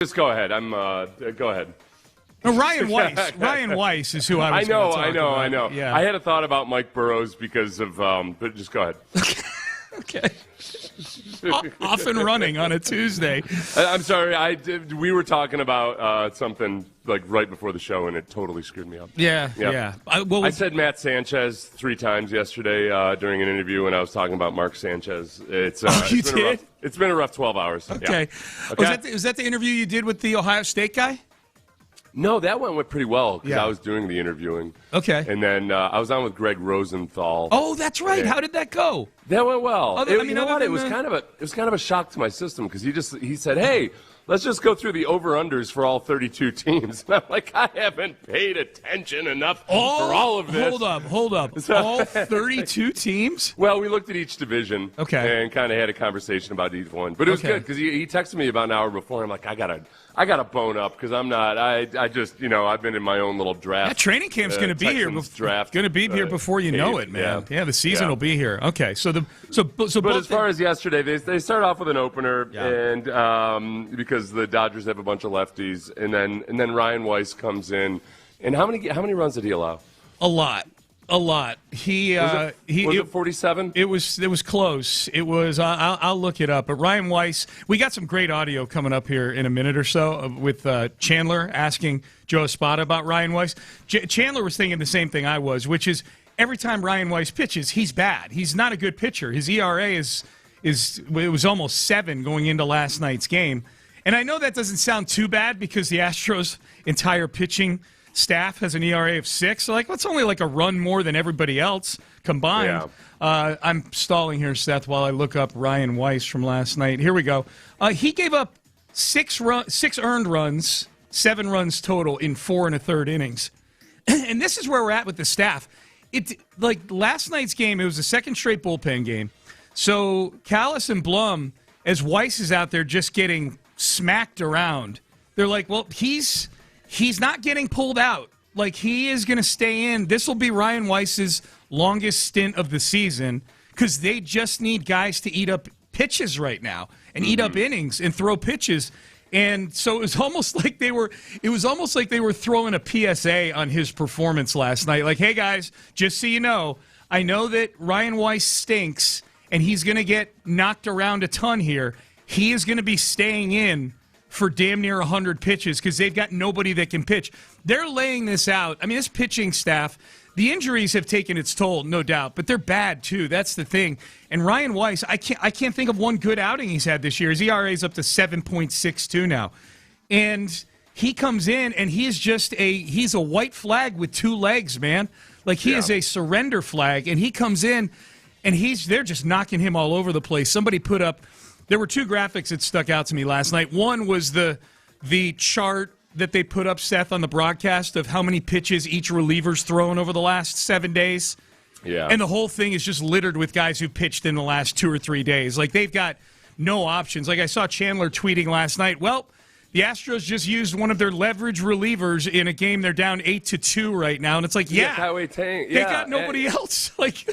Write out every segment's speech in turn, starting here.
Just go ahead. Go ahead. No, Ryan Weiss. Ryan Weiss is who I was going to talk about. I know. Yeah. I had a thought about Mike Burrows because of, but just go ahead. Okay. Off and running on a Tuesday. I'm sorry. We were talking about something like right before the show, and it totally screwed me up. Yeah. I said Matt Sanchez 3 times yesterday during an interview when I was talking about Mark Sanchez. It's been a rough 12 hours. Okay. Yeah. Okay. Was that the interview you did with the Ohio State guy? No, that one went pretty well because I was doing the interviewing. Okay. And then I was on with Greg Rosenthal. Oh, that's right. How did that go? That went well. You know what? It was kind of a shock to my system because he said, "Hey, let's just go through the over-unders for all 32 teams." And I'm like, I haven't paid attention enough for all of this. Hold up. All 32 teams? Well, we looked at each division and kind of had a conversation about each one. But it was good because he texted me about an hour before. I'm like, I gotta bone up because I'm not. I just I've been in my own little draft. Yeah, training camp's going to be here. Going to be here before you know it, man. Yeah, the season will be here. Okay, But as far as yesterday, they start off with an opener, and because the Dodgers have a bunch of lefties, and then Ryan Weiss comes in, and how many runs did he allow? A lot. Was it 47? It was close. It was. I'll look it up. But Ryan Weiss, we got some great audio coming up here in a minute or so with Chandler asking Joe Espada about Ryan Weiss. Chandler was thinking the same thing I was, which is every time Ryan Weiss pitches, he's bad. He's not a good pitcher. His ERA it was almost 7 going into last night's game. And I know that doesn't sound too bad because the Astros' entire pitching staff has an ERA of 6. So that's only like a run more than everybody else combined. Yeah. I'm stalling here, Seth, while I look up Ryan Weiss from last night. Here we go. He gave up 6 earned runs, 7 runs total in 4 1/3 innings. And this is where we're at with the staff. Last night's game, it was the second straight bullpen game. So Callis and Blum, as Weiss is out there just getting smacked around, they're like, well, he's not getting pulled out. He is going to stay in. This will be Ryan Weiss's longest stint of the season because they just need guys to eat up pitches right now and eat up innings and throw pitches. And so it was almost like they were throwing a PSA on his performance last night. Like, hey, guys, just so you know, I know that Ryan Weiss stinks and he's going to get knocked around a ton here. He is going to be staying in for damn near 100 pitches because they've got nobody that can pitch. They're laying this out. I mean, this pitching staff, the injuries have taken its toll, no doubt, but they're bad too. That's the thing. And Ryan Weiss, I can't think of one good outing he's had this year. His ERA is up to 7.62 now. And he comes in and he's a white flag with 2 legs, man. He is a surrender flag, and he comes in and they're just knocking him all over the place. Somebody put up, there were 2 graphics that stuck out to me last night. One was the chart that they put up, Seth, on the broadcast of how many pitches each reliever's thrown over the last 7 days. Yeah. And the whole thing is just littered with guys who pitched in the last 2 or 3 days. They've got no options. I saw Chandler tweeting last night, well, the Astros just used one of their leverage relievers in a game. They're down 8-2 right now. And it's Kai Tang. They got nobody else.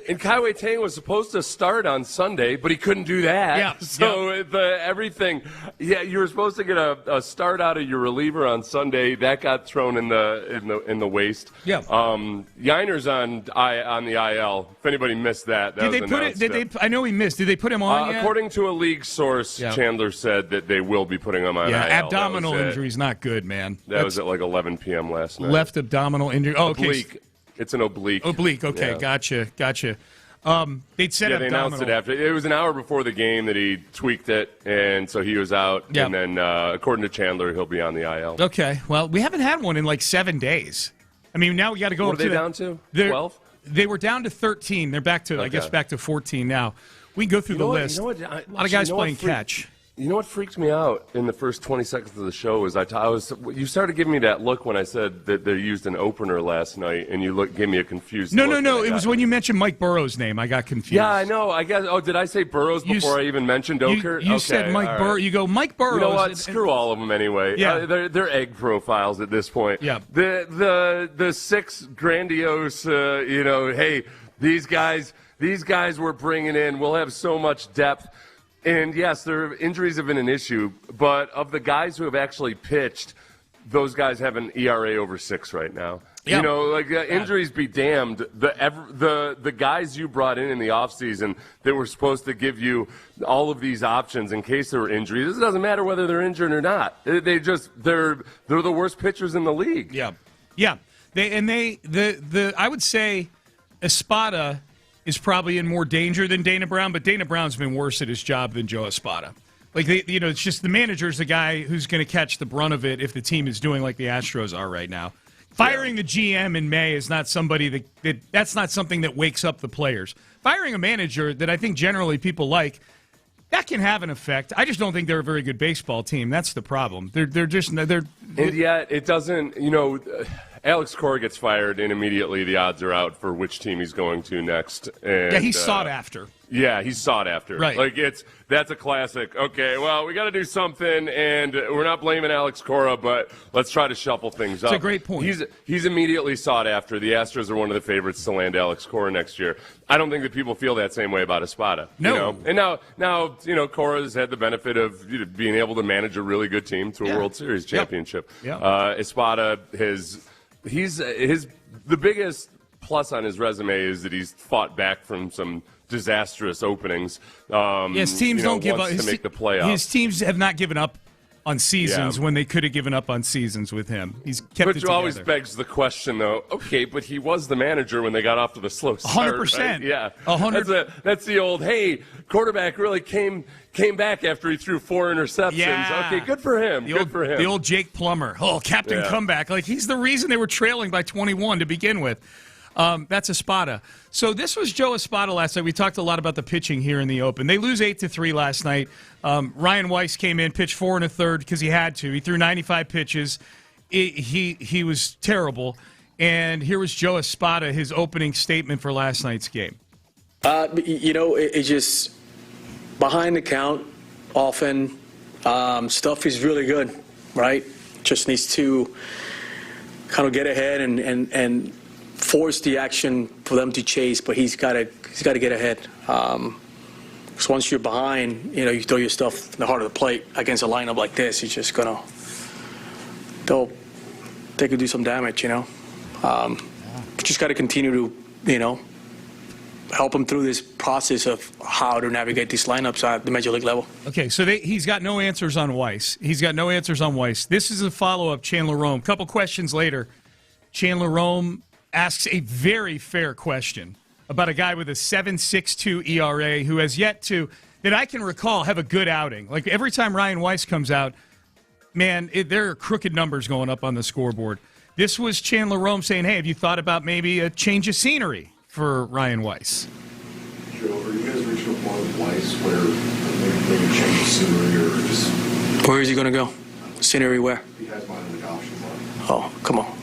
And Kai Tang was supposed to start on Sunday, but he couldn't do that. Yeah. So everything. Yeah, you were supposed to get a start out of your reliever on Sunday. That got thrown in the waste. Yeah. Yiner's on the IL. If anybody missed that, did they put it? I know he missed. Did they put him on yet? According to a league source, Chandler said that they will be putting him on IL. Abdominal injury is not good, man. That was at 11 p.m. last night. Left abdominal injury. Oh, okay. Oblique. It's an oblique. Oblique. Okay, gotcha. They'd said they announced it after. It was an hour before the game that he tweaked it, and so he was out. Yep. And then, according to Chandler, he'll be on the IL. Okay. Well, we haven't had one in 7 days. I mean, now we got to go. What are they down to? 12. They were down to 13. They're back to, I guess, back to 14 now. We can go through the list. A lot of guys playing catch. You know what freaked me out in the first 20 seconds of the show was you started giving me that look when I said that they used an opener last night, and you gave me a confused look. No. It was when you mentioned Mike Burrow's name. I got confused. Yeah, I know. I guess. Oh, did I say Burrows before I even mentioned Oker? You said Mike Burrow. You go Mike Burrows. You know what? Screw all of them anyway. Yeah. They're egg profiles at this point. Yeah. The 6 grandiose. Hey, these guys we're bringing in. We'll have so much depth. And yes, their injuries have been an issue, but of the guys who have actually pitched, those guys have an ERA over 6 right now. Yeah. You know, like injuries be damned. The guys you brought in the offseason that were supposed to give you all of these options in case there were injuries. It doesn't matter whether they're injured or not. They're the worst pitchers in the league. Yeah, yeah. I would say Espada is probably in more danger than Dana Brown, but Dana Brown's been worse at his job than Joe Espada. Like it's just the manager's the guy who's going to catch the brunt of it if the team is doing like the Astros are right now. Firing the GM in May is not somebody that's not something that wakes up the players. Firing a manager that I think generally people like, that can have an effect. I just don't think they're a very good baseball team. That's the problem. And yet it doesn't. You know, Alex Cora gets fired, and immediately the odds are out for which team he's going to next. And, yeah, he's sought after. Yeah, he's sought after. Right. Like that's a classic. Okay, well, we got to do something, and we're not blaming Alex Cora, but let's try to shuffle things up. That's a great point. He's immediately sought after. The Astros are one of the favorites to land Alex Cora next year. I don't think that people feel that same way about Espada. No. You know? And now you know, Cora's had the benefit of being able to manage a really good team to a World Series championship. Yep. Espada the biggest plus on his resume is that he's fought back from some disastrous openings. Yes, teams don't give up to make the playoffs. His teams have not given up on seasons when they could have given up on seasons with him. He's kept it together. Always begs the question, though. Okay, but he was the manager when they got off to the slow start. 100%. Right? Yeah, 100%. That's the old. Hey, quarterback really came back after he threw 4 interceptions. Yeah. Okay, good for him. The old Jake Plummer. Oh, Captain Comeback. Like he's the reason they were trailing by 21 to begin with. That's Espada. So this was Joe Espada last night. We talked a lot about the pitching here in the Open. They lose 8-3 last night. Ryan Weiss came in, pitched 4 1/3 because he had to. He threw 95 pitches. He was terrible. And here was Joe Espada, his opening statement for last night's game. It's just behind the count often. Stuff is really good, right? Just needs to kind of get ahead and force the action for them to chase, but he's got to get ahead. Because once you're behind, you throw your stuff in the heart of the plate against a lineup like this, it's just they could do some damage, Just got to continue to, help him through this process of how to navigate these lineups at the major league level. Okay, so he's got no answers on Weiss. This is a follow-up, Chandler Rome. A couple questions later, Chandler Rome asks a very fair question about a guy with a 7.62 ERA who has yet to, that I can recall, have a good outing. Like every time Ryan Weiss comes out, man, there are crooked numbers going up on the scoreboard. This was Chandler Rome saying, hey, have you thought about maybe a change of scenery for Ryan Weiss? Joe, are you guys reaching a point with Weiss where maybe change of scenery or just... Where is he going to go? Scenery where? He has mine in the option mark. Oh, come on.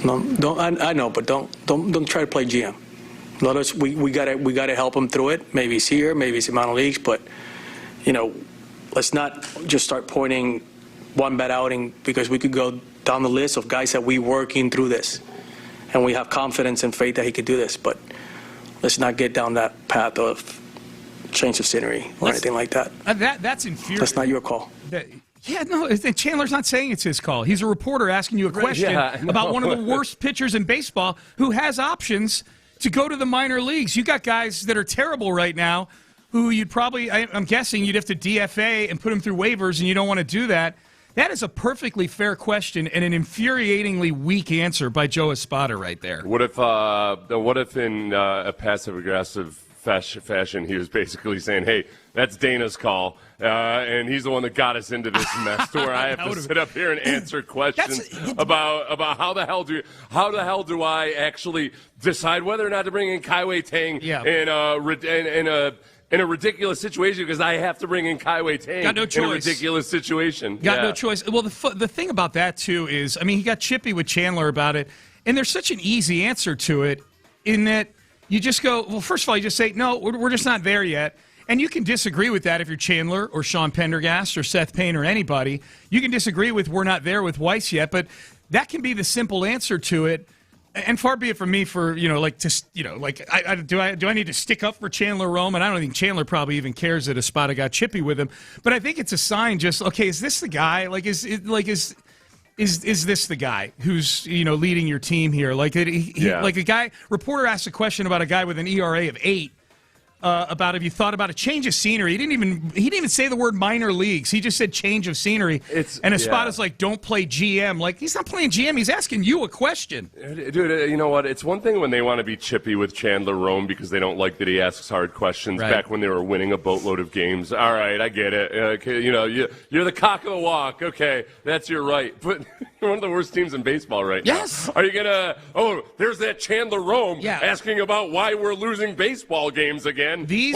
No, don't. I know, but don't try to play GM. Let us. We gotta help him through it. Maybe it's here, maybe it's in minor leagues, but let's not just start pointing one bad outing, because we could go down the list of guys that we working through this, and we have confidence and faith that he could do this. But let's not get down that path of change of scenery or anything like that. That's infuriating. That's not your call. Chandler's not saying it's his call. He's a reporter asking you a question about one of the worst pitchers in baseball who has options to go to the minor leagues. You got guys that are terrible right now who you'd probably, I'm guessing, you'd have to DFA and put them through waivers, and you don't want to do that. That is a perfectly fair question and an infuriatingly weak answer by Joe Espada right there. What if in a passive-aggressive fashion he was basically saying, hey, that's Dana's call, and he's the one that got us into this mess to where I have to sit up here and answer questions about how the hell do I actually decide whether or not to bring in Kaiwei Tang in a ridiculous situation, because I have to bring in Kaiwei Tang in a ridiculous situation. No choice. Well, the thing about that, too, is, he got chippy with Chandler about it, and there's such an easy answer to it in that you just go, well, first of all, you just say, no, we're just not there yet. And you can disagree with that if you're Chandler or Sean Pendergast or Seth Payne or anybody. You can disagree with we're not there with Weiss yet, but that can be the simple answer to it. And far be it from me for, do I need to stick up for Chandler Rome? And I don't think Chandler probably even cares that Espada got chippy with him. But I think it's a sign just, okay, is this the guy? Is this the guy who's, leading your team here? Like a guy, reporter asked a question about a guy with an ERA of 8. About if you thought about a change of scenery. He didn't even say the word minor leagues. He just said change of scenery. And Espada's like, don't play GM. Like, he's not playing GM. He's asking you a question. Dude, you know what? It's one thing when they want to be chippy with Chandler Rome because they don't like that he asks hard questions back when they were winning a boatload of games. All right, I get it. Okay, you're the cock of the walk. Okay, that's your right. But you're one of the worst teams in baseball right now. Yes. Are you going to, there's that Chandler Rome asking about why we're losing baseball games again. These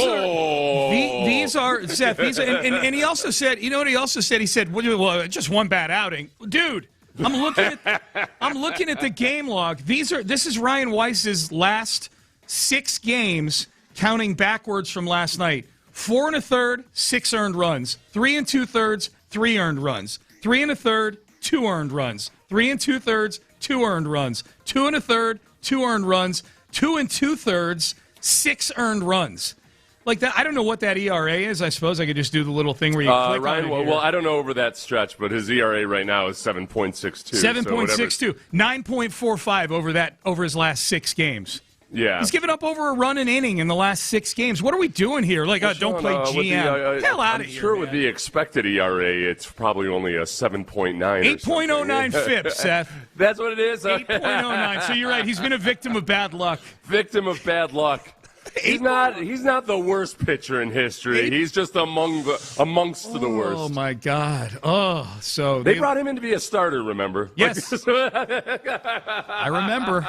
are Seth. And he also said, you know what he also said? He said, well, just one bad outing, dude. I'm looking at the game log. This is Ryan Weiss's last 6 games, counting backwards from last night. 4 1/3, 6 earned runs. 3 2/3, 3 earned runs. 3 1/3, 2 earned runs. 3 2/3, 2 earned runs. 2 1/3, 2 earned runs. 2 2/3. 6 earned runs. Like that, I don't know what that ERA is. I suppose I could just do the little thing where you click Ryan, on it. Well, I don't know over that stretch, but his ERA right now is 7.62. 7.62. 9.45 over his last 6 games. Yeah. He's given up over a run an inning in the last 6 games. What are we doing here? Like, don't play GM. Hell out of here. I'm sure man. With the expected ERA, it's probably only a 7.9. 8.09 FIP, Seth. That's what it is? 8.09. So you're right. He's been a victim of bad luck. Victim of bad luck. He's not the worst pitcher in history. He's just amongst the worst. Oh my God! Oh, so they brought him in to be a starter. Remember? Yes, I remember.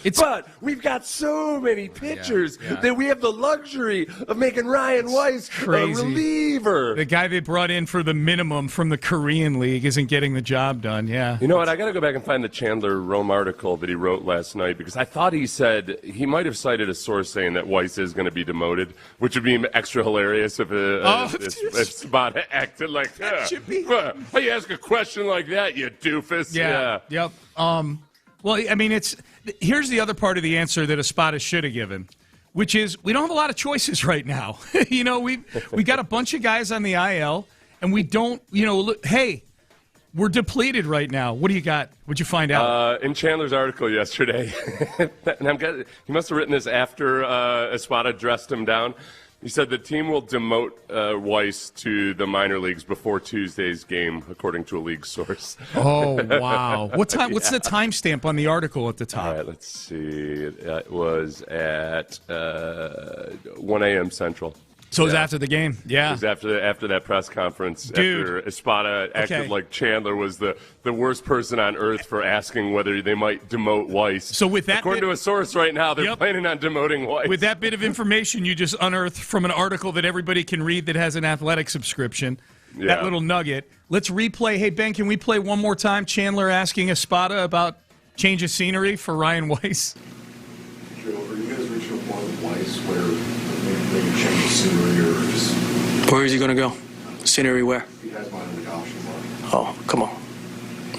But we've got so many pitchers that we have the luxury of making Ryan Weiss a reliever. The guy they brought in for the minimum from the Korean League isn't getting the job done. Yeah. You know what? I got to go back and find the Chandler Rome article that he wrote last night because I thought he said he might have cited a source saying that Weiss is going to be demoted, which would be extra hilarious if Espada acted like that. How you ask a question like that, you doofus? Yeah. Yep. Well, I mean, here's the other part of the answer that Espada should have given, which is we don't have a lot of choices right now. We got a bunch of guys on the IL, and we don't. Hey. We're depleted right now. What do you got? What'd you find out? In Chandler's article yesterday, and he must have written this after Espada dressed him down. He said the team will demote Weiss to the minor leagues before Tuesday's game, according to a league source. Oh, wow. What time? What's the timestamp on the article at the top? All right, let's see. It was at 1 a.m. Central. So it was after the game? Yeah. It was after that press conference. Dude. After Espada acted like Chandler was the worst person on earth for asking whether they might demote Weiss. So with that, according to a source right now, they're planning on demoting Weiss. With that bit of information you just unearthed from an article that everybody can read that has an athletic subscription, that little nugget, let's replay. Hey, Ben, can we play one more time? Chandler asking Espada about change of scenery for Ryan Weiss. Joe, are you guys reaching a point with Weiss where maybe change the scenery or just... Where is he going to go? Scenery where? He has mine in the option mark. Oh, come on.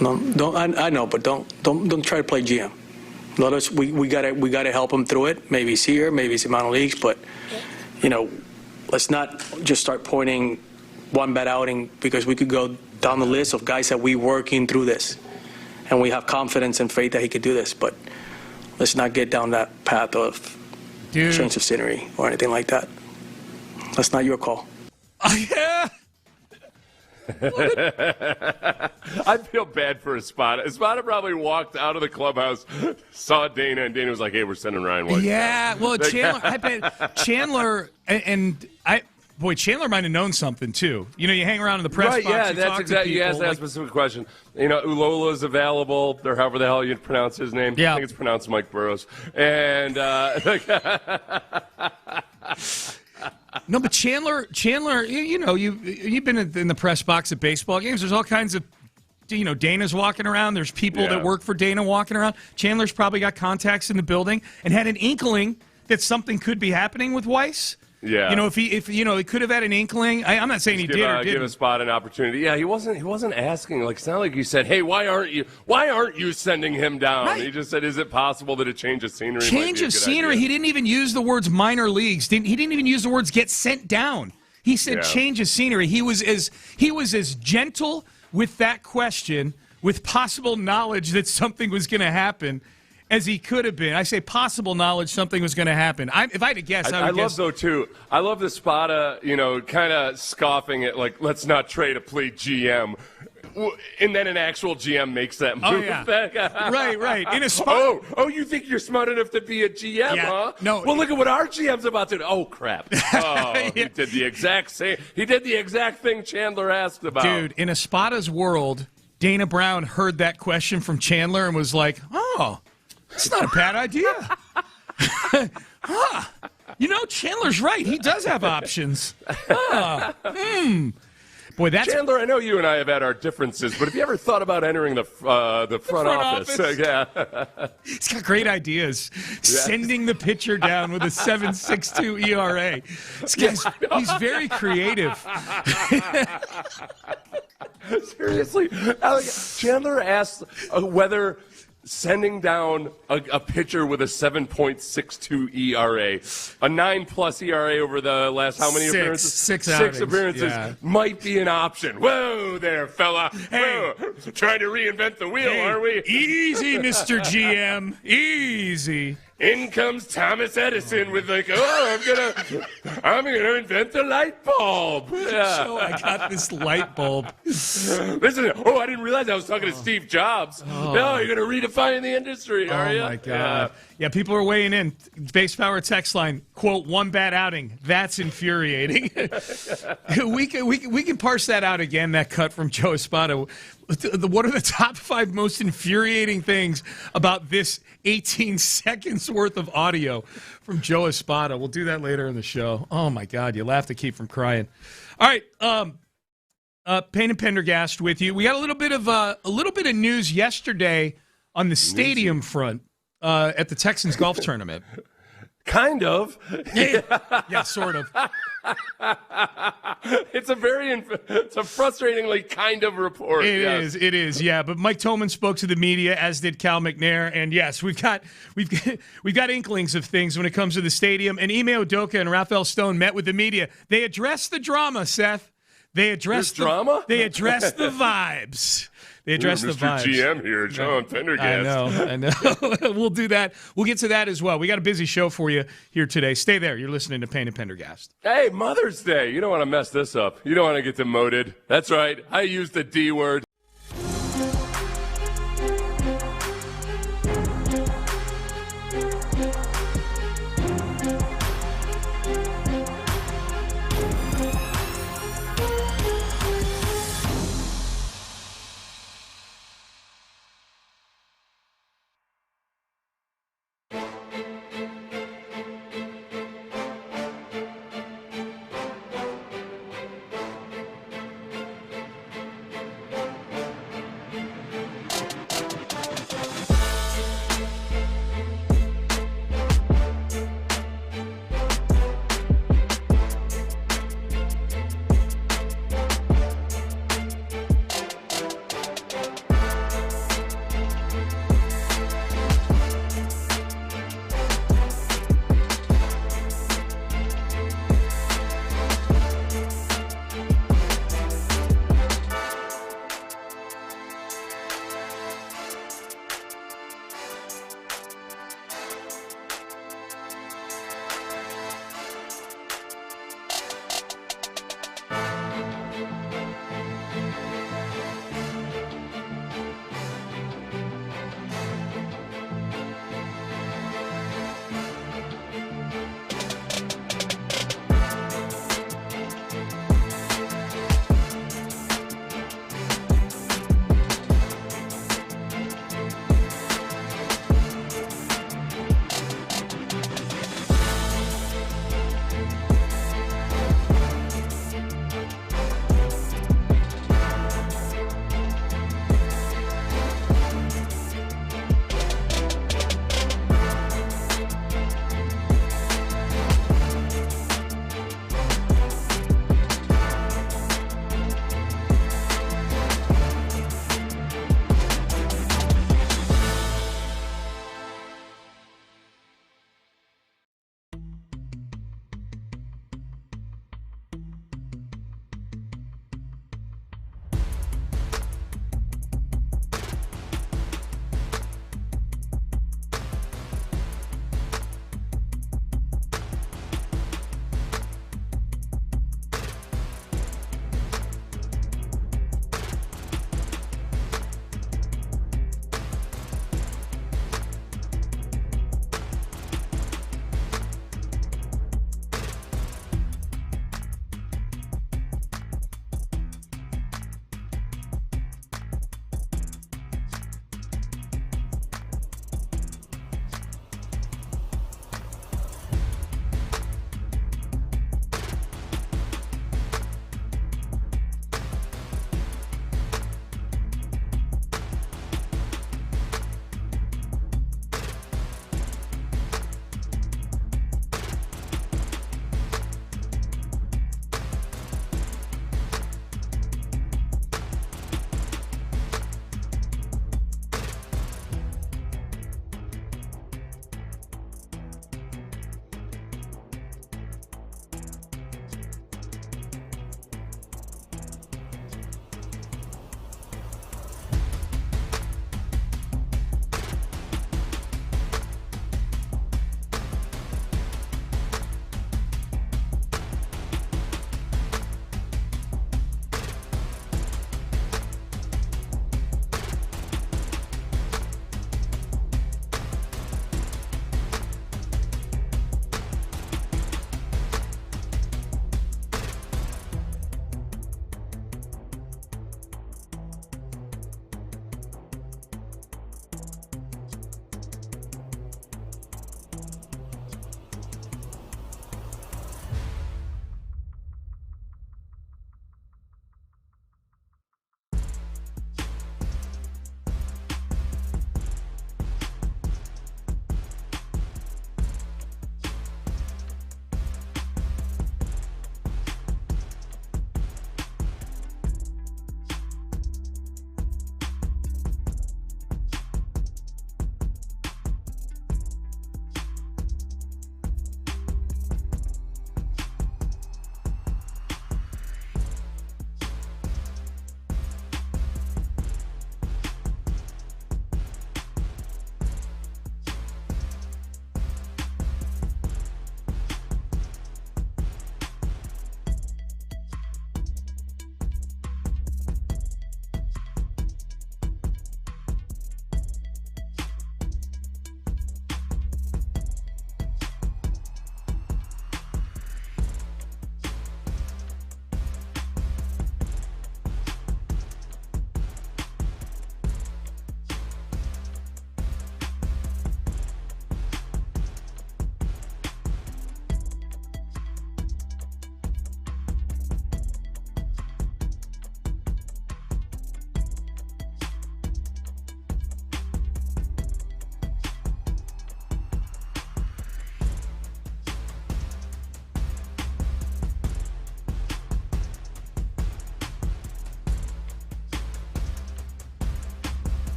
No, don't. I know, but don't try to play GM. Let us. We gotta help him through it. Maybe it's here, maybe it's in minor leagues, but let's not just start pointing one bad outing because we could go down the list of guys that we working through this, and we have confidence and faith that he could do this. But let's not get down that path of change of scenery or anything like that. That's not your call. Yeah. I feel bad for Espada. Espada probably walked out of the clubhouse, saw Dana, and Dana was like, "Hey, we're sending Ryan Weiss." Yeah, well, Chandler, I bet Chandler Chandler might have known something too. You hang around in the press box. Yeah, that's exactly. You asked that specific question. Ulola's available, or however the hell you pronounce his name. Yeah. I think it's pronounced Mike Burrows. And no, but Chandler, you've been in the press box at baseball games. There's all kinds of, Dana's walking around. There's people that work for Dana walking around. Chandler's probably got contacts in the building and had an inkling that something could be happening with Weiss. Yeah. If he could have had an inkling. I'm not saying he did or didn't. Give Espada an opportunity. Yeah, he wasn't asking. Like, it's not like you said, "Hey, why aren't you sending him down?" Right. He just said, "Is it possible that a change of scenery?" Change of scenery. Idea? He didn't even use the words minor leagues. He didn't even use the words get sent down. He said change of scenery. He was as gentle with that question, with possible knowledge that something was going to happen, as he could have been. I say possible knowledge something was going to happen. If I had to guess, I would guess. Love, though, too. I love the Espada, kind of scoffing at, like, let's not trade a play GM. And then an actual GM makes that move. Oh, yeah. right. In a you think you're smart enough to be a GM, huh? No. Well, look at what our GM's about to do. Oh, crap. Oh, he did the exact same. He did the exact thing Chandler asked about. Dude, in Espada's world, Dana Brown heard that question from Chandler and was like, oh, that's not a bad idea. Chandler's right. He does have options. Boy, that's Chandler, I know you and I have had our differences, but have you ever thought about entering the front office? Yeah. He's got great ideas. Sending the pitcher down with a 7.62 ERA. This guy's, he's very creative. Seriously, Chandler asked whether sending down a pitcher with a 7.62 ERA, a 9+ ERA over the last how many appearances? Six appearances might be an option. Whoa there, fella. Hey. Whoa. Trying to reinvent the wheel, are we? Easy, Mr. GM. Easy. In comes Thomas Edison with I'm gonna invent the light bulb. Yeah. So I got this light bulb. Listen, I didn't realize I was talking to Steve Jobs. No, you're gonna redefine the industry, are you? Oh my God. Yeah, people are weighing in. Base Power text line, quote, one bad outing. That's infuriating. we can parse that out again, that cut from Joe Espada. What are the top 5 most infuriating things about this 18 seconds worth of audio from Joe Espada? We'll do that later in the show. Oh, my God. You'll have to keep from crying. All right. Payne and Pendergast with you. We got a little bit of news yesterday on the stadium front at the Texans golf tournament. Kind of. Yeah, sort of. It's a frustratingly kind of report. It is, yeah. But Mike Tolman spoke to the media, as did Cal McNair, and yes, we've got inklings of things when it comes to the stadium. And Ime Udoka and Rafael Stone met with the media. They addressed the drama, Seth. They addressed drama. They addressed the vibes. They addressed the vibes. Mr. GM here, John Pendergast. I know. We'll do that. We'll get to that as well. We got a busy show for you here today. Stay there. You're listening to Payne and Pendergast. Hey, Mother's Day. You don't want to mess this up. You don't want to get demoted. That's right. I used the D word.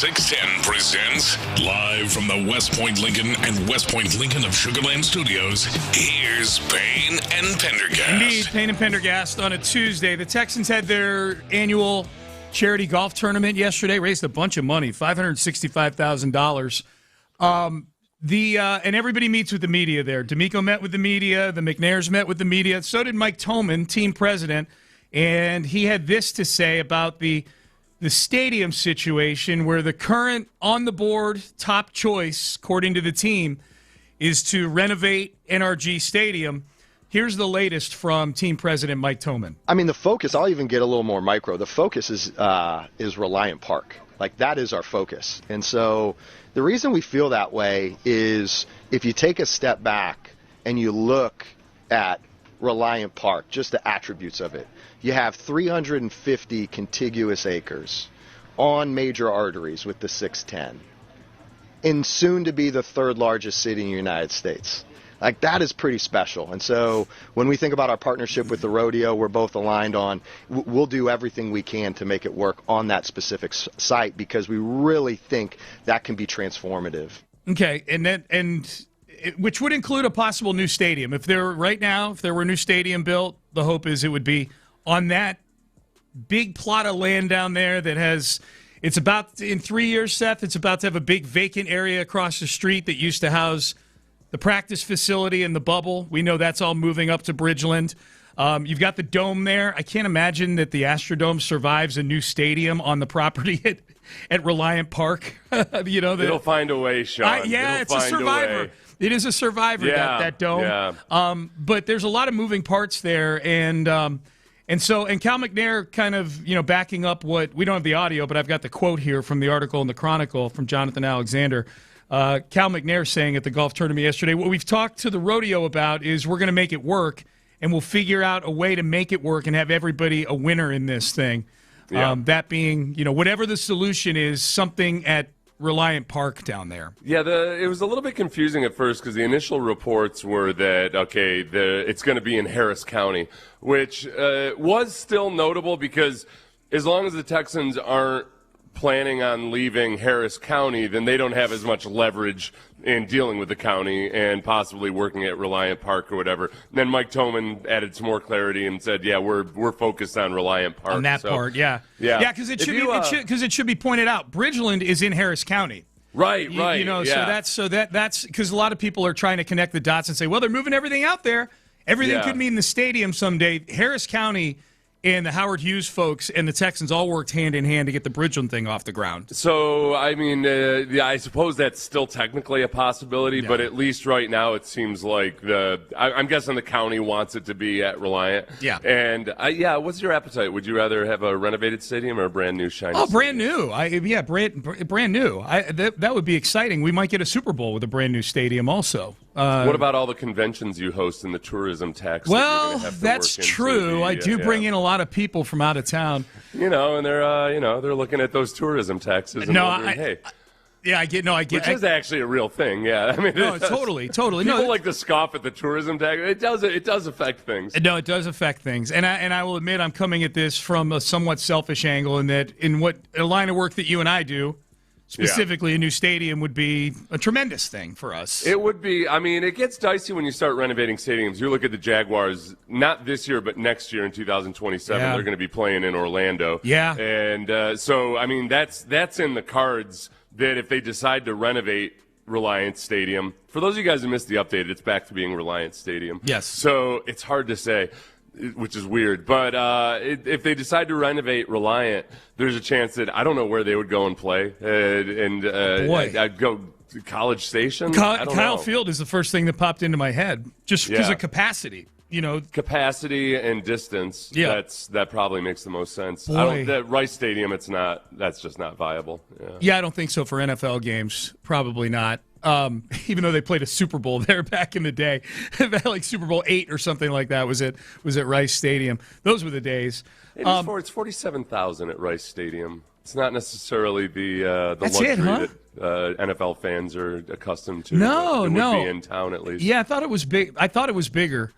610 presents live from the West Point Lincoln and West Point Lincoln of Sugar Land Studios. Here's Payne and Pendergast. Indeed, Payne and Pendergast on a Tuesday. The Texans had their annual charity golf tournament yesterday, raised a bunch of money, $565,000. And everybody meets with the media there. D'Amico met with the media. The McNairs met with the media. So did Mike Toman, team president. And he had this to say about the stadium situation where the current on-the-board top choice, according to the team, is to renovate NRG Stadium. Here's the latest from team president Mike Toman. I mean, the focus, I'll even get a little more micro. The focus is Reliant Park. Like, that is our focus. And so the reason we feel that way is if you take a step back and you look at Reliant Park, just the attributes of it, you have 350 contiguous acres on major arteries with the 610, and soon to be the third largest city in the United States. Like, that is pretty special. And so when we think about our partnership with the rodeo, we're both aligned on we'll do everything we can to make it work on that specific site because we really think that can be transformative. Okay, which would include a possible new stadium. If there were a new stadium built, the hope is it would be on that big plot of land down there that has, it's about, in 3 years, Seth, it's about to have a big vacant area across the street that used to house the practice facility and the bubble. We know that's all moving up to Bridgeland. You've got the dome there. I can't imagine that the Astrodome survives a new stadium on the property at Reliant Park. It'll find a way, Sean. It's a survivor. It is a survivor, that dome. Yeah. But there's a lot of moving parts there, and Cal McNair kind of, backing up what, we don't have the audio, but I've got the quote here from the article in the Chronicle from Jonathan Alexander. Cal McNair saying at the golf tournament yesterday, what we've talked to the rodeo about is we're going to make it work, and we'll figure out a way to make it work and have everybody a winner in this thing. Yeah. That being, whatever the solution is, something at Reliant Park down there. Yeah, it was a little bit confusing at first because the initial reports were that, it's going to be in Harris County, which was still notable because as long as the Texans aren't planning on leaving Harris County, then they don't have as much leverage in dealing with the county and possibly working at Reliant Park or whatever. And then Mike Toman added some more clarity and said, we're focused on Reliant Park. On that part, yeah. Yeah, because it should be pointed out, Bridgeland is in Harris County. Right. So that's because a lot of people are trying to connect the dots and say, well, they're moving everything out there. Everything could mean the stadium someday. Harris County and the Howard Hughes folks and the Texans all worked hand in hand to get the Bridgeland thing off the ground. So, I mean, I suppose that's still technically a possibility, but at least right now it seems like I'm guessing the county wants it to be at Reliant. Yeah. And, what's your appetite? Would you rather have a renovated stadium or a brand new shiny stadium? Brand new. Brand new. That would be exciting. We might get a Super Bowl with a brand new stadium also. What about all the conventions you host and the tourism tax? Well, that's true. I do bring in a lot of people from out of town. And they're looking at those tourism taxes and wondering, I get. Which is actually a real thing, yeah. I mean, totally. People like to scoff at the tourism tax. It does affect things. No, it does affect things. And I will admit I'm coming at this from a somewhat selfish angle in that a line of work that you and I do, specifically a new stadium would be a tremendous thing for us. It would be. I mean, it gets dicey when you start renovating stadiums. You look at the Jaguars, not this year, but next year in 2027, they're going to be playing in Orlando. Yeah. And so, I mean, that's in the cards that if they decide to renovate Reliant Stadium, for those of you guys who missed the update, it's back to being Reliant Stadium. Yes. So it's hard to say, which is weird. But if they decide to renovate Reliant, there's a chance that I don't know where they would go and play. I'd go to College Station. Kyle Field is the first thing that popped into my head, just because of capacity. Capacity and distance. Yeah. That probably makes the most sense. Boy. Rice Stadium, that's just not viable. Yeah, I don't think so for NFL games. Probably not. Even though they played a Super Bowl there back in the day, like Super Bowl 8 or something like that was at Rice Stadium. Those were the days. It's 47,000 at Rice Stadium. It's not necessarily the luxury that NFL fans are accustomed to. No. It would be in town at least. Yeah, I thought it was big. I thought it was bigger.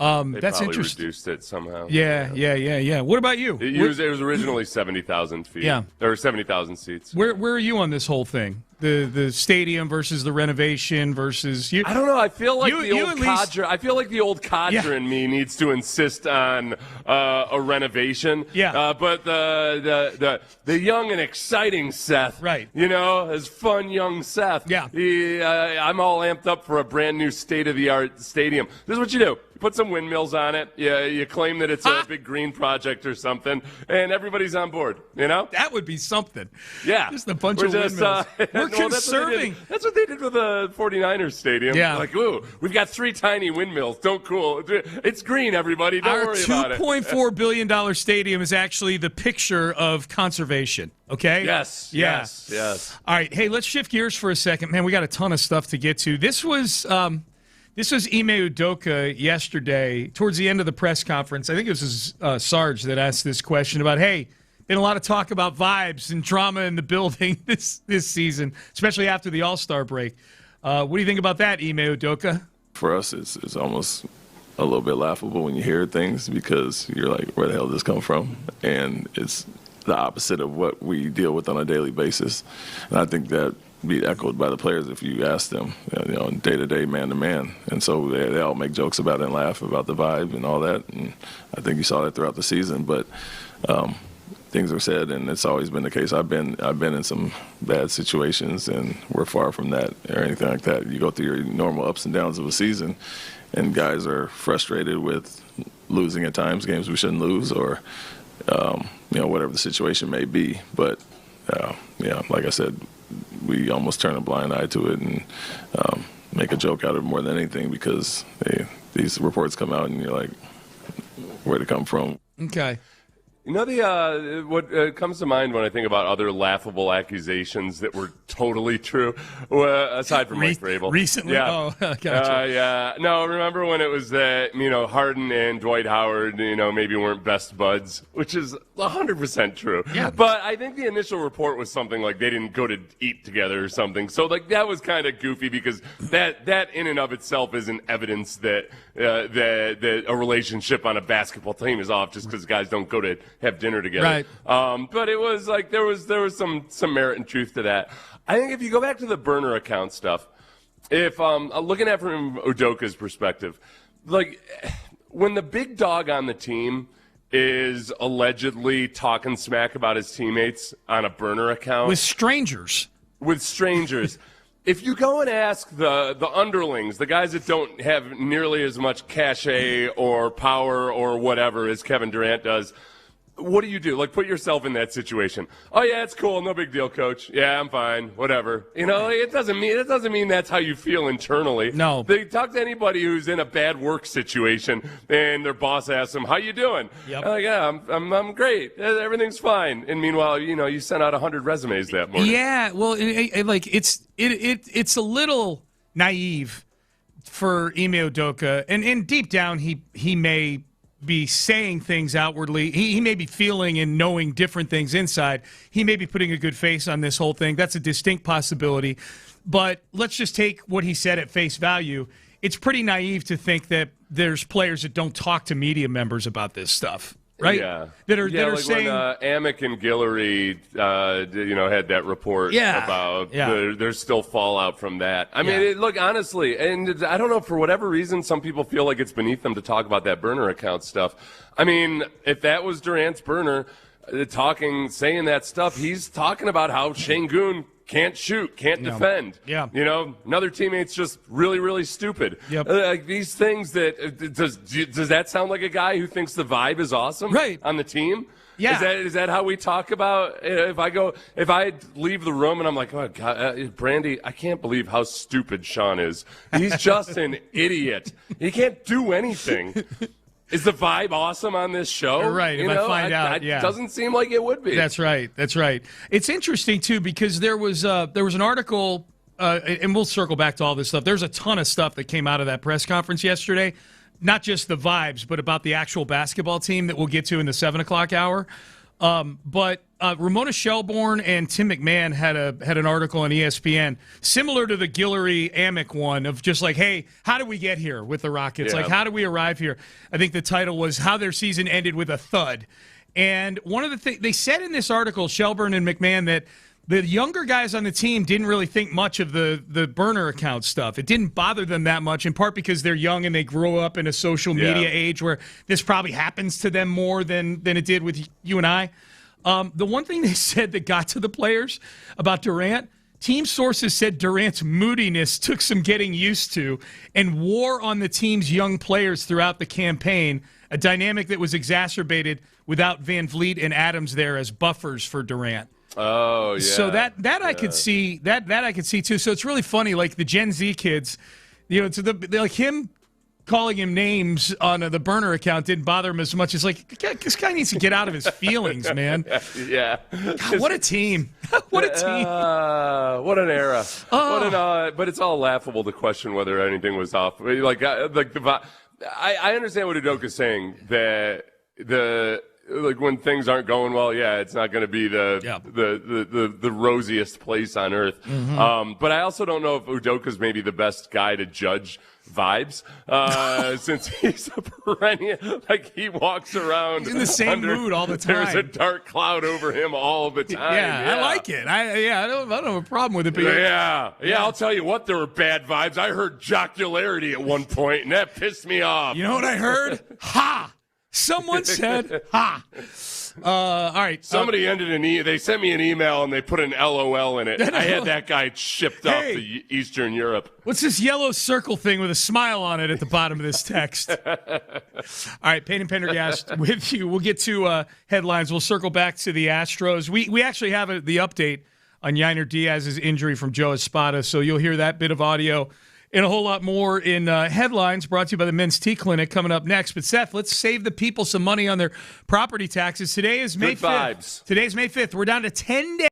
They That's probably interesting. reduced it somehow. Yeah. What about you? It was originally 70,000 feet. Yeah. Or 70,000 seats. Where are you on this whole thing? The stadium versus the renovation versus you? I don't know. I feel like I feel like the old codger in me needs to insist on a renovation. Yeah. But the young and exciting Seth, right? As fun young Seth. Yeah. I'm all amped up for a brand new state-of-the-art stadium. This is what you do. You put some windmills on it. You claim that it's a big green project or something, and everybody's on board. That would be something. Yeah. Just a bunch of windmills. We're conserving. That's what they did with the 49ers stadium. Yeah. Like, ooh, we've got 3 tiny windmills. It's green, everybody. Don't worry about it. Our $2.4 billion stadium is actually the picture of conservation. Okay? Yes. Yeah. Yes. All right. Hey, let's shift gears for a second. Man, we got a ton of stuff to get to. This was Ime Udoka yesterday, towards the end of the press conference. I think it was Sarge that asked this question about, hey, been a lot of talk about vibes and drama in the building this season, especially after the All-Star break. What do you think about that, Ime Udoka? For us, it's almost a little bit laughable when you hear things because you're like, where the hell did this come from? And it's the opposite of what we deal with on a daily basis. And I think that be echoed by the players if you ask them, day-to-day, man-to-man. And so they all make jokes about it and laugh about the vibe and all that. And I think you saw that throughout the season. But things are said, and it's always been the case. I've been in some bad situations, and we're far from that or anything like that. You go through your normal ups and downs of a season, and guys are frustrated with losing at times, games we shouldn't lose, or whatever the situation may be. But like I said, we almost turn a blind eye to it and make a joke out of it more than anything because these reports come out, and you're like, where'd it come from? Okay. What comes to mind when I think about other laughable accusations that were totally true, aside from Mike Vrabel. Recently? Yeah. Oh, gotcha. Yeah. No, remember when it was that, Harden and Dwight Howard, maybe weren't best buds, which is 100% true. Yeah. But I think the initial report was something like they didn't go to eat together or something. So, that was kind of goofy because that in and of itself isn't evidence that a relationship on a basketball team is off just because guys don't go to have dinner together. Right. But it was like there was some merit and truth to that. I think if you go back to the burner account stuff, if looking at it from Udoka's perspective, like when the big dog on the team is allegedly talking smack about his teammates on a burner account with strangers. If you go and ask the underlings, the guys that don't have nearly as much cachet or power or whatever as Kevin Durant does, what do you do? Like, put yourself in that situation. Oh yeah, it's cool, no big deal, coach. Yeah, I'm fine, whatever. It doesn't mean that's how you feel internally. No. They talk to anybody who's in a bad work situation, and their boss asks them, "How you doing?" Yep. Like, yeah, I'm great. Everything's fine. And meanwhile, you sent out 100 resumes that morning. Yeah, well, it's a little naive for Ime Udoka, and deep down he may be saying things outwardly. He may be feeling and knowing different things inside. He may be putting a good face on this whole thing. That's a distinct possibility. But let's just take what he said at face value. It's pretty naive to think that there's players that don't talk to media members about this stuff. Right? Yeah. That are like saying when Amick and Guillory, had that report about there's still fallout from that. I mean, look, honestly, and I don't know, for whatever reason, some people feel like it's beneath them to talk about that burner account stuff. I mean, if that was Durant's burner saying that stuff, he's talking about how Şengün can't shoot, can't defend. Yeah. Another teammate's just really, really stupid. Yep. Like these things does that sound like a guy who thinks the vibe is awesome? Right. On the team? Yeah. Is that how we talk about if I leave the room and I'm like, oh God, Brandy, I can't believe how stupid Sean is. He's just an idiot. He can't do anything. Is the vibe awesome on this show? Right. If I find out, it doesn't seem like it would be. That's right. It's interesting too because there was an article, and we'll circle back to all this stuff. There's a ton of stuff that came out of that press conference yesterday, not just the vibes, but about the actual basketball team that we'll get to in the 7 o'clock hour. But Ramona Shelbourne and Tim McMahon had an article on ESPN similar to the Guillory Amick one of just like, hey, how did we get here with the Rockets? Yeah. Like, how did we arrive here? I think the title was How Their Season Ended with a Thud. And one of the things they said in this article, Shelbourne and McMahon, that the younger guys on the team didn't really think much of the burner account stuff. It didn't bother them that much, in part because they're young and they grew up in a social media age where this probably happens to them more than it did with you and I. The one thing they said that got to the players about Durant, team sources said Durant's moodiness took some getting used to and wore on the team's young players throughout the campaign, a dynamic that was exacerbated without Van Vliet and Adams there as buffers for Durant. Oh, yeah. So that I could see that I could see too. So it's really funny, like the Gen Z kids, like him calling him names on the burner account didn't bother him as much as like this guy needs to get out of his feelings, man. Yeah. God, what a team! What a team! What an era! But it's all laughable to question whether anything was off. I understand what Udoka's saying, that like when things aren't going well, it's not going to be the rosiest place on earth. Mm-hmm. But I also don't know if Udoka's maybe the best guy to judge vibes, since he's a perennial, like he walks around He's in the same mood all the time. There's a dark cloud over him all the time. Yeah, I like it. I don't have a problem with it. But yeah, I'll tell you what, there were bad vibes. I heard jocularity at one point, and that pissed me off. You know what I heard? Ha! Someone said, ha. All right. Somebody they sent me an email and they put an LOL in it. I had that guy shipped off to Eastern Europe. What's this yellow circle thing with a smile on it at the bottom of this text? All right, Payne and Pendergast with you. We'll get to headlines. We'll circle back to the Astros. We actually have the update on Yainer Diaz's injury from Joe Espada, so you'll hear that bit of audio and a whole lot more in headlines brought to you by the Men's Tea Clinic coming up next. But, Seth, let's save the people some money on their property taxes. Today is May 5th. Today's May 5th. We're down to 10 days.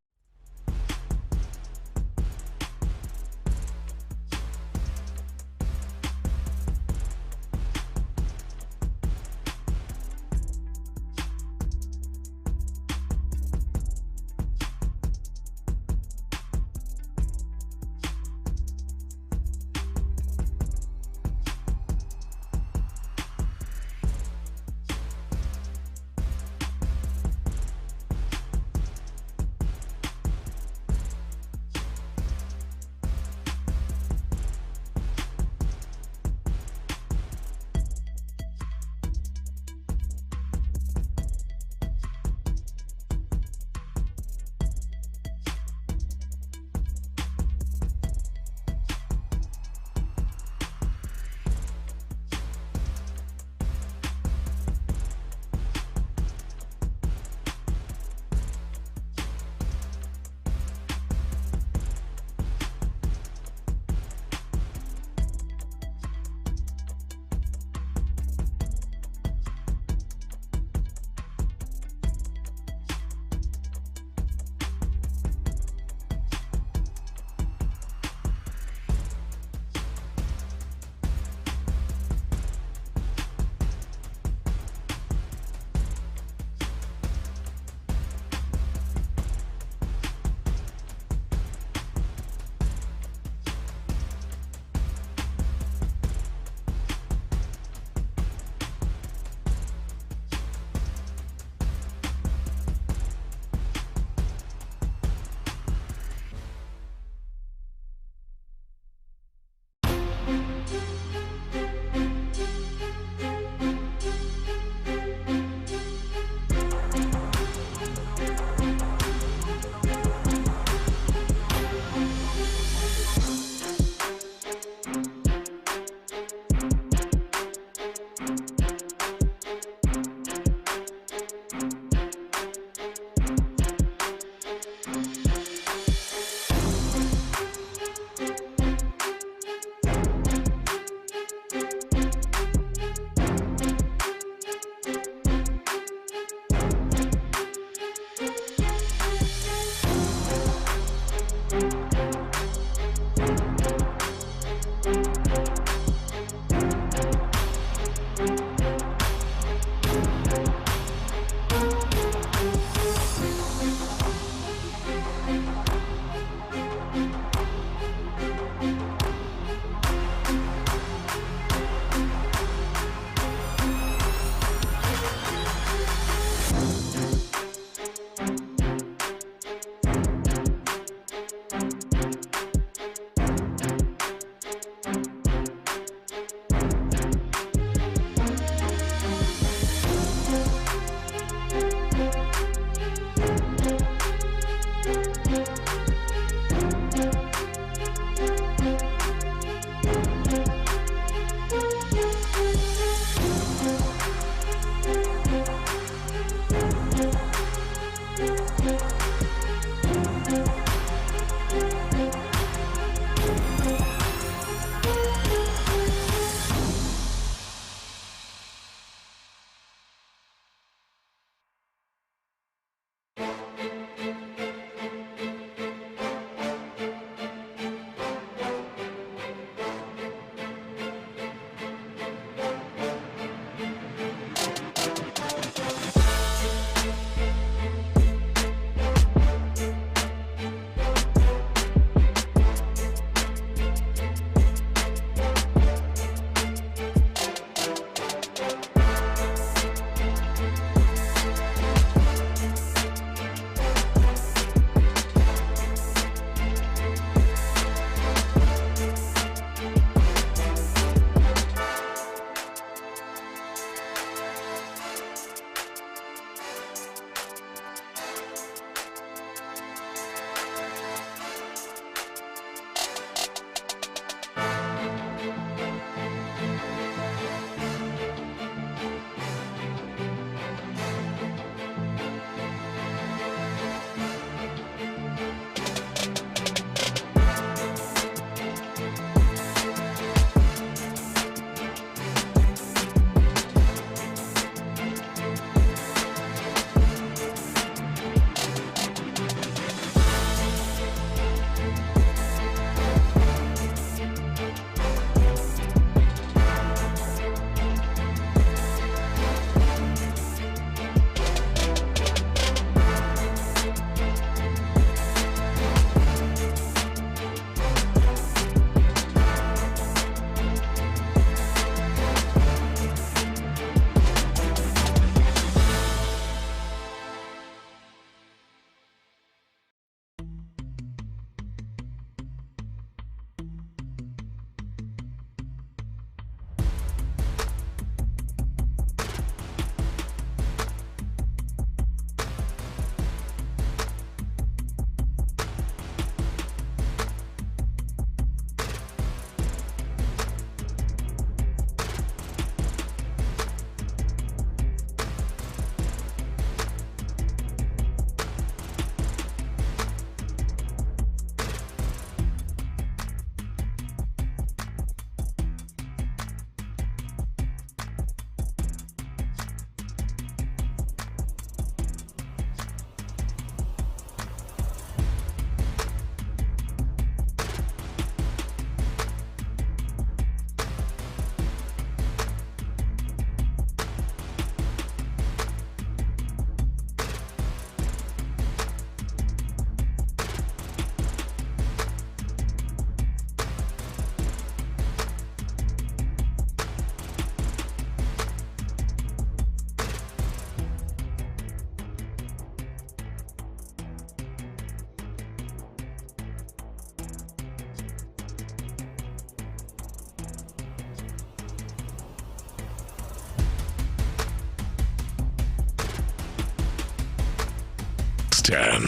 10.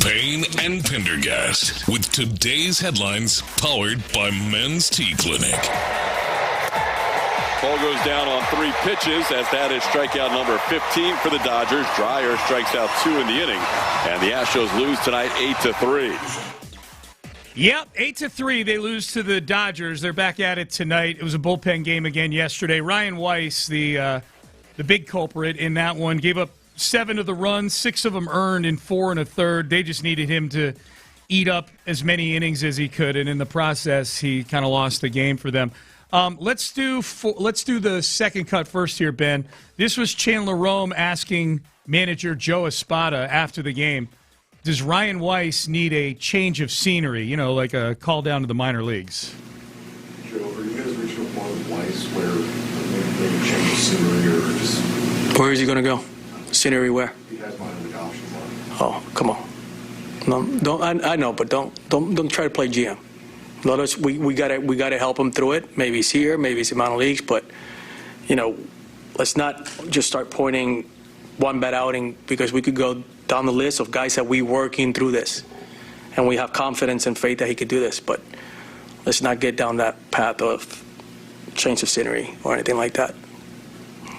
Payne and Pendergast with today's headlines powered by Men's Tea Clinic. Ball goes down on 3 pitches as that is strikeout number 15 for the Dodgers. Dreyer strikes out 2 in the inning, and the Astros lose tonight 8-3. Yep, 8-3. They lose to the Dodgers. They're back at it tonight. It was a bullpen game again yesterday. Ryan Weiss, the big culprit in that one, gave up 7 of the runs, 6 of them earned in 4 1/3. They just needed him to eat up as many innings as he could, and in the process, he kind of lost the game for them. Let's do the second cut first here, Ben. This was Chandler Rome asking manager Joe Espada after the game, does Ryan Weiss need a change of scenery, like a call down to the minor leagues? Joe, are you guys reaching a point with Weiss where maybe change the scenery or just... Where is he going to go? Scenery where? He has minor league options on. Oh, come on. No, don't. I know, but don't try to play GM. Let us. We gotta help him through it. Maybe it's here, maybe it's in minor leagues, but let's not just start pointing one bad outing, because we could go down the list of guys that we working through this, and we have confidence and faith that he could do this. But let's not get down that path of change of scenery or anything like that.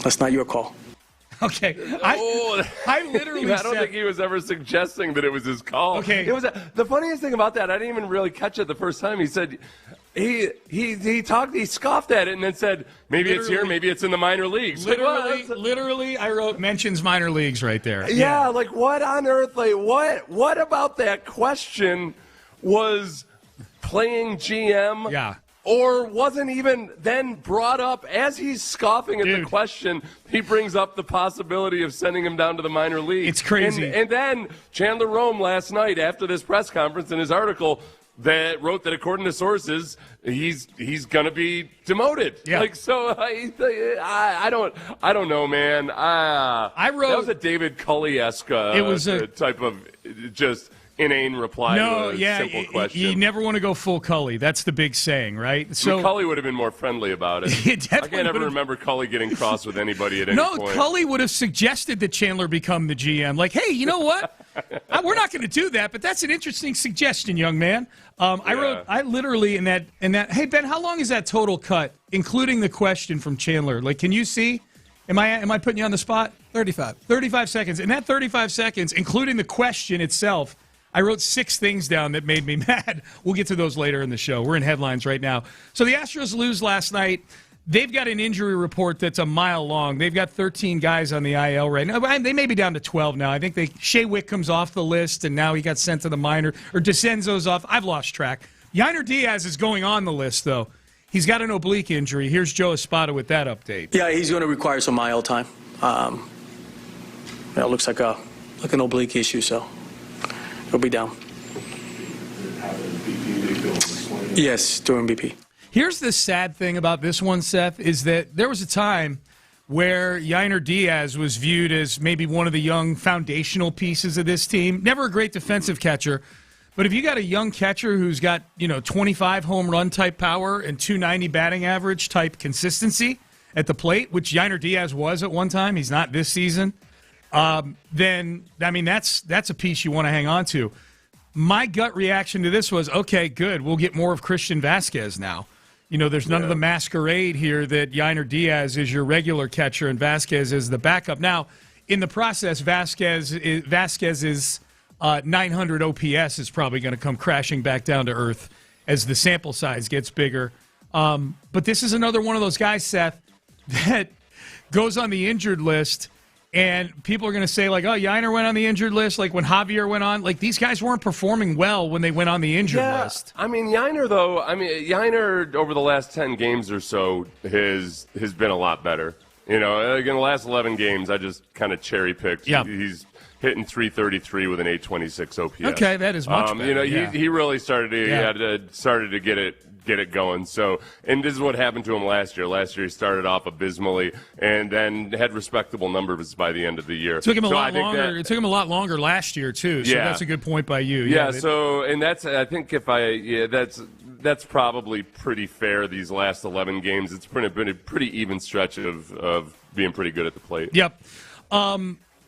That's not your call. Okay, I literally I don't think he was ever suggesting that it was his call. Okay, it was the funniest thing about that. I didn't even really catch it the first time. He said he scoffed at it and then said maybe it's here, maybe it's in the minor leagues. Literally, I wrote mentions minor leagues right there. Yeah, like what on earth? Like what about that question was playing GM? Yeah. Or wasn't even then brought up as he's scoffing at the question. He brings up the possibility of sending him down to the minor league. It's crazy. And then Chandler Rome last night after this press conference in his article that wrote that according to sources he's going to be demoted. Yeah. Like so, I don't know, man. I wrote that was a David Culley-esque. It was a type of just inane reply to a simple question. You never want to go full Culley. That's the big saying, right? So Culley would have been more friendly about it. I can't ever remember Culley getting cross with anybody at any point. No, Culley would have suggested that Chandler become the GM. Like, hey, you know what? We're not going to do that, but that's an interesting suggestion, young man. I literally in that. Hey Ben, how long is that total cut, including the question from Chandler? Like, can you see? Am I putting you on the spot? 35. 35 seconds. In that 35 seconds, including the question itself, I wrote 6 things down that made me mad. We'll get to those later in the show. We're in headlines right now. So the Astros lose last night. They've got an injury report that's a mile long. They've got 13 guys on the IL right now. They may be down to 12 now. I think Shea Wickham's off the list, and now he got sent to the minor. Or DeCenzo's off. I've lost track. Yainer Diaz is going on the list, though. He's got an oblique injury. Here's Joe Espada with that update. Yeah, he's going to require some IL time. It looks like an oblique issue, so he'll be down. Yes, during BP. Here's the sad thing about this one, Seth, is that there was a time where Yainer Diaz was viewed as maybe one of the young foundational pieces of this team. Never a great defensive catcher, but if you got a young catcher who's got 25 home run type power and 290 batting average type consistency at the plate, which Yainer Diaz was at one time, he's not this season. Then that's a piece you want to hang on to. My gut reaction to this was, okay, good, we'll get more of Christian Vasquez now. There's none of the masquerade here that Yainer Diaz is your regular catcher and Vasquez is the backup. Now, in the process, Vasquez's 900 OPS is probably going to come crashing back down to earth as the sample size gets bigger. But this is another one of those guys, Seth, that goes on the injured list. And people are going to say, like, oh, Yainer went on the injured list, like when Javier went on. Like, these guys weren't performing well when they went on the injured list. I mean, Yainer, over the last 10 games or so has been a lot better. Like in the last 11 games, I just kind of cherry-picked. Yep. He's hitting 333 with an 826 OPS. Okay, that is much better. He really started to get it going. So, and this is what happened to him last year. Last year he started off abysmally and then had respectable numbers by the end of the year. It took him a lot longer. It took him a lot longer last year too. So that's a good point by you. That's probably pretty fair. These last 11 games, it's been a pretty even stretch of being pretty good at the plate. Yep.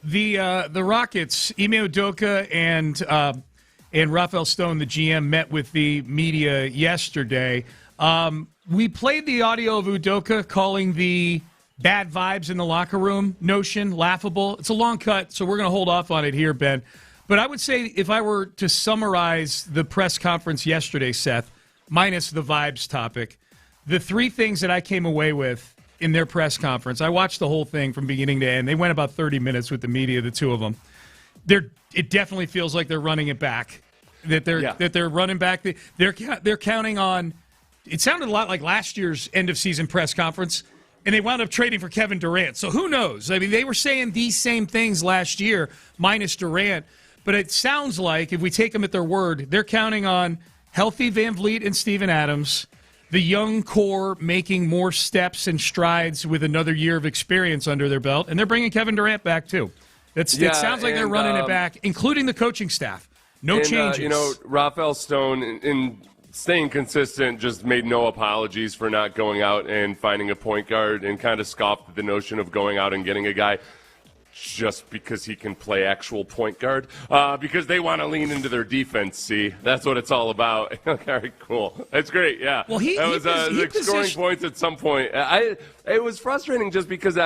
The Rockets, Ime Udoka and Rafael Stone, the GM, met with the media yesterday. We played the audio of Udoka calling the bad vibes in the locker room notion laughable. It's a long cut, so we're going to hold off on it here, Ben. But I would say if I were to summarize the press conference yesterday, Seth, minus the vibes topic, the three things that I came away with in their press conference, I watched the whole thing from beginning to end. They went about 30 minutes with the media, the two of them. It definitely feels like they're running it back. That they're running back. They're counting on. It sounded a lot like last year's end of season press conference, and they wound up trading for Kevin Durant. So who knows? I mean, they were saying these same things last year, minus Durant. But it sounds like, if we take them at their word, they're counting on healthy Van Vliet and Steven Adams, the young core making more steps and strides with another year of experience under their belt, and they're bringing Kevin Durant back too. It sounds like they're running it back, including the coaching staff. No changes. Rafael Stone, in staying consistent, just made no apologies for not going out and finding a point guard, and kind of scoffed at the notion of going out and getting a guy just because he can play actual point guard, because they want to lean into their defense. See, that's what it's all about. All right, cool. That's great. Yeah. Well, he scoring points at some point. It was frustrating just because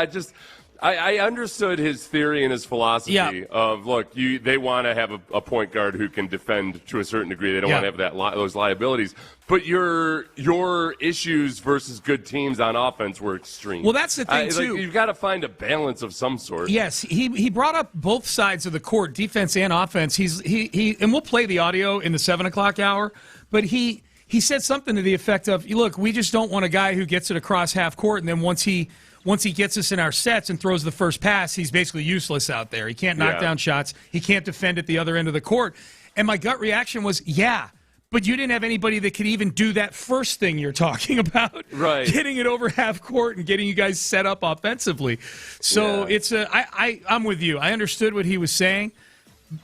I understood his theory and his philosophy of, look, they want to have a point guard who can defend to a certain degree. They don't want to have those liabilities. But your issues versus good teams on offense were extreme. Well, that's the thing, too. You've got to find a balance of some sort. Yes, he brought up both sides of the court, defense and offense. He and we'll play the audio in the 7 o'clock hour, but he said something to the effect of, look, we just don't want a guy who gets it across half court, and then once he gets us in our sets and throws the first pass, he's basically useless out there. He can't knock down shots. He can't defend at the other end of the court. And my gut reaction was, but you didn't have anybody that could even do that first thing you're talking about, right? Getting it over half court and getting you guys set up offensively. So I'm with you. I understood what he was saying.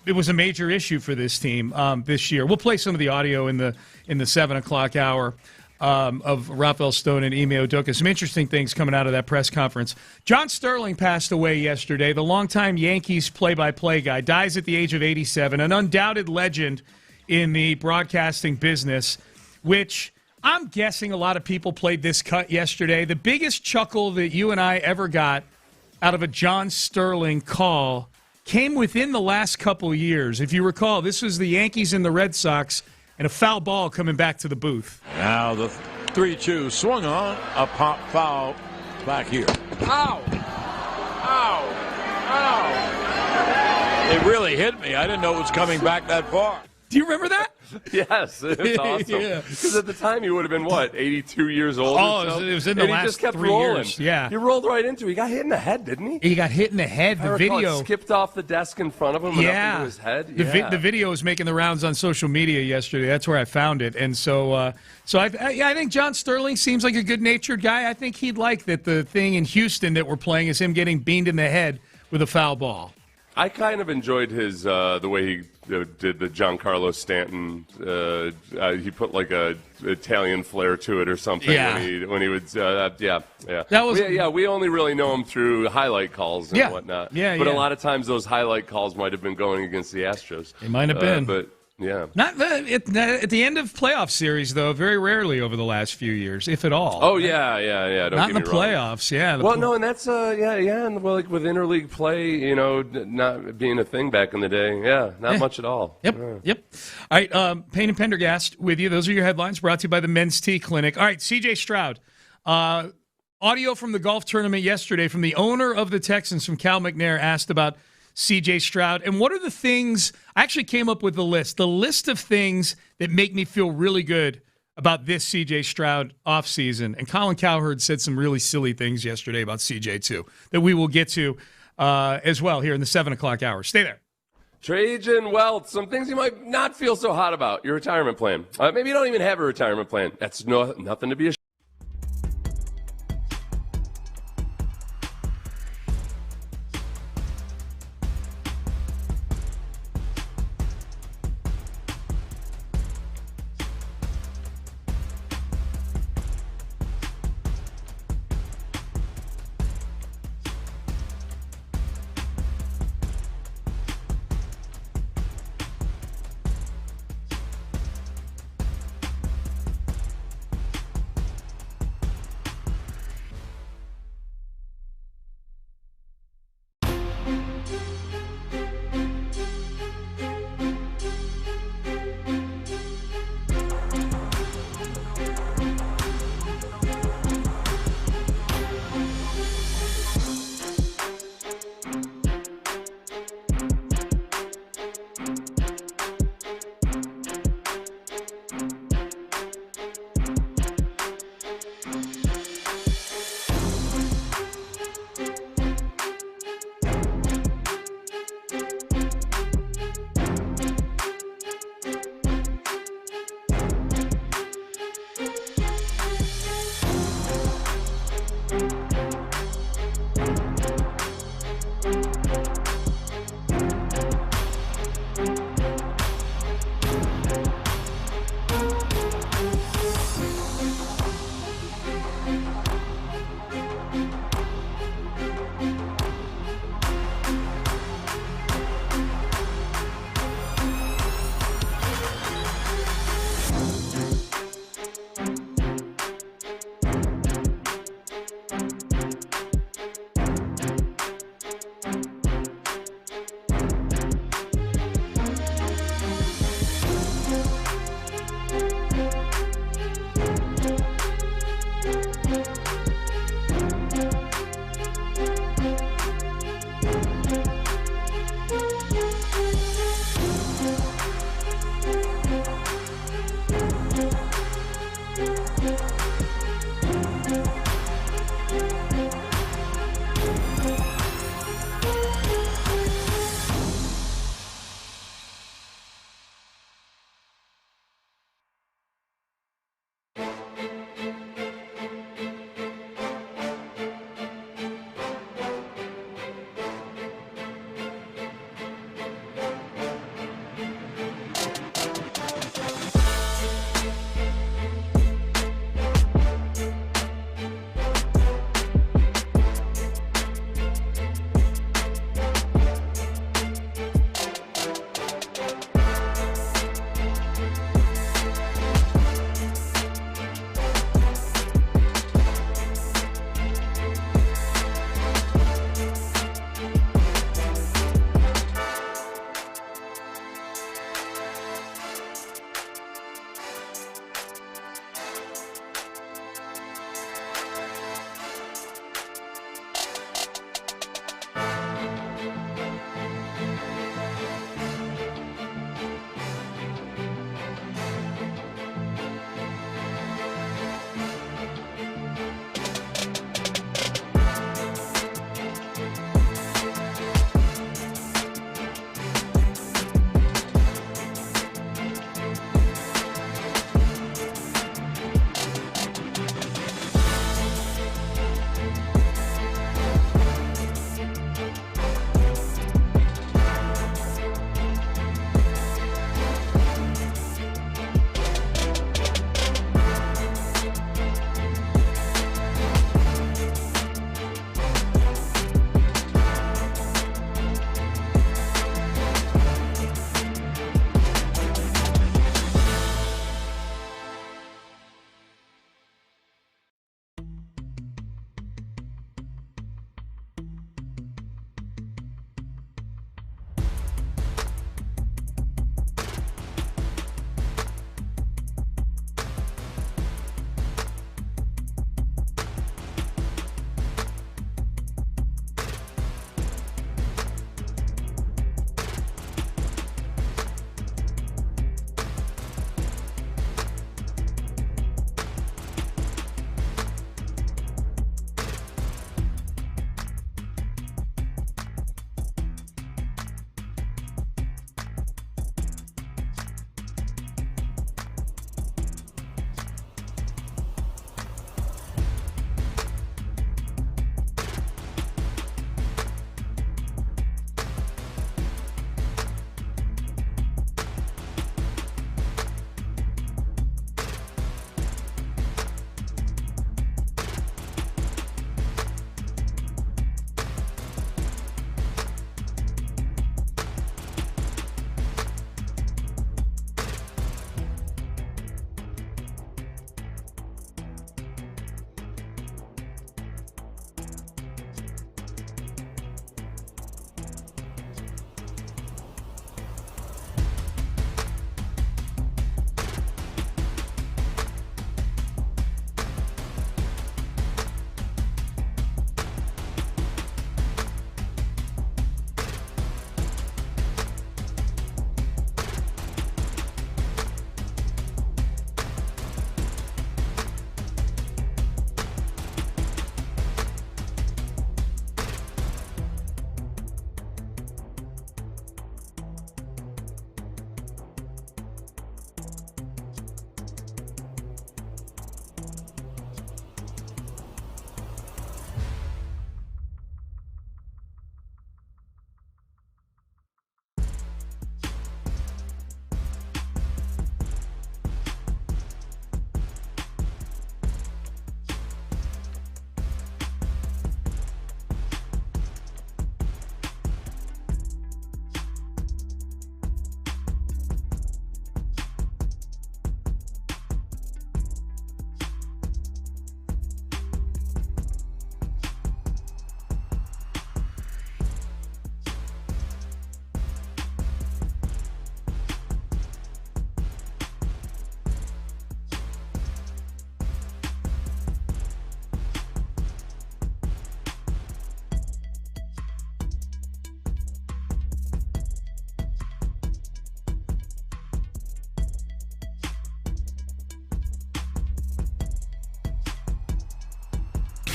It was a major issue for this team this year. We'll play some of the audio in the 7 o'clock hour. Of Rafael Stone and Ime Udoka. Some interesting things coming out of that press conference. John Sterling passed away yesterday. The longtime Yankees play-by-play guy dies at the age of 87, an undoubted legend in the broadcasting business, which I'm guessing a lot of people played this cut yesterday. The biggest chuckle that you and I ever got out of a John Sterling call came within the last couple of years. If you recall, this was the Yankees and the Red Sox, and a foul ball coming back to the booth. Now the 3-2 swung on, a pop foul back here. Ow! Ow! Ow! It really hit me. I didn't know it was coming back that far. Do you remember that? Yes, it's awesome. Because at the time you would have been, 82 years old? Oh, it was in the last he just kept 3 rolling. Years. Yeah. He rolled right into it. He got hit in the head, didn't he? He got hit in the head. The video skipped off the desk in front of him and up into his head. The video was making the rounds on social media yesterday. That's where I found it. And so I think John Sterling seems like a good-natured guy. I think he'd like that the thing in Houston that we're playing is him getting beamed in the head with a foul ball. I kind of enjoyed his the way he did the Giancarlo Stanton. He put like a Italian flair to it or something. Yeah. When he would That was we only really know him through highlight calls and whatnot. But a lot of times those highlight calls might have been going against the Astros. It might have been, but. Yeah. Not at the end of playoff series, though, very rarely over the last few years, if at all. Oh, yeah. Not in the playoffs, and that's, and like with interleague play, not being a thing back in the day. Yeah, not much at all. Yep. All right, Payne and Pendergast with you. Those are your headlines brought to you by the Men's Tea Clinic. All right, C.J. Stroud. Audio from the golf tournament yesterday from the owner of the Texans, from Cal McNair, asked about C.J. Stroud. And what are the things – I actually came up with the list of things that make me feel really good about this C.J. Stroud offseason. And Colin Cowherd said some really silly things yesterday about C.J. too that we will get to as well here in the 7 o'clock hour. Stay there. Trajan Wealth, some things you might not feel so hot about. Your retirement plan. Maybe you don't even have a retirement plan. That's nothing to be ashamed.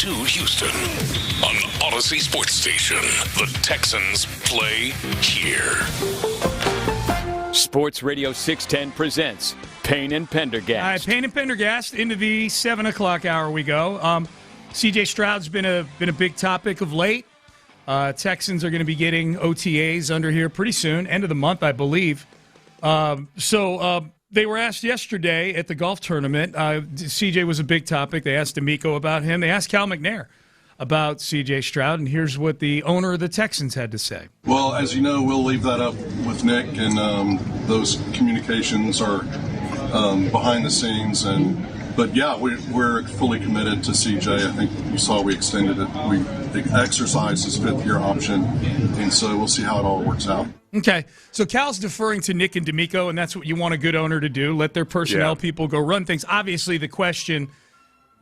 to Houston on Odyssey Sports Station. The Texans play here. Sports Radio 610 presents Payne and Pendergast. All right, Payne and Pendergast, into the 7 o'clock hour we go. C.J. Stroud's been a big topic of late. Texans are going to be getting OTAs under here pretty soon, end of the month, I believe. So they were asked yesterday at the golf tournament. C.J. was a big topic. They asked D'Amico about him. They asked Cal McNair about C.J. Stroud, and here's what the owner of the Texans had to say. Well, as you know, we'll leave that up with Nick, and those communications are behind the scenes. But yeah, we're fully committed to CJ. I think you saw we extended it. We exercised his fifth-year option, and so we'll see how it all works out. Okay, so Cal's deferring to Nick and D'Amico, and that's what you want a good owner to do. Let their personnel people go run things. Obviously, the question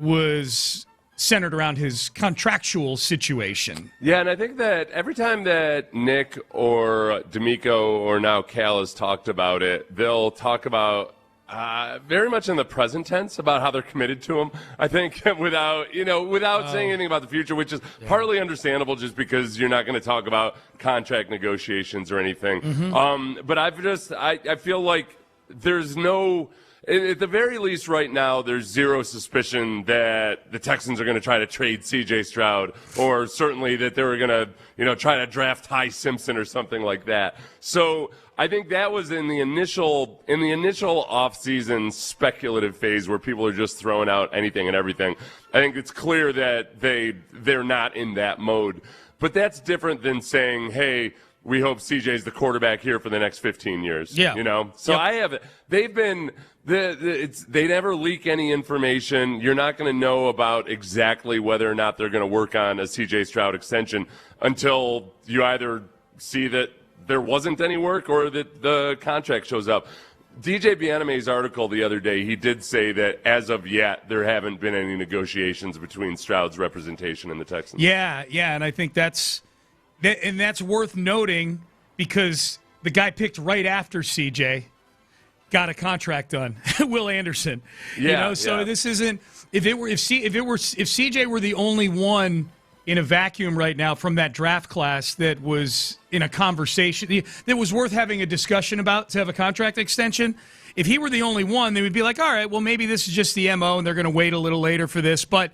was centered around his contractual situation. Yeah, and I think that every time that Nick or D'Amico or now Cal has talked about it, they'll talk about very much in the present tense about how they're committed to him. I think without saying anything about the future, which is partly understandable, just because you're not going to talk about contract negotiations or anything. Mm-hmm. But I feel like there's no. At the very least right now, there's zero suspicion that the Texans are going to try to trade C.J. Stroud, or certainly that they were going to, try to draft Ty Simpson or something like that. So I think that was in the initial offseason speculative phase where people are just throwing out anything and everything. I think it's clear that they're not in that mode. But that's different than saying, hey, we hope CJ's the quarterback here for the next 15 years. Yeah. So they've been. They never leak any information. You're not going to know about exactly whether or not they're going to work on a C.J. Stroud extension until you either see that there wasn't any work or that the contract shows up. DJ Bieniemy's article the other day, he did say that as of yet, there haven't been any negotiations between Stroud's representation and the Texans. Yeah, and I think that's worth noting because the guy picked right after C.J. got a contract done, Will Anderson. This isn't if CJ were the only one in a vacuum right now from that draft class that was in a conversation that was worth having a discussion about to have a contract extension. If he were the only one, they would be like, all right, well maybe this is just the MO and they're going to wait a little later for this, but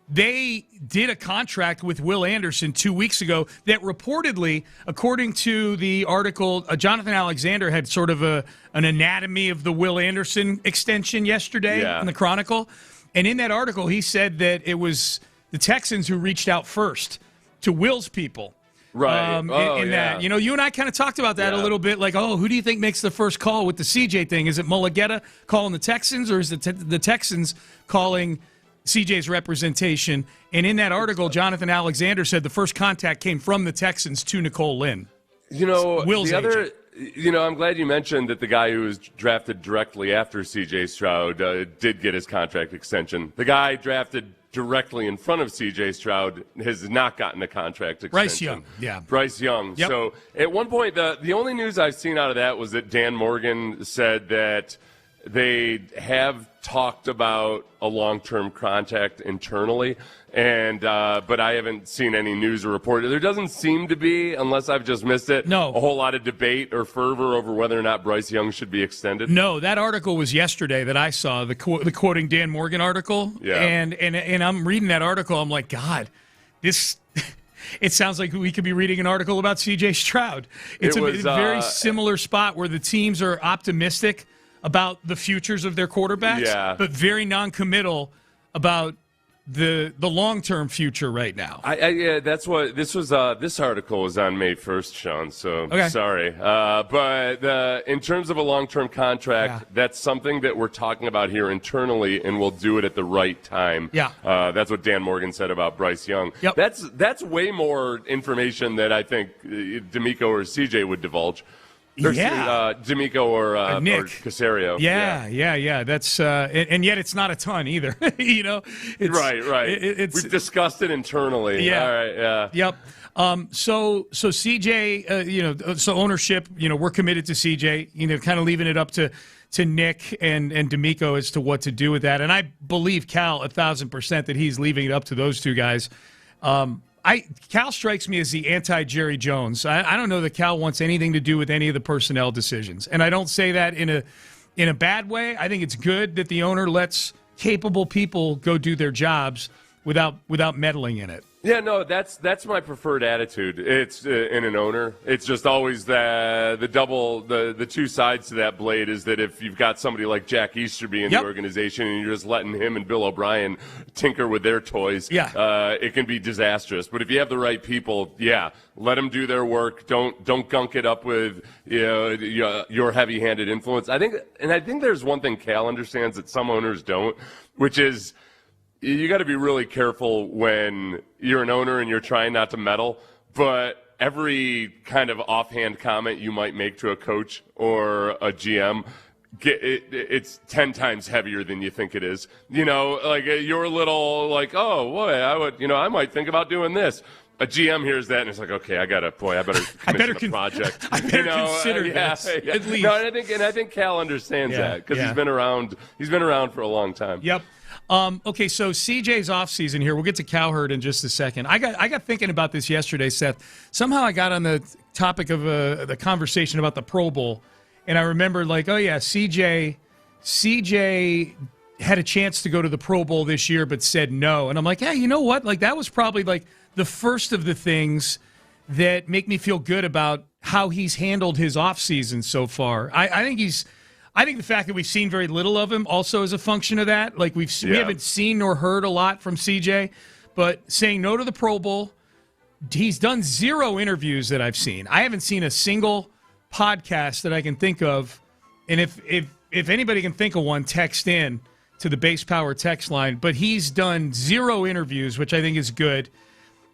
they did a contract with Will Anderson 2 weeks ago that reportedly, according to the article, Jonathan Alexander had sort of an anatomy of the Will Anderson extension yesterday in the Chronicle. And in that article, he said that it was the Texans who reached out first to Will's people. Right. That, you and I kind of talked about that a little bit, like, who do you think makes the first call with the CJ thing? Is it Mulugeta calling the Texans, or is it the Texans calling CJ's representation? And in that article, Jonathan Alexander said the first contact came from the Texans to Nicole Lynn. Will's agent. I'm glad you mentioned that the guy who was drafted directly after CJ Stroud did get his contract extension. The guy drafted directly in front of CJ Stroud has not gotten a contract extension. Bryce Young. Yep. So at one point, the only news I've seen out of that was that Dan Morgan said that they have talked about a long-term contract internally, but I haven't seen any news or report. There doesn't seem to be, unless I've just missed it, a whole lot of debate or fervor over whether or not Bryce Young should be extended. No, that article was yesterday that I saw, the quoting Dan Morgan article. Yeah. And I'm reading that article. I'm like, God, this... It sounds like we could be reading an article about C.J. Stroud. It's a very similar spot where the teams are optimistic about the futures of their quarterbacks, but very non-committal about the long-term future right now. That's what this was. This article was on May 1st, Sean. So sorry, but in terms of a long-term contract, that's something that we're talking about here internally, and we'll do it at the right time. That's what Dan Morgan said about Bryce Young. Yep. That's way more information that I think D'Amico or CJ would divulge. D'Amico or Nick or Caserio. Yeah. That's and yet it's not a ton either. It's, right. We've discussed it internally. Yeah. All right. Yeah. Yep. So CJ, so ownership, we're committed to CJ. Kind of leaving it up to Nick and D'Amico as to what to do with that. And I believe Cal 1,000% that he's leaving it up to those two guys. Cal strikes me as the anti-Jerry Jones. I don't know that Cal wants anything to do with any of the personnel decisions. And I don't say that in a bad way. I think it's good that the owner lets capable people go do their jobs without meddling in it. Yeah, no, that's my preferred attitude. It's in an owner. It's just always the two sides to that blade is that if you've got somebody like Jack Easterby in the organization and you're just letting him and Bill O'Brien tinker with their toys, it can be disastrous. But if you have the right people, let them do their work. Don't gunk it up with your heavy-handed influence. I think there's one thing Cal understands that some owners don't, which is, you got to be really careful when you're an owner and you're trying not to meddle, but every kind of offhand comment you might make to a coach or a GM, it's 10 times heavier than you think it is. Like you're a little like, oh, boy, I might think about doing this. A GM hears that and it's like, okay, I better commission a project. I better consider this, at least. No, and I think Cal understands that because he's been around. He's been around for a long time. Yep. Okay, so CJ's offseason here. We'll get to Cowherd in just a second. I got thinking about this yesterday, Seth. Somehow I got on the topic of the conversation about the Pro Bowl, and I remembered, like, oh, yeah, CJ had a chance to go to the Pro Bowl this year but said no. And I'm like, yeah, you know what? Like, that was probably, like, the first of the things that make me feel good about how he's handled his offseason so far. I think the fact that we've seen very little of him also is a function of that. Like we haven't seen nor heard a lot from CJ, but saying no to the Pro Bowl, he's done 0 interviews that I've seen. I haven't seen a single podcast that I can think of. And if anybody can think of one, text in to the Base Power text line. But he's done 0 interviews, which I think is good.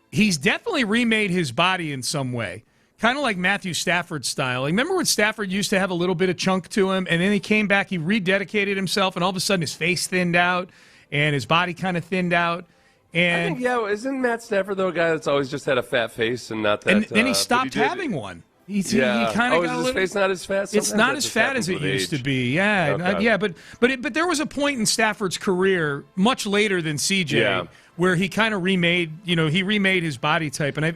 He's definitely remade his body in some way. Kind of like Matthew Stafford style. Like, remember when Stafford used to have a little bit of chunk to him, and then he came back, he rededicated himself, and all of a sudden his face thinned out, and his body kind of thinned out. And I think, isn't Matt Stafford, though, a guy that's always just had a fat face and not that? And then he stopped having one. He kind of got is his face not as fat? It's not as fat as it used to be. Yeah, okay. But there was a point in Stafford's career, much later than CJ, where he kind of remade his body type, and I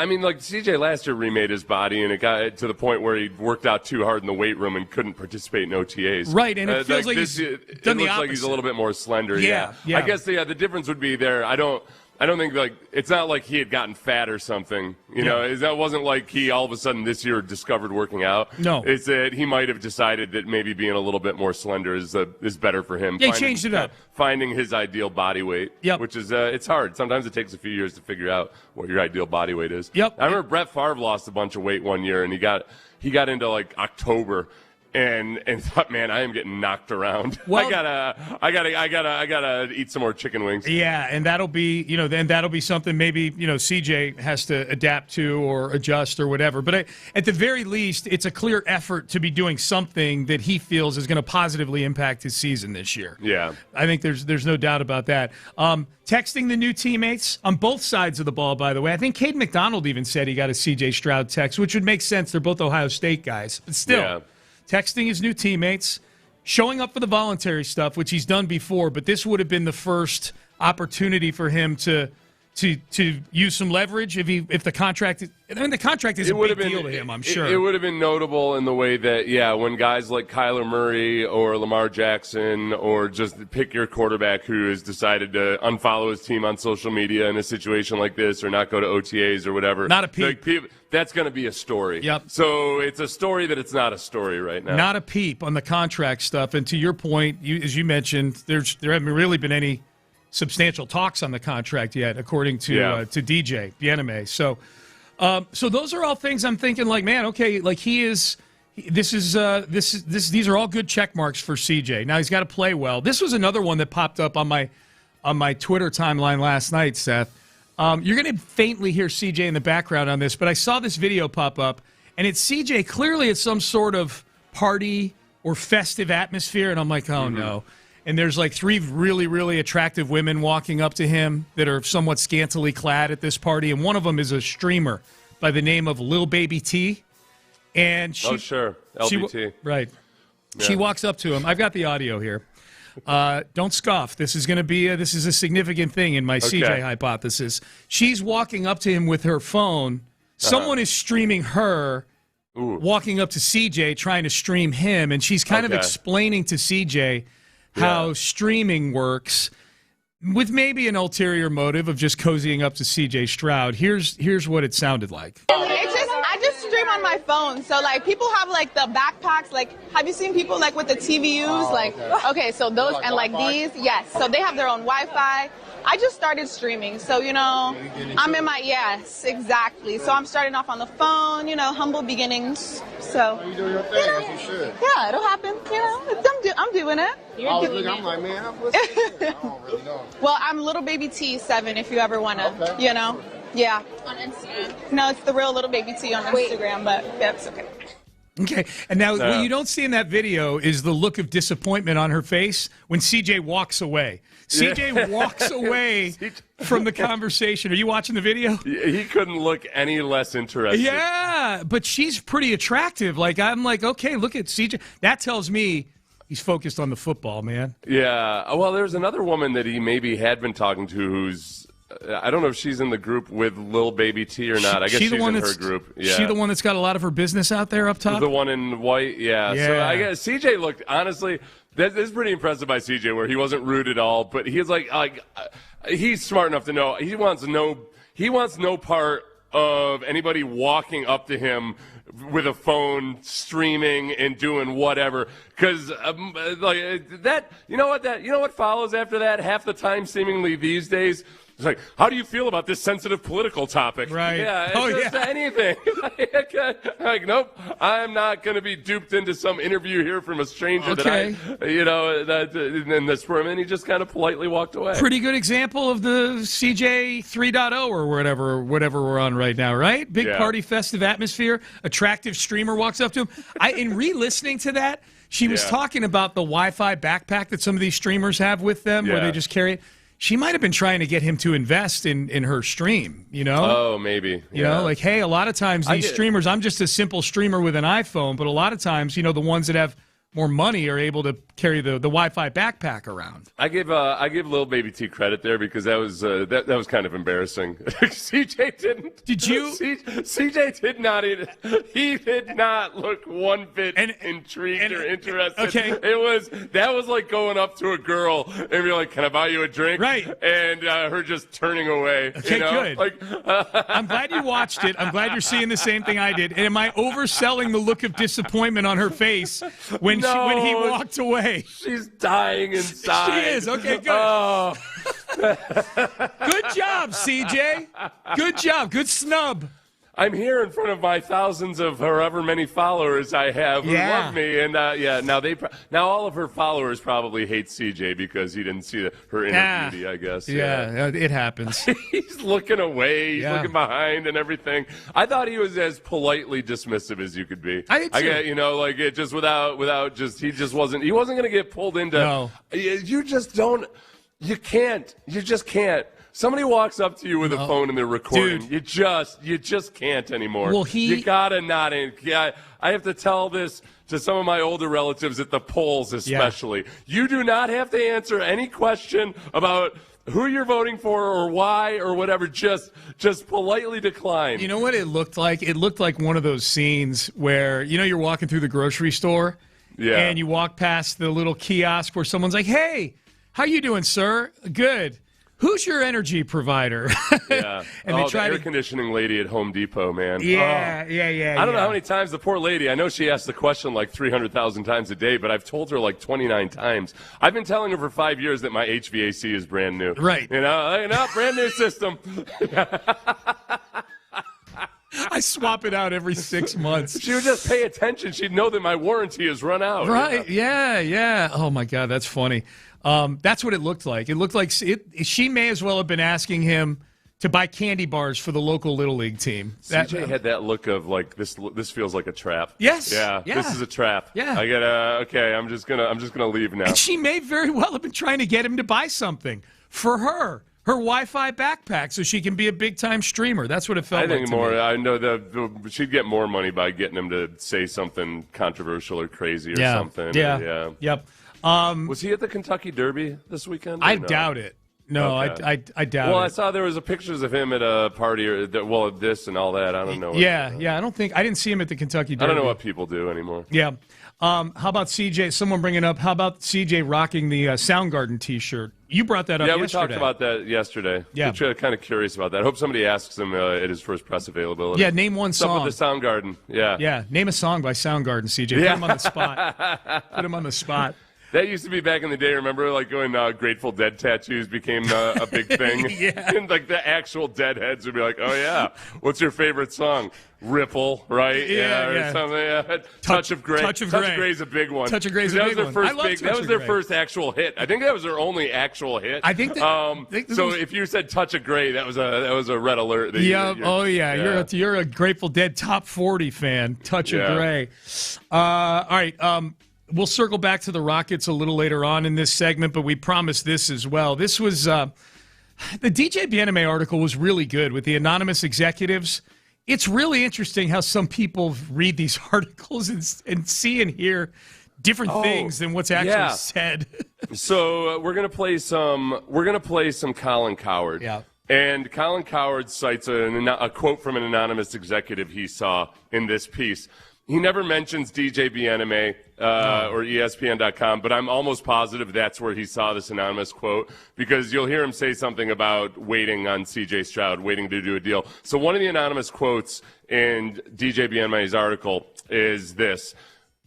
mean, like CJ last year remade his body, and it got to the point where he worked out too hard in the weight room and couldn't participate in OTAs. Right, and it feels like he's done the opposite. It looks like he's a little bit more slender. Yeah. I guess the difference would be there. I don't think, like, it's not like he had gotten fat or something. That wasn't like he all of a sudden this year discovered working out. No, it's that he might have decided that maybe being a little bit more slender is better for him. Yeah, he changed it up. Finding his ideal body weight. Yep. Which is it's hard. Sometimes it takes a few years to figure out what your ideal body weight is. Yep. I remember Brett Favre lost a bunch of weight one year, and he got into like October. And thought, man, I am getting knocked around. Well, I gotta eat some more chicken wings. Yeah, and that'll be, then that'll be something maybe, CJ has to adapt to or adjust or whatever. But at the very least, it's a clear effort to be doing something that he feels is going to positively impact his season this year. Yeah, I think there's no doubt about that. Texting the new teammates on both sides of the ball, by the way. I think Caden McDonald even said he got a CJ Stroud text, which would make sense. They're both Ohio State guys, but still. Yeah. Texting his new teammates, showing up for the voluntary stuff, which he's done before, but this would have been the first opportunity for him to use some leverage if the contract is a big deal to him, I'm sure. It would have been notable in the way that, when guys like Kyler Murray or Lamar Jackson or just pick your quarterback who has decided to unfollow his team on social media in a situation like this or not go to OTAs or whatever. Not a peep. That's going to be a story. Yep. So it's a story that it's not a story right now. Not a peep on the contract stuff. And to your point, as you mentioned, there haven't really been any substantial talks on the contract yet, according to DJ Bieneme. So those are all things I'm thinking, like, man, okay, like these are all good check marks for CJ. Now he's got to play well. This was another one that popped up on my Twitter timeline last night, Seth. You're going to faintly hear CJ in the background on this, but I saw this video pop up, and it's CJ clearly at some sort of party or festive atmosphere, and I'm like, oh, no. And there's like 3 really, really attractive women walking up to him that are somewhat scantily clad at this party, and one of them is a streamer by the name of Lil Baby T. And she, sure, LBT. Right. Yeah. She walks up to him. I've got the audio here. Don't scoff. This is going to be this is a significant thing in my CJ hypothesis. She's walking up to him with her phone. Someone is streaming her, walking up to CJ, trying to stream him, and she's kind of explaining to CJ how streaming works with maybe an ulterior motive of just cozying up to CJ Stroud. Here's what it sounded like. I just stream on my phone. So, like, people have, like, the backpacks. Like, have you seen people, like, with the TVUs? Okay, so those, and, like, these, yes. So they have their own Wi-Fi. I just started streaming. So, you know, I'm in my, yes, exactly. So I'm starting off on the phone, you know, humble beginnings. So, You do your thing, as you should. yeah, it'll happen. You know, I'm doing it. I'm like, man, I don't really know. Well, I'm Little Baby T7 if you ever want to, you know. Yeah. On Instagram? No, it's the real Little Baby T on Instagram, but that's okay. Okay, and now what you don't see in that video is the look of disappointment on her face when CJ walks away. CJ walks away from the conversation. Are you watching the video? He couldn't look any less interested. Yeah, but she's pretty attractive. Like, I'm like, okay, look at CJ. That tells me he's focused on the football, man. Yeah, well, there's another woman that he maybe had been talking to who's, I don't know if she's in the group with Lil Baby T or not. I guess she's in her group. Yeah. She the one that's got a lot of her business out there up top? The one in white, yeah. So I guess CJ looked, honestly, this is pretty impressive by CJ where he wasn't rude at all, but he's like he's smart enough to know he wants no part of anybody walking up to him with a phone, streaming and doing whatever. Because you know what follows after that? Half the time, seemingly these days, it's like, how do you feel about this sensitive political topic? Right. Yeah. It's just anything. Like, nope, I'm not going to be duped into some interview here from a stranger and this for him. And he just kind of politely walked away. Pretty good example of the CJ 3.0 or whatever we're on right now, right? Big party, festive atmosphere. Attractive streamer walks up to him. In re-listening to that, she was talking about the Wi-Fi backpack that some of these streamers have with them where they just carry it. She might have been trying to get him to invest in her stream, you know? Oh, maybe. You know, like, hey, a lot of times these streamers, I'm just a simple streamer with an iPhone, but a lot of times, you know, the ones that have more money are able to carry the Wi-Fi backpack around. I give Lil Baby T credit there because that was that was kind of embarrassing. CJ didn't. Did you? CJ did not. He did not look one bit intrigued or interested. Okay. That was like going up to a girl and be like, "Can I buy you a drink?" Right. And her just turning away. Okay, you know? good. Like, I'm glad you watched it. I'm glid you're seeing the same thing I did. And am I overselling the look of disappointment on her face when he walked away? She's dying inside. She is. Okay, good. Oh. Good job, CJ. Good job. Good snub. I'm here in front of my thousands of however many followers I have who love me, and now all of her followers probably hate CJ because he didn't see her inner beauty, I guess. Yeah, it happens. He's looking away, he's looking behind, and everything. I thought he was as politely dismissive as you could be. I did too. You know, like it just without just he wasn't going to get pulled into. No. You just don't. You can't. You just can't. Somebody walks up to you with a phone and they're recording. Dude. You just can't anymore. Well, you gotta not. I have to tell this to some of my older relatives at the polls, especially. Yeah. You do not have to answer any question about who you're voting for or why or whatever. Just politely decline. You know what it looked like? It looked like one of those scenes where you're walking through the grocery store, and you walk past the little kiosk where someone's like, "Hey, how you doing, sir? Good. Who's your energy provider?" Yeah. And they try the air conditioning lady at Home Depot, man. Yeah. I don't know how many times the poor lady, I know she asks the question like 300,000 times a day, but I've told her like 29 times. I've been telling her for 5 years that my HVAC is brand new. Right. Brand new system. I swap it out every 6 months. She would just pay attention. She'd know that my warranty has run out. Right. Yeah. Oh, my God. That's funny. That's what it looked like. It looked like she may as well have been asking him to buy candy bars for the local Little League team. CJ had that look of like this feels like a trap. Yes. Yeah. This is a trap. Yeah. I gotta. Okay. I'm just gonna leave now. And she may very well have been trying to get him to buy something for her. her Wi-Fi backpack so she can be a big-time streamer. That's what it felt like. I think to more. me. I know that she'd get more money by getting him to say something controversial or crazy or something. Yeah. Yep. Was he at the Kentucky Derby this weekend? I doubt it. No, okay. I doubt it. Well, I saw there was pictures of him at a party, or this and all that. I don't know. Yeah. I didn't see him at the Kentucky Derby. I don't know what people do anymore. Yeah. How about CJ? Someone bringing up, how about CJ rocking the Soundgarden T-shirt? You brought that up yesterday. Yeah, we talked about that yesterday. Yeah. I'm kind of curious about that. I hope somebody asks him at his first press availability. Yeah, name one song. Stuff with the Soundgarden. Yeah. Yeah, name a song by Soundgarden, CJ. Yeah. Put him on the spot. Put him on the spot. That used to be back in the day. Remember, like when Grateful Dead tattoos became a big thing? Yeah. And like the actual Deadheads would be like, "Oh yeah, what's your favorite song? Ripple, right? Yeah. Or something. Yeah. Touch of Grey. Touch of Grey. Touch of Grey's a big one. Touch of Grey's a big one. I love that was their first actual hit. I think that was their only actual hit. I think that. So if you said Touch of Grey, that was a red alert. Yeah. Oh yeah. You're a Grateful Dead top 40 fan. Touch of Grey. All right. We'll circle back to the Rockets a little later on in this segment, but we promised this as well. This was the DJ Bieneme article was really good with the anonymous executives. It's really interesting how some people read these articles and see and hear different things than what's actually said. So we're gonna play some Colin Cowherd. Yeah. And Colin Cowherd cites a quote from an anonymous executive he saw in this piece. He never mentions DJ Bieneme or ESPN.com, but I'm almost positive that's where he saw this anonymous quote, because you'll hear him say something about waiting on C.J. Stroud, waiting to do a deal. So one of the anonymous quotes in DJ Bieneme's article is this: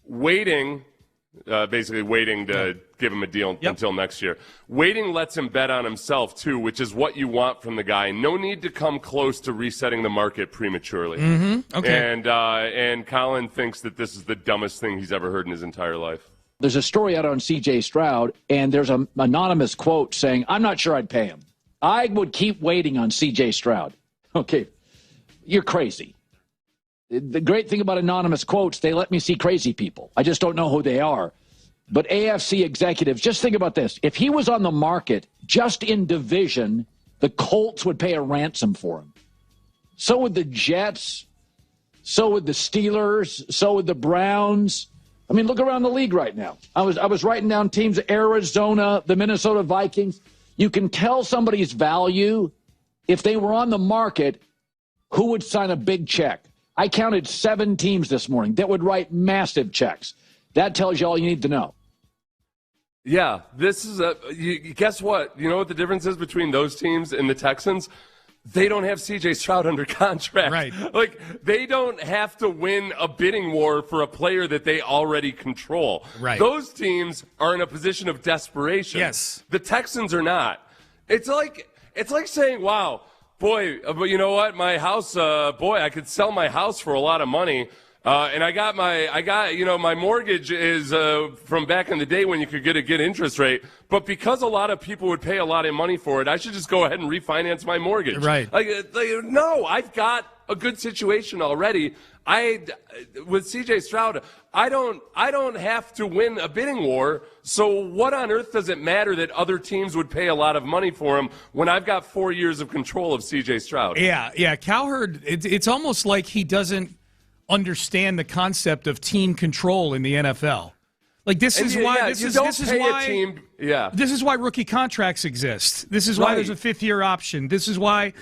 basically waiting to give him a deal until next year. Waiting lets him bet on himself, too, which is what you want from the guy. No need to come close to resetting the market prematurely. Mm-hmm. Okay. And Colin thinks that this is the dumbest thing he's ever heard in his entire life. There's a story out on C.J. Stroud, and there's an anonymous quote saying, "I'm not sure I'd pay him. I would keep waiting on C.J. Stroud." Okay, you're crazy. The great thing about anonymous quotes, they let me see crazy people. I just don't know who they are. But AFC executives, just think about this. If he was on the market just in division, the Colts would pay a ransom for him. So would the Jets. So would the Steelers. So would the Browns. I mean, look around the league right now. I was writing down teams: Arizona, the Minnesota Vikings. You can tell somebody's value if they were on the market. Who would sign a big check? I counted 7 teams this morning that would write massive checks. That tells you all you need to know. Yeah, this is guess what? You know what the difference is between those teams and the Texans? They don't have C.J. Stroud under contract. Right. Like, they don't have to win a bidding war for a player that they already control. Right. Those teams are in a position of desperation. Yes. The Texans are not. It's like saying, wow, boy, but you know what? My house, I could sell my house for a lot of money. And I got my mortgage is from back in the day when you could get a good interest rate. But because a lot of people would pay a lot of money for it, I should just go ahead and refinance my mortgage. Right. No, I've got a good situation already. With C.J. Stroud, I don't have to win a bidding war. So what on earth does it matter that other teams would pay a lot of money for him when I've got 4 years of control of C.J. Stroud? Yeah. Cowherd, it's almost like he doesn't understand the concept of team control in the NFL. Like this is why rookie contracts exist. This is why there's a 5th-year option. This is why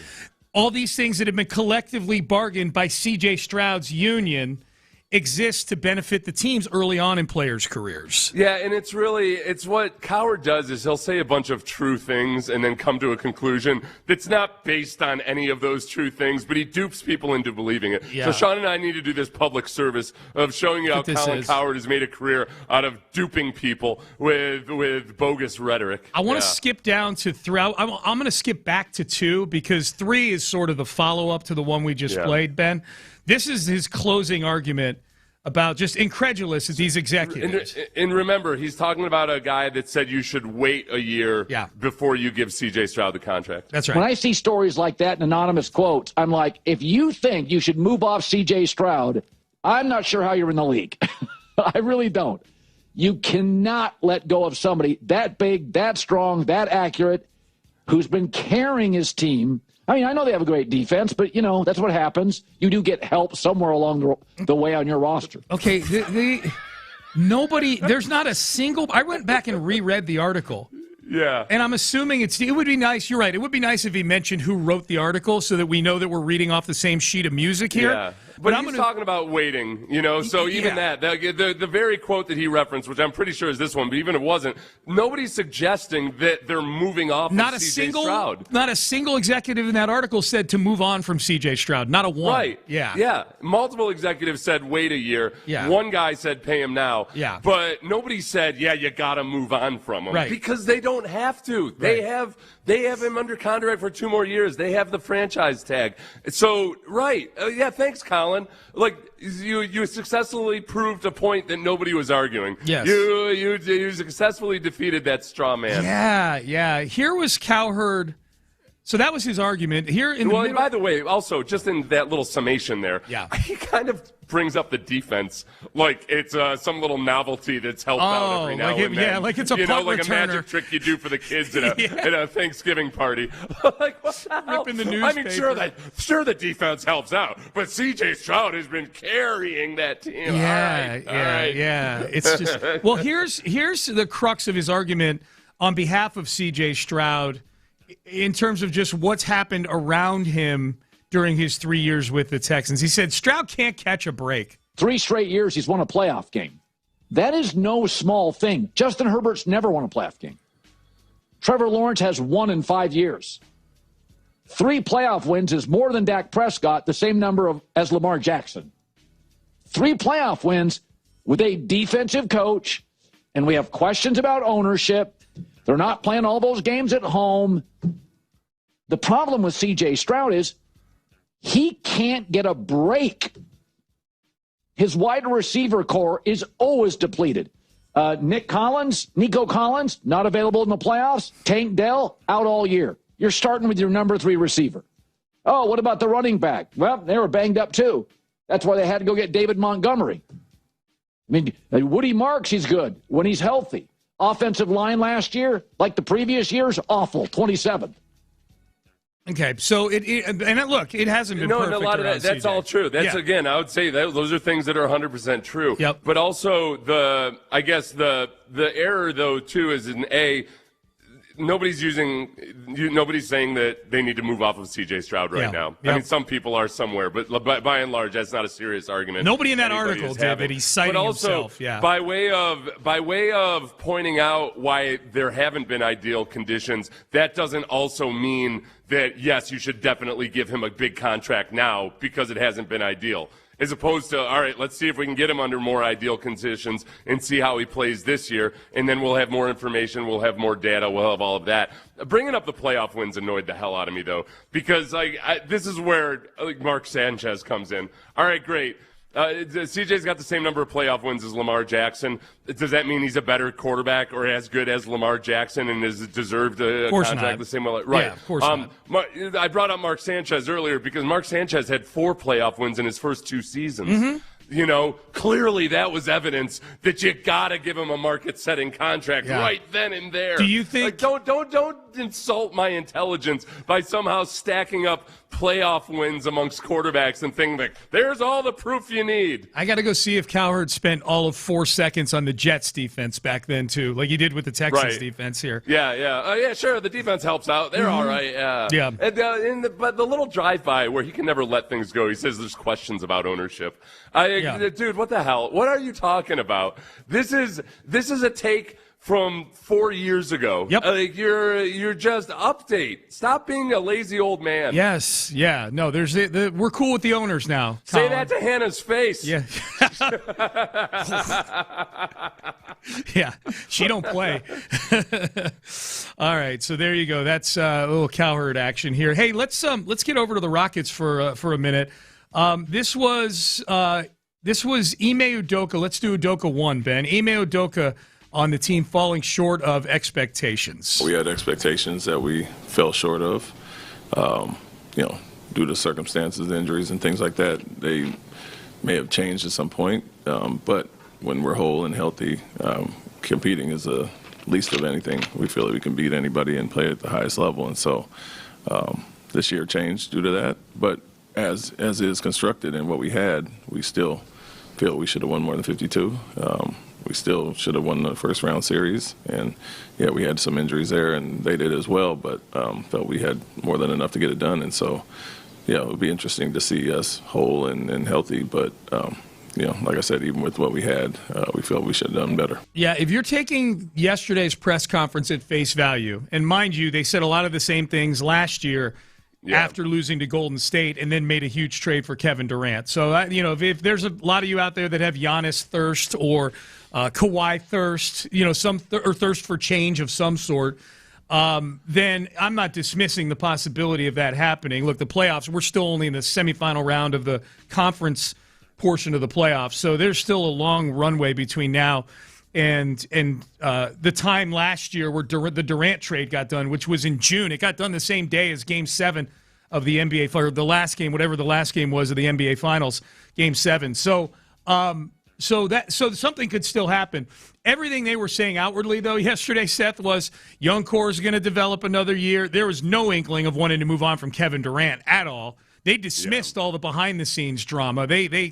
all these things that have been collectively bargained by C.J. Stroud's union exist to benefit the teams early on in players' careers. Yeah, and it's what Cowherd does is he'll say a bunch of true things and then come to a conclusion that's not based on any of those true things, but he dupes people into believing it. Yeah. So Sean and I need to do this public service of showing you how Colin Cowherd has made a career out of duping people with bogus rhetoric. I want to skip down to 3. I'm going to skip back to 2 because 3 is sort of the follow-up to the one we just played, Ben. This is his closing argument about just incredulous at these executives. And remember, he's talking about a guy that said you should wait a year before you give C.J. Stroud the contract. That's right. When I see stories like that in anonymous quotes, I'm like, if you think you should move off C.J. Stroud, I'm not sure how you're in the league. I really don't. You cannot let go of somebody that big, that strong, that accurate. who's been carrying his team. I mean, I know they have a great defense, but, that's what happens. You do get help somewhere along the way on your roster. Okay, there's not a single. I went back and reread the article. Yeah. And I'm assuming it would be nice. You're right. It would be nice if he mentioned who wrote the article so that we know that we're reading off the same sheet of music here. Yeah. But he's talking about waiting, so even the very quote that he referenced, which I'm pretty sure is this one, but even if it wasn't, nobody's suggesting that they're moving off of C.J. Stroud. Not a single executive in that article said to move on from C.J. Stroud. Not a one. Right. Yeah. Yeah. Multiple executives said wait a year. Yeah. One guy said pay him now. Yeah. But nobody said, you got to move on from him. Right. Because they don't have to. They have him under contract for 2 more years. They have the franchise tag. So, right. Thanks, Colin. Like, you successfully proved a point that nobody was arguing. Yes. You successfully defeated that straw man. Yeah. Here was Cowherd. So that was his argument. Here in the middle. By the way, also, just in that little summation there, he kind of brings up the defense like it's some little novelty that's helped out every now and then. Yeah, like it's a punt like returner. A magic trick you do for the kids at a Thanksgiving party. Like, what the hell? Ripping the newspaper. I mean, sure the defense helps out, but C.J. Stroud has been carrying that team. Yeah. It's just here's the crux of his argument on behalf of C.J. Stroud in terms of just what's happened around him during his 3 years with the Texans. He said Stroud can't catch a break. 3 straight years he's won a playoff game. That is no small thing. Justin Herbert's never won a playoff game. Trevor Lawrence has 1 in 5 years. 3 playoff wins is more than Dak Prescott, the same number as Lamar Jackson. 3 playoff wins with a defensive coach, and we have questions about ownership. They're not playing all those games at home. The problem with C.J. Stroud is he can't get a break. His wide receiver core is always depleted. Nico Collins, not available in the playoffs. Tank Dell, out all year. You're starting with your number 3 receiver. Oh, what about the running back? Well, they were banged up too. That's why they had to go get David Montgomery. I mean, Woody Marks, he's good when he's healthy. Offensive line last year, like the previous years, awful, 27th. Okay, so it hasn't been perfect. A lot of that's all true. That's again, I would say that those are things that are 100% true. Yep. But also the error though too is nobody's saying that they need to move off of C.J. Stroud right now. Yep. I mean, some people are somewhere, but by and large, that's not a serious argument. Nobody in that article did, but he's citing himself. Yeah. By way of pointing out why there haven't been ideal conditions, that doesn't also mean that, yes, you should definitely give him a big contract now because it hasn't been ideal. As opposed to, all right, let's see if we can get him under more ideal conditions and see how he plays this year, and then we'll have more information, we'll have more data, we'll have all of that. Bringing up the playoff wins annoyed the hell out of me, though, because this is where Mark Sanchez comes in. All right, great. CJ's got the same number of playoff wins as Lamar Jackson. Does that mean he's a better quarterback or as good as Lamar Jackson and is deserved a contract the same way? Right. Yeah, of course not. I brought up Mark Sanchez earlier because Mark Sanchez had 4 playoff wins in his first 2 seasons. Mm-hmm. Clearly that was evidence that you got to give him a market-setting contract right then and there. Do you think? Don't insult my intelligence by somehow stacking up playoff wins amongst quarterbacks and things like, there's all the proof you need. I got to go see if Cowherd spent all of 4 seconds on the Jets defense back then, too, like he did with the Texans defense here. Yeah, sure, the defense helps out. They're all right, yeah. And, but the little drive-by where he can never let things go, he says there's questions about ownership. Dude, what the hell? What are you talking about? This is a take from 4 years ago. Yep. You're just update. Stop being a lazy old man. Yes. Yeah. No, there's we're cool with the owners now. Say that to Hannah's face. Yeah. Yeah. She don't play. All right. So there you go. That's a little Cowherd action here. Hey, let's get over to the Rockets for a minute. This was Ime Udoka. Let's do Udoka 1, Ben. Ime Udoka on the team falling short of expectations. We had expectations that we fell short of, due to circumstances, injuries, and things like that. They may have changed at some point, but when we're whole and healthy, competing is a least of anything, we feel that we can beat anybody and play at the highest level. And so this year changed due to that. But as it is constructed and what we had, we still feel we should have won more than 52. We still should have won the first round series. And, yeah, we had some injuries there, and they did as well, but felt we had more than enough to get it done. And so, yeah, it would be interesting to see us whole and healthy. But, like I said, even with what we had, we felt we should have done better. Yeah, if you're taking yesterday's press conference at face value, and mind you, they said a lot of the same things last year after losing to Golden State and then made a huge trade for Kevin Durant. So, if there's a lot of you out there that have Giannis thirst or Kawhi thirst, or thirst for change of some sort, then I'm not dismissing the possibility of that happening. Look, the playoffs, we're still only in the semifinal round of the conference portion of the playoffs, so there's still a long runway between now and the time last year where the Durant trade got done, which was in June. It got done the same day as Game 7 of the NBA, or the last game, whatever the last game was of the NBA Finals, Game 7. So something could still happen. Everything they were saying outwardly, though, yesterday, Seth, was young core is going to develop another year. There was no inkling of wanting to move on from Kevin Durant at all. They dismissed all the behind-the-sines drama. Ime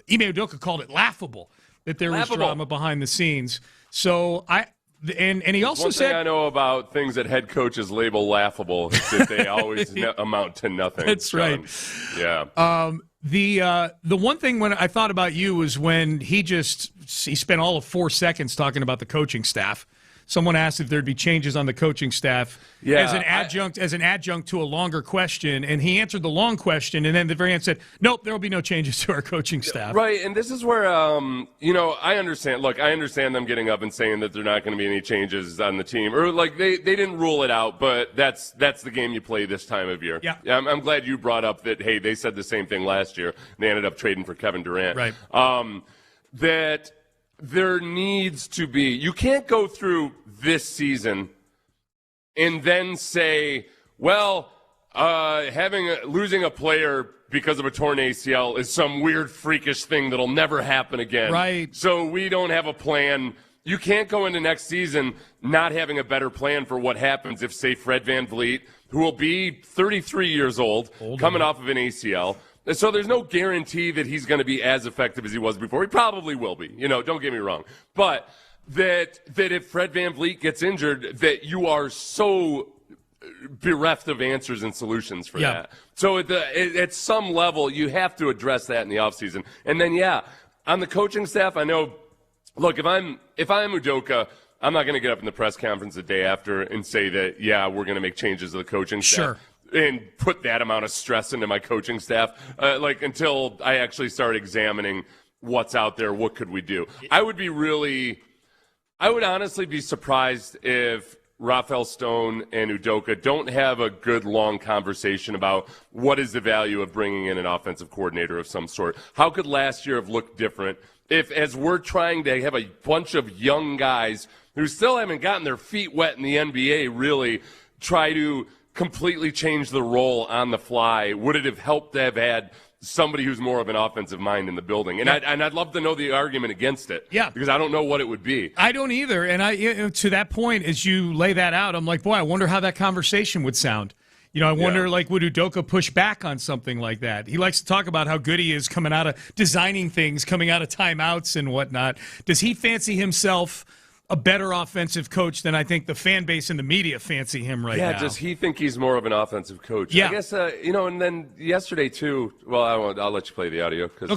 Udoka called it laughable that there was drama behind the scenes. So and he also said, one thing I know about things that head coaches label laughable is that they always amount to nothing. That's John. right. Yeah. The one thing when I thought about you was when he spent all of 4 seconds talking about the coaching staff. Someone asked if there'd be changes on the coaching staff as an adjunct to a longer question, and he answered the long question, and then at the very end said, "Nope, there will be no changes to our coaching staff." Right, and this is where I understand. Look, I understand them getting up and saying that there are not going to be any changes on the team, or like they didn't rule it out, but that's the game you play this time of year. Yeah, I'm glad you brought up that. Hey, they said the same thing last year, and they ended up trading for Kevin Durant. Right. That there needs to be. You can't go through this season and then say, well, losing a player because of a torn ACL is some weird freakish thing that'll never happen again. Right. So we don't have a plan. You can't go into next season not having a better plan for what happens if, say, Fred VanVleet, who will be 33 years old, coming off of an ACL. So there's no guarantee that he's going to be as effective as he was before. He probably will be. Don't get me wrong. But that if Fred VanVleet gets injured, that you are so bereft of answers and solutions for that. So at some level, you have to address that in the offseason. And then, on the coaching staff, I know, look, if I'm Udoka, I'm not going to get up in the press conference the day after and say that, we're going to make changes to the coaching staff. And put that amount of stress into my coaching staff, until I actually start examining what's out there, what could we do. I would honestly be surprised if Rafael Stone and Udoka don't have a good long conversation about what is the value of bringing in an offensive coordinator of some sort. How could last year have looked different if, as we're trying to have a bunch of young guys who still haven't gotten their feet wet in the NBA really try to completely change the role on the fly? Would it have helped to have had somebody who's more of an offensive mind in the building? And I'd love to know the argument against it. Yeah. Because I don't know what it would be. I don't either. And to that point, as you lay that out, I'm like, boy, I wonder how that conversation would sound. I wonder, would Udoka push back on something like that? He likes to talk about how good he is coming out of designing things, coming out of timeouts and whatnot. Does he fancy himself a better offensive coach than I think the fan base and the media fancy him now? Yeah, does he think he's more of an offensive coach? Yeah. I guess, and then yesterday, too, well, I'll let you play the audio because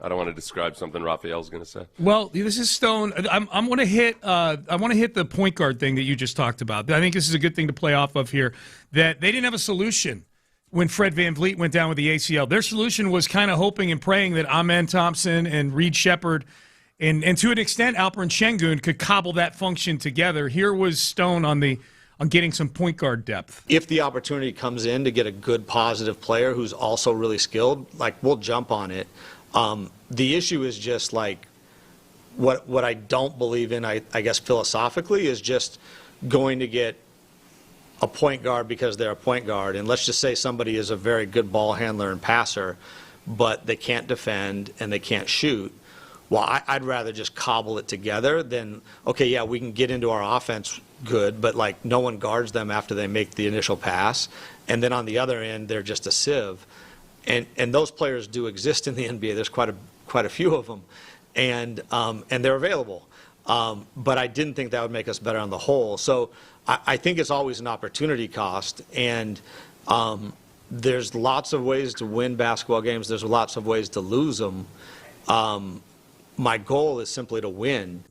I don't want to describe something Raphael's going to say. Well, this is Stone. I'm going to hit the point guard thing that you just talked about. I think this is a good thing to play off of here, that they didn't have a solution when Fred VanVleet went down with the ACL. Their solution was kind of hoping and praying that Amen Thompson and Reed Shepherd and to an extent, Alperen Şengün could cobble that function together. Here was Stone on getting some point guard depth. If the opportunity comes in to get a good, positive player who's also really skilled, we'll jump on it. The issue is just what I don't believe in, I guess philosophically, is just going to get a point guard because they're a point guard. And let's just say somebody is a very good ball handler and passer, but they can't defend and they can't shoot. well, I'd rather just cobble it together than, okay, yeah, we can get into our offense good, but like no one guards them after they make the initial pass. And then on the other end, they're just a sieve. And those players do exist in the NBA. There's quite a few of them. And they're available. But I didn't think that would make us better on the whole. So I think it's always an opportunity cost. And there's lots of ways to win basketball games. There's lots of ways to lose them. My goal is simply to win.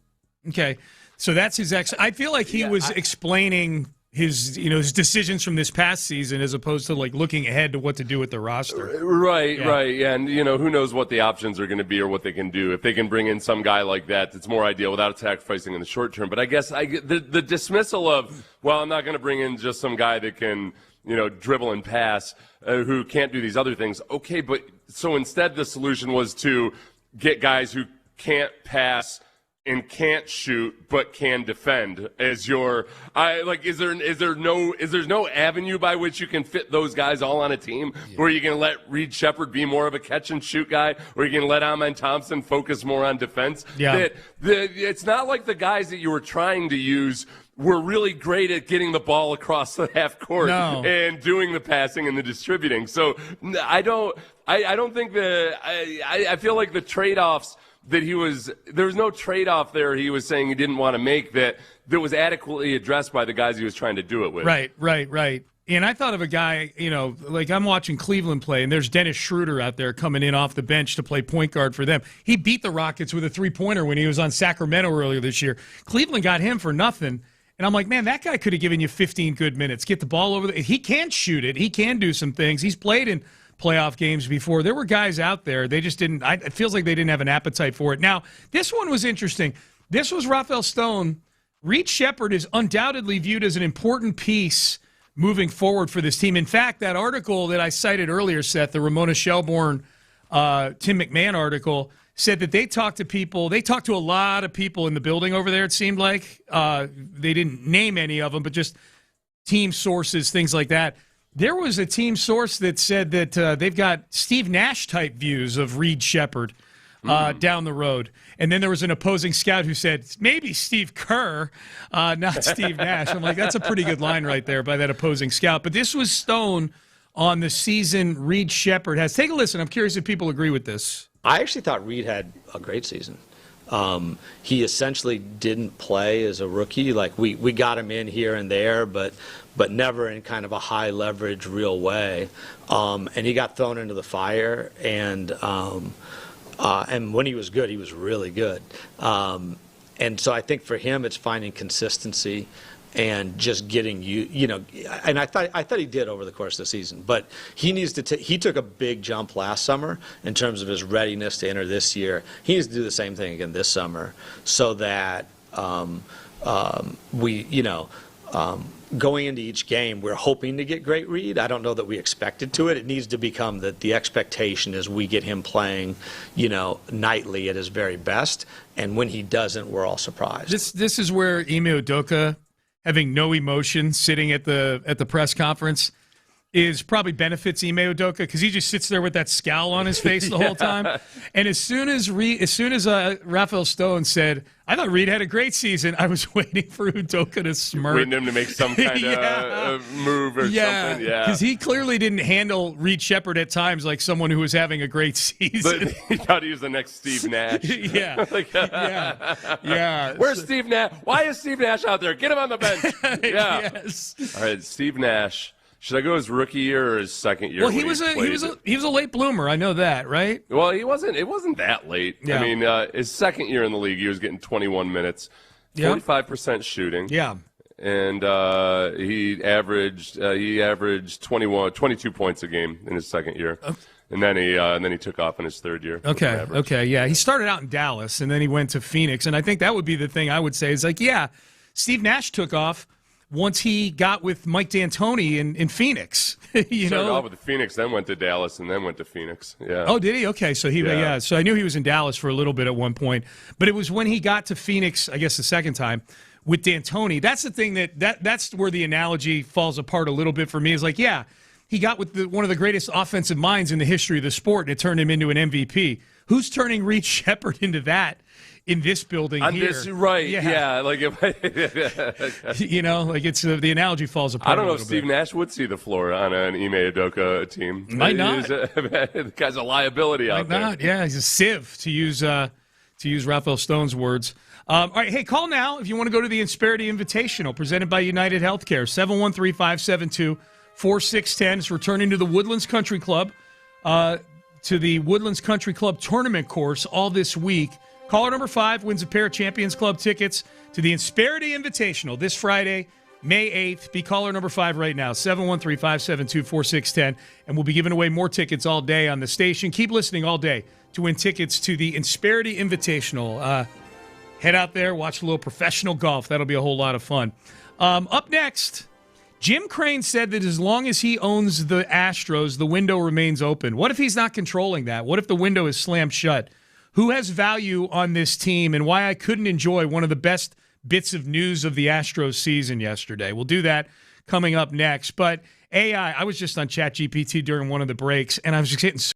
Okay. So that's his I feel like he was explaining his decisions from this past season as opposed to like looking ahead to what to do with the roster. Right. And who knows what the options are going to be or what they can do. If they can bring in some guy like that, it's more ideal without sacrificing in the short term. But I guess the dismissal of, well, I'm not going to bring in just some guy that can, dribble and pass, who can't do these other things. Okay, but so instead the solution was to get guys who can't pass and can't shoot but can defend as your is there no avenue by which you can fit those guys all on a team where you can let Reed Sheppard be more of a catch and shoot guy, or you can let Amen Thompson focus more on defense? It's not like the guys that you were trying to use were really great at getting the ball across the half court and doing the passing and the distributing. So I don't think I feel like the trade-offs that there was no trade-off there he was saying he didn't want to make that was adequately addressed by the guys he was trying to do it with. Right. And I thought of a guy, like I'm watching Cleveland play, and there's Dennis Schroeder out there coming in off the bench to play point guard for them. He beat the Rockets with a three-pointer when he was on Sacramento earlier this year. Cleveland got him for nothing. And I'm like, man, that guy could have given you 15 good minutes. Get the ball over he can shoot it. He can do some things. He's played in playoff games before. There were guys out there. They just didn't. It feels like they didn't have an appetite for it. Now, this one was interesting. This was Rafael Stone. Reed Sheppard is undoubtedly viewed as an important piece moving forward for this team. In fact, that article that I cited earlier, Seth, the Ramona Shelbourne, Tim McMahon article, said that they talked to a lot of people in the building over there, it seemed like. They didn't name any of them, but just team sources, things like that. There was a team source that said that they've got Steve Nash-type views of Reed Sheppard down the road. And then there was an opposing scout who said, maybe Steve Kerr, not Steve Nash. I'm like, that's a pretty good line right there by that opposing scout. But this was Stone on the season Reed Sheppard has. Take a listen. I'm curious if people agree with this. I actually thought Reed had a great season. He essentially didn't play as a rookie. Like we got him in here and there, but never in kind of a high leverage real way. And he got thrown into the fire, and when he was good, he was really good. And so I think for him, it's finding consistency and just getting and I thought he did over the course of the season, but he needs to he took a big jump last summer in terms of his readiness to enter this year. He needs to do the same thing again this summer, so that going into each game, we're hoping to get great Reed. I don't know that we expected to it. It needs to become that the expectation is we get him playing, nightly at his very best, and when he doesn't, we're all surprised. This is where Ime Udoka, having no emotion, sitting at the press conference, is probably benefits Ime Udoka, because he just sits there with that scowl on his face the whole time. And as soon as Rafael Stone said, I thought Reed had a great season, I was waiting for Udoka to smirk. Waiting him to make some kind of move or something. Yeah, because he clearly didn't handle Reed Sheppard at times like someone who was having a great season. But he thought he was the next Steve Nash. Yeah. Where's Steve Nash? Why is Steve Nash out there? Get him on the bench. Yeah. Yes. All right, Steve Nash. Should I go his rookie year or his second year? Well, he was a late bloomer. I know that, right? Well, it wasn't that late. Yeah. I mean, his second year in the league, he was getting 21 minutes, 45% shooting. Yeah. And he averaged 22 points a game in his second year. Okay. And then he took off in his third year. Okay, yeah. He started out in Dallas, and then he went to Phoenix. And I think that would be the thing I would say is like, yeah, Steve Nash took off once he got with Mike D'Antoni in Phoenix. Started off with the Phoenix, then went to Dallas, and then went to Phoenix. Yeah. Oh, did he? Okay, so so I knew he was in Dallas for a little bit at one point, but it was when he got to Phoenix, I guess the second time, with D'Antoni. That's the thing that's where the analogy falls apart a little bit for me. Is like, yeah, he got with one of the greatest offensive minds in the history of the sport, and it turned him into an MVP. Who's turning Reed Shepherd into that in this building here? Right, yeah. Like if you know, like it's the analogy falls apart. I don't know if Steve Nash would see the floor on an Ime Udoka team. Might not. The guy's a liability out there. Might not, yeah. He's a sieve, to use Raphael Stone's words. All right, hey, call now if you want to go to the Insperity Invitational presented by United Healthcare. 713-572-4610. It's returning to the Woodlands Country Club, to the Woodlands Country Club tournament course all this week. Caller number 5 wins a pair of Champions Club tickets to the Insperity Invitational this Friday, May 8th. Be caller number 5 right now, 713-572-4610. And we'll be giving away more tickets all day on the station. Keep listening all day to win tickets to the Insperity Invitational. Head out there, watch a little professional golf. That'll be a whole lot of fun. Up next, Jim Crane said that as long as he owns the Astros, the window remains open. What if he's not controlling that? What if the window is slammed shut? Who has value on this team, and why I couldn't enjoy one of the best bits of news of the Astros season yesterday? We'll do that coming up next. But AI, I was just on ChatGPT during one of the breaks, and I was just getting so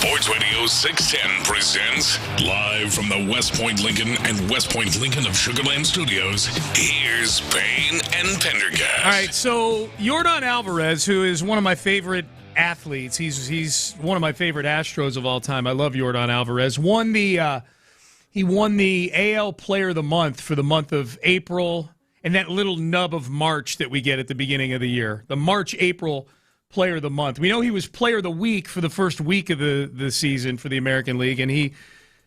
Sports Radio 610 presents live from the West Point Lincoln and West Point Lincoln of Sugar Land Studios. Here's Payne and Pendergast. All right, so Yordan Alvarez, who is one of my favorite athletes, he's one of my favorite Astros of all time. I love Yordan Alvarez. He won the AL Player of the Month for the month of April, and that little nub of March that we get at the beginning of the year. The March-April Player of the Month. We know he was Player of the Week for the first week of the season for the American League, and he,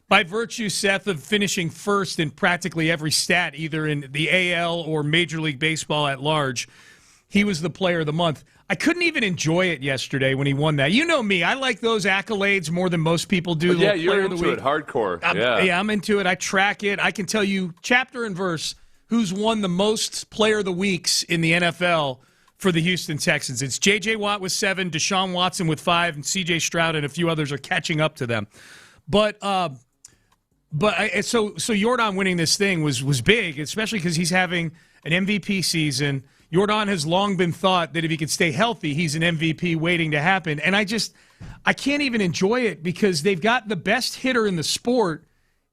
by virtue, Seth, of finishing first in practically every stat, either in the AL or Major League Baseball at large, he was the Player of the Month. I couldn't even enjoy it yesterday when he won that. You know me. I like those accolades more than most people do. Yeah, you're into it hardcore. I'm into it. I track it. I can tell you chapter and verse who's won the most Player of the Weeks in the NFL for the Houston Texans. It's J.J. Watt with 7, Deshaun Watson with 5, and C.J. Stroud and a few others are catching up to them. So Yordan winning this thing was big, especially because he's having an MVP season. Yordan has long been thought that if he could stay healthy, he's an MVP waiting to happen. And I can't even enjoy it because they've got the best hitter in the sport,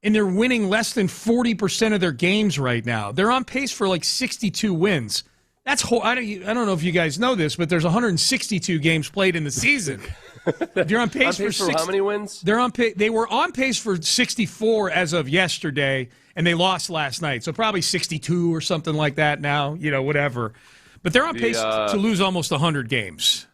and they're winning less than 40% of their games right now. They're on pace for like 62 wins. That's I don't know if you guys know this, but there's 162 games played in the season. They're on pace for how many wins? They were on pace for 64 as of yesterday, and they lost last night. So probably 62 or something like that now, whatever. But they're on pace to lose almost 100 games.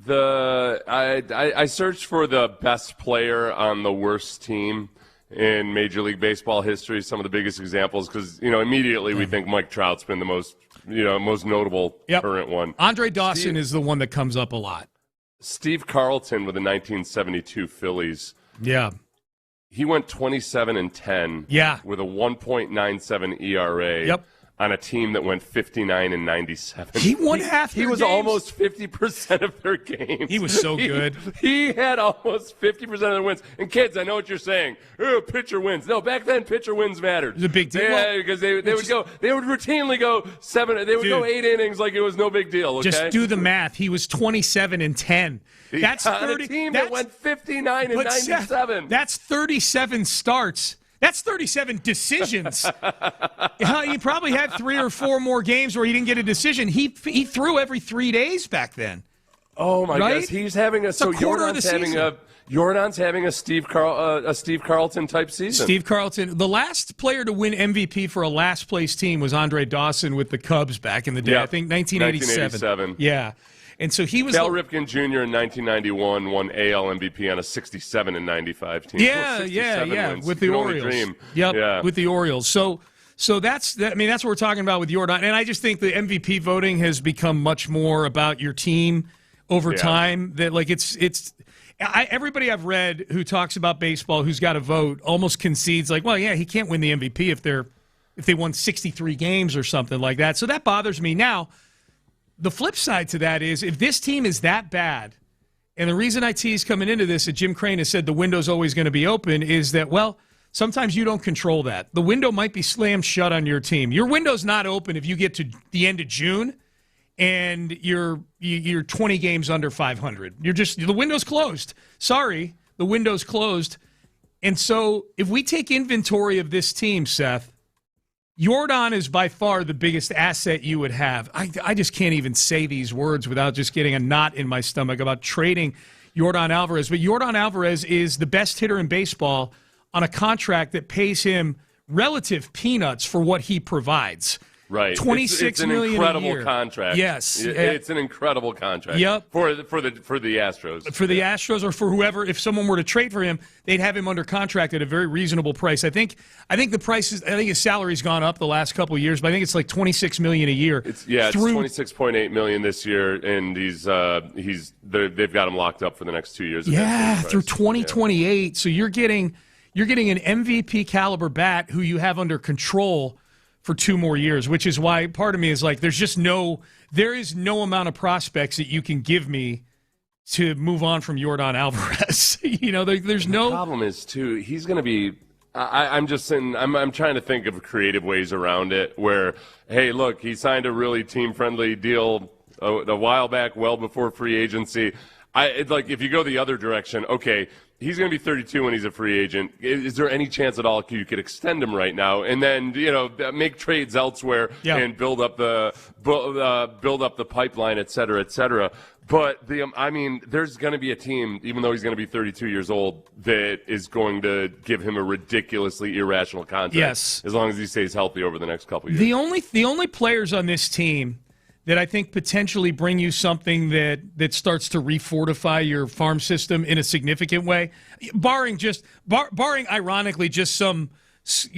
I searched for the best player on the worst team in Major League Baseball history, some of the biggest examples, because immediately we think Mike Trout's been the most notable current one. Andre Dawson is the one that comes up a lot. Steve Carlton with the 1972 Phillies. Yeah. He went 27-10 with a 1.97 ERA on a team that went 59-97. He won half their He was games. almost 50% of their games. He was so good. He had almost 50% of their wins. And kids, I know what you're saying. Oh, pitcher wins. No, back then pitcher wins mattered. It was a big deal. Yeah, because they would routinely go 7. They would go 8 innings like it was no big deal. Okay? Just do the math. He was 27-10. That's 30. On a team that went 59-97. That's 37 starts. That's 37 decisions. He probably had 3 or 4 more games where he didn't get a decision. He threw every 3 days back then. Oh my gosh, he's having Yordan's having a Steve Carlton type season. Steve Carlton, the last player to win MVP for a last place team was Andre Dawson with the Cubs back in the day. I think 1987. Yeah. And so he was Cal Ripken Jr. in 1991 won AL MVP on a 67-95 team. Yeah, with the Orioles. With the Orioles. So that's what we're talking about with Yordan. And I just think the MVP voting has become much more about your team over time that like everybody I've read who talks about baseball who's got a vote almost concedes like, well, yeah, he can't win the MVP if they won 63 games or something like that. So that bothers me. Now, the flip side to that is if this team is that bad, and the reason I tease coming into this that Jim Crane has said the window's always going to be open is that, well, sometimes you don't control that. The window might be slammed shut on your team. Your window's not open if you get to the end of June and you're 20 games under 500. The window's closed. Sorry, the window's closed. And so if we take inventory of this team, Seth, Yordan is by far the biggest asset you would have. I just can't even say these words without just getting a knot in my stomach about trading Yordan Alvarez. But Yordan Alvarez is the best hitter in baseball on a contract that pays him relative peanuts for what he provides. Right. It's an million incredible a year. contract. Yes. It's an incredible contract. Yep. For the Astros. For the Astros or for whoever, if someone were to trade for him, they'd have him under contract at a very reasonable price. I think the price is, I think his salary's gone up the last couple of years, but I think it's like $26 million a year. It's $26.8 million this year, and they've got him locked up for the next 2 years. Yeah, through 2028. Yeah. So you're getting an MVP caliber bat who you have under control for 2 more years, which is why part of me is like, there is no amount of prospects that you can give me to move on from Yordan Alvarez. There's no. The problem is too, he's going to be. I'm just saying. I'm trying to think of creative ways around it. Where, hey, look, he signed a really team-friendly deal a while back, well before free agency. If you go the other direction, okay. He's going to be 32 when he's a free agent. Is there any chance at all you could extend him right now and then make trades elsewhere and build up the pipeline, et cetera, et cetera? But there's going to be a team, even though he's going to be 32 years old, that is going to give him a ridiculously irrational contract. Yes, as long as he stays healthy over the next couple of years. The only players on this team that I think potentially bring you something that starts to refortify your farm system in a significant way, barring ironically just some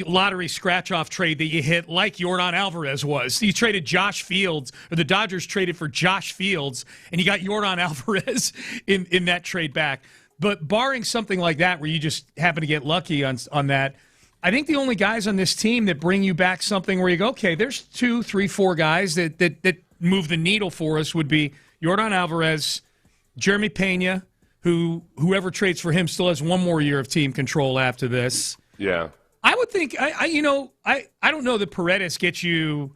lottery scratch-off trade that you hit like Yordan Alvarez was. You traded Josh Fields, or the Dodgers traded for Josh Fields, and you got Yordan Alvarez in that trade back. But barring something like that where you just happen to get lucky on that, I think the only guys on this team that bring you back something where you go, okay, there's 2, 3, 4 guys that move the needle for us would be Yordan Alvarez, Jeremy Pena, whoever trades for him still has 1 more year of team control after this. Yeah. I would think, I don't know that Paredes gets you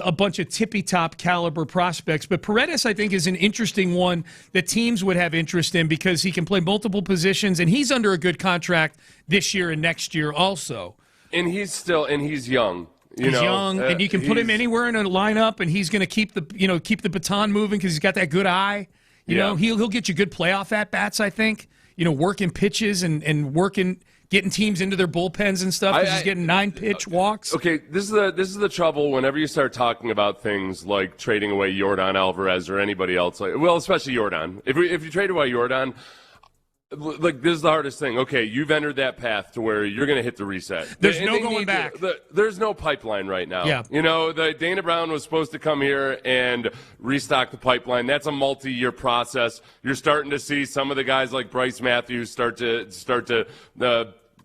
a bunch of tippy-top caliber prospects, but Paredes, I think, is an interesting one that teams would have interest in because he can play multiple positions, and he's under a good contract this year and next year also. And he's young. He's young, and you can put him anywhere in a lineup, and he's going to keep the baton moving because he's got that good eye. He'll get you good playoff at bats. I think working pitches and getting teams into their bullpens and stuff. He's getting 9-pitch walks. Okay, this is the trouble whenever you start talking about things like trading away Yordan Alvarez or anybody else. Especially Yordan. If you trade away Yordan. This is the hardest thing. Okay, you've entered that path to where you're going to hit the reset. There's no going back. There's no pipeline right now. Yeah. The Dana Brown was supposed to come here and restock the pipeline. That's a multi-year process. You're starting to see some of the guys like Bryce Matthews start to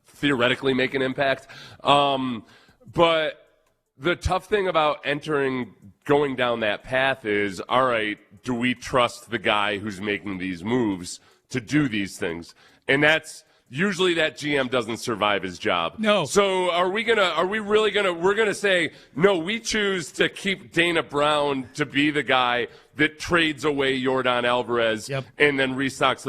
theoretically make an impact. But the tough thing about going down that path is, all right, do we trust the guy who's making these moves to do these things? And that's usually that GM doesn't survive his job. No. So we're gonna say, no, we choose to keep Dana Brown to be the guy that trades away Yordan Alvarez and then restocks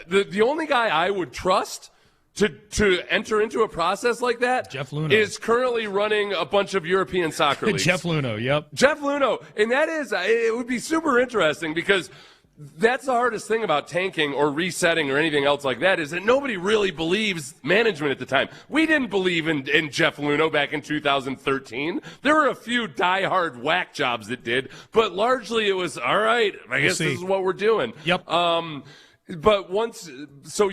the only guy I would trust to enter into a process like that Jeff Luhnow is currently running a bunch of European soccer leagues. Jeff Luhnow, yep. Jeff Luhnow. And it would be super interesting because that's the hardest thing about tanking or resetting or anything else like that is that nobody really believes management at the time. We didn't believe in Jeff Luhnow back in 2013. There were a few diehard whack jobs that did, but largely it was, all right, I guess this is what we're doing. Yep. But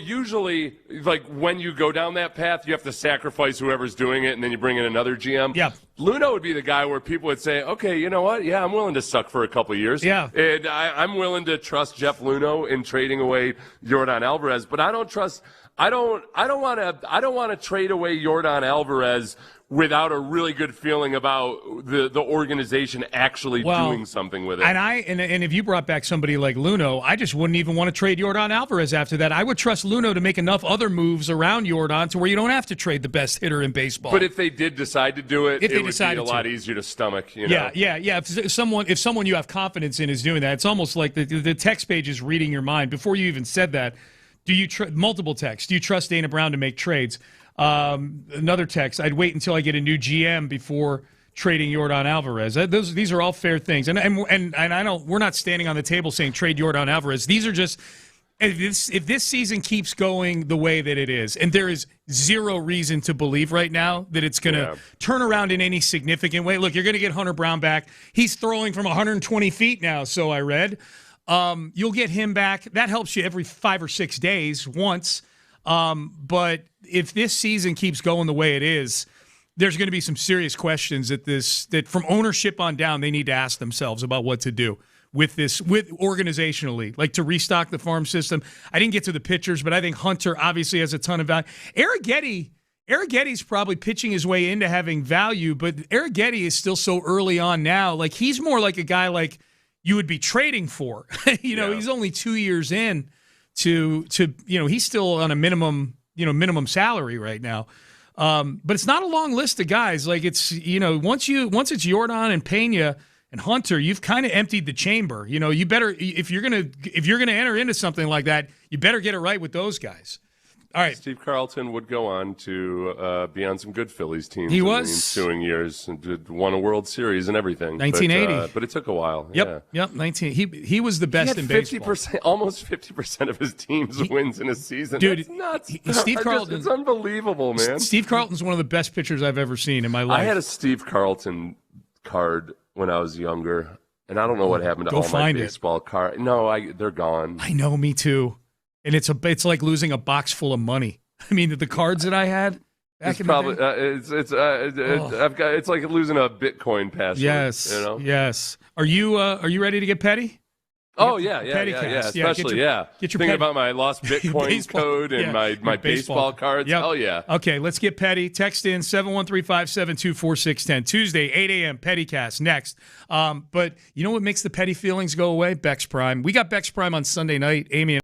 usually, like, when you go down that path, you have to sacrifice whoever's doing it, and then you bring in another GM. Yeah. Luno would be the guy where people would say, okay, you know what? Yeah, I'm willing to suck for a couple of years. Yeah. And I'm willing to trust Jeff Luno in trading away Yordan Alvarez, but I don't want to trade away Yordan Alvarez without a really good feeling about the organization actually doing something with it. And if you brought back somebody like Luno, I just wouldn't even want to trade Yordan Alvarez after that. I would trust Luno to make enough other moves around Yordan to where you don't have to trade the best hitter in baseball. But if they did decide to do it, it would be a lot easier to stomach. You know? Yeah. If someone you have confidence in is doing that, it's almost like the text page is reading your mind. Before you even said that, multiple texts. Do you trust Dana Brown to make trades? Another text, I'd wait until I get a new GM before trading Yordan Alvarez. These are all fair things. And I don't, we're not standing on the table saying trade Yordan Alvarez. These are just, if this season keeps going the way that it is, and there is zero reason to believe right now that it's going to turn around in any significant way. Look, you're going to get Hunter Brown back. He's throwing from 120 feet now, so I read. You'll get him back. That helps you every 5 or 6 days once. But if this season keeps going the way it is, there's going to be some serious questions that from ownership on down, they need to ask themselves about what to do with organizationally, like to restock the farm system. I didn't get to the pitchers, but I think Hunter obviously has a ton of value. Arrigetti's probably pitching his way into having value, but Arrigetti is still so early on now. Like, he's more like a guy like you would be trading for. He's only 2 years in. To he's still on a minimum salary right now, but it's not a long list of guys. Like, it's once it's Yordan and Pena and Hunter, you've kind of emptied the chamber. You better, if you're gonna enter into something like that, you better get it right with those guys. All right. Steve Carlton would go on to be on some good Phillies teams in the ensuing years and won a World Series and everything. 1980. But it took a while. Yep. 19. He was the best in baseball. Almost 50% of his team's wins in a season. Dude, that's nuts. Steve Carlton. It's unbelievable, man. Steve Carlton's one of the best pitchers I've ever seen in my life. I had a Steve Carlton card when I was younger, and I don't know what happened to all my baseball cards. No, they're gone. I know, me too. And it's like losing a box full of money. I mean, the cards that I had back in the day. It's like losing a Bitcoin password. Yes. Yes. Are you ready to get petty? Oh yeah. Especially get your thinking about my lost Bitcoin code and my baseball cards. Yep. Hell yeah. Okay, let's get petty. Text in 713-572-4610. Tuesday, 8 a.m. Pettycast next. But you know what makes the petty feelings go away? Bex Prime. We got Bex Prime on Sunday night. Amy and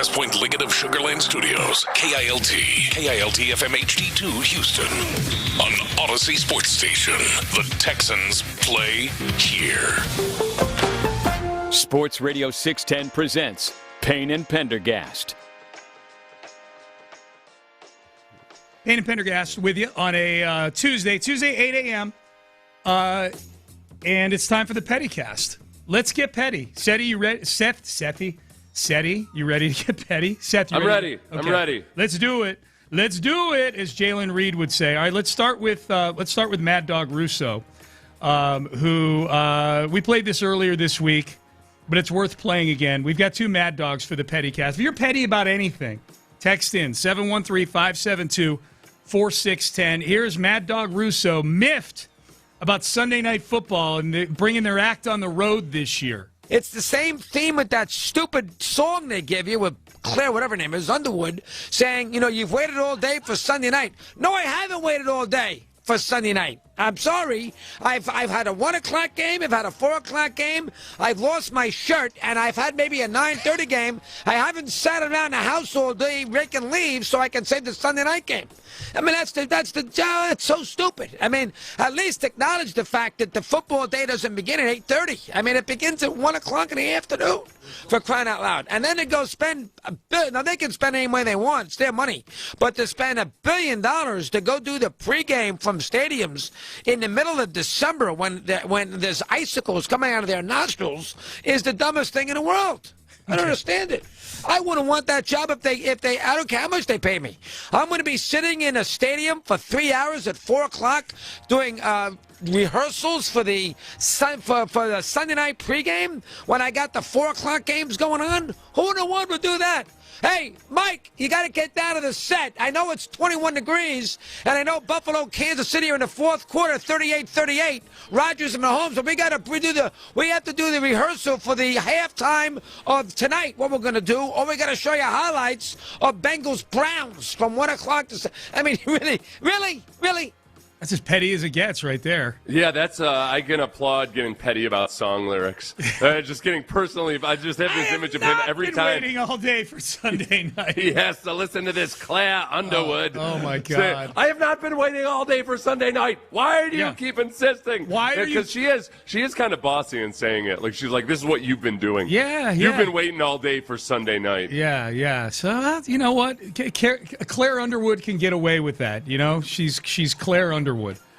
West Point Lincoln of Sugar Land Studios. KILT FM HD2 Houston. On Odyssey Sports Station. The Texans play here. Sports Radio 610 presents Payne and Pendergast. Payne and Pendergast with you on a Tuesday 8 a.m. And it's time for the Pettycast. Let's get petty. Seti, you ready? Seti, you ready to get petty? Seth, you ready? I'm ready. Let's do it. Let's do it, as Jalen Reed would say. All right, let's start with Mad Dog Russo, who we played this earlier this week, but it's worth playing again. We've got two Mad Dogs for the Pettycast. If you're petty about anything, text in 713-572-4610. Here's Mad Dog Russo miffed about Sunday Night Football and bringing their act on the road this year. It's the same theme with that stupid song they give you with Claire, whatever her name is, Underwood, saying, you've waited all day for Sunday night. No, I haven't waited all day for Sunday night. I'm sorry. I've had a 1 o'clock game. I've had a 4 o'clock game. I've lost my shirt, and I've had maybe a 9:30 game. I haven't sat around the house all day raking leaves so I can save the Sunday night game. I mean, that's so stupid. I mean, at least acknowledge the fact that the football day doesn't begin at 8:30. I mean, it begins at 1 o'clock in the afternoon, for crying out loud. And then to go spend $1 billion. Now, they can spend any way they want. It's their money. But to spend $1 billion to go do the pregame from stadiums in the middle of December when there's icicles coming out of their nostrils is the dumbest thing in the world. I don't understand it. I wouldn't want that job if they I don't care how much they pay me. I'm going to be sitting in a stadium for 3 hours at 4 o'clock doing rehearsals for the Sunday night pregame when I got the 4 o'clock games going on. Who in the world would do that? Hey, Mike, you got to get down to the set. I know it's 21 degrees, and I know Buffalo, Kansas City are in the fourth quarter, 38-38. Rodgers and Mahomes, but we have to do the rehearsal for the halftime of tonight. What we're going to do, or we got to show you highlights of Bengals Browns from 1 o'clock to. I mean, really. That's as petty as it gets right there. Yeah, that's I can applaud getting petty about song lyrics. Just getting personally, I just have this image of him every time. Waiting all day for Sunday night. He has to listen to this Claire Underwood. Oh my God! Say, I have not been waiting all day for Sunday night. Why do you keep insisting? Why are you? Because she is kind of bossy in saying it. Like she's like, this is what you've been doing. Yeah. You've been waiting all day for Sunday night. Yeah. So you know what? Claire Underwood can get away with that. She's Claire Underwood.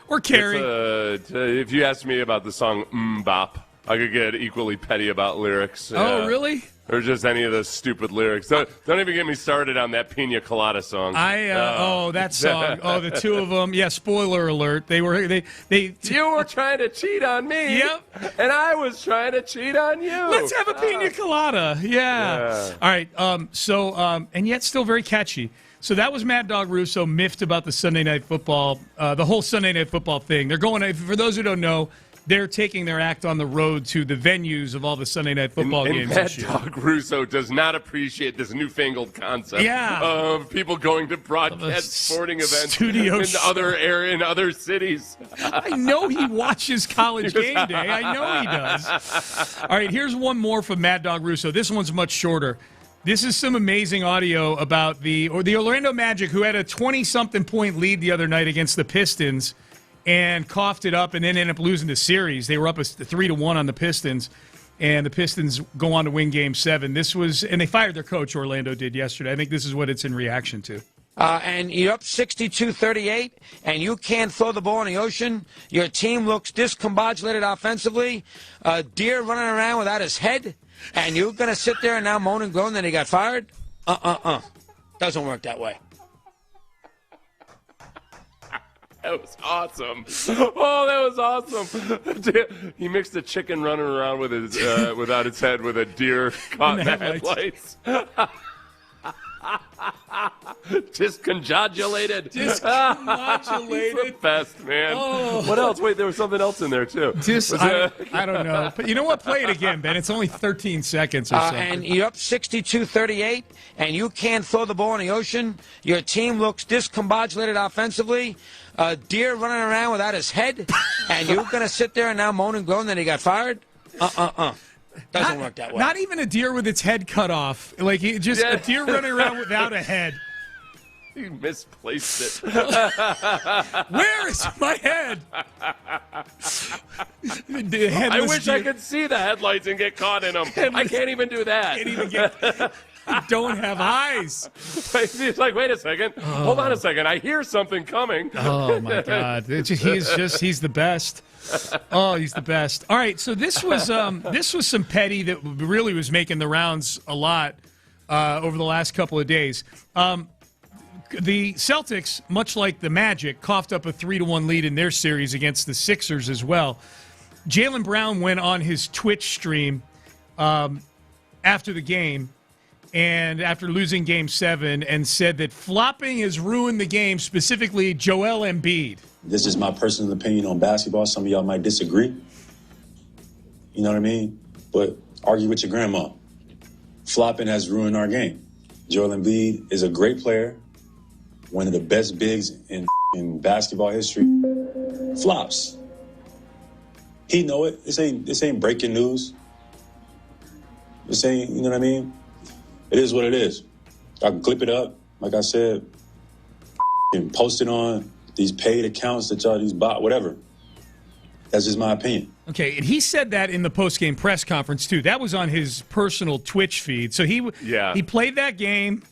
Or Carrie. If you ask me about the song Bop, I could get equally petty about lyrics. Oh, really? Or just any of those stupid lyrics. Don't even get me started on that Pina Colada song. That song. Oh, the two of them. Yeah, spoiler alert. You were trying to cheat on me. Yep. And I was trying to cheat on you. Let's have a Pina Colada. Yeah. All right. And yet still very catchy. So that was Mad Dog Russo miffed about the Sunday Night Football, the whole Sunday Night Football thing. They're going, for those who don't know, they're taking their act on the road to the venues of all the Sunday Night Football games this year. Mad Dog Russo does not appreciate this newfangled concept of people going to broadcast sporting events in other cities. I know he watches College Game Day. I know he does. All right, here's one more from Mad Dog Russo. This one's much shorter. This is some amazing audio about the Orlando Magic, who had a 20-something point lead the other night against the Pistons and coughed it up and then ended up losing the series. They were up 3-1 on the Pistons, and the Pistons go on to win Game 7. And they fired their coach, Orlando did yesterday. I think this is what it's in reaction to. And you're up 62-38, and you can't throw the ball in the ocean. Your team looks discombobulated offensively. Deer running around without his head. And you're going to sit there and now moan and groan that he got fired? Doesn't work that way. That was awesome. Oh, that was awesome. He mixed a chicken running around with his without its head with a deer caught in the headlights. Disconjugulated. He's the best, man. Oh. What else? Wait, there was something else in there, too. I don't know. But you know what? Play it again, Ben. It's only 13 seconds or so. And you're up 62-38, and you can't throw the ball in the ocean. Your team looks discombobulated offensively. Deer running around without his head. And you're going to sit there and now moan and groan that he got fired? Doesn't work that way. Not even a deer with its head cut off. Like just a deer running around without a head. You misplaced it. Where is my head? I wish I could see the headlights and get caught in them. I can't even do that. I don't have eyes. He's like, wait a second. Hold on a second. I hear something coming. Oh, my God. He's the best. Oh, he's the best. All right, so this was some petty that really was making the rounds a lot over the last couple of days. The Celtics, much like the Magic, coughed up a 3-1 lead in their series against the Sixers as well. Jaylen Brown went on his Twitch stream after the game and after losing Game 7 and said that flopping has ruined the game, specifically Joel Embiid. This is my personal opinion on basketball. Some of y'all might disagree. You know what I mean? But argue with your grandma. Flopping has ruined our game. Joel Embiid is a great player. One of the best bigs in basketball history, flops. He know it. This ain't breaking news. This ain't, you know what I mean? It is what it is. I can clip it up, like I said, and post it on these paid accounts that y'all, these bot, whatever. That's just my opinion. Okay, and he said that in the post-game press conference, too. That was on his personal Twitch feed. So he played that game,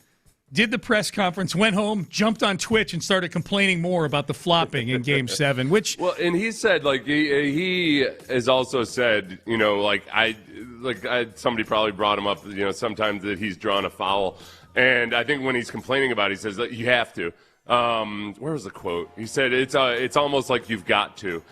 did the press conference, went home, jumped on Twitch, and started complaining more about the flopping in Game 7, which... Well, and he said, like, he has also said, you know, somebody probably brought him up, you know, sometimes that he's drawn a foul. And I think when he's complaining about it, he says, you have to. Where was the quote? He said, it's almost like you've got to,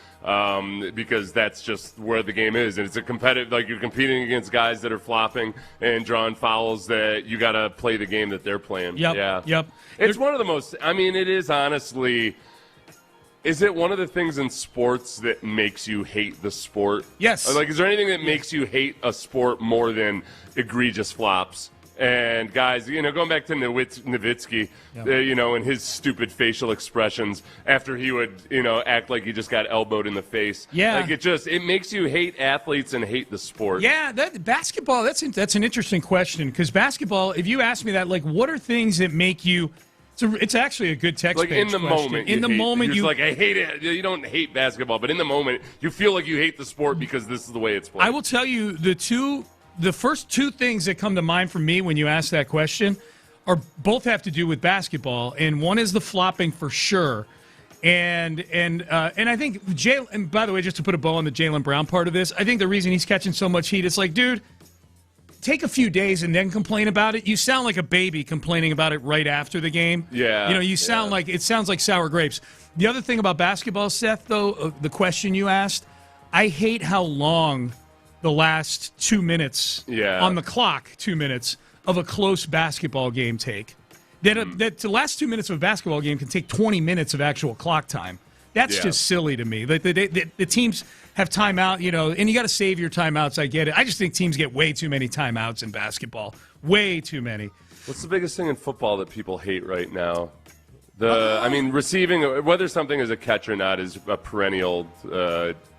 because that's just where the game is. And it's a competitive, like you're competing against guys that are flopping and drawing fouls that you got to play the game that they're playing. Yep. It's one of the most, I mean, it is honestly, is it one of the things in sports that makes you hate the sport? Yes. Like, is there anything that makes you hate a sport more than egregious flops? And guys, you know, going back to Nowitzki, you know, and his stupid facial expressions after he would, you know, act like he just got elbowed in the face. Yeah. Like it makes you hate athletes and hate the sport. Yeah, basketball, that's an interesting question, because basketball, if you ask me that, like, what are things that make you... So it's actually a good text like page in the question. moment. In the moment, you're like, I hate it. You don't hate basketball, but in the moment, you feel like you hate the sport because this is the way it's played. I will tell you the first two things that come to mind for me when you ask that question both have to do with basketball, and one is the flopping for sure, and I think and by the way, just to put a bow on the Jaylen Brown part of this, I think the reason he's catching so much heat, it's like, dude, take a few days and then complain about it. You sound like a baby complaining about it right after the game. Yeah, you know, it sounds like sour grapes. The other thing about basketball, Seth, though, the question you asked, I hate how long the last 2 minutes on the clock, 2 minutes of a close basketball game take. That the last 2 minutes of a basketball game can take 20 minutes of actual clock time. That's just silly to me. Like the teams have timeout, you know, and you got to save your timeouts. I get it. I just think teams get way too many timeouts in basketball. Way too many. What's the biggest thing in football that people hate right now? I mean, receiving, whether something is a catch or not, is a perennial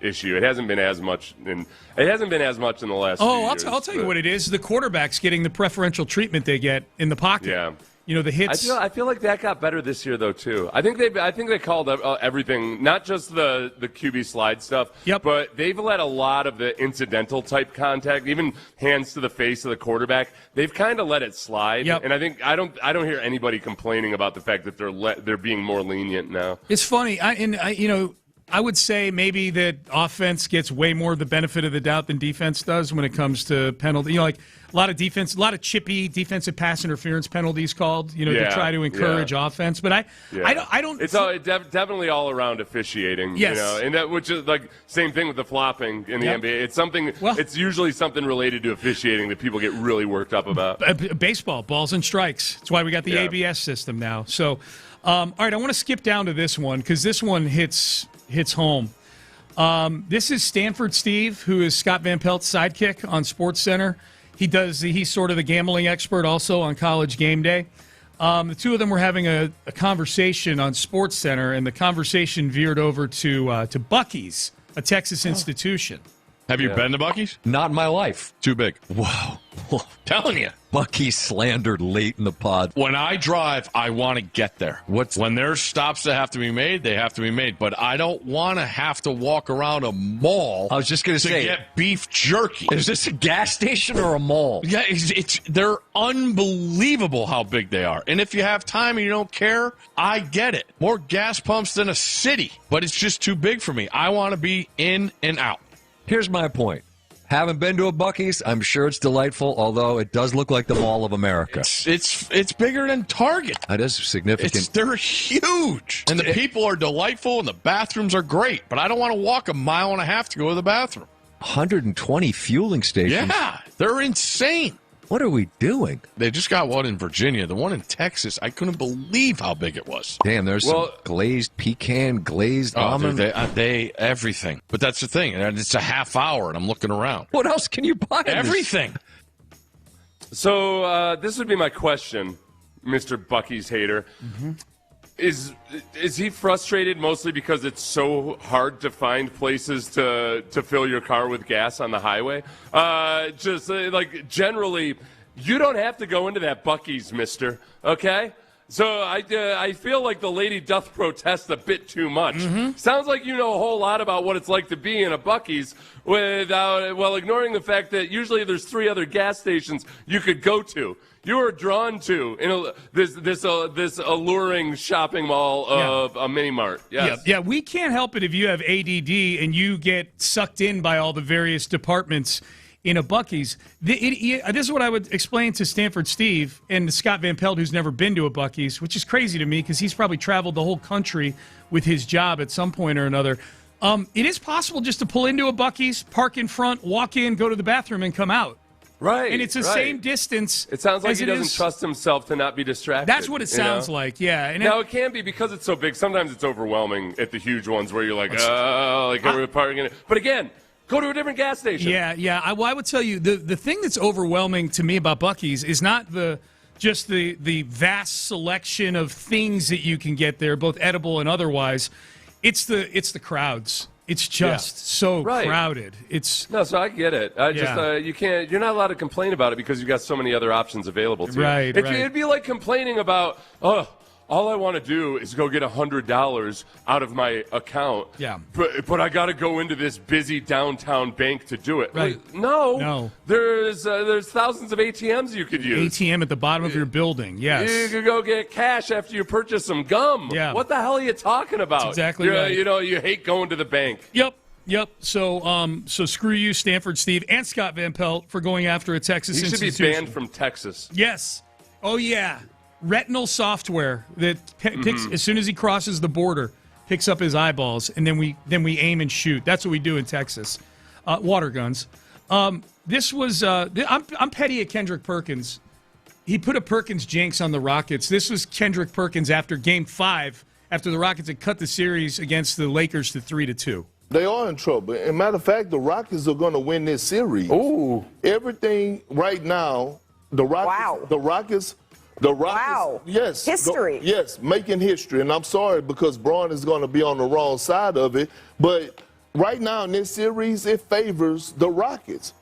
issue. It hasn't been as much in the last. Oh, few years, I'll tell you what it is. The quarterbacks getting the preferential treatment they get in the pocket. Yeah. You know, the hits. I feel like that got better this year though too. I think they called everything, not just the QB slide stuff. Yep. But they've let a lot of the incidental type contact, even hands to the face of the quarterback. They've kind of let it slide. Yep. And I think I don't hear anybody complaining about the fact that they're being more lenient now. It's funny. I would say maybe that offense gets way more of the benefit of the doubt than defense does when it comes to penalty. You know, like a lot of chippy defensive pass interference penalties called. You know, to try to encourage offense. But I don't. It's definitely all around officiating. Yes. You know, and that which is like same thing with the flopping in the NBA. It's something. It's usually something related to officiating that people get really worked up about. Baseball, balls and strikes. That's why we got the ABS system now. So, all right, I want to skip down to this one because this one hits home. This is Stanford Steve, who is Scott Van Pelt's sidekick on SportsCenter. He's sort of the gambling expert also on College Game Day. The two of them were having a conversation on SportsCenter, and the conversation veered over to Buc-ee's, a Texas institution. Have you been to Buc-ee's? Not in my life. Too big. Wow. Telling you. Buc-ee's slandered late in the pod. When I drive, I want to get there. When there's stops that have to be made, they have to be made. But I don't want to have to walk around a mall. I was just going to say, get beef jerky. Is this a gas station or a mall? Yeah, they're unbelievable how big they are. And if you have time and you don't care, I get it. More gas pumps than a city, but it's just too big for me. I want to be in and out. Here's my point. Haven't been to a Buc-ee's. I'm sure it's delightful, although it does look like the Mall of America. It's bigger than Target. That is significant. They're huge. And the people are delightful, and the bathrooms are great. But I don't want to walk a mile and a half to go to the bathroom. 120 fueling stations. Yeah, they're insane. What are we doing? They just got one in Virginia. The one in Texas, I couldn't believe how big it was. Damn, there's some glazed pecan, glazed almond. They everything. But that's the thing. And it's a half hour, and I'm looking around. What else can you buy? Everything. So this would be my question, Mr. Buc-ee's hater. Mm-hmm. Is he frustrated mostly because it's so hard to find places to fill your car with gas on the highway? Like generally, you don't have to go into that Buc-ee's, mister, okay? So I feel like the lady doth protest a bit too much. Mm-hmm. Sounds like you know a whole lot about what it's like to be in a Buc-ee's while ignoring the fact that usually there's 3 other gas stations you could go to. You are drawn to this alluring shopping mall of a mini mart. Yes. Yeah, we can't help it if you have ADD and you get sucked in by all the various departments in a Buc-ee's. This is what I would explain to Stanford Steve and Scott Van Pelt, who's never been to a Buc-ee's, which is crazy to me because he's probably traveled the whole country with his job at some point or another. It is possible just to pull into a Buc-ee's, park in front, walk in, go to the bathroom, and come out. Right. And it's the same distance. It sounds like he doesn't trust himself to not be distracted. That's what it sounds like, yeah. And now, it can be because it's so big. Sometimes it's overwhelming at the huge ones where you're like, we're parking in it. But again, go to a different gas station. Yeah. I would tell you, the thing that's overwhelming to me about Buc-ee's is not just the vast selection of things that you can get there, both edible and otherwise. It's the crowds. It's just so crowded. So I get it. You're not allowed to complain about it because you've got so many other options available to you. Right. It'd be like complaining about, all I want to do is go get $100 out of my account. Yeah. But I got to go into this busy downtown bank to do it. Right. Like, no. There's thousands of ATMs you could use. ATM at the bottom of your building. Yes. You could go get cash after you purchase some gum. Yeah. What the hell are you talking about? That's exactly right. You hate going to the bank. Yep. So screw you, Stanford Steve and Scott Van Pelt, for going after a Texas institution. He should be banned from Texas. Yes. Oh yeah. Retinal software that picks as soon as he crosses the border, picks up his eyeballs, and then we aim and shoot. That's what we do in Texas. Water guns. This was I'm petty at Kendrick Perkins. He put a Perkins jinx on the Rockets. This was Kendrick Perkins after Game 5, after the Rockets had cut the series against the Lakers to 3-2. They are in trouble. As a matter of fact, the Rockets are going to win this series. Ooh. Everything right now, the Rockets. Wow. Yes. History. Yes, making history. And I'm sorry because Braun is going to be on the wrong side of it. But right now in this series, it favors the Rockets.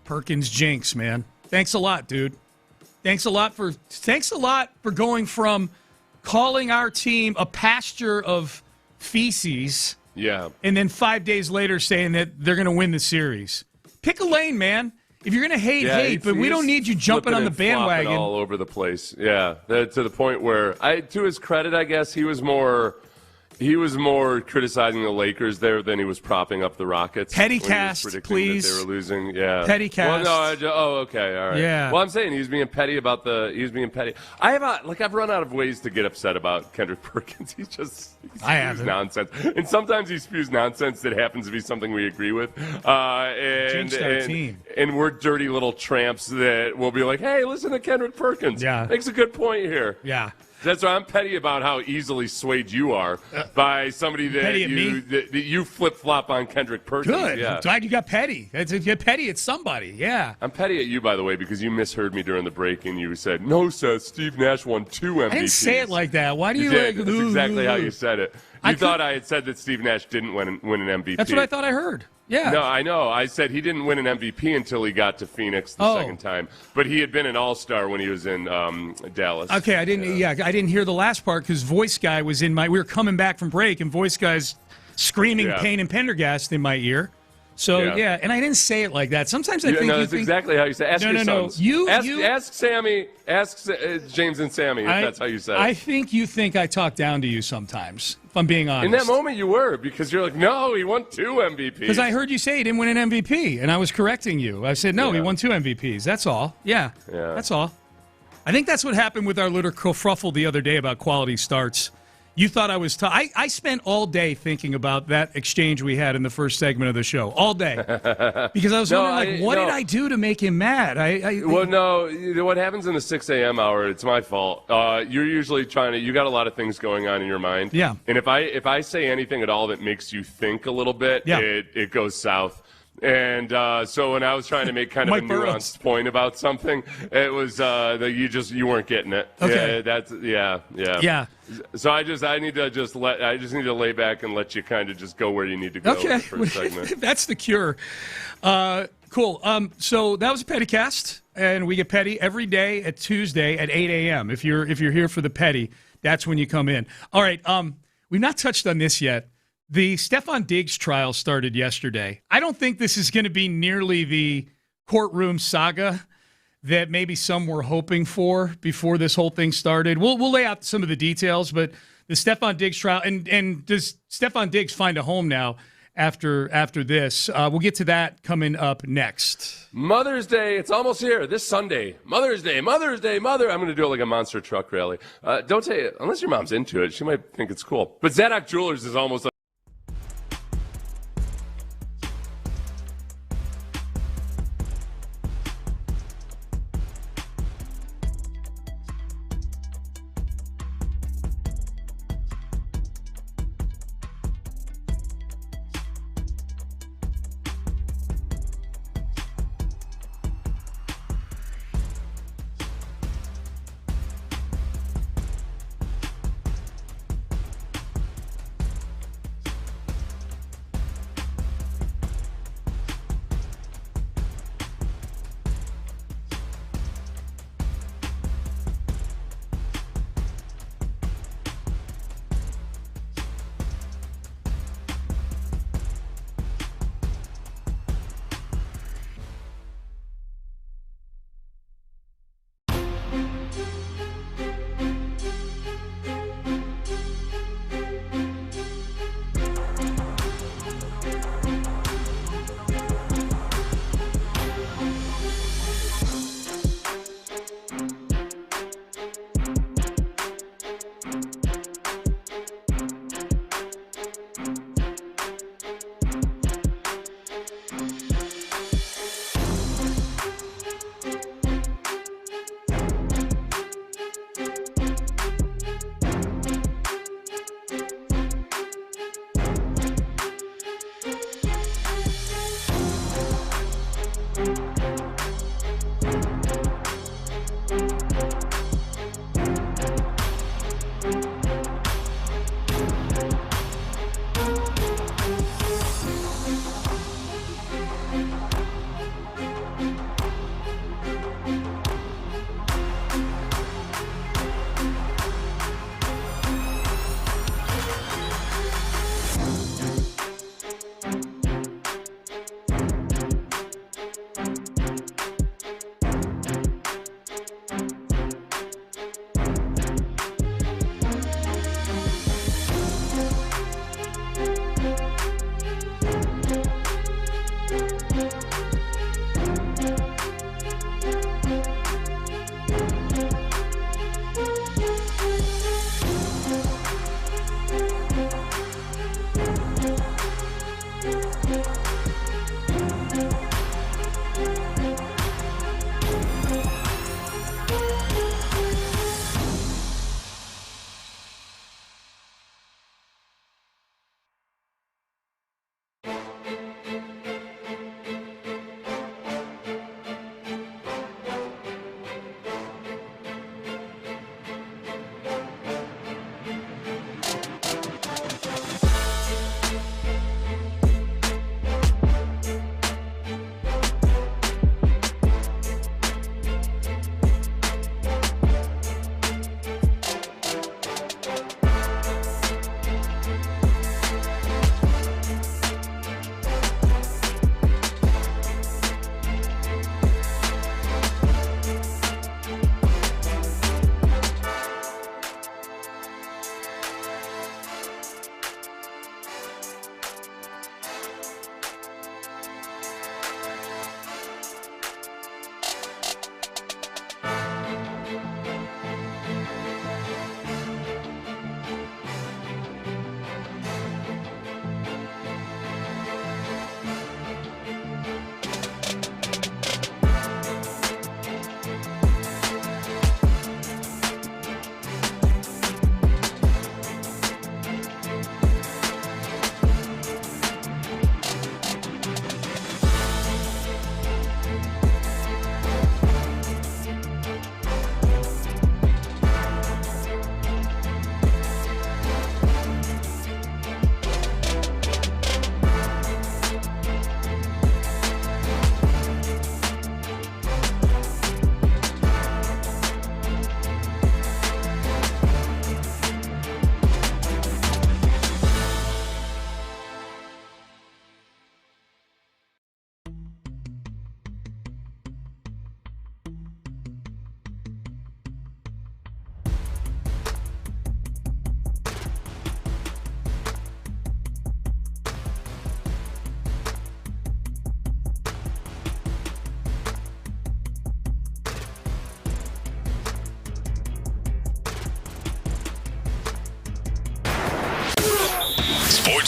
Perkins jinx, man. Thanks a lot, dude. Thanks a lot for going from calling our team a pasture of feces. Yeah. And then 5 days later saying that they're going to win the series. Pick a lane, man. If you're going to hate, but we don't need you jumping on the bandwagon. All over the place. Yeah, to the point where, to his credit, I guess, he was more criticizing the Lakers there than he was propping up the Rockets. Petty cast, please. That they were losing. Yeah. Petty cast. Well, no. Okay. All right. Yeah. Well, I'm saying he was being petty. I've run out of ways to get upset about Kendrick Perkins. He spews nonsense, and sometimes he spews nonsense that happens to be something we agree with. And we're dirty little tramps that will be like, hey, listen to Kendrick Perkins. Yeah. Makes a good point here. Yeah. That's why I'm petty about how easily swayed you are by somebody that you flip-flop on Kendrick Perkins. Good. Yeah. I'm glad you got petty. If you're petty at somebody, yeah. I'm petty at you, by the way, because you misheard me during the break and you said, no, Seth, Steve Nash won 2 MVPs. I didn't say it like that. Why do you did. That's exactly how you said it. You thought I had said that Steve Nash didn't win an MVP. That's what I thought I heard. Yeah. No, I know. I said he didn't win an MVP until he got to Phoenix the second time, but he had been an All-Star when he was in Dallas. Okay, I didn't hear the last part because Voice Guy was in my. We were coming back from break, and Voice Guy's screaming Payne and Pendergast in my ear. So and I didn't say it like that. Sometimes I think that's exactly how you say. Ask your sons. Ask Sammy. Ask James and Sammy if that's how you said it. I think you think I talk down to you sometimes. If I'm being honest. In that moment, you were because you're like, no, he won 2 MVPs. Because I heard you say he didn't win an MVP, and I was correcting you. I said no, he won 2 MVPs. That's all. Yeah, that's all. I think that's what happened with our little kerfuffle the other day about quality starts. You thought I was I spent all day thinking about that exchange we had in the first segment of the show. All day. Because I was wondering, what did I do to make him mad? Well, no. What happens in the 6 a.m. hour, it's my fault. You're usually you got a lot of things going on in your mind. Yeah. And if I say anything at all that makes you think a little bit, it goes south. And so when I was trying to make kind of a nuanced point about something, it was that you weren't getting it. Okay. Yeah. So I just need to lay back and let you kind of just go where you need to go. Okay. For a segment. That's the cure. Cool. So that was a Petty Cast, and we get Petty every day at Tuesday at 8 a.m. If you're here for the Petty, that's when you come in. All right. We've not touched on this yet. The Stefon Diggs trial started yesterday. I don't think this is going to be nearly the courtroom saga that maybe some were hoping for before this whole thing started. We'll lay out some of the details, but the Stefon Diggs trial, and does Stefon Diggs find a home now after this? We'll get to that coming up next. Mother's Day, it's almost here. This Sunday, Mother's Day, Mother. I'm going to do it like a monster truck rally. Don't say it unless your mom's into it. She might think it's cool. But Zadok Jewelers is almost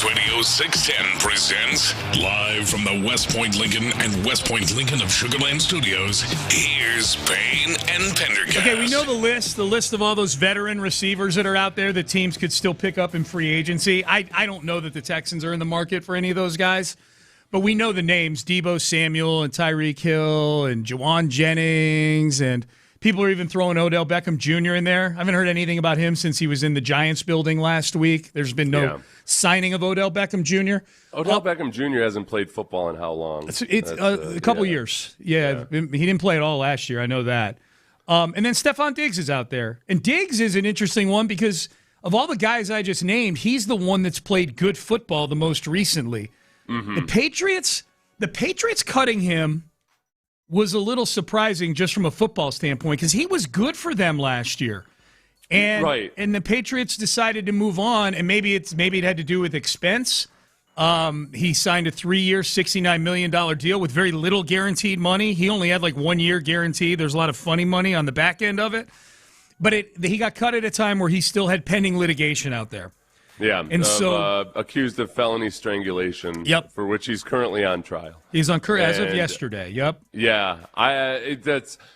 Radio 610 presents live from the West Point Lincoln and West Point Lincoln of Sugar Land Studios. Here's Payne and Pendergast. Okay, we know the list of all those veteran receivers that are out there that teams could still pick up in free agency. I don't know that the Texans are in the market for any of those guys, but we know the names: Deebo Samuel and Tyreek Hill and Juwan Jennings, and people are even throwing Odell Beckham Jr. in there. I haven't heard anything about him since he was in the Giants building last week. There's been no signing of Odell Beckham Jr. Odell Beckham Jr. hasn't played football in how long? It's a couple years. Yeah, he didn't play at all last year. I know that. And then Stefon Diggs is out there. And Diggs is an interesting one because of all the guys I just named, he's the one that's played good football the most recently. Mm-hmm. The Patriots cutting him was a little surprising just from a football standpoint because he was good for them last year. And the Patriots decided to move on, and maybe it had to do with expense. He signed a 3-year, $69 million deal with very little guaranteed money. He only had like 1 year guaranteed. There's a lot of funny money on the back end of it. But he got cut at a time where he still had pending litigation out there. Yeah, and accused of felony strangulation. Yep. For which he's currently on trial. He's on as of yesterday. Yep. Yeah,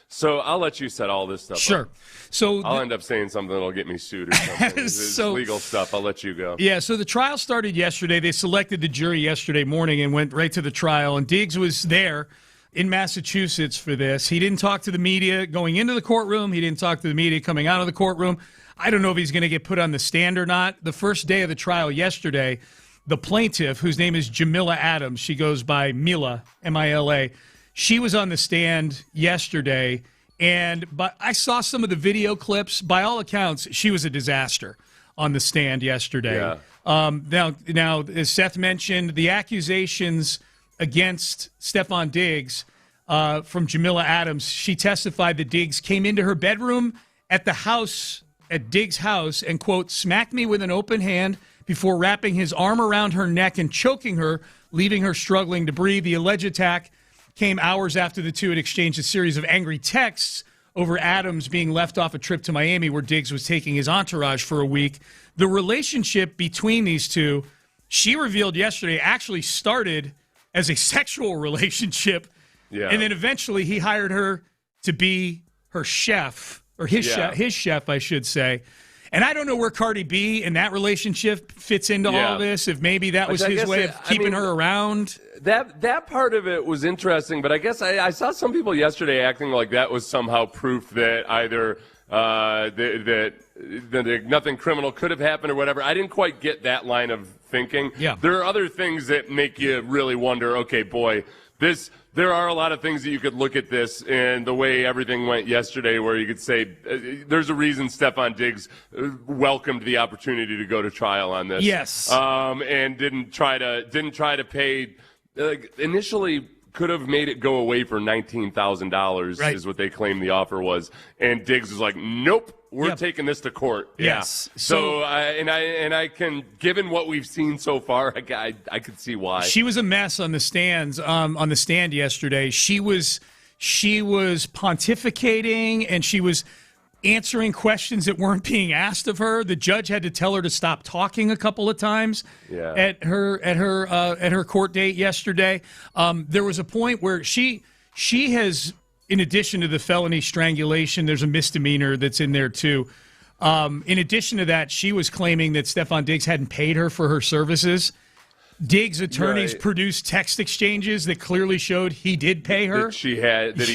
so I'll let you set all this stuff. Sure. up. So I'll end up saying something that'll get me sued or something. It's legal stuff. I'll let you go. Yeah. So the trial started yesterday. They selected the jury yesterday morning and went right to the trial. And Diggs was there in Massachusetts for this. He didn't talk to the media going into the courtroom. He didn't talk to the media coming out of the courtroom. I don't know if he's going to get put on the stand or not. The first day of the trial yesterday, the plaintiff, whose name is Jamila Adams, she goes by Mila, M-I-L-A, she was on the stand yesterday, but I saw some of the video clips. By all accounts, she was a disaster on the stand yesterday. Yeah. Now, as Seth mentioned, the accusations against Stefon Diggs from Jamila Adams, she testified that Diggs came into her bedroom at Diggs' house and, quote, smacked me with an open hand before wrapping his arm around her neck and choking her, leaving her struggling to breathe. The alleged attack came hours after the two had exchanged a series of angry texts over Adams being left off a trip to Miami where Diggs was taking his entourage for a week. The relationship between these two, she revealed yesterday, actually started as a sexual relationship. Yeah. And then eventually he hired her to be her chef. Or his chef, I should say. And I don't know where Cardi B in that relationship fits into all this, if maybe that was his way of keeping her around. That part of it was interesting, but I guess I saw some people yesterday acting like that was somehow proof that either that nothing criminal could have happened or whatever. I didn't quite get that line of thinking. Yeah. There are other things that make you really wonder, okay, boy, there are a lot of things that you could look at this and the way everything went yesterday where you could say there's a reason Stefon Diggs welcomed the opportunity to go to trial on this. Yes. And didn't try to pay initially could have made it go away for $19,000 is what they claimed the offer was. And Diggs was like, nope. We're taking this to court. Yes. Yeah. So I can, given what we've seen so far, I could see why. She was a mess on the stands. On the stand yesterday, she was pontificating and she was answering questions that weren't being asked of her. The judge had to tell her to stop talking a couple of times at her court date yesterday. There was a point where she has. In addition to the felony strangulation, there's a misdemeanor that's in there, too. In addition to that, she was claiming that Stefon Diggs hadn't paid her for her services. Diggs' attorneys produced text exchanges that clearly showed he did pay her. That he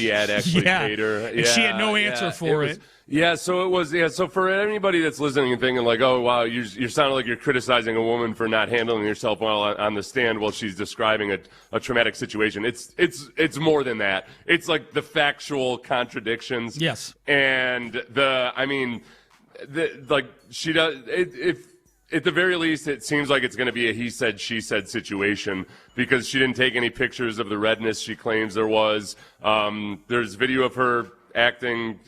had actually paid her. And she had no answer for it. Yeah, so it was. Yeah, so for anybody that's listening and thinking like, "Oh, wow, you're sounding like you're criticizing a woman for not handling herself well on the stand while she's describing a traumatic situation," it's more than that. It's like the factual contradictions. Yes, and she does. If at the very least, it seems like it's going to be a he said, she said situation because she didn't take any pictures of the redness she claims there was. There's video of her acting,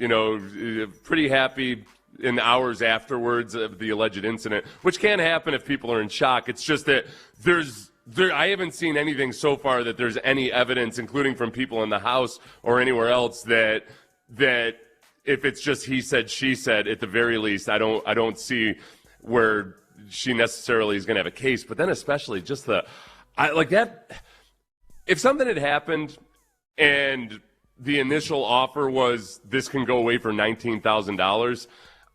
pretty happy in the hours afterwards of the alleged incident, which can happen if people are in shock. It's just that I haven't seen anything so far that there's any evidence, including from people in the house or anywhere else, that if it's just he said, she said, at the very least, I don't see where she necessarily is going to have a case. But then especially just if something had happened and the initial offer was this can go away for $19,000,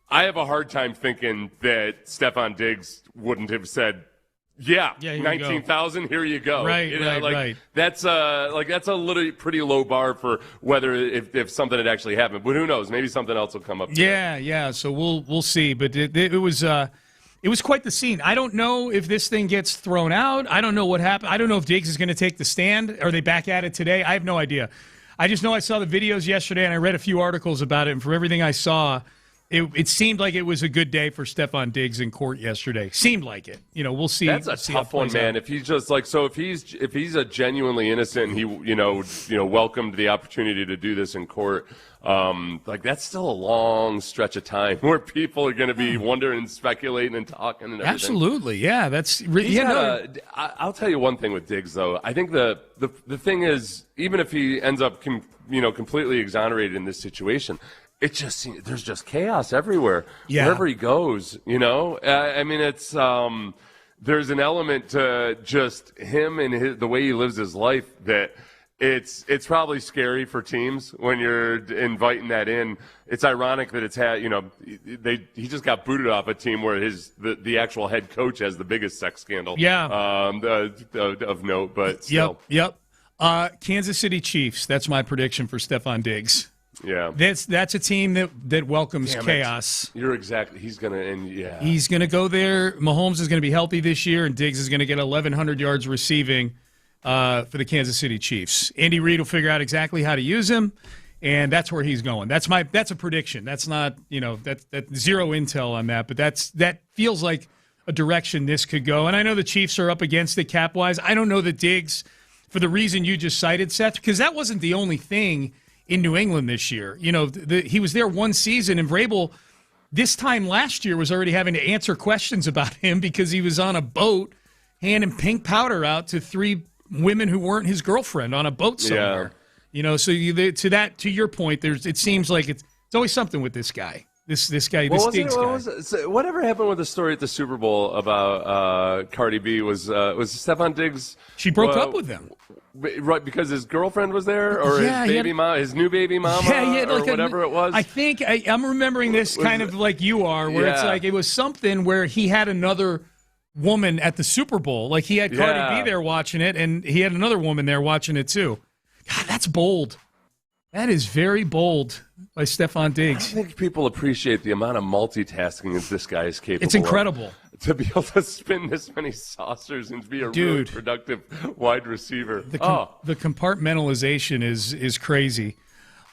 I have a hard time thinking that Stefon Diggs wouldn't have said, yeah 19,000, here you go. Right, right. That's a little pretty low bar for whether if something had actually happened. But who knows? Maybe something else will come up. Yeah. So we'll see. But it was quite the scene. I don't know if this thing gets thrown out. I don't know what happened. I don't know if Diggs is going to take the stand. Are they back at it today? I have no idea. I just know I saw the videos yesterday and I read a few articles about it. And from everything I saw, it seemed like it was a good day for Stefon Diggs in court yesterday. Seemed like it. We'll see. That's a tough one, man. If he's just if he's a genuinely innocent and he welcomed the opportunity to do this in court, that's still a long stretch of time where people are going to be wondering and speculating and talking and everything. Absolutely, yeah. I'll tell you one thing with Diggs, though. I think the thing is, even if he ends up completely exonerated in this situation, it just seems there's just chaos everywhere. Yeah. Wherever he goes, it's there's an element to just him and the way he lives his life that it's probably scary for teams when you're inviting that in. It's ironic that it's he just got booted off a team where the actual head coach has the biggest sex scandal. Yeah. Of note, but still. Yep. Kansas City Chiefs. That's my prediction for Stefon Diggs. Yeah, that's a team that welcomes chaos. You're exactly. He's gonna He's gonna go there. Mahomes is gonna be healthy this year, and Diggs is gonna get 1,100 yards receiving for the Kansas City Chiefs. Andy Reid will figure out exactly how to use him, and that's where he's going. That's a prediction. That's not that's zero intel on that, but that feels like a direction this could go. And I know the Chiefs are up against it cap wise. I don't know that Diggs, for the reason you just cited, Seth, because that wasn't the only thing in New England this year. He was there one season, and Vrabel this time last year was already having to answer questions about him because he was on a boat handing pink powder out to 3 women who weren't his girlfriend on a boat somewhere. Yeah. So to your point, it seems like it's always something with this guy. This Diggs guy. Whatever happened with the story at the Super Bowl about Cardi B was Stefon Diggs? She broke up with him. Right, because his girlfriend was there, or his new baby mama, or whatever it was. I think I'm remembering this kind of like you are, where it's like it was something where he had another woman at the Super Bowl. Like he had Cardi B there watching it, and he had another woman there watching it too. God, that's bold. That is very bold by Stefon Diggs. I think people appreciate the amount of multitasking that this guy is capable of. It's incredible. To be able to spin this many saucers and to be a really productive wide receiver. The compartmentalization is crazy.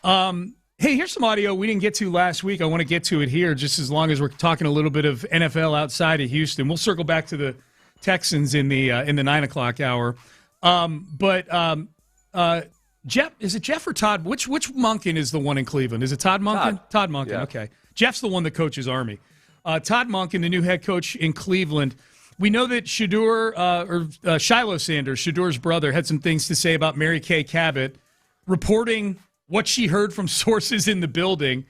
Hey, here's some audio we didn't get to last week. I want to get to it here just as long as we're talking a little bit of NFL outside of Houston. We'll circle back to the Texans in the 9 o'clock hour. Jeff, is it Jeff or Todd? Which Monken is the one in Cleveland? Is it Todd Monken? Todd Monken, yeah. Okay. Jeff's the one that coaches Army. Todd Monken, the new head coach in Cleveland. We know that Shiloh Sanders, Shadur's brother, had some things to say about Mary Kay Cabot, reporting what she heard from sources in the building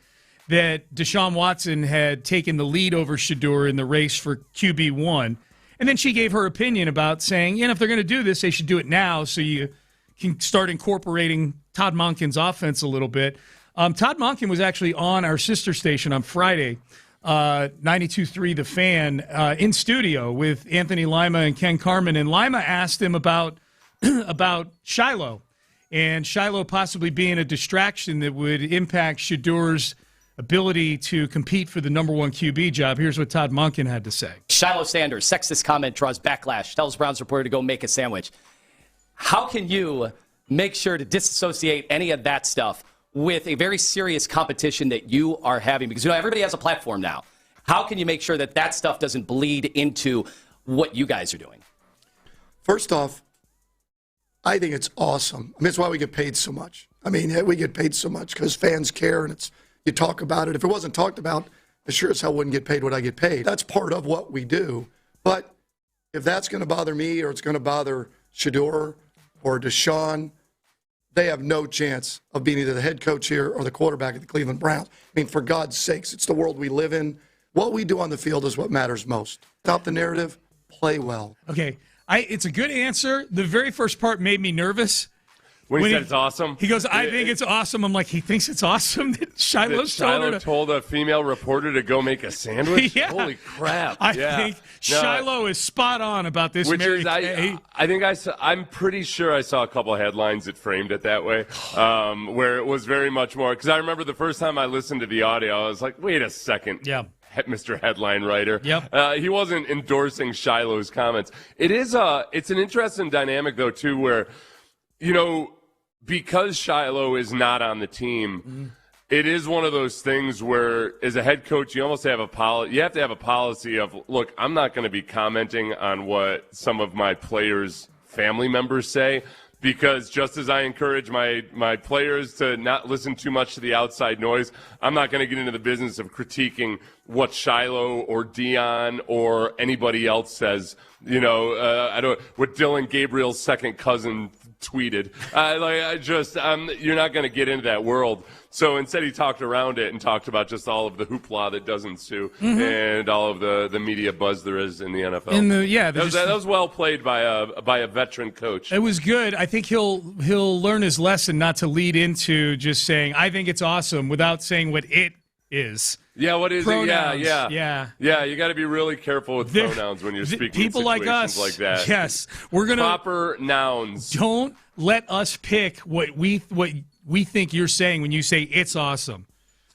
that Deshaun Watson had taken the lead over Shadur in the race for QB1. And then she gave her opinion about saying, if they're going to do this, they should do it now so you can start incorporating Todd Monken's offense a little bit. Todd Monken was actually on our sister station on Friday, 92.3 The Fan, in studio with Anthony Lima and Ken Carman. And Lima asked him about Shiloh, and Shiloh possibly being a distraction that would impact Shadur's ability to compete for the number 1 QB job. Here's what Todd Monken had to say. Shiloh Sanders, sexist comment draws backlash, tells Browns reporter to go make a sandwich. How can you make sure to disassociate any of that stuff with a very serious competition that you are having? Because, everybody has a platform now. How can you make sure that stuff doesn't bleed into what you guys are doing? First off, I think it's awesome. That's why we get paid so much. We get paid so much because fans care, and you talk about it. If it wasn't talked about, I sure as hell wouldn't get paid what I get paid. That's part of what we do. But if that's going to bother me or it's going to bother Shadur or Deshaun, they have no chance of being either the head coach here or the quarterback of the Cleveland Browns. For God's sakes, it's the world we live in. What we do on the field is what matters most. Stop the narrative, play well. Okay, it's a good answer. The very first part made me nervous. When he said it's awesome? He goes, I think it's awesome. I'm like, he thinks it's awesome that Shiloh told a female reporter to go make a sandwich? Yeah. Holy crap. I think Shiloh is spot on about this. Which I'm pretty sure I saw a couple of headlines that framed it that way, where it was very much more. Because I remember the first time I listened to the audio, I was like, wait a second. Yeah. Mr. Headline Writer. Yep. He wasn't endorsing Shiloh's comments. It's an interesting dynamic, though, too, where, because Shiloh is not on the team, it is one of those things where, as a head coach, you almost have you have to have a policy of, look, I'm not going to be commenting on what some of my players' family members say, because just as I encourage my players to not listen too much to the outside noise, I'm not going to get into the business of critiquing what Shiloh or Dion or anybody else says. What Dylan Gabriel's second cousin tweeted. You're not going to get into that world. So instead, he talked around it and talked about just all of the hoopla that does ensue and all of the media buzz there is in the NFL. That was well played by a veteran coach. It was good. I think he'll learn his lesson not to lead into just saying, I think it's awesome, without saying what it is. Yeah, what is pronouns. it? Yeah. You got to be really careful with pronouns when you're speaking people in like situations us. like that. Yes, we're gonna proper nouns. Don't let us pick what we think you're saying when you say it's awesome.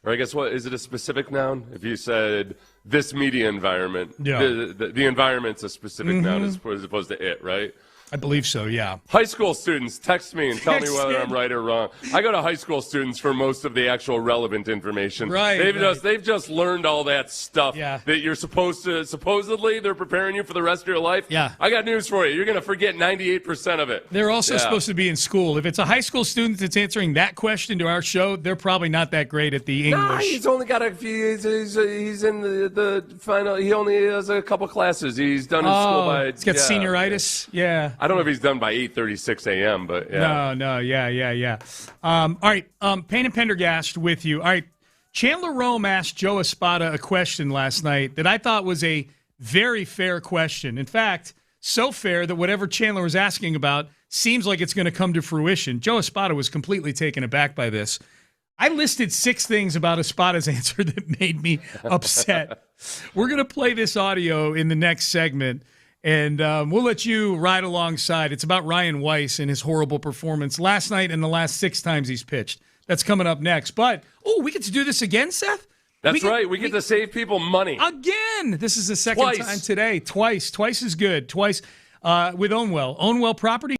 Or I guess, what is it, a specific noun? If you said this media environment, the environment's a specific noun as opposed to it, right? I believe so, yeah. High school students, text me and tell me whether I'm right or wrong. I go to high school students for most of the actual relevant information. Right. They've just learned all that stuff that you're supposedly they're preparing you for the rest of your life. Yeah. I got news for you. You're going to forget 98% of it. They're also supposed to be in school. If it's a high school student that's answering that question to our show, they're probably not that great at the English. Nah, he's only got a few. He's in the final. He only has a couple classes. He's done his school by. He's got senioritis. Yeah. I don't know if he's done by 8:36 a.m., but yeah. No, yeah. All right, Payne and Pendergast with you. All right, Chandler Rome asked Joe Espada a question last night that I thought was a very fair question. In fact, so fair that whatever Chandler was asking about seems like it's going to come to fruition. Joe Espada was completely taken aback by this. I listed 6 things about Espada's answer that made me upset. We're going to play this audio in the next segment. And we'll let you ride alongside. It's about Ryan Weiss and his horrible performance last night and the last 6 times he's pitched. That's coming up next. But, we get to do this again, Seth? That's right. We get to save people money. Again. This is the second time today. Twice. Twice is good. Twice with Ownwell. Ownwell Property.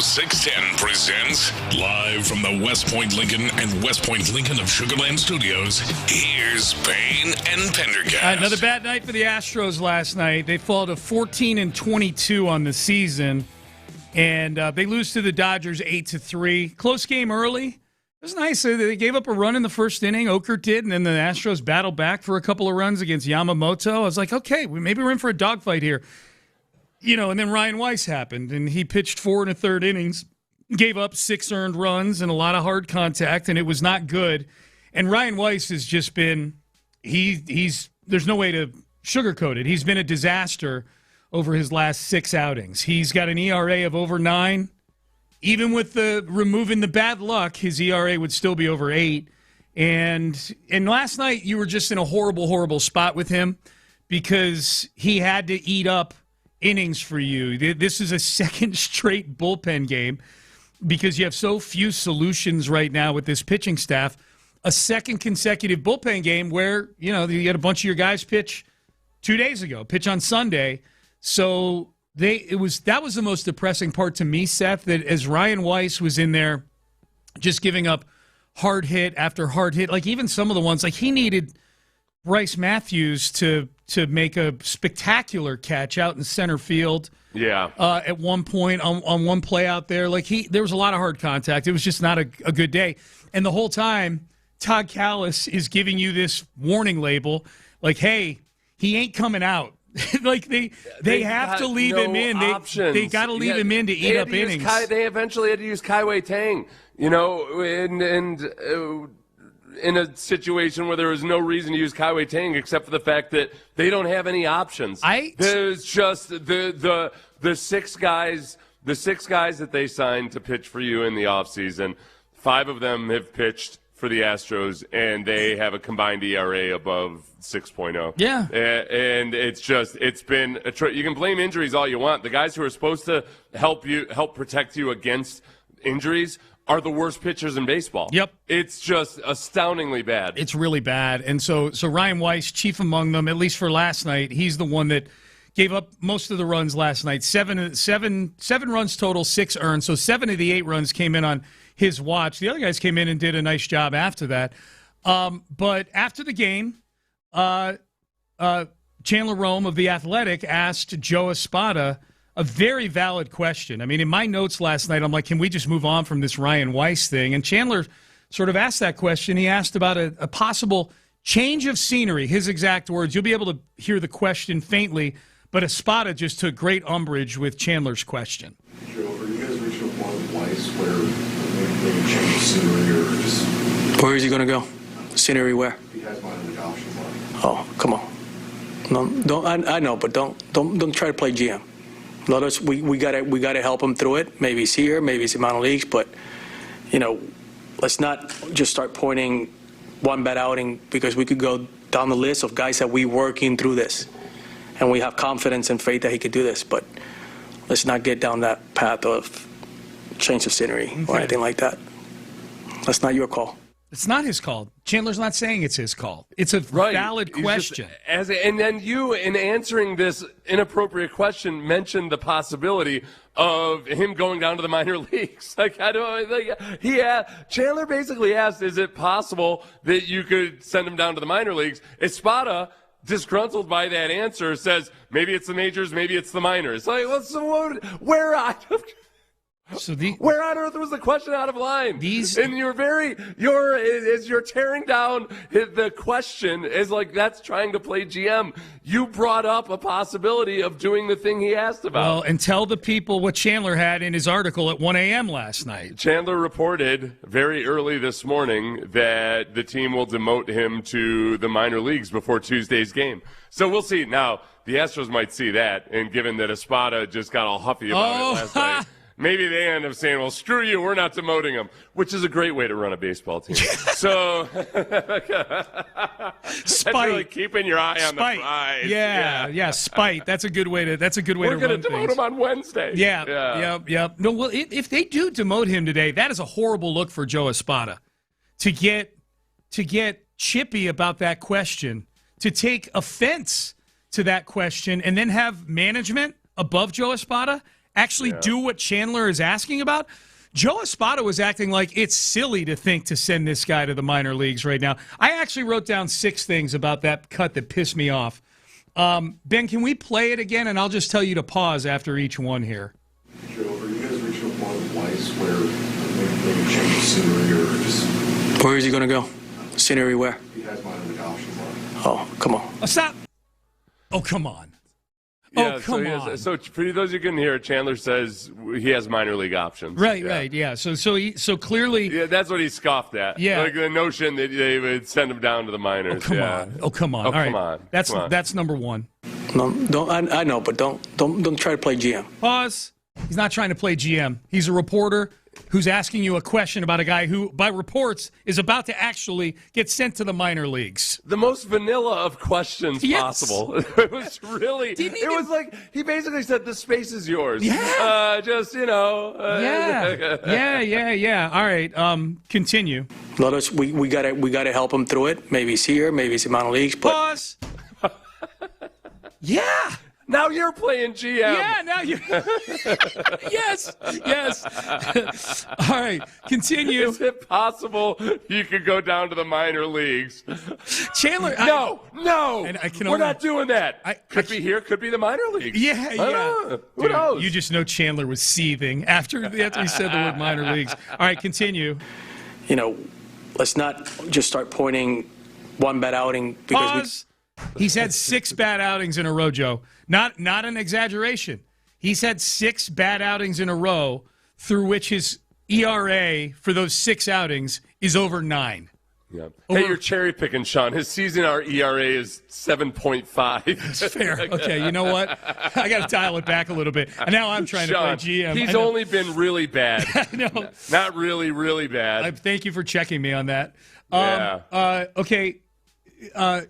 610 presents, live from the West Point Lincoln and West Point Lincoln of Sugarland Studios, here's Payne and Pendergast. Another bad night for the Astros last night. They fall to 14-22 on the season, and they lose to the Dodgers 8-3. Close game early. It was nice. They gave up a run in the first inning. Okert did, and then the Astros battled back for a couple of runs against Yamamoto. I was like, okay, maybe we're in for a dogfight here. You know, and then Ryan Weiss happened, and he pitched 4 1/3 innings, gave up 6 earned runs and a lot of hard contact, and it was not good. And Ryan Weiss has just been he's there's no way to sugarcoat it. He's been a disaster over his last 6 outings. He's got an ERA of over 9. Even with the removing the bad luck, his ERA would still be over 8. And last night you were just in a horrible, horrible spot with him because he had to eat up innings for you. This is a second straight bullpen game because you have so few solutions right now with this pitching staff. A second consecutive bullpen game where, you know, you had a bunch of your guys pitch 2 days ago, pitch on Sunday. So that was the most depressing part to me, Seth, that as Ryan Weiss was in there just giving up hard hit after hard hit, like even some of the ones, like he needed Bryce Matthews to make a spectacular catch out in center field. Yeah. At one point on one play out there, like there was a lot of hard contact. It was just not a good day. And the whole time, Todd Callis is giving you this warning label, like, hey, he ain't coming out. Like they have to leave him in. They got to leave him in to eat up innings. They eventually had to use Kaiwei Tang, you know, and in a situation where there was no reason to use Kaiwei Tang except for the fact that they don't have any options. There's just the 6 guys that they signed to pitch for you in the offseason. 5 of them have pitched for the Astros, and they have a combined ERA above 6.0. Yeah. And it's been you can blame injuries all you want. The guys who are supposed to help protect you against injuries are the worst pitchers in baseball. Yep. It's just astoundingly bad. It's really bad. And so Ryan Weiss, chief among them, at least for last night, he's the one that gave up most of the runs last night. Seven runs total, 6 earned. So 7 of the 8 runs came in on his watch. The other guys came in and did a nice job after that. But after the game, Chandler Rome of The Athletic asked Joe Espada a very valid question. I mean, in my notes last night, I'm like, can we just move on from this Ryan Weiss thing? And Chandler sort of asked that question. He asked about a possible change of scenery, his exact words. You'll be able to hear the question faintly, but Espada just took great umbrage with Chandler's question. Joe, are you guys reaching a point with Weiss where maybe change of scenery or just... Where is he going to go? Scenery where? He has minor league option money. Oh, come on. No, don't. I know, but don't try to play GM. Let us. We gotta help him through it. Maybe it's here, maybe it's in minor leagues, but you know, let's not just start pointing one bad outing because we could go down the list of guys that we working through this, and we have confidence and faith that he could do this. But let's not get down that path of change of scenery or anything like that. That's not your call. It's not his call. Chandler's not saying it's his call. It's a valid question. And then you, in answering this inappropriate question, mentioned the possibility of him going down to the minor leagues. Chandler basically asked, is it possible that you could send him down to the minor leagues? Espada, disgruntled by that answer, says, maybe it's the majors, maybe it's the minors. Like, where on earth was the question out of line? And as you're tearing down the question as like that's trying to play GM. You brought up a possibility of doing the thing he asked about. Well, and tell the people what Chandler had in his article at 1 a.m. last night. Chandler reported very early this morning that the team will demote him to the minor leagues before Tuesday's game. So we'll see. Now, the Astros might see that, and given that Espada just got all huffy about it last night, maybe they end up saying, well, screw you, we're not demoting him, which is a great way to run a baseball team. So, that's really keeping your eye on the prize. Yeah, spite. That's a good way to run things. We're going to demote him on Wednesday. Yeah. No, well, if they do demote him today, that is a horrible look for Joe Espada. To get chippy about that question, to take offense to that question, and then have management above Joe Espada actually do what Chandler is asking about. Joe Espada was acting like it's silly to think to send this guy to the minor leagues right now. I actually wrote down 6 things about that cut that pissed me off. Ben, can we play it again? And I'll just tell you to pause after each one here. Joe, are you guys reaching a point with Weiss where maybe change the scenery or just... Where is he going to go? Scenery where? He has minor league options. Oh, come on. Oh, stop. Oh, come on. Yeah, oh, come on. So for those who couldn't hear, Chandler says he has minor league options. Right, yeah. So clearly... Yeah, that's what he scoffed at. Yeah. Like the notion that they would send him down to the minors. Come on. Oh, come on. All right. Come on. That's number 1. No, don't. I know, but don't try to play GM. Pause. He's not trying to play GM. He's a reporter who's asking you a question about a guy who, by reports, is about to actually get sent to the minor leagues. The most vanilla of questions possible. It was really... It was like, he basically said, the space is yours. Yeah. Just, you know... Yeah. All right, continue. Let us. We gotta help him through it. Maybe it's here, maybe it's in minor leagues. But pause. Yeah. Now you're playing GM. Yeah, now you. Yes. All right, continue. Is it possible you could go down to the minor leagues? Chandler. No. And We're not doing that. Could be here, could be the minor leagues. Yeah. Who knows? You just know Chandler was seething after he said the word minor leagues. All right, continue. Let's not just start pointing one bad outing because He's had 6 bad outings in a row, Joe. Not an exaggeration. He's had 6 bad outings in a row through which his ERA for those 6 outings is over 9. Yeah. Hey, you're cherry picking, Sean. His season ERA is 7.5. That's fair. Okay, you know what? I got to dial it back a little bit. And now I'm trying Sean, to play GM. He's only been really bad. I know. Not really, really bad. Thank you for checking me on that. Okay.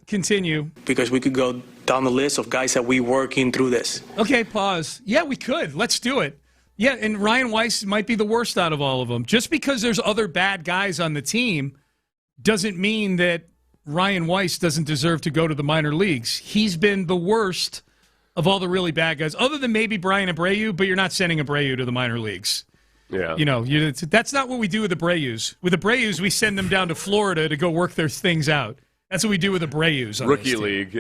Continue. Because we could go down the list of guys that we working through this. Okay, pause. Yeah, we could. Let's do it. Yeah, and Ryan Weiss might be the worst out of all of them. Just because there's other bad guys on the team doesn't mean that Ryan Weiss doesn't deserve to go to the minor leagues. He's been the worst of all the really bad guys, other than maybe Brian Abreu, but you're not sending Abreu to the minor leagues. Yeah. That's not what we do with Abreu's. With Abreu's, we send them down to Florida to go work their things out. That's what we do with Abreu's. Rookie league.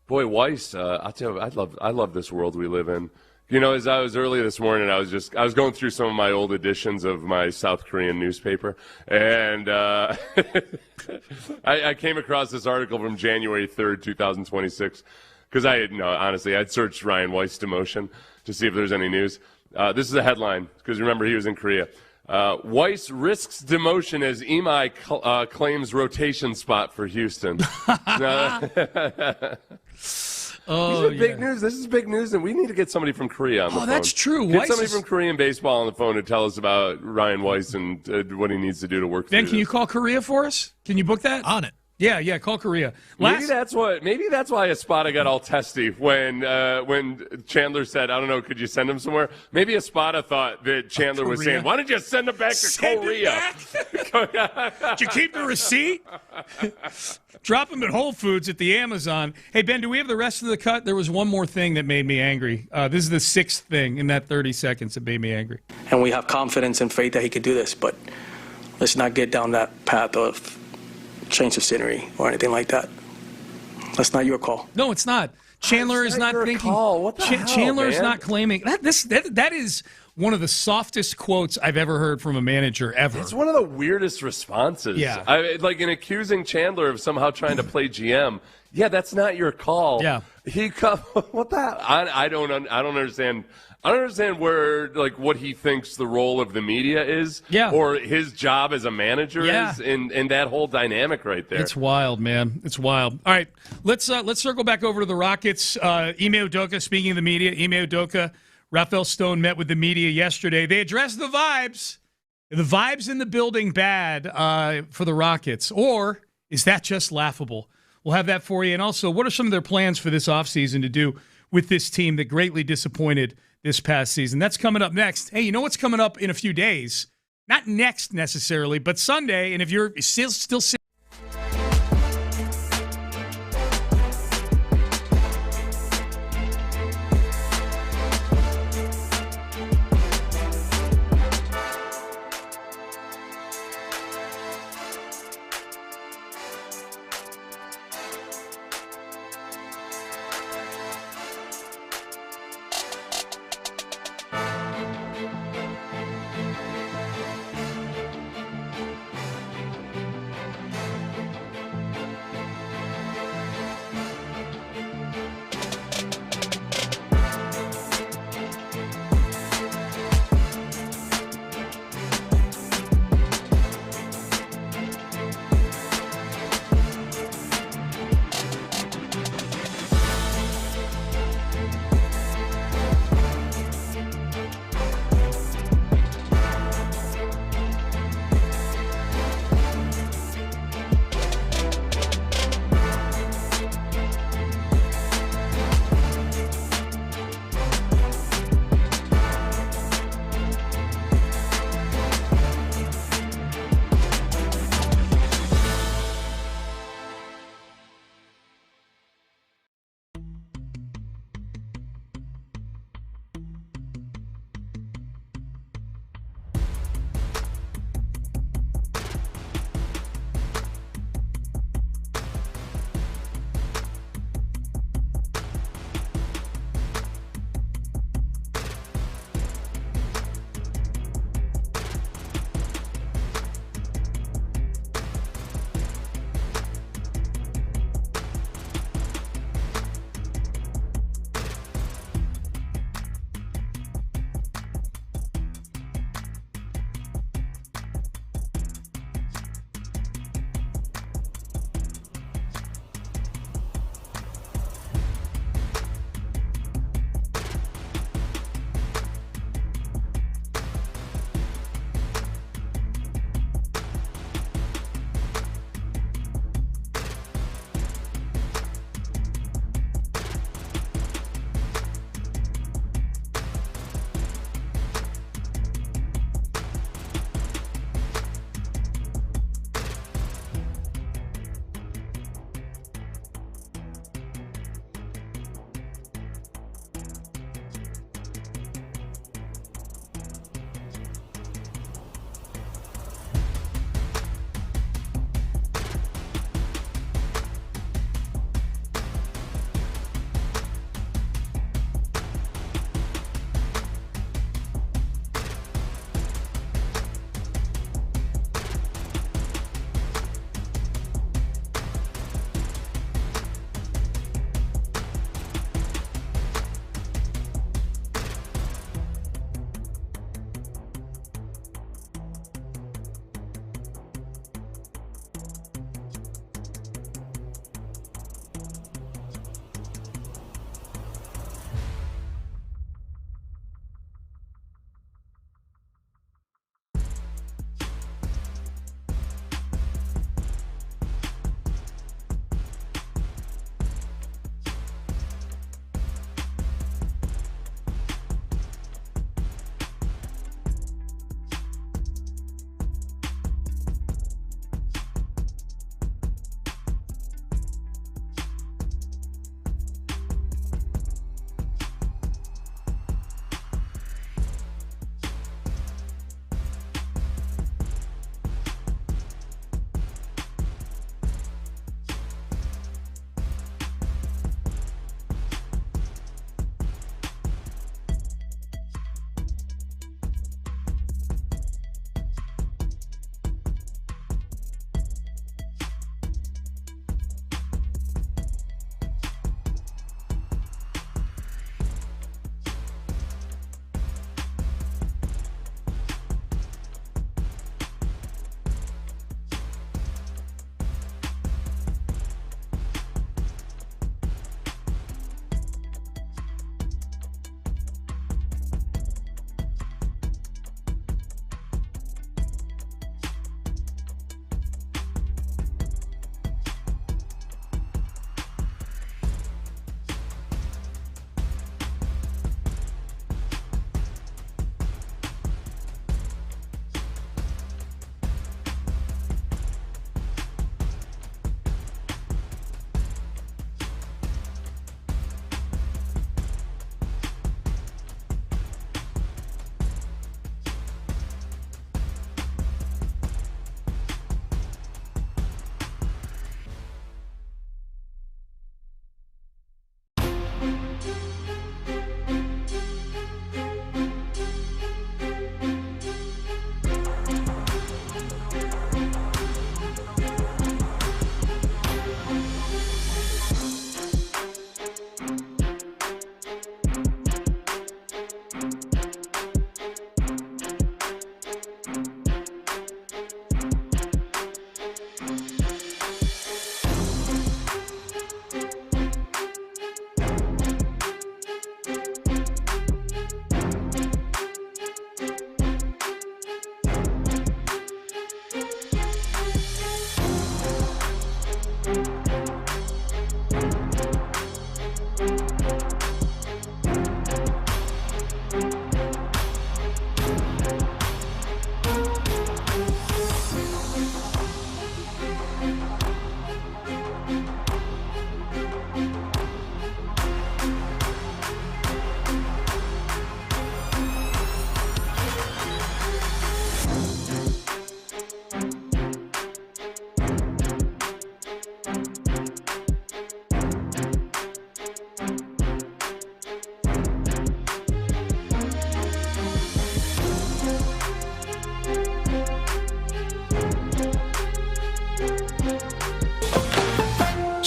Boy, Weiss, I'll tell you, I love this world we live in. As I was early this morning, I was going through some of my old editions of my South Korean newspaper, and I came across this article from January 3rd, 2026, because I'd searched Ryan Weiss demotion to see if there's any news. This is a headline, because remember, he was in Korea. Weiss risks demotion as Imai claims rotation spot for Houston. Big news. This is big news, and we need to get somebody from Korea on the phone. That's true. Get somebody from Korean baseball on the phone to tell us about Ryan Weiss and what he needs to do to work through Ben, can you call Korea for us? Can you book that? On it. Yeah, call Korea. Maybe that's why Espada got all testy when Chandler said, I don't know, could you send him somewhere? Maybe Espada thought that Chandler was saying, why don't you send him back to Korea? Did you keep the receipt? Drop him at Whole Foods at the Amazon. Hey, Ben, do we have the rest of the cut? There was one more thing that made me angry. This is the 6th thing in that 30 seconds that made me angry. And we have confidence and faith that he could do this, but let's not get down that path of change of scenery or anything like that. That's not your call. No, it's not. Chandler is not thinking. Call. What the hell, Chandler is man? not claiming that is one of the softest quotes I've ever heard from a manager ever. It's one of the weirdest responses. Yeah, like in accusing Chandler of somehow trying to play GM. Yeah, that's not your call. Yeah, what the hell? I don't understand. I don't understand where, what he thinks the role of the media is, or his job as a manager is in that whole dynamic right there. It's wild, man. It's wild. All right, let's circle back over to the Rockets. Ime Udoka, speaking of the media, Ime Udoka, Rafael Stone met with the media yesterday. They addressed the vibes. The vibes in the building bad for the Rockets, or is that just laughable? We'll have that for you. And also, what are some of their plans for this offseason to do with this team that greatly disappointed this past season? That's coming up next. Hey, you know what's coming up in a few days? Not next necessarily, but Sunday. And if you're still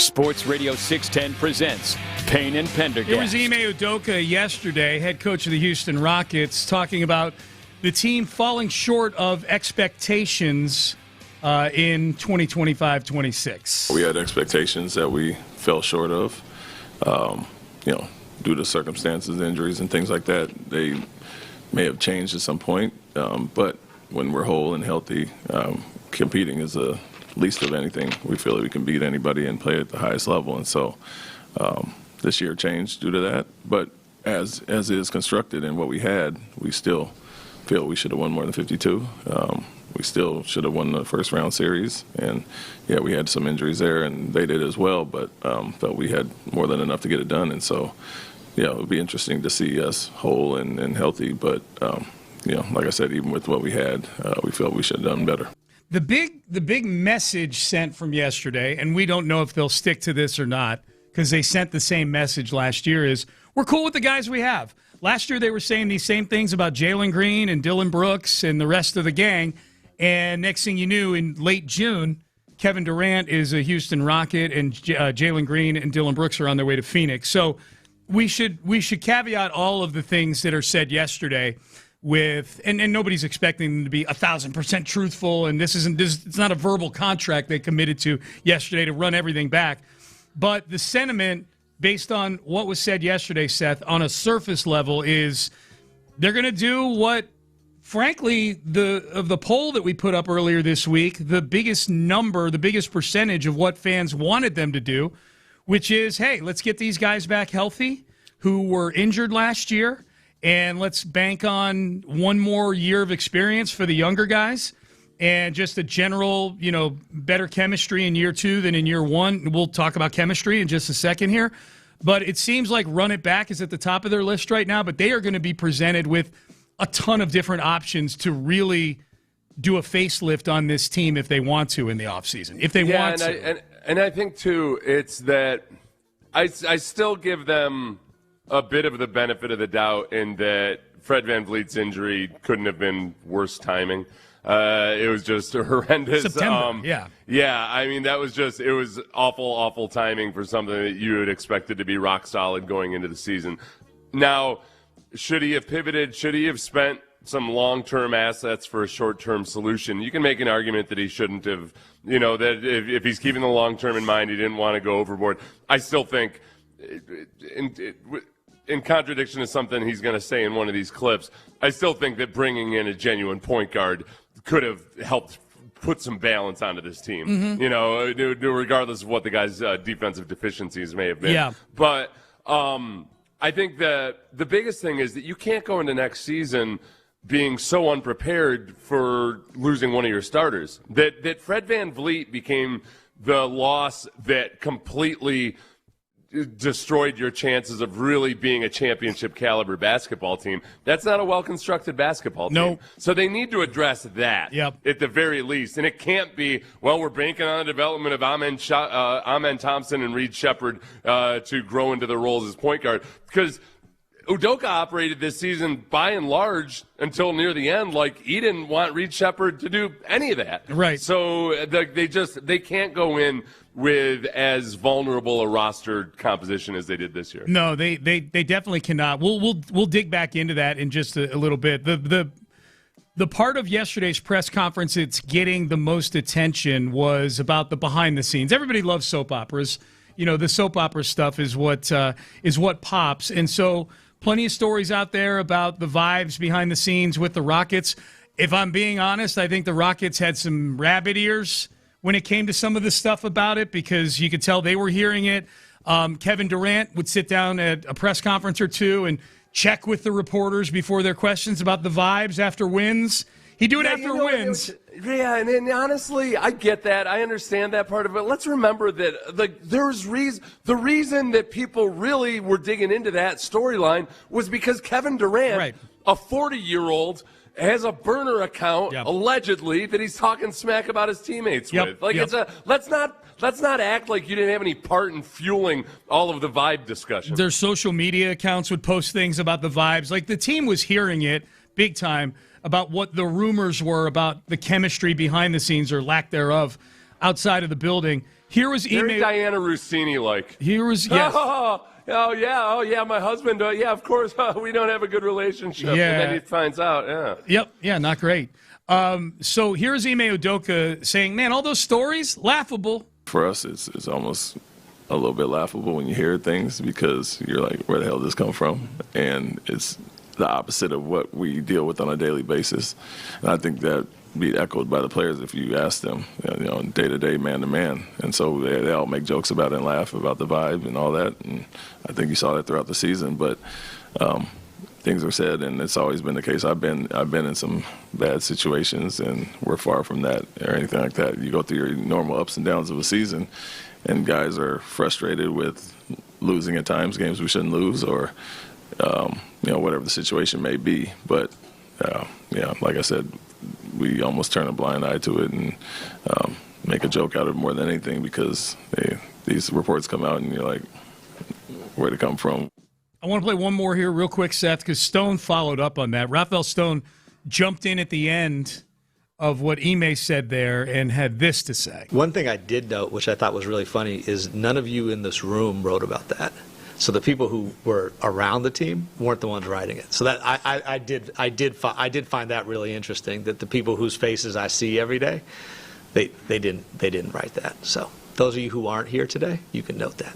Sports Radio 610 presents Payne and Pendergast. It was Ime Udoka yesterday, head coach of the Houston Rockets, talking about the team falling short of expectations in 2025-26. We had expectations that we fell short of, due to circumstances, injuries, and things like that. They may have changed at some point, but when we're whole and healthy, competing is the least of anything. We feel that we can beat anybody and play at the highest level, and so this year changed due to that. But as is constructed and what we had, we still feel we should have won more than 52. We still should have won the first round series, and we had some injuries there, and they did as well. But felt we had more than enough to get it done, and so it would be interesting to see us whole and healthy. But like I said, even with what we had, we felt we should have done better. The big message sent from yesterday, and we don't know if they'll stick to this or not, because they sent the same message last year, is we're cool with the guys we have. Last year they were saying these same things about Jalen Green and Dillon Brooks and the rest of the gang, and next thing you knew, in late June, Kevin Durant is a Houston Rocket, and Jalen Green and Dillon Brooks are on their way to Phoenix. So we should caveat all of the things that are said yesterday with, and nobody's expecting them to be 1,000% truthful, and it's not a verbal contract they committed to yesterday to run everything back. But the sentiment, based on what was said yesterday, Seth, on a surface level, is they're going to do what, frankly, of the poll that we put up earlier this week, the biggest percentage of what fans wanted them to do, which is, hey, let's get these guys back healthy who were injured last year, and let's bank on one more year of experience for the younger guys and just a general, better chemistry in year two than in year one. We'll talk about chemistry in just a second here. But it seems like run it back is at the top of their list right now, but they are going to be presented with a ton of different options to really do a facelift on this team if they want to in the offseason. If they want to. And I think, too, it's that I still give them a bit of the benefit of the doubt in that Fred VanVleet's injury couldn't have been worse timing. It was just a horrendous. September, Yeah, I mean, it was awful, awful timing for something that you had expected to be rock solid going into the season. Now, should he have pivoted? Should he have spent some long-term assets for a short-term solution? You can make an argument that he shouldn't have, that if he's keeping the long-term in mind, he didn't want to go overboard. I still think, in contradiction to something he's going to say in one of these clips, I still think that bringing in a genuine point guard could have helped put some balance onto this team, regardless of what the guy's defensive deficiencies may have been. Yeah. But I think that the biggest thing is that you can't go into next season being so unprepared for losing one of your starters. That Fred VanVleet became the loss that completely destroyed your chances of really being a championship caliber basketball team. That's not a well-constructed basketball team. Nope. So they need to address that at the very least. And it can't be, we're banking on the development of Amen Thompson and Reed Shepherd to grow into their roles as point guard. Because Udoka operated this season by and large until near the end like he didn't want Reed Shepherd to do any of that. Right. So they can't go in with as vulnerable a roster composition as they did this year. No, they definitely cannot. We'll dig back into that in just a little bit. The part of yesterday's press conference that's getting the most attention was about the behind the scenes. Everybody loves soap operas. The soap opera stuff is what pops. And so plenty of stories out there about the vibes behind the scenes with the Rockets. If I'm being honest, I think the Rockets had some rabbit ears when it came to some of the stuff about it, because you could tell they were hearing it. Kevin Durant would sit down at a press conference or two and check with the reporters before their questions about the vibes after wins. He'd do it after wins. Yeah, and honestly, I get that. I understand that part of it. Let's remember that the reason that people really were digging into that storyline was because Kevin Durant, a 40-year-old, has a burner account, allegedly, that he's talking smack about his teammates with. Let's not act like you didn't have any part in fueling all of the vibe discussion. Their social media accounts would post things about the vibes. Like, the team was hearing it big time about what the rumors were about the chemistry behind the scenes, or lack thereof, outside of the building. Here was Very Diana Rossini-like. Here was, yes. Oh, yeah, my husband, yeah, of course, we don't have a good relationship. Yeah. And then he finds out, Not great. So here's Ime Udoka saying, man, all those stories, laughable. For us, it's almost a little bit laughable when you hear things because you're like, where the hell did this come from? And it's the opposite of what we deal with on a daily basis. And I think that be echoed by the players if you ask them, day-to-day, man-to-man. And so they all make jokes about it and laugh about the vibe and all that. And I think you saw that throughout the season. But things were said, and it's always been the case. I've been in some bad situations, and we're far from that or anything like that. You go through your normal ups and downs of a season, and guys are frustrated with losing at times, games we shouldn't lose, or whatever the situation may be. But like I said, we almost turn a blind eye to it and make a joke out of it more than anything because these reports come out and you're like, where'd it come from? I want to play one more here real quick, Seth, because Stone followed up on that. Rafael Stone jumped in at the end of what Ime said there and had this to say. One thing I did note, which I thought was really funny, is none of you in this room wrote about that. So the people who were around the team weren't the ones writing it. So that I did find that really interesting. That the people whose faces I see every day, they didn't write that. So those of you who aren't here today, you can note that.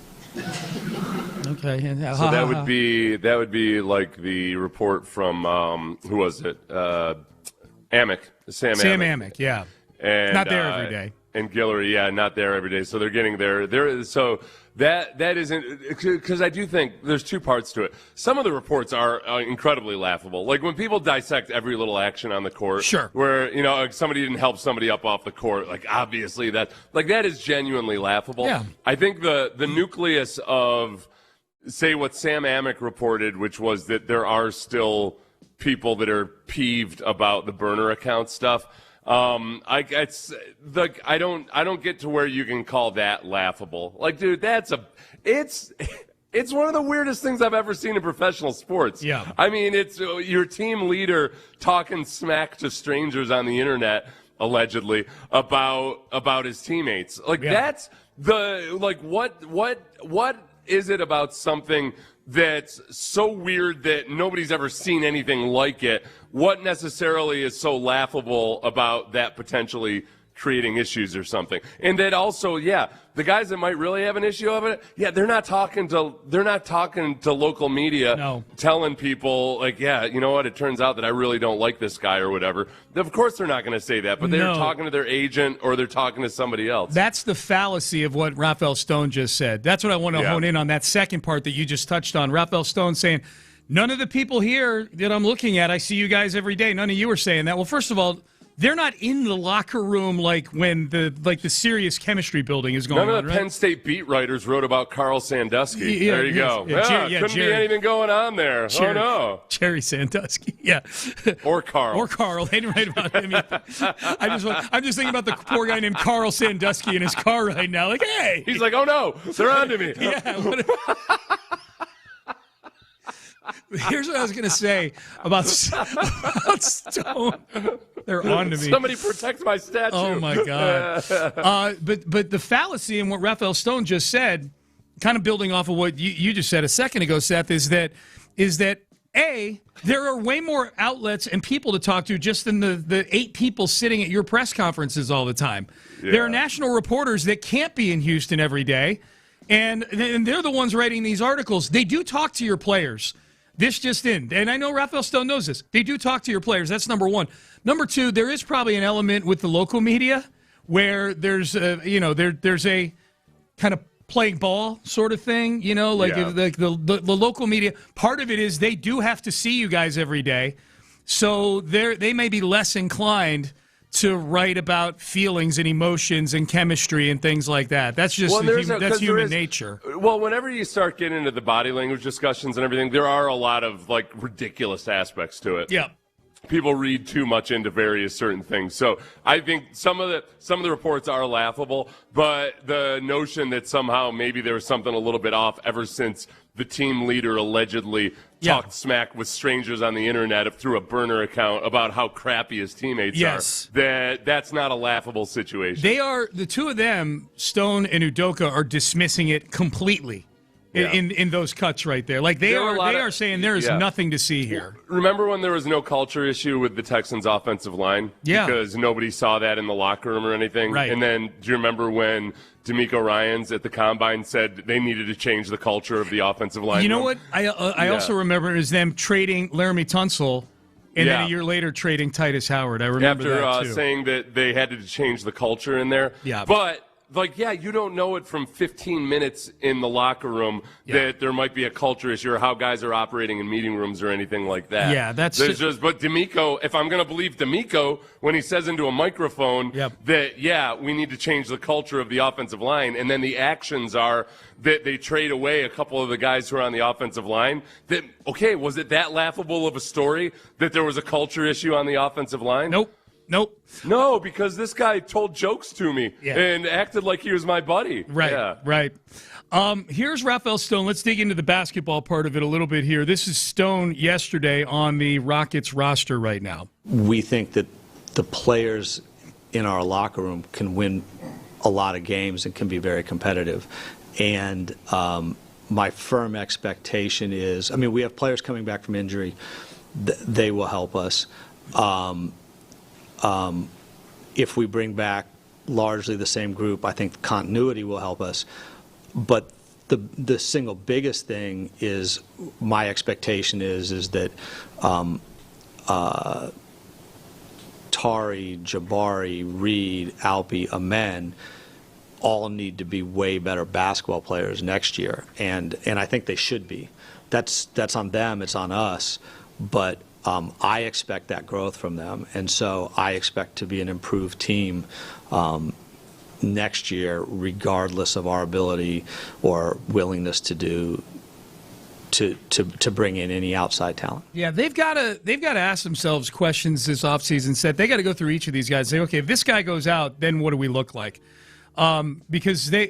Okay. So that would be like the report from who was it? Amick, Sam Amick, yeah. And not there every day. And Guillory, yeah, not there every day. So they're getting there. So that isn't, because I do think there's two parts to it. Some of the reports are incredibly laughable. Like when people dissect every little action on the court. Sure. Where, somebody didn't help somebody up off the court. Like obviously that is genuinely laughable. Yeah. I think the nucleus of, say, what Sam Amick reported, which was that there are still people that are peeved about the burner account stuff. I don't get to where you can call that laughable. Like, dude, it's one of the weirdest things I've ever seen in professional sports. Yeah. I mean, it's your team leader talking smack to strangers on the internet, allegedly, about his teammates. Like, that's what is it about something that's so weird that nobody's ever seen anything like it? What necessarily is so laughable about that potentially creating issues or something? And that also, the guys that might really have an issue of it, they're not talking to local media, telling people like, you know what, it turns out that I really don't like this guy or whatever. Of course they're not going to say that, but they're talking to their agent or they're talking to somebody else. That's the fallacy of what Rafael Stone just said. That's what I want to hone in on, that second part that you just touched on. Rafael Stone saying, none of the people here that I'm looking at, I see you guys every day. None of you are saying that. Well, first of all, they're not in the locker room like when the serious chemistry building is going on. None of the Penn State beat writers wrote about Carl Sandusky. Yeah, there you go. Couldn't Jerry, be anything going on there. Jerry, oh, no. Jerry Sandusky, Or Carl. Or Carl. They didn't write about him either. I'm just thinking about the poor guy named Carl Sandusky in his car right now. Like, hey. He's like, oh, no, they're on to me. Here's what I was going to say about Stone. They're on to me. Somebody protect my statue. Oh, my God. But the fallacy in what Rafael Stone just said, kind of building off of what you just said a second ago, Seth, is that A, there are way more outlets and people to talk to just than the 8 people sitting at your press conferences all the time. Yeah. There are national reporters that can't be in Houston every day, and they're the ones writing these articles. They do talk to your players. This just in, and I know Rafael Stone knows this. They do talk to your players. That's number one. Number two, there is probably an element with the local media where there's there's a kind of playing ball sort of thing. The local media. Part of it is they do have to see you guys every day, so they may be less inclined to write about feelings and emotions and chemistry and things like that. That's just that's human nature. Well, whenever you start getting into the body language discussions and everything, there are a lot of like ridiculous aspects to it. Yeah. people read too much into various certain things. So I think some of the reports are laughable, but the notion that somehow maybe there was something a little bit off ever since the team leader allegedly talked smack with strangers on the internet through a burner account about how crappy his teammates are. That's not a laughable situation. They are, the two of them, Stone and Udoka, are dismissing it completely. In those cuts right there. Like they are saying there is nothing to see here. Remember when there was no culture issue with the Texans offensive line? Yeah. Because nobody saw that in the locker room or anything. Right. And then do you remember when D'Amico Ryans at the Combine said they needed to change the culture of the offensive line? You know what? I also remember is them trading Laramie Tunsil and then a year later trading Titus Howard. I remember that too. After saying that they had to change the culture in there. Yeah. But you don't know it from 15 minutes in the locker room that there might be a culture issue or how guys are operating in meeting rooms or anything like that. Yeah, that's just. But D'Amico, if I'm going to believe D'Amico when he says into a microphone that we need to change the culture of the offensive line, and then the actions are that they trade away a couple of the guys who are on the offensive line. Was it that laughable of a story that there was a culture issue on the offensive line? Nope. No, because this guy told jokes to me and acted like he was my buddy. Right. Here's Rafael Stone. Let's dig into the basketball part of it a little bit here. This is Stone yesterday on the Rockets roster right now. We think that the players in our locker room can win a lot of games and can be very competitive. And my firm expectation is, we have players coming back from injury. They will help us. If we bring back largely the same group, I think continuity will help us. But the single biggest thing is my expectation is that Tari, Jabari, Reed, Alpi, Amen all need to be way better basketball players next year, and I think they should be. That's on them. It's on us. But I expect that growth from them, and so I expect to be an improved team next year, regardless of our ability or willingness to bring in any outside talent. Yeah, they've got to ask themselves questions this offseason. Said they got to go through each of these guys and say, okay, if this guy goes out, then what do we look like? Because I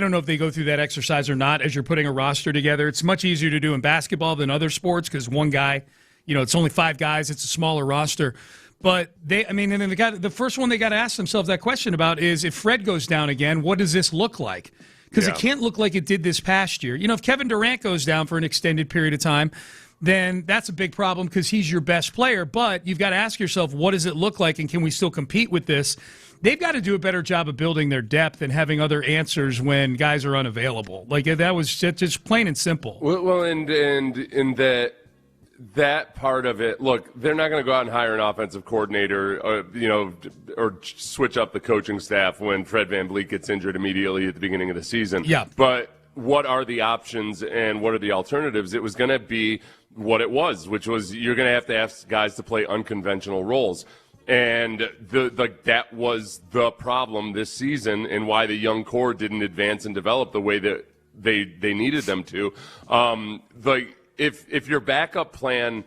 don't know if they go through that exercise or not as you're putting a roster together. It's much easier to do in basketball than other sports because one guy. It's only 5 guys. It's a smaller roster. But the first one they got to ask themselves that question about is if Fred goes down again, what does this look like? Because it can't look like it did this past year. If Kevin Durant goes down for an extended period of time, then that's a big problem because he's your best player. But you've got to ask yourself, what does it look like and can we still compete with this? They've got to do a better job of building their depth and having other answers when guys are unavailable. Like that was just plain and simple. Well, and in that part of it, look, they're not going to go out and hire an offensive coordinator, or switch up the coaching staff when Fred VanVleet gets injured immediately at the beginning of the season. Yeah. But what are the options and what are the alternatives? It was going to be what it was, which was you're going to have ask guys to play unconventional roles. And that was the problem this season and why the young core didn't advance and develop the way that they needed them to. If your backup plan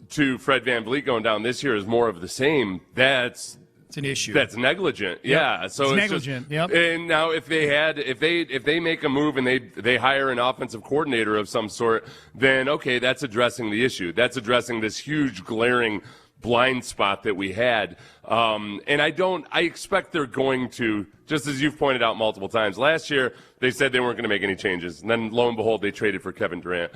to Fred VanVleet going down this year is more of the same, it's an issue. That's negligent. Yeah. So it's negligent. Yep. And now if they make a move and they hire an offensive coordinator of some sort, then okay, that's addressing the issue. That's addressing this huge glaring blind spot that we had. And I expect they're going to, just as you've pointed out multiple times, last year they said they weren't going to make any changes. And then lo and behold, they traded for Kevin Durant.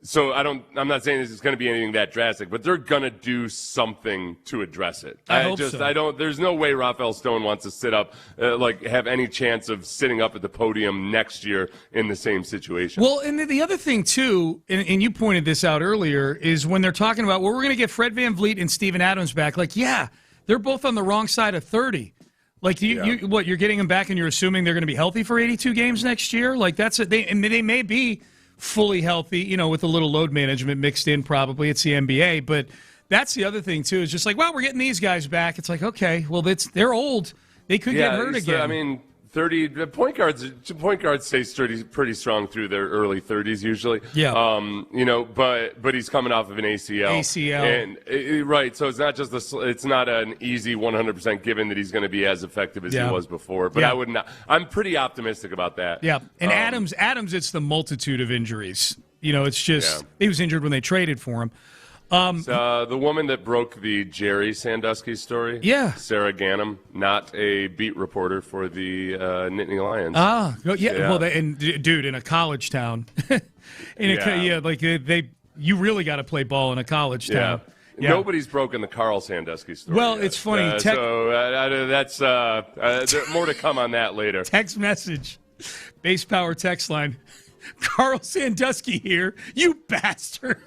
So I'm not saying this is going to be anything that drastic, but they're going to do something to address it. There's no way Rafael Stone wants to sit up, have any chance of sitting up at the podium next year in the same situation. Well, and the other thing too, and you pointed this out earlier, is when they're talking about, we're going to get Fred VanVleet and Steven Adams back. They're both on the wrong side of 30. You're getting them back and you're assuming they're going to be healthy for 82 games next year? They may be fully healthy, with a little load management mixed in probably. It's the NBA. But that's the other thing, too, is just we're getting these guys back. It's okay, well, they're old. They could get hurt again. 30. Point guards stay pretty strong through their early 30s usually. Yeah. But he's coming off of an ACL. And right, so it's not just it's not an easy 100% given that he's going to be as effective as he was before. But I would not. I'm pretty optimistic about that. Yeah. And Adams, it's the multitude of injuries. It's just he was injured when they traded for him. The woman that broke the Jerry Sandusky story, Sarah Ganem, not a beat reporter for the Nittany Lions. Well, dude, in a college town, you really got to play ball in a college town. Yeah. Nobody's broken the Carl Sandusky story. Well, yet. It's funny. That's more to come on that later. Text message, base power text line. Carl Sandusky here, you bastard.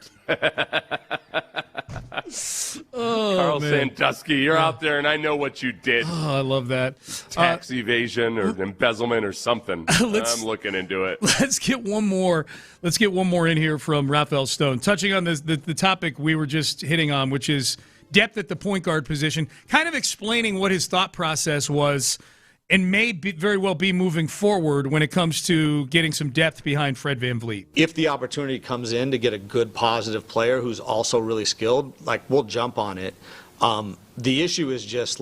Carl Sandusky, you're out there, and I know what you did. Oh, I love that. Tax evasion or embezzlement or something. I'm looking into it. Let's get one more. In here from Raphael Stone, touching on the topic we were just hitting on, which is depth at the point guard position, kind of explaining what his thought process was and may very well be moving forward when it comes to getting some depth behind Fred VanVleet. If the opportunity comes in to get a good, positive player who's also really skilled, we'll jump on it. The issue is just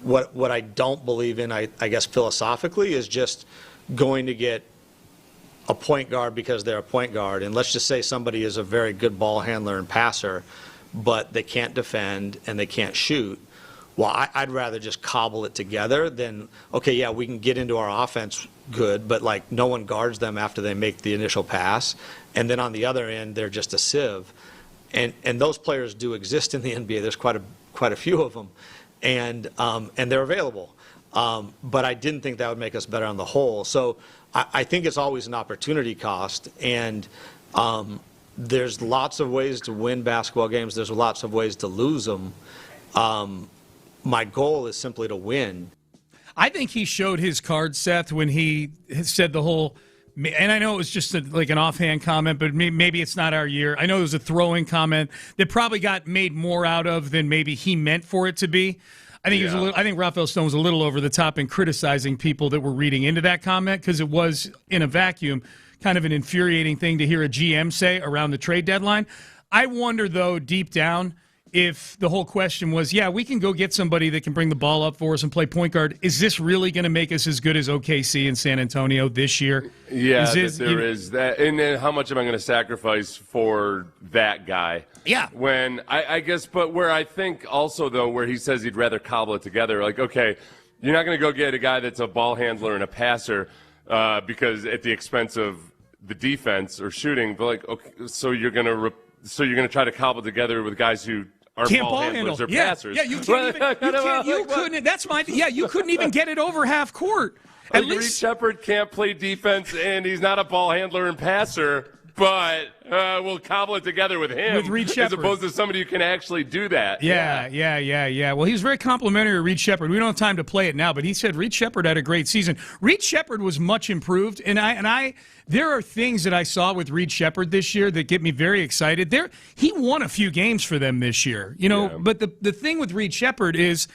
what I don't believe in, I guess philosophically, is just going to get a point guard because they're a point guard. And let's just say somebody is a very good ball handler and passer, but they can't defend and they can't shoot. Well, I'd rather just cobble it together than, we can get into our offense good, but no one guards them after they make the initial pass. And then on the other end, they're just a sieve. And those players do exist in the NBA. There's quite a few of them. And they're available. But I didn't think that would make us better on the whole. So I think it's always an opportunity cost. And there's lots of ways to win basketball games. There's lots of ways to lose them. My goal is simply to win. I think he showed his card, Seth, when he said the whole, and I know it was just an offhand comment, but maybe it's not our year. I know it was a throwing comment that probably got made more out of than maybe he meant for it to be. I think Raphael Stone was a little over the top in criticizing people that were reading into that comment because it was, in a vacuum, kind of an infuriating thing to hear a GM say around the trade deadline. I wonder, though, deep down, if the whole question was, we can go get somebody that can bring the ball up for us and play point guard, is this really going to make us as good as OKC and San Antonio this year? Yeah, there is that. And then how much am I going to sacrifice for that guy? Yeah. When I guess, but where I think also, though, where he says he'd rather cobble it together, you're not going to go get a guy that's a ball handler and a passer because at the expense of the defense or shooting, but so you're going to try to cobble together with guys who can't ball handlers or passers. Yeah, you couldn't even get it over half court. At least Reed Shepherd can't play defense, and he's not a ball handler and passer, but we'll cobble it together with him with Reed Shepherd, as opposed to somebody who can actually do that. Yeah. Well, he was very complimentary of Reed Shepherd. We don't have time to play it now, but he said Reed Shepherd had a great season. Reed Shepherd was much improved, and I there are things that I saw with Reed Shepherd this year that get me very excited. He won a few games for them this year, But the thing with Reed Shepherd is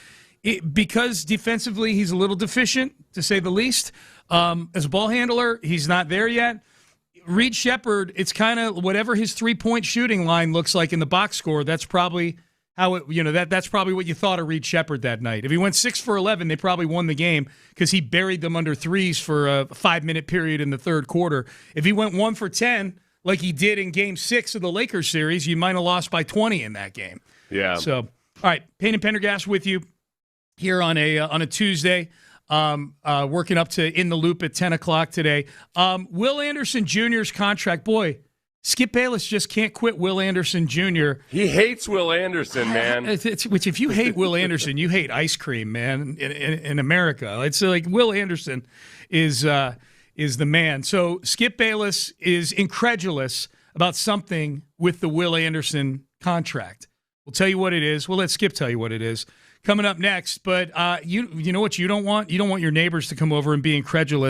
because defensively he's a little deficient, to say the least. As a ball handler, he's not there yet. Reed Shepherd, it's kind of whatever his three-point shooting line looks like in the box score. That's probably how it. That's probably what you thought of Reed Shepherd that night. If he went 6 for 11, they probably won the game because he buried them under threes for a 5-minute period in the third quarter. If he went 1 for 10, like he did in Game 6 of the Lakers series, you might have lost by 20 in that game. Yeah. So, all right, Payne and Pendergast with you here on a Tuesday. Working up to In the Loop at 10 o'clock today. Will Anderson Jr.'s contract. Boy, Skip Bayless just can't quit Will Anderson Jr. He hates Will Anderson, man. Which if you hate Will Anderson, you hate ice cream, man, in America. It's like Will Anderson is the man. So Skip Bayless is incredulous about something with the Will Anderson contract. We'll tell you what it is. We'll let Skip tell you what it is. Coming up next, but you know what you don't want? You don't want your neighbors to come over and be incredulous.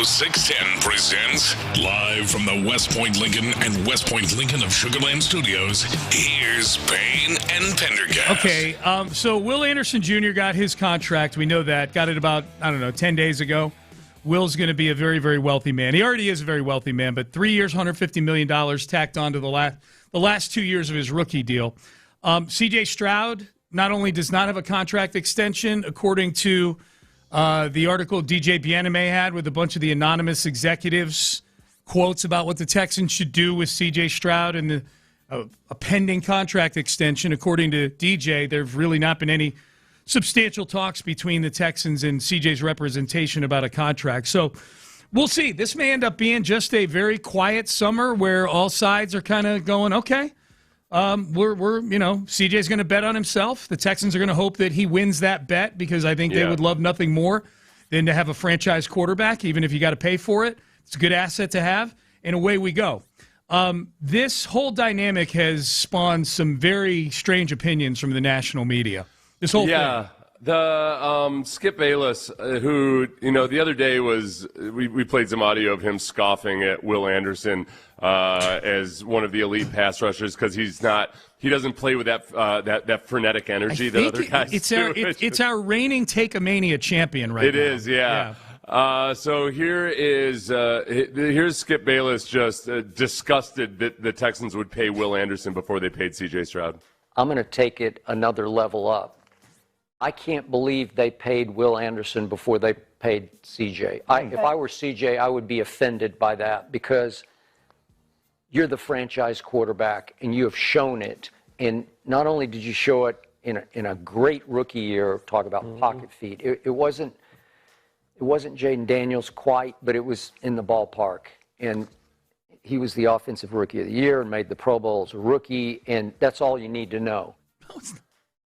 Radio 610 presents, live from the West Point Lincoln and West Point Lincoln of Sugar Land Studios, here's Payne and Pendergast. Okay, so Will Anderson Jr. got his contract. We know that. Got it about, 10 days ago. Will's going to be a very, very wealthy man. He already is a very wealthy man, but 3 years, $150 million tacked on to the last 2 years of his rookie deal. C.J. Stroud not only does not have a contract extension, according to the article DJ Bianame had with a bunch of the anonymous executives, quotes about what the Texans should do with C.J. Stroud and a pending contract extension. According to DJ, there have really not been any substantial talks between the Texans and C.J.'s representation about a contract. So we'll see. This may end up being just a very quiet summer where all sides are kind of going, okay, CJ's going to bet on himself. The Texans are going to hope that he wins that bet because I think they would love nothing more than to have a franchise quarterback, even if you got to pay for it. It's a good asset to have, and away we go. This whole dynamic has spawned some very strange opinions from the national media. This whole thing. The Skip Bayless, who, the other day we played some audio of him scoffing at Will Anderson as one of the elite pass rushers because he doesn't play with that frenetic energy that other guys do. It's our reigning Take-A-Mania champion right now. It is, yeah. So here's Skip Bayless just disgusted that the Texans would pay Will Anderson before they paid C.J. Stroud. I'm going to take it another level up. I can't believe they paid Will Anderson before they paid C.J. If I were C.J., I would be offended by that because you're the franchise quarterback and you have shown it. And not only did you show it in a great rookie year, talk about pocket feet. It wasn't Jaden Daniels quite, but it was in the ballpark. And he was the offensive rookie of the year and made the Pro Bowl as a rookie, and that's all you need to know. No, it's not.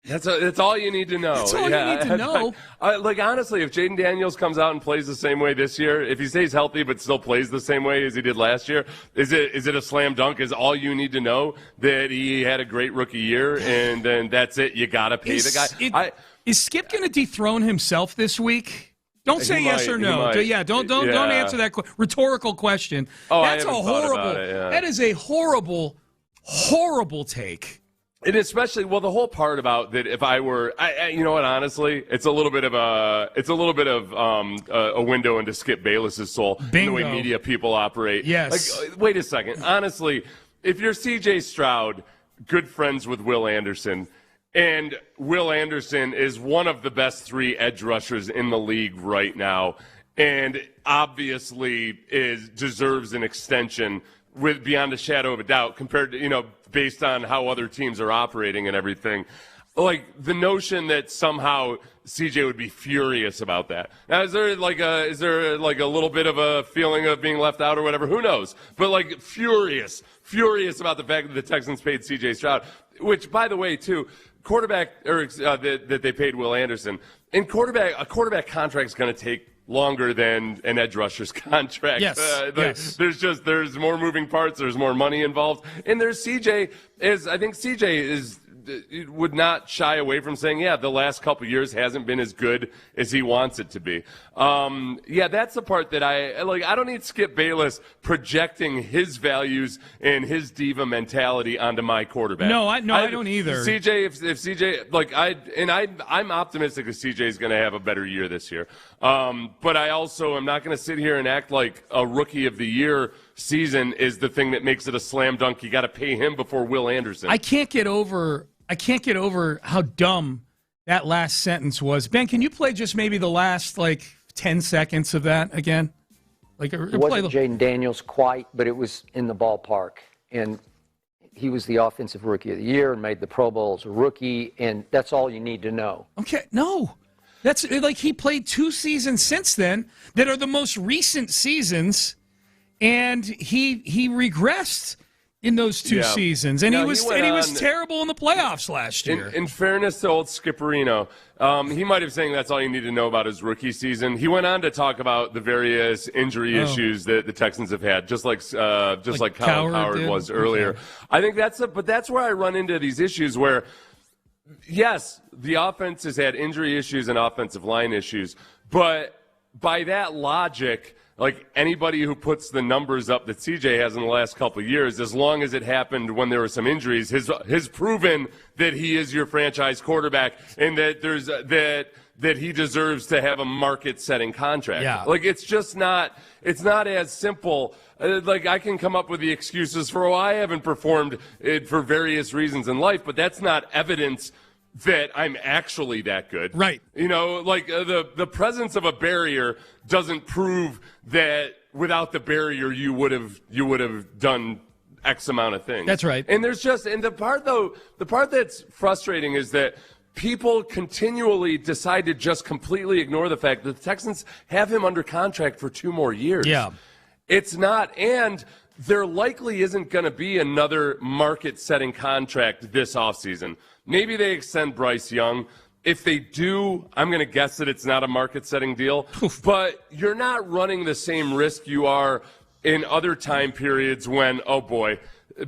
That's all you need to know. That's all you need to know. Honestly, if Jaden Daniels comes out and plays the same way this year, if he stays healthy but still plays the same way as he did last year, is it a slam dunk? Is all you need to know that he had a great rookie year and then that's it? You got to pay the guy. Is Skip going to dethrone himself this week? Don't say yes or no. Don't answer that rhetorical question. That's a horrible. That is a horrible, horrible take. And especially, the whole part about that. If I were, honestly, it's a little bit of a window into Skip Bayless's soul. Bingo. The way media people operate. Yes. Wait a second. Honestly, if you're C.J. Stroud, good friends with Will Anderson, and Will Anderson is one of the best 3 edge rushers in the league right now, and obviously deserves an extension with beyond a shadow of a doubt compared to, based on how other teams are operating and everything. Like, the notion that somehow CJ would be furious about that. Now, is there a little bit of a feeling of being left out or whatever? Who knows? But furious about the fact that the Texans paid CJ Stroud, which, by the way, too, that they paid Will Anderson. And a quarterback contract is going to take longer than an edge rusher's contract. Yes. Yes. There's more moving parts. There's more money involved. And there's CJ would not shy away from saying, the last couple of years hasn't been as good as he wants it to be. That's the part that I don't need Skip Bayless projecting his values and his diva mentality onto my quarterback. I don't either. CJ, if CJ, I'm optimistic that CJ is going to have a better year this year. But I also am not going to sit here and act like a rookie of the year season is the thing that makes it a slam dunk. You got to pay him before Will Anderson. I can't get over how dumb that last sentence was. Ben, can you play just maybe the last 10 seconds of that again? It wasn't Jaden Daniels quite, but it was in the ballpark. And he was the offensive rookie of the year and made the Pro Bowl as a rookie, and that's all you need to know. Okay, no. That's he played 2 seasons since then that are the most recent seasons, and he regressed in those 2 seasons, and he was terrible in the playoffs last year. In fairness to old Skipperino, he might have saying that's all you need to know about his rookie season. He went on to talk about the various injury issues that the Texans have had, just like Colin Cowherd was earlier. Okay. I think that's where I run into these issues where, yes, the offense has had injury issues and offensive line issues, but by that logic, like anybody who puts the numbers up that CJ has in the last couple of years, as long as it happened when there were some injuries, has proven that he is your franchise quarterback and that that he deserves to have a market-setting contract. Yeah. Like, it's not as simple. Like, I can come up with the excuses for, I haven't performed it for various reasons in life, but that's not evidence that I'm actually that good. Right. You know, like the presence of a barrier doesn't prove that without the barrier you would have done X amount of things. That's right. And the part that's frustrating is that people continually decide to just completely ignore the fact that the Texans have him under contract for 2 more years. Yeah. It's not, and there likely isn't going to be another market-setting contract this offseason. Maybe they extend Bryce Young. If they do, I'm going to guess that it's not a market-setting deal. But you're not running the same risk you are in other time periods when, oh boy,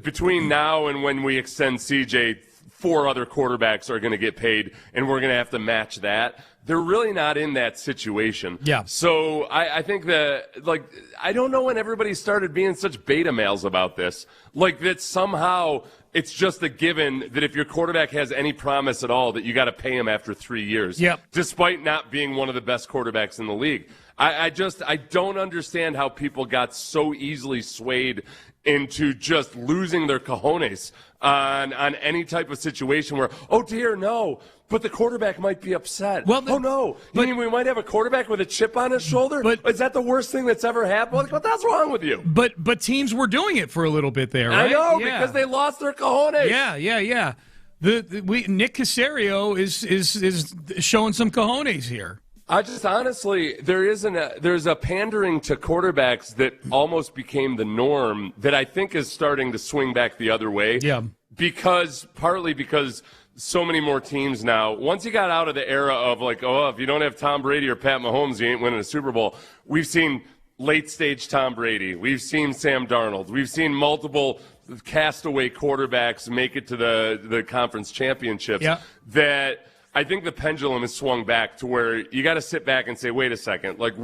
between now and when we extend CJ, 4 other quarterbacks are going to get paid, and we're going to have to match that. They're really not in that situation. Yeah. So I think that, like, I don't know when everybody started being such beta males about this. Like, that somehow it's just a given that if your quarterback has any promise at all that you got to pay him after 3 years. Yep. Despite not being one of the best quarterbacks in the league. I don't understand how people got so easily swayed into just losing their cojones on any type of situation where, oh dear, no, but the quarterback might be upset. Well, oh no, you mean we might have a quarterback with a chip on his shoulder? But is that the worst thing that's ever happened? What that's wrong with you? But teams were doing it for a little bit there, right? I know, Yeah. because they lost their cojones. Yeah. Nick Caserio is showing some cojones here. I just honestly, there's a pandering to quarterbacks that almost became the norm that I think is starting to swing back the other way. Yeah. Partly because so many more teams now, once you got out of the era of like, oh, if you don't have Tom Brady or Pat Mahomes, you ain't winning a Super Bowl. We've seen late stage Tom Brady. We've seen Sam Darnold. We've seen multiple castaway quarterbacks make it to the conference championships. Yeah. That I think the pendulum has swung back to where you got to sit back and say, wait a second, like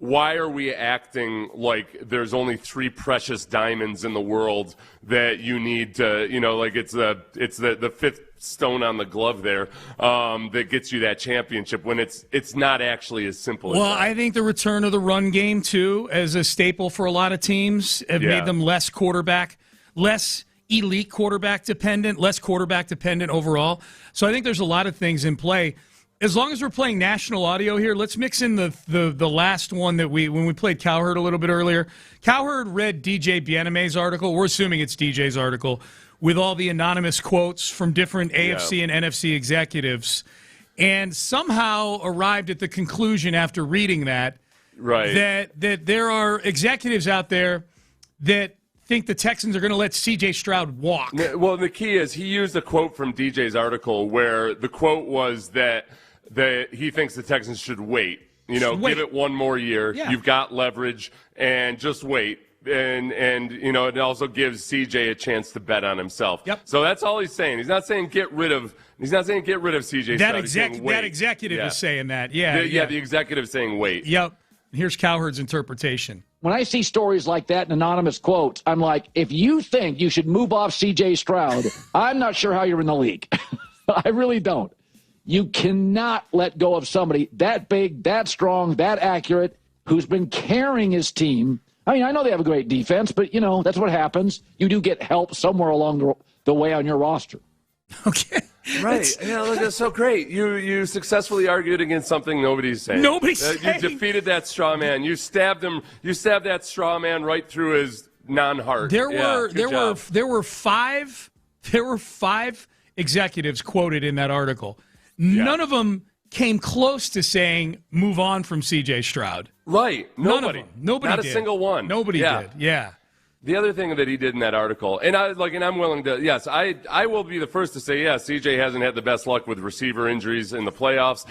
why are we acting like there's only 3 precious diamonds in the world that you need to, like it's the fifth stone on the glove there that gets you that championship when it's not actually as simple as that. I think the return of the run game, too, as a staple for a lot of teams, have made them less elite quarterback dependent, less quarterback dependent overall. So I think there's a lot of things in play. As long as we're playing national audio here, let's mix in the last one that when we played Cowherd a little bit earlier. Cowherd read DJ Bieniemy's article. We're assuming it's DJ's article with all the anonymous quotes from different AFC and NFC executives, and somehow arrived at the conclusion after reading that that there are executives out there that think the Texans are going to let C.J. Stroud walk. Well, the key is he used a quote from DJ's article where the quote was that he thinks the Texans should wait. Give it 1 more year. Yeah. You've got leverage, and just wait. And it also gives CJ a chance to bet on himself. Yep. So that's all he's saying. He's not saying get rid of CJ. That executive is saying that. The executive saying wait. Yep. Here's Cowherd's interpretation. When I see stories like that and anonymous quotes, I'm like, if you think you should move off C.J. Stroud, I'm not sure how you're in the league. I really don't. You cannot let go of somebody that big, that strong, that accurate, who's been carrying his team. I mean, I know they have a great defense, but, that's what happens. You do get help somewhere along the way on your roster. Okay. Right. Look, that's so great. You successfully argued against something nobody's saying. Nobody's saying. You defeated that straw man. You stabbed him. You stabbed that straw man right through his non-heart. There were five executives quoted in that article. None of them came close to saying move on from C.J. Stroud. Right. Nobody. Nobody Not did. a single one. Nobody did. Yeah. The other thing that he did in that article, and I'm willing to, yes, I will be the first to say, yes, CJ hasn't had the best luck with receiver injuries in the playoffs,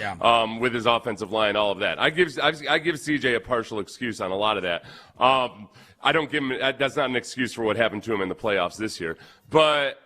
with his offensive line, all of that. I give CJ a partial excuse on a lot of that. I don't give him, that's not an excuse for what happened to him in the playoffs this year. But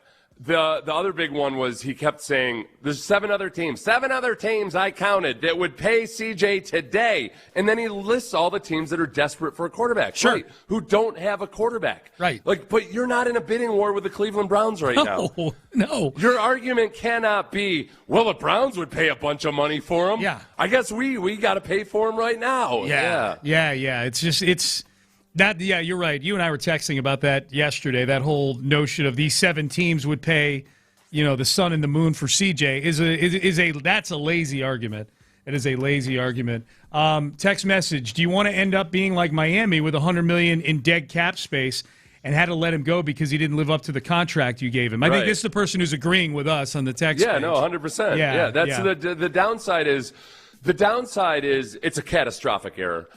The other big one was he kept saying, there's 7 other teams I counted that would pay CJ today. And then he lists all the teams that are desperate for a quarterback. Sure. Right, who don't have a quarterback. Right. Like, but you're not in a bidding war with the Cleveland Browns right now. No. Your argument cannot be, well, the Browns would pay a bunch of money for him. Yeah. I guess we got to pay for him right now. Yeah. It's that. Yeah, you're right. You and I were texting about that yesterday. That whole notion of these 7 teams would pay, the sun and the moon for CJ that's a lazy argument. It is a lazy argument. Text message: do you want to end up being like Miami with $100 million in dead cap space and had to let him go because he didn't live up to the contract you gave him? I think this is the person who's agreeing with us on the text. Yeah, page. no, 100%. Yeah, that's the downside is. The downside is it's a catastrophic error.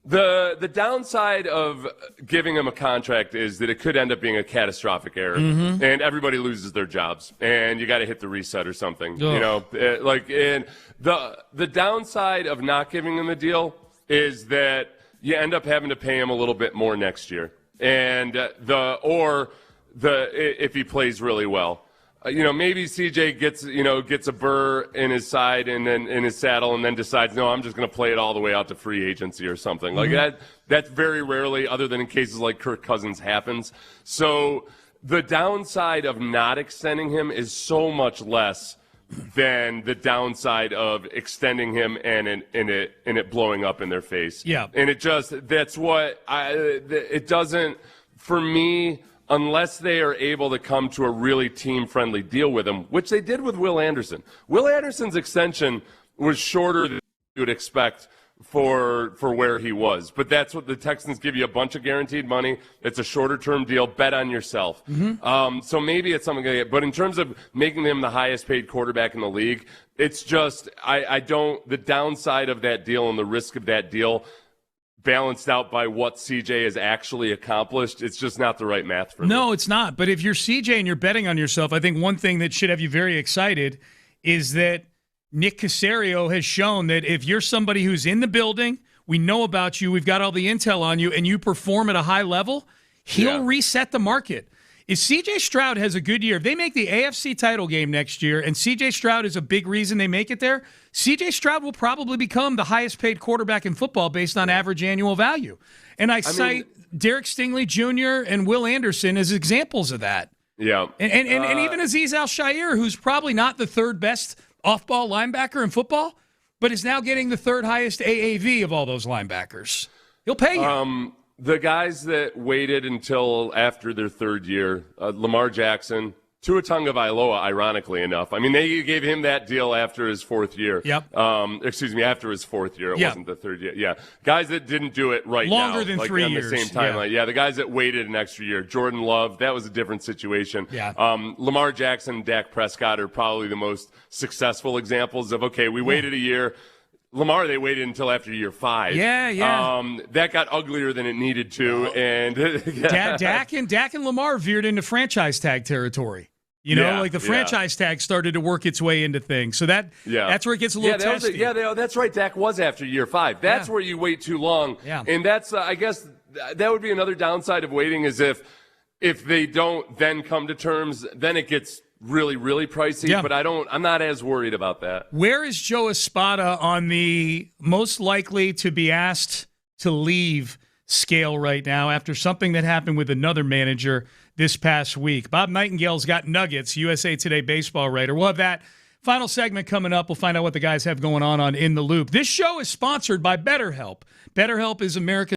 The downside of giving him a contract is that it could end up being a catastrophic error, and everybody loses their jobs, and you got to hit the reset or something. Ugh. And the downside of not giving him the deal is that you end up having to pay him a little bit more next year, and if he plays really well. Maybe CJ gets a burr in his side and then in his saddle and then decides, no, I'm just going to play it all the way out to free agency or something. Like that's very rarely, other than in cases like Kirk Cousins, happens. So the downside of not extending him is so much less than the downside of extending him and it blowing up in their face. Yeah. And it doesn't, for me, unless they are able to come to a really team-friendly deal with him, which they did with Will Anderson. Will Anderson's extension was shorter than you would expect for where he was. But that's what the Texans give you, a bunch of guaranteed money. It's a shorter-term deal. Bet on yourself. So maybe it's something like that. But in terms of making him the highest-paid quarterback in the league, it's just the downside of that deal and the risk of that deal balanced out by what CJ has actually accomplished, it's just not the right math for me. No, it's not. But if you're CJ and you're betting on yourself, I think one thing that should have you very excited is that Nick Caserio has shown that if you're somebody who's in the building, we know about you, we've got all the intel on you, and you perform at a high level, he'll reset the market. If CJ Stroud has a good year, if they make the AFC title game next year, and CJ Stroud is a big reason they make it there, CJ Stroud will probably become the highest paid quarterback in football based on average annual value. And I cite Derek Stingley Jr. and Will Anderson as examples of that. Yeah. And even Azeez Al-Shaair, who's probably not the third best off-ball linebacker in football, but is now getting the third highest AAV of all those linebackers. He'll pay you. The guys that waited until after their third year, Lamar Jackson, Tua Tagovailoa, ironically enough. I mean, they gave him that deal after his fourth year. Yep. After his fourth year. It wasn't the third year. Yeah. Guys that didn't do it Longer than 3 years. On the same timeline. Yeah, the guys that waited an extra year. Jordan Love, that was a different situation. Yeah. Lamar Jackson and Dak Prescott are probably the most successful examples of, okay, we waited a year. Lamar, they waited until after year 5. Yeah. That got uglier than it needed to. And Dak and Lamar veered into franchise tag territory. The franchise tag started to work its way into things. So that's where it gets a little testy. That's right. Dak was after year 5. That's where you wait too long. Yeah. And that's, I guess, that would be another downside of waiting is if they don't then come to terms, then it gets really, really pricey. Yeah. But I'm not as worried about that. Where is Joe Espada on the most likely to be asked to leave scale right now after something that happened with another manager this past week? Bob Nightingale's got nuggets, USA Today baseball writer. We'll have that final segment coming up. We'll find out what the guys have going on In the Loop. This show is sponsored by BetterHelp. BetterHelp is America's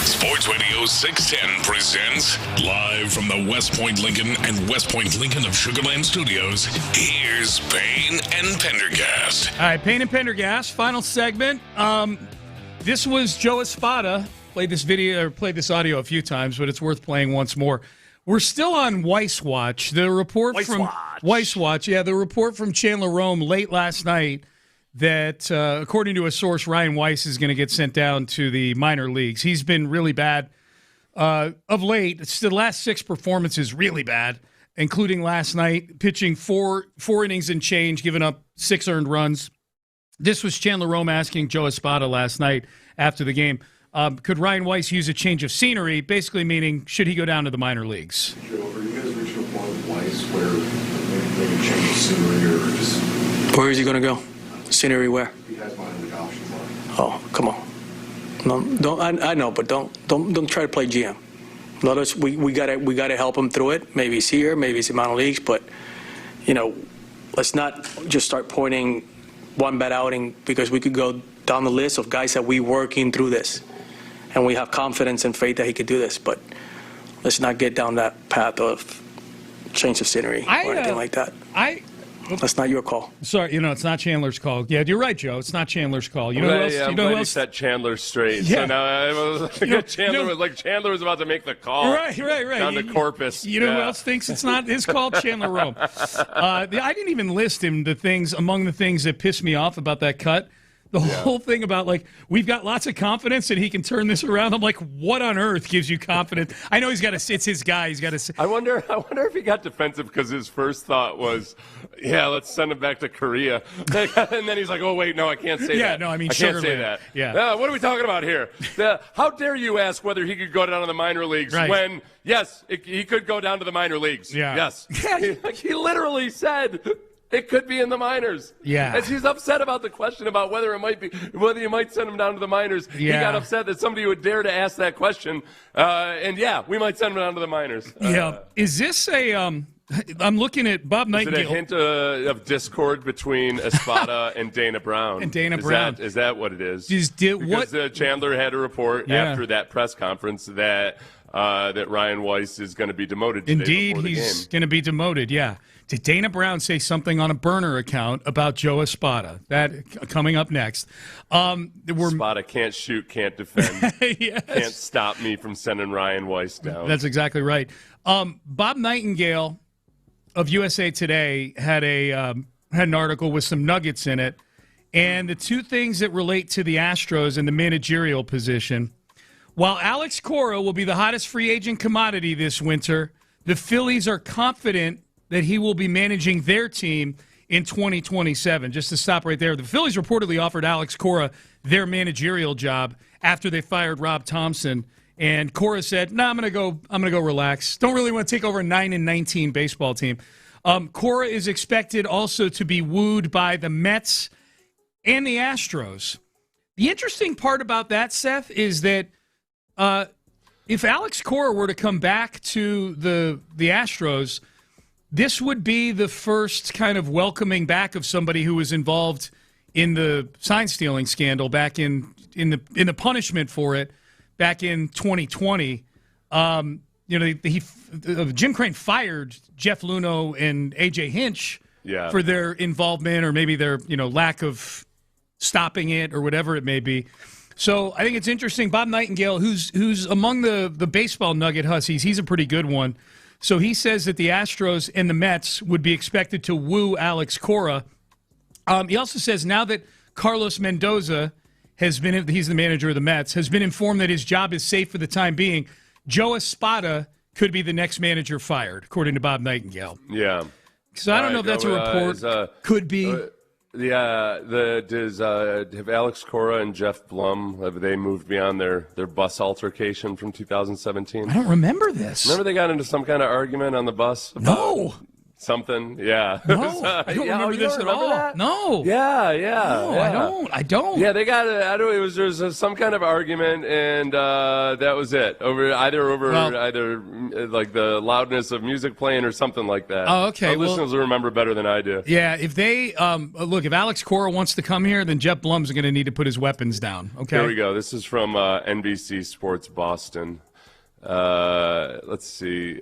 Sports Radio 610 presents live from the West Point Lincoln and West Point Lincoln of Sugarland Studios. Here's Payne and Pendergast. All right, Payne and Pendergast, final segment. This was Joe Espada. Played this audio a few times, but it's worth playing once more. We're still on Weiss Watch. The report from Weiss Watch, the report from Chandler Rome late last night that, according to a source, Ryan Weiss is going to get sent down to the minor leagues. He's been really bad of late. It's the last 6 performances really bad, including last night, pitching four innings and change, giving up 6 earned runs. This was Chandler Rome asking Joe Espada last night after the game. Could Ryan Weiss use a change of scenery, basically meaning should he go down to the minor leagues? Joe, are you guys reaching a point with Weiss where maybe change of scenery or just... Where is he going to go? Scenery where? He has minor league options. Oh, come on. No, don't. I know, but don't try to play GM. Let us. We gotta help him through it. Maybe it's here, maybe it's in minor leagues, but let's not just start pointing one bad outing, because we could go down the list of guys that we working through this, and we have confidence and faith that he could do this. But let's not get down that path of change of scenery or anything like that. That's not your call. Sorry, it's not Chandler's call. Yeah, you're right, Joe. It's not Chandler's call. You know who else? I'm glad you set Chandler straight. Yeah. So now I was Chandler was about to make the call. Right. Down to Corpus. You know who else thinks it's not his call? Chandler Rome. I didn't even list him among the things that pissed me off about that cut. The whole thing about, we've got lots of confidence that he can turn this around. I'm like, what on earth gives you confidence? I know it's his guy. He's got to. I wonder if he got defensive because his first thought was, let's send him back to Korea. And then he's like, oh, wait, no, I can't say that. Yeah, no, I can't say that. Yeah. What are we talking about here? How dare you ask whether he could go down to the minor leagues when, yes, he could go down to the minor leagues. Yeah. Yes. He literally said it could be in the minors. Yeah. As he's upset about the question about whether you might send him down to the minors. Yeah. He got upset that somebody would dare to ask that question. We might send him down to the minors. Is this I'm looking at Bob Nightingale. Is it a hint of discord between Espada and Dana Brown? Is that what it is? Because Chandler had a report after that press conference that Ryan Weiss is going to be demoted today. Indeed, he's going to be demoted, yeah. Did Dana Brown say something on a burner account about Joe Espada? That coming up next. Espada can't shoot, can't defend, yes. Can't stop me from sending Ryan Weiss down. That's exactly right. Bob Nightingale of USA Today had an article with some nuggets in it, and the 2 things that relate to the Astros and the managerial position. While Alex Cora will be the hottest free agent commodity this winter, the Phillies are confident that he will be managing their team in 2027. Just to stop right there, the Phillies reportedly offered Alex Cora their managerial job after they fired Rob Thompson, and Cora said, "No, I'm gonna go relax. Don't really want to take over a 9-19 baseball team." Cora is expected also to be wooed by the Mets and the Astros. The interesting part about that, Seth, is that if Alex Cora were to come back to the Astros, this would be the first kind of welcoming back of somebody who was involved in the sign stealing scandal back in the punishment for it back in 2020. Jim Crane fired Jeff Luhnow and A.J. Hinch for their involvement or maybe their lack of stopping it or whatever it may be. So I think it's interesting. Bob Nightingale, who's among the baseball nugget hussies, he's a pretty good one. So he says that the Astros and the Mets would be expected to woo Alex Cora. He also says now that Carlos Mendoza he's the manager of the Mets, has been informed that his job is safe for the time being, Joe Espada could be the next manager fired, according to Bob Nightingale. Yeah. So I don't know if that's a report. Could be. Have Alex Cora and Jeff Blum, have they moved beyond their bus altercation from 2017? I don't remember this. Remember they got into some kind of argument on the bus? No. something. Yeah. No, I don't remember this at all. That? No. Yeah. No, Yeah. I don't. Yeah, they got it. There was some kind of argument, and that was it. Over like the loudness of music playing or something like that. Oh, okay. Our listeners will remember better than I do. Yeah, if they look, if Alex Cora wants to come here, then Jeff Blum's going to need to put his weapons down. Okay. Here we go. This is from NBC Sports Boston. Let's see.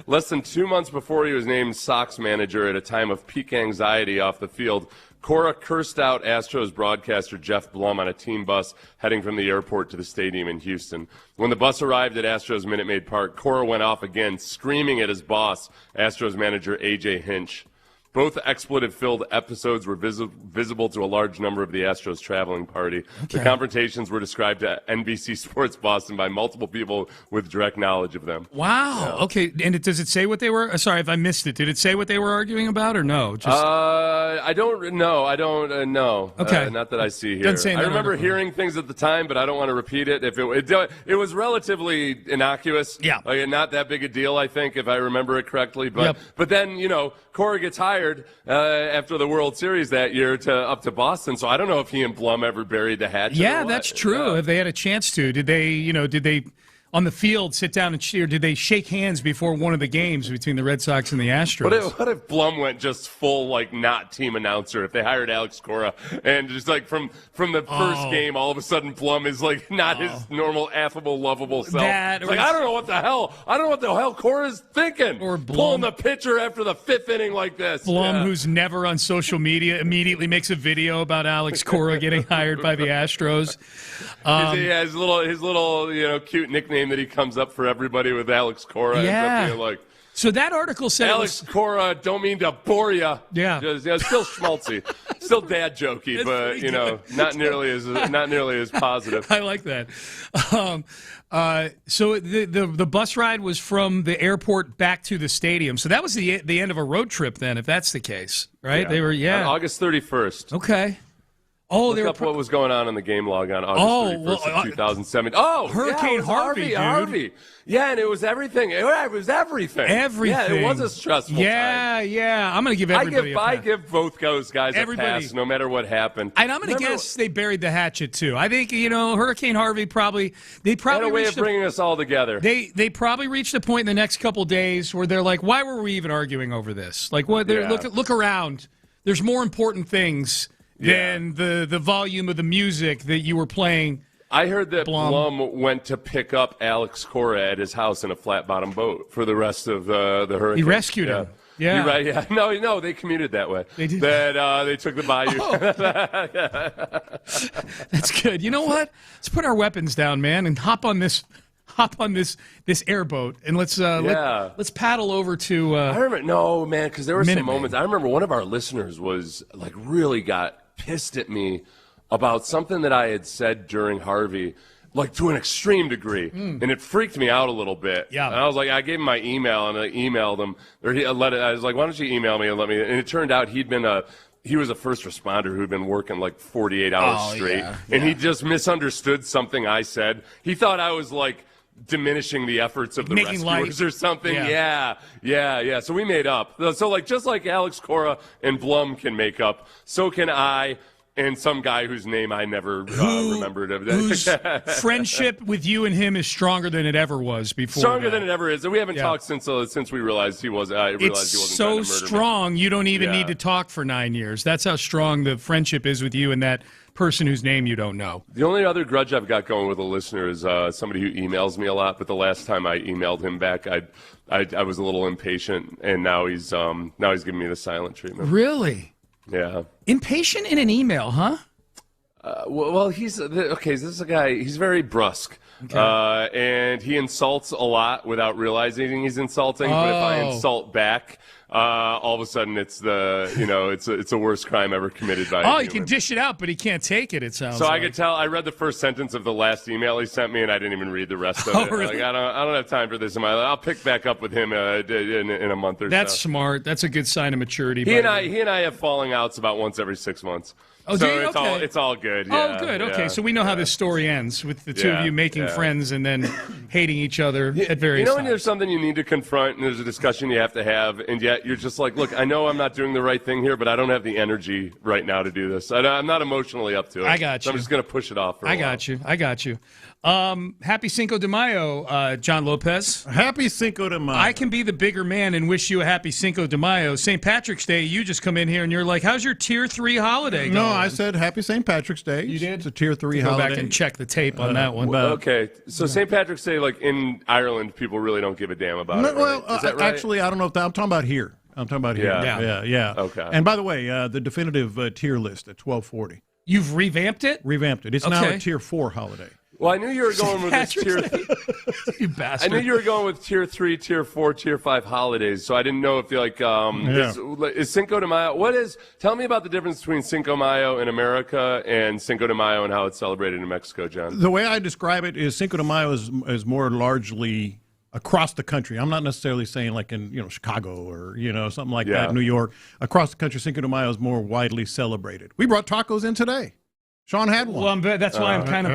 Less than 2 months before he was named Sox manager at a time of peak anxiety off the field, Cora cursed out Astros broadcaster Jeff Blum on a team bus heading from the airport to the stadium in Houston. When the bus arrived at Astros Minute Maid Park, Cora went off again, screaming at his boss, Astros manager A.J. Hinch. Both expletive-filled episodes were visible to a large number of the Astros traveling party. Okay. The confrontations were described to NBC Sports Boston by multiple people with direct knowledge of them. Wow. Yeah. Okay. And does it say what they were? Sorry if I missed it. Did it say what they were arguing about or no? I don't know. Okay. Not that I see here. Doesn't say in I that remember article. hearing things at the time, but I don't want to repeat it. If it was relatively innocuous. Yeah. Like, not that big a deal, I think, if I remember it correctly. But then, Cora gets hired after the World Series that year up to Boston. So I don't know if he and Blum ever buried the hatchet. Yeah, that's true. Yeah. If they had a chance to, did they on the field sit down and cheer? Did they shake hands before one of the games between the Red Sox and the Astros? What if Blum went just full, not team announcer? If they hired Alex Cora and just from the first game, all of a sudden Blum is not his normal affable, lovable self. I don't know what the hell Cora's thinking. Or Blum, pulling the pitcher after the fifth inning like this. Blum, who's never on social media, immediately makes a video about Alex Cora getting hired by the Astros. His little cute nickname that he comes up for everybody with Alex Cora. Yeah. Ends up being so that article said Alex Cora, don't mean to bore you. Yeah. Still schmaltzy, still dad jokey, but not nearly as positive. I like that. So the bus ride was from the airport back to the stadium. So that was the end of a road trip then, if that's the case, right? Yeah. They were on August 31st. Okay. Oh, Look up what was going on in the game log on August 31st of 2007. Hurricane Harvey, dude. Harvey. Yeah, and it was everything. It was everything. Everything. Yeah, it was a stressful time. Yeah. I'm going to give everybody I give both those guys a pass, no matter what happened. And I'm going to guess they buried the hatchet, too. I think, Hurricane Harvey they probably had a way of bringing us all together. They probably reached a point in the next couple days where they're like, why were we even arguing over this? Like, what? Look around. There's more important things than the volume of the music that you were playing. I heard that Blum went to pick up Alex Cora at his house in a flat-bottom boat for the rest of the hurricane. He rescued him. Yeah. You're right. Yeah. No, they commuted that way. They did. They took the bayou. That's good. You know what? Let's put our weapons down, man, and hop on this airboat, and let's paddle over to. I remember, because there were some moments. I remember one of our listeners was really got pissed at me about something that I had said during Harvey, to an extreme degree, and it freaked me out a little bit. Yeah, and I was like, I gave him my email, and I emailed him, I was like, why don't you email me and let me? And it turned out he was a first responder who'd been working 48 hours straight, and he just misunderstood something I said. He thought I was diminishing the efforts of the rescuers or something. Yeah. So we made up. So just like Alex Cora and Blum can make up, so can I and some guy whose name I never remembered. Whose friendship with you and him is stronger than it ever was before. Stronger than it ever is. We haven't talked since we realized he was. I realized he wasn't so trying to murder strong me. you don't even need to talk for 9 years. That's how strong the friendship is with you and that person whose name you don't know. The only other grudge I've got going with a listener is somebody who emails me a lot. But the last time I emailed him back, I was a little impatient, and now he's giving me the silent treatment. Really? Yeah. Impatient in an email, huh? Well, this is a guy. He's very brusque, and he insults a lot without realizing he's insulting. But if I insult back, all of a sudden it's it's a worst crime ever committed by. He can dish it out, but he can't take it. It sounds. So I could tell. I read the first sentence of the last email he sent me, and I didn't even read the rest of it. Really? I don't have time for this in my life. I'll pick back up with him in a month or so. That's smart. That's a good sign of maturity. He and I have falling outs about once every 6 months. Oh, so do you? Okay. it's all good. Yeah, good. Okay, yeah, so we know how this story ends with the two of Yeah, you making yeah. friends and then hating each other at various You know when times. there's something you need to confront and there's a discussion you have to have, and yet you're just like, look, I know I'm not doing the right thing here, but I don't have the energy right now to do this. I'm not emotionally up to it. I got So I'm you. just going to push it off for a while. I got you. Happy Cinco de Mayo, John Lopez. Happy Cinco de Mayo. I can be the bigger man and wish you a happy Cinco de Mayo. St. Patrick's Day, you just come in here and you're like, how's your Tier 3 holiday going? No, I said Happy St. Patrick's Day. You did? It's a Tier 3 Go holiday. back and check the tape on that one. Okay, so St. Patrick's Day, like in Ireland, people really don't give a damn about it. Right? Well, Is that right? actually, I don't know if I'm talking about here. I'm talking about here. Yeah. Okay. And by the way, the definitive tier list at 1240. You've revamped it? Revamped it. It's now a Tier 4 holiday. Well, I knew you were going with this tier. You I bastard. knew you were going with Tier 3, Tier 4, Tier 5 holidays, so I didn't know if you like is Cinco de Mayo. Tell me about the difference between Cinco de Mayo in America and Cinco de Mayo and how it's celebrated in Mexico, John. The way I describe it is Cinco de Mayo is more largely across the country. I'm not necessarily saying like in Chicago or something like that, New York. Across the country, Cinco de Mayo is more widely celebrated. We brought tacos in today. Sean had one. Well, that's why I'm kind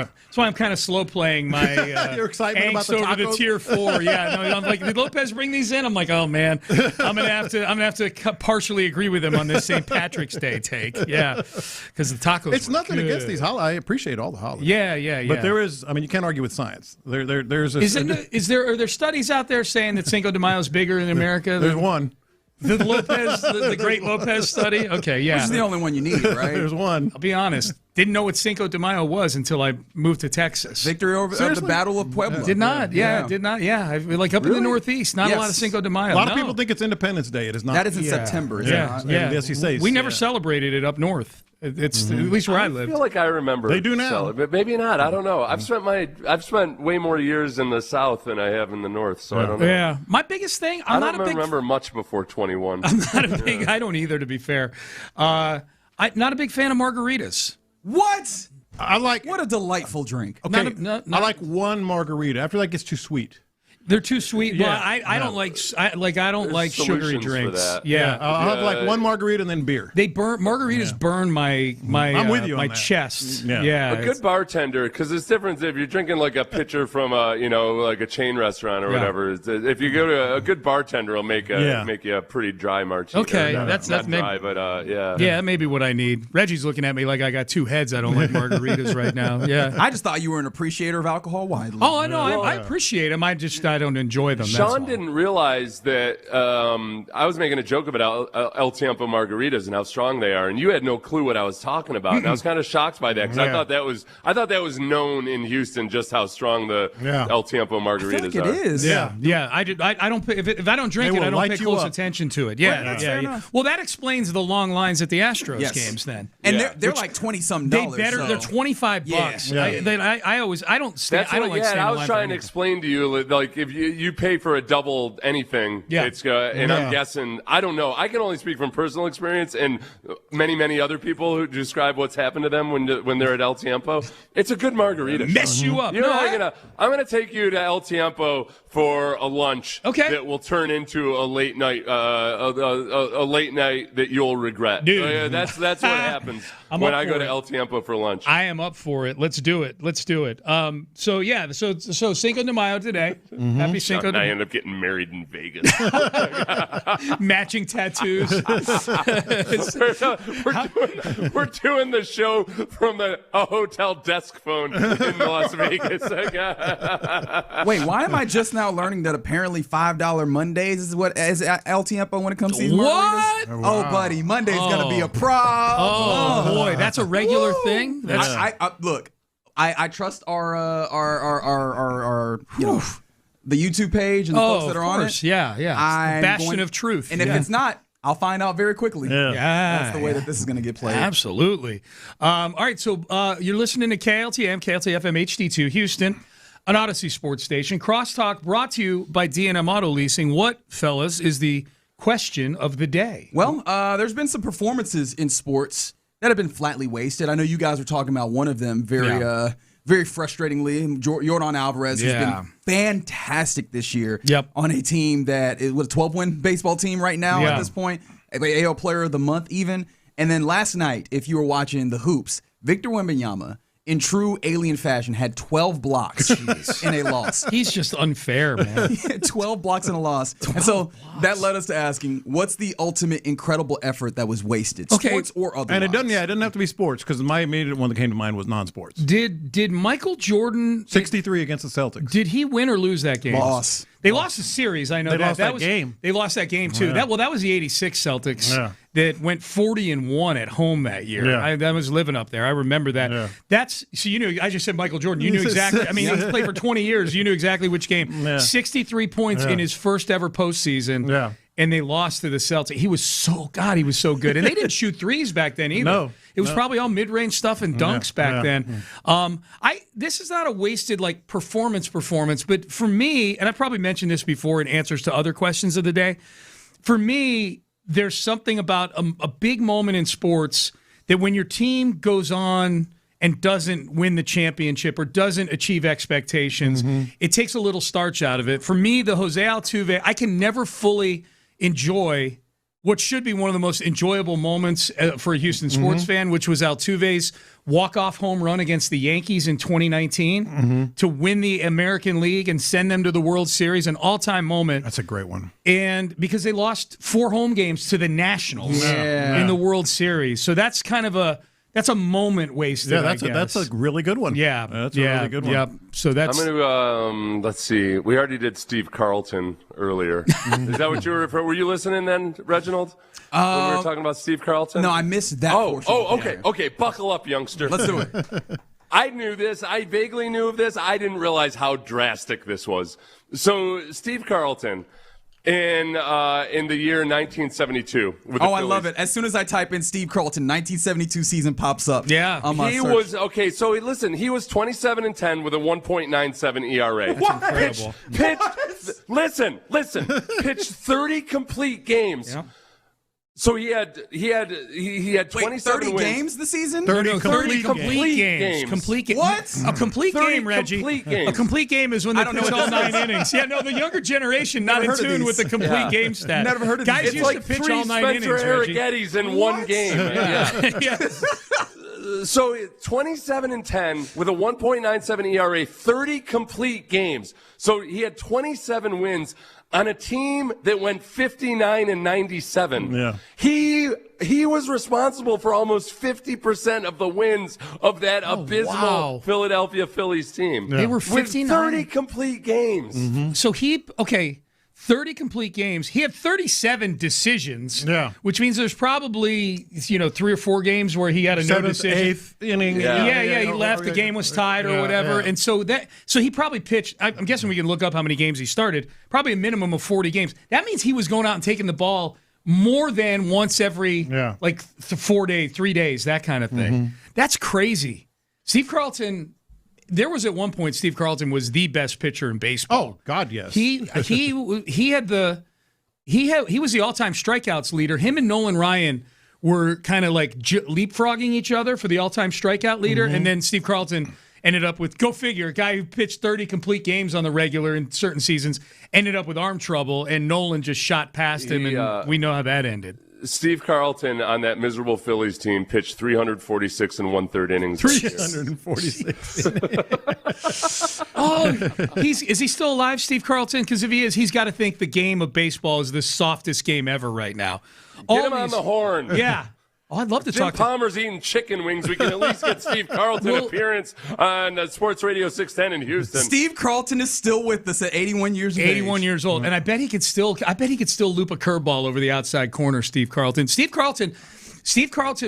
of slow playing my your excitement about angst the over the tacos? Tier 4. Yeah, no, I'm like, did Lopez bring these in? I'm like, oh man, I'm gonna have to partially agree with him on this St. Patrick's Day take. Yeah, because the tacos. It's were nothing good. against these holidays. I appreciate all the holidays. Yeah. But there is, you can't argue with science. There's a, Are there studies out there saying that Cinco de Mayo is bigger in America? There's one. The Lopez, the great Lopez study? Okay, yeah. Which is the only one you need, right? There's one. I'll be honest. Didn't know what Cinco de Mayo was until I moved to Texas. Victory over the Battle of Puebla. Did not. Did not. Yeah. Like up in the Northeast, not a lot of Cinco de Mayo. A lot of people think it's Independence Day. It is not. That is in September. Is it not? Yes, he says. We never celebrated it up north. It's at least where I live. I feel like I remember. They do now. But maybe not. I don't know. I've spent way more years in the South than I have in the North, so I don't know. Yeah. My biggest thing, I don't remember much before 21. I'm not a big. I don't either, to be fair. I'm not a big fan of margaritas. What? What a delightful drink. Okay, I like one margarita. After that gets too sweet. They're too sweet. Well, I don't like. I don't like sugary drinks. Yeah, I'll have like one margarita and then beer. Margaritas burn my I'm with you on my that. chest. Yeah. A good bartender, because there's difference if you're drinking like a pitcher from like a chain restaurant or whatever. If you go to a good bartender, will make you a pretty dry martini. Okay, that's maybe, dry, but yeah, that may be what I need. Reggie's looking at me like I got two heads. I don't like margaritas right now. Yeah, I just thought you were an appreciator of alcohol widely. Oh, I know. I appreciate them. I don't enjoy them. Sean didn't realize that I was making a joke about El Tiempo margaritas and how strong they are, and you had no clue what I was talking about. And I was kind of shocked by that because I thought that was known in Houston just how strong the El Tiempo margaritas are. It is. Yeah. I don't. If I don't drink it, I don't pay close attention to it. Yeah. Well, that explains the long lines at the Astros games then. And they're like $20-some. They're $25. I was trying to explain to you, like if you pay for a double anything, it's and I'm guessing, I don't know. I can only speak from personal experience and many other people who describe what's happened to them when they're at El Tiempo. It's a good margarita. Mess you up. I'm gonna take you to El Tiempo for a lunch that will turn into a late night a late night that you'll regret. Dude. That's what happens when I go to El Tiempo for lunch. I am up for it. Let's do it. So Cinco de Mayo today. Happy Cinco de Mayo. I end up getting married in Vegas. Matching tattoos. We're doing the show from a hotel desk phone in Las Vegas. Wait, why am I just now learning that apparently $5 Mondays is what is El Tiempo when it comes to these margaritas? What? Oh, buddy, Monday's gonna be a problem. Oh boy, that's a regular thing. Look, I trust our the YouTube page and the folks that are on it. Yeah. Bastion of truth. And if it's not, I'll find out very quickly. Yeah. That's the way that this is going to get played. Absolutely. All right, so you're listening to KLTM FM HD2 Houston, an Odyssey sports station. Crosstalk brought to you by D&M Auto Leasing. What, fellas, is the question of the day? Well, there's been some performances in sports that have been flatly wasted. I know you guys were talking about one of them very frustratingly. Yordan Alvarez has been fantastic this year on a team that is a 12-win baseball team right now at this point. AL Player of the Month even. And then last night, if you were watching the hoops, Victor Wembanyama, in true alien fashion, had 12 blocks in a loss. He's just unfair, man. He had 12 blocks in a loss. And so that led us to asking, what's the ultimate incredible effort that was wasted? Okay. Sports or otherwise? And it doesn't have to be sports, because my immediate one that came to mind was non-sports. Did Michael Jordan 63 against the Celtics? Did he win or lose that game? Loss. They lost the series. I know They that. lost that game. They lost that game too. Yeah. That was the '86 Celtics that went 40-1 at home that year. Yeah. I was living up there. I remember that. Yeah. That's so you knew. I just said Michael Jordan. You knew exactly. I mean, he played for 20 years. You knew exactly which game. Yeah. 63 points in his first ever postseason. Yeah. And they lost to the Celtics. He was so good. And they didn't shoot threes back then either. No. It was probably all mid-range stuff and dunks back then. This is not a wasted performance, but for me, and I probably mentioned this before in answers to other questions of the day, for me, there's something about a big moment in sports that when your team goes on and doesn't win the championship or doesn't achieve expectations, it takes a little starch out of it. For me, the Jose Altuve, I can never fully enjoy what should be one of the most enjoyable moments for a Houston sports fan, which was Altuve's walk-off home run against the Yankees in 2019 to win the American League and send them to the World Series, an all-time moment. That's a great one. And because they lost 4 home games to the Nationals in the World Series. So that's kind of a moment wasted. Yeah, that's a really good one. Yeah, that's a really good one. Yeah, so that's. I'm going to let's see. We already did Steve Carlton earlier. Is that what you were referring? Were you listening then, Reginald? When we were talking about Steve Carlton? No, I missed that portion. Okay. Buckle up, youngster. Let's do it. I knew this. I vaguely knew of this. I didn't realize how drastic this was. So Steve Carlton. In the year 1972. With the I love it. As soon as I type in Steve Carlton, 1972 season pops up. Yeah. On my he search. was okay. So listen, he was 27-10 with a 1.97 ERA. That's incredible. Listen. Pitched 30 complete games. Yeah. So he had 27 30 wins. games this season? 30 complete games. Complete game. What? A complete 30 game, Reggie. complete games. A complete game is when they pitch all 9 innings. Yeah, no, the younger generation not in tune with the complete game stat. Never heard of Guys these. used It's to pitch three all 9 Spencer innings, Reggie. Arrighettis in one game. Yes. So 27-10 with a 1.97 ERA, 30 complete games. So he had 27 wins on a team that went 59-97. Yeah. He was responsible for almost 50% of the wins of that abysmal Philadelphia Phillies team. They were with 59. 30 complete games. So 30 complete games. He had 37 decisions. Yeah. Which means there's probably 3 or 4 games where he had a no 7th, decision. 8th inning. Yeah, he left. The game was tied or whatever. Yeah. And so he probably pitched. I'm guessing we can look up how many games he started. Probably a minimum of 40 games. That means he was going out and taking the ball more than once every 4 days, 3 days, that kind of thing. That's crazy. Steve Carlton. There was at one point Steve Carlton was the best pitcher in baseball. Oh God, yes. He was the all-time strikeouts leader. Him and Nolan Ryan were kind of like leapfrogging each other for the all-time strikeout leader, and then Steve Carlton ended up with, go figure, a guy who pitched 30 complete games on the regular in certain seasons ended up with arm trouble, and Nolan just shot past him, and we know how that ended. Steve Carlton on that miserable Phillies team pitched 346 and 1/3 innings. 346. Is he still alive, Steve Carlton? Because if he is, he's got to think the game of baseball is the softest game ever right now. Get him on the horn. Yeah. Oh, I'd love to Jim talk to Palmer's eating chicken wings. We can at least get Steve Carlton appearance on Sports Radio 610 in Houston. Steve Carlton is still with us at 81 years old. 81 years old, and I bet he could still loop a curveball over the outside corner. Steve Carlton.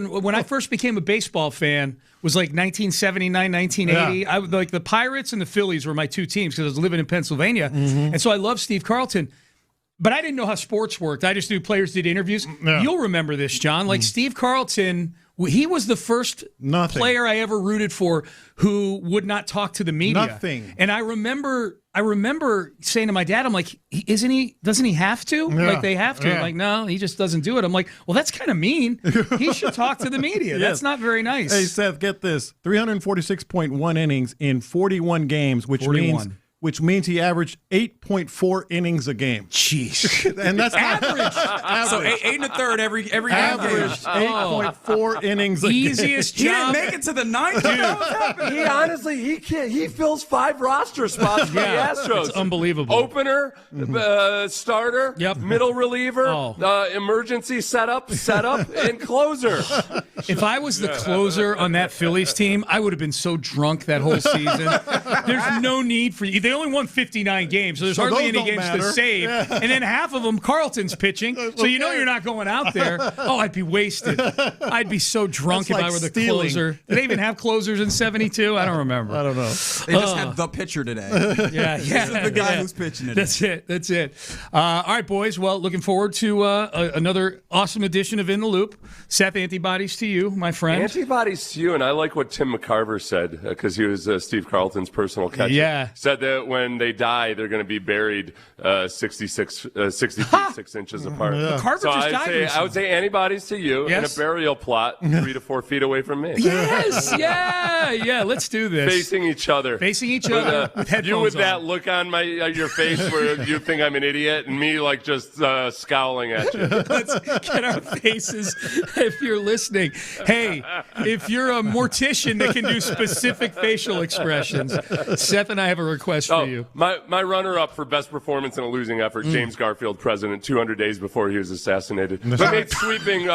When I first became a baseball fan, was like 1979, 1980. Yeah. Like the Pirates and the Phillies were my 2 teams because I was living in Pennsylvania, and so I loved Steve Carlton. But I didn't know how sports worked. I just knew players did interviews. Yeah. You'll remember this, John. Like Steve Carlton, he was the first player I ever rooted for who would not talk to the media. Nothing. And I remember saying to my dad, I'm like, doesn't he have to? Yeah. Like they have to. Yeah. Like, no, he just doesn't do it. I'm like, well, that's kind of mean. He should talk to the media. Yes. That's not very nice. Hey, Seth, get this. 346.1 innings in 41 games, which means which means he averaged 8.4 innings a game. Jeez. And that's average. So 8 1/3 every game. Averaged 8.4 innings a game. Easiest He job. didn't make it to the ninth. He honestly, he can't. He fills 5 roster spots for the Astros. It's unbelievable. Opener, starter, middle reliever, emergency setup, and closer. If I was the closer on that Phillies team, I would have been so drunk that whole season. There's no need for you. They only won 59 games, so there's hardly any games to save. Yeah. And then half of them, Carlton's pitching, so you know you're not going out there. Oh, I'd be wasted. I'd be so drunk if I were the closer. Did they even have closers in 72? I don't remember. I don't know. They just had the pitcher today. Yeah. This is the guy who's pitching today. That's it. All right, boys. Well, looking forward to another awesome edition of In the Loop. Seth, antibodies to you, my friend. Antibodies to you, and I like what Tim McCarver said, because he was Steve Carlton's personal catcher. Yeah. Said that when they die, they're going to be buried 60 feet 6 inches apart. McCarver So just died I would say antibodies to you in a burial plot 3 to 4 feet away from me. Yes, yeah. Let's do this. Facing each other. With headphones you with on. that look on your face where you think I'm an idiot, and me like just scowling at you. Let's get our faces if you're listening. Hey, if you're a mortician that can do specific facial expressions, Seth and I have a request for you. My runner-up for best performance in a losing effort, James Garfield, president, 200 days before he was assassinated. But made sweeping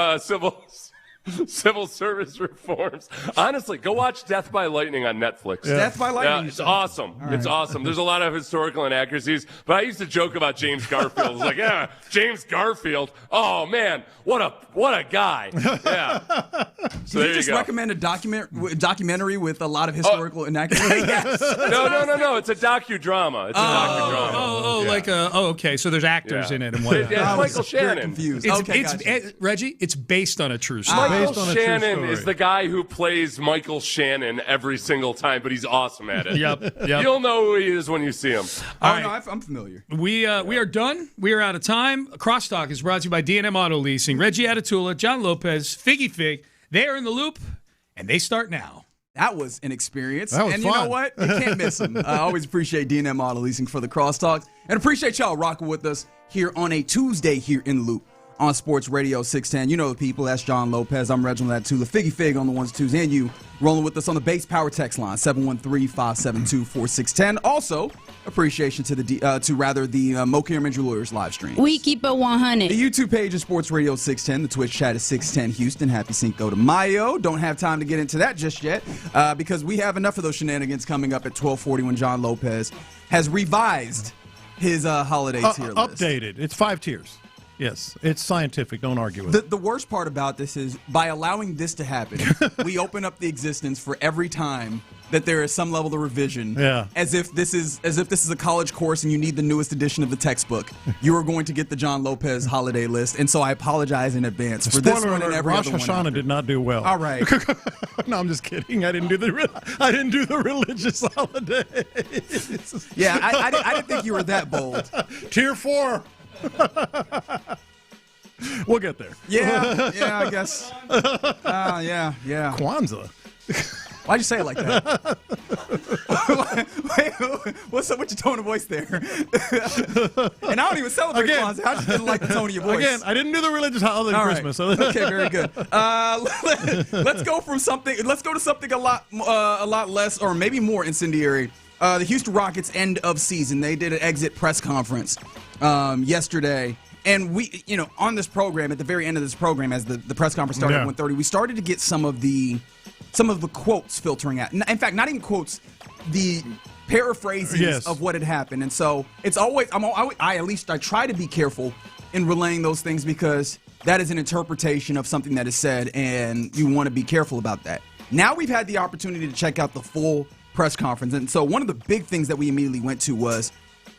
civil service reforms. Honestly, go watch Death by Lightning on Netflix. Death by Lightning. Yeah, it's awesome. Right. It's awesome. There's a lot of historical inaccuracies, but I used to joke about James Garfield. I was like, yeah, James Garfield. Oh man, what a guy. Yeah. So Did you just recommend a documentary with a lot of historical inaccuracies? Yes. No. It's a docudrama. Okay. So there's actors in it and whatnot. It's Michael Shannon. Confused. Reggie, it's based on a true story. Michael Shannon is the guy who plays Michael Shannon every single time, but he's awesome at it. Yep. You'll know who he is when you see him. I'm familiar. We are done. We are out of time. Crosstalk is brought to you by D&M Auto Leasing. Reggie Atatula, John Lopez, Figgy Fig. They are in the loop, and they start now. That was an experience. That was and fun. You know what? You can't miss them. I always appreciate D&M Auto Leasing for the Crosstalk, and appreciate y'all rocking with us here on a Tuesday here in the Loop on Sports Radio 610. You know the people. That's John Lopez. I'm Reginald Atatula. Figgy Fig on the ones, twos, and you rolling with us on the Base Power text line 713-572-4610. Also, appreciation to the Mocha Injury Lawyers live stream. We keep it 100. The YouTube page is Sports Radio 610. The Twitch chat is 610 Houston. Happy Cinco de Mayo. Don't have time to get into that just yet because we have enough of those shenanigans coming up at 12:40 when John Lopez has revised his holiday tier list. Updated. It's 5 tiers. Yes, it's scientific. Don't argue with it. The worst part about this is by allowing this to happen, we open up the existence for every time that there is some level of revision. Yeah. As if this is a college course and you need the newest edition of the textbook. You are going to get the John Lopez holiday list, and so I apologize in advance for this one and every Rosh other one. Hashanah did not do well. All right. No, I'm just kidding. I didn't do the religious holidays. Yeah, I didn't think you were that bold. Tier 4. We'll get there. Yeah, I guess. Yeah. Kwanzaa. Why'd you say it like that? Wait, what's up with your tone of voice there? And I don't even celebrate Kwanzaa. I just didn't like the tone of your voice. Again, I didn't do the religious holiday Christmas. So. Okay, very good. Let's go to something a lot less or maybe more incendiary. The Houston Rockets end of season. They did an exit press conference yesterday. And we, on this program, at the very end of this program, as the press conference started at 1:30, we started to get some of the quotes filtering out. In fact, not even quotes, the paraphrasings of what had happened. And so it's always, I try to be careful in relaying those things because that is an interpretation of something that is said, and you want to be careful about that. Now we've had the opportunity to check out the full press conference. And so one of the big things that we immediately went to was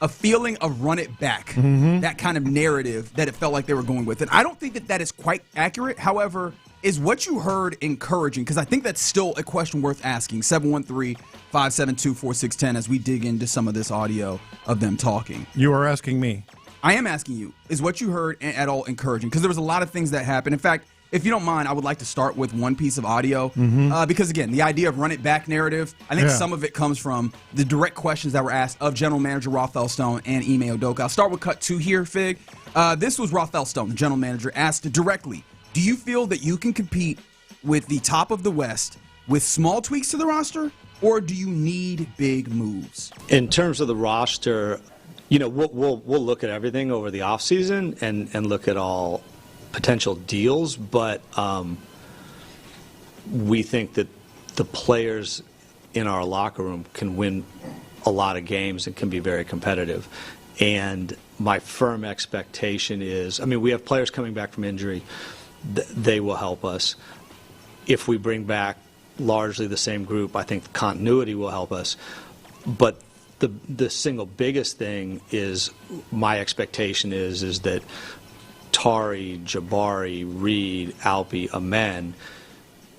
a feeling of run it back, that kind of narrative that it felt like they were going with. And I don't think that is quite accurate. However, is what you heard encouraging? Because I think that's still a question worth asking. 713-572-4610 as we dig into some of this audio of them talking. You are asking me. I am asking you, is what you heard at all encouraging? Because there was a lot of things that happened. In fact, if you don't mind, I would like to start with one piece of audio because, again, the idea of run it back narrative, I think some of it comes from the direct questions that were asked of General Manager Rafael Stone and Ime Udoka. I'll start with cut 2 here, Fig. This was Rafael Stone, the General Manager, asked directly, do you feel that you can compete with the top of the West with small tweaks to the roster, or do you need big moves? In terms of the roster, we'll look at everything over the offseason and look at all potential deals, but we think that the players in our locker room can win a lot of games and can be very competitive. And my firm expectation is, we have players coming back from injury. They will help us. If we bring back largely the same group, I think the continuity will help us. But the single biggest thing is, my expectation is that Tari, Jabari, Reed, Alpi, Amen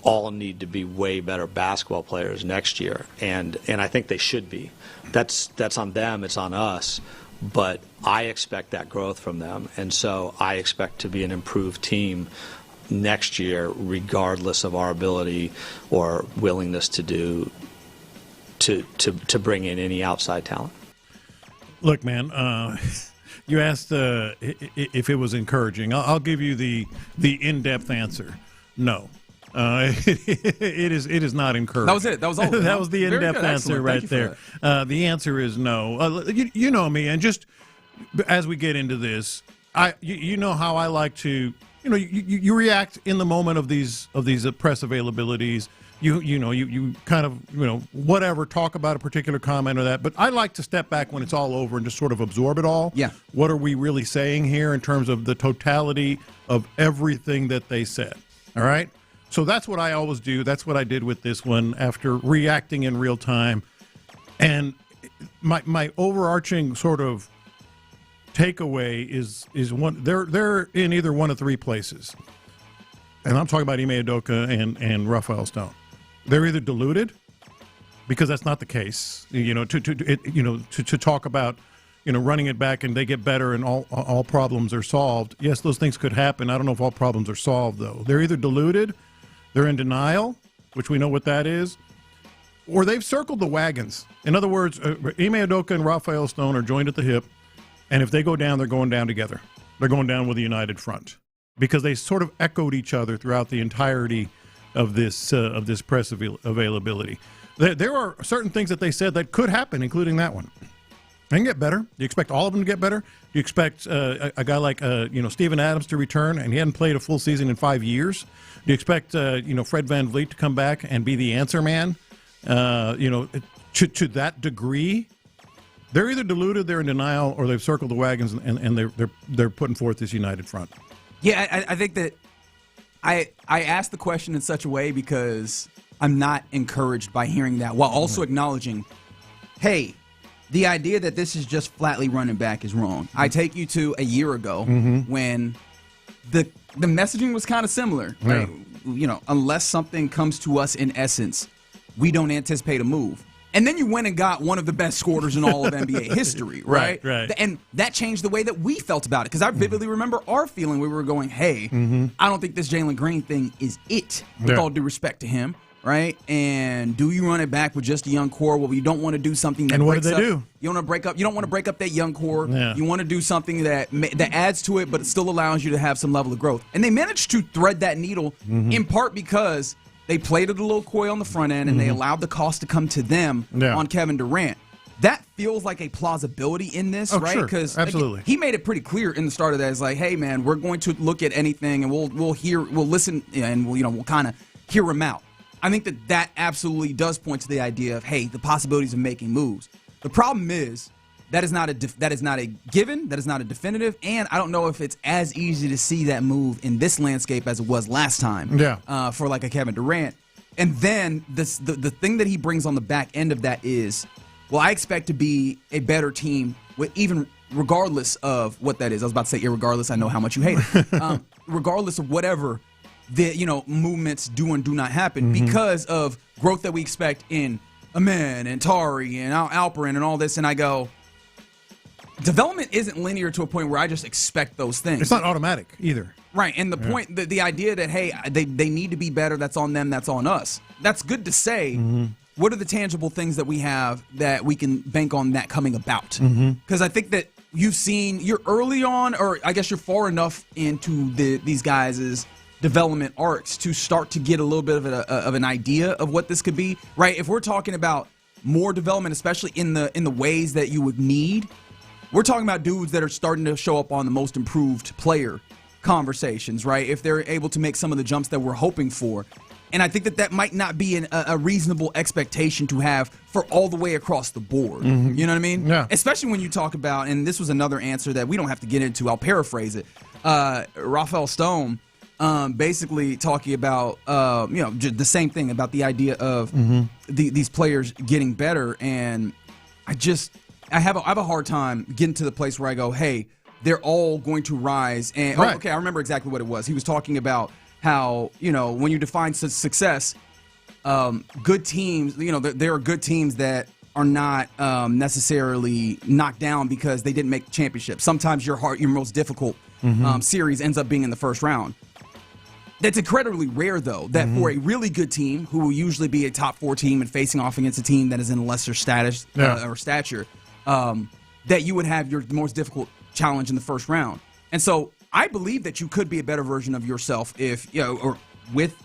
all need to be way better basketball players next year, and I think they should be. That's on them, it's on us, but I expect that growth from them, and so I expect to be an improved team next year, regardless of our ability or willingness to bring in any outside talent. Look, man, you asked if it was encouraging. I'll give you the in-depth answer. No. It is not encouraging. That was it. That was all. That was the in-depth answer right there. The answer is no. You know me, and just as we get into this, you know how I like to, you react in the moment of these press availabilities. You kind of, whatever, talk about a particular comment or that. But I like to step back when it's all over and just sort of absorb it all. Yeah. What are we really saying here in terms of the totality of everything that they said? All right? So that's what I always do. That's what I did with this one after reacting in real time. And my overarching sort of takeaway is one. They're in either one of three places. And I'm talking about Ime Udoka and Rafael Stone. They're either deluded, because that's not the case. To talk about, running it back and they get better and all problems are solved. Yes, those things could happen. I don't know if all problems are solved, though. They're either deluded, they're in denial, which we know what that is, or they've circled the wagons. In other words, Ime Udoka and Rafael Stone are joined at the hip, and if they go down, they're going down together. They're going down with a united front, because they sort of echoed each other throughout the entirety of this press availability. There are certain things that they said that could happen, including that one. They can get better. Do you expect all of them to get better? Do you expect a guy like Steven Adams to return, and he hadn't played a full season in 5 years? Do you expect Fred VanVleet to come back and be the answer man? To that degree, they're either deluded, they're in denial, or they've circled the wagons and they're putting forth this united front. Yeah, I think that I asked the question in such a way because I'm not encouraged by hearing that, while also acknowledging, hey, the idea that this is just flatly running back is wrong. I take you to a year ago when the messaging was kind of similar. Right? Unless something comes to us in essence, we don't anticipate a move. And then you went and got one of the best scorers in all of NBA history, right? Right. And that changed the way that we felt about it, because I vividly remember our feeling. We were going, hey, I don't think this Jalen Green thing is it, with all due respect to him, right? And do you run it back with just a young core? Well, you don't want to do something that and what breaks did they do? You want to break up. You don't want to break up that young core. Yeah. You want to do something that adds to it, but it still allows you to have some level of growth. And they managed to thread that needle in part because they played it a little coy on the front end, and they allowed the cost to come to them on Kevin Durant. That feels like a plausibility in this, right? Because absolutely, he made it pretty clear in the start of that. It's like, hey, man, we're going to look at anything, and we'll listen, and we'll kind of hear him out. I think that absolutely does point to the idea of, hey, the possibilities of making moves. The problem is that is not a given, that is not a definitive, and I don't know if it's as easy to see that move in this landscape as it was last time. For like a Kevin Durant. And then the thing that he brings on the back end of that is, well, I expect to be a better team with even regardless of what that is. I was about to say irregardless. I know how much you hate it. Regardless of whatever the movements do and do not happen, because of growth that we expect in Amen and Tari and Alperin and all this. And I go, development isn't linear to a point where I just expect those things. It's not automatic either. Right, and the point, the idea that, hey, they need to be better, that's on them, that's on us. That's good to say. Mm-hmm. What are the tangible things that we have that we can bank on that coming about? Mm-hmm. Because I think that you're early on, or I guess you're far enough into these guys' development arcs to start to get a little bit of an idea of what this could be, right? If we're talking about more development, especially in the ways that you would need, we're talking about dudes that are starting to show up on the most improved player conversations, right? If they're able to make some of the jumps that we're hoping for. And I think that might not be a reasonable expectation to have for all the way across the board. Mm-hmm. You know what I mean? Yeah. Especially when you talk about, and this was another answer that we don't have to get into, I'll paraphrase it. Rafael Stone basically talking about, the same thing about the idea of these players getting better. And I have a hard time getting to the place where I go, hey, they're all going to rise. And Right. okay, I remember exactly what it was. He was talking about how, when you define success, good teams, there are good teams that are not necessarily knocked down because they didn't make the championship. Sometimes your most difficult series ends up being in the first round. That's incredibly rare, though, that for a really good team, who will usually be a top 4 team and facing off against a team that is in lesser status or stature, that you would have your most difficult challenge in the first round. And so I believe that you could be a better version of yourself if, or with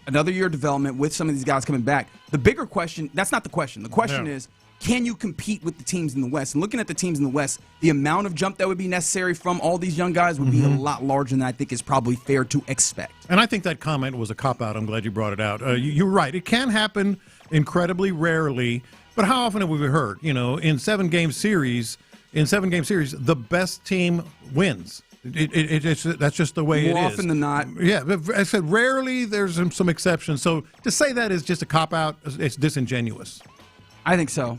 another year of development, with some of these guys coming back. The bigger question, that's not the question. The question is, can you compete with the teams in the West? And looking at the teams in the West, the amount of jump that would be necessary from all these young guys would be a lot larger than I think is probably fair to expect. And I think that comment was a cop-out. I'm glad you brought it out. You're right. It can happen incredibly rarely, but how often have we heard, in seven-game series, the best team wins. That's just the way it is. More often than not. Yeah, I said rarely. There's some exceptions. So to say that is just a cop-out, it's disingenuous. I think so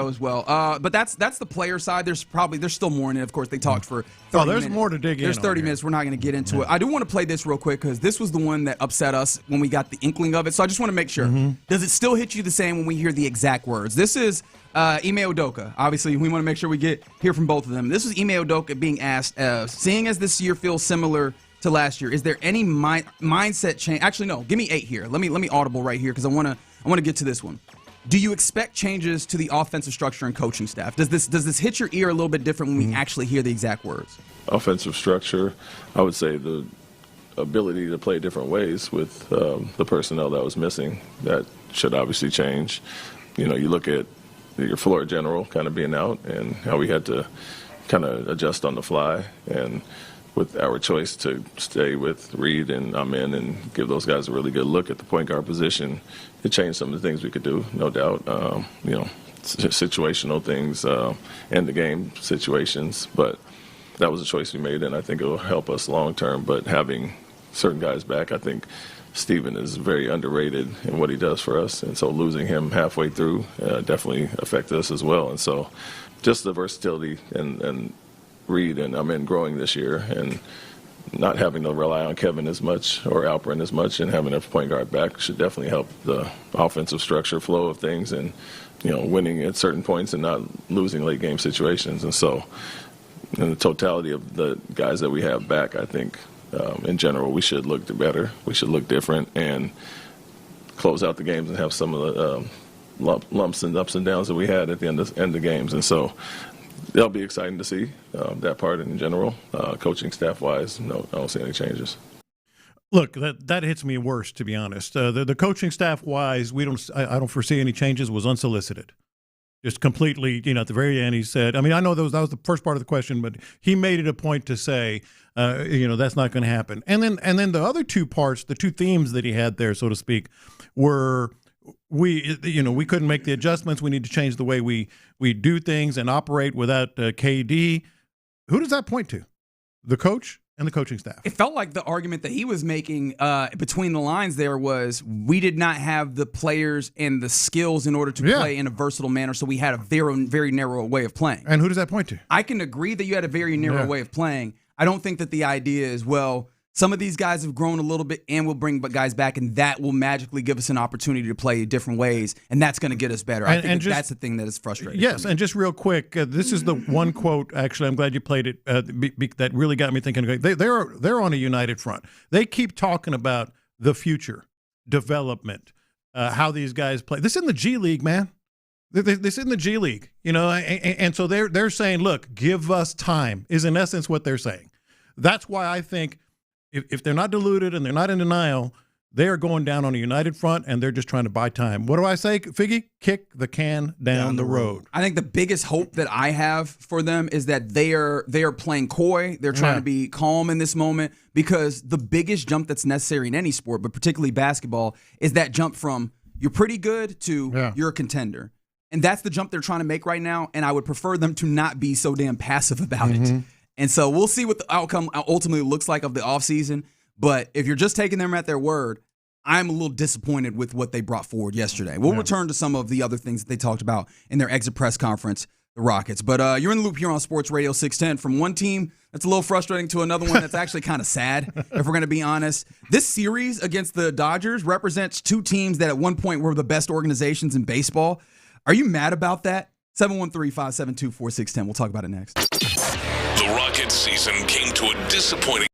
as well. But that's the player side. There's still more in it. Of course, they talked for 30 there's minutes. more to dig in. There's 30 minutes. We're not going to get into it. I do want to play this real quick because this was the one that upset us when we got the inkling of it. So I just want to make sure. Does it still hit you the same when we hear the exact words? This is Ime Udoka. Obviously, we want to make sure we hear from both of them. This is Ime Udoka being asked, seeing as this year feels similar to last year, is there any mindset change? Actually, no. Give me 8 here. Let me audible right here because I want to get to this one. Do you expect changes to the offensive structure and coaching staff? Does this hit your ear a little bit different when we actually hear the exact words? Offensive structure, I would say the ability to play different ways with the personnel that was missing, that should obviously change. You look at your floor general kind of being out and how we had to kind of adjust on the fly, and with our choice to stay with Reed and Amen and give those guys a really good look at the point guard position, it changed some of the things we could do, no doubt. Situational things, end the game situations, but that was a choice we made, and I think it will help us long term. But having certain guys back, I think Steven is very underrated in what he does for us, and so losing him halfway through definitely affected us as well. And so just the versatility and Reed and Amen growing this year, and not having to rely on Kevin as much or Alperin as much, and having a point guard back should definitely help the offensive structure flow of things, and winning at certain points and not losing late game situations. And so in the totality of the guys that we have back, I think in general we should look better, we should look different, and close out the games and have some of the lumps and ups and downs that we had at the end of games. And so that'll be exciting to see that part in general. Coaching staff-wise, no, I don't see any changes. Look, that hits me worse, to be honest. The coaching staff-wise, I don't foresee any changes. Was unsolicited, just completely. At the very end, he said. I mean, I know that was the first part of the question, but he made it a point to say, that's not going to happen. And then the other two parts, the two themes that he had there, so to speak, were. We couldn't make the adjustments. We need to change the way we do things and operate without KD. Who does that point to? The coach and the coaching staff. It felt like the argument that he was making between the lines there was we did not have the players and the skills in order to play in a versatile manner, so we had a very, very narrow way of playing. And who does that point to? I can agree that you had a very narrow way of playing. I don't think that the idea is, well, some of these guys have grown a little bit and we'll bring guys back, and that will magically give us an opportunity to play different ways, and that's going to get us better. I think that's the thing that is frustrating. Yes, and just real quick, this is the one quote, actually, I'm glad you played it, that really got me thinking. They're on a united front. They keep talking about the future, development, how these guys play. This is in the G League, man. This is in the G League, and so they're saying, look, give us time, is in essence what they're saying. That's why I think if they're not deluded and they're not in denial, they are going down on a united front, and they're just trying to buy time. What do I say, Figgy? Kick the can down the road. I think the biggest hope that I have for them is that they are playing coy. They're trying to be calm in this moment, because the biggest jump that's necessary in any sport, but particularly basketball, is that jump from you're pretty good to you're a contender. And that's the jump they're trying to make right now, and I would prefer them to not be so damn passive about it. And so we'll see what the outcome ultimately looks like of the offseason. But if you're just taking them at their word, I'm a little disappointed with what they brought forward yesterday. We'll return to some of the other things that they talked about in their exit press conference, the Rockets. But you're in the loop here on Sports Radio 610. From one team that's a little frustrating to another one that's actually kind of sad, if we're going to be honest. This series against the Dodgers represents two teams that at one point were the best organizations in baseball. Are you mad about that? 713-572-4610. We'll talk about it next. The Rockets season came to a disappointing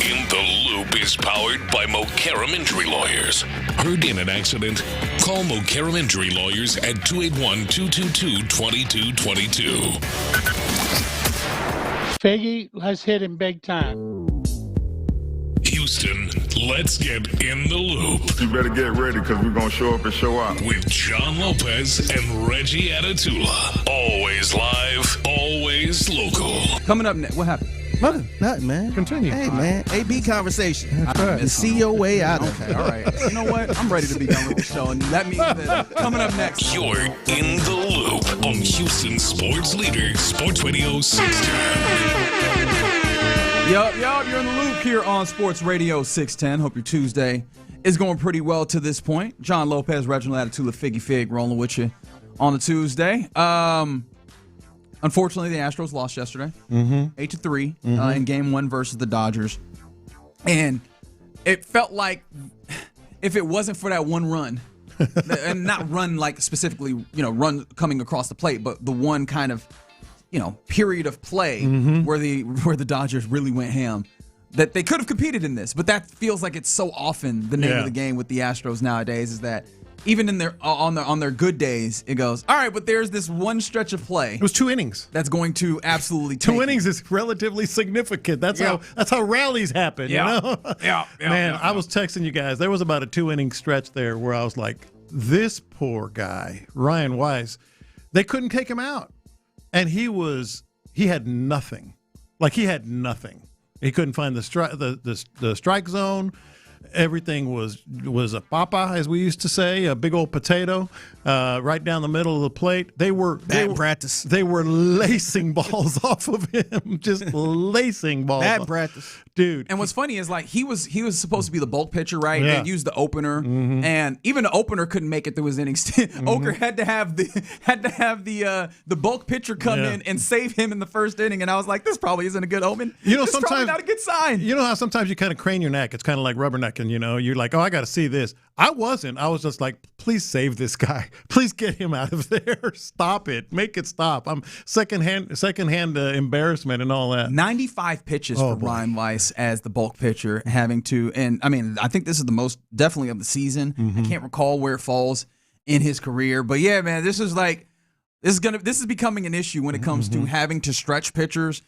In the Loop is powered by Mokaram Injury Lawyers. Heard in an accident? Call Mokaram Injury Lawyers at 281-222-2222. Figgy, let's hit him big time. Houston, let's get in the loop. You better get ready because we're going to show up and show out. With John Lopez and Reggie Atatula. Always live, always local. Coming up next, what happened? Nothing, man. Continue. Hey, man. AB conversation. That's right. And see your way out of it. Okay, all right. You know what? I'm ready to be done with the show, and that means that coming up next. You're in the loop on Houston Sports Leader, Sports Radio 610. Yup, you're in the loop here on Sports Radio 610. Hope your Tuesday is going pretty well to this point. John Lopez, Reginald Atatula, Figgy Fig rolling with you on the Tuesday. Unfortunately, the Astros lost yesterday, 8-3 in Game 1 versus the Dodgers. And it felt like if it wasn't for that one run, and not run like specifically, run coming across the plate, but the one kind of, period of play where the Dodgers really went ham, that they could have competed in this. But that feels like it's so often the name of the game with the Astros nowadays, is that even in their on their good days, it goes, all right, but there's this one stretch of play. It was 2 innings. That's going to absolutely take 2 innings is relatively significant. That's how rallies happen. Yeah. You know? Man, I was texting you guys. There was about a 2-inning stretch there where I was like, this poor guy, Ryan Weiss, they couldn't take him out. And he had nothing. Like, he had nothing. He couldn't find the strike zone. Everything was a papa, as we used to say, a big old potato, right down the middle of the plate. They were lacing balls off of him, just lacing balls. Bad practice, dude. And what's funny is, like, he was supposed to be the bulk pitcher, right? Yeah. They used the opener, and even the opener couldn't make it through his innings. Oker had to have the bulk pitcher come in and save him in the first inning, and I was like, this probably isn't a good omen. This is probably not a good sign. You know how sometimes you kind of crane your neck? It's kind of like rubbernecking. You're like, oh, I got to see this. I wasn't. I was just like, please save this guy. Please get him out of there. Stop it. Make it stop. I'm secondhand embarrassment and all that. 95 pitches for Ryan Weiss as the bulk pitcher, having to, and I mean, I think this is the most definitely of the season. I can't recall where it falls in his career, but yeah, man, this is becoming an issue when it comes to having to stretch pitchers,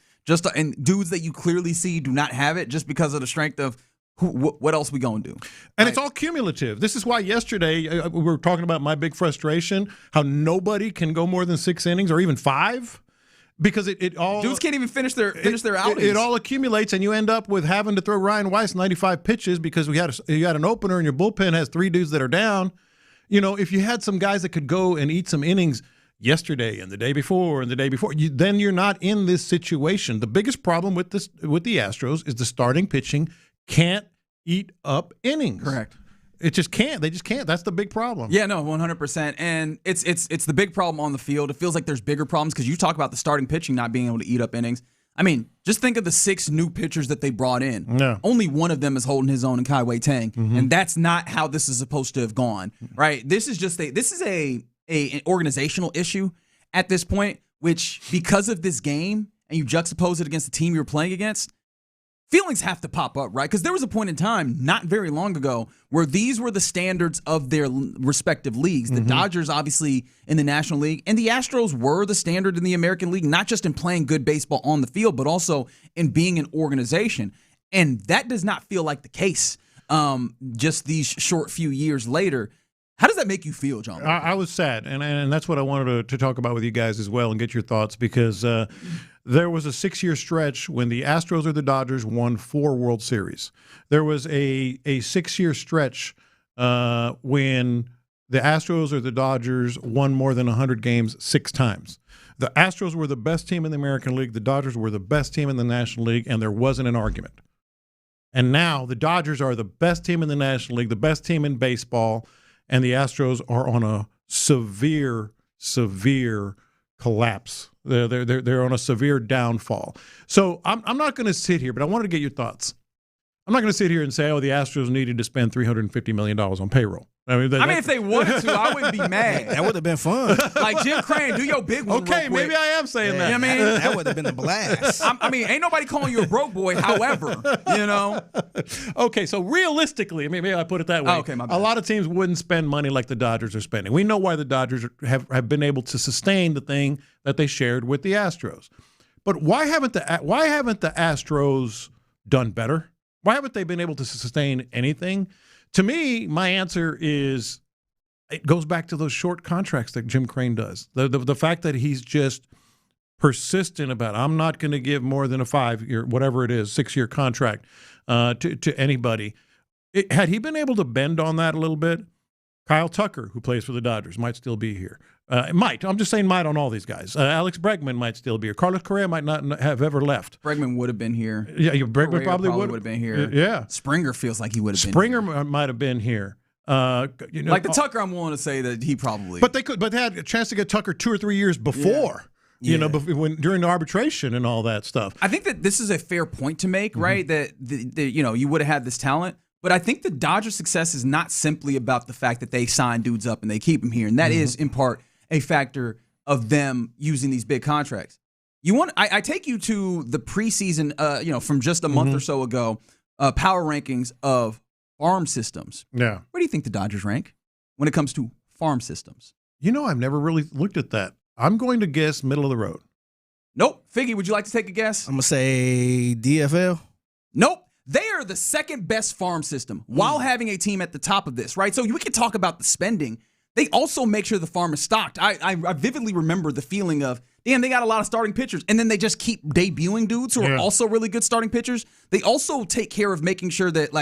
and dudes that you clearly see do not have it just because of the strength of what else we gonna do? And it's all cumulative. This is why yesterday we were talking about my big frustration, how nobody can go more than 6 innings or even 5, because it all dudes can't even finish their outings. It all accumulates, and you end up with having to throw Ryan Weiss 95 pitches because you had an opener and your bullpen has 3 dudes that are down. If you had some guys that could go and eat some innings yesterday and the day before and the day before, then you're not in this situation. The biggest problem with the Astros is the starting pitching can't eat up innings. Correct. It just can't. They just can't. That's the big problem. Yeah, no, 100%. And it's the big problem on the field. It feels like there's bigger problems because you talk about the starting pitching not being able to eat up innings. I mean, just think of the 6 new pitchers that they brought in. No. Only one of them is holding his own in Kai Tang, and that's not how this is supposed to have gone, right? This is an organizational issue at this point, which because of this game and you juxtapose it against the team you're playing against, feelings have to pop up, right? Because there was a point in time not very long ago where these were the standards of their respective leagues. The Dodgers, obviously, in the National League, and the Astros were the standard in the American League, not just in playing good baseball on the field, but also in being an organization. And that does not feel like the case just these short few years later. How does that make you feel, John? I was sad, and that's what I wanted to talk about with you guys as well and get your thoughts, because there was a 6-year stretch when the Astros or the Dodgers won 4 World Series. There was a 6-year stretch when the Astros or the Dodgers won more than 100 games 6 times. The Astros were the best team in the American League. The Dodgers were the best team in the National League, and there wasn't an argument. And now the Dodgers are the best team in the National League, the best team in baseball, and the Astros are on a severe collapse. They're on a severe downfall. So I'm not going to sit here, but I wanted to get your thoughts. I'm not going to sit here and say, oh, the Astros needed to spend $350 million on payroll. I mean, if they wanted to, I wouldn't be mad. That would have been fun. Like Jim Crane, do your big one. Okay, maybe I am saying that. You know what I mean? That would have been a blast. I mean, ain't nobody calling you a broke boy. However, Okay, so realistically, maybe I put it that way. Oh, okay, my bad. A lot of teams wouldn't spend money like the Dodgers are spending. We know why the Dodgers have been able to sustain the thing that they shared with the Astros. But why haven't the Astros done better? Why haven't they been able to sustain anything? To me, my answer is it goes back to those short contracts that Jim Crane does. The fact that he's just persistent about, I'm not going to give more than a 5-year, whatever it is, 6-year contract to anybody. Had he been able to bend on that a little bit, Kyle Tucker, who plays for the Dodgers, might still be here. I'm just saying might on all these guys. Alex Bregman might still be here. Carlos Correa might not have ever left. Bregman would have been here. Yeah, Bregman probably would have been here. Yeah. Springer feels like he would have been Springer here. might have been here. Like the Tucker, I'm willing to say that he probably. But they had a chance to get Tucker 2 or 3 years before. Yeah. During the arbitration and all that stuff. I think that this is a fair point to make, right? That you would have had this talent. But I think the Dodgers' success is not simply about the fact that they sign dudes up and they keep them here. And that is, in part, a factor of them using these big contracts. I take you to the preseason, from just a month or so ago, power rankings of farm systems. Yeah. Where do you think the Dodgers rank when it comes to farm systems? I've never really looked at that. I'm going to guess middle of the road. Nope. Figgy, would you like to take a guess? I'm going to say DFL. Nope. They are the second best farm system while having a team at the top of this, right? So we can talk about the spending. They also make sure the farm is stocked. I vividly remember the feeling of, damn, they got a lot of starting pitchers. And then they just keep debuting dudes who are also really good starting pitchers. They also take care of making sure that,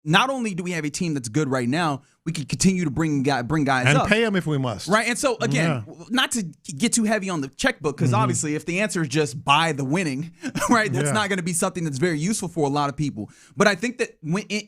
not only do we have a team that's good right now, we can continue to bring guys and up. And pay them if we must. Right. And so, again, not to get too heavy on the checkbook, because obviously if the answer is just buy the winning, right, that's not going to be something that's very useful for a lot of people. But I think that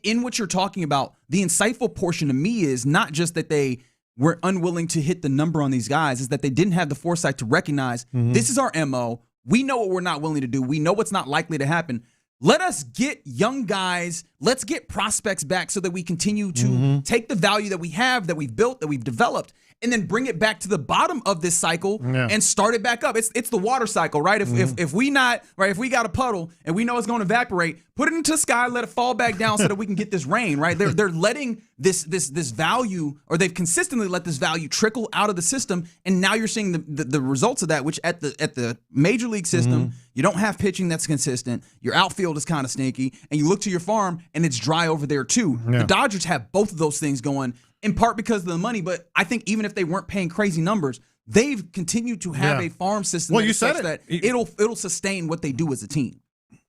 in what you're talking about, the insightful portion to me is not just that they were unwilling to hit the number on these guys, is that they didn't have the foresight to recognize this is our MO. We know what we're not willing to do. We know what's not likely to happen. Let us get young guys. Let's get prospects back so that we continue to take the value that we have, that we've built, that we've developed, and then bring it back to the bottom of this cycle and start it back up. It's the water cycle, right? If we got a puddle and we know it's going to evaporate, put it into the sky, let it fall back down so that we can get this rain, right? They're letting this value, or they've consistently let this value trickle out of the system, and now you're seeing the results of that, which at the major league system, you don't have pitching that's consistent. Your outfield is kind of sneaky, and you look to your farm and it's dry over there too. Yeah. The Dodgers have both of those things going, in part because of the money, but I think even if they weren't paying crazy numbers, they've continued to have a farm system that it'll sustain what they do as a team.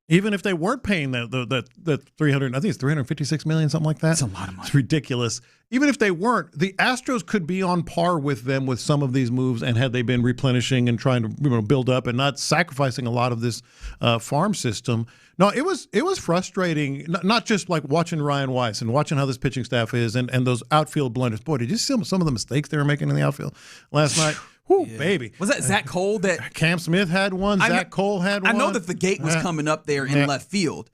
Even if they weren't paying the 300, I think it's $356 million, something like that. That's a lot of money. It's ridiculous. Even if they weren't, the Astros could be on par with them with some of these moves, and had they been replenishing and trying to build up and not sacrificing a lot of this farm system. No, it was frustrating, not just like watching Ryan Weiss and watching how this pitching staff is and those outfield blunders. Boy, did you see some of the mistakes they were making in the outfield last night? Whoo, baby. Was that Zach Cole that Cam Smith had one? Zach Cole had one? I know that the gate was coming up there in left field.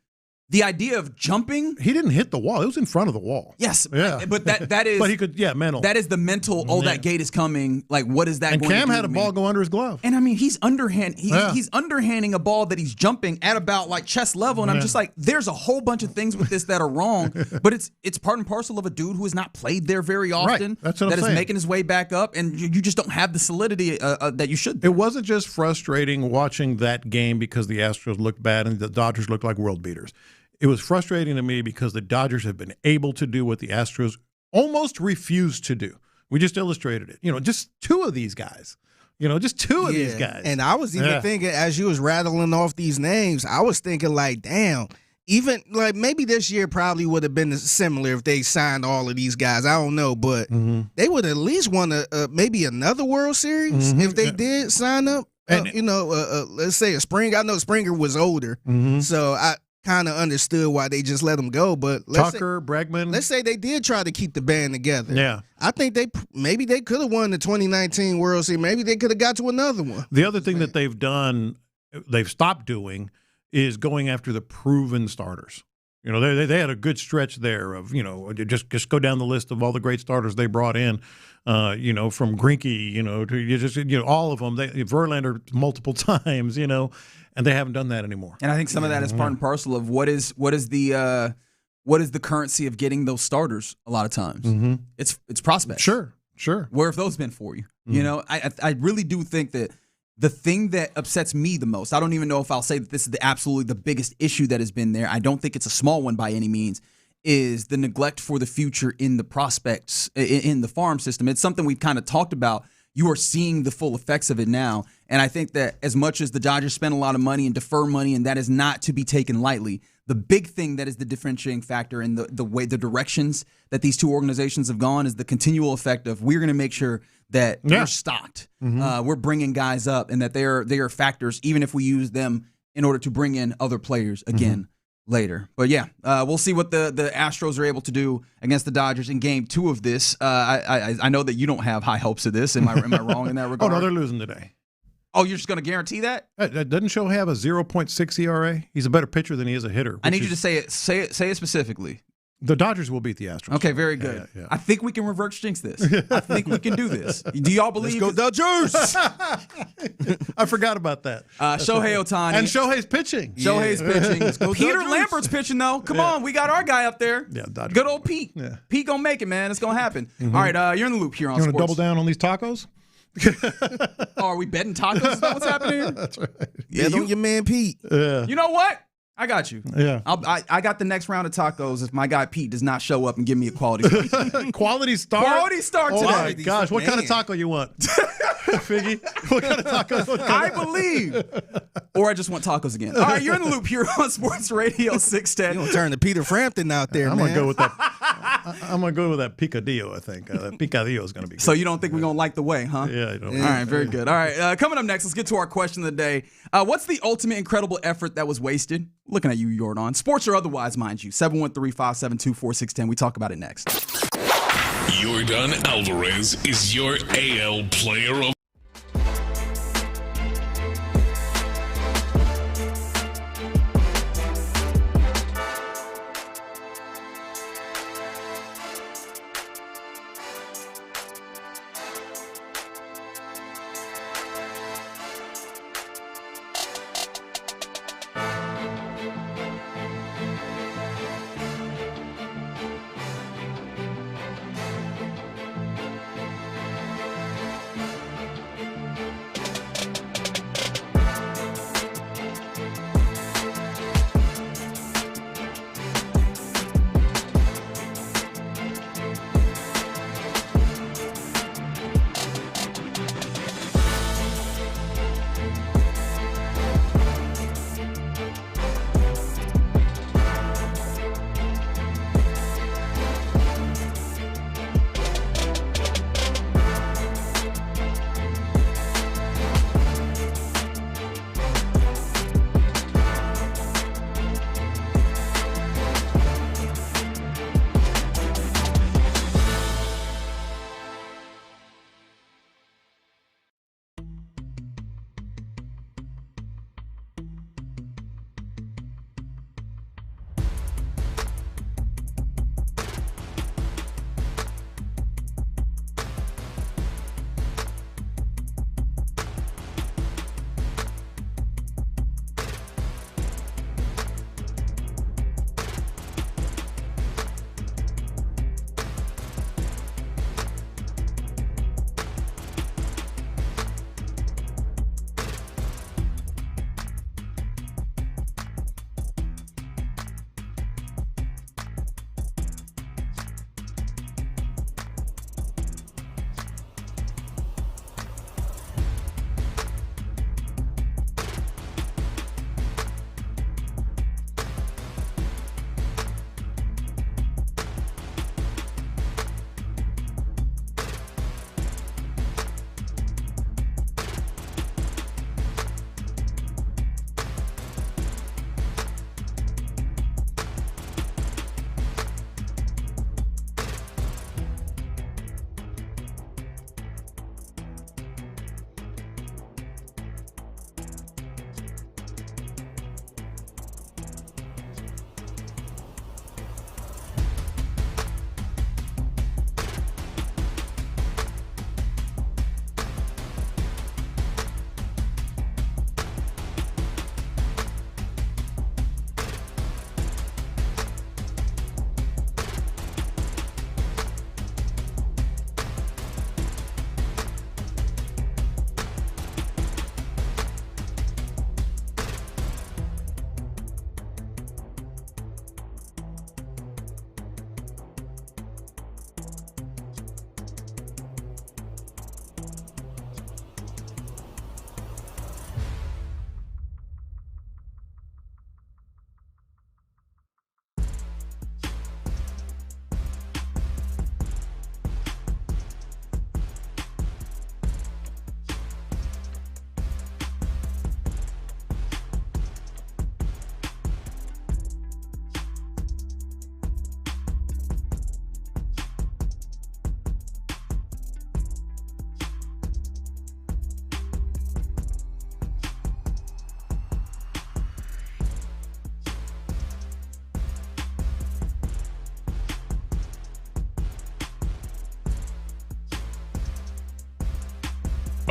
The idea of jumping, he didn't hit the wall. It was in front of the wall. Yes, but that is. But he could, mental. That is the mental. Oh, that gate is coming. Like, what is that? And going Cam to do had a ball go under his glove. And I mean, he's underhand. He's underhanding a ball that he's jumping at about like chest level. And I'm just like, there's a whole bunch of things with this that are wrong. But it's part and parcel of a dude who has not played there very often. Right. That's what I'm saying. That is making his way back up, and you just don't have the solidity that you should. It wasn't just frustrating watching that game because the Astros looked bad and the Dodgers looked like world beaters. It was frustrating to me because the Dodgers have been able to do what the Astros almost refused to do. We just illustrated it. Just two of these guys. Just two of these guys. And I was even thinking, as you was rattling off these names, I was thinking like, damn, even like maybe this year probably would have been similar if they signed all of these guys. I don't know, but they would at least want maybe another World Series if they did sign up. Let's say a Springer. I know Springer was older, so I kind of understood why they just let him go, but Bregman. Let's say they did try to keep the band together. Yeah, I think maybe they could have won the 2019 World Series. Maybe they could have got to another one. The other thing that they've stopped doing, is going after the proven starters. You know, they had a good stretch there of, you know, just go down the list of all the great starters they brought in, you know, from Greinke, you know, to all of them. Verlander multiple times, you know, and they haven't done that anymore. And I think some of that is part and parcel of what is the currency of getting those starters a lot of times. Mm-hmm. It's prospects. Sure. Where have those been for you? Mm-hmm. You know, I really do think that the thing that upsets me the most, I don't even know if I'll say that this is absolutely the biggest issue that has been there. I don't think it's a small one by any means, is the neglect for the future in the prospects, in the farm system. It's something we've kind of talked about. You are seeing the full effects of it now. And I think that as much as the Dodgers spend a lot of money and defer money, and that is not to be taken lightly, the big thing that is the differentiating factor in the way the directions that these two organizations have gone is the continual effect of we're going to make sure that we're stocked. Mm-hmm. We're bringing guys up, and that they are factors, even if we use them in order to bring in other players again later. But yeah, we'll see what the Astros are able to do against the Dodgers in Game 2 of this. I know that you don't have high hopes of this. Am I wrong in that regard? Oh, no, they're losing today. Oh, you're just going to guarantee that? Doesn't Shohei have a 0.6 ERA? He's a better pitcher than he is a hitter. I need you to say it specifically. The Dodgers will beat the Astros. Okay, very good. Yeah. I think we can reverse jinx this. I think we can do this. Do y'all believe? Let's go Dodgers! I forgot about that. Shohei Ohtani. And Shohei's pitching. Shohei's pitching. Let's go Peter Dodgers. Lambert's pitching, though. Come on, we got our guy up there. Yeah, Dodgers. Good old Pete. Yeah. Pete gonna make it, man. It's gonna happen. All right, you're in the loop here on You Sports. want to double down on these tacos? Oh, are we betting tacos? Is that what's happening here? That's right. Yeah, on your man Pete. Yeah. You know what? I got you. Yeah. I got the next round of tacos if my guy Pete does not show up and give me a quality start. Quality start? Quality start today. Oh, my gosh. What kind of taco you want? Figgy? What kind of taco? I believe. Or I just want tacos again. All right, you're in the loop here on Sports Radio 610. You gonna turn to Peter Frampton out there, I'm man. gonna go with that. I'm gonna go with that picadillo. I think picadillo is gonna be good. So you don't think we're gonna like the way, huh? Yeah. All right, very good. All right, coming up next, let's get to our question of the day. What's the ultimate incredible effort that was wasted? Looking at you, Yordan. Sports or otherwise, mind you. 713-572-4610. We talk about it next. Yordan Alvarez is your AL player of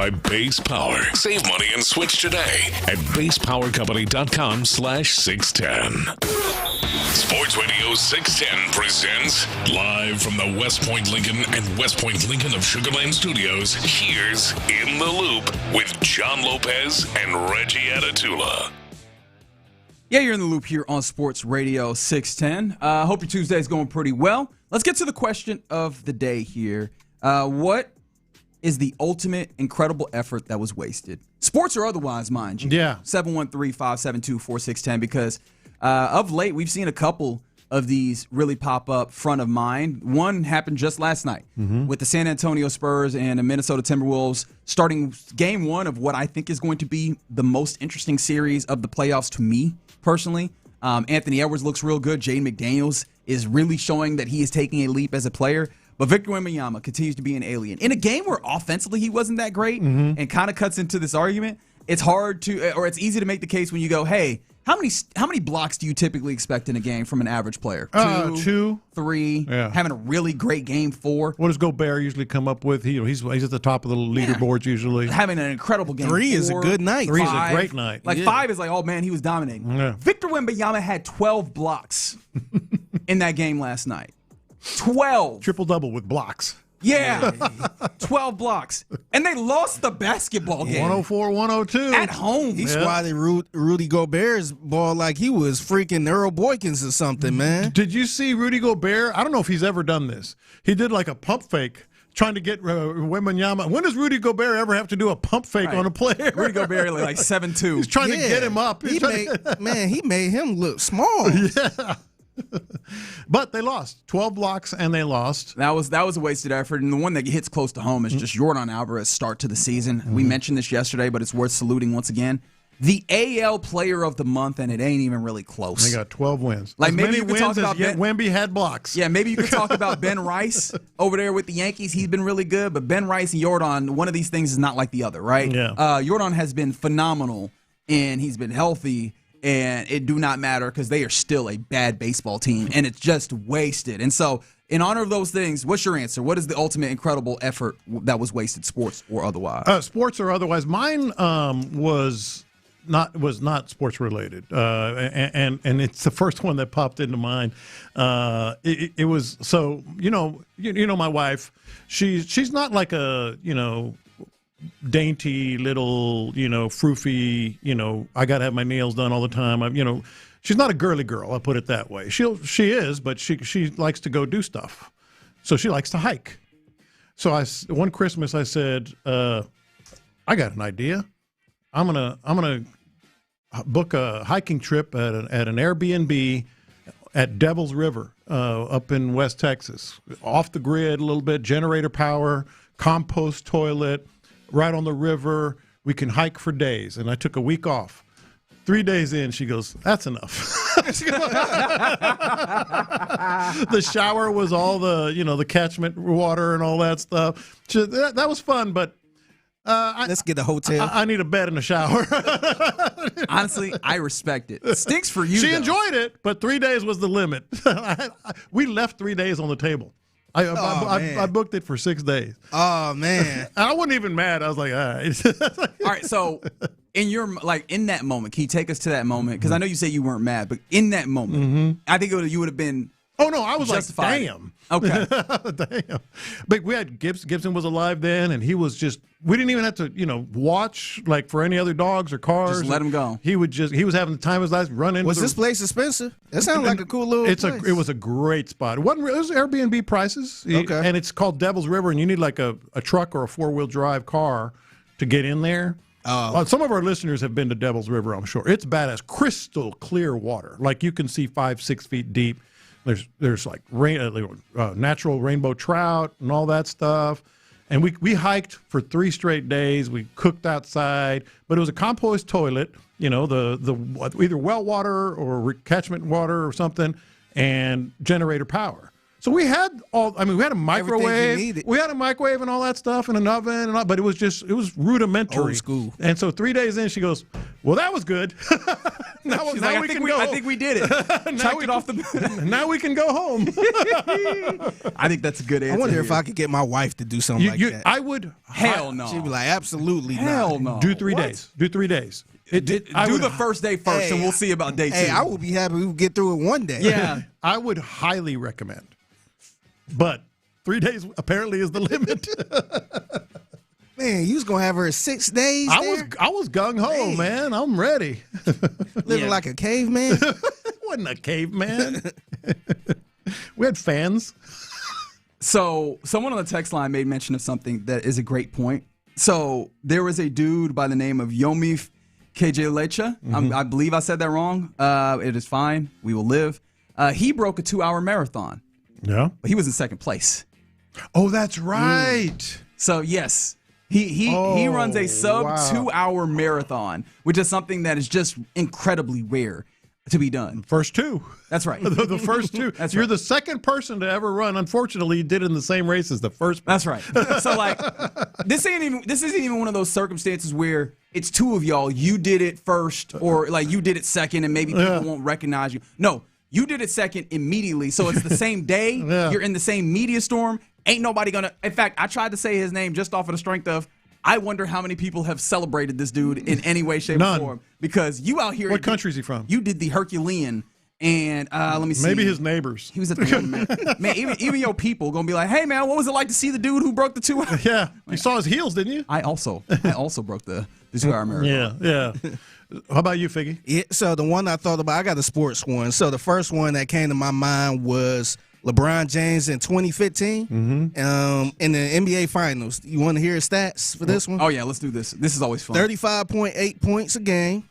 by Base Power. Save money and switch today at basepowercompany.com/610. Sports Radio 610 presents live from the West Point Lincoln and West Point Lincoln of Sugar Land Studios. Here's In the Loop with John Lopez and Reggie Atatula. Yeah, you're in the loop here on Sports Radio 610. Hope your Tuesday is going pretty well. Let's get to the question of the day here. What is the ultimate incredible effort that was wasted? Sports or otherwise, mind you. Yeah. 713-572-4610, because of late we've seen a couple of these really pop up front of mind. One happened just last night with the San Antonio Spurs and the Minnesota Timberwolves starting game one of what I think is going to be the most interesting series of the playoffs to me personally. Anthony Edwards looks real good. Jaden McDaniels is really showing that he is taking a leap as a player. But Victor Wembanyama continues to be an alien. In a game where offensively he wasn't that great and kind of cuts into this argument, it's hard to, or it's easy to make the case when you go, hey, how many blocks do you typically expect in a game from an average player? Two, 3, having a really great game 4. What does Gobert usually come up with? He's at the top of the leaderboards usually. Having an incredible game. 3 is a good night. 3 is a great night. 5 is like, oh man, he was dominating. Yeah. Victor Wembanyama had 12 blocks in that game last night. 12. Triple-double with blocks. Yeah, 12 blocks. And they lost the basketball game. 104-102. At home. He swatted Rudy Gobert's ball like he was freaking Earl Boykins or something, man. Did you see Rudy Gobert? I don't know if he's ever done this. He did like a pump fake trying to get Wembanyama. When does Rudy Gobert ever have to do a pump fake on a player? Rudy Gobert like 7'2". He's trying to get him up. He made him look small. Yeah. But they lost 12 blocks, and they lost. That was a wasted effort, and the one that hits close to home is just Yordan Alvarez start to the season. We mentioned this yesterday, but it's worth saluting once again. The AL Player of the Month, and it ain't even really close. They got 12 wins. Like as maybe many you could wins talk about as Wemby had blocks. Yeah, maybe you could talk about Ben Rice over there with the Yankees. He's been really good, but Ben Rice and Yordan, one of these things is not like the other, right? Yeah. Yordan has been phenomenal, and he's been healthy. And it do not matter because they are still a bad baseball team, and it's just wasted. And so, in honor of those things, what's your answer? What is the ultimate incredible effort that was wasted, sports or otherwise? Sports or otherwise. Mine was not sports related, and it's the first one that popped into mind. It was so you know my wife. She's not like a dainty little, froofy, I got to have my nails done all the time. She's not a girly girl, I'll put it that way. She is, but she likes to go do stuff. So she likes to hike. So one Christmas I said, I got an idea. I'm going to book a hiking trip at an Airbnb at Devil's River up in West Texas. Off the grid a little bit, generator power, compost toilet, right on the river. We can hike for days. And I took a week off. 3 days in, she goes, that's enough. The shower was all the catchment water and all that stuff. That was fun, but let's get a hotel. I need a bed and a shower. Honestly, I respect it. It stinks for you. She enjoyed it, but 3 days was the limit. We left 3 days on the table. I booked it for 6 days. Oh man! I wasn't even mad. I was like, all right. All right. So, in that moment, can you take us to that moment? Because I know you say you weren't mad, but in that moment, I think you would have been. Oh no, I was justified. like, damn. Okay. Damn. But we had Gibson was alive then, and he was just. We didn't even have to, watch like for any other dogs or cars. Just let him go. He was having the time of his life, running. Was this place expensive? That sounded like a cool little place. It was a great spot. It was Airbnb prices. Okay. And it's called Devil's River, and you need like a truck or a 4-wheel drive car to get in there. Some of our listeners have been to Devil's River, I'm sure. It's badass, crystal clear water. Like you can see 5-6 feet deep. There's like natural rainbow trout and all that stuff. And we hiked for 3 straight days. We cooked outside, but it was a compost toilet, the either well water or catchment water or something, and generator power. So we had we had a microwave. We had a microwave and all that stuff, and an oven, but it was rudimentary. Old school. And so 3 days in, she goes, well, that was good. She's like, I think we did it. Checked it off the. Now we can go home. I think that's a good answer. I wonder if I could get my wife to do something like that. I would. Hell no. She'd be like, absolutely Hell not. no. Do 3 days. Do 3 days. Do the first day first, and we'll see about day 2. Hey, I would be happy we would get through it one day. Yeah. I would highly recommend. But 3 days apparently is the limit. Man, you was gonna have her 6 days. I was gung ho, man. I'm ready. Living like a caveman. Wasn't a caveman. We had fans. So someone on the text line made mention of something that is a great point. So there was a dude by the name of Yomif Kejelecha. I believe I said that wrong. It is fine. We will live. He broke a 2-hour marathon. Yeah. But he was in second place. Oh, that's right. So yes. He runs a sub 2-hour marathon, which is something that is just incredibly rare to be done. First 2. That's right. The first 2. You're the second person to ever run. Unfortunately, you did it in the same race as the first person. That's right. So like this isn't even one of those circumstances where it's 2 of y'all. You did it first, or like you did it second, and maybe people won't recognize you. No, you did it second immediately. So it's the same day. You're in the same media storm. Ain't nobody gonna. In fact, I tried to say his name just off of the strength of. I wonder how many people have celebrated this dude in any way, shape, or form. Because you out here. What country is he from? You did the Herculean, and let me see. Maybe his neighbors. He was at the tournament. Man, even your people gonna be like, "Hey, man, what was it like to see the dude who broke the 2 hours?" Yeah, you saw his heels, didn't you? I also broke the 2-hour marathon. Yeah. How about you, Figgy? Yeah, so the one I thought about, I got a sports one. So the first one that came to my mind was LeBron James in 2015 in the NBA Finals. You want to hear his stats for this one? Oh, yeah, let's do this. This is always fun. 35.8 points a game,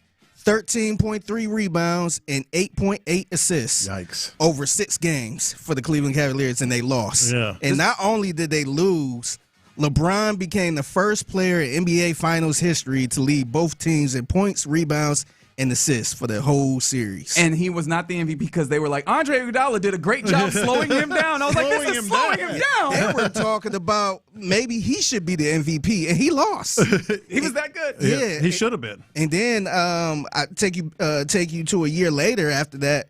13.3 rebounds, and 8.8 assists. Yikes. Over 6 games for the Cleveland Cavaliers, and they lost. Yeah. And not only did they lose, LeBron became the first player in NBA Finals history to lead both teams in points, rebounds, and assists for the whole series. And he was not the MVP because they were like, Andre Iguodala did a great job slowing him down. I was like, this is slowing him down. They were talking about maybe he should be the MVP, and he lost. He was that good. Yeah, he should have been. And then I take you to a year later after that.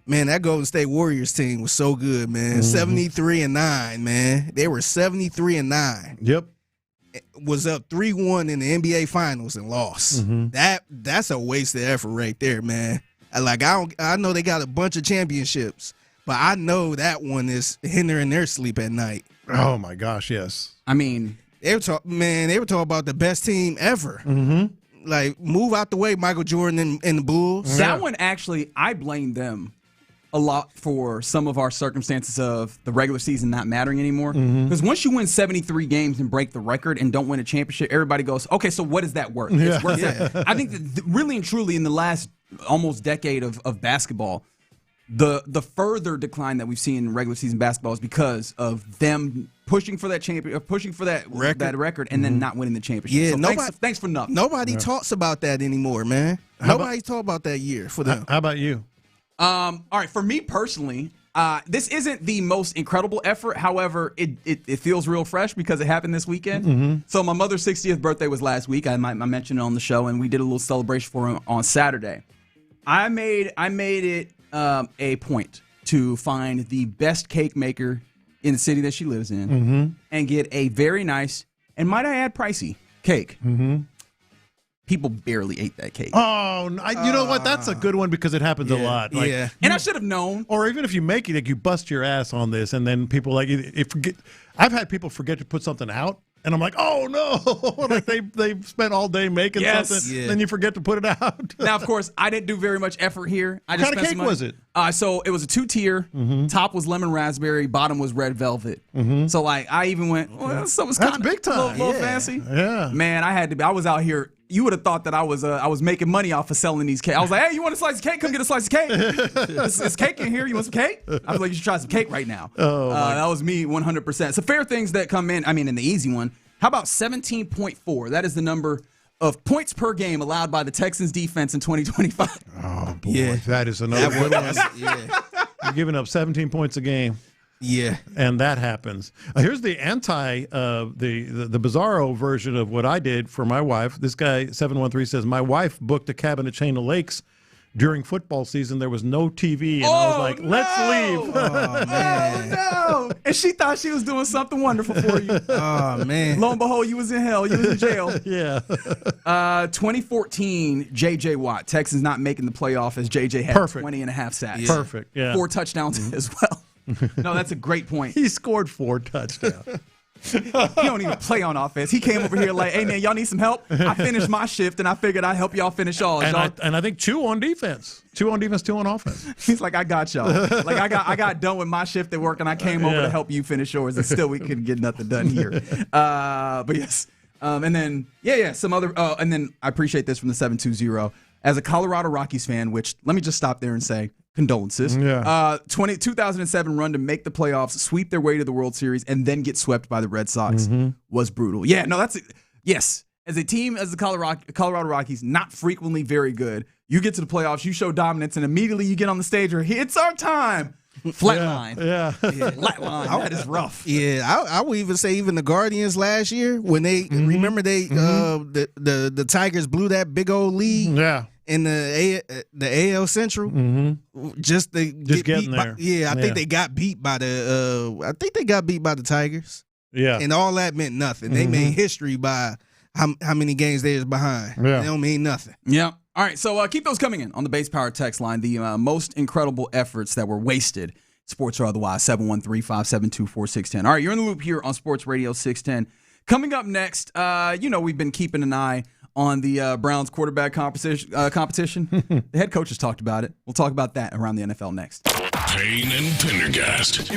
Man, that Golden State Warriors team was so good, man. 73-9, man. They were 73-9. Yep. Was up 3-1 in the NBA Finals and lost. That's a wasted effort right there, man. I know they got a bunch of championships, but I know that one is hindering their sleep at night. Oh my gosh, yes. I mean, they were talking about the best team ever. Like, move out the way, Michael Jordan and the Bulls. That one, actually, I blame them a lot for some of our circumstances of the regular season not mattering anymore. Because once you win 73 games and break the record and don't win a championship, everybody goes, okay, so what is that worth? It's worth that. I think that really and truly in the last almost decade of basketball, the further decline that we've seen in regular season basketball is because of them pushing for that record and then not winning the championship. Yeah, so thanks for nothing. Nobody talks about that anymore, man. Nobody's talking about that year for them. How about you? All right, for me personally, this isn't the most incredible effort. However, it feels real fresh because it happened this weekend. So my mother's 60th birthday was last week. I mentioned it on the show, and we did a little celebration for her on Saturday. I made it a point to find the best cake maker in the city that she lives in and get a very nice, and might I add, pricey cake. People barely ate that cake. Oh, you know what? That's a good one because it happens a lot. Like, and I should have known. Or even if you make it, like you bust your ass on this, and then people forget. I've had people forget to put something out, and I'm like, oh no! Like they spent all day making something, then you forget to put it out. Now, of course, I didn't do very much effort here. What kind of cake was it? So it was a 2-tier. Top was lemon raspberry. Bottom was red velvet. So like I even went. Well, so it was that's big time. A little fancy. Yeah, man, I was out here. You would have thought that I was making money off of selling these cakes. I was like, hey, you want a slice of cake? Come get a slice of cake. It's cake in here. You want some cake? I was like, you should try some cake right now. That was me 100%. So fair things that come in, in the easy one. How about 17.4? That is the number of points per game allowed by the Texans defense in 2025. Oh, boy. That is another good one. You're giving up 17 points a game. Yeah, and that happens. Here's the the bizarro version of what I did for my wife. This guy 713 says my wife booked a cabin at Chain of Lakes during football season, there was no TV, and I was like, let's leave. Oh, man. No. And she thought she was doing something wonderful for you. Oh, man. Lo and behold, you was in hell. You was in jail. Yeah. 2014, J.J. Watt. Texans not making the playoff as J.J. had 20 and a half sacks. Yeah. Perfect, yeah. 4 touchdowns as well. No, that's a great point. He scored 4 touchdowns. He don't even play on offense. He came over here like, hey, man, y'all need some help? I finished my shift, and I figured I'd help y'all finish yours. And I think 2 on defense. 2 on defense, 2 on offense. He's like, I got y'all. Like, I got done with my shift at work, and I came over to help you finish yours, and still we couldn't get nothing done here. But, yes. And then, some other and then I appreciate this from the 720. As a Colorado Rockies fan, which let me just stop there and say, condolences. Yeah. 2007 run to make the playoffs, sweep their way to the World Series, and then get swept by the Red Sox was brutal. Yeah, no, yes. As a team, as the Colorado Rockies, not frequently very good. You get to the playoffs, you show dominance, and immediately you get on the stage where it's our time. Flatline. Yeah. Flatline. That is rough. Yeah, I would even say even the Guardians last year when they remember the Tigers blew that big old lead. Yeah. In the AL Central, just get getting beat there. I think they got beat by the Tigers. Yeah, and all that meant nothing. They made history by how many games they was behind. Yeah. They don't mean nothing. Yeah. All right, so keep those coming in on the Base Power text line. The most incredible efforts that were wasted, sports or otherwise, 713-572-4610. All right, you're in the loop here on Sports Radio 610. Coming up next, we've been keeping an eye on the Browns quarterback competition. The head coach has talked about it. We'll talk about that around the NFL next. Payne and Pendergast.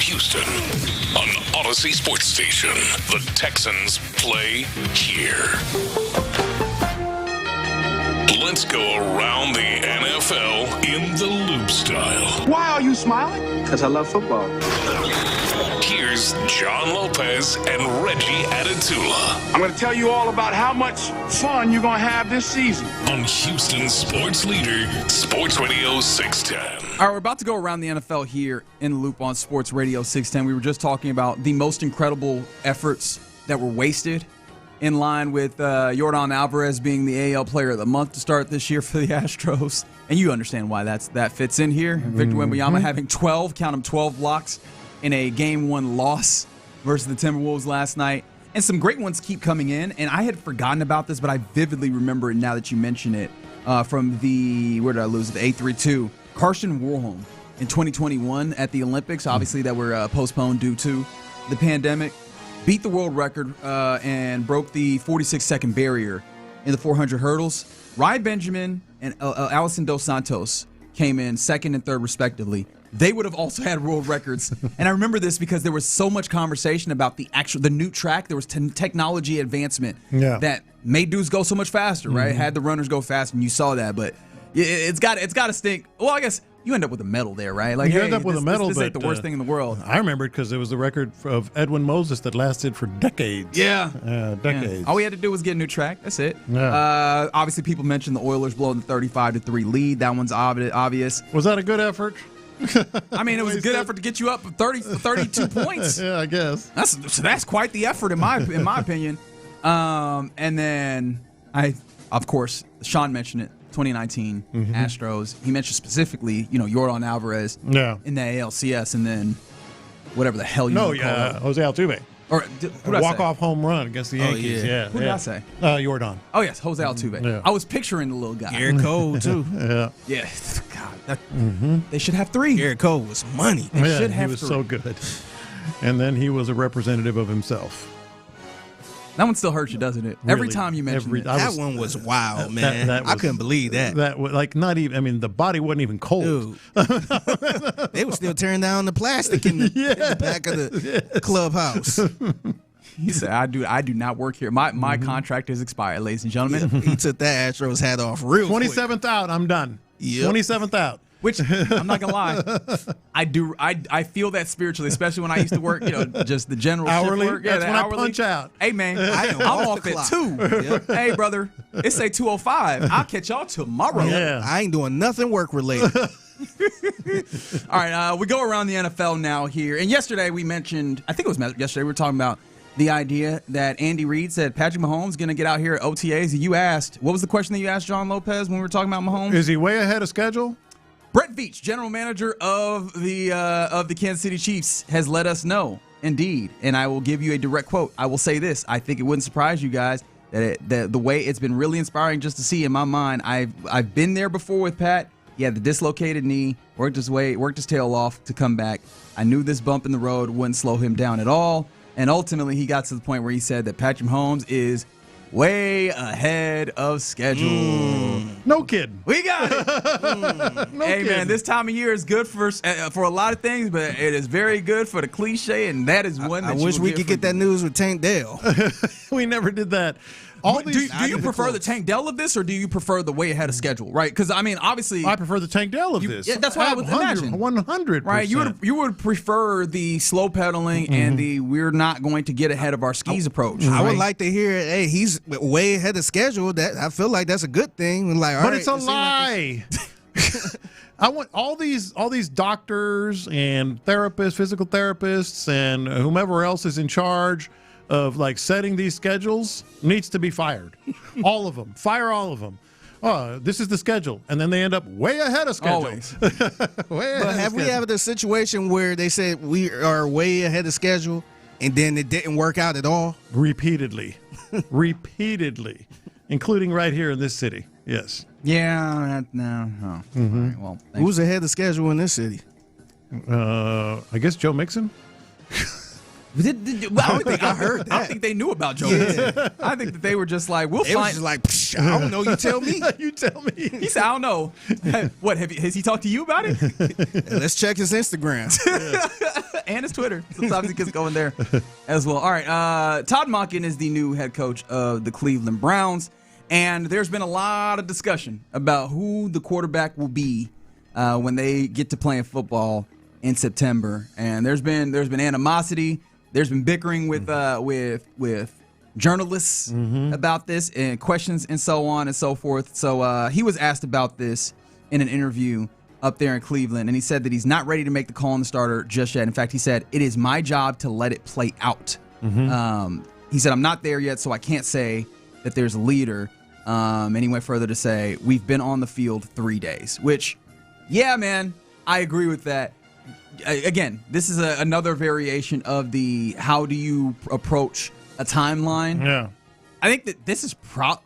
Houston on Odyssey Sports Station. The Texans play here. Let's go around the NFL in the loop style. Why are you smiling? Because I love football. Here's John Lopez and Reggie Atatula. I'm going to tell you all about how much fun you're going to have this season. On Houston sports leader, Sports Radio 610. All right, we're about to go around the NFL here in the loop on Sports Radio 610. We were just talking about the most incredible efforts that were wasted, in line with Yordan Alvarez being the AL Player of the Month to start this year for the Astros. And you understand why that fits in here. Victor Wembanyama having 12 blocks in a Game 1 loss versus the Timberwolves last night. And some great ones keep coming in. And I had forgotten about this, but I vividly remember it now that you mention it from the, where did I lose it, the 832. Carson Warholm in 2021 at the Olympics, obviously that were postponed due to the pandemic. Beat the world record and broke the 46-second barrier in the 400 hurdles. Ryan Benjamin and Alison Dos Santos came in second and third, respectively. They would have also had world records. And I remember this because there was so much conversation about the new track. There was technology advancement that made dudes go so much faster, right? Had the runners go faster, and you saw that. But it's got to stink. Well, I guess you end up with a medal there, right? Like, you end up with a medal, this but ain't the worst thing in the world. I remember it because it was the record of Edwin Moses that lasted for decades. Decades. All we had to do was get a new track. That's it. Yeah. Obviously, people mentioned the Oilers blowing the 35-3 lead. That one's obvious. Was that a good effort? I mean, it was a good effort to get you up 32 points. Yeah, I guess. That's quite the effort in my opinion. And then of course, Sean mentioned it. 2019 Astros. He mentioned specifically, Yordan Alvarez in the ALCS, and then whatever the hell you call it. Jose Altuve. Or walk-off home run against the Yankees. Yeah. Who did I say? Yordan. Oh yes, Jose Altuve. Yeah. I was picturing the little guy. Garrett Cole too. Yeah. God, they should have 3. Garrett Cole was money. They should have he was 3. so good. And then he was a representative of himself. That one still hurts you, doesn't it? Really, every time you mention it. That one was wild, man. I couldn't believe that. That was not even. I mean, the body wasn't even cold. They were still tearing down the plastic in the back of the clubhouse. He said, "I do not work here. My contract is expired, ladies and gentlemen." He took that Astros hat off real quick. 27th out. I'm done. 27th out. Which I'm not gonna lie, I feel that spiritually, especially when I used to work, just the general hourly. Shift work. That's when hourly. I punch out. Hey man, I'm off at 2. Hey brother, it's say 2:05. I'll catch y'all tomorrow. Yeah, I ain't doing nothing work related. All right, we go around the NFL now here. And yesterday we mentioned, I think it was yesterday, we were talking about the idea that Andy Reid said Patrick Mahomes is going to get out here at OTAs. You asked, what was the question that you asked John Lopez when we were talking about Mahomes? Is he way ahead of schedule? Brett Veach, general manager of the Kansas City Chiefs, has let us know, indeed. And I will give you a direct quote. I will say this. I think it wouldn't surprise you guys that the way it's been really inspiring just to see in my mind. I've been there before with Pat. He had the dislocated knee, worked his tail off to come back. I knew this bump in the road wouldn't slow him down at all. And ultimately, he got to the point where he said that Patrick Mahomes is way ahead of schedule. No kidding. We got it. Hey, man, this time of year is good for a lot of things, but it is very good for the cliche, and that is one that I wish we could get that news with Tank Dell. We never did that. Do you prefer the Tank Dell of this, or do you prefer the way ahead of schedule? Right? Because I mean, obviously, I prefer the Tank Dell of this. Yeah, that's what I would imagine. 100%. Right? You would prefer the slow pedaling and the we're not going to get ahead of our skis approach. I would like to hear, hey, he's way ahead of schedule. That I feel like that's a good thing. Like, it's a lie. I want all these doctors and therapists, physical therapists, and whomever else is in charge of setting these schedules needs to be fired. All of them. Fire all of them. Oh, this is the schedule. And then they end up way ahead of schedule. Always. But have we had a situation where they said we are way ahead of schedule and then it didn't work out at all? Repeatedly. Repeatedly. Including right here in this city. Yes. Yeah. No. All right, well, who's ahead of schedule in this city? I guess Joe Mixon. I don't think I heard that. I don't think they knew about Joe Mixon. I think that they were just like, we'll find. Was just like, I don't know. You tell me. You tell me. He said, I don't know. What has he talked to you about it? Let's check his Instagram. and his Twitter. Sometimes he gets going there as well. All right, Todd Monken is the new head coach of the Cleveland Browns, and there's been a lot of discussion about who the quarterback will be when they get to playing football in September. And there's been animosity. There's been bickering with journalists about this and questions and so on and so forth. So he was asked about this in an interview up there in Cleveland, and he said that he's not ready to make the call on the starter just yet. In fact, he said, it is my job to let it play out. He said, I'm not there yet, so I can't say that there's a leader. And he went further to say, we've been on the field 3 days, which, yeah, man, I agree with that. Again, this is another variation of the how do you approach a timeline. Yeah. I think that this is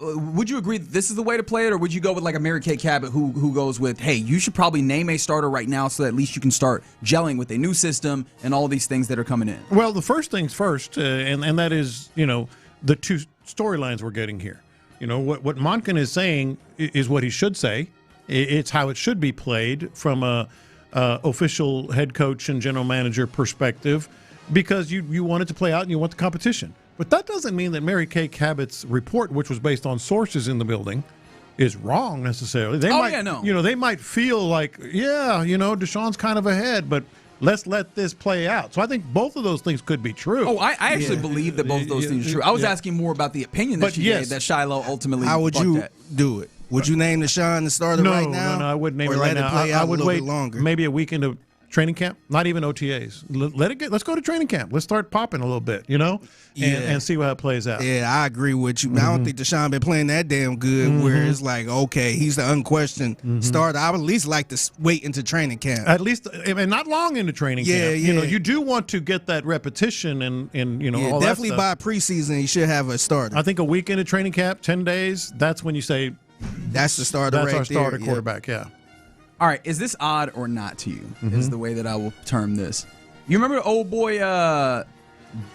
would you agree that this is the way to play it, or would you go with like a Mary Kay Cabot who goes with, hey, you should probably name a starter right now so that at least you can start gelling with a new system and all these things that are coming in? Well, the first things first, and that is, the two storylines we're getting here. What Monken is saying is what he should say. It's how it should be played from a official head coach and general manager perspective, because you want it to play out and you want the competition. But that doesn't mean that Mary Kay Cabot's report, which was based on sources in the building, is wrong necessarily. They might feel like, Deshaun's kind of ahead, but let's let this play out. So I think both of those things could be true. Oh, I actually believe that both of those things are true. I was asking more about the opinion that she gave, that Shiloh ultimately. How would you do it? Would you name Deshaun the starter right now? No, I wouldn't name it right now. I would wait maybe a week into training camp, not even OTAs. Let's go to training camp. Let's start popping a little bit, and see how it plays out. Yeah, I agree with you. I don't think Deshaun been playing that damn good where it's like, okay, he's the unquestioned starter. I would at least like to wait into training camp. At least, and not long into training camp. You do want to get that repetition and all that definitely stuff. by preseason, you should have a starter. I think a week into training camp, 10 days, that's when you say, that's the starter that's right our starter there. quarterback, yeah. All right, is this odd or not to you? Is the way that I will term this. You remember the old boy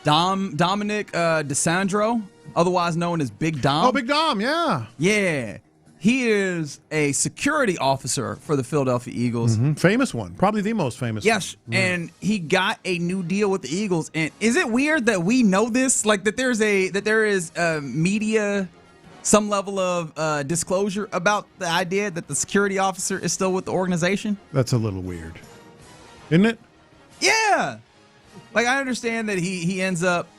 Dominic DeSandro, otherwise known as Big Dom? Oh, Big Dom, yeah. Yeah. He is a security officer for the Philadelphia Eagles. Famous one. Probably the most famous one. Yes, and he got a new deal with the Eagles. And is it weird that we know this? Like that there is media, some level of disclosure about the idea that the security officer is still with the organization? That's a little weird. Isn't it? Yeah. Like, I understand that he ends up,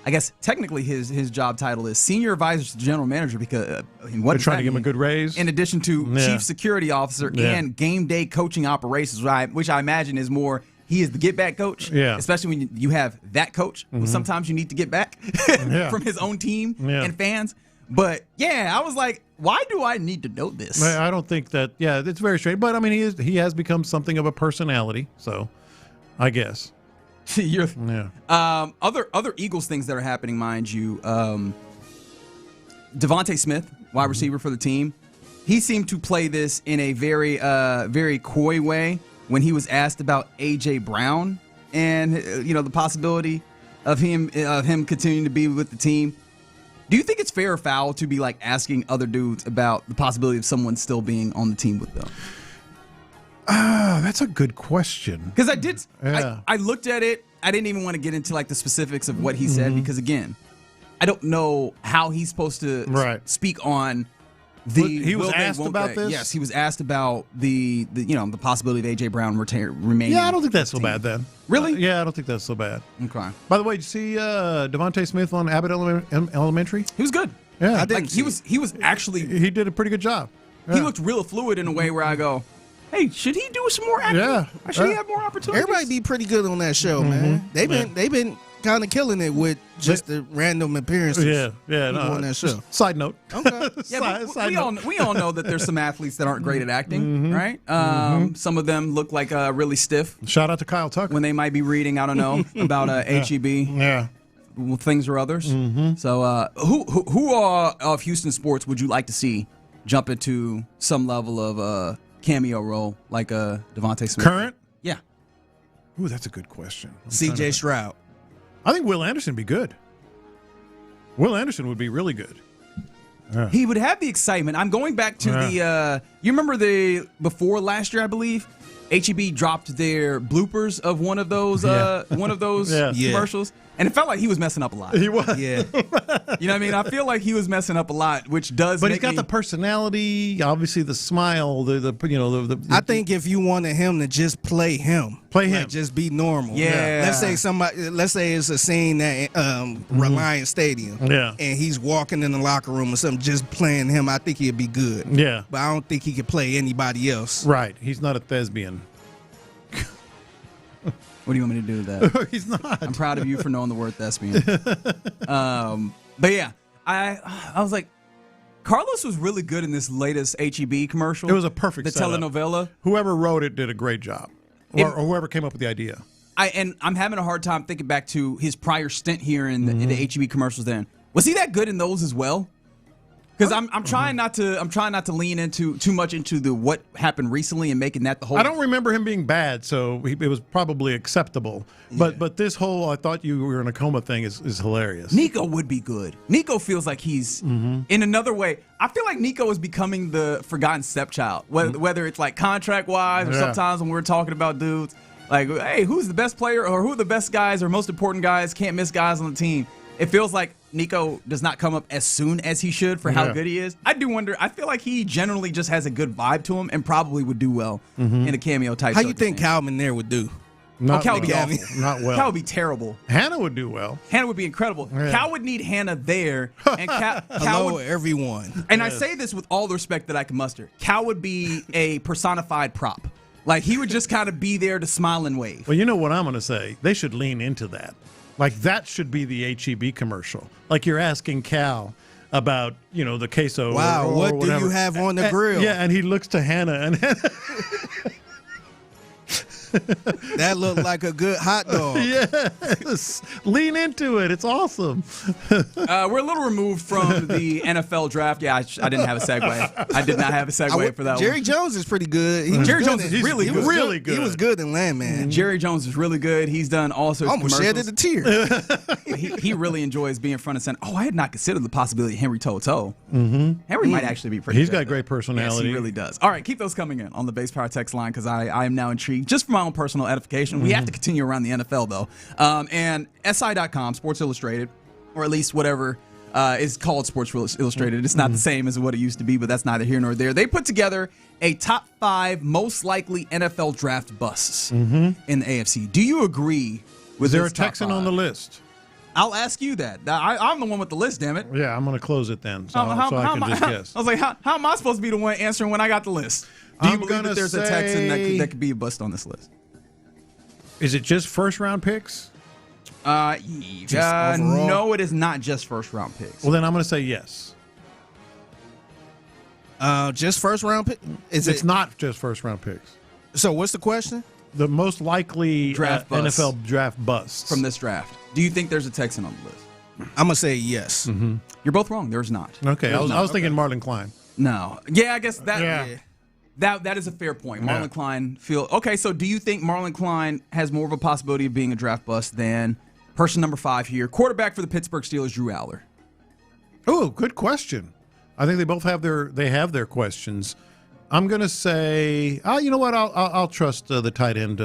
I guess technically his job title is senior advisor to the general manager, because they're trying to give him a good raise. In addition to chief security officer and game day coaching operations, which I imagine is more, he is the get back coach. Yeah. Especially when you have that coach who sometimes you need to get back from his own team and fans. But yeah, I was like, why do I need to know this? I don't think that. Yeah, it's very strange. But I mean, he has become something of a personality. So, I guess. Other Eagles things that are happening, mind you. Devontae Smith, wide receiver for the team, he seemed to play this in a very, very coy way when he was asked about A.J. Brown and the possibility of him continuing to be with the team. Do you think it's fair or foul to be like asking other dudes about the possibility of someone still being on the team with them? That's a good question. Because I looked at it. I didn't even want to get into like the specifics of what he said, because again, I don't know how he's supposed to speak on the. He was asked about this. Yes, he was asked about the possibility of A.J. Brown remaining. Yeah, I don't think that's so bad then. Really? Yeah, I don't think that's so bad. Okay. By the way, did you see Devontae Smith on Abbott Elementary? He was good. Yeah, he was actually. He did a pretty good job. Yeah. He looked real fluid in a way where I go, hey, should he do some more acting? Yeah. Should he have more opportunities? Everybody be pretty good on that show, man. They've been kind of killing it with just the random appearances. On that show. Side note. Okay. We all know that there's some athletes that aren't great at acting, right? Some of them look like really stiff. Shout out to Kyle Tucker when they might be reading, I don't know, about HEB. Yeah. Things or others. So, who of Houston sports would you like to see jump into some level of cameo role like Devontae Smith? Current? Yeah. Ooh, that's a good question. C.J. Stroud. I think Will Anderson would be good. Will Anderson would be really good. He would have the excitement. I'm going back to the. You remember before last year, I believe, HEB dropped their bloopers of one of those commercials, and it felt like he was messing up a lot. He was. Yeah. You know what I mean? I feel like he was messing up a lot, which does. But he's got the personality, obviously the smile, the. I think if you wanted him to just play him, just be normal. Yeah. Let's say it's a scene at Reliance Stadium. Yeah. And he's walking in the locker room or something, just playing him. I think he'd be good. Yeah. But I don't think he could play anybody else. Right. He's not a thespian. What do you want me to do with that? He's not. I'm proud of you for knowing the word thespian. But yeah, I was like, Carlos was really good in this latest HEB commercial. It was a perfect the setup. telenovela. Whoever wrote it did a great job, or whoever came up with the idea. I'm having a hard time thinking back to his prior stint here in the HEB commercials. Then was he that good in those as well? Because I'm trying not to lean into too much into the what happened recently and making that the whole. I don't remember him being bad, so it was probably acceptable. Yeah. But this whole I thought you were in a coma thing is hilarious. Nico would be good. Nico feels like he's in another way. I feel like Nico is becoming the forgotten stepchild, whether it's like contract wise or sometimes when we're talking about dudes like, hey, who's the best player or who are the best guys or most important guys, can't miss guys on the team. It feels like Nico does not come up as soon as he should for how good he is. I do wonder. I feel like he generally just has a good vibe to him and probably would do well in a cameo type. How you think Calvin there would do? Cal would be awful. Not well. Cal would be terrible. Hannah would do well. Hannah would be incredible. Yeah. Cal would need Hannah there. And Cal Hello, would, everyone. and I say this with all the respect that I can muster. Cal would be a personified prop. Like, he would just kind of be there to smile and wave. Well, you know what I'm going to say? They should lean into that. Like, that should be the HEB commercial. Like, you're asking Cal about, the queso. Wow, or what whatever. do you have on the grill? Yeah, and he looks to Hannah, and that looked like a good hot dog. Yes. Lean into it. It's awesome. We're a little removed from the NFL draft. Yeah, I didn't have a segue. I did not have a segue for that Jerry one. Jones is pretty good. Jerry Jones is really good. Really good. He was good in Landman. Jerry Jones is really good. He's done all sorts of almost commercials. shedded a tear. He really enjoys being front and center. Oh, I had not considered the possibility of Henry Toto. Henry might actually be pretty He's good. got great personality. Yes, he really does. All right, keep those coming in on the Base Power text line because I am now intrigued. Just for my own personal edification. We have to continue around the NFL, though. And SI.com, Sports Illustrated, or at least whatever is called Sports Illustrated. It's not the same as what it used to be, but that's neither here nor there. They put together a top 5 most likely NFL draft busts in the AFC. Do you agree with Is there this a Texan on the list? I'll ask you that. I'm the one with the list, damn it. Yeah, I'm going to close it then, so I can just guess. I was like, how am I supposed to be the one answering when I got the list? Do you believe that there's a Texan that could be a bust on this list? Is it just first-round picks? No, it is not just first-round picks. Well, then I'm going to say yes. Just first-round pick? It's not just first-round picks. So what's the question? The most likely NFL draft busts. From this draft. Do you think there's a Texan on the list? I'm going to say yes. You're both wrong. There's not. Okay, I was thinking Marlon Klein. No. Yeah, I guess that... Yeah. That is a fair point. Marlon Klein okay, so do you think Marlon Klein has more of a possibility of being a draft bust than person number 5 here, quarterback for the Pittsburgh Steelers, Drew Aller? Oh, good question. I think they both have their questions. I'm going to say, you know what? I'll trust the tight end.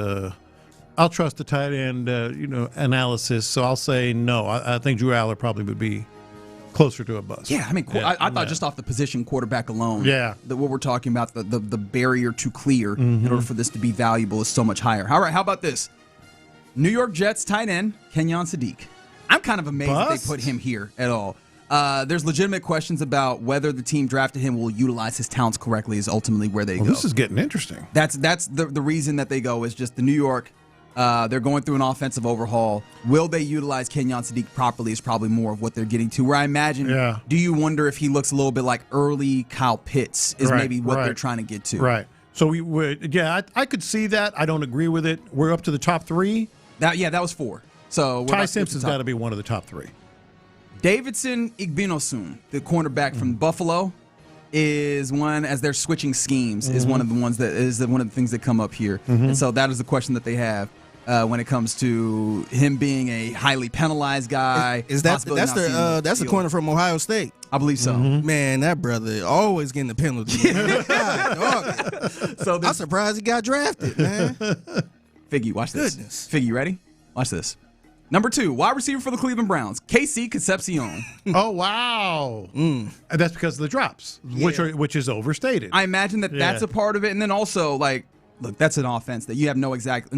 I'll trust the tight end analysis. So I'll say no. I think Drew Aller probably would be closer to a bust. Yeah, I mean, I thought just off the position quarterback alone, what we're talking about, the barrier to clear in order for this to be valuable is so much higher. All right, how about this? New York Jets tight end, Kenyon Sadiq. I'm kind of amazed that they put him here at all. There's legitimate questions about whether the team drafted him will utilize his talents correctly is ultimately where they go. This is getting interesting. That's the reason that they go is just the New York. They're going through an offensive overhaul. Will they utilize Kenyon Sadiq properly is probably more of what they're getting to. Where I imagine, do you wonder if he looks a little bit like early Kyle Pitts is maybe what they're trying to get to? Right. So we would, I could see that. I don't agree with it. We're up to the top 3. That was 4. So Ty Simpson's got to be one of the top 3. Davidson Igbinosun, the cornerback from Buffalo, is one, as they're switching schemes, is one of the ones that is one of the things that come up here. And so that is the question that they have. when it comes to him being a highly penalized guy. That's the corner from Ohio State? I believe so. Man, that brother always getting the penalty. God, so I'm surprised he got drafted, man. Figgy, watch this. Figgy, you ready? Watch this. Number 2, wide receiver for the Cleveland Browns, Casey Concepcion. Oh, wow. And that's because of the drops, which is overstated. I imagine that's a part of it. And then also, like, look, that's an offense that you have no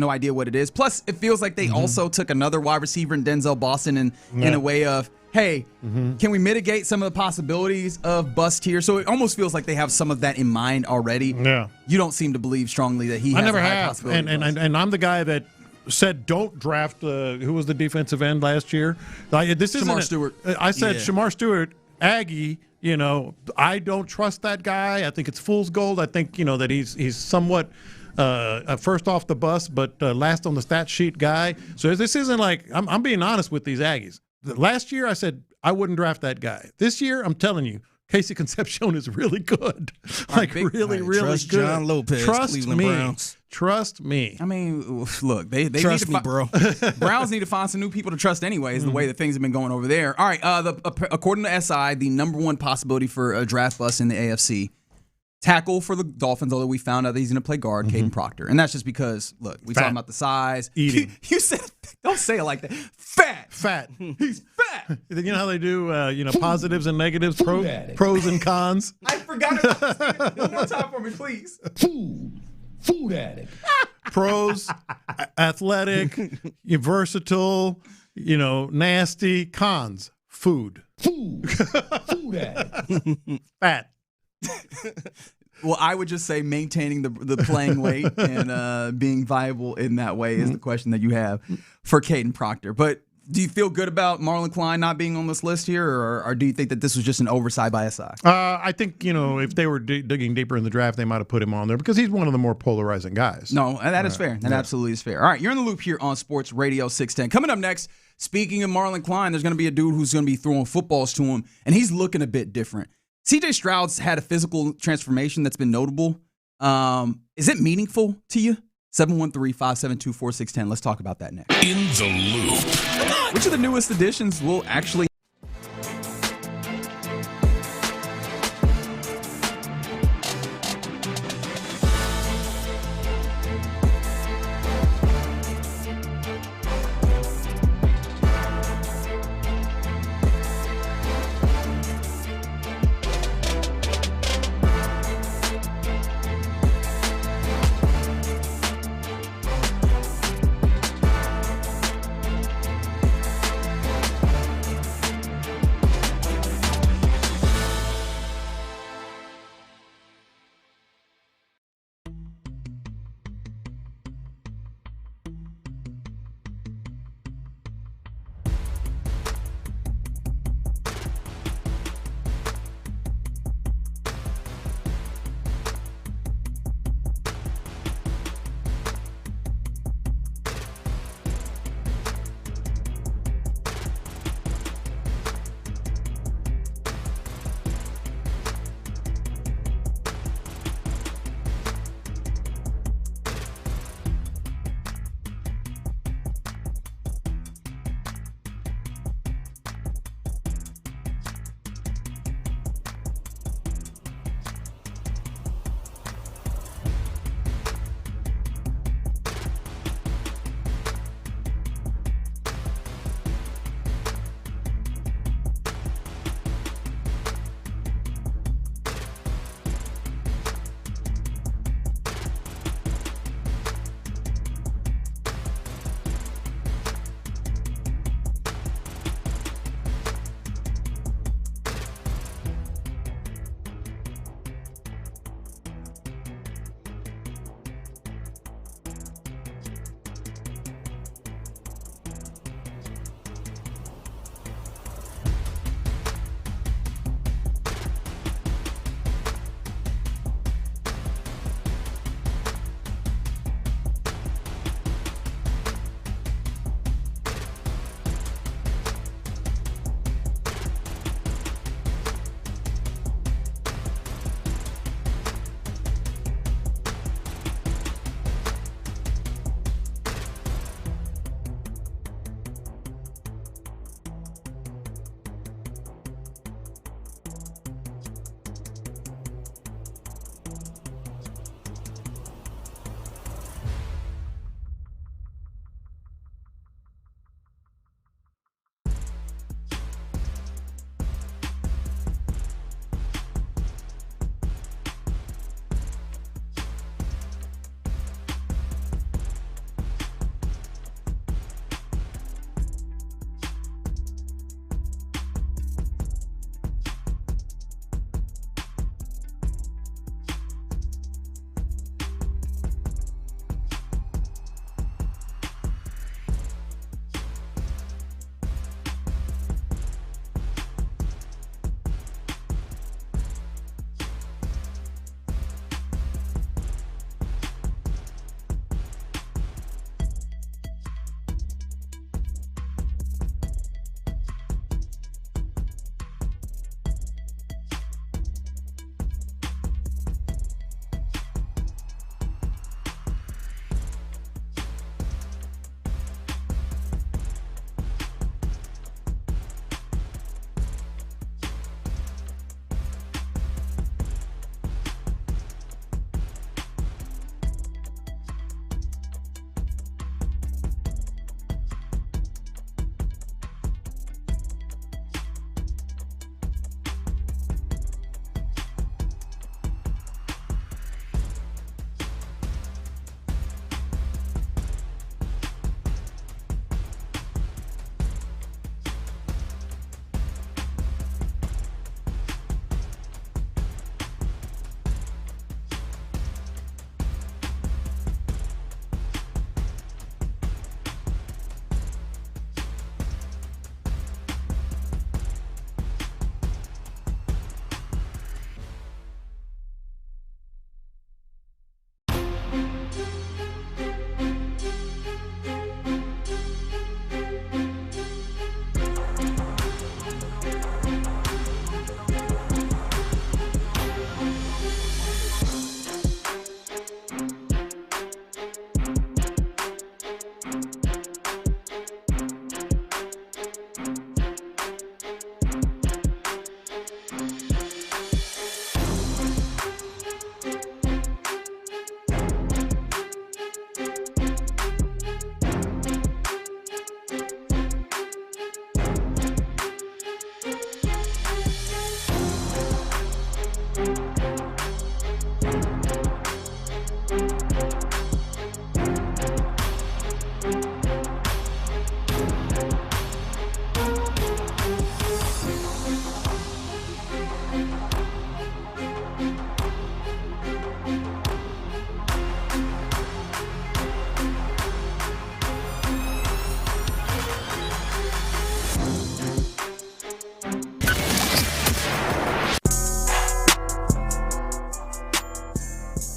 idea what it is. Plus, it feels like they also took another wide receiver in Denzel Boston in a way of, hey, can we mitigate some of the possibilities of bust here? So it almost feels like they have some of that in mind already. Yeah. You don't seem to believe strongly that he has a high possibility. And I'm the guy that said don't draft who was the defensive end last year. Shamar Stewart. I said Shamar Stewart, Aggie. I don't trust that guy. I think it's fool's gold. I think that he's somewhat first off the bus, but last on the stat sheet guy. So this isn't like I'm being honest with these Aggies. Last year I said I wouldn't draft that guy. This year I'm telling you, Casey Concepcion is really good. Really trust good. John Lopez, Trust Cleveland me. Browns. Trust me. I mean, look, they trust need to me, bro. Browns need to find some new people to trust anyway, is the way that things have been going over there. All right, according to SI, the number one possibility for a draft bust in the AFC, tackle for the Dolphins, although we found out that he's going to play guard, Caden Proctor. And that's just because, look, we talking about the size. Eating. You said, don't say it like that. Fat. He's fat. You know how they do, positives and negatives, pros and cons? I forgot about this. One more time for me, please. Food addict. Pros, athletic, versatile, nasty. Cons, food addict. Fat. Well, I would just say maintaining the playing weight and being viable in that way is the question that you have for Caden Proctor. But do you feel good about Marlon Klein not being on this list here, or do you think that this was just an oversight by SI? I think, if they were digging deeper in the draft, they might have put him on there because he's one of the more polarizing guys. No, and that is fair. That absolutely is fair. All right, you're in the loop here on Sports Radio 610. Coming up next, speaking of Marlon Klein, there's going to be a dude who's going to be throwing footballs to him, and he's looking a bit different. CJ Stroud's had a physical transformation that's been notable. Is it meaningful to you? 713-572-4610. Let's talk about that next. In the Loop. Which of the newest additions will actually...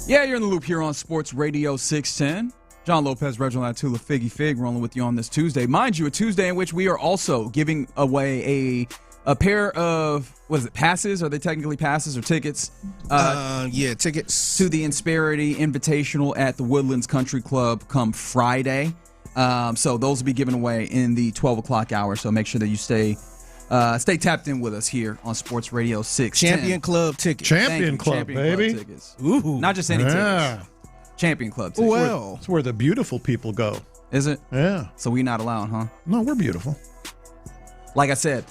Yeah, you're in the loop here on Sports Radio 610. John Lopez, Reginald Atula, Figgy Fig, rolling with you on this Tuesday. Mind you, a Tuesday in which we are also giving away a pair of, passes? Are they technically passes or tickets? Yeah, tickets. To the Insperity Invitational at the Woodlands Country Club come Friday. So those will be given away in the 12 o'clock hour. So make sure that you stay tapped in with us here on Sports Radio 610. Champion Club tickets. Champion Club, baby. Club tickets. Ooh. Not just any tickets. Champion Club tickets. Well. It's where the beautiful people go. Is it? Yeah. So we not allowed, huh? No, we're beautiful. Like I said.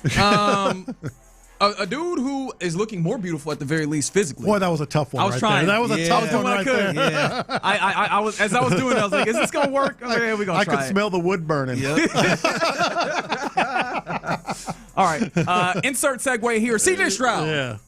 A dude who is looking more beautiful at the very least physically. Boy, that was a tough one. I was trying. There. That was a tough one right there. Yeah. I was as I was doing it, I was like, "Is this gonna work?" Okay, we gonna try. I could smell the wood burning. Yep. All right. Insert segue here. CJ Stroud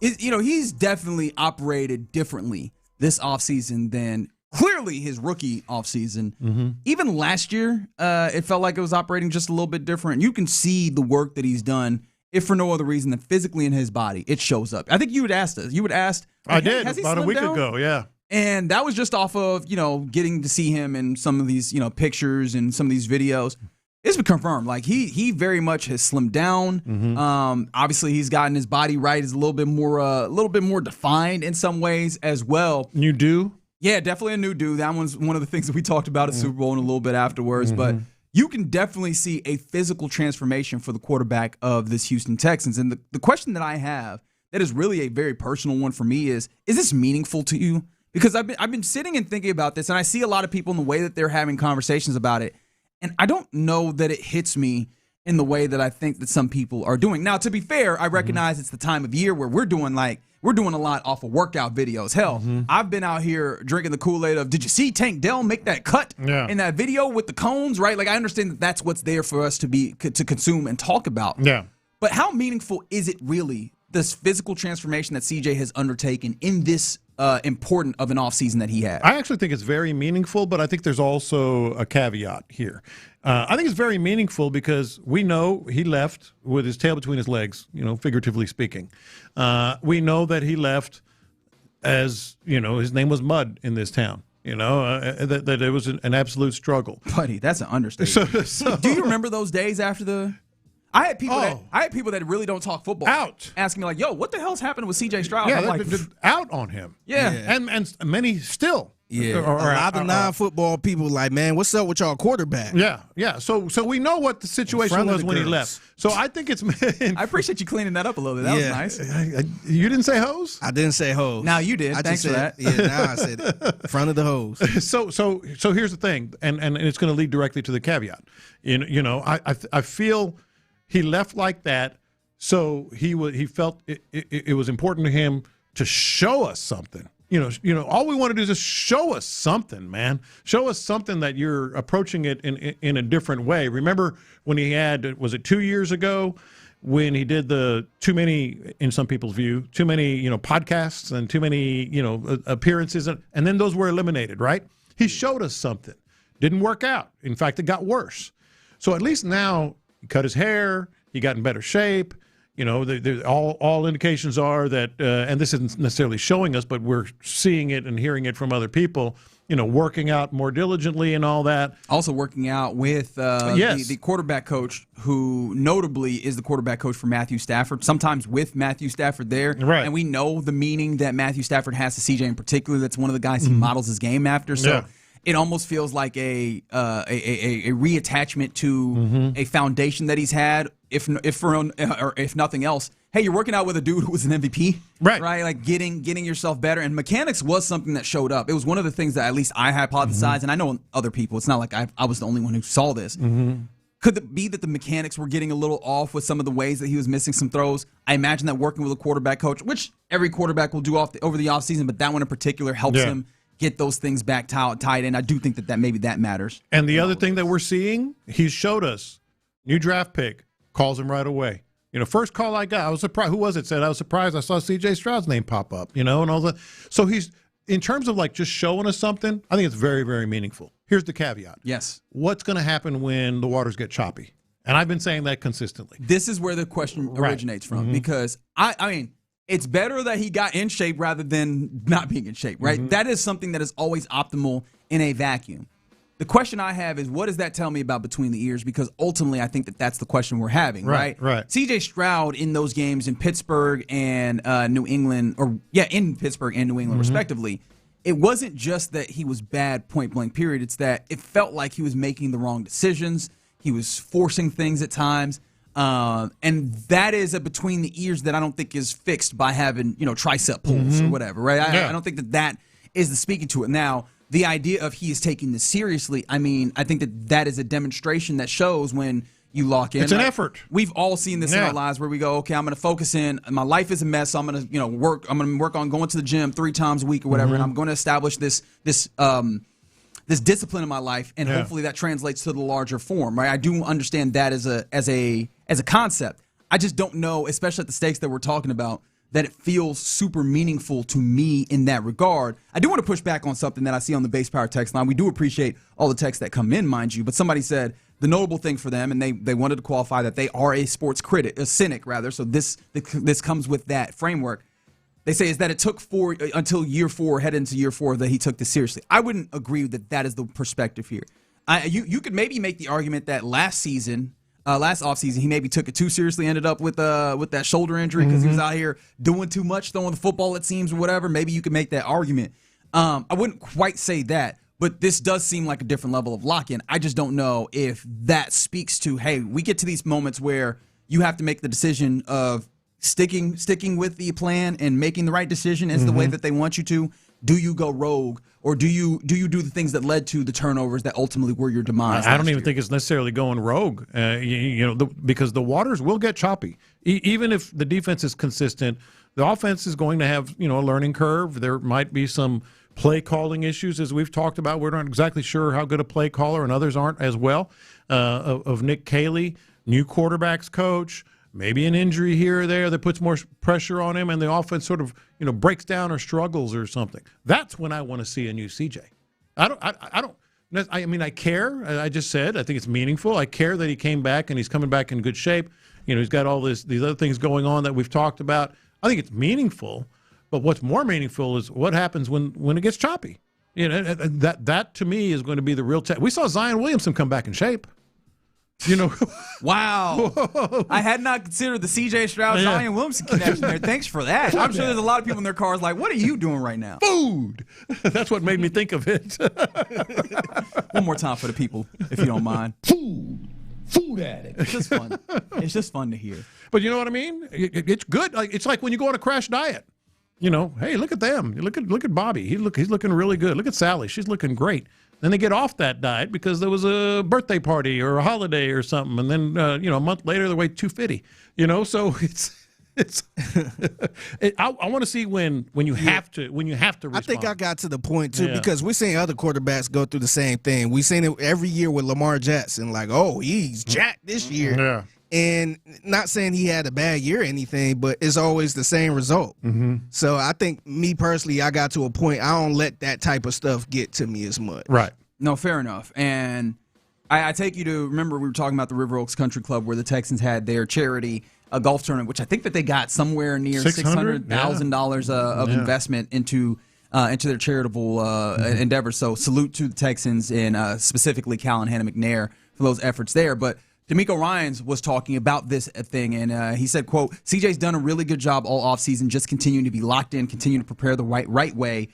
he's definitely operated differently this offseason than clearly his rookie offseason. Mm-hmm. Even last year, it felt like it was operating just a little bit different. You can see the work that he's done. If for no other reason than physically in his body, it shows up. I think you had asked us. You had asked. I did about a week ago. Yeah, and that was just off of getting to see him in some of these pictures and some of these videos. It's been confirmed. Like he very much has slimmed down. Mm-hmm. Obviously, he's gotten his body right. Is a little bit more defined in some ways as well. New do. Yeah, definitely a new do. That one's one of the things that we talked about at Super Bowl and a little bit afterwards, Mm-hmm. but. You can definitely see a physical transformation for the quarterback of this Houston Texans. And the question that I have that is really a very personal one for me is this meaningful to you? Because I've been sitting and thinking about this, and I see a lot of people in the way that they're having conversations about it, and I don't know that it hits me in the way that I think that some people are doing. Now, to be fair, I recognize it's the time of year where we're doing a lot off of workout videos. Hell, I've been out here drinking the Kool-Aid of, did you see Tank Dell make that cut in that video with the cones, right? Like, I understand that that's what's there for us to consume and talk about. Yeah. But how meaningful is it really, this physical transformation that CJ has undertaken in this important of an offseason that he had? I actually think it's very meaningful, but I think there's also a caveat here. I think it's very meaningful because we know he left with his tail between his legs, figuratively speaking. We know that he left as, his name was mud in this town, that it was an absolute struggle. Buddy, that's an understatement. So, do you remember those days after the... I had people that really don't talk football asking me like, "Yo, what the hell's happening with CJ Stroud?" Yeah, I'm like, out on him. Yeah. And many still. Yeah, a lot of non-football people like, man, what's up with y'all quarterback? Yeah. So we know what the situation was when he left. So I think it's. I appreciate you cleaning that up a little bit. That was nice. You didn't say hose? I didn't say hose. Now you did. Thanks for that. Yeah, now I said it. Front of the hose. So here's the thing, and it's going to lead directly to the caveat. I feel. He left like that, so he felt it was important to him to show us something. All we want to do is just show us something, man. Show us something that you're approaching it in a different way. Remember when he had, was it 2 years ago, when he did the too many, in some people's view, too many podcasts and too many appearances, and then those were eliminated, right? He showed us something. Didn't work out. In fact, it got worse. So at least now. He cut his hair. He got in better shape. All indications are that, and this isn't necessarily showing us, but we're seeing it and hearing it from other people. Working out more diligently and all that. Also working out with the quarterback coach, who notably is the quarterback coach for Matthew Stafford. Sometimes with Matthew Stafford there, right? And we know the meaning that Matthew Stafford has to CJ in particular. That's one of the guys he models his game after. So. Yeah. It almost feels like a reattachment to a foundation that he's had, if nothing else. Hey, you're working out with a dude who was an MVP, right? Like getting yourself better, and mechanics was something that showed up. It was one of the things that at least I hypothesized, and I know other people. It's not like I was the only one who saw this. Could it be that the mechanics were getting a little off with some of the ways that he was missing some throws? I imagine that working with a quarterback coach, which every quarterback will do over the offseason, but that one in particular helps him get those things back tied in. I do think that maybe that matters. And the other thing that we're seeing, he showed us, new draft pick, calls him right away. First call I got, I was surprised. Who was it? Said I was surprised I saw C.J. Stroud's name pop up, and all that. So he's, in terms of like just showing us something, I think it's very, very meaningful. Here's the caveat. Yes. What's going to happen when the waters get choppy? And I've been saying that consistently. This is where the question originates from, because I mean, it's better that he got in shape rather than not being in shape, right? That is something that is always optimal in a vacuum. The question I have is, what does that tell me about between the ears? Because ultimately, I think that that's the question we're having, right? C.J. Stroud in those games in Pittsburgh and New England, in Pittsburgh and New England, respectively, it wasn't just that he was bad point blank, period. It's that it felt like he was making the wrong decisions. He was forcing things at times. And that is a between the ears that I don't think is fixed by having, tricep pulls or whatever, right? I don't think that is the speaking to it. Now, the idea of he is taking this seriously, I mean, I think that is a demonstration that shows when you lock in. It's an effort. We've all seen this in our lives where we go, okay, I'm going to focus in. My life is a mess, so I'm going to, work. I'm going to work on going to the gym 3 times a week or whatever, and I'm going to establish this discipline in my life, and hopefully that translates to the larger form, right? I do understand that as a concept. I just don't know, especially at the stakes that we're talking about, that it feels super meaningful to me in that regard. I do want to push back on something that I see on the Base Power text line. We do appreciate all the texts that come in, mind you, but somebody said the notable thing for them, and they wanted to qualify that they are a sports critic, a cynic rather, so this comes with that framework. They say is that it took until year 4, head into year 4, that he took this seriously. I wouldn't agree that is the perspective here. You could maybe make the argument that last offseason, he maybe took it too seriously, ended up with that shoulder injury because he was out here doing too much, throwing the football, it seems, or whatever. Maybe you could make that argument. I wouldn't quite say that, but this does seem like a different level of lock-in. I just don't know if that speaks to, hey, we get to these moments where you have to make the decision of sticking with the plan and making the right decision is the way that they want you to. Do you go rogue, or do you do the things that led to the turnovers that ultimately were your demise? I don't even think it's necessarily going rogue, because the waters will get choppy. Even if the defense is consistent, the offense is going to have a learning curve. There might be some play calling issues, as we've talked about. We're not exactly sure how good a play caller, and others aren't as well. Of Nick Caley, new quarterbacks coach. Maybe an injury here or there that puts more pressure on him, and the offense sort of breaks down or struggles or something. That's when I want to see a new CJ. I care. I just said I think it's meaningful. I care that he came back and he's coming back in good shape. He's got all these other things going on that we've talked about. I think it's meaningful, but what's more meaningful is what happens when it gets choppy. That to me is going to be the real test. We saw Zion Williamson come back in shape. Wow. I had not considered the C.J. Stroud Zion Williamson connection there. Thanks for that. I'm sure there's a lot of people in their cars like, what are you doing right now? Food. That's what made me think of it. One more time for the people, if you don't mind. Food addict. It's just fun. It's just fun to hear. But you know what I mean? It's good. It's like when you go on a crash diet. Hey, look at them. Look at Bobby. He's looking really good. Look at Sally. She's looking great. Then they get off that diet because there was a birthday party or a holiday or something, and then a month later they weigh 250. So I want to see when you have to respond. I think I got to the point too because we're seeing other quarterbacks go through the same thing. We've seen it every year with Lamar Jackson, like, oh, he's jacked this year. Yeah. And not saying he had a bad year or anything, but it's always the same result. So I think, me personally, I got to a point, I don't let that type of stuff get to me as much. Right. No, fair enough. And I take you to, remember we were talking about the River Oaks Country Club where the Texans had their charity golf tournament, which I think that they got somewhere near $600,000 of investment into their charitable endeavor. So salute to the Texans and specifically Callahan and McNair for those efforts there. But D'Amico Ryans was talking about this thing, and he said, quote, CJ's done a really good job all offseason, just continuing to be locked in, continue to prepare the right way.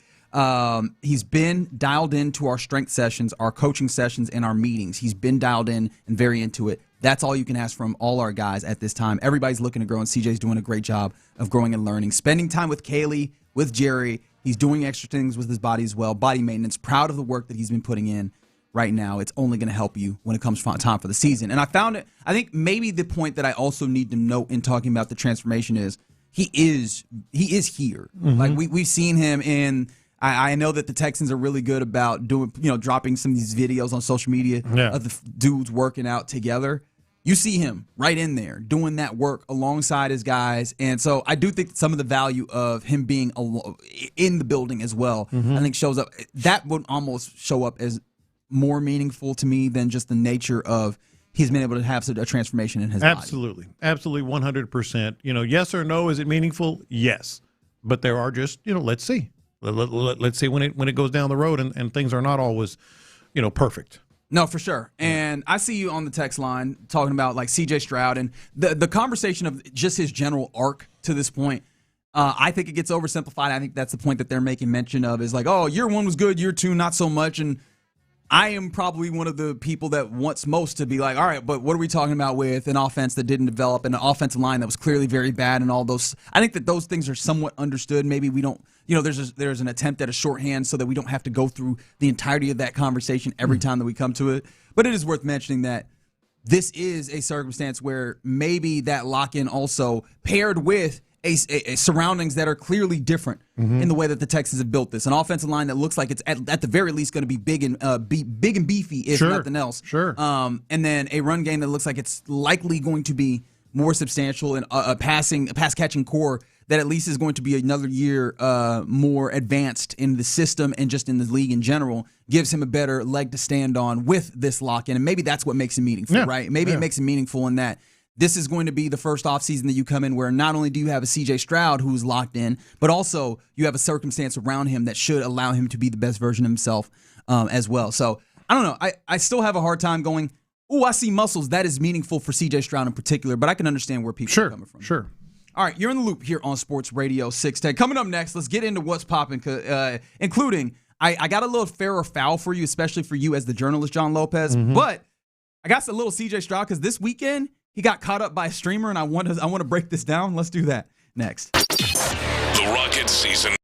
He's been dialed into our strength sessions, our coaching sessions, and our meetings. He's been dialed in and very into it. That's all you can ask from all our guys at this time. Everybody's looking to grow, and CJ's doing a great job of growing and learning. Spending time with Kaylee, with Jerry. He's doing extra things with his body as well, body maintenance. Proud of the work that he's been putting in. Right now, it's only going to help you when it comes time for the season. And I found it, I think maybe the point that I also need to note in talking about the transformation is he is here. Like we've seen him in, I know that the Texans are really good about doing, dropping some of these videos on social media of the dudes working out together. You see him right in there doing that work alongside his guys. And so I do think some of the value of him being in the building as well, I think shows up. That would almost show up as more meaningful to me than just the nature of he's been able to have a transformation in his Absolutely. body. Absolutely, 100%. Yes or no, is it meaningful? Yes. But there are just, let's see. Let's see when it goes down the road and things are not always, perfect. No, for sure. And I see you on the text line talking about like CJ Stroud and the conversation of just his general arc to this point. I think it gets oversimplified. I think that's the point that they're making mention of is like, oh, year one was good, year two not so much. And I am probably one of the people that wants most to be like, all right, but what are we talking about with an offense that didn't develop and an offensive line that was clearly very bad and all those? I think that those things are somewhat understood. Maybe we don't, there's an attempt at a shorthand so that we don't have to go through the entirety of that conversation every time that we come to it. But it is worth mentioning that this is a circumstance where maybe that lock-in also paired with a surroundings that are clearly different in the way that the Texans have built this. An offensive line that looks like it's at the very least going to be big and beefy, if nothing else. Sure. And then a run game that looks like it's likely going to be more substantial and a pass catching core that at least is going to be another year more advanced in the system and just in the league in general, gives him a better leg to stand on with this lock-in. And maybe that's what makes it meaningful, right? Maybe it makes it meaningful in that this is going to be the first offseason that you come in where not only do you have a CJ Stroud who's locked in, but also you have a circumstance around him that should allow him to be the best version of himself as well. So I don't know. I still have a hard time going, oh, I see muscles. That is meaningful for CJ Stroud in particular, but I can understand where people are coming from. Sure. All right, you're in the loop here on Sports Radio 610. Coming up next, let's get into what's popping, including I got a little fair or foul for you, especially for you as the journalist, John Lopez, but I got a little CJ Stroud because this weekend he got caught up by a streamer, and I want to break this down. Let's do that next. The Rockets season.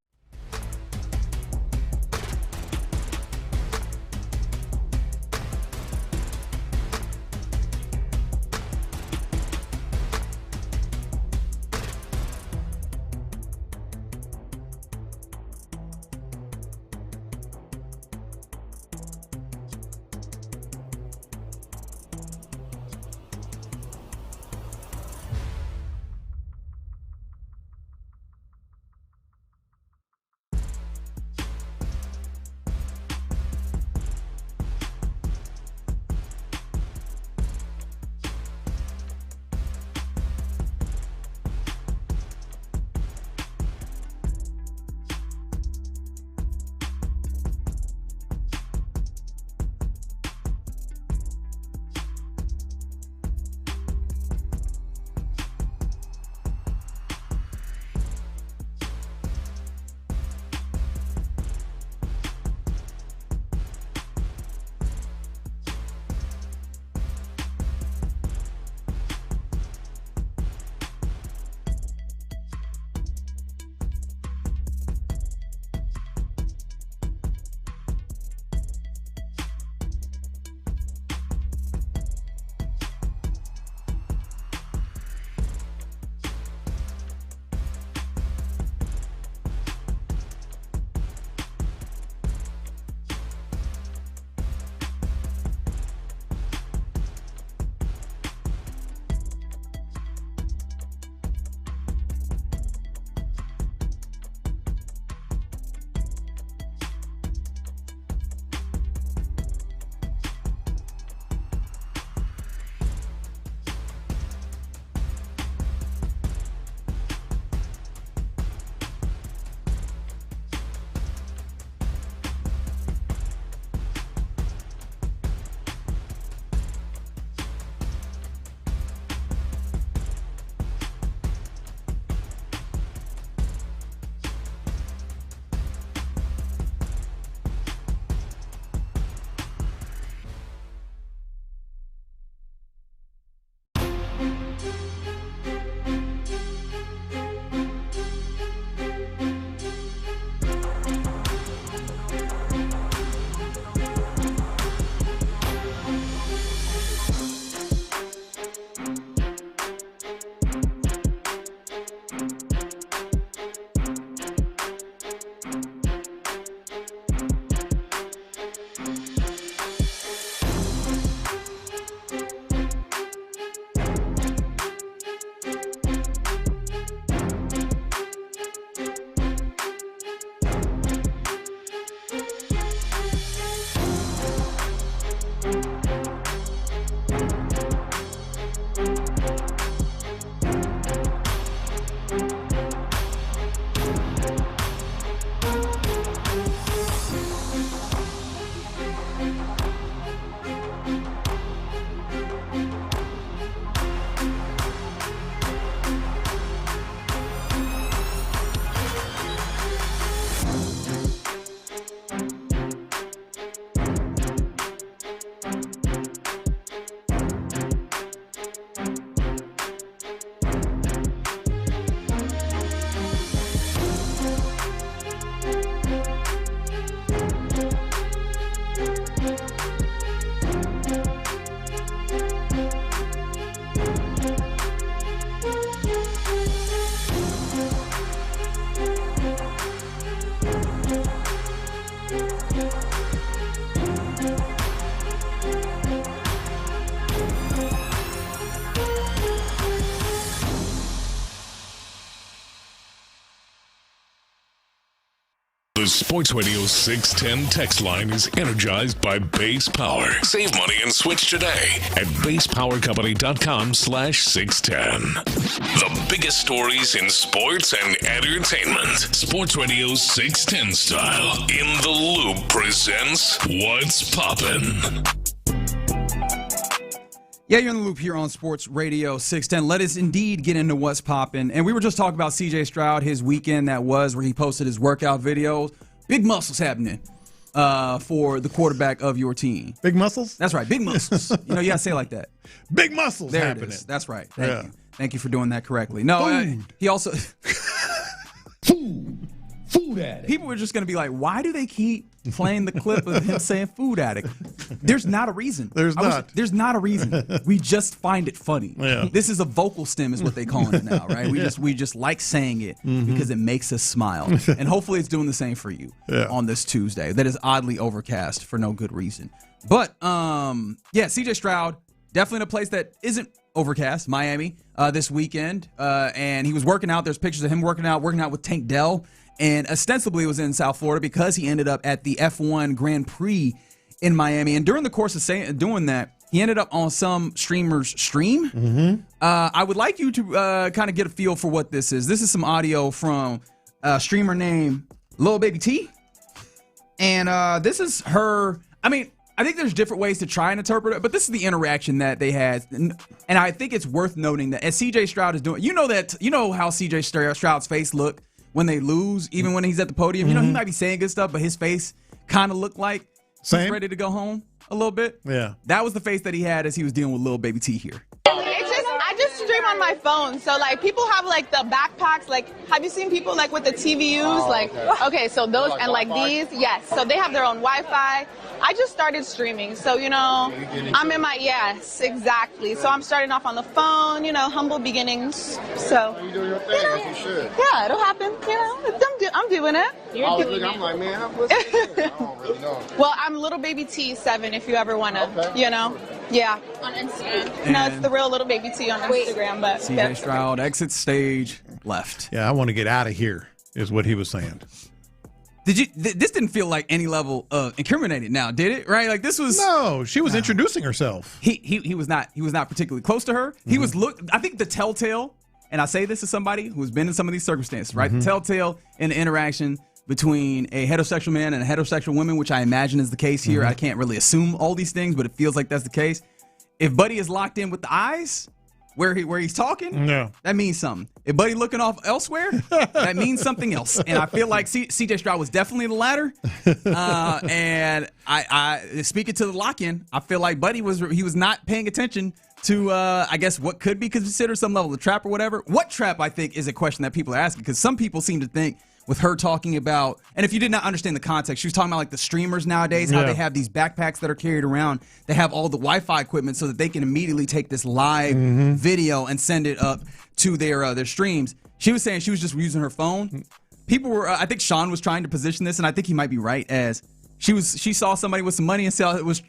The Sports Radio 610 text line is energized by Base Power. Save money and switch today at basepowercompany.com/610. The biggest stories in sports and entertainment. Sports Radio 610 style. In the Loop presents What's Poppin'. Yeah, you're in the loop here on Sports Radio 610. Let us indeed get into what's popping. And we were just talking about C.J. Stroud, his weekend that was, where he posted his workout videos. Big muscles happening for the quarterback of your team. Big muscles? That's right, big muscles. You know, you got to say it like that. Big muscles there happening. It is. That's right. Thank you. Thank you for doing that correctly. No, he also... Food addict. People were just going to be like, why do they keep playing the clip of him saying food addict? There's not a reason. There's not a reason. We just find it funny. Yeah. This is a vocal stem is what they call it now, right? We just like saying it because it makes us smile. And hopefully it's doing the same for you on this Tuesday. That is oddly overcast for no good reason. But, CJ Stroud, definitely in a place that isn't overcast, Miami, this weekend. And he was working out. There's pictures of him working out with Tank Dell. And ostensibly it was in South Florida because he ended up at the F1 Grand Prix in Miami. And during the course of doing that, he ended up on some streamer's stream. Mm-hmm. I would like you to kind of get a feel for what this is. This is some audio from a streamer named Lil Baby T. And this is her. I mean, I think there's different ways to try and interpret it, but this is the interaction that they had. And I think it's worth noting that as CJ Stroud is doing, you know how CJ Stroud's face looked when they lose, even when he's at the podium. You know, he might be saying good stuff, but his face kind of looked like he's ready to go home a little bit. Yeah. That was the face that he had as he was dealing with Lil Baby T here. I just stream on my phone. So, like, people have, like, the backpacks. Like, have you seen people, like, with the TVUs? Oh, okay, so those, and, like, these, yes. So they have their own Wi-Fi. I just started streaming. So, you know, I'm in my, yes, exactly. So I'm starting off on the phone, you know, humble beginnings. So, you do your thing, as you should. Yeah, it'll happen. You know, I'm doing it. You're doing it. I'm like, man, I'm listening. I don't really know. Well, I'm Little Baby T7 if you ever want to, you know. Yeah. On Instagram. No, it's the real Little Baby T on Instagram. But CJ Stroud exits stage left. Yeah, I want to get out of here, is what he was saying. This didn't feel like any level of incriminating now, did it? Right? Like this was No, she was introducing herself. He was not particularly close to her. He was I think the telltale, and I say this as somebody who's been in some of these circumstances, right? The telltale in the interaction between a heterosexual man and a heterosexual woman, which I imagine is the case here. I can't really assume all these things, but it feels like that's the case. If Buddy is locked in with the eyes where he's talking, that means something. If Buddy looking off elsewhere, that means something else. And I feel like CJ Stroud was definitely the latter. And I speaking to the lock-in, I feel like Buddy was not paying attention to I guess what could be considered some level of trap or whatever. What trap, I think, is a question that people are asking, because some people seem to think with her talking about, and if you did not understand the context, she was talking about like the streamers nowadays, how they have these backpacks that are carried around. They have all the Wi-Fi equipment so that they can immediately take this live video and send it up to their streams. She was saying she was just using her phone. People were, I think Sean was trying to position this, and I think he might be right, as she saw somebody with some money and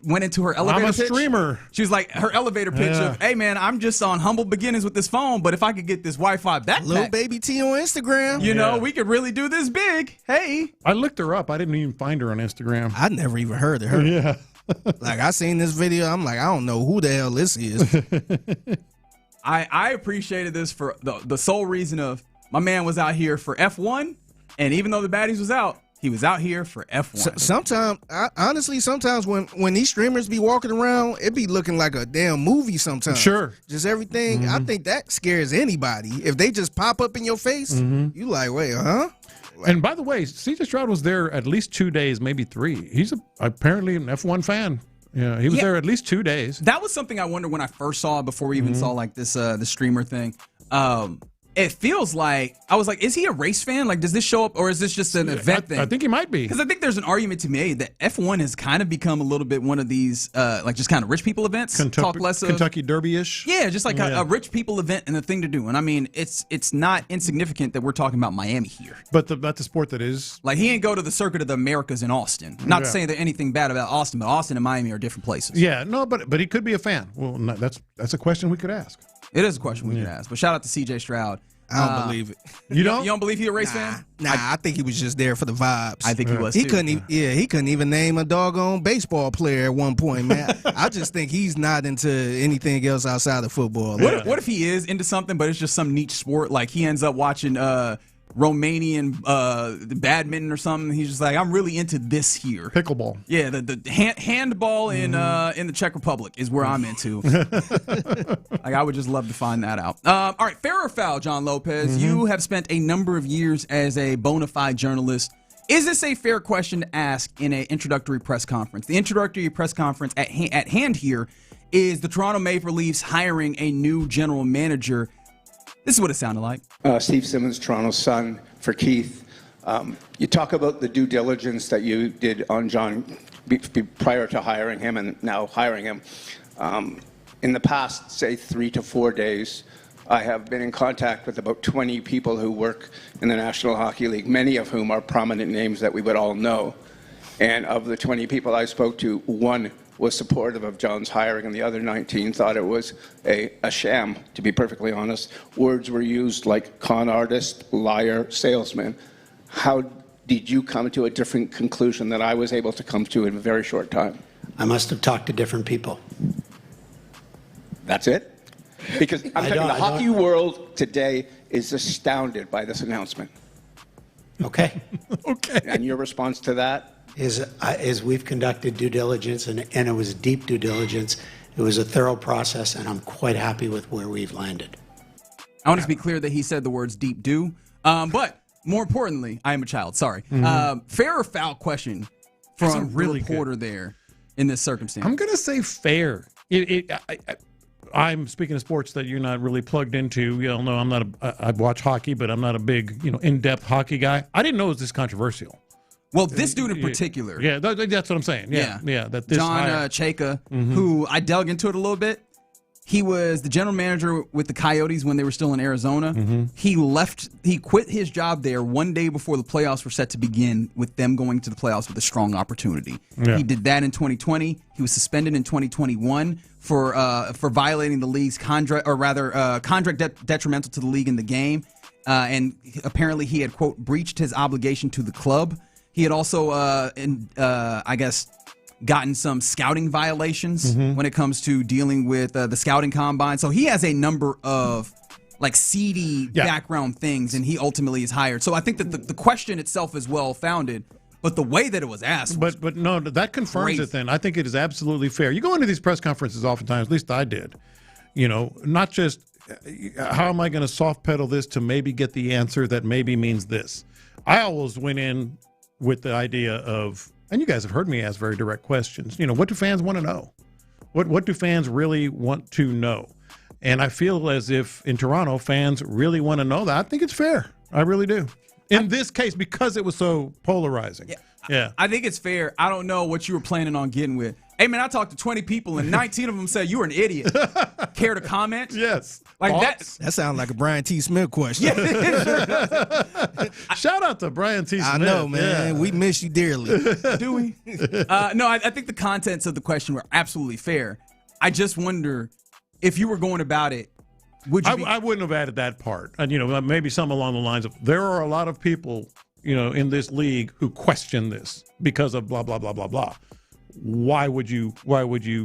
went into her elevator pitch. I'm a streamer. She was like, her elevator pitch of, hey man, I'm just on humble beginnings with this phone, but if I could get this Wi-Fi backpack. Little Baby T on Instagram. You know, we could really do this big. Hey. I looked her up. I didn't even find her on Instagram. I never even heard of her. Yeah. Like, I seen this video. I'm like, I don't know who the hell this is. I appreciated this for the sole reason of my man was out here for F1, and even though the baddies was out, he was out here for F1. Sometimes when these streamers be walking around, it be looking like a damn movie sometimes. Sure. Just everything. I think that scares anybody. If they just pop up in your face, you like, wait, huh? And by the way, CJ Stroud was there at least 2 days, maybe 3. He's apparently an F1 fan. Yeah, he was there at least 2 days. That was something I wondered when I first saw it, before we even saw like this the streamer thing. It feels like, I was like, is he a race fan? Like, does this show up, or is this just an event thing? I think he might be. Because I think there's an argument to be made that F1 has kind of become a little bit one of these, like, just kind of rich people events. Talk less of Kentucky Derby-ish? Yeah, just like a rich people event and a thing to do. And I mean, it's not insignificant that we're talking about Miami here. But the sport that is. Like, he didn't go to the Circuit of the Americas in Austin. Not to say that anything bad about Austin, but Austin and Miami are different places. Yeah, no, but he could be a fan. Well, no, that's a question we could ask. It is a question we could ask. But shout out to CJ Stroud. I don't believe it. You don't? You don't believe he's a race fan? Nah, I think he was just there for the vibes. I think he was He too. he couldn't even name a doggone baseball player at one point, man. I just think he's not into anything else outside of football. What if he is into something, but it's just some niche sport? Like he ends up watching Romanian badminton or something. He's just like, I'm really into this here. Pickleball. Yeah, the handball in the Czech Republic is where I'm into. Like I would just love to find that out. All right, fair or foul, John Lopez? You have spent a number of years as a bona fide journalist. Is this a fair question to ask in an introductory press conference? The introductory press conference at hand here is the Toronto Maple Leafs hiring a new general manager. This is what it sounded like. Steve Simmons, Toronto Sun, for Keith. You talk about the due diligence that you did on John prior to hiring him and now hiring him. In the past, say, 3 to 4 days, I have been in contact with about 20 people who work in the National Hockey League, many of whom are prominent names that we would all know. And of the 20 people I spoke to, one was supportive of John's hiring, and the other 19 thought it was a sham, to be perfectly honest. Words were used like con artist, liar, salesman. How did you come to a different conclusion that I was able to come to in a very short time? I must have talked to different people. That's it? Because I'm telling you, the hockey world today is astounded by this announcement. Okay. Okay. And your response to that? Is we've conducted due diligence, and it was deep due diligence. It was a thorough process, and I'm quite happy with where we've landed. I want to be clear that he said the words deep due. But more importantly, I am a child. Sorry. Fair or foul question from the reporter there in this circumstance? I'm going to say fair. I'm speaking of sports that you're not really plugged into. You all know I watch hockey, but I'm not a big, in-depth hockey guy. I didn't know it was this controversial. Well, this dude in particular. Yeah, that's what I'm saying. Yeah. That this John Chayka, who I dug into it a little bit. He was the general manager with the Coyotes when they were still in Arizona. He quit his job there one day before the playoffs were set to begin, with them going to the playoffs with a strong opportunity. Yeah. He did that in 2020. He was suspended in 2021 for violating the league's contract detrimental to the league in the game. And apparently he had, quote, breached his obligation to the club. He had also, gotten some scouting violations when it comes to dealing with the scouting combine. So he has a number of seedy background things, and he ultimately is hired. So I think that the question itself is well founded, but the way that it was asked was but no, that confirms it then. I think it is absolutely fair. You go into these press conferences oftentimes, at least I did, not just how am I going to soft pedal this to maybe get the answer that maybe means this. I always went in with the idea of, and you guys have heard me ask very direct questions, what do fans want to know? What do fans really want to know? And I feel as if in Toronto, fans really want to know that. I think it's fair. I really do. In this case, because it was so polarizing. Yeah. I think it's fair. I don't know what you were planning on getting with. Hey, man, I talked to 20 people, and 19 of them said you were an idiot. Care to comment? Yes. That sounds like a Brian T. Smith question. Shout out to Brian T. Smith. I know, man. Yeah. We miss you dearly. Do we? No, I think the contents of the question were absolutely fair. I just wonder if you were going about it, I wouldn't have added that part. And, maybe some along the lines of, there are a lot of people, in this league who question this because of blah, blah, blah, blah, blah. Why would you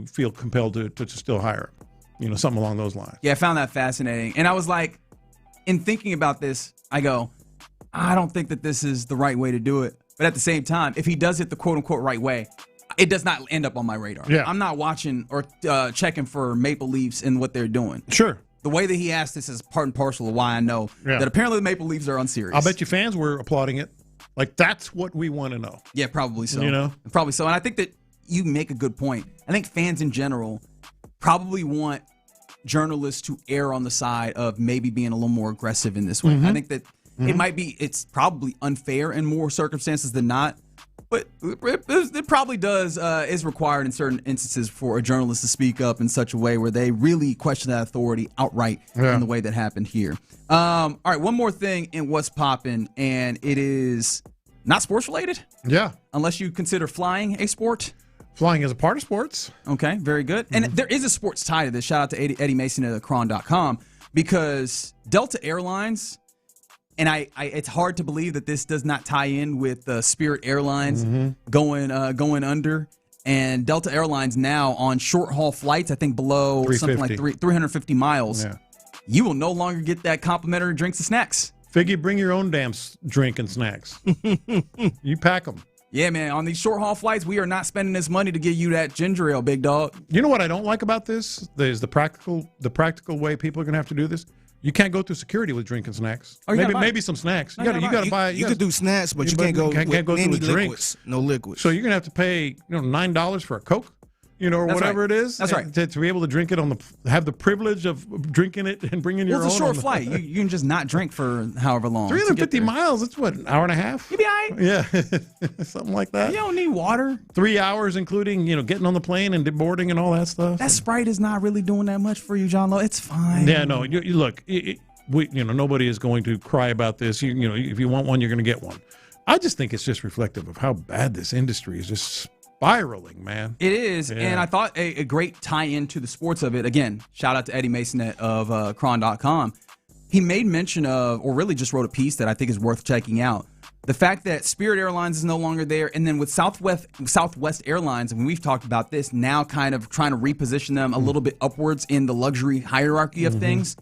feel compelled to still hire him? Something along those lines. Yeah, I found that fascinating. And I was like, in thinking about this, I go, I don't think that this is the right way to do it. But at the same time, if he does it the quote-unquote right way, it does not end up on my radar. Yeah. I'm not watching or checking for Maple Leafs and what they're doing. Sure. The way that he asked this is part and parcel of why I know that apparently the Maple Leafs are unserious. I bet you fans were applauding it. That's what we want to know. Yeah, probably so. Probably so. And I think that you make a good point. I think fans in general probably want journalists to err on the side of maybe being a little more aggressive in this way. I think that it's probably unfair in more circumstances than not, but it probably is required in certain instances for a journalist to speak up in such a way where they really question that authority outright in the way that happened here. All right, one more thing in What's Poppin', and it is not sports related. Yeah. Unless you consider flying a sport. Flying is a part of sports. Okay, very good. And there is a sports tie to this. Shout out to Eddie Mason at Cron.com. because Delta Airlines, and it's hard to believe that this does not tie in with Spirit Airlines going under. And Delta Airlines now on short haul flights, I think below something like 350 miles, you will no longer get that complimentary drinks and snacks. Figgy, bring your own damn drink and snacks. You pack them. Yeah, man. On these short haul flights, we are not spending this money to get you that ginger ale, big dog. You know what I don't like about this? There's the practical way people are going to have to do this. You can't go through security with drink and snacks. Oh, maybe some snacks. You got to buy. You could do snacks, but you can't go with any liquids. No liquids. So you're gonna have to pay $9 for a Coke, or That's whatever right. it is. That's right. To be able to drink it have the privilege of drinking it and bringing your own. It's a short flight. You can just not drink for however long. 350 miles. That's what, an hour and a half. You be all right. Yeah, something like that. You don't need water. 3 hours, including getting on the plane and boarding and all that stuff. That Sprite is not really doing that much for you, John Lowe. It's fine. Yeah, no. You look. Nobody is going to cry about this. If you want one, you're going to get one. I just think it's just reflective of how bad this industry is just spiraling, man. It is, and I thought a great tie-in to the sports of it. Again, shout out to Eddie Masonette of Cron.com. He made mention of, or really just wrote a piece that I think is worth checking out. The fact that Spirit Airlines is no longer there, and then with Southwest Airlines, and we've talked about this, now kind of trying to reposition them a little bit upwards in the luxury hierarchy of things.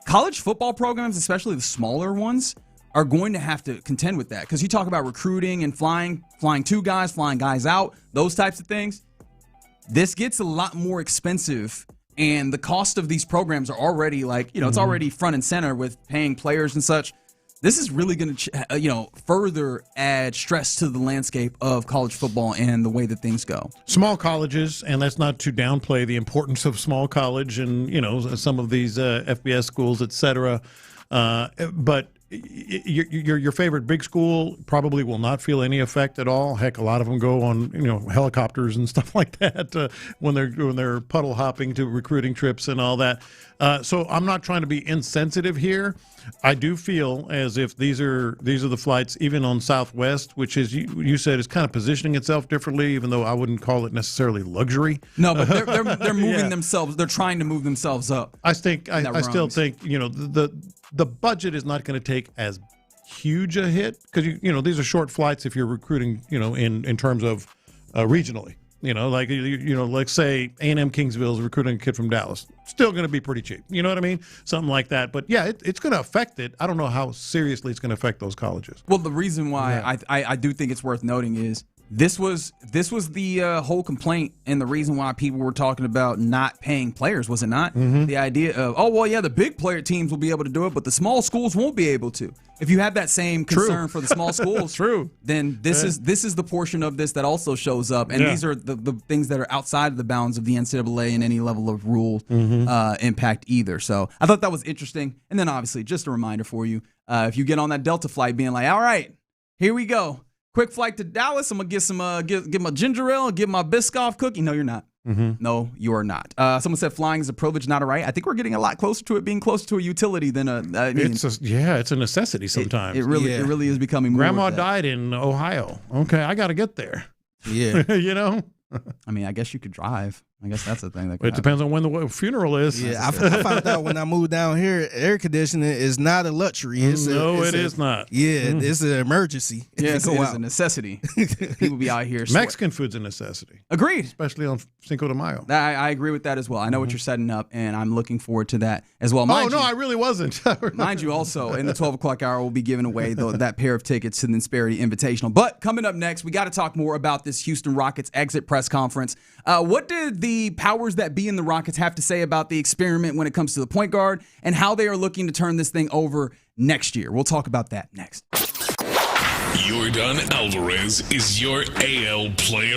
College football programs, especially the smaller ones, are going to have to contend with that, because you talk about recruiting and flying to guys, flying guys out, those types of things. This gets a lot more expensive, and the cost of these programs are already it's already front and center with paying players and such. This is really going to, further add stress to the landscape of college football and the way that things go. Small colleges, and that's not to downplay the importance of small college and, some of these FBS schools, et cetera. But your favorite big school probably will not feel any effect at all. Heck, a lot of them go on, helicopters and stuff like that when they're puddle hopping to recruiting trips and all that. So I'm not trying to be insensitive here. I do feel as if these are the flights, even on Southwest, which is you said is kind of positioning itself differently, even though I wouldn't call it necessarily luxury. No, but they're moving themselves. They're trying to move themselves up. I still think the budget is not going to take as huge a hit, because these are short flights if you're recruiting in terms of regionally. Like say A&M Kingsville is recruiting a kid from Dallas. Still going to be pretty cheap. You know what I mean? Something like that. But yeah, it's going to affect it. I don't know how seriously it's going to affect those colleges. Well, the reason why I do think it's worth noting is this was the whole complaint, and the reason why people were talking about not paying players, was it not? The idea of, the big player teams will be able to do it, but the small schools won't be able to. If you have that same concern for the small schools, then this is the portion of this that also shows up, and these are the things that are outside of the bounds of the NCAA and any level of rule impact either. So I thought that was interesting, and then obviously just a reminder for you, if you get on that Delta flight, being like, all right, here we go. Quick flight to Dallas. I'm gonna get some get my ginger ale, get my Biscoff cookie. No, you're not. No, you are not. Someone said flying is a privilege, not a right. I think we're getting a lot closer to it being closer to a utility than it's a necessity sometimes. It really is becoming more. Grandma died in Ohio. Okay, I got to get there. Yeah. I mean, I guess you could drive. I guess that's the thing. It depends on when the funeral is. Yeah, I found out when I moved down here, air conditioning is not a luxury. It is not. Yeah, it's an emergency. Yes, it is a necessity. People be out here. Mexican food's a necessity. Agreed. Especially on Cinco de Mayo. I agree with that as well. I know what you're setting up, and I'm looking forward to that as well. I really wasn't. Mind you, also, in the 12 o'clock hour, we'll be giving away that pair of tickets to the Insperity Invitational. But coming up next, we got to talk more about this Houston Rockets exit press conference. What did the powers that be in the Rockets have to say about the experiment when it comes to the point guard, and how they are looking to turn this thing over next year? We'll talk about that next. Yordan Alvarez is your AL player.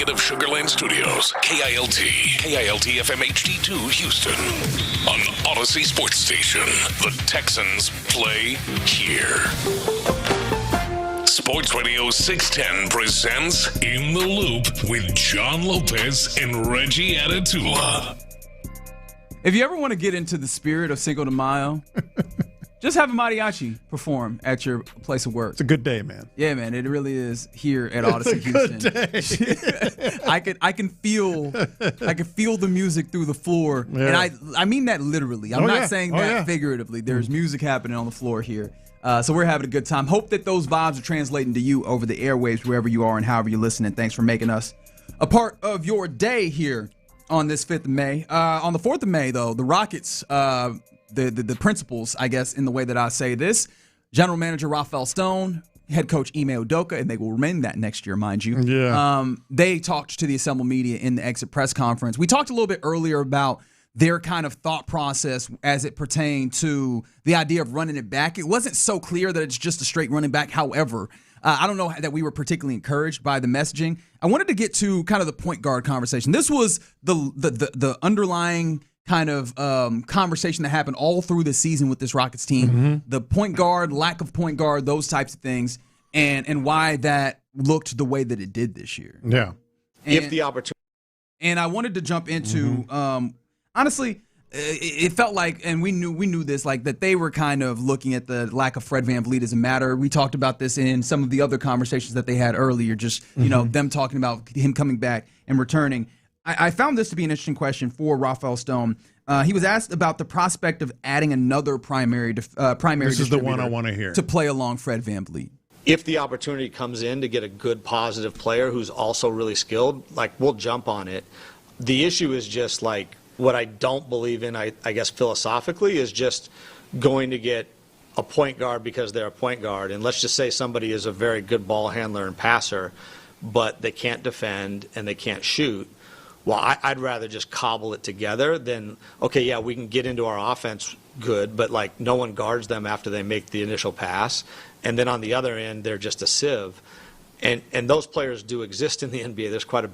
Lincoln of Sugar Land Studios, KILT FM HD2 Houston. On Odyssey Sports Station, the Texans play here. Sports Radio 610 presents In the Loop with John Lopez and Reggie Atatula. If you ever want to get into the spirit of Cinco de Mayo, just have a mariachi perform at your place of work. It's a good day, man. Yeah, man, it really is here at Odyssey Houston. Day. I can feel the music through the floor, Yeah. and I mean that literally. I'm not saying that figuratively. There's music happening on the floor here. So we're having a good time. Hope that those vibes are translating to you over the airwaves, wherever you are and however you're listening. Thanks for making us a part of your day here on this 5th of May. On the 4th of May, though, the Rockets, the principals, I guess, in the way that I say this, General Manager Rafael Stone, Head Coach Ime Udoka, and they will remain that next year, mind you. Yeah. They talked to the assembled media in the exit press conference. We talked a little bit earlier about their kind of thought process as it pertained to the idea of running it back. It wasn't so clear that it's just a straight running back. However, I don't know that we were particularly encouraged by the messaging. I wanted to get to kind of the point guard conversation. This was the underlying kind of conversation that happened all through the season with this Rockets team. Mm-hmm. The point guard, lack of point guard, those types of things, and why that looked the way that it did this year. Yeah. If the opportunity. And I wanted to jump into, honestly, it felt like, and we knew this, like that they were kind of looking at the lack of Fred VanVleet as a matter. We talked about this in some of the other conversations that they had earlier, just, you know, them talking about him coming back and returning. I found this to be an interesting question for Rafael Stone. He was asked about the prospect of adding another primary This is the one I want to hear. To play along Fred VanVleet. If the opportunity comes in to get a good positive player who's also really skilled, like, we'll jump on it. The issue is just like, what I don't believe in, I guess philosophically, is just going to get a point guard because they're a point guard. And let's just say somebody is a very good ball handler and passer, but they can't defend and they can't shoot. Well, I'd rather just cobble it together than, okay, yeah, we can get into our offense good, but like no one guards them after they make the initial pass. And then on the other end, they're just a sieve. And those players do exist in the NBA. There's quite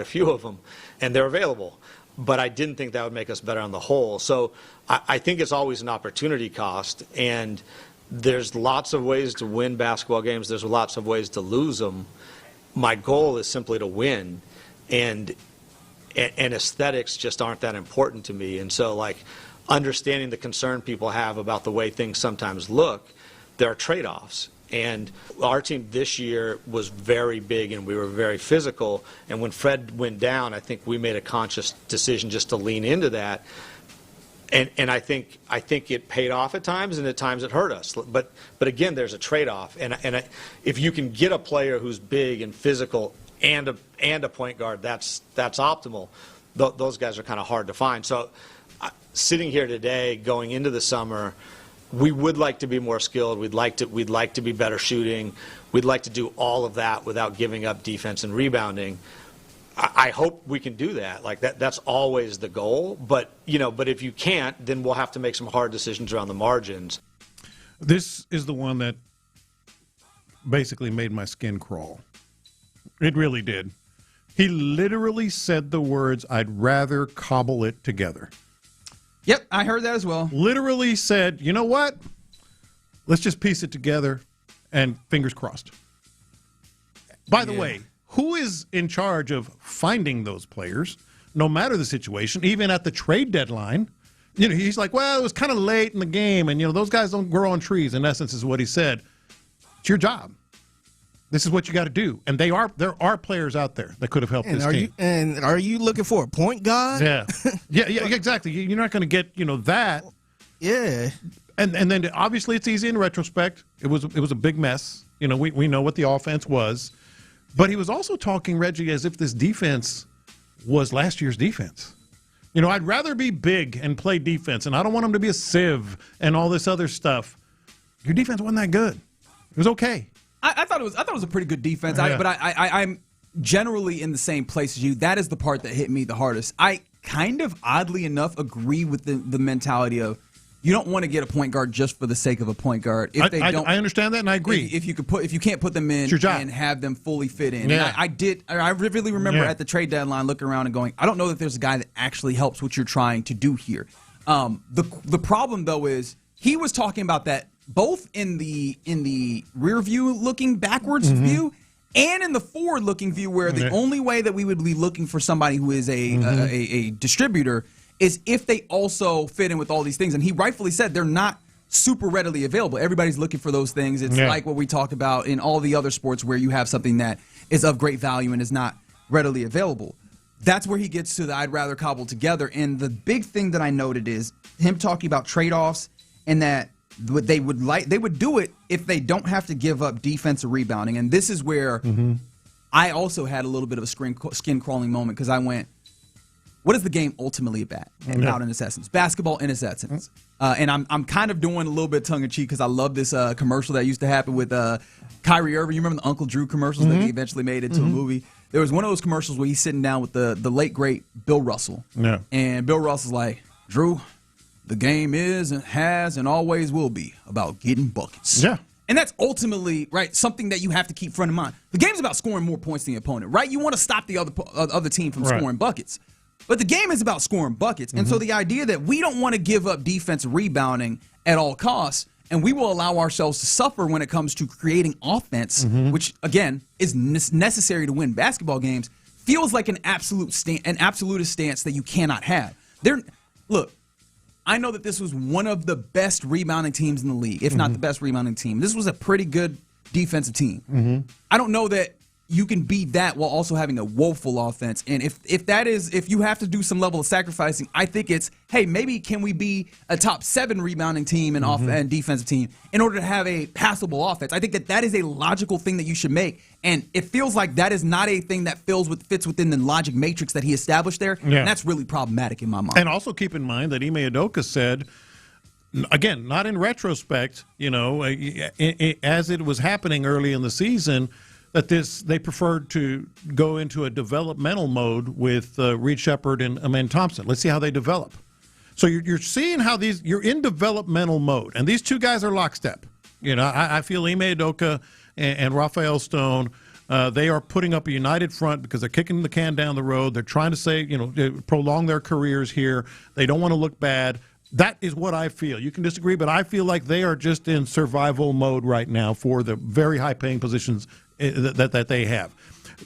a few of them, and they're available. But I didn't think that would make us better on the whole. So I think it's always an opportunity cost, and there's lots of ways to win basketball games. There's lots of ways to lose them. My goal is simply to win, and aesthetics just aren't that important to me. And so, like, understanding the concern people have about the way things sometimes look, there are trade-offs. And our team this year was very big and we were very physical. And when Fred went down, I think we made a conscious decision just to lean into that. And I think it paid off at times, and at times it hurt us. But again, there's a trade-off. And if you can get a player who's big and physical and a point guard, that's optimal. Those guys are kind of hard to find. So sitting here today, going into the summer, we would like to be more skilled. We'd like to be better shooting. We'd like to do all of that without giving up defense and rebounding. I hope we can do that. Like that's always the goal. But if you can't, then we'll have to make some hard decisions around the margins. This is the one that basically made my skin crawl. It really did. He literally said the words, "I'd rather cobble it together." Yep, I heard that as well. Literally said, you know what? Let's just piece it together and fingers crossed. By the way, who is in charge of finding those players, no matter the situation, even at the trade deadline? He's like, well, it was kind of late in the game, and, those guys don't grow on trees, in essence, is what he said. It's your job. This is what you got to do. And there are players out there that could have helped this team. Are you looking for a point guard? Yeah, exactly. You're not going to get, that. Yeah. And then obviously it's easy in retrospect. It was a big mess. We know what the offense was. But he was also talking, Reggie, as if this defense was last year's defense. I'd rather be big and play defense, and I don't want him to be a sieve and all this other stuff. Your defense wasn't that good. It was okay. I thought it was a pretty good defense, Yeah. but I'm generally in the same place as you. That is the part that hit me the hardest. I kind of, oddly enough, agree with the mentality of you don't want to get a point guard just for the sake of a point guard. If they don't, I understand that, and I agree. If you can't put them in and have them fully fit in. Yeah. And I really remember at the trade deadline looking around and going, I don't know that there's a guy that actually helps what you're trying to do here. The problem though is he was talking about that both in the rear view looking backwards view and in the forward looking view, where the only way that we would be looking for somebody who is a distributor is if they also fit in with all these things. And he rightfully said they're not super readily available. Everybody's looking for those things. It's like what we talk about in all the other sports where you have something that is of great value and is not readily available. That's where he gets to the I'd rather cobble together. And the big thing that I noted is him talking about trade-offs and that they would do it if they don't have to give up defensive rebounding. And this is where I also had a little bit of a skin-crawling moment because I went, what is the game ultimately about in its essence? Basketball in its essence. And I'm kind of doing a little bit tongue-in-cheek because I love this commercial that used to happen with Kyrie Irving. You remember the Uncle Drew commercials that they eventually made into a movie? There was one of those commercials where he's sitting down with the late, great Bill Russell. Yeah. And Bill Russell's like, Drew, the game is and has and always will be about getting buckets. Yeah. And that's ultimately, right, something that you have to keep front of mind. The game's about scoring more points than the opponent, right? You want to stop the other team from scoring buckets. But the game is about scoring buckets. And so the idea that we don't want to give up defensive rebounding at all costs, and we will allow ourselves to suffer when it comes to creating offense, which, again, is necessary to win basketball games, feels like an absolutist stance that you cannot have. Look, I know that this was one of the best rebounding teams in the league, if not the best rebounding team. This was a pretty good defensive team. I don't know that you can beat that while also having a woeful offense. And if you have to do some level of sacrificing, I think it's, hey, maybe can we be a top 7 rebounding team and defensive team in order to have a passable offense? I think that is a logical thing that you should make. And it feels like that is not a thing that fits within the logic matrix that he established there. Yeah. And that's really problematic in my mind. And also keep in mind that Ime Udoka said, again, not in retrospect, as it was happening early in the season, that they preferred to go into a developmental mode with Reed Sheppard and Amen Thompson. Let's see how they develop. So you're seeing how you're in developmental mode, and these two guys are lockstep. I feel Ime Udoka and Raphael Stone, they are putting up a united front because they're kicking the can down the road. They're trying to prolong their careers here. They don't want to look bad. That is what I feel. You can disagree, but I feel like they are just in survival mode right now for the very high-paying positions that they have.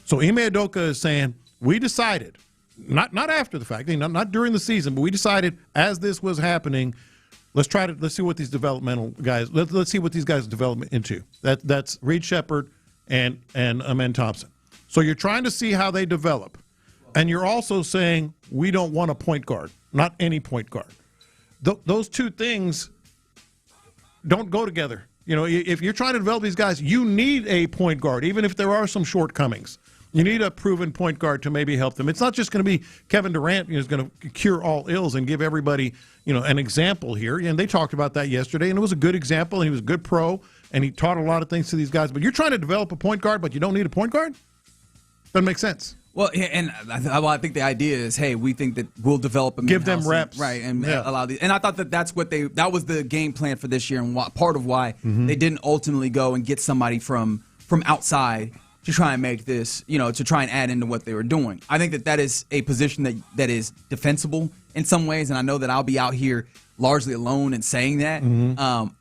So Ime Udoka is saying, we decided, not after the fact, not during the season, but we decided as this was happening, let's see what these developmental guys, let's see what these guys develop into. That's Reed Sheppard and Amen Thompson. So you're trying to see how they develop. And you're also saying, we don't want a point guard, not any point guard. Those two things don't go together. If you're trying to develop these guys, you need a point guard, even if there are some shortcomings. You need a proven point guard to maybe help them. It's not just going to be Kevin Durant who's going to cure all ills and give everybody, an example here. And they talked about that yesterday, and it was a good example. And he was a good pro, and he taught a lot of things to these guys. But you're trying to develop a point guard, but you don't need a point guard? Doesn't make sense. Well, and I think the idea is, hey, we think that we'll develop them, give them reps, right, and allow these. And I thought that was the game plan for this year, and part of why they didn't ultimately go and get somebody from outside to try and make this, to try and add into what they were doing. I think that is a position that is defensible in some ways, and I know that I'll be out here largely alone in saying that.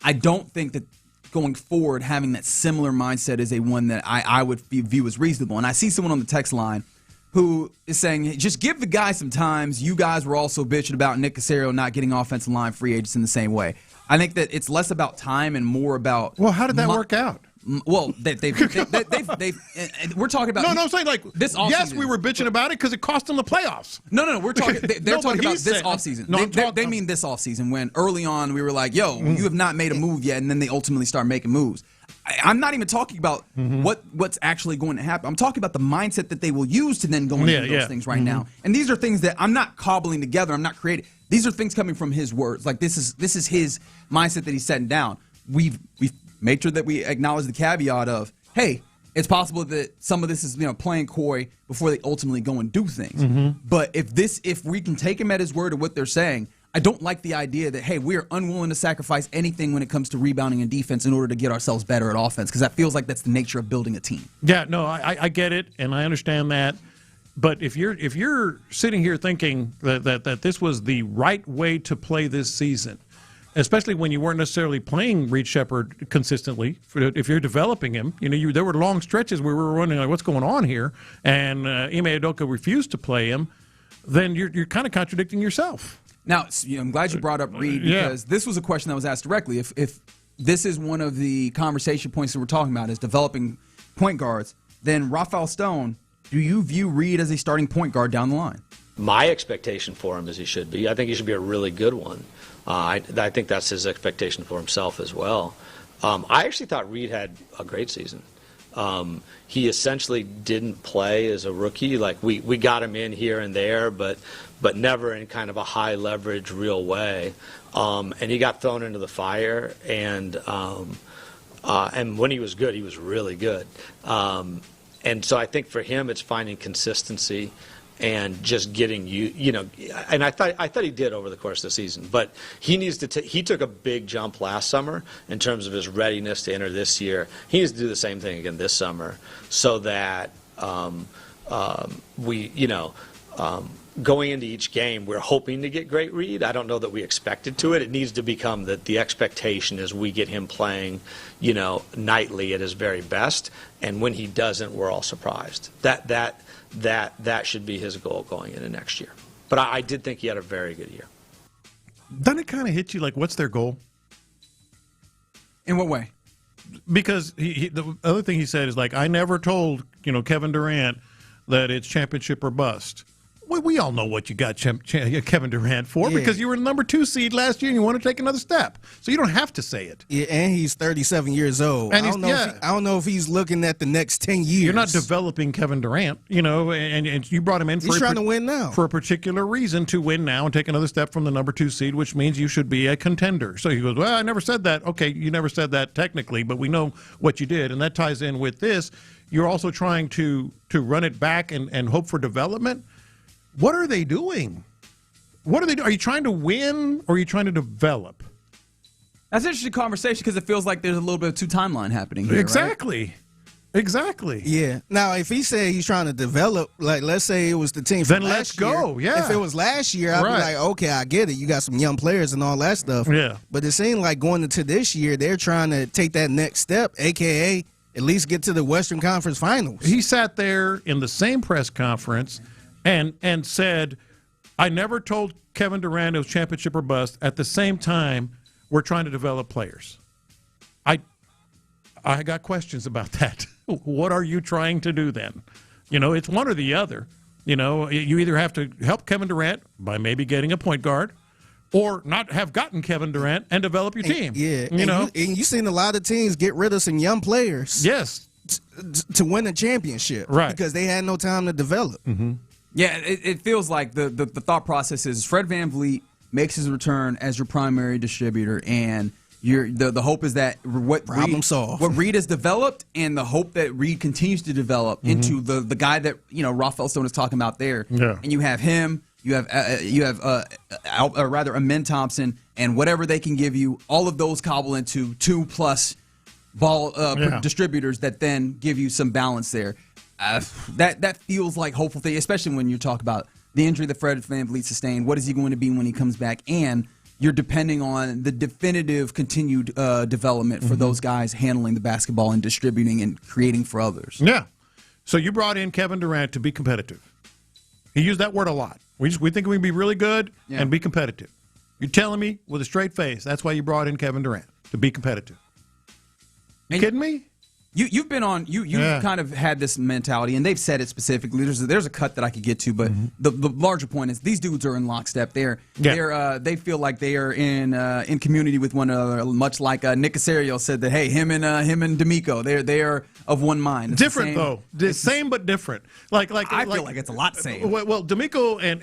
I don't think that going forward having that similar mindset is a one that I would view as reasonable. And I see someone on the text line who is saying, hey, just give the guy some times. You guys were also bitching about Nick Caserio not getting offensive line free agents in the same way. I think that it's less about time and more about. Well, how did that work out? Well, they've we're talking about. No, I'm saying like this. Yes, we were bitching about it because it cost them the playoffs. No, we're talking. They're talking about this offseason. They mean this offseason when early on we were like, "Yo, you have not made a move yet," and then they ultimately start making moves. I'm not even talking about what's actually going to happen. I'm talking about the mindset that they will use to then go into those things right now. And these are things that I'm not cobbling together. I'm not creating. These are things coming from his words. Like this is his mindset that he's setting down. We've made sure that we acknowledge the caveat of, hey, it's possible that some of this is playing coy before they ultimately go and do things. But if we can take him at his word of what they're saying, I don't like the idea that, hey, we're unwilling to sacrifice anything when it comes to rebounding and defense in order to get ourselves better at offense, because that feels like that's the nature of building a team. Yeah, no, I get it, and I understand that. But if you're sitting here thinking that this was the right way to play this season, especially when you weren't necessarily playing Reed Sheppard consistently, if you're developing him, there were long stretches where we were wondering, like, what's going on here, and Ime Udoka refused to play him, then you're kind of contradicting yourself. Now, I'm glad you brought up Reed, because this was a question that was asked directly. If this is one of the conversation points that we're talking about, is developing point guards, then Rafael Stone, do you view Reed as a starting point guard down the line? My expectation for him is he should be. I think he should be a really good one. I think that's his expectation for himself as well. I actually thought Reed had a great season. He essentially didn't play as a rookie. Like we got him in here and there, but never in kind of a high leverage real way. And he got thrown into the fire, and when he was good, he was really good. And so I think for him, it's finding consistency and just getting and I thought he did over the course of the season, but he needs to he took a big jump last summer in terms of his readiness to enter this year. He needs to do the same thing again this summer, so that going into each game, we're hoping to get great Reed. I don't know that we expected to it. It needs to become that the expectation is we get him playing, nightly at his very best, and when he doesn't, we're all surprised. That should be his goal going into next year. But I did think he had a very good year. Doesn't it kind of hit you like, what's their goal? In what way? Because the other thing he said is, like, I never told Kevin Durant that it's championship or bust. We all know what you got Kevin Durant for, because you were the number 2 seed last year and you want to take another step. So you don't have to say it. Yeah, and he's 37 years old. And I don't know if he's looking at the next 10 years. You're not developing Kevin Durant, and you brought him in he's trying to win now. For a particular reason, to win now and take another step from the number 2 seed, which means you should be a contender. So he goes, well, I never said that. Okay, you never said that technically, but we know what you did. And that ties in with this. You're also trying to run it back and hope for development. What are they doing? What are they doing? Are you trying to win, or are you trying to develop? That's an interesting conversation, because it feels like there's a little bit of 2 timeline happening here. Exactly. Right? Exactly. Yeah. Now, if he said he's trying to develop, like, let's say it was the team from then let's go. Year. Yeah. If it was last year, I'd be like, okay, I get it. You got some young players and all that stuff. Yeah. But it seemed like going into this year, they're trying to take that next step, a.k.a. at least get to the Western Conference Finals. He sat there in the same press conference and said, I never told Kevin Durant it was championship or bust. At the same time, we're trying to develop players. I got questions about that. What are you trying to do then? It's one or the other. You either have to help Kevin Durant by maybe getting a point guard, or not have gotten Kevin Durant and develop your team. And you've seen a lot of teams get rid of some young players. Yes. To win a championship. Right. Because they had no time to develop. Mm-hmm. Yeah, it feels like the thought process is Fred VanVleet makes his return as your primary distributor, and the hope is that what Reed has developed, and the hope that Reed continues to develop into the guy that Rafael Stone is talking about there. Yeah. And you have him, you have Amen Thompson, and whatever they can give you, all of those cobble into 2+ ball distributors that then give you some balance there. That feels like hopeful thing, especially when you talk about the injury that Fred VanVleet sustained. What is he going to be when he comes back? And you're depending on the definitive continued development for those guys handling the basketball and distributing and creating for others. Yeah. So you brought in Kevin Durant to be competitive. He used that word a lot. We think we can be really good and be competitive. You're telling me with a straight face that's why you brought in Kevin Durant, to be competitive. You kidding me? You've been on kind of had this mentality, and they've said it specifically. There's a cut that I could get to, but the larger point is these dudes are in lockstep. They feel like they are in community with one another, much like Nick Caserio said that. Hey, him and D'Amico, they are of one mind. It's different though, same but different. I feel like it's a lot same. Well, D'Amico and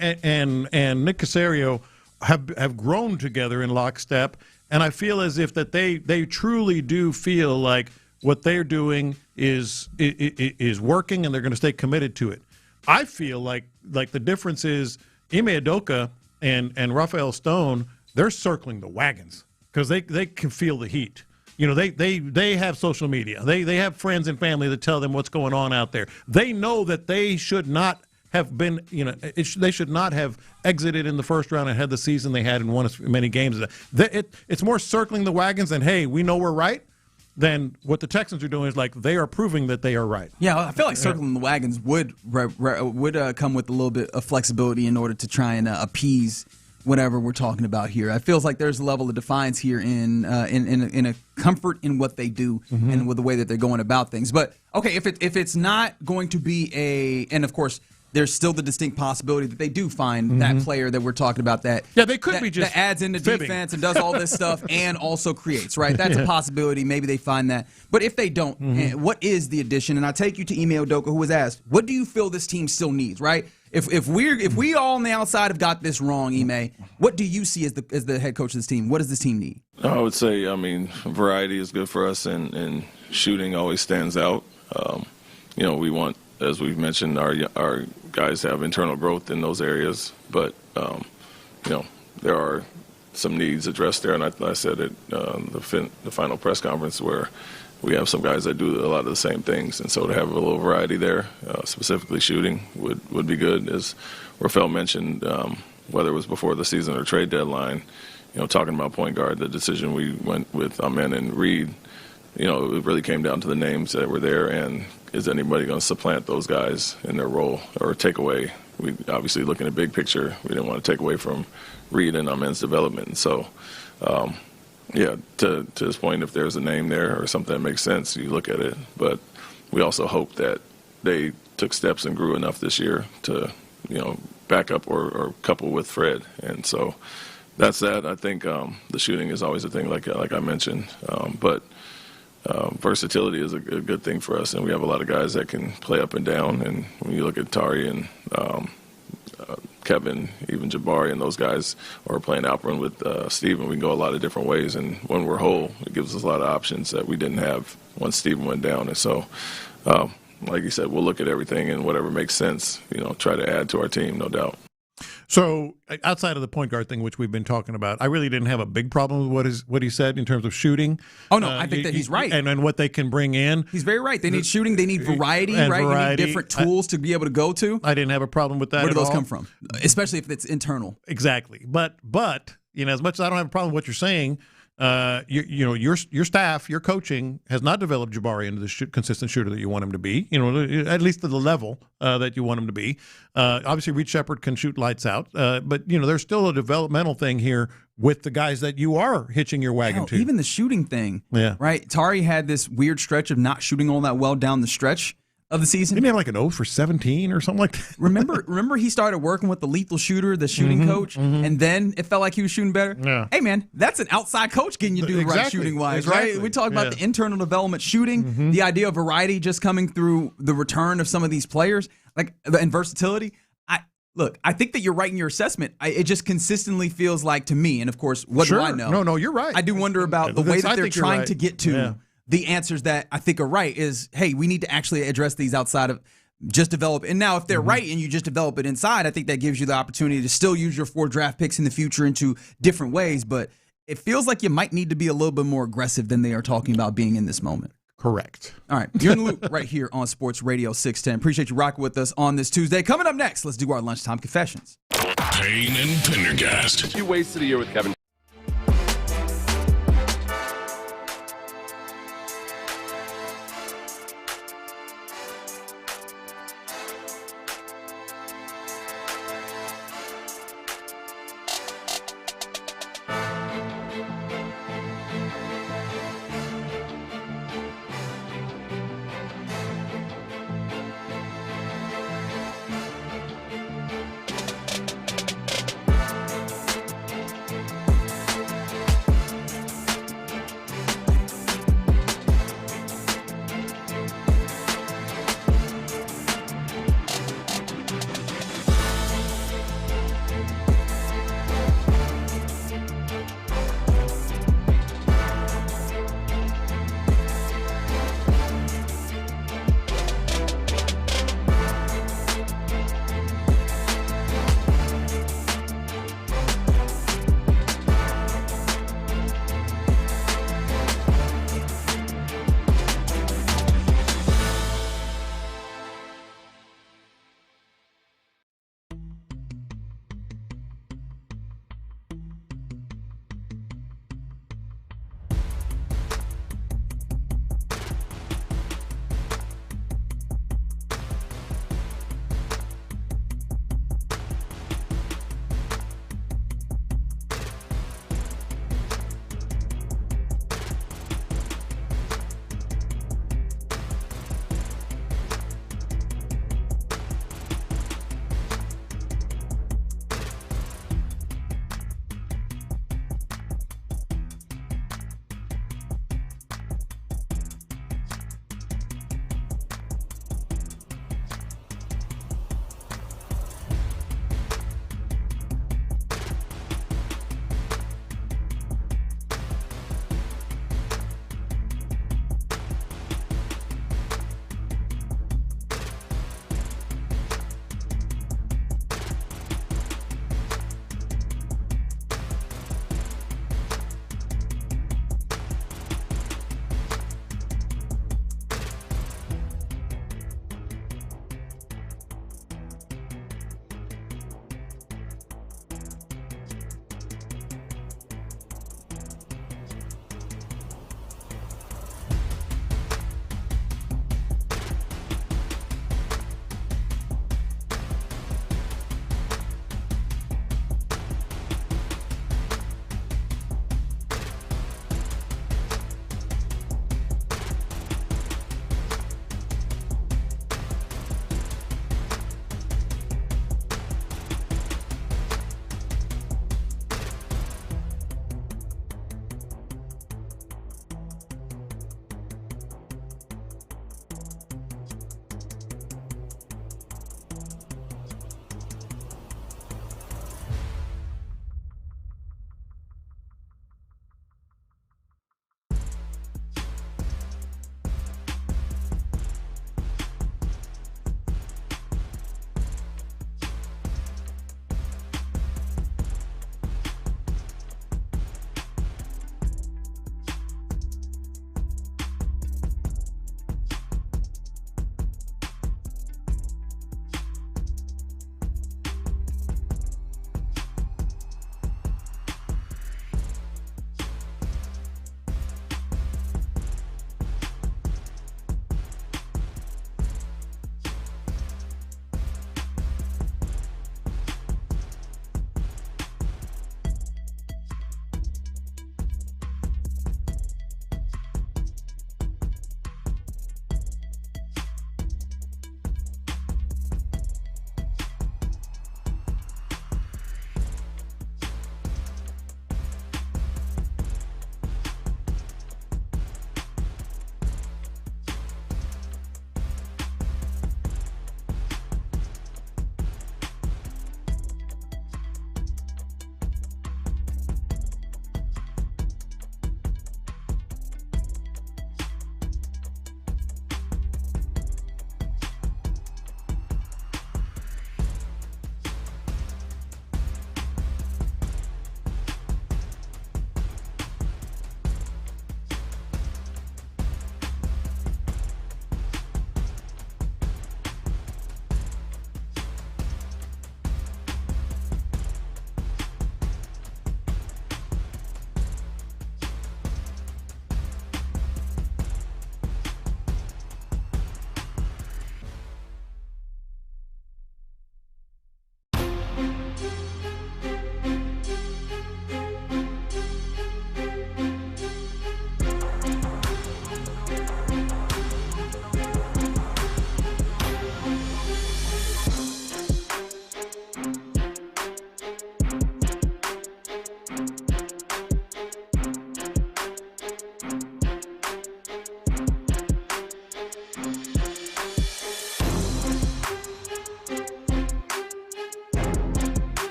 Nick Caserio have grown together in lockstep, and I feel as if that they truly do feel like what they're doing is working, and they're going to stay committed to it. I feel like the difference is Ime Udoka and Raphael Stone, they're circling the wagons because they can feel the heat. You know, they have social media. They have friends and family that tell them what's going on out there. They know that they should not have been, they should not have exited in the first round and had the season they had and won as many games. It's more circling the wagons and, hey, we know we're right, than what the Texans are doing is like they are proving that they are right. Yeah, I feel like circling the wagons would come with a little bit of flexibility in order to try and appease whatever we're talking about here. It feels like there's a level of defiance here in a comfort in what they do and with the way that they're going about things. But okay, if it's not going to be and of course there's still the distinct possibility that they do find that player that we're talking about that they could be just that adds into fibbing. defense and does all this stuff and also creates, right? That's a possibility. Maybe they find that. But if they don't, what is the addition? And I'll take you to Ime Udoka, who was asked, what do you feel this team still needs, right? If we all on the outside have got this wrong, Ime, what do you see as the head coach of this team? What does this team need? I would say, variety is good for us, and shooting always stands out. We want, as we've mentioned, our guys have internal growth in those areas, but there are some needs addressed there, and I said at the final press conference where we have some guys that do a lot of the same things, and so to have a little variety there, specifically shooting, would be good. As Rafael mentioned, whether it was before the season or trade deadline, talking about point guard, the decision we went with Amen and Reed, it really came down to the names that were there, and is anybody going to supplant those guys in their role or take away? We obviously looking at big picture. We didn't want to take away from Reed and Amen's development. And so, to this point, if there's a name there or something that makes sense, you look at it. But we also hope that they took steps and grew enough this year to, back up or couple with Fred. And so that's that. I think the shooting is always a thing, like I mentioned. But versatility is a good thing for us, and we have a lot of guys that can play up and down. And when you look at Tari and Kevin, even Jabari, and those guys, or playing Alperin with Steven, we can go a lot of different ways. And when we're whole, it gives us a lot of options that we didn't have once Steven went down. And so, like you said, we'll look at everything and whatever makes sense, try to add to our team, no doubt. So outside of the point guard thing, which we've been talking about, I really didn't have a big problem with what he said in terms of shooting. Oh, no, I think that he's right. And what they can bring in. He's very right. They need shooting. They need variety, right? You need different tools to be able to go to. I didn't have a problem with that Where do at those all. come from? Especially if it's internal. Exactly. But as much as I don't have a problem with what you're saying, your staff, your coaching has not developed Jabari into the consistent shooter that you want him to be. At least to the level that you want him to be. Obviously, Reed Shepherd can shoot lights out, but there's still a developmental thing here with the guys that you are hitching your wagon to. Even the shooting thing, yeah, right? Tari had this weird stretch of not shooting all that well down the stretch of the season. Didn't he have like an 0 for 17 or something like that? Remember he started working with the lethal shooter, the shooting coach, and then it felt like he was shooting better? Yeah. Hey, man, that's an outside coach getting you to do right shooting-wise, right? We talk about the internal development shooting, the idea of variety just coming through the return of some of these players, and versatility. I think that you're right in your assessment. It just consistently feels like to me, and of course, what do I know? No, you're right. I do wonder about the way that they're trying to get to the answers that I think are right is, hey, we need to actually address these outside of just develop. And now if they're right and you just develop it inside, I think that gives you the opportunity to still use your 4 draft picks in the future into different ways. But it feels like you might need to be a little bit more aggressive than they are talking about being in this moment. Correct. All right. You're in the loop right here on Sports Radio 610. Appreciate you rocking with us on this Tuesday. Coming up next, let's do our lunchtime confessions. Payne and Pendergast. You wasted a year with Kevin.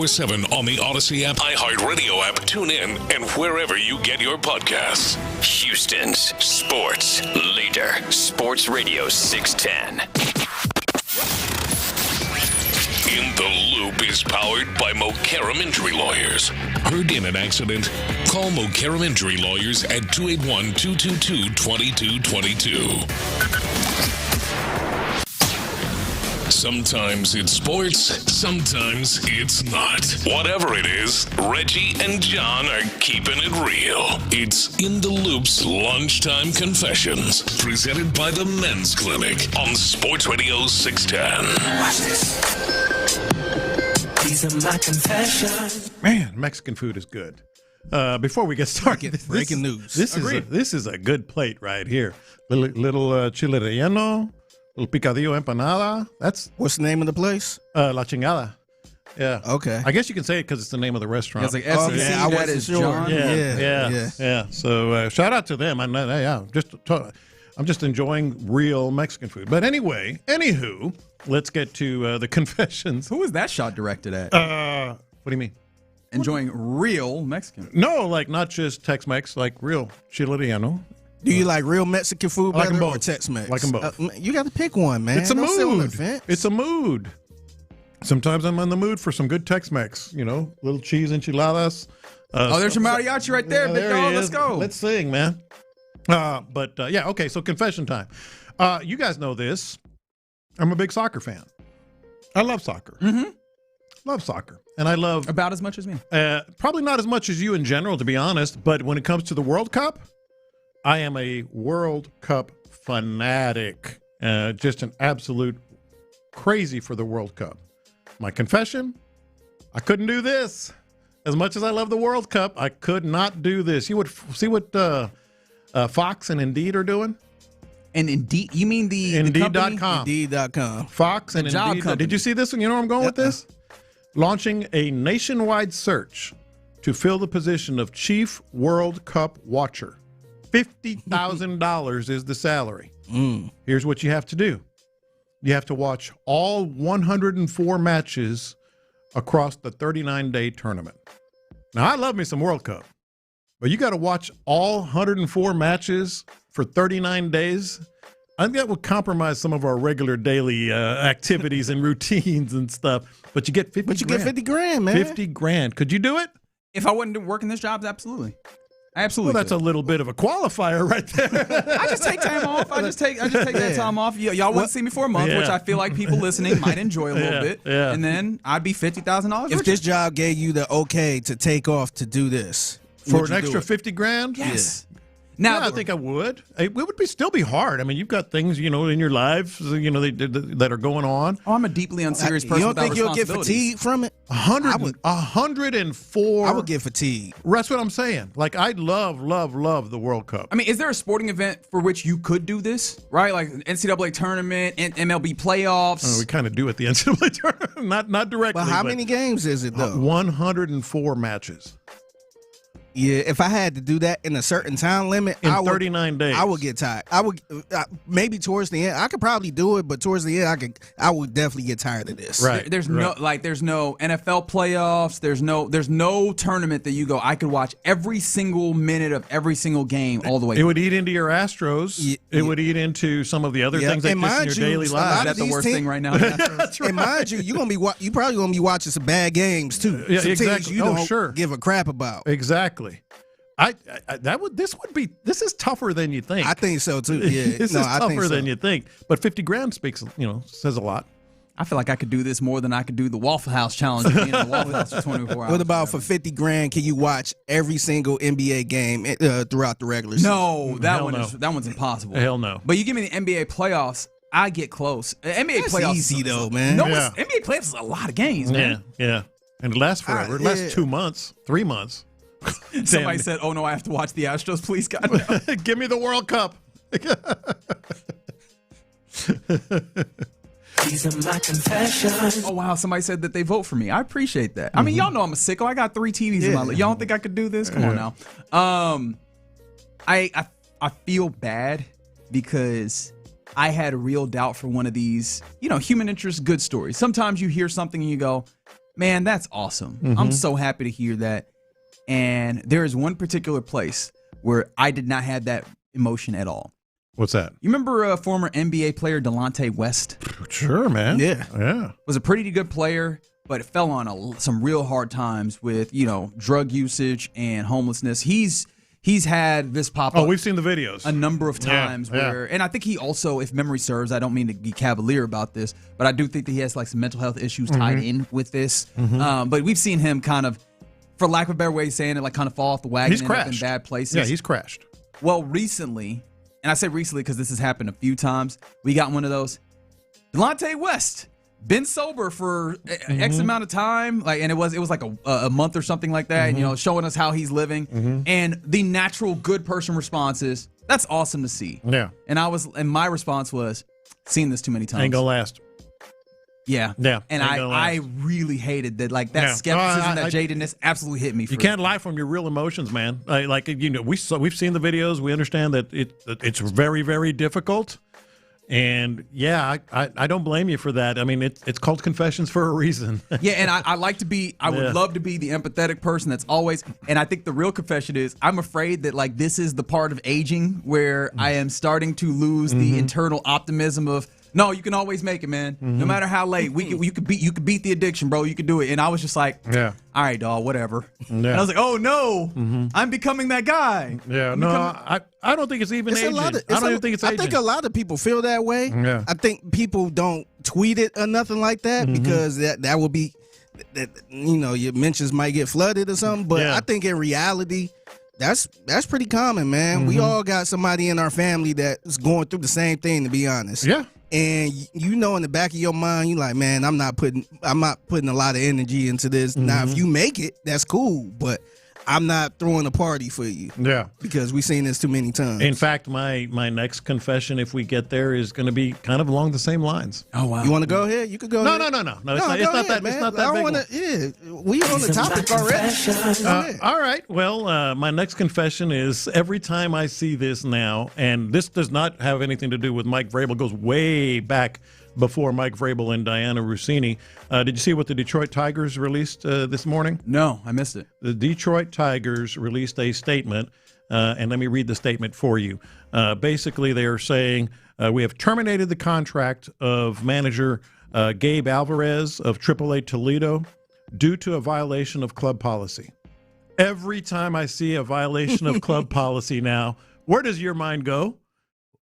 7 on the Odyssey app, iHeartRadio app, tune in, and wherever you get your podcasts. Houston's sports leader, Sports Radio 610. In the Loop is powered by Mokaram Injury Lawyers. Heard in an accident? Call Mokaram Injury Lawyers at 281-222-2222. Sometimes it's sports, sometimes it's not. Whatever it is, Reggie and John are keeping it real. It's In the Loop's Lunchtime Confessions, presented by the Men's Clinic on Sports Radio 610. Watch this. These are my confessions. Man, Mexican food is good. Before we get started, breaking news. This is a good plate right here. Little chile relleno. Little picadillo empanada. What's the name of the place? La Chingada. Yeah. Okay. I guess you can say it because it's the name of the restaurant. It's like FCC. Yeah, I wasn't sure. John. Yeah. So shout out to them. I'm just enjoying real Mexican food. But anywho, let's get to the confessions. Who was that shot directed at? What do you mean? Enjoying real Mexican. No, like not just Tex-Mex, like real chile relleno. Do you like real Mexican food like better them or both. Tex-Mex? Like them both. You got to pick one, man. It's a Don't sit on the mood. fence. It's a mood. Sometimes I'm in the mood for some good Tex-Mex. Little cheese enchiladas. There's your mariachi right there, big dog. Let's go. Let's sing, man. Okay. So confession time. You guys know this. I'm a big soccer fan. I love soccer. Mm-hmm. Love soccer, and I love about as much as me. Probably not as much as you in general, to be honest. But when it comes to the World Cup, I am a World Cup fanatic. Just an absolute crazy for the World Cup. My confession, I couldn't do this. As much as I love the World Cup, I could not do this. You would see what Fox and Indeed are doing? And Indeed, you mean the Indeed.com. Indeed.com. Fox and Indeed. Did you see this one? You know where I'm going with this? Launching a nationwide search to fill the position of Chief World Cup Watcher. $50,000 is the salary. Here's what you have to do. You have to watch all 104 matches across the 39-day tournament. Now, I love me some World Cup, but you got to watch all 104 matches for 39 days. I think that would compromise some of our regular daily activities and routines and stuff. But you get $50,000. But you get $50,000, man. $50,000. Could you do it? If I wasn't working this job, absolutely. Absolutely. Well, that's a little bit of a qualifier right there. I just take time off. I just take that time off. Y'all wouldn't see me for a month, which I feel like people listening might enjoy a little bit. Yeah. And then I'd be $50,000. If this job gave you the okay to take off to do this for an extra $50,000, yes. Yeah. Now, I think I would. It would still be hard. I mean, you've got things, in your lives, that are going on. Oh, I'm a deeply unserious person. You don't think you'll get fatigued from it? 104. I would get fatigued. That's what I'm saying. Like, I love the World Cup. I mean, is there a sporting event for which you could do this, right? Like NCAA tournament, MLB playoffs? Oh, we kind of do at the NCAA tournament, not directly. But how many games is it, though? 104 matches. Yeah, if I had to do that in a certain time limit, in 39 days, I would get tired. I would maybe towards the end. I could probably do it, but towards the end, I would definitely get tired of this. Right. There's no NFL playoffs. There's no tournament that you go, I could watch every single minute of every single game all the way. It would eat into your Astros. It would eat into some of the other things that just in your daily life. Is that the worst thing right now? That's right. And mind you you probably gonna be watching some bad games too. Yeah, some exactly. You don't give a crap about. Exactly. This is tougher than you think. I think so too. Yeah, this is tougher than you think. But $50,000 speaks, says a lot. I feel like I could do this more than I could do the Waffle House challenge at the end of the Waffle House for 24 hours. What about for $50,000? Can you watch every single NBA game throughout the regular season? No, that one's impossible. Hell no. But you give me the NBA playoffs, I get close. NBA That's playoffs easy though, man. No, NBA playoffs is a lot of games, man. Yeah, and it lasts forever. It lasts 2 months, 3 months. Somebody said, "Oh no, I have to watch the Astros, please, God." No. Give me the World Cup. These are my confessions. Oh wow, somebody said that they vote for me. I appreciate that. I mean, y'all know I'm a sicko. I got 3 TVs in my life. Y'all don't think I could do this? Come on now. I feel bad because I had a real doubt for one of these, human interest good stories. Sometimes you hear something and you go, Man, that's awesome. Mm-hmm. I'm so happy to hear that. And there is one particular place where I did not have that emotion at all. What's that? You remember former NBA player Delonte West? Sure, man. Yeah. Was a pretty good player, but it fell on some real hard times with, drug usage and homelessness. He's had this pop up. Oh, we've seen the videos a number of times and I think he also, if memory serves, I don't mean to be cavalier about this, but I do think that he has like some mental health issues tied in with this. But we've seen him kind of, for lack of a better way of saying it, like kind of fall off the wagon. He's and end up crashed. in bad places. Yeah, he's crashed. Well, recently, and I say recently because this has happened a few times, we got one of those. Delonte West, been sober for X amount of time, and it was like a month or something like that, and, showing us how he's living. And the natural good person response is, that's awesome to see. Yeah. And my response was, seen this too many times. Ain't gonna last. Yeah. Yeah. And I really hated that, that skepticism, that jadedness absolutely hit me. You can't lie from your real emotions, man. We've seen the videos. We understand that it's very, very difficult. And yeah, I don't blame you for that. I mean, it's called confessions for a reason. Yeah, and I would love to be the empathetic person that's always, and I think the real confession is I'm afraid that this is the part of aging where I am starting to lose the internal optimism of, no, you can always make it, man. No matter how late, you could beat the addiction, bro. You could do it. And I was just like, all right, dog, whatever. Yeah. And I was like, oh no, I'm becoming that guy. Yeah, I don't think it's even aging. I don't even think it's aging. I think a lot of people feel that way. Yeah. I think people don't tweet it or nothing like that because that will be, your mentions might get flooded or something. But I think in reality, that's pretty common, man. We all got somebody in our family that's going through the same thing, to be honest. Yeah. And in the back of your mind, you're like, man, I'm not putting a lot of energy into this. Now, if you make it, that's cool, but I'm not throwing a party for you. Yeah. Because we've seen this too many times. In fact, my next confession, if we get there, is going to be kind of along the same lines. Oh, wow. You want to go ahead? You could go ahead. No. It's not that big. We on the topic already. All right. Well, my next confession is every time I see this now, and this does not have anything to do with Mike Vrabel, goes way back before Mike Vrabel and Diana Rossini. Did you see what the Detroit Tigers released this morning? No, I missed it. The Detroit Tigers released a statement, and let me read the statement for you. Basically, they are saying, we have terminated the contract of manager Gabe Alvarez of AAA Toledo due to a violation of club policy. Every time I see a violation of club policy now, where does your mind go?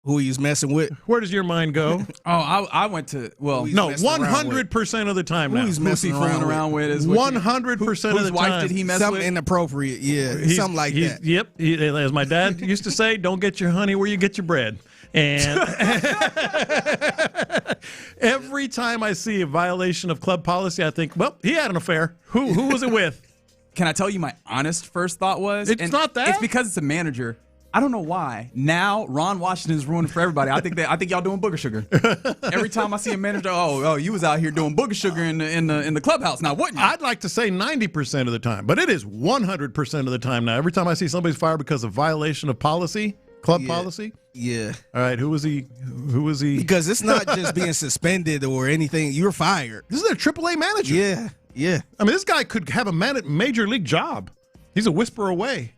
Who he's messing with? Where does your mind go? I went to, well, no, 100% of the time now. Who he's messing around with is 100% of the whose wife time. did he mess something with? Inappropriate, something like that. Yep, as my dad used to say, don't get your honey where you get your bread. And every time I see a violation of club policy, I think, well, he had an affair. Who was it with? Can I tell you my honest first thought was? It's not that. It's because it's a manager. I don't know why. Now Ron Washington is ruining for everybody. I think y'all doing booger sugar. Every time I see a manager, you was out here doing booger sugar in the clubhouse. Now, wouldn't you? I'd like to say 90% of the time, but it is 100% of the time now. Every time I see somebody's fired because of violation of policy, club policy. Yeah. All right. Who was he? Because it's not just being suspended or anything. You're fired. This is a AAA manager. Yeah. I mean, this guy could have a major league job. He's a whisper away.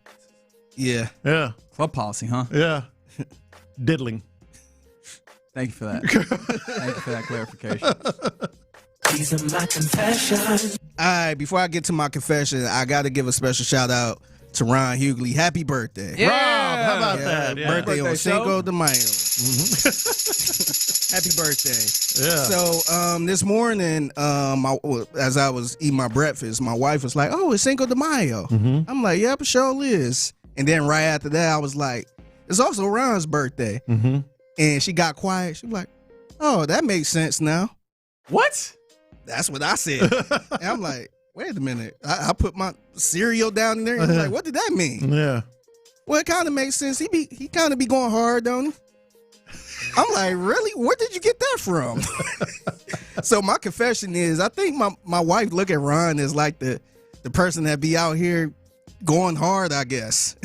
Yeah. Club policy, huh? Yeah. Diddling. Thank you for that. Thank you for that clarification. These are my confessions. All right, before I get to my confession, I got to give a special shout out to Ron Hughley. Happy birthday. Yeah. Rob, how about that? Yeah. Birthday on Cinco de Mayo. Happy birthday. Yeah. So this morning, as I was eating my breakfast, my wife was like, oh, it's Cinco de Mayo. I'm like, yep, it sure is. And then right after that, I was like, it's also Ron's birthday. And she got quiet. She was like, oh, that makes sense now. What? That's what I said. And I'm like, wait a minute. I put my cereal down in there. And I'm like, what did that mean? Yeah. Well, it kind of makes sense. He kind of be going hard, don't he? I'm like, really? Where did you get that from? So my confession is, I think my wife look at Ron as like the person that be out here going hard, I guess.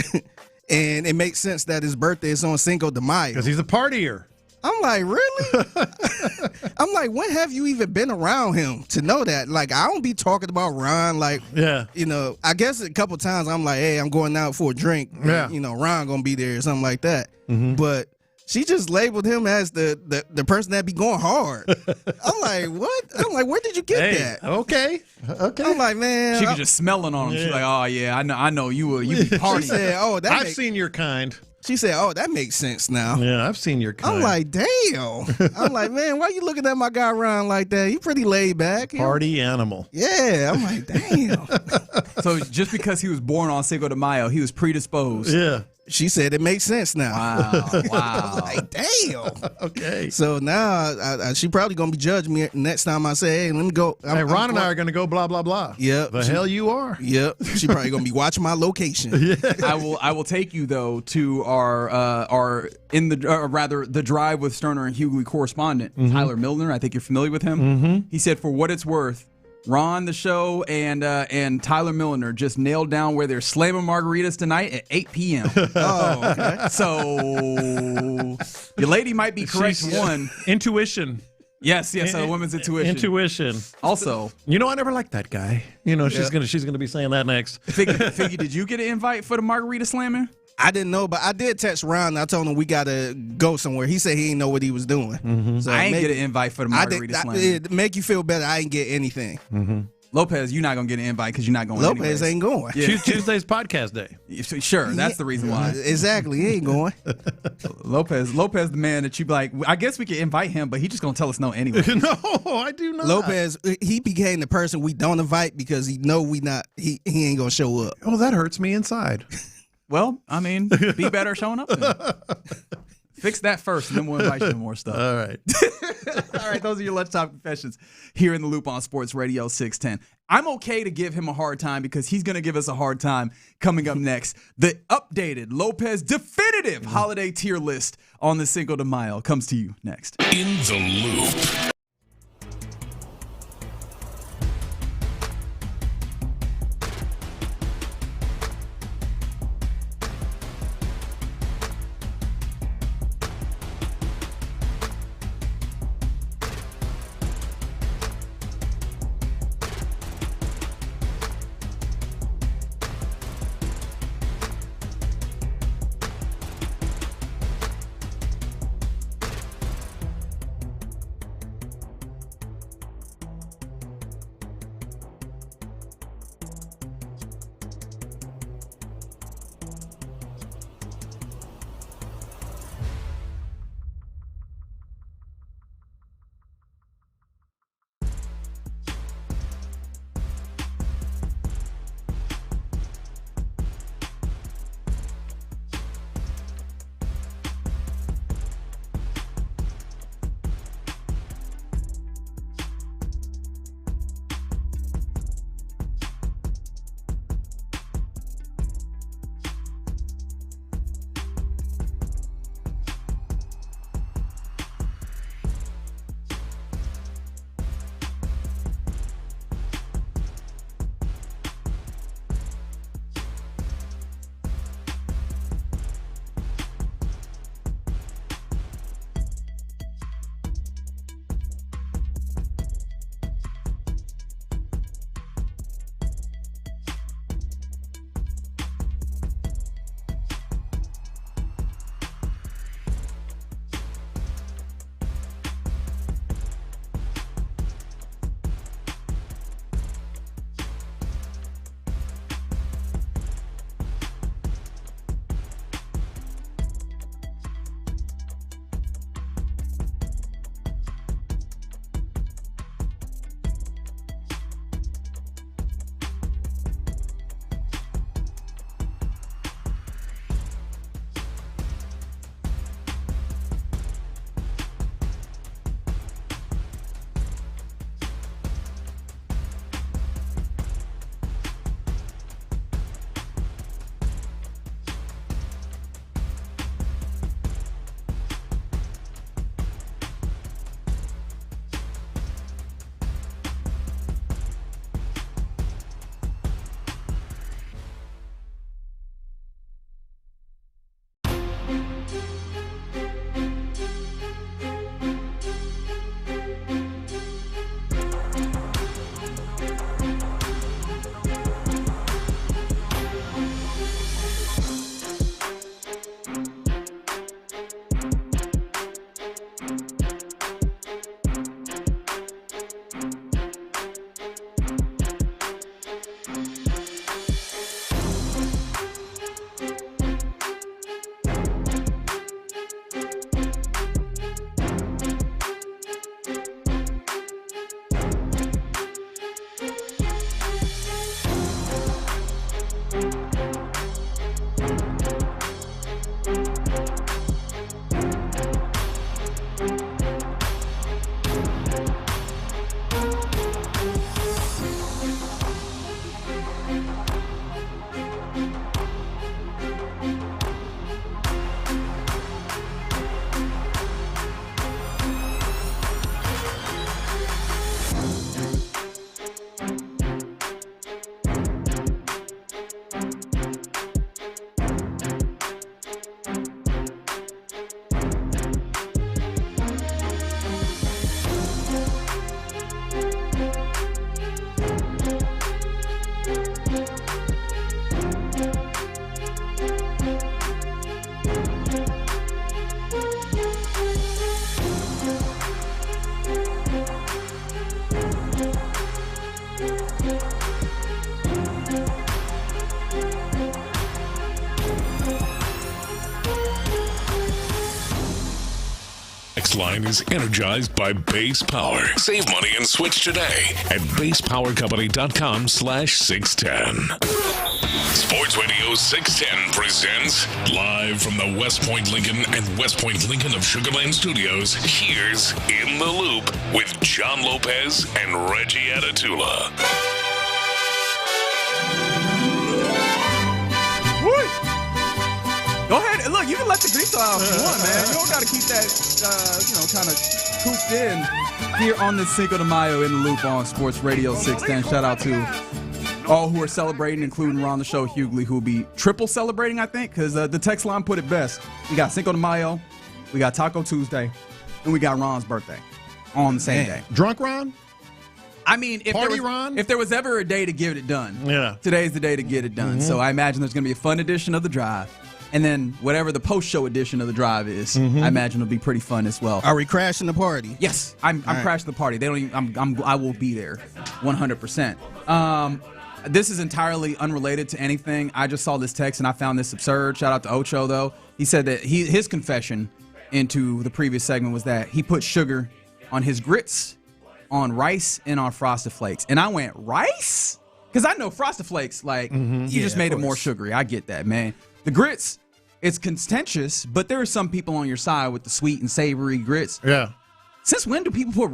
And it makes sense that his birthday is on Cinco de Mayo. Because he's a partier. I'm like, really? I'm like, when have you even been around him to know that? Like, I don't be talking about Ron. Like, you know, I guess a couple times I'm like, hey, I'm going out for a drink. Yeah. And, you know, Ron gonna be there or something like that. But she just labeled him as the person that be going hard. I'm like, what? I'm like, where did you get that? Okay. I'm like, man. She was just smelling on him. She's like, oh yeah, I know you be partying. She said, oh, I've seen your kind. She said, oh, that makes sense now. Yeah, I've seen your kind. I'm like, damn. I'm like, man, why you looking at my guy Ron like that? He pretty laid back. Party animal. Yeah, I'm like, damn. So just because he was born on Cinco de Mayo, he was predisposed. Yeah. She said it makes sense now. Wow. Like, damn. Okay. So now she probably going to be judging me next time I say, hey, let me go. Hey, Ron and I are going to go blah, blah, blah. Yep. The hell you are. Yep. She probably going to be watching my location. I will take you, though, to our the Drive with Stoerner and Hughley correspondent, Tyler Milner. I think you're familiar with him. He said, for what it's worth, Ron, the show, and Tyler Milner just nailed down where they're slamming margaritas tonight at 8 p.m. Oh, okay. So your lady might be correct. One, intuition. Yes, a woman's intuition. Intuition. Also, you know, I never liked that guy. You know, she's gonna be saying that next. Figgy, did you get an invite for the margarita slamming? I didn't know, but I did text Ron. I told him we got to go somewhere. He said he didn't know what he was doing. So I ain't get an invite for the margarita slamming. It make you feel better. I ain't get anything. Lopez, you're not going to get an invite because you're not going Lopez anyways. ain't going. Yeah. Tuesday's podcast day. Sure, that's the reason why. Exactly, he ain't going. Lopez, the man that you be like, I guess we could invite him, but he just going to tell us no anyway. No, I do not. Lopez, he became the person we don't invite because he know he ain't going to show up. Oh, that hurts me inside. Well, I mean, be better showing up then. Fix that first, and then we'll invite you to more stuff. All right. All right, those are your lunchtime confessions here in the Loop on Sports Radio 610. I'm okay to give him a hard time because he's going to give us a hard time coming up next. The updated Lopez definitive holiday tier list on the Cinco de Mayo comes to you next. In the Loop. line is energized by Base Power. Save money and switch today at basepowercompany.com/610. Sports Radio 610 presents live from the West Point Lincoln and West Point Lincoln of Sugar Land Studios. Here's In the Loop with John Lopez and Reggie Atatula. Go ahead. Look, you can let the grease out if you want, man. You don't got to keep that, kind of cooped in here on this Cinco de Mayo in the Loop on Sports Radio 610. Shout out to all who are celebrating, including Ron the Show Hughley, who will be triple celebrating, I think, because the text line put it best. We got Cinco de Mayo, we got Taco Tuesday, and we got Ron's birthday on the same day. Drunk Ron? I mean, if there was ever a day to get it done, today's the day to get it done. Mm-hmm. So I imagine there's going to be a fun edition of The Drive. And then whatever the post-show edition of The Drive is, I imagine it'll be pretty fun as well. Are we crashing the party? Yes, I'm crashing the party. They don't even. I will be there, 100%. This is entirely unrelated to anything. I just saw this text and I found this absurd. Shout out to Ocho though. He said that his confession into the previous segment was that he put sugar on his grits, on rice, and on Frosted Flakes. And I went, rice? Because I know Frosted Flakes, you just made it more sugary. I get that, man. The grits. It's contentious, but there are some people on your side with the sweet and savory grits. Yeah. Since when do people put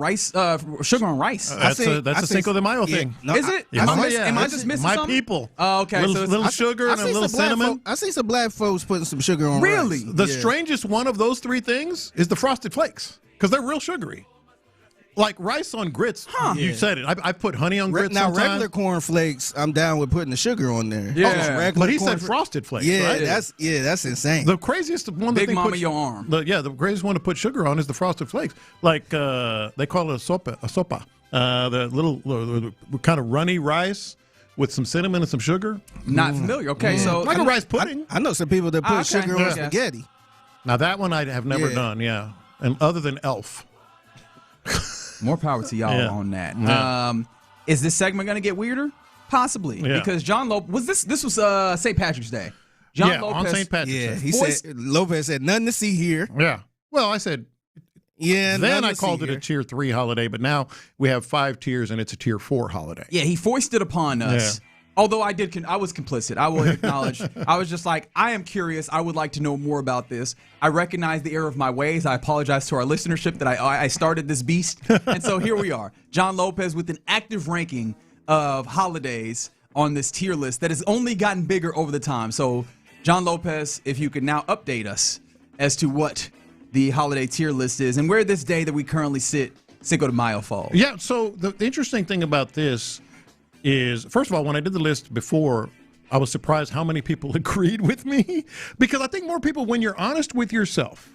sugar on rice? That's a Cinco de Mayo thing. No, is it? Am I just missing something? My people. Oh, okay. Little sugar and a little cinnamon. I see some black folks putting some sugar on rice. Really? The strangest one of those three things is the Frosted Flakes because they're real sugary. Like rice on grits, you said it. I put honey on grits now, sometimes. Regular corn flakes, I'm down with putting the sugar on there. Yeah, but he said Frosted Flakes, right? That's insane. The craziest one that Big Mama your arm. The craziest one to put sugar on is the Frosted Flakes. Like they call it a sopa. The little kind of runny rice with some cinnamon and some sugar. Not familiar. Okay, so like a rice pudding. I know some people that put sugar on spaghetti. Now that one I have never done. Yeah, and other than Elf. More power to y'all on that. Yeah. Is this segment going to get weirder? Possibly. Yeah. Because John Lopez, this was St. Patrick's Day. John Lopez, on St. Patrick's Day. He said, Lopez said, nothing to see here. Yeah. Well, I said, then I called it a Tier 3 holiday, but now we have 5 tiers and it's a Tier 4 holiday. Yeah, he foisted upon us. Yeah. Although I was complicit. I will acknowledge. I was just like, I am curious. I would like to know more about this. I recognize the error of my ways. I apologize to our listenership that I started this beast. And so here we are. John Lopez with an active ranking of holidays on this tier list that has only gotten bigger over the time. So, John Lopez, if you could now update us as to what the holiday tier list is and where this day that we currently sit, Cinco de Mayo, falls. Yeah, so the interesting thing about this is, first of all, when I did the list before, I was surprised how many people agreed with me because I think more people, when you're honest with yourself,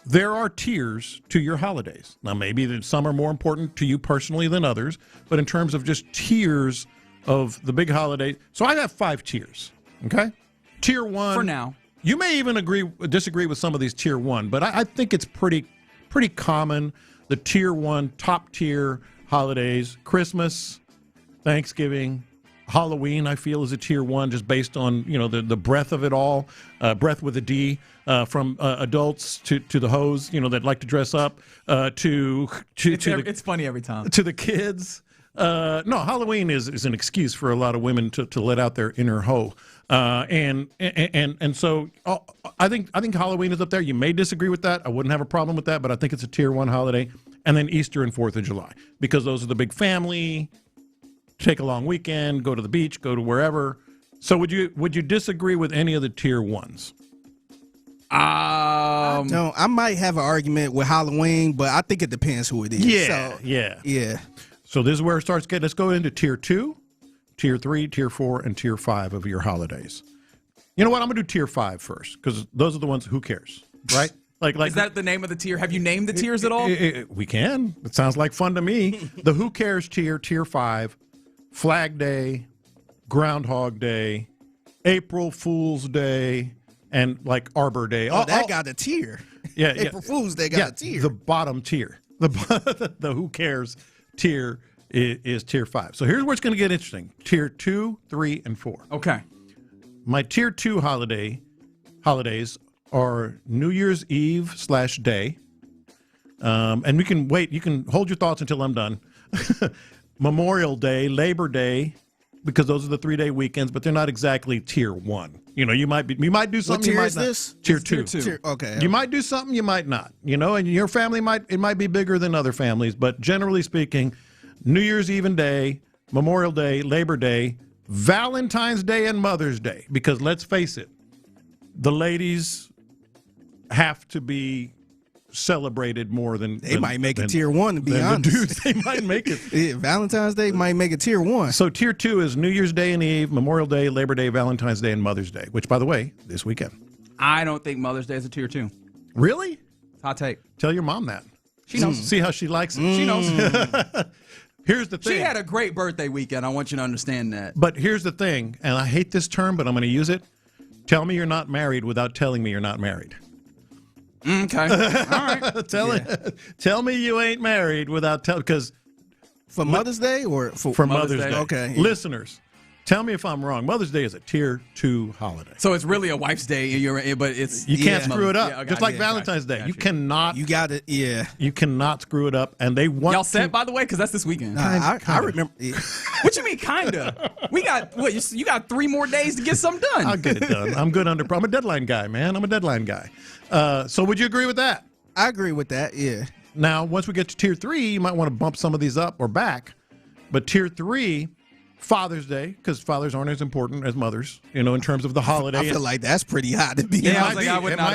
there are tiers to your holidays. Now, maybe some are more important to you personally than others, but in terms of just tiers of the big holiday, so I have 5 tiers, okay? Tier 1. For now. You may even disagree with some of these tier 1, but I think it's pretty common, the tier 1, top tier holidays, Christmas, Thanksgiving, Halloween, I feel, is a tier 1 just based on, the breadth of it all, breadth with a D, from adults to the hoes, that like to dress up, it's funny every time. To the kids. No, Halloween is an excuse for a lot of women to let out their inner hoe. And so I think Halloween is up there. You may disagree with that. I wouldn't have a problem with that, but I think it's a tier 1 holiday. And then Easter and 4th of July, because those are the big family, take a long weekend, go to the beach, go to wherever. So would you disagree with any of the tier 1s? I might have an argument with Halloween, but I think it depends who it is. Yeah. So this is where it starts getting. Let's go into tier 2, tier 3, tier 4, and tier 5 of your holidays. You know what? I'm gonna do tier 5 first because those are the ones. Who cares, right? Like, is that the name of the tier? Have you named the tiers at all? We can. It sounds like fun to me. The who cares tier 5. Flag Day, Groundhog Day, April Fool's Day, and like Arbor Day. That got a tier. Yeah, April Fool's Day got a tier. The bottom tier, the who cares tier is tier 5. So here's where it's going to get interesting: tier 2, 3, and 4. Okay. My tier 2 holidays are New Year's Eve /day, And we can wait. You can hold your thoughts until I'm done. Memorial Day, Labor Day, because those are the 3-day weekends, but they're not exactly tier 1. You know, you might do something. What tier you might is not. this? Tier 2. Okay. You might do something, you might not. You know, and your family might be bigger than other families, but generally speaking, New Year's Eve and Day, Memorial Day, Labor Day, Valentine's Day, and Mother's Day. Because let's face it, the ladies have to be celebrated more than they might make it tier 1, to be honest. The dudes, they might make it. Yeah, Valentine's Day might make it tier 1. So tier 2 is New Year's Day and Eve, Memorial Day, Labor Day, Valentine's Day, and Mother's Day, which, by the way, this weekend. I don't think Mother's Day is a tier 2. Really? Hot take. Tell your mom that. She knows. See how she likes it. She knows. Here's the thing. She had a great birthday weekend. I want you to understand that. But here's the thing, and I hate this term, but I'm going to use it. Tell me you're not married without telling me you're not married. Okay. All right. Tell me you ain't married without telling, because for Mother's Day or for Mother's Day. Okay. Yeah. Listeners, tell me if I'm wrong. Mother's Day is a tier 2 holiday. So it's really a wife's day, but it's you can't screw it up. Yeah, okay, just like Valentine's Day, you cannot. You got it. Yeah. You cannot screw it up, and they want y'all set, by the way, because that's this weekend. I remember. Yeah. What you mean, kinda? We got what? You got 3 more days to get something done. I'll get it done. I'm good under. I'm a deadline guy, man. I'm a deadline guy. So would you agree with that? I agree with that. Yeah. Now, once we get to tier 3, you might want to bump some of these up or back. But tier 3, Father's Day, because fathers aren't as important as mothers, you know, in terms of the holiday. I feel like that's pretty hot to be honest.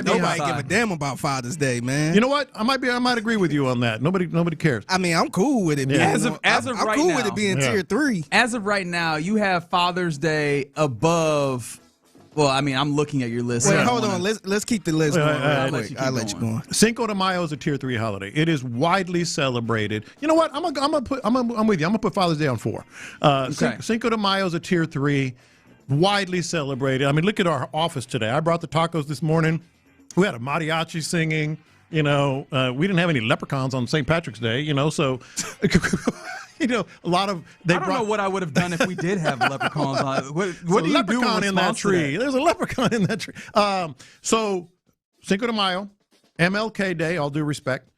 Nobody give a damn about Father's Day, man. You know what? I might agree with you on that. Nobody cares. I mean, I'm cool with it. Yeah. I'm cool with it being tier 3. As of right now, you have Father's Day above. Well, I mean, I'm looking at your list. Wait, hold on. Let's keep the list going. I'll let you go on. Cinco de Mayo is a tier 3 holiday. It is widely celebrated. You know what? I'm with you. I'm gonna put Father's Day on 4. Okay. Cinco de Mayo is a tier 3, widely celebrated. I mean, look at our office today. I brought the tacos this morning. We had a mariachi singing. You know, we didn't have any leprechauns on St. Patrick's Day. You know, so. You know, a lot of I don't know what I would have done if we did have leprechauns on. What do you do in that tree? There's a leprechaun in that tree. So Cinco de Mayo, MLK Day, all due respect.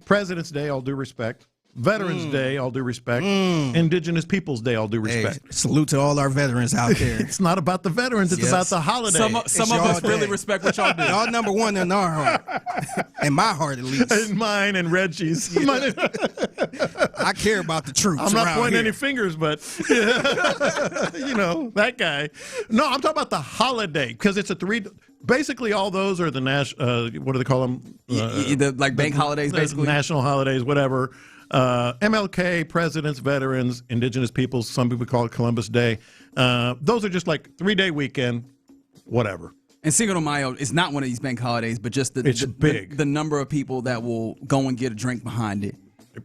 President's Day, all due respect. Veterans Day, all due respect. Indigenous Peoples Day, all due respect. Hey, salute to all our veterans out there. It's not about the veterans, it's about the holiday. Some of us really respect what y'all do. Y'all number one in our heart. In my heart, at least. In mine and Reggie's. Yeah. I care about the troops. I'm not pointing here. any fingers, but you know, that guy. No, I'm talking about the holiday, because it's a 3. Basically, all those are the what do they call them? Like bank holidays, basically. National holidays, whatever. MLK, presidents, veterans, indigenous peoples, some people call it Columbus Day. Those are just like 3-day weekend, whatever. And Cinco de Mayo is not one of these bank holidays, but just the number of people that will go and get a drink behind it.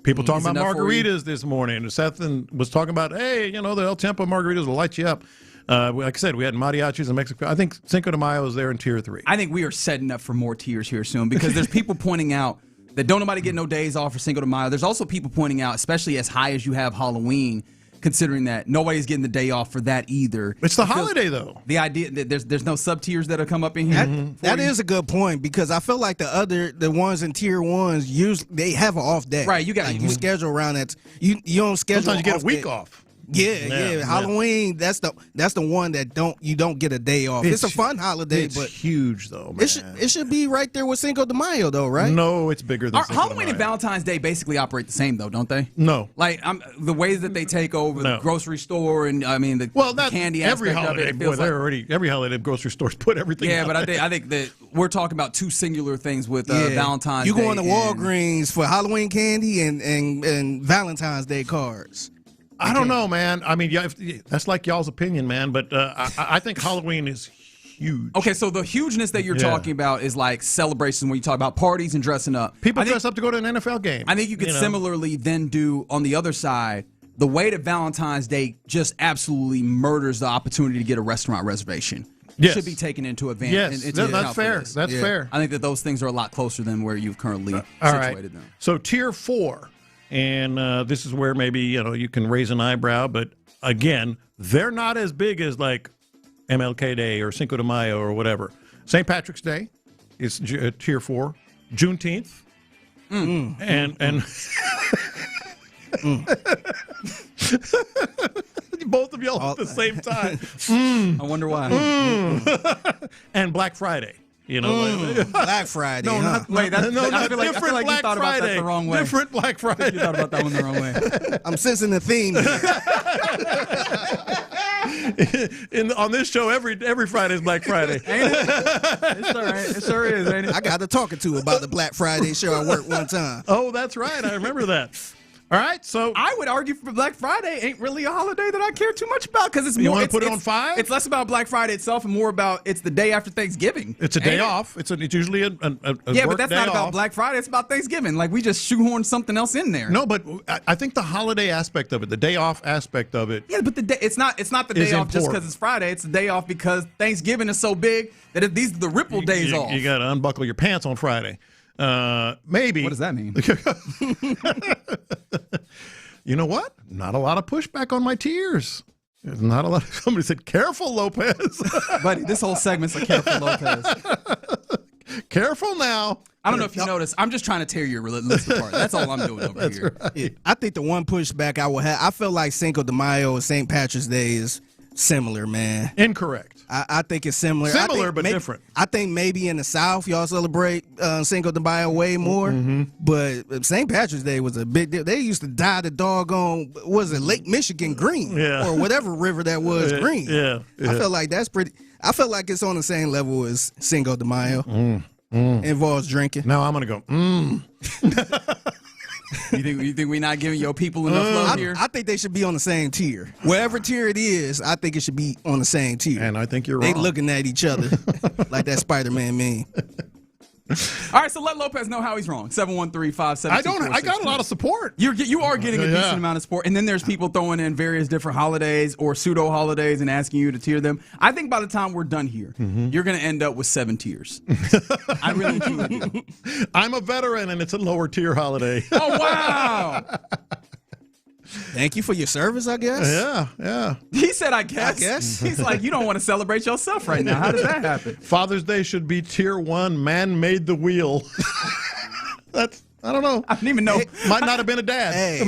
People talking about margaritas this morning. Seth was talking about, hey, you know, the El Tiempo margaritas will light you up. Like I said, we had mariachis in Mexico. I think Cinco de Mayo is there in tier 3. I think we are setting up for more tiers here soon, because there's people pointing out that don't nobody get no days off for Cinco de Mayo. There's also people pointing out, especially as high as you have Halloween, considering that nobody's getting the day off for that either. It's the holiday, though. The idea that there's no sub tiers that'll come up in here. That is a good point, because I feel like the ones in tier 1s usually they have an off day. Right, you got you schedule around that. You don't schedule. Sometimes you get a week off. Yeah. Halloween, that's the one that you don't get a day off. It's a fun holiday, it's but huge though, man. It should be right there with Cinco de Mayo though, right? No, it's bigger than Cinco de Halloween Mayo. and Valentine's Day basically operate the same though, don't they? No. Like the ways that they take over the grocery store and the candy every aspect holiday. of it. Every holiday grocery stores put everything. Yeah, out but there. I think that we're talking about 2 singular things with Valentine's you Day. going to Walgreens for Halloween candy and Valentine's Day cards. I don't know, man. I mean, that's like y'all's opinion, man. But I think Halloween is huge. Okay, so the hugeness that you're talking about is like celebration when you talk about parties and dressing up. People dress up to go to an NFL game. I think you could similarly then do on the other side the way that Valentine's Day just absolutely murders the opportunity to get a restaurant reservation. Yes. Should be taken into advantage. Yes, that's fair. That's fair. I think that those things are a lot closer than where you've currently situated them. So tier 4. And this is where maybe, you can raise an eyebrow. But, again, they're not as big as, like, MLK Day or Cinco de Mayo or whatever. St. Patrick's Day is tier 4. Juneteenth. And both of y'all at the same time. I wonder why. And Black Friday. You know, Black Friday. No, huh? not I feel like different you Black thought about Friday. that the wrong way. Different Black Friday. You thought about that one the wrong way. I'm sensing the theme. On this show, every Friday is Black Friday. Ain't it? It's all right. It sure is, ain't it? I got to talking to about the Black Friday show at work one time. Oh, that's right. I remember that. All right, so I would argue for Black Friday ain't really a holiday that I care too much about because it's more. You want to put it on 5? It's less about Black Friday itself and more about it's the day after Thanksgiving. It's a day off. It's usually a yeah, work but that's day not about off. Black Friday. It's about Thanksgiving. Like we just shoehorn something else in there. No, but I think the holiday aspect of it, the day off aspect of it. Yeah, but the day, it's not the day off just because it's Friday. It's the day off because Thanksgiving is so big that these are the ripple days off. You got to unbuckle your pants on Friday. Maybe. What does that mean? You know what? Not a lot of pushback on my tears. There's not a lot. Somebody said, "Careful, Lopez." Buddy, this whole segment's a careful Lopez. Careful now. I don't know if you noticed. I'm just trying to tear your list apart. That's all I'm doing over here. Right. Yeah, I think the one pushback I would have, I feel like Cinco de Mayo and St. Patrick's Day is similar, man. Incorrect. I think it's similar. Similar, but different. I think maybe in the South y'all celebrate Cinco de Mayo way more, but St. Patrick's Day was a big deal. They used to dye the doggone, Lake Michigan green, or whatever river that was green. Yeah. I feel like that's pretty. I feel like it's on the same level as Cinco de Mayo. Involves drinking. Now I'm gonna go. You think we're not giving your people enough love here? I think they should be on the same tier. Wherever tier it is, I think it should be on the same tier. And I think you're They wrong. looking at each other like that Spider-Man meme. All right, so let Lopez know how he's wrong. 713-572-4610. I got a lot of support. You are getting a decent amount of support, and then there's people throwing in various different holidays or pseudo holidays and asking you to tier them. I think by the time we're done here, you're going to end up with 7 tiers. I really do. I'm a veteran, and it's a lower tier holiday. Oh wow! Thank you for your service, I guess. Yeah. He said, I guess. He's like, you don't want to celebrate yourself right now. How does that happen? Father's Day should be tier 1. Man made the wheel. I don't know. I didn't even know. Might not have been a dad. Hey,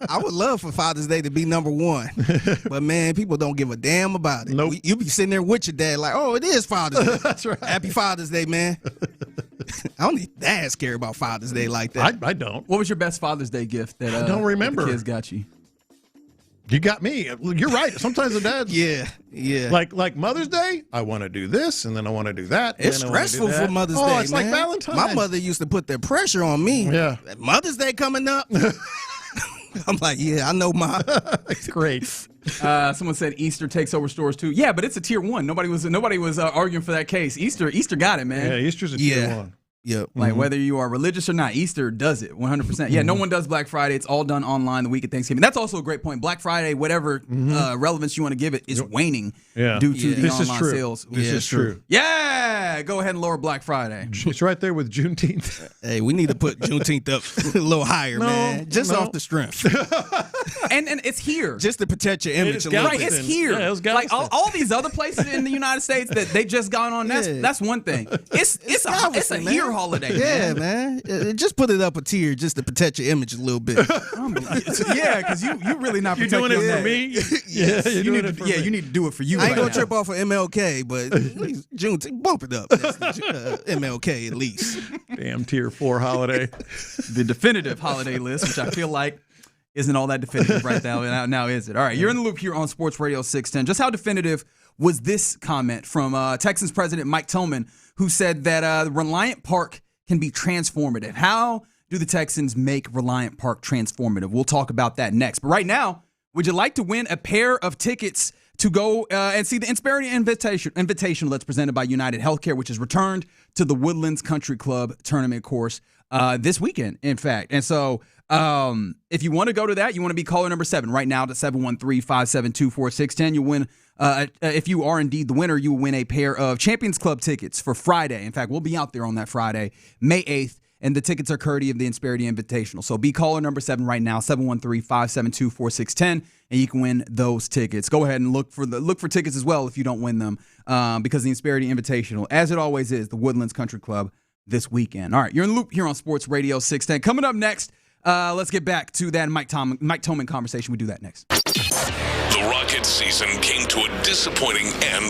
I would love for Father's Day to be number 1. But, man, people don't give a damn about it. Nope. You be sitting there with your dad like, oh, it is Father's Day. That's right. Happy Father's Day, man. I don't think dads care about Father's Day like that. I don't. What was your best Father's Day gift that I don't remember. the kids got you? You got me. You're right. Sometimes the dads. Yeah. Like Mother's Day, I want to do this, and then I want to do that. It's stressful for Mother's Day. Oh, it's man. like Valentine's. My mother used to put the pressure on me. Yeah. Mother's Day coming up. I'm like, yeah, I know, Mom. Great. Someone said Easter takes over stores too. Yeah, but it's a tier 1. Nobody was arguing for that case. Easter got it, man. Yeah, Easter's a tier 1. Yep. Like whether you are religious or not, Easter does it 100%. Yeah, no one does Black Friday. It's all done online the week of Thanksgiving. That's also a great point. Black Friday, whatever relevance you want to give it, is waning due to the online sales. This is true. Yeah, go ahead and lower Black Friday. It's right there with Juneteenth. Hey, we need to put Juneteenth up a little higher, man. Just off the strength. and it's here. Just to protect your image a little bit. It's here. Yeah, it like all these other places in the United States that they just got on, that's one thing. It's a here holiday, man. Just put it up a tier just to protect your image a little bit. Yeah, because you really not You're protecting doing it for me? Yeah, you need to do it for you. I ain't gonna trip off of MLK, but Juneteenth, bump it up. That's MLK at least. Damn tier 4 holiday. The definitive holiday list, which I feel like isn't all that definitive right now, is it? All right, you're in the loop here on Sports Radio 610. Just how definitive was this comment from Texans president Mike Tillman, who said that Reliant Park can be transformative? How do the Texans make Reliant Park transformative? We'll talk about that next. But right now, would you like to win a pair of tickets to go and see the Insperity Invitational that's presented by United Healthcare, which is returned to the Woodlands Country Club tournament course this weekend, in fact. And so if you want to go to that, you want to be caller number 7 right now to 713-572-4610. You'll win, if you are indeed the winner, you will win a pair of Champions Club tickets for Friday. In fact, we'll be out there on that Friday, May 8th. And the tickets are courtesy of the Insperity Invitational. So be caller number 7 right now, 713-572-4610, and you can win those tickets. Go ahead and look for tickets as well if you don't win them, because the Insperity Invitational, as it always is, the Woodlands Country Club this weekend. All right, you're in the loop here on Sports Radio 610. Coming up next, let's get back to that Mike Tillman conversation. We do that next. The Rockets season came to a disappointing end.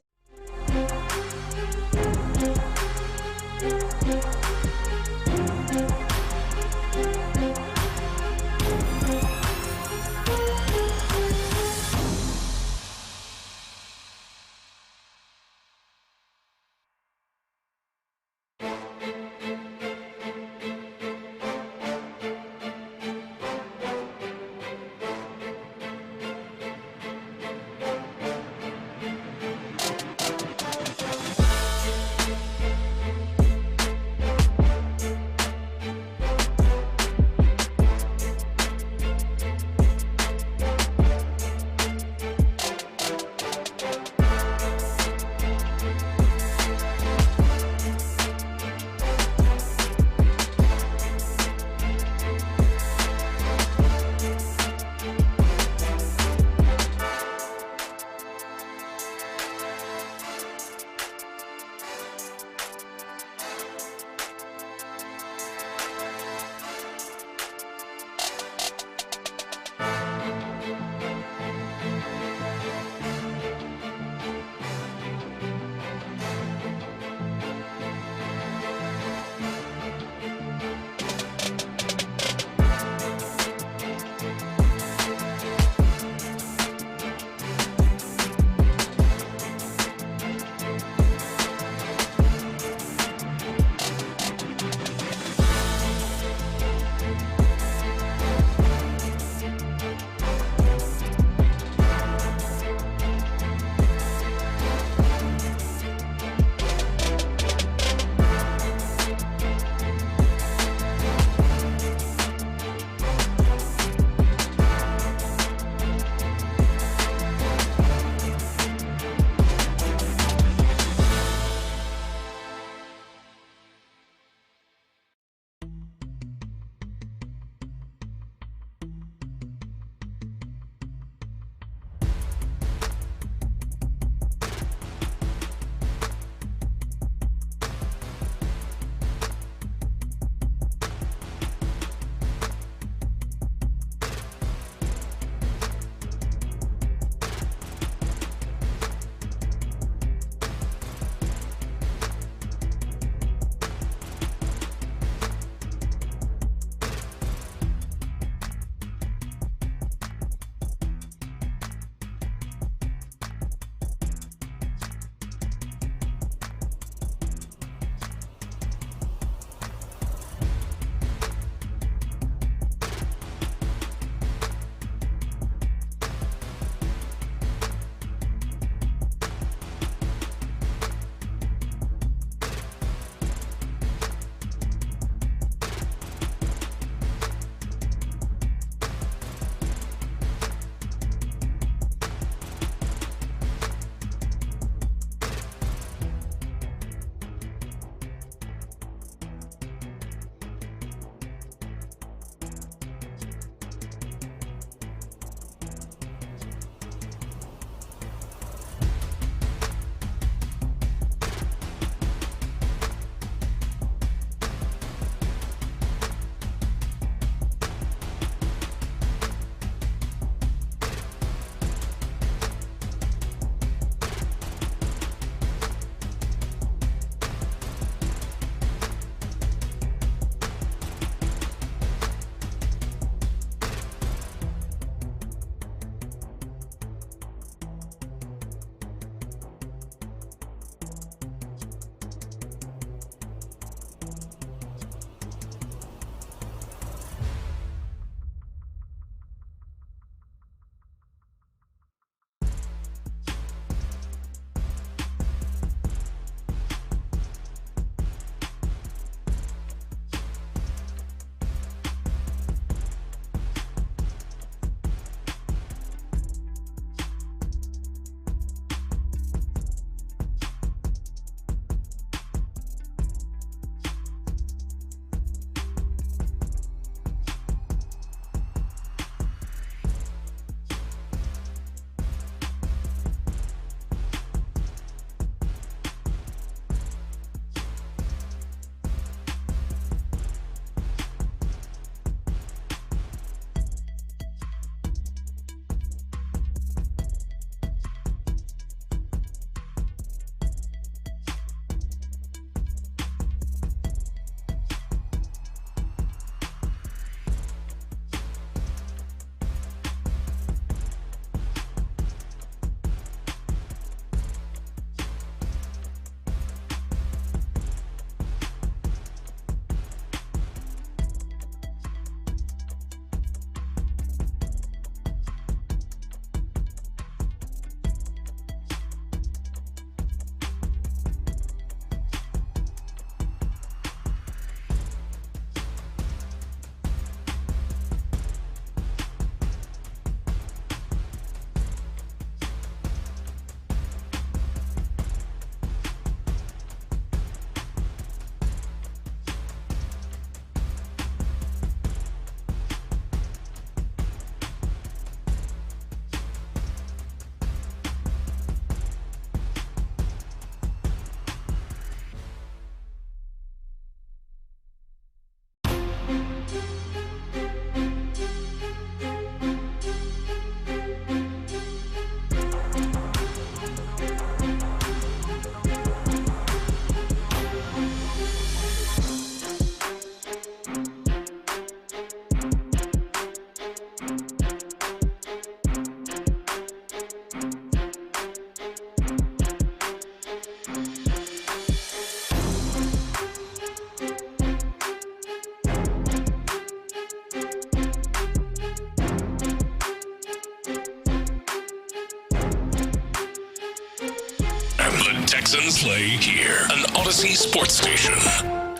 The Texans play here, an Odyssey sports station.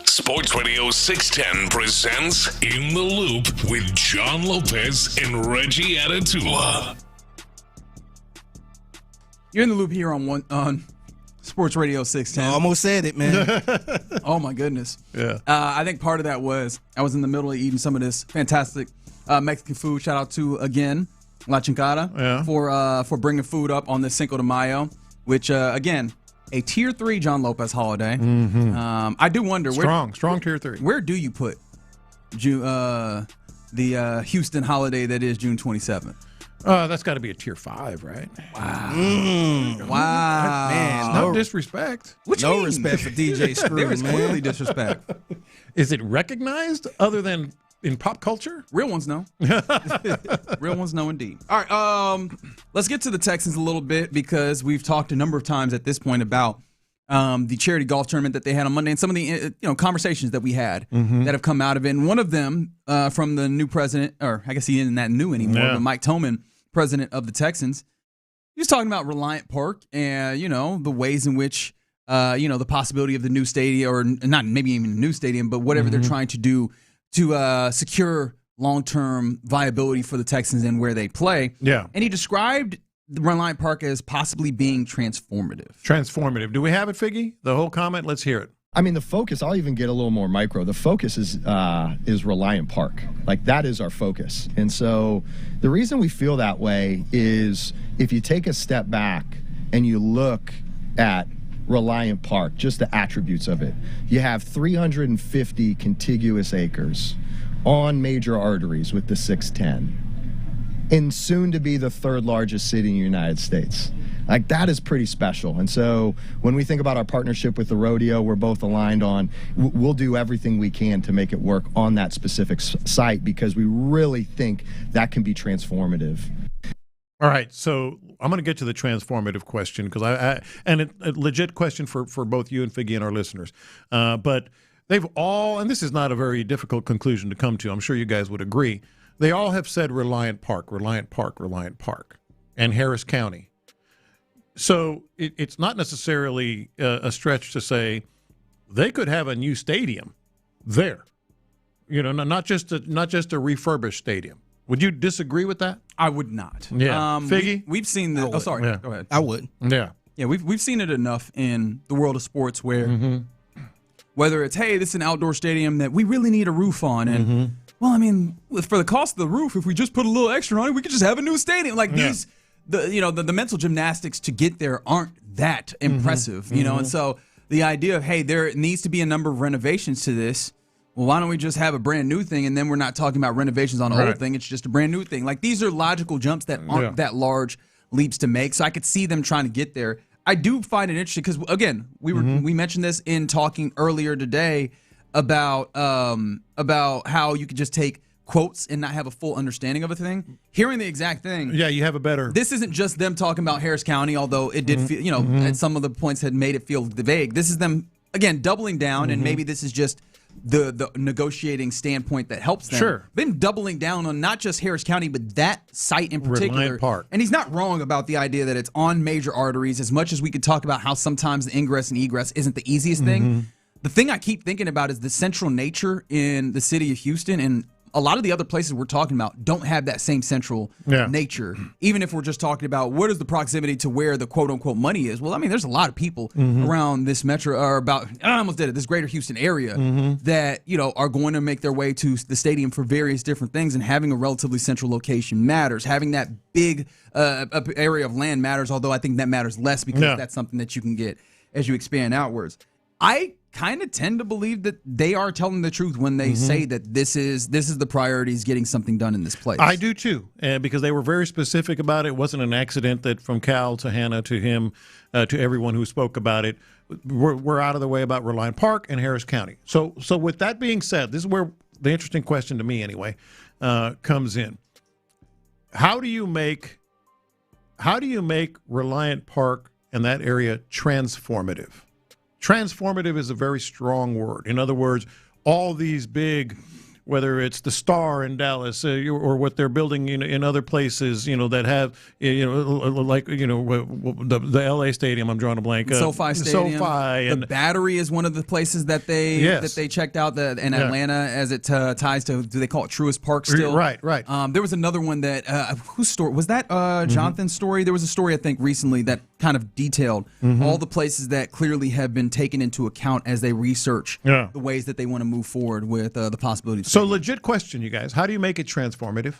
Sports Radio 610 presents In the Loop with John Lopez and Reggie Atatula. You're in the loop here on Sports Radio 610. Almost said it, man. Oh, my goodness. Yeah. I think part of that was I was in the middle of eating some of this fantastic Mexican food. Shout out to, again, La Chincada for bringing food up on this Cinco de Mayo, which, again, a Tier 3 John Lopez holiday. Mm-hmm. I do wonder. Strong Tier 3. Where do you put the Houston holiday that is June 27th? That's got to be a Tier 5, right? Wow. Wow. Man, no disrespect. No respect for DJ Screw, There is man. clearly disrespect. Is it recognized other than in pop culture? Real ones know. Real ones know indeed. All right, let's get to the Texans a little bit because we've talked a number of times at this point about the charity golf tournament that they had on Monday and some of the conversations that we had that have come out of it. And one of them from the new president, or I guess he isn't that new anymore, but Mike Toman, president of the Texans, he was talking about Reliant Park and, the ways in which, the possibility of the new stadium, or not maybe even a new stadium, but whatever they're trying to do to secure long-term viability for the Texans and where they play. Yeah. And he described the Reliant Park as possibly being transformative. Transformative. Do we have it, Figgy? The whole comment? Let's hear it. I mean, the focus, I'll even get a little more micro. The focus is Reliant Park. Like, that is our focus. And so the reason we feel that way is if you take a step back and you look at Reliant Park, just the attributes of it, you have 350 contiguous acres on major arteries with the 610, and soon to be the third largest city in the United States. Like, that is pretty special. And so when we think about our partnership with the rodeo, we're both aligned on we'll do everything we can to make it work on that specific site because we really think that can be transformative. All right, so I'm going to get to the transformative question because and a legit question for both you and Figgy and our listeners. But they've all, and this is not a very difficult conclusion to come to, I'm sure you guys would agree, they all have said Reliant Park, Reliant Park, Reliant Park, and Harris County. So it's not necessarily a stretch to say they could have a new stadium there. Not just a refurbished stadium. Would you disagree with that? I would not. Yeah. Figgy? We've seen the. Oh, sorry. Yeah. Go ahead. I would. Yeah. Yeah, we've seen it enough in the world of sports where whether it's, hey, this is an outdoor stadium that we really need a roof on, and well, I mean, for the cost of the roof, if we just put a little extra on it, we could just have a new stadium. Like the mental gymnastics to get there aren't that impressive, and so the idea of, hey, there needs to be a number of renovations to this. Well, why don't we just have a brand new thing, and then we're not talking about renovations on the old thing. It's just a brand new thing. Like, these are logical jumps that aren't that large leaps to make. So I could see them trying to get there. I do find it interesting because, again, we mentioned this in talking earlier today about how you could just take quotes and not have a full understanding of a thing. Hearing the exact thing. Yeah, you have a better. This isn't just them talking about Harris County, although it did feel, at some of the points had made it feel vague. This is them, again, doubling down, and maybe this is just the negotiating standpoint that helps them. Sure. Been doubling down on not just Harris County, but that site in particular. Reliant Park. And he's not wrong about the idea that it's on major arteries, as much as we could talk about how sometimes the ingress and egress isn't the easiest thing. The thing I keep thinking about is the central nature in the city of Houston, and a lot of the other places we're talking about don't have that same central nature. Even if we're just talking about what is the proximity to where the quote-unquote money is. Well, I mean, there's a lot of people around this metro, or I almost did it, this greater Houston area that, are going to make their way to the stadium for various different things, and having a relatively central location matters. Having that big area of land matters, although I think that matters less because that's something that you can get as you expand outwards. I kind of tend to believe that they are telling the truth when they say that this is the priority, is getting something done in this place. I do too, because they were very specific about it. It wasn't an accident that from Cal to Hannah to him to everyone who spoke about it, we're out of the way about Reliant Park and Harris County. So with that being said, this is where the interesting question to me anyway comes in. How do you make Reliant Park and that area transformative? Transformative is a very strong word. In other words, all these big whether it's the Star in Dallas or what they're building in other places, that have, like, the L.A. Stadium, I'm drawing a blank. SoFi Stadium. SoFi. The Battery is one of the places that they checked out in Atlanta as it ties to, do they call it Truist Park still? Right. There was another one that, whose story? Was that Jonathan's story? There was a story, I think, recently that kind of detailed all the places that clearly have been taken into account as they research the ways that they want to move forward with the possibility. So legit question, you guys. How do you make it transformative?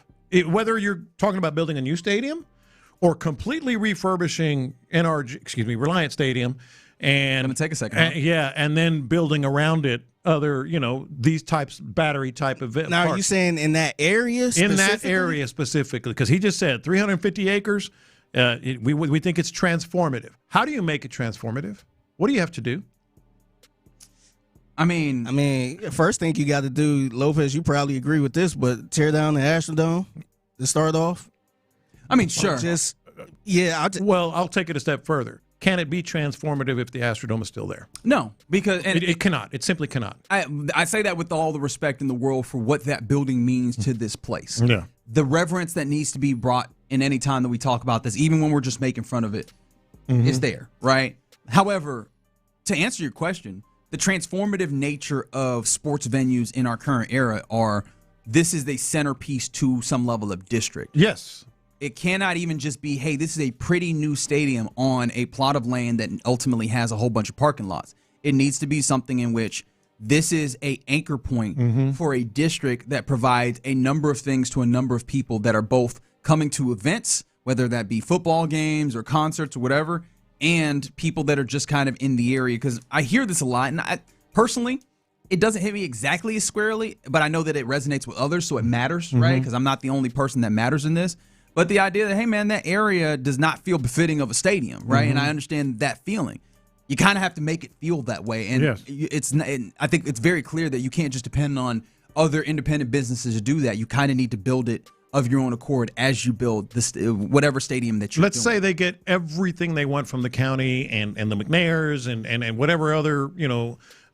Whether you're talking about building a new stadium or completely refurbishing Reliant Stadium and going to take a second. And then building around it other, these types, battery type event. Now, parks. are you saying in that area specifically? In that area specifically, because he just said 350 acres. We think it's transformative. How do you make it transformative? What do you have to do? I mean, first thing you got to do, Lopez, you probably agree with this, but tear down the Astrodome to start off. I mean, sure. I'll take it a step further. Can it be transformative if the Astrodome is still there? No, because it cannot. It simply cannot. I say that with all the respect in the world for what that building means to this place. Yeah. The reverence that needs to be brought in any time that we talk about this, even when we're just making fun of it, is there, right? However, to answer your question, the transformative nature of sports venues in our current era this is a centerpiece to some level of district. Yes. It cannot even just be, hey, this is a pretty new stadium on a plot of land that ultimately has a whole bunch of parking lots. It needs to be something in which this is a anchor point for a district that provides a number of things to a number of people that are both coming to events, whether that be football games or concerts or whatever, and people that are just kind of in the area. Because I hear this a lot, and personally, it doesn't hit me exactly as squarely, but I know that it resonates with others, so it matters, right? Because I'm not the only person that matters in this. But the idea that, hey, man, that area does not feel befitting of a stadium, right? And I understand that feeling. You kind of have to make it feel that way. And I think it's very clear that you can't just depend on other independent businesses to do that. You kind of need to build it of your own accord as you build this whatever stadium that you're Let's say they get everything they want from the county and the McNairs and whatever other,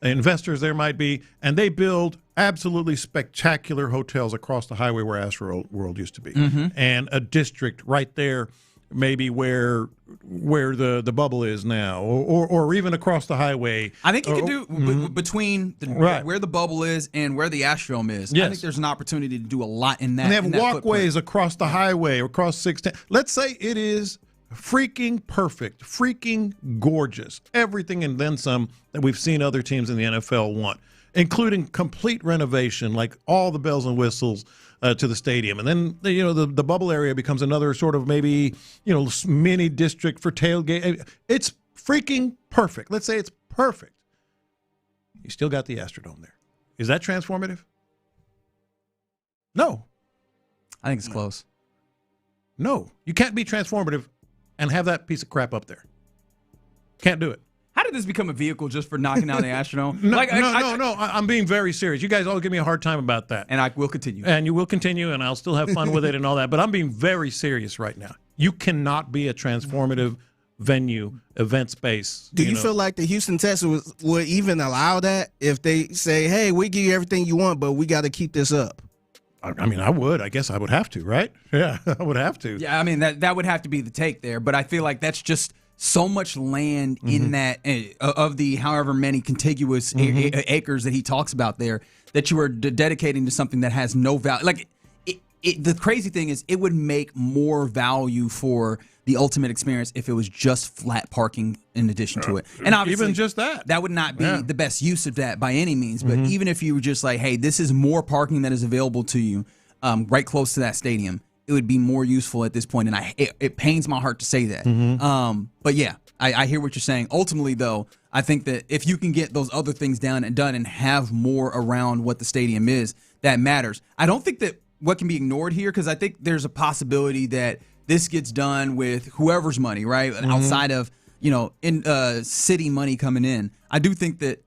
investors there might be, and they build absolutely spectacular hotels across the highway where Astro World used to be, and a district right there, maybe where the bubble is now, or even across the highway. I think you can do between where the bubble is and where the Astrodome is. Yes. I think there's an opportunity to do a lot in that. And they have walkways across the highway or across 610. Let's say it is freaking perfect, freaking gorgeous, everything and then some that we've seen other teams in the NFL want, including complete renovation, like all the bells and whistles to the stadium. And then, the bubble area becomes another sort of maybe, mini district for tailgate. It's freaking perfect. Let's say it's perfect. You still got the Astrodome there. Is that transformative? No. I think it's close. No. You can't be transformative and have that piece of crap up there. Can't do it. How did this become a vehicle just for knocking down the Astrodome? No. I'm being very serious. You guys all give me a hard time about that. And I will continue. And you will continue, and I'll still have fun with it and all that. But I'm being very serious right now. You cannot be a transformative venue, event space. Do you feel like the Houston Texans would even allow that if they say, hey, we give you everything you want, but we got to keep this up? I mean, I would. I guess I would have to, right? Yeah, I would have to. Yeah, I mean, that would have to be the take there. But I feel like that's just so much land in that of the however many contiguous acres that he talks about there that you are dedicating to something that has no value. Like, the crazy thing is it would make more value for the ultimate experience if it was just flat parking in addition to it. And obviously, even just that would not be the best use of that by any means. But even if you were just like, hey, this is more parking that is available to you right close to that stadium, it would be more useful at this point. And it pains my heart to say that. But yeah, I hear what you're saying. Ultimately, though, I think that if you can get those other things done and have more around what the stadium is, that matters. I don't think that what can be ignored here, because I think there's a possibility that this gets done with whoever's money, right? Outside of, city money coming in. I do think that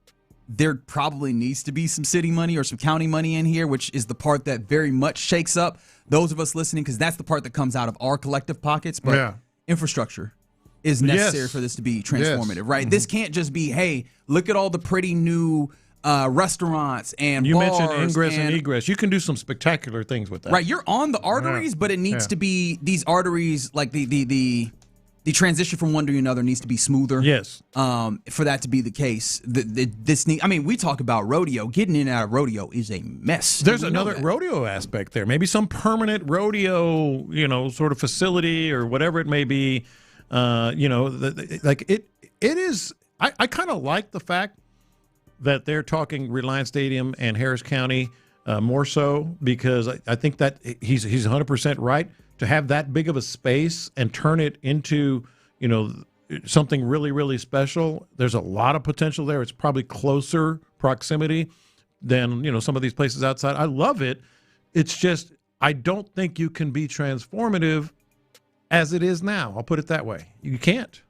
there probably needs to be some city money or some county money in here, which is the part that very much shakes up those of us listening, because that's the part that comes out of our collective pockets. But infrastructure is necessary for this to be transformative, right? This can't just be, hey, look at all the pretty new restaurants and you bars. mentioned ingress and egress. You can do some spectacular things with that. Right, you're on the arteries, but it needs to be these arteries, like the transition from one to another needs to be smoother. Yes. For that to be the case, we talk about rodeo. Getting in and out of rodeo is a mess. There's another rodeo aspect there. Maybe some permanent rodeo, sort of facility or whatever it may be. It is. I kind of like the fact that they're talking Reliance Stadium and Harris County more so, because I think that he's 100% right. To have that big of a space and turn it into, something really, really special, there's a lot of potential there. It's probably closer proximity than, some of these places outside. I love it. It's just, I don't think you can be transformative as it is now. I'll put it that way. You can't.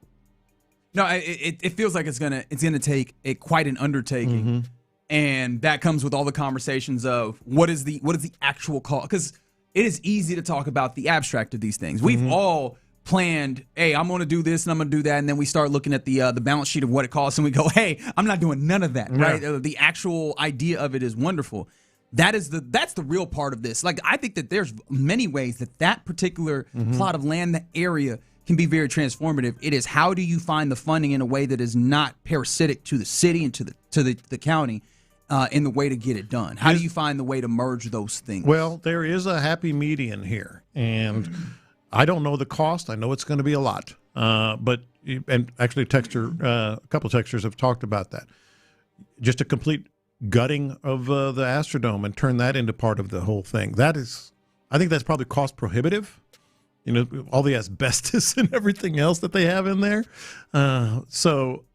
No, it feels like it's gonna take quite an undertaking, and that comes with all the conversations of what is the actual call, because it is easy to talk about the abstract of these things. We've all planned, hey, I'm going to do this and I'm going to do that, and then we start looking at the balance sheet of what it costs, and we go, hey, I'm not doing none of that, right? The actual idea of it is wonderful. That's the real part of this. Like, I think that there's many ways that particular plot of land, that area, can be very transformative. It is, how do you find the funding in a way that is not parasitic to the city and to the county, in the way to get it done? How do you find the way to merge those things? Well, there is a happy median here, and I don't know the cost. I know it's going to be a lot, but actually, a couple of texters have talked about that. Just a complete gutting of the Astrodome and turn that into part of the whole thing. I think that's probably cost prohibitive. All the asbestos and everything else that they have in there. So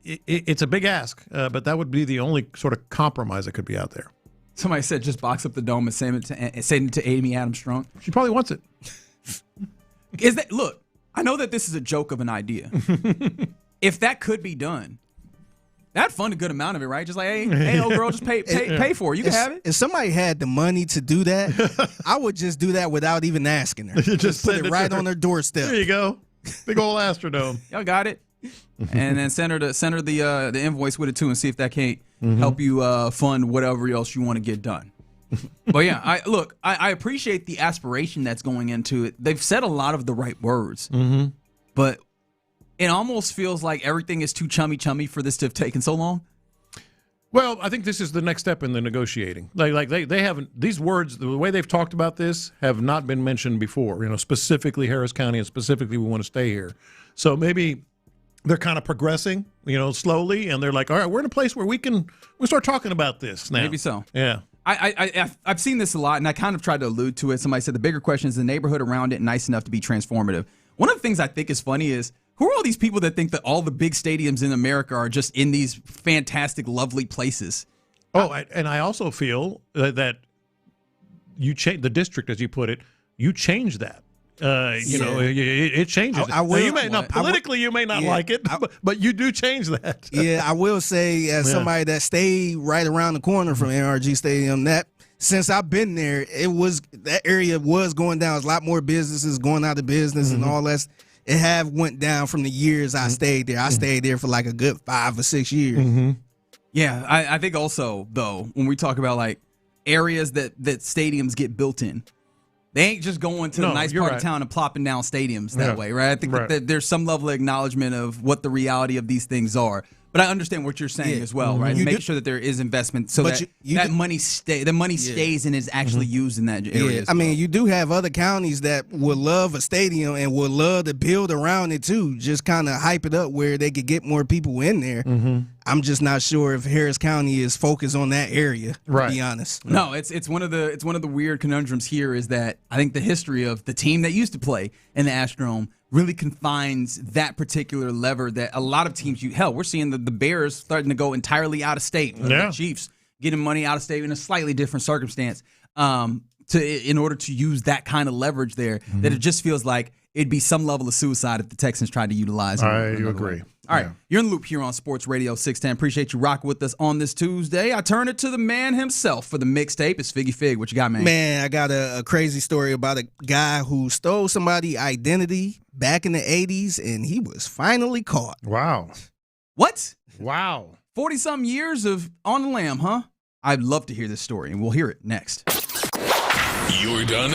it's a big ask, but that would be the only sort of compromise that could be out there. Somebody said just box up the dome and send it to Amy Adams Strunk. She probably wants it. Look, I know that this is a joke of an idea. If that could be done, that'd fund a good amount of it, right? Just like, hey, old girl, just pay for it. You can have it. If somebody had the money to do that, I would just do that without even asking her. just put it right on her doorstep. There you go. Big old Astrodome. Y'all got it. And then send her the invoice with it too, and see if that can't help you fund whatever else you want to get done. But yeah, I appreciate the aspiration that's going into it. They've said a lot of the right words, but it almost feels like everything is too chummy for this to have taken so long. Well, I think this is the next step in the negotiating. Like they haven't, these words, the way they've talked about this, have not been mentioned before. Specifically Harris County, and specifically we want to stay here. So maybe they're kind of progressing, slowly, and they're like, all right, we're in a place where we start talking about this now. Maybe so. Yeah. I've seen this a lot, and I kind of tried to allude to it. Somebody said the bigger question is the neighborhood around it nice enough to be transformative. One of the things I think is funny is, who are all these people that think that all the big stadiums in America are just in these fantastic, lovely places? And I also feel that you change the district, as you put it. You change that. It changes. I will. You may not politically, you may not like it, but you do change that. Yeah, I will say, as somebody that stayed right around the corner from NRG Stadium, that since I've been there, that area was going down. There's a lot more businesses going out of business and all that. It have went down from the years I stayed there. I stayed there for like a good 5 or 6 years. Yeah, I think also, though, when we talk about like areas that stadiums get built in, they ain't just going to the nice part of town and plopping down stadiums that way, right? I think that there's some level of acknowledgement of what the reality of these things are. But I understand what you're saying as well, right? Make sure that there is investment so that money stays and is actually used in that area. I mean, you do have other counties that would love a stadium and would love to build around it too, just kind of hype it up where they could get more people in there. I'm just not sure if Harris County is focused on that area, to be honest. No, it's one of the weird conundrums here is that I think the history of the team that used to play in the Astrodome really confines that particular lever that a lot of teams we're seeing the Bears starting to go entirely out of state. The Chiefs getting money out of state in a slightly different circumstance in order to use that kind of leverage there, that it just feels like it'd be some level of suicide if the Texans tried to utilize it. I agree. All right, you're in the loop here on Sports Radio 610. Appreciate you rocking with us on this Tuesday. I turn it to the man himself for the mixtape. It's Figgy Fig. What you got, man? Man, I got a crazy story about a guy who stole somebody's identity back in the 80s, and he was finally caught. Wow. What? Wow. 40-some years of on the lam, huh? I'd love to hear this story, and we'll hear it next. You're done.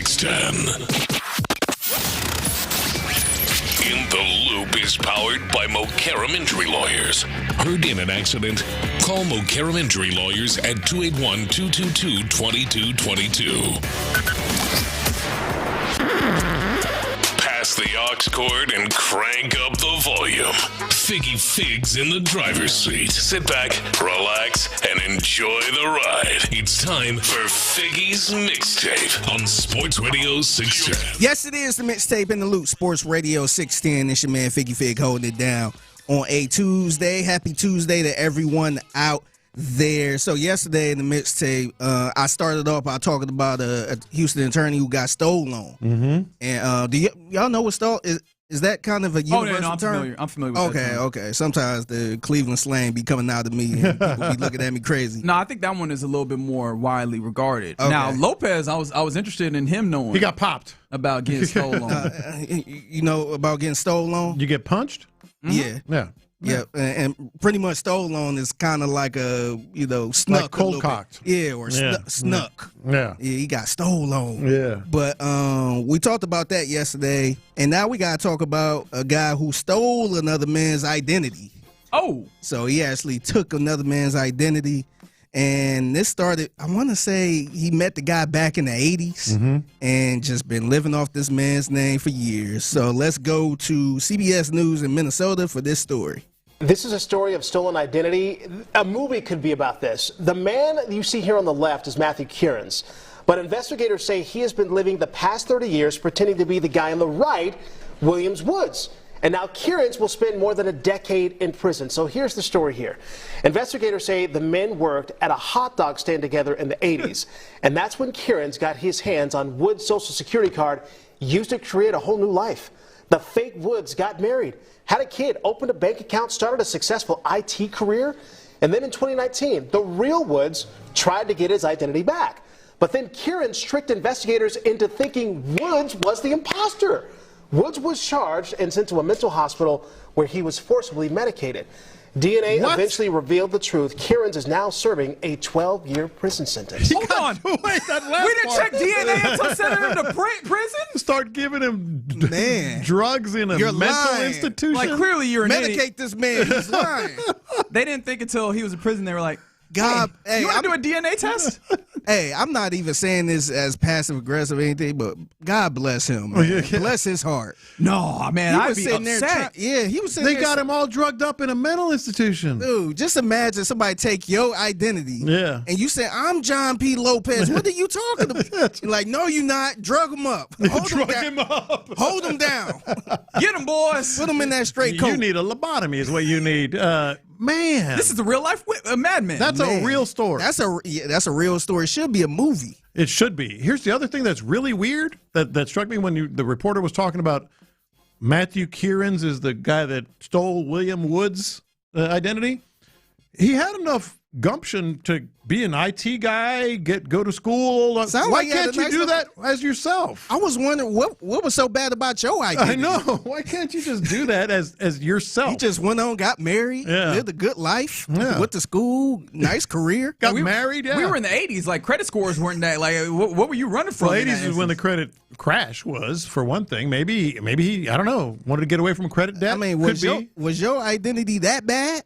610. In the Loop is powered by Mokaram Injury Lawyers. Heard in an accident? Call Mokaram Injury Lawyers at 281-222-2222. Pass the aux cord and crank up the volume. Figgy Figs in the driver's seat. Sit back, relax, and enjoy the ride. It's time for Figgy's Mixtape on Sports Radio 610. Yes, it is the Mixtape in the Loop, Sports Radio 610. It's your man Figgy Fig holding it down on a Tuesday. Happy Tuesday to everyone out there. So yesterday in the Mixtape, I started off by talking about a Houston attorney who got stolen on. Mm-hmm. And do y'all know what stole is? Is that kind of a universal term? I'm familiar with that term. Okay. Sometimes the Cleveland slang be coming out of me and people be looking at me crazy. No, I think that one is a little bit more widely regarded. Okay. Now, Lopez, I was interested in him knowing. He got popped. About getting stolen. You know about getting stolen on? You get punched? Mm-hmm. Yeah. Yeah, and pretty much stolen is kind of like a, snuck. Like cold cocked. Yeah, or snuck. Yeah. He got stolen. Yeah. But we talked about that yesterday, and now we got to talk about a guy who stole another man's identity. Oh. So he actually took another man's identity, and this started, I want to say he met the guy back in the 80s and just been living off this man's name for years. So let's go to CBS News in Minnesota for this story. This is a story of stolen identity. A movie could be about this. The man you see here on the left is Matthew Kierans, but investigators say he has been living the past 30 years pretending to be the guy on the right, Williams Woods. And now Kierans will spend more than a decade in prison. So here's the story here. Investigators say the men worked at a hot dog stand together in the 80s, and that's when Kierans got his hands on Woods' Social Security card, used to create a whole new life. The fake Woods got married, had a kid, opened a bank account, started a successful IT career, and then in 2019, the real Woods tried to get his identity back. But then Kierans tricked investigators into thinking Woods was the imposter. Woods was charged and sent to a mental hospital where he was forcibly medicated. DNA eventually revealed the truth. Kierans is now serving a 12-year prison sentence. Hold on. Wait, that last We didn't check DNA until sending him to prison? Start giving him drugs in a You're mental lying. institution? Like, clearly you're an idiot. Medicate this man. He's lying. They didn't think until he was in prison. They were like, God, hey, you want to do a DNA test? Hey, I'm not even saying this as passive aggressive or anything, but God bless him. Man. Bless his heart. No, man, He I'd was be sitting there upset. he was sitting They there. got him all drugged up in a mental institution. Dude, just imagine somebody take your identity. Yeah. And you say, I'm John P. Lopez. What are you talking about? You're like, no, you're not. Drug him up. Drug him up. Hold him down. Get him, boys. Put him in that straight coat. You need a lobotomy is what you need. Man. This is a real life madman. That's a real story. That's a real story. It should be a movie. It should be. Here's the other thing that's really weird that struck me when the reporter was talking about Matthew Kierans is the guy that stole William Woods' identity. He had enough gumption to be an IT guy, go to school. Why can't you do that as yourself? I was wondering what was so bad about your identity. I know. Why can't you just do that as yourself? He just went on, got married, lived a good life, went to school, nice career. Got married, We were in the 80s. Like, credit scores weren't that. Like, what were you running from? Well, 80s is when the credit crash was, for one thing. Maybe he, I don't know, wanted to get away from credit debt. I mean, was your identity that bad?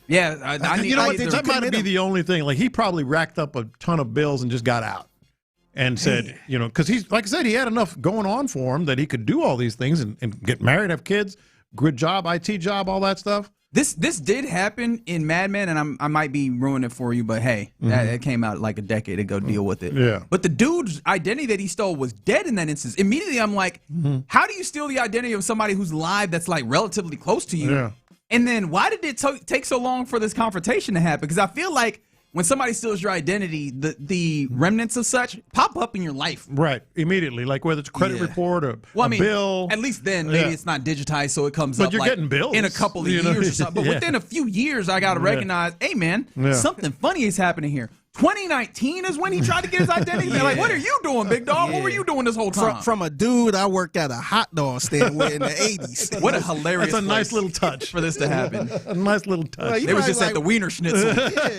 Yeah, you know what? That might be the only thing. Like, he probably racked up a ton of bills and just got out and said, because he's, like I said, he had enough going on for him that he could do all these things and get married, have kids, good job, IT job, all that stuff. This did happen in Mad Men, and I might be ruining it for you, but hey, that came out like a decade ago. Deal with it. Yeah. But the dude's identity that he stole was dead in that instance. Immediately, I'm like, how do you steal the identity of somebody who's live that's like relatively close to you? Yeah. And then why did it take so long for this confrontation to happen? Because I feel like when somebody steals your identity, the remnants of such pop up in your life. Right, immediately, like whether it's a credit report or a bill. At least then, maybe it's not digitized, so it comes up. But you're getting bills in a couple of years or something. But within a few years, I got to recognize, hey, man, something funny is happening here. 2019 is when he tried to get his identity. They're like, what are you doing, big dog? What were you doing this whole time? From a dude I worked at a hot dog stand with in the 80s. What a hilarious That's a nice little touch for this to happen. A nice little touch. Well, They was just like, at the Wiener Schnitzel,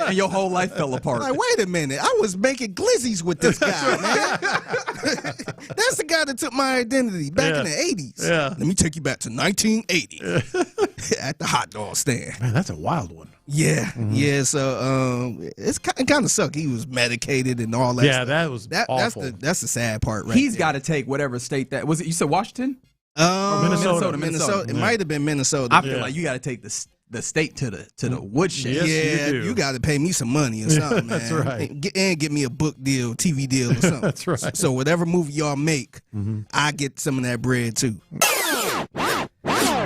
and your whole life fell apart. Like, wait a minute. I was making glizzies with this guy, man. That's the guy that took my identity back in the 80s. Yeah. Let me take you back to 1980 at the hot dog stand. Man, that's a wild one. Yeah, yeah. So it's kind of sucked. He was medicated and all that. Yeah, stuff. that was awful. That's the sad part, right? He's got to take whatever state that was. It you said Washington? Minnesota. It might have been Minnesota. I feel like you got to take the state to the woodshed. Yes, you got to pay me some money or something, man. That's right. And get me a book deal, TV deal, or something. That's right. So whatever movie y'all make, I get some of that bread too.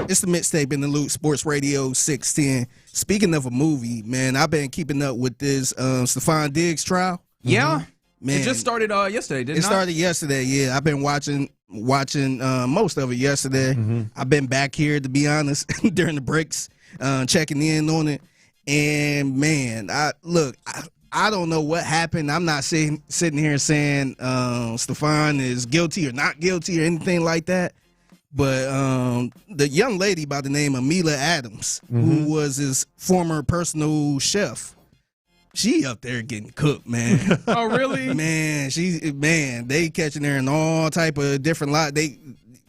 It's the Mixtape in the Loop, Sports Radio 610. Speaking of a movie, man, I've been keeping up with this Stefon Diggs trial. Yeah, man, it just started yesterday, didn't it? It started yesterday. Yeah, I've been watching most of it yesterday. I've been back here, to be honest, during the breaks, checking in on it. And man, I don't know what happened. I'm not sitting here saying Stefon is guilty or not guilty or anything like that. But the young lady by the name of Mila Adams, who was his former personal chef, she up there getting cooked, man. Oh, really? Man, they catching her in all type of different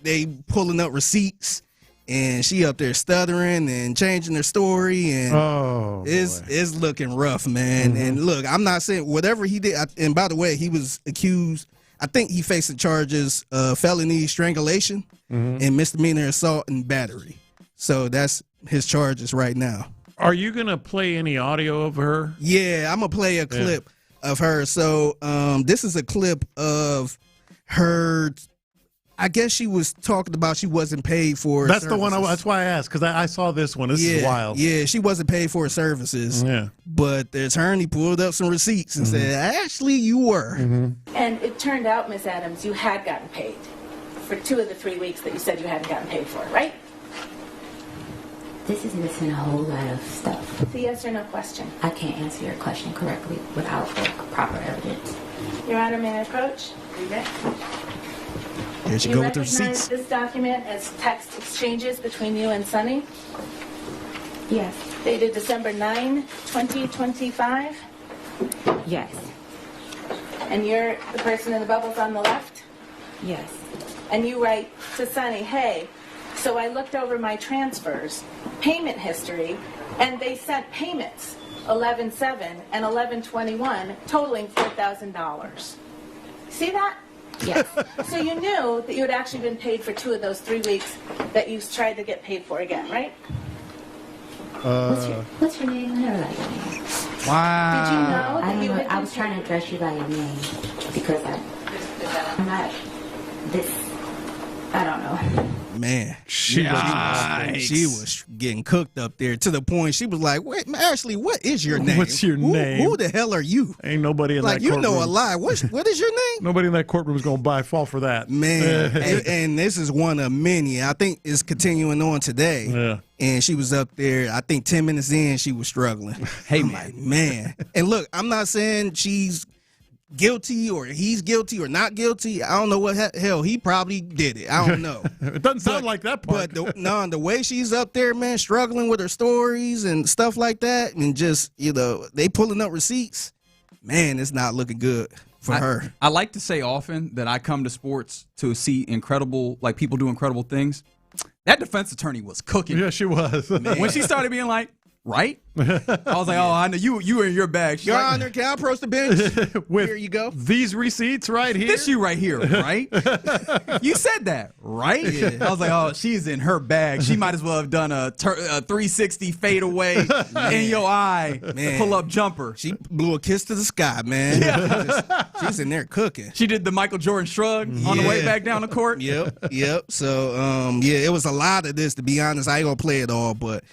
they pulling up receipts, and she up there stuttering and changing her story, and it's looking rough, man. And look, I'm not saying whatever he did. And by the way, he was accused. I think he facing charges of felony strangulation and misdemeanor assault and battery. So that's his charges right now. Are you going to play any audio of her? Yeah, I'm going to play a clip of her. So this is a clip of her. I guess she was talking about she wasn't paid for That's services. the one. That's why I asked, because I saw this one. This is wild. Yeah, she wasn't paid for her services. Yeah. But the attorney pulled up some receipts and said, actually, you were. And it turned out, Miss Adams, you had gotten paid for 2 of the 3 weeks that you said you hadn't gotten paid for, right? This is missing a whole lot of stuff. It's a yes or no question. I can't answer your question correctly without proper evidence. Your Honor, may I approach? Read it. Here she You go with the recognize receipts. this document as text exchanges between you and Sonny? Yes. Dated December 9, 2025? Yes. And you're the person in the bubbles on the left? Yes. And you write to Sonny, hey, so I looked over my transfers, payment history, and they sent payments, 11/7 and 11/21, totaling $4,000. See that? Yes. So you knew that you had actually been paid for 2 of those 3 weeks that you tried to get paid for again, right? What's your name? I never like your name. Wow. Did you know that I don't you know. had I been was trying to paid? address you by your name because I'm not this. I don't know. Man, She was getting cooked up there to the point she was like, "Wait, Ashley, what is your name? What's your name? Who the hell are you?" Ain't nobody in Like, that you courtroom. know a lie. What is your name? Nobody in that courtroom is going to fall for that. Man, and this is one of many. I think it's continuing on today. Yeah. And she was up there, I think 10 minutes in, she was struggling. Hey, I'm like, man. And look, I'm not saying she's guilty or he's guilty or not guilty. I don't know what hell he probably did it. I don't know. It doesn't sound like that part. But the way she's up there, man, struggling with her stories and stuff like that, and just, they pulling up receipts, man, it's not looking good for her. I like to say often that I come to sports to see incredible, like people do incredible things. That defense attorney was cooking. Yeah, she was. When she started being like, right? I was like, oh, I know you were in your bag. She's Your like, Honor, can I approach the bench? Here you go. These receipts right here. This you right here, right? You said that, right? Yeah. I was like, oh, she's in her bag. She might as well have done a 360 fadeaway in your eye, pull up jumper. She blew a kiss to the sky, man. She's in there cooking. She did the Michael Jordan shrug on the way back down the court. Yep. So, it was a lot of this, to be honest. I ain't gonna play it all, but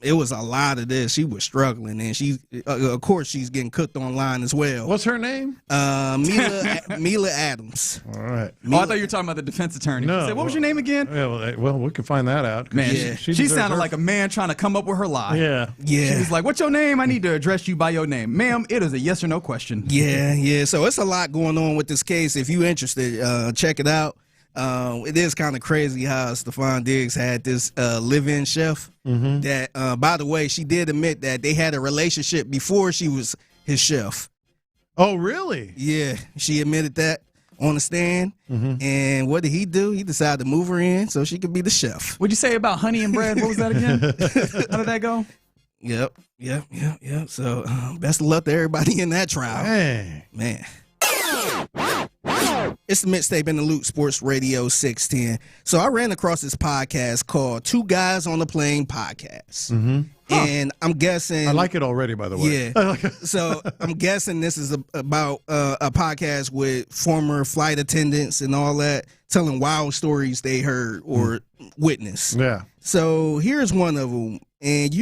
it was a lot of this. She was struggling, and she, of course, she's getting cooked online as well. What's her name? Mila Adams. All right. I thought you were talking about the defense attorney. No, What was your name again? Yeah, well, we can find that out. Man, she sounded like a man trying to come up with her lie. Yeah. Yeah. She was like, "What's your name? I need to address you by your name, ma'am." It is a yes or no question. Yeah. So it's a lot going on with this case. If you're interested, check it out. It is kind of crazy how Stefon Diggs had this live-in chef that, by the way, she did admit that they had a relationship before she was his chef. Oh, really? Yeah, she admitted that on the stand. And what did he do? He decided to move her in so she could be the chef. What'd you say about honey and bread? What was that again? How did that go? Yep. So best of luck to everybody in that trial. Hey. Man. It's the Mixtape in the Loop, Sports Radio 610. So I ran across this podcast called Two Guys on the Plane Podcast. And I'm guessing... I like it already, by the way. Yeah. So I'm guessing this is about a podcast with former flight attendants and all that, telling wild stories they heard or witnessed. Yeah. So here's one of them. And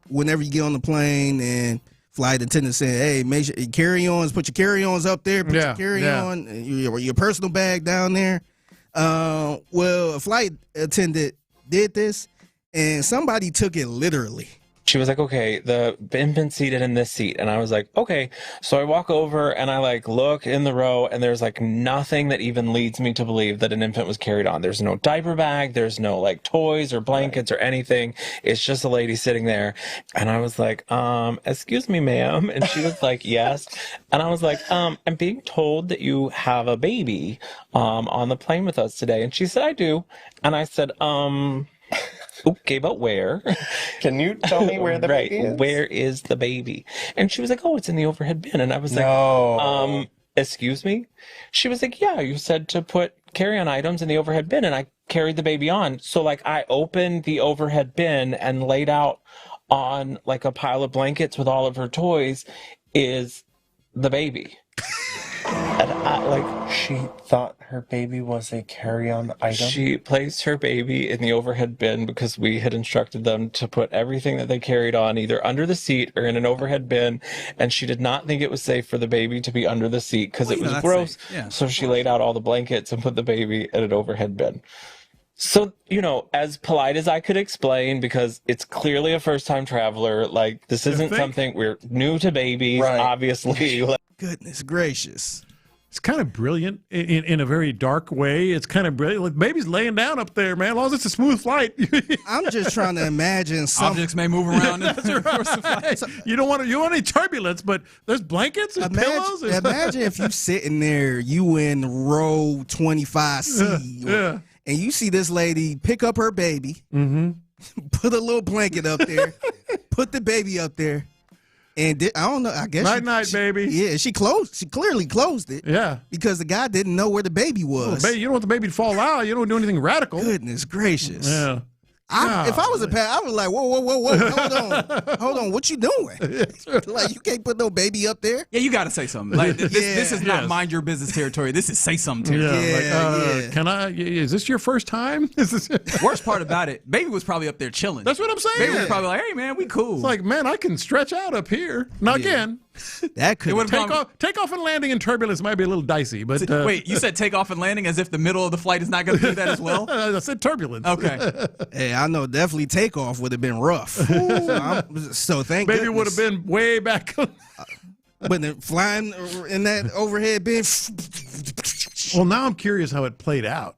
whenever you get on the plane and flight attendant saying, "Hey, make sure carry-ons, put your carry-ons up there, put your carry-on, your personal bag down there." Well, a flight attendant did this, and somebody took it literally. She was like, "Okay, the infant's seated in this seat." And I was like, "Okay." So I walk over and I look in the row, and there's nothing that even leads me to believe that an infant was carried on. There's no diaper bag. There's no toys or blankets or anything. It's just a lady sitting there. And I was like, "Excuse me, ma'am." And she was like, "Yes." And I was like, "I'm being told that you have a baby on the plane with us today." And she said, "I do." And I said, "Okay, but where?" Can you tell me where the baby is? Where is the baby? And she was like, "Oh, it's in the overhead bin." And I was No. Excuse me? She was like, "Yeah, you said to put carry-on items in the overhead bin." And I carried the baby on. So I opened the overhead bin and laid out on a pile of blankets with all of her toys is the baby. And she thought her baby was a carry-on item? She placed her baby in the overhead bin because we had instructed them to put everything that they carried on either under the seat or in an overhead bin, and she did not think it was safe for the baby to be under the seat because it was gross. Yeah. So she laid out all the blankets and put the baby in an overhead bin. So, as polite as I could explain, because it's clearly a first-time traveler, this isn't something we're new to babies, obviously. Goodness gracious. It's kind of brilliant in a very dark way. It's kind of brilliant. Baby's laying down up there, man. As long as it's a smooth flight. I'm just trying to imagine objects may move around in the course of flight. You don't want any turbulence, but there's blankets and pillows. Imagine if you sitting there, you in row 25C, and you see this lady pick up her baby, put a little blanket up there, put the baby up there. And I don't know. I guess night, baby. Yeah, she clearly closed it. Yeah, because the guy didn't know where the baby was. Well, you don't want the baby to fall out. You don't do anything radical. Goodness gracious. Yeah. If I was a parent, I was like, whoa, hold on, what you doing? You can't put no baby up there. Yeah, you got to say something. This is not mind your business territory. This is say something territory. Can I? Is this your first time? Worst part about it, baby was probably up there chilling. That's what I'm saying. Baby was probably like, "Hey, man, we cool." It's like, man, I can stretch out up here. Now again. That could take off and landing in turbulence might be a little dicey, but wait, you said take off and landing as if the middle of the flight is not going to do that as well? I said turbulence. Okay. Hey, I know definitely takeoff would have been rough. So thank Baby goodness. would have been way back. But then flying in that overhead bin. Well, now I'm curious how it played out.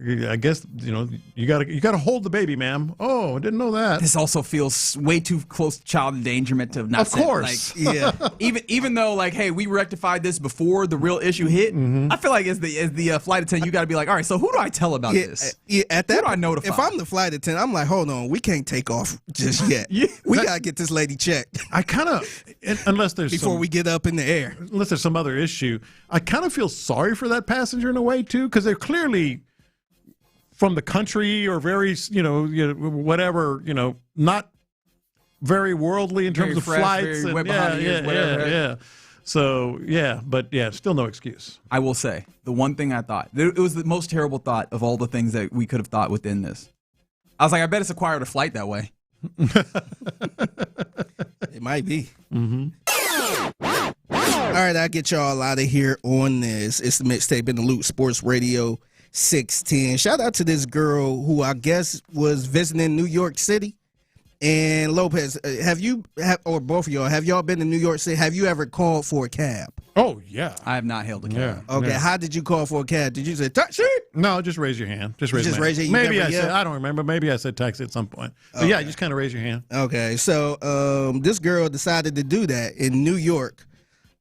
I guess you got to hold the baby, ma'am. Oh, I didn't know that. This also feels way too close to child endangerment to not. Of course, yeah. Even though hey, we rectified this before the real issue hit. I feel like as the flight attendant, you got to be like, all right, so who do I tell about this? Yeah, at that, who do I notify? If I'm the flight attendant, I'm like, hold on, we can't take off just yet. We got to get this lady checked. I kind of, unless there's before we get up in the air, unless there's some other issue, I kind of feel sorry for that passenger in a way too, because they're clearly from the country or very, whatever, not very worldly in terms of flights. Yeah. So, still no excuse. I will say, the one thing I thought, it was the most terrible thought of all the things that we could have thought within this. I was like, I bet it's acquired a flight that way. It might be. Mm-hmm. All right, I'll get y'all out of here on this. It's the Mixtape in the Loop, Sports Radio 610. Shout out to this girl who I guess was visiting New York City. And Lopez, or both of y'all, have y'all been to New York City? Have you ever called for a cab? Oh, yeah. I have not hailed a cab. Okay, Yeah. how did you call for a cab? Did you say taxi? No, just raise your hand. Just raise your hand. Maybe I said, I don't remember. Maybe I said taxi at some point. But yeah, just kind of raise your hand. Okay, so this girl decided to do that in New York.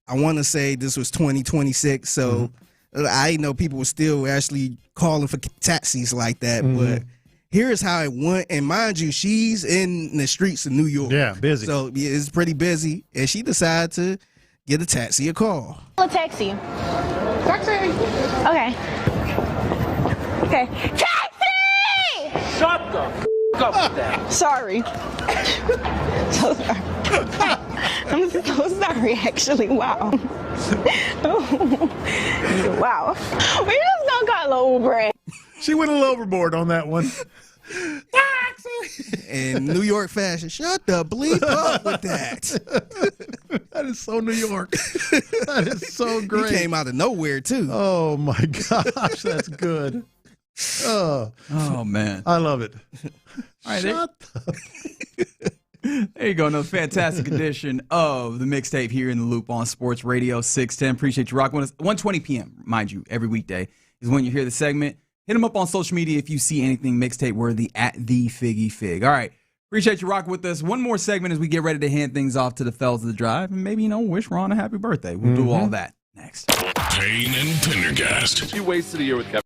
I want to say this was 2026, so I know people were still actually calling for taxis like that, but here's how it went. And mind you, she's in the streets of New York. Yeah, busy. So it's pretty busy, and she decided to get a taxi a call. A taxi. Taxi. Okay. Okay. Taxi! Shut the up with that. Sorry. So sorry. I'm so sorry, actually. Wow. Wow. We just gonna call Uber. She went a little overboard on that one. In New York fashion, shut the bleep up with that. That is so New York. That is so great. He came out of nowhere, too. Oh, my gosh. That's good. Oh, man. I love it. All right, there you go. Another fantastic edition of the Mixtape here in the Loop on Sports Radio 610. Appreciate you rocking with us. 1:20 p.m., mind you, every weekday is when you hear the segment. Hit them up on social media if you see anything Mixtape worthy at the Figgy Fig. All right. Appreciate you rocking with us. One more segment as we get ready to hand things off to the fellas of the drive. And maybe, wish Ron a happy birthday. We'll do all that next. Payne and Pendergast. You wasted a year with Kevin.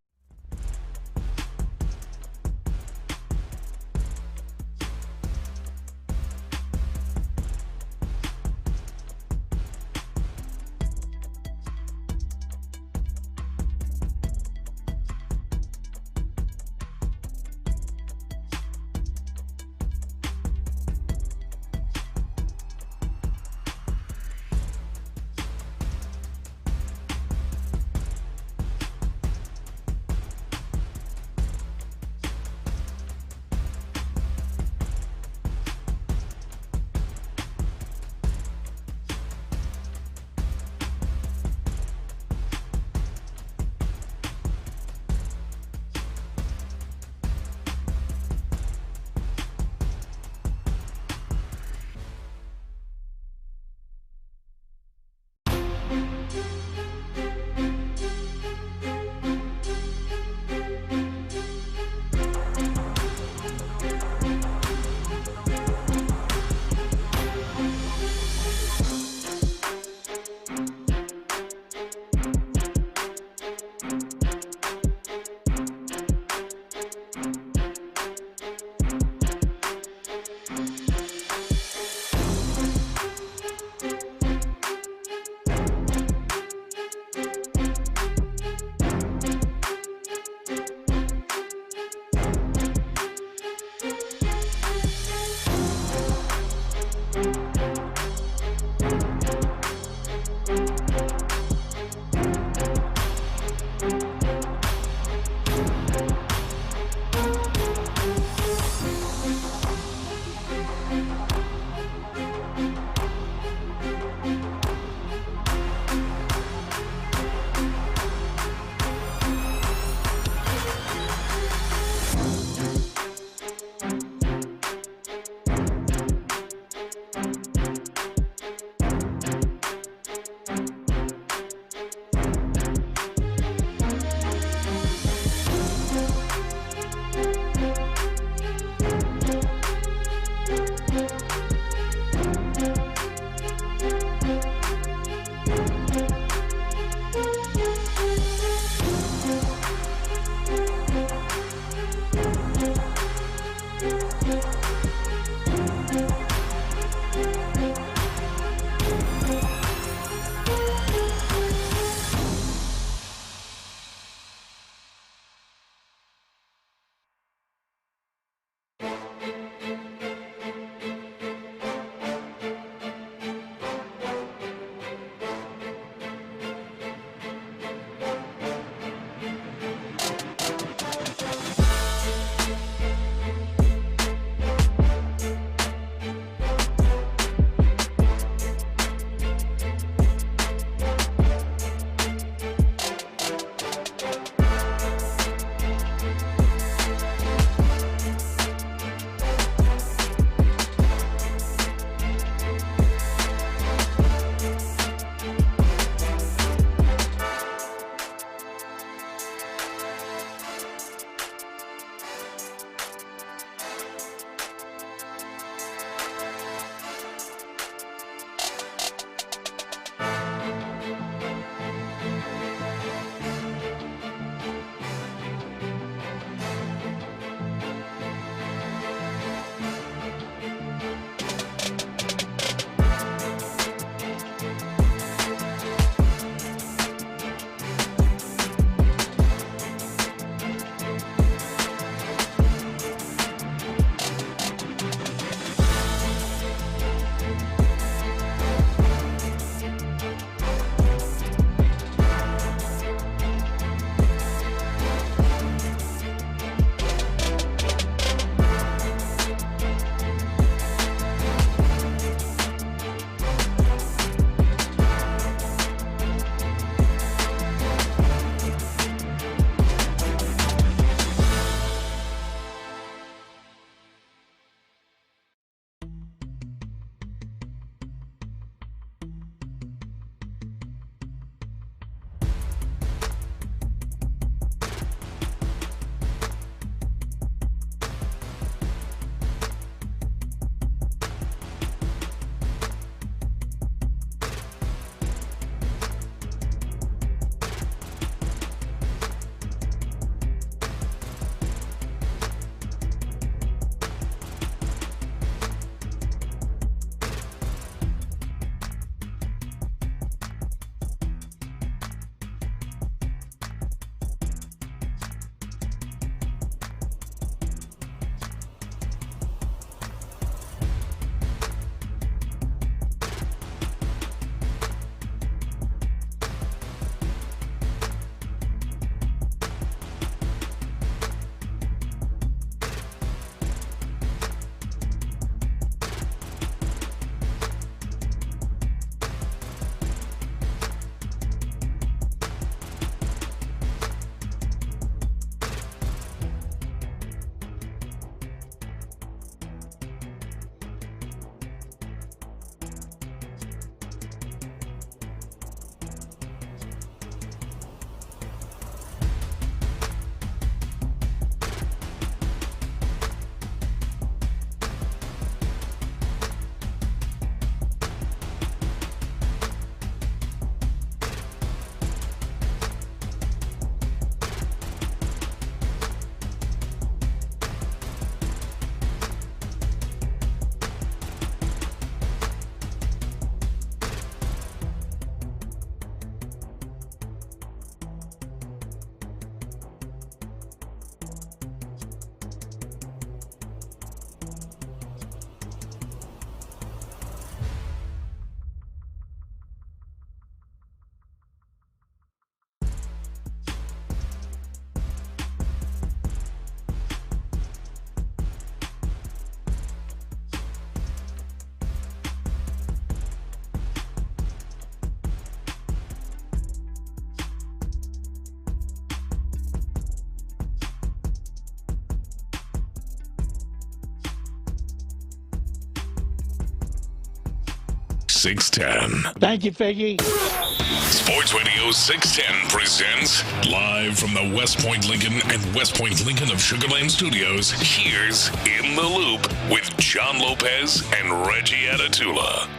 610. Thank you, Figgy. Sports Radio 610 presents live from the West Point Lincoln and West Point Lincoln of Sugar Land Studios. Here's In the Loop with John Lopez and Reggie Atatula.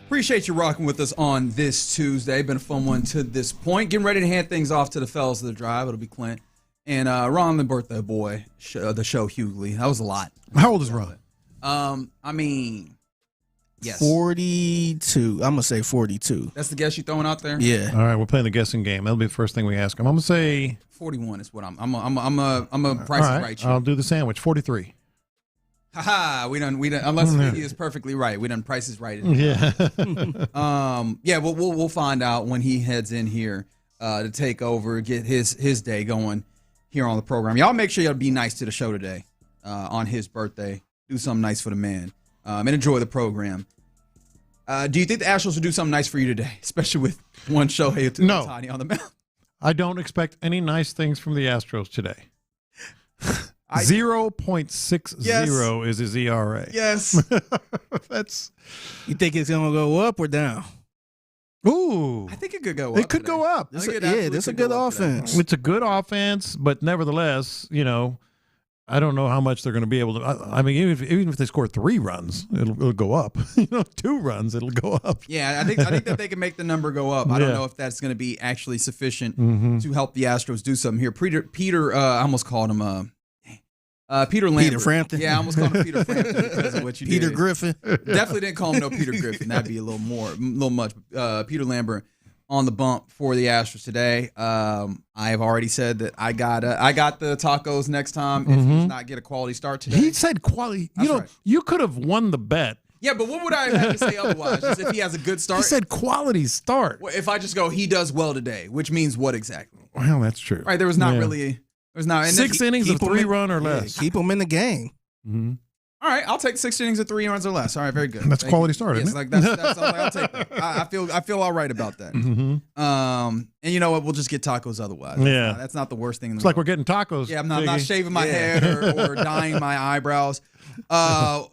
Appreciate you rocking with us on this Tuesday. Been a fun one to this point. Getting ready to hand things off to the fellas of the drive. It'll be Clint and Ron, the birthday boy, the show Hughley. That was a lot. How old is Ron? Yes. 42. I'm going to say 42. That's the guess you throwing out there? Yeah. All right, we're playing the guessing game. That'll be the first thing we ask him. I'm going to say 41 is what I'm a price is right. I'll do the sandwich. 43. Haha, we done unless he is perfectly right. We done prices right. Yeah. We'll find out when he heads in here to take over, get his day going here on the program. Y'all make sure y'all be nice to the show today on his birthday. Do something nice for the man and enjoy the program. Do you think the Astros will do something nice for you today, especially with one Shohei Ohtani on the mound? I don't expect any nice things from the Astros today. 0.60 is his ERA. Yes. That's. You think it's going to go up or down? Ooh. I think it could go up. It could go up. This is a good offense. It's a good offense, but nevertheless, I don't know how much they're going to be able to. I mean, even if they score 3 runs, it'll go up. 2 runs, it'll go up. Yeah, I think that they can make the number go up. I don't know if that's going to be actually sufficient to help the Astros do something here. Peter, I almost called him. Peter Lambert. Peter Frampton. Yeah, I almost called him Peter Frampton because of what you Peter did. Griffin. Definitely didn't call him no Peter Griffin. That'd be a little much. Peter Lambert on the bump for the Astros today. I have already said that I got the tacos next time if he does not get a quality start today. He said quality. You could have won the bet. Yeah, but what would I have to say otherwise? Just if he has a good start? He said quality start. Well, if I just go, he does well today, which means what exactly? Well, that's true. Right, there was not really. There's not 6 innings of 3 run or less. Keep them in the game. Mm-hmm. All right, I'll take 6 innings of 3 runs or less. All right, very good. That's a quality start, isn't it? Like that's all, I'll take that. I feel all right about that. Mm-hmm. And you know what? We'll just get tacos otherwise. That's not the worst thing in the world. It's like we're getting tacos. Yeah, I'm not shaving my head or dyeing my eyebrows.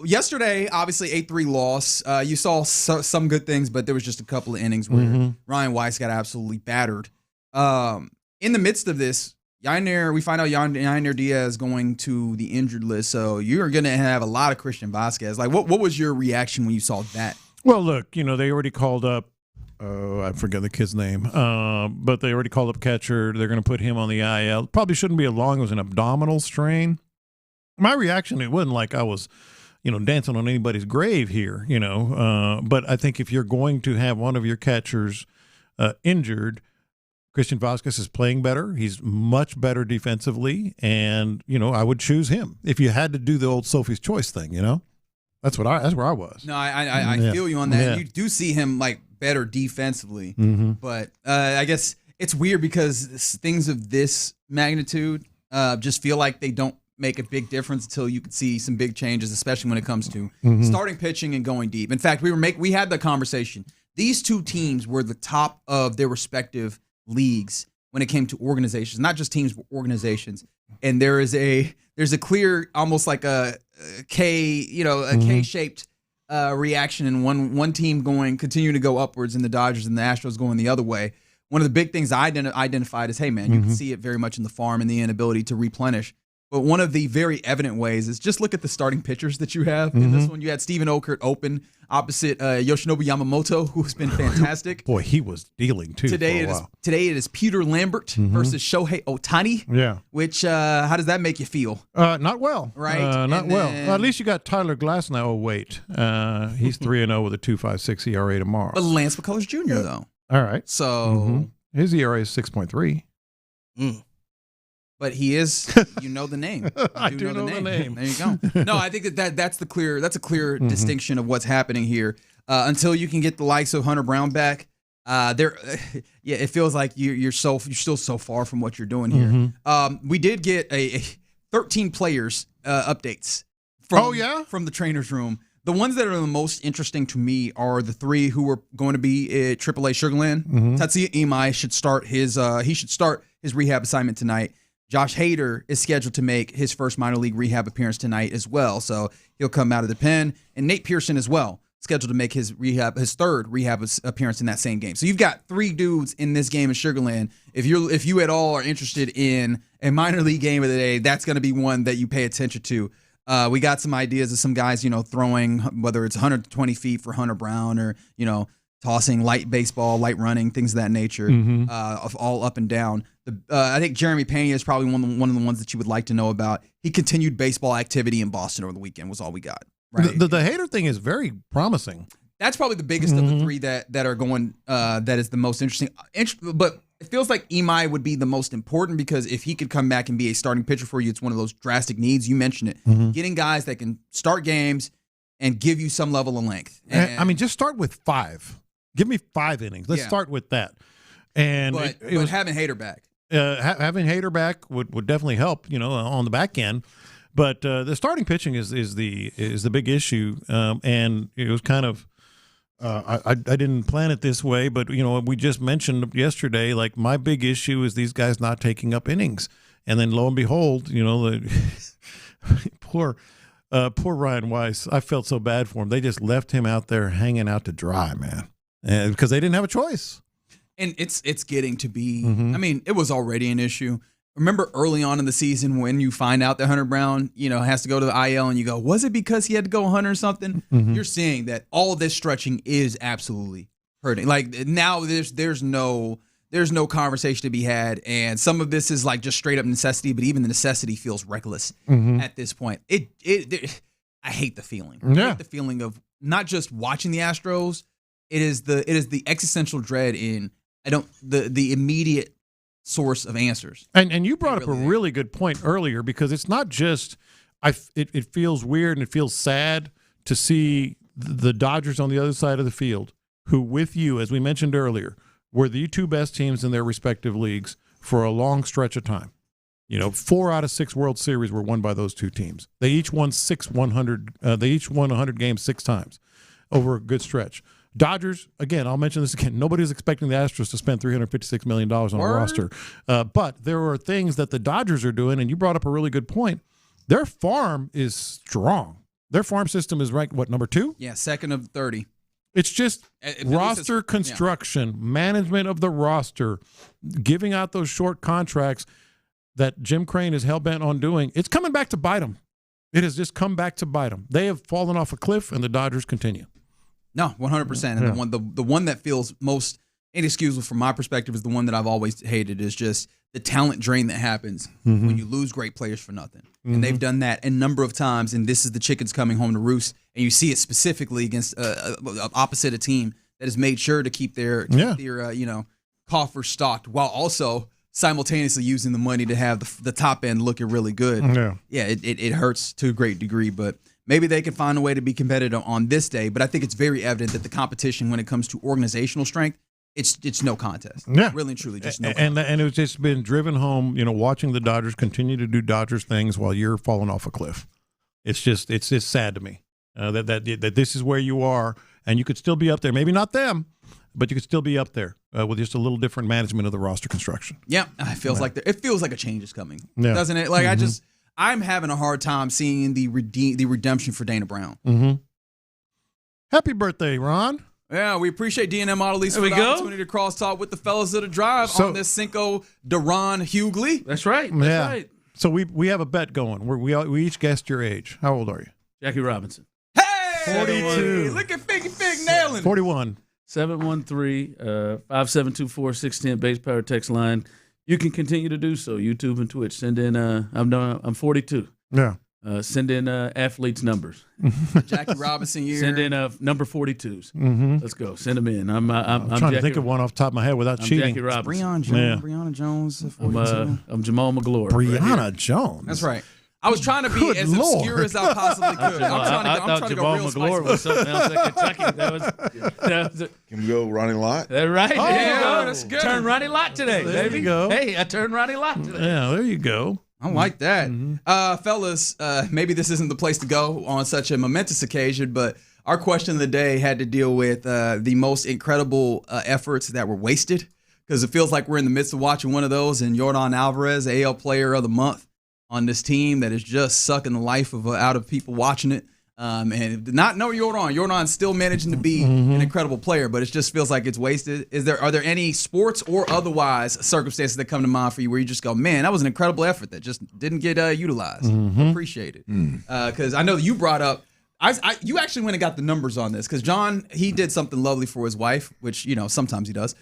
Yesterday, obviously 8-3 loss. You saw some good things, but there was just a couple of innings where Ryan Weiss got absolutely battered. In the midst of this, we find out Yainer Diaz going to the injured list, so you're going to have a lot of Christian Vasquez. Like, what was your reaction when you saw that? Well, look, they already called up, I forget the kid's name, but they already called up catcher. They're going to put him on the IL. Probably shouldn't be as long as an abdominal strain. My reaction, it wasn't like I was, dancing on anybody's grave here, but I think if you're going to have one of your catchers injured, Christian Vasquez is playing better. He's much better defensively, and I would choose him if you had to do the old Sophie's Choice thing. That's where I was. No, I feel you on that. Yeah. You do see him like better defensively, but I guess it's weird because things of this magnitude just feel like they don't make a big difference until you can see some big changes, especially when it comes to starting pitching and going deep. In fact, we had the conversation. These two teams were the top of their respective leagues when it came to organizations, not just teams, but organizations. And there's a clear, almost like a K-shaped reaction, and one team continuing to go upwards, and the Dodgers and the Astros going the other way. One of the big things I identified is, hey man, you can see it very much in the farm and the inability to replenish. But one of the very evident ways is just look at the starting pitchers that you have. In this one, you had Steven Okert open opposite Yoshinobu Yamamoto, who's been fantastic. Boy, he was dealing too. Today it is Peter Lambert versus Shohei Ohtani. Yeah. Which how does that make you feel? Not well. Right. Not well. At least you got Tyler Glasnow. Oh wait, he's 3-0 with a 2.56 ERA tomorrow. But Lance McCullers Jr. though. All right. So his ERA is 6.3. But he is, the name. I do know the name. There you go. No, I think that's a clear distinction of what's happening here. Until you can get the likes of Hunter Brown back, it feels like you're still so far from what you're doing here. We did get a 13 players updates from the trainer's room. The ones that are the most interesting to me are the 3 who were going to be at AAA Sugarland. Tatsuya Imai should start his rehab assignment tonight. Josh Hader is scheduled to make his first minor league rehab appearance tonight as well, so he'll come out of the pen, and Nate Pearson as well. scheduled to make his third rehab appearance in that same game. So you've got 3 dudes in this game in Sugar Land. If you at all are interested in a minor league game of the day, that's going to be one that you pay attention to. We got some ideas of some guys, throwing, whether it's 120 feet for Hunter Brown or, tossing light baseball, light running, things of that nature, all up and down. I think Jeremy Pena is probably one of the ones that you would like to know about. He continued baseball activity in Boston over the weekend was all we got. Right? The Hader thing is very promising. That's probably the biggest of the 3 that are going, that is the most interesting. But it feels like Imai would be the most important because if he could come back and be a starting pitcher for you, it's one of those drastic needs. You mentioned it. Getting guys that can start games and give you some level of length. And, just start with 5. Give me 5 innings. Let's start with that. But having Hader back. Having Hader back would definitely help, on the back end. But the starting pitching is the big issue, and it was kind of I didn't plan it this way, but we just mentioned yesterday. Like my big issue is these guys not taking up innings, and then lo and behold, poor Ryan Weiss. I felt so bad for him. They just left him out there hanging out to dry, man, because they didn't have a choice. And it's getting to be. I mean, it was already an issue. Remember early on in the season when you find out that Hunter Brown, has to go to the IL and you go, was it because he had to go 100 or something? You're seeing that all this stretching is absolutely hurting. Like now there's no conversation to be had. And some of this is like just straight up necessity, but even the necessity feels reckless at this point. I hate the feeling. I hate the feeling of not just watching the Astros. It is the existential dread in the immediate source of answers. And you brought up a really good point earlier because it's not just it feels weird and it feels sad to see the Dodgers on the other side of the field who with you, as we mentioned earlier, were the 2 best teams in their respective leagues for a long stretch of time. 4 out of 6 World Series were won by those 2 teams. They each won 100 games 6 times over a good stretch. Dodgers, again, I'll mention this again. Nobody's expecting the Astros to spend $356 million on a roster. But there are things that the Dodgers are doing, and you brought up a really good point. Their farm is strong. Their farm system is ranked, number 2? Yeah, second of 30. It's just roster construction, management of the roster, giving out those short contracts that Jim Crane is hell-bent on doing. It's coming back to bite them. It has just come back to bite them. They have fallen off a cliff, and the Dodgers continue. No, 100%. And the one that feels most inexcusable from my perspective is the one that I've always hated is just the talent drain that happens when you lose great players for nothing. And they've done that a number of times, and this is the chickens coming home to roost. And you see it specifically against opposite a team that has made sure to keep their coffers stocked while also simultaneously using the money to have the top end looking really good. It hurts to a great degree, but maybe they can find a way to be competitive on this day, but I think it's very evident that the competition when it comes to organizational strength, it's no contest. Yeah. Really and truly just no contest. And it's just been driven home, watching the Dodgers continue to do Dodgers things while you're falling off a cliff. It's just sad to me that this is where you are, and you could still be up there. Maybe not them, but you could still be up there with just a little different management of the roster construction. Yeah, it feels like a change is coming, doesn't it? Like I'm having a hard time seeing the redemption for Dana Brown. Happy birthday, Ron. Yeah, we appreciate D&M Auto Lease for the opportunity to cross-talk with the fellas of the drive on this Cinco de Ron Hughley. That's right. Right. So we have a bet going. We each guessed your age. How old are you? Jackie Robinson. Hey! 42. Look at Figgy Fig nailing 41. 713-572-4610 base power text line. You can continue to do so. YouTube and Twitch. Send in. I'm 42. Yeah. Send in athletes' numbers. Jackie Robinson year. Send in number 42s. Let's go. Send them in. I'm trying to think of one off the top of my head without cheating. Jackie Robinson. Brianna Jones. I'm Jamal McGlure. Brianna Jones. That's right. I was trying to be as obscure as I possibly could. I'm trying to go real McGlure was something else at Kentucky. That was Can we go Ronnie Lott? That's right. Oh, there you go. That's good. Turn Ronnie Lott today. There you go. Hey, I turned Ronnie Lott today. Yeah, there you go. I like that. Fellas, maybe this isn't the place to go on such a momentous occasion, but our question of the day had to deal with the most incredible efforts that were wasted, because it feels like we're in the midst of watching one of those, and Yordan Alvarez, AL Player of the Month, on this team that is just sucking the life out of people watching it. And not know Yordan. Yordan's still managing to be an incredible player, but it just feels like it's wasted. Are there any sports or otherwise circumstances that come to mind for you where you just go, man, that was an incredible effort that just didn't get utilized? Appreciate it. Because I know that you brought up, you actually went and got the numbers on this because John, he did something lovely for his wife, which sometimes he does.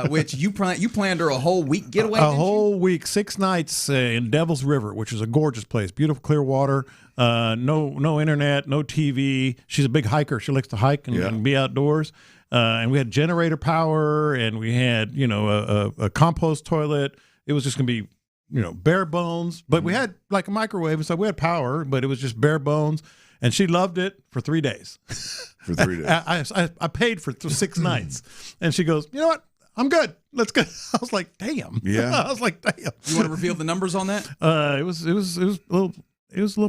Which you planned her a whole week getaway. A whole week, 6 nights in Devil's River, which is a gorgeous place, beautiful clear water. No internet, no TV. She's a big hiker. She likes to hike and be outdoors. And we had generator power, and we had a compost toilet. It was just gonna be bare bones, but we had like a microwave, so we had power, but it was just bare bones. And she loved it for 3 days. For 3 days. I paid for 6 nights. And she goes, you know what? I'm good. Let's go. I was like, damn. Yeah. I was like, damn. You want to reveal the numbers on that? It was a little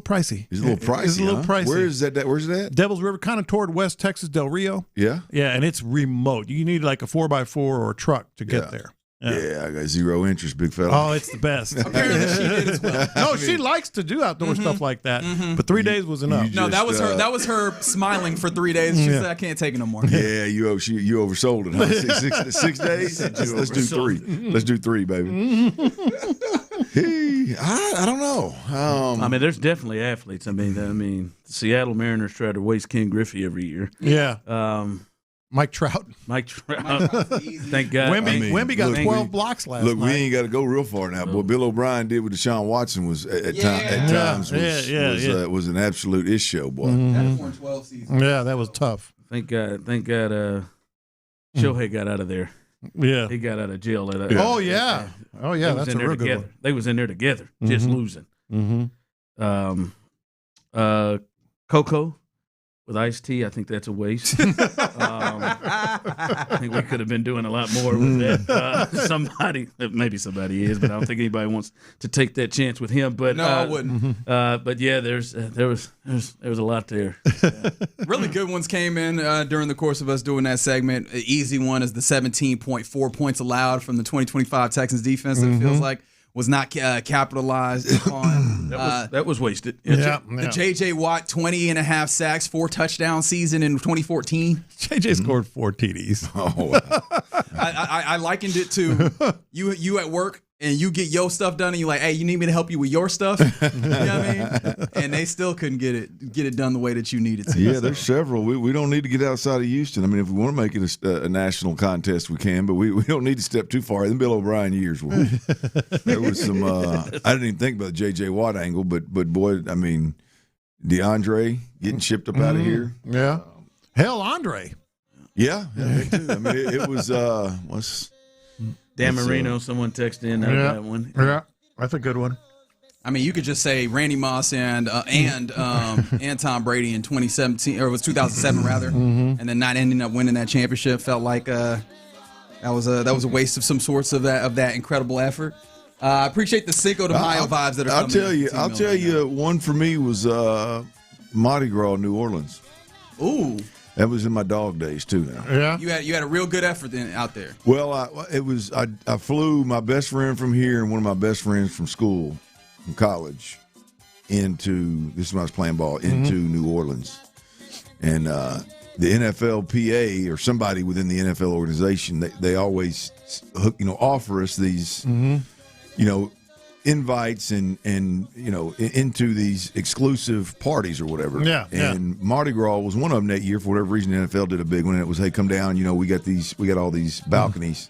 pricey. It's a little pricey. It's a little pricey. Where's that? Devil's River, kind of toward West Texas, Del Rio. Yeah. Yeah, and it's remote. You need like a 4x4 or a truck to get there. Yeah, I got zero interest, big fella. Oh, it's the best. Apparently she did as well. No, she likes to do outdoor stuff like that, but 3 days was enough. No, that was her. That was her smiling for 3 days. She said, "I can't take it no more." Yeah, you oversold it. Huh? 6 days. Let's do 3. Let's do 3, baby. I don't know. I mean, there's definitely athletes. I mean, the Seattle Mariners try to waste Ken Griffey every year. Yeah. Mike Trout. Thank God. Wemby got 12 blocks last night. We ain't got to go real far now. What Bill O'Brien did with Deshaun Watson was at times was an absolute issue, boy. That 12 season. Yeah, that was tough. Thank God. Shohei got out of there. Yeah, he got out of jail. Oh yeah, that's a real good one. They was in there together, just losing. Coco with iced tea, I think that's a waste. I think we could have been doing a lot more with that. Maybe somebody is, but I don't think anybody wants to take that chance with him. But no, I wouldn't. But yeah, there was a lot there. Yeah. Really good ones came in during the course of us doing that segment. An easy one is the 17.4 points allowed from the 2025 Texans defense. It feels like was not capitalized upon. That was wasted. The J.J. Watt 20.5 sacks, 4 touchdown season in 2014. J.J. scored 4 TDs. Oh, wow. I likened it to you at work and you get your stuff done and you're like, hey, you need me to help you with your stuff? You know what I mean? And they still couldn't get it done the way that you needed to. Yeah, there's several. We don't need to get outside of Houston. I mean, if we want to make it a national contest, we can, but we don't need to step too far. The Bill O'Brien years were. There was some I didn't even think about the J.J. Watt angle, but boy, I mean, DeAndre getting shipped up out of here. Yeah. Hell, Andre. Yeah, me too. I mean, it was Dan Marino, someone texted in that one. Yeah, that's a good one. I mean, you could just say Randy Moss and Tom Brady in 2017, or it was 2007 rather, and then not ending up winning that championship felt like that was a waste of some sorts of that incredible effort. I appreciate the Cinco de Mayo vibes that are coming. I'll tell you, one for me was Mardi Gras, New Orleans. Ooh. That was in my dog days too. Now, yeah, you had a real good effort out there. Well, I flew my best friend from here and one of my best friends from school, from college, into this is when I was playing ball into New Orleans, and the NFLPA or somebody within the NFL organization they always offer us these invites and into these exclusive parties or whatever. Yeah. And Mardi Gras was one of them that year for whatever reason. The NFL did a big one. And it was, hey, come down. We got all these balconies,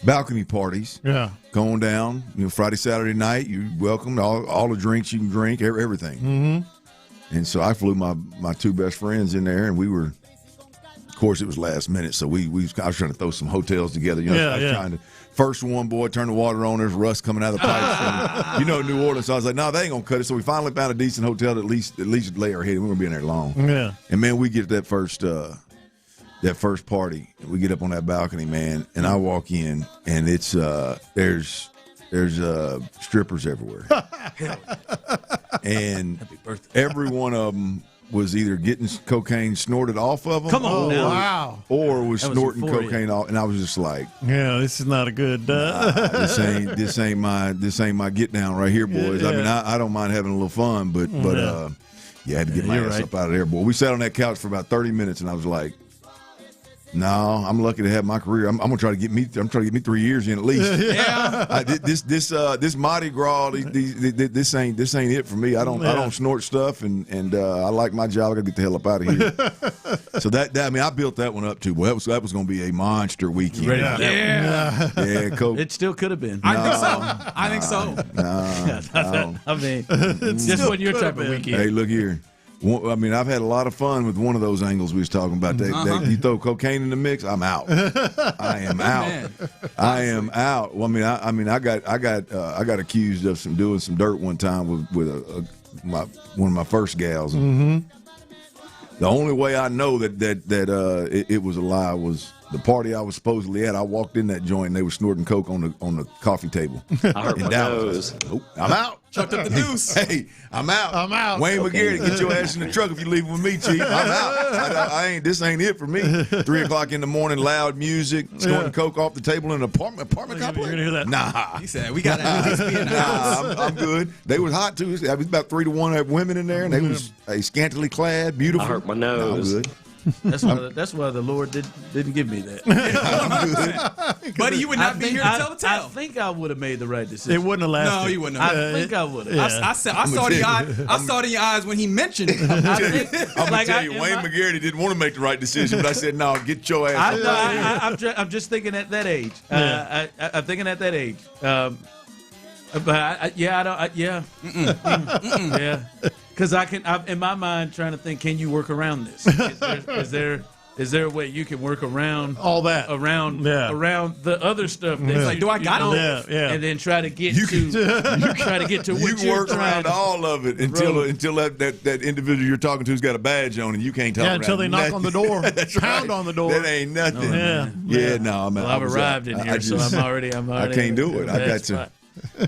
balcony parties. Yeah. Going down. Friday, Saturday night. You're welcome. All the drinks you can drink. Everything. Mm-hmm. And so I flew my 2 best friends in there, and we were. Of course, it was last minute, so I was trying to throw some hotels together. I was trying to. First one, boy, turn the water on. There's rust coming out of the pipes. New Orleans. So I was like, no, they ain't gonna cut it. So we finally found a decent hotel to at least lay our head. We're gonna be in there long. Yeah. And man, we get that first party. We get up on that balcony, man, and I walk in, and it's there's strippers everywhere, and every one of them was either getting cocaine snorted off of them. Come on, wow! Or was snorting cocaine off, and I was just like, "Yeah, this is not a good. This ain't my get down right here, boys." Yeah. I mean, I don't mind having a little fun, but Yeah, I had to get my ass up out of there, boy. We sat on that couch for about 30 minutes, and I was like, no, I'm lucky to have my career. I'm gonna try to get me. I'm trying to get me 3 years in at least. This Mardi Gras, this ain't it for me. I don't snort stuff, and I like my job. I gotta get the hell up out of here. So I built that one up too. Well, that was gonna be a monster weekend. Yeah, Coach. It still could have been. I think so. No. I mean, just wasn't your type of weekend. Hey, look here. I mean, I've had a lot of fun with one of those angles we was talking about. You throw cocaine in the mix, I'm out. I am out. I am out. Well, I got accused of doing some dirt one time with one of my first gals. And the only way I know that it was a lie was the party I was supposedly at. I walked in that joint and they were snorting coke on the coffee table. I hurt my nose. Nope, I'm out. Chucked up the deuce. Hey, I'm out. Wayne McGarry, get your ass in the truck if you leaving with me, Chief. I'm out. This ain't it for me. 3 o'clock in the morning, loud music, snorting coke off the table in an apartment complex. You're gonna hear that? Nah. He said, we got to at least be in the house. I'm good. They was hot, too. There was about 3 to 1 women in there, and they was scantily clad, beautiful. I hurt my nose. I'm good. That's why the Lord didn't give me that. I'm good. Buddy, you would not be here to tell the tale. I think I would have made the right decision. It wouldn't have lasted. No, you wouldn't have. I think I would have. Yeah. I saw it in your eyes when he mentioned it. I'm going to tell you, Wayne McGarry didn't want to make the right decision, but I said, no, get your ass. I'm just thinking at that age. I'm thinking at that age. Yeah. Because in my mind, trying to think, can you work around this? Is there a way you can work around all that, around the other stuff? That's like, do I got it? Yeah. And then try to get to what you work around all of it until that individual you're talking to's got a badge on and you can't talk. Yeah, until they knock on the door, That's pound right. on the door. That ain't nothing. No, I'm. Well, I've arrived in here, so I'm already. I can't do it. I got to.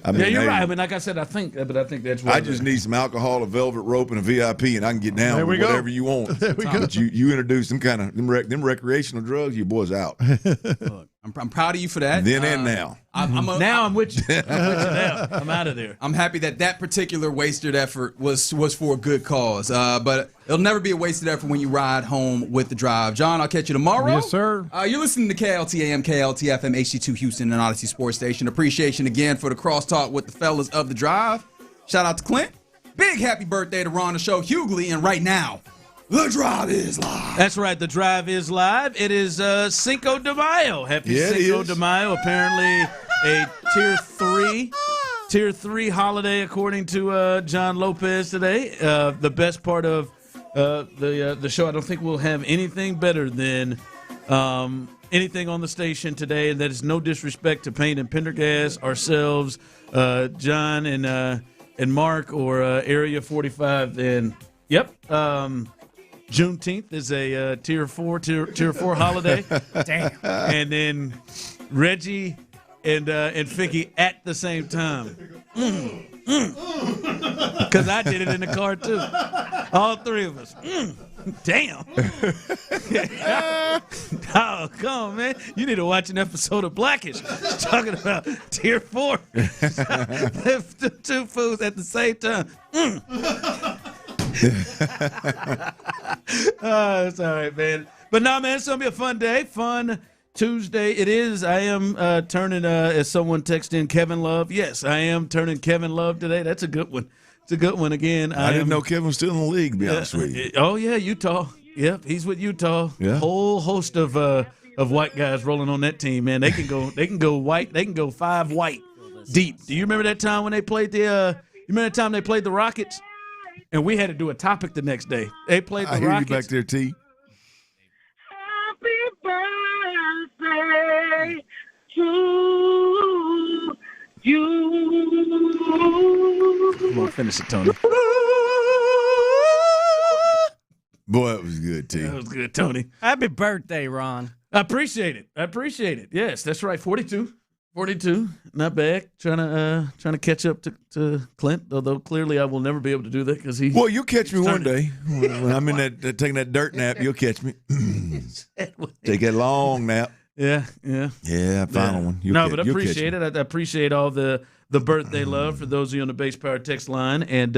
You're right. I mean, like I said, I think that's what I just need some alcohol, a velvet rope, and a VIP, and I can get down with whatever you want. There we go. But you introduce some kind of them recreational drugs, your boy's out. Look, I'm proud of you for that. Then and now. I'm with you. Now. I'm out of there. I'm happy that particular wasted effort was for a good cause. But it'll never be a wasted effort when you ride home with the drive. John, I'll catch you tomorrow. Yes, sir. You're listening to KLTAM, KLTFM, HD2 Houston, and Odyssey Sports Station. Appreciation again for the crosstalk with the fellas of the drive. Shout out to Clint. Big happy birthday to Ron the Show Hughley. And right now, the drive is live. That's right. The drive is live. It is Cinco de Mayo. Happy Cinco de Mayo. Apparently a tier 3 holiday according to John Lopez today. The best part of the show, I don't think we'll have anything better than anything on the station today, and that is no disrespect to Payne and Pendergast, ourselves, John and Mark, or Area 45. And yep. Juneteenth is a tier 4 holiday. Damn. And then Reggie and Ficky at the same time. Because I did it in the car too. All 3 of us. Damn. Oh, come on, man. You need to watch an episode of Blackish. Talking about tier 4. 2 foods at the same time. It's all right, man. But no, man, it's gonna be a fun day, fun Tuesday. It is. I am turning, as someone texted in, Kevin Love. Yes, I am turning Kevin Love today. That's a good one. It's a good one again. I didn't know Kevin was still in the league. To be honest with you. Oh yeah, Utah. Yep, he's with Utah. Yeah. Whole host of white guys rolling on that team. Man, they can go white. They can go 5 white deep. Do you remember that time when they played the? You remember that time they played the Rockets? And we had to do a topic the next day. They played the Rockets. I hear you back there, T. Happy birthday to you. Come on, finish it, Tony. Boy, that was good, T. That was good, Tony. Happy birthday, Ron. I appreciate it. Yes, that's right. 42. Not bad. Trying to catch up to Clint, although clearly I will never be able to do that because he. Well, you'll catch me one day when I'm in that taking that dirt nap. You'll catch me. Take that long nap. Yeah. Final one. But I appreciate it. I appreciate all the birthday love for those of you on the Base Power text line and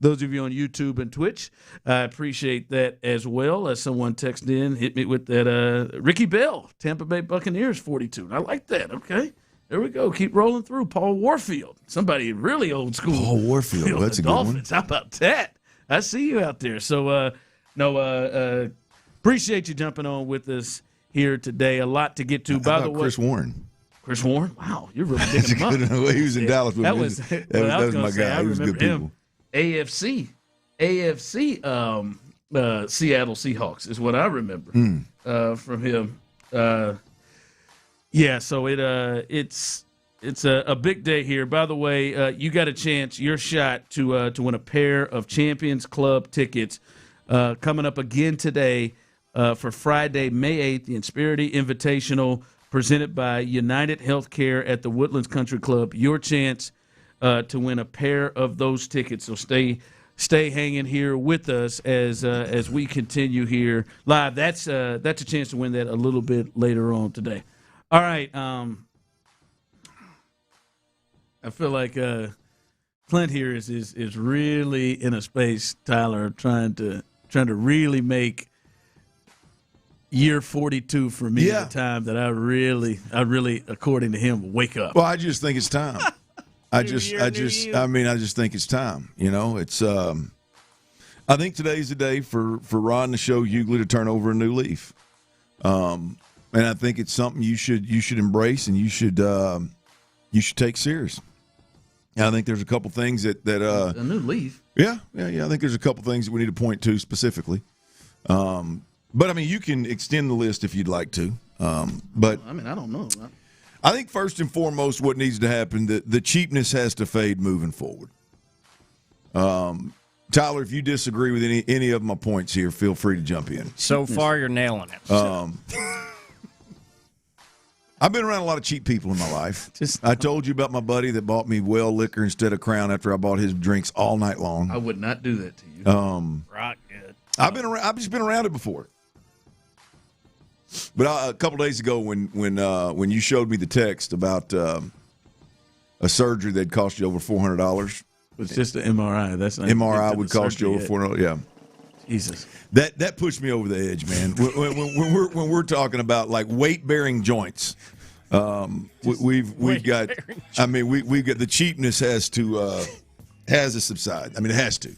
those of you on YouTube and Twitch. I appreciate that as well. As someone texted in, hit me with that Ricky Bell, Tampa Bay Buccaneers 42. I like that. Okay. There we go. Keep rolling through. Paul Warfield, somebody really old school. Paul Warfield, that's a good one. How about that? I see you out there. So, appreciate you jumping on with us here today. A lot to get to. By the way, Chris Warren. Chris Warren? Wow, you're really digging him up. He was in Dallas with me. That was my guy. He was good people. AFC, Seattle Seahawks is what I remember from him. So it's a big day here. By the way, you got a chance, your shot to win a pair of Champions Club tickets coming up again today for Friday, May 8th, the Insperity Invitational presented by United Healthcare at the Woodlands Country Club. Your chance to win a pair of those tickets. So stay hanging here with us as we continue here live. That's a chance to win that a little bit later on today. All right. I feel like Clint here is really in a space, Tyler, trying to really make year 42 for me at a time that I really, according to him, wake up. Well, I just think it's time. I just think it's time. You know, it's. I think today's the day for Ron to show Hughley to turn over a new leaf, and I think it's something you should embrace and you should take serious. And I think there's a couple things that a new leaf. Yeah. I think there's a couple things that we need to point to specifically. But I mean, you can extend the list if you'd like to. But I mean, I don't know. I think first and foremost, what needs to happen, the cheapness has to fade moving forward. Tyler, if you disagree with any of my points here, feel free to jump in. So far, you're nailing it. I've been around a lot of cheap people in my life. I told you about my buddy that bought me well liquor instead of Crown after I bought his drinks all night long. I would not do that to you. Rock good. I've just been around it before. But a couple days ago, when you showed me the text about a surgery that cost you over $400, it's just an MRI. That's not MRI would cost you over $400. Yeah, Jesus, that pushed me over the edge, man. when we're talking about like weight bearing joints, we've got. I mean, we've got the cheapness has to subside. I mean, it has to.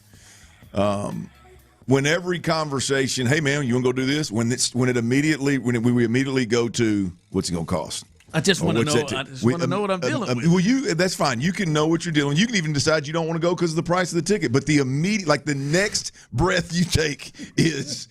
When every conversation, hey man, you want to go do this? When we immediately go to what's it going to cost? I just want to know. I just want to know what I'm dealing with. Well, that's fine. You can know what you're dealing with. You can even decide you don't want to go because of the price of the ticket. But the immediate, like the next breath you take is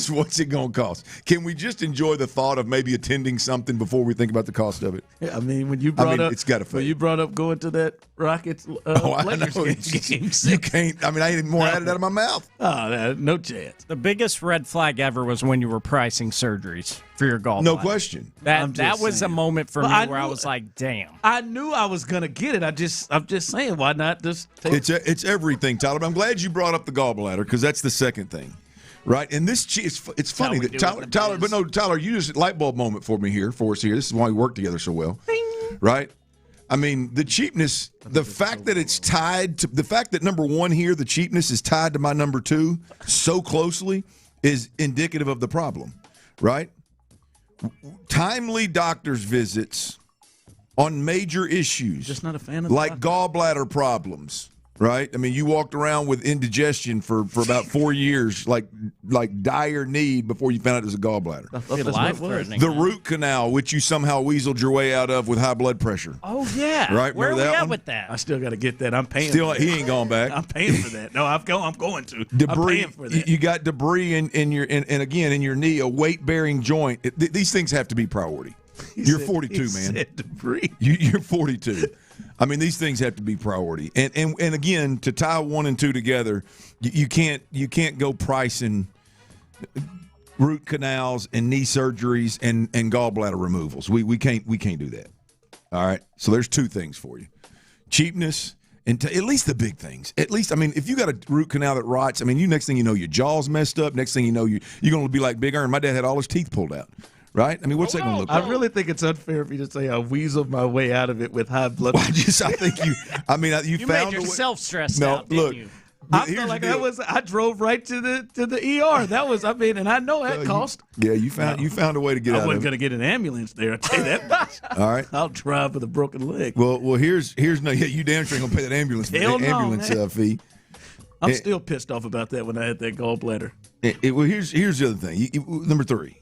what's it going to cost? Can we just enjoy the thought of maybe attending something before we think about the cost of it? Yeah, I mean, when you brought up, it's got to fade. When you brought up going to that Rockets Lakers game, you can't. I mean, I ain't more added out of my mouth. Oh, no chance. The biggest red flag ever was when you were pricing surgeries for your gallbladder. No question. That was a moment for me where I was like, damn. I knew I was going to get it. I'm just saying, why not just take it? It's everything, Tyler. But I'm glad you brought up the gallbladder because that's the second thing, right? And this it's funny that Tyler, you just light bulb moment for us here. This is why we work together so well, right? I mean, the cheapness, the fact that it's tied to the fact that number one here, the cheapness is tied to my number two so closely is indicative of the problem, right? Timely doctor's visits on major issues. Just not a fan of like gallbladder problems, right? I mean, you walked around with indigestion for about 4 years, like dire need before you found out it was a gallbladder. The root canal, which you somehow weaseled your way out of with high blood pressure. Oh yeah, right. Where are we at with that? I still got to get that. I'm paying. Still, he ain't going back. I'm paying for that. No, I'm going to. Debris. I'm paying for that. You got debris in your again in your knee, a weight bearing joint. These things have to be priority. You're 42, man. Said debris. You're 42. I mean, these things have to be priority. And again, to tie 1 and 2 together, you can't go pricing root canals and knee surgeries and gallbladder removals. We can't do that. All right. So there's 2 things for you: cheapness and at least the big things. At least, I mean, if you got a root canal that rots, I mean, next thing you know, your jaw's messed up. Next thing you know, you're going to be like Big Earn. My dad had all his teeth pulled out. Right? I mean, what's that going to look like? I really think it's unfair for you to say I weaseled my way out of it with high blood pressure. I think you. I mean, you found made yourself stressed No, out. Didn't look. you? I felt like I drove right to the ER. That was, I mean, and I know that cost. You found a way to get out I of wasn't it. going to get an ambulance there. I tell you that much. All right. I'll drive with a broken leg. Well, here's no. Yeah, you damn sure ain't gonna pay that ambulance fee. I'm still pissed off about that when I had that gallbladder. Well, here's the other thing. Number 3.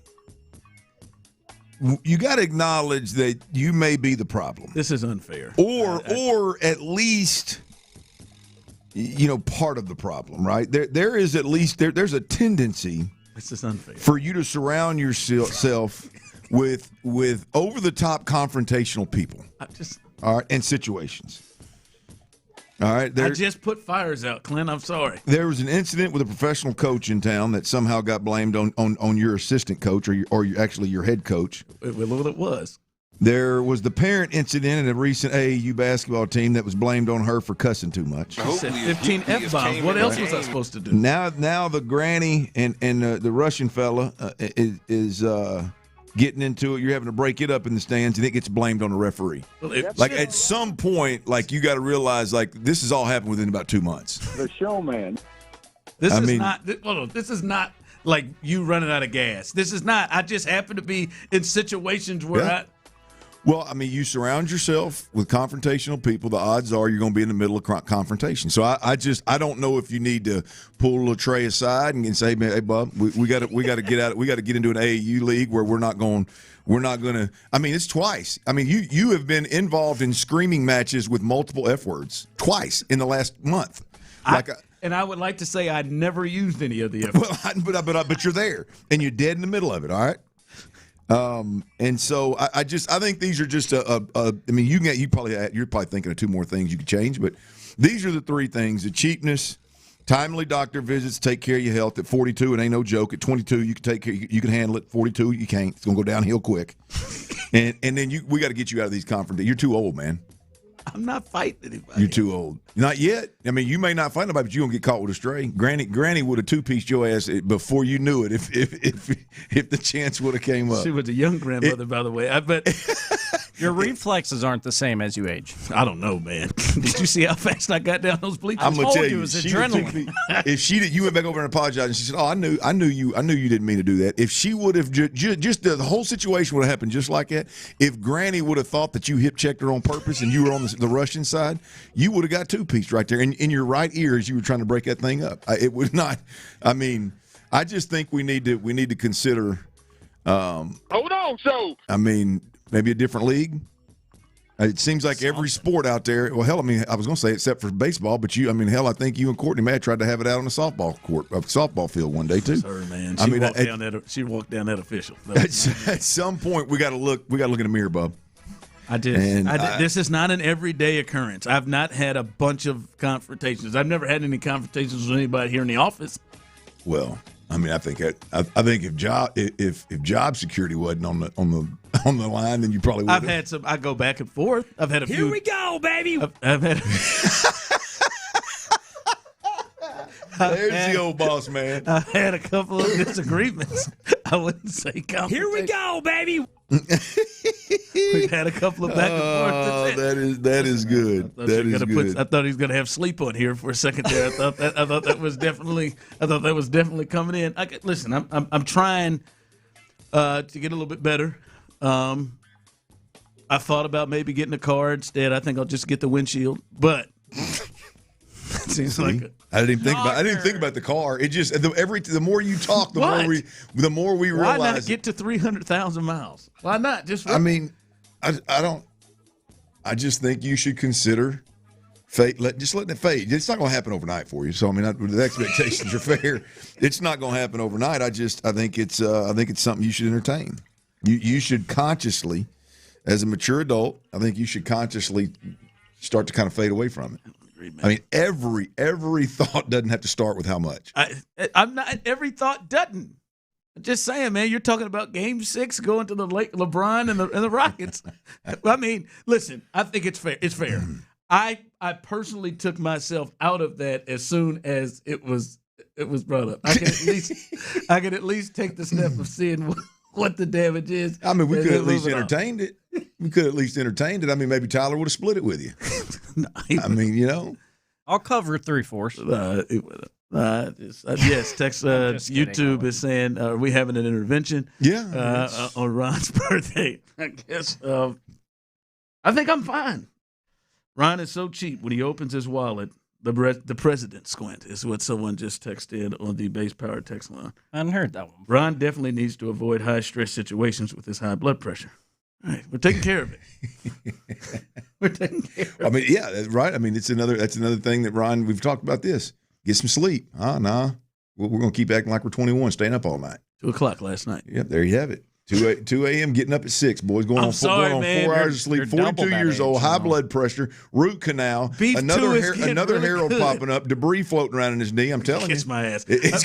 You got to acknowledge that you may be the problem. This is unfair. Or at least, part of the problem, right? There is at least there's a tendency. This is unfair for you to surround yourself with over the top confrontational people. All right, and situations. All right, I just put fires out, Clint. I'm sorry. There was an incident with a professional coach in town that somehow got blamed on your assistant coach or actually your head coach. Well, it was. There was the parent incident in a recent AAU basketball team that was blamed on her for cussing too much. 15 F-bombs. What else was I supposed to do? Now the granny and the Russian fella is getting into it. You're having to break it up in the stands, and it gets blamed on the referee. At some point, you got to realize, this has all happened within about 2 months. The showman. This is not like you running out of gas. This is not. I just happen to be in situations where Well, I mean, you surround yourself with confrontational people. The odds are you're going to be in the middle of confrontation. So I don't know if you need to pull Trey aside and say, "Hey, bub, we got to get out. We got to get into an AAU league where we're not going to." I mean, it's twice. I mean, you have been involved in screaming matches with multiple F words twice in the last month. And I would like to say I never used any of the F words. But you're there and you're dead in the middle of it. All right. And so I think these are just I mean, you're probably thinking of 2 more things you could change, but these are the 3 things: the cheapness, timely doctor visits, take care of your health. At 42, it ain't no joke. At 22, you can take care, you can handle it. 42, you can't. It's gonna go downhill quick. and then we got to get you out of these confrontations. You're too old, man. I'm not fighting anybody. You're too old. Not yet. I mean, you may not fight nobody, but you're going to get caught with a stray. Granny would have 2-pieced your ass before you knew it if the chance would have came up. She was a young grandmother, by the way. I bet your reflexes aren't the same as you age. I don't know, man. Did you see how fast I got down those bleachers? I'm going to tell you. It was adrenaline. If she did, you went back over and apologized, and she said, "Oh, I knew you didn't mean to do that." If she would have just the whole situation would have happened just like that. If Granny would have thought that you hip checked her on purpose and you were on the Russian side, you would have got 2-pieced right there in your right ear as you were trying to break that thing up. It would not. I mean, I just think we need to consider. Hold on, so. I mean, maybe a different league. It seems like every sport out there. Well, hell, I mean, I was going to say except for baseball, but I think you and Courtney may have tried to have it out on a softball field one day too. Sorry, man. She walked down that official. At some point, we got to look in the mirror, bub. This is not an everyday occurrence. I've not had a bunch of confrontations. I've never had any confrontations with anybody here in the office. Well, I mean, I think if job security wasn't on the line, then you probably would. I've had some. I go back and forth. I've had a few. Here we go, baby. I've had. There's the old boss man. I've had a couple of disagreements. I wouldn't say confrontation. Here we go, baby. We've had a couple of back and forth. That is good. I thought he was going to have sleep on here for a second there. I thought that was definitely coming in. Listen, I'm trying to get a little bit better. I thought about maybe getting a car instead. I think I'll just get the windshield, but it seems like I didn't think about the car. It just the more you talk, the more we realize. Why not get to 300,000 miles? Why not? I mean, I don't. I just think you should consider fate. Just letting it fade. It's not going to happen overnight for you. So I mean, the expectations are fair. It's not going to happen overnight. I think it's something you should entertain. You should consciously, as a mature adult, I think you should consciously start to kind of fade away from it. I mean, every thought doesn't have to start with how much. I'm not. Every thought doesn't. I'm just saying, man. You're talking about Game 6 going to the late LeBron and the Rockets. I mean, listen. I think it's fair. It's fair. I personally took myself out of that as soon as it was brought up. I can at least take the step of seeing what the damage is. I mean, we and could then at least move it on. entertained it. We could at least entertained it. I mean, maybe Tyler would have split it with you. I mean, you know. I'll cover 3/4. Yes, text YouTube is saying, are we having an intervention? Yeah. On Ron's birthday. I guess. I think I'm fine. Ron is so cheap when he opens his wallet. The president squint is what someone just texted on the base power text line. I hadn't heard that one. Ron definitely needs to avoid high stress situations with his high blood pressure. All right, we're taking care of it. We're taking care of it. I mean, yeah, that's right. I mean, that's another thing that Ron, we've talked about this. Get some sleep. Nah. We're going to keep acting like we're 21, staying up all night. 2:00 last night. Yep, there you have it. 2 a.m. getting up at 6. Boys going on 4 hours of sleep. 42 years old, high blood pressure, root canal, another Harold popping up, debris floating around in his knee. I'm telling you. Kiss my ass.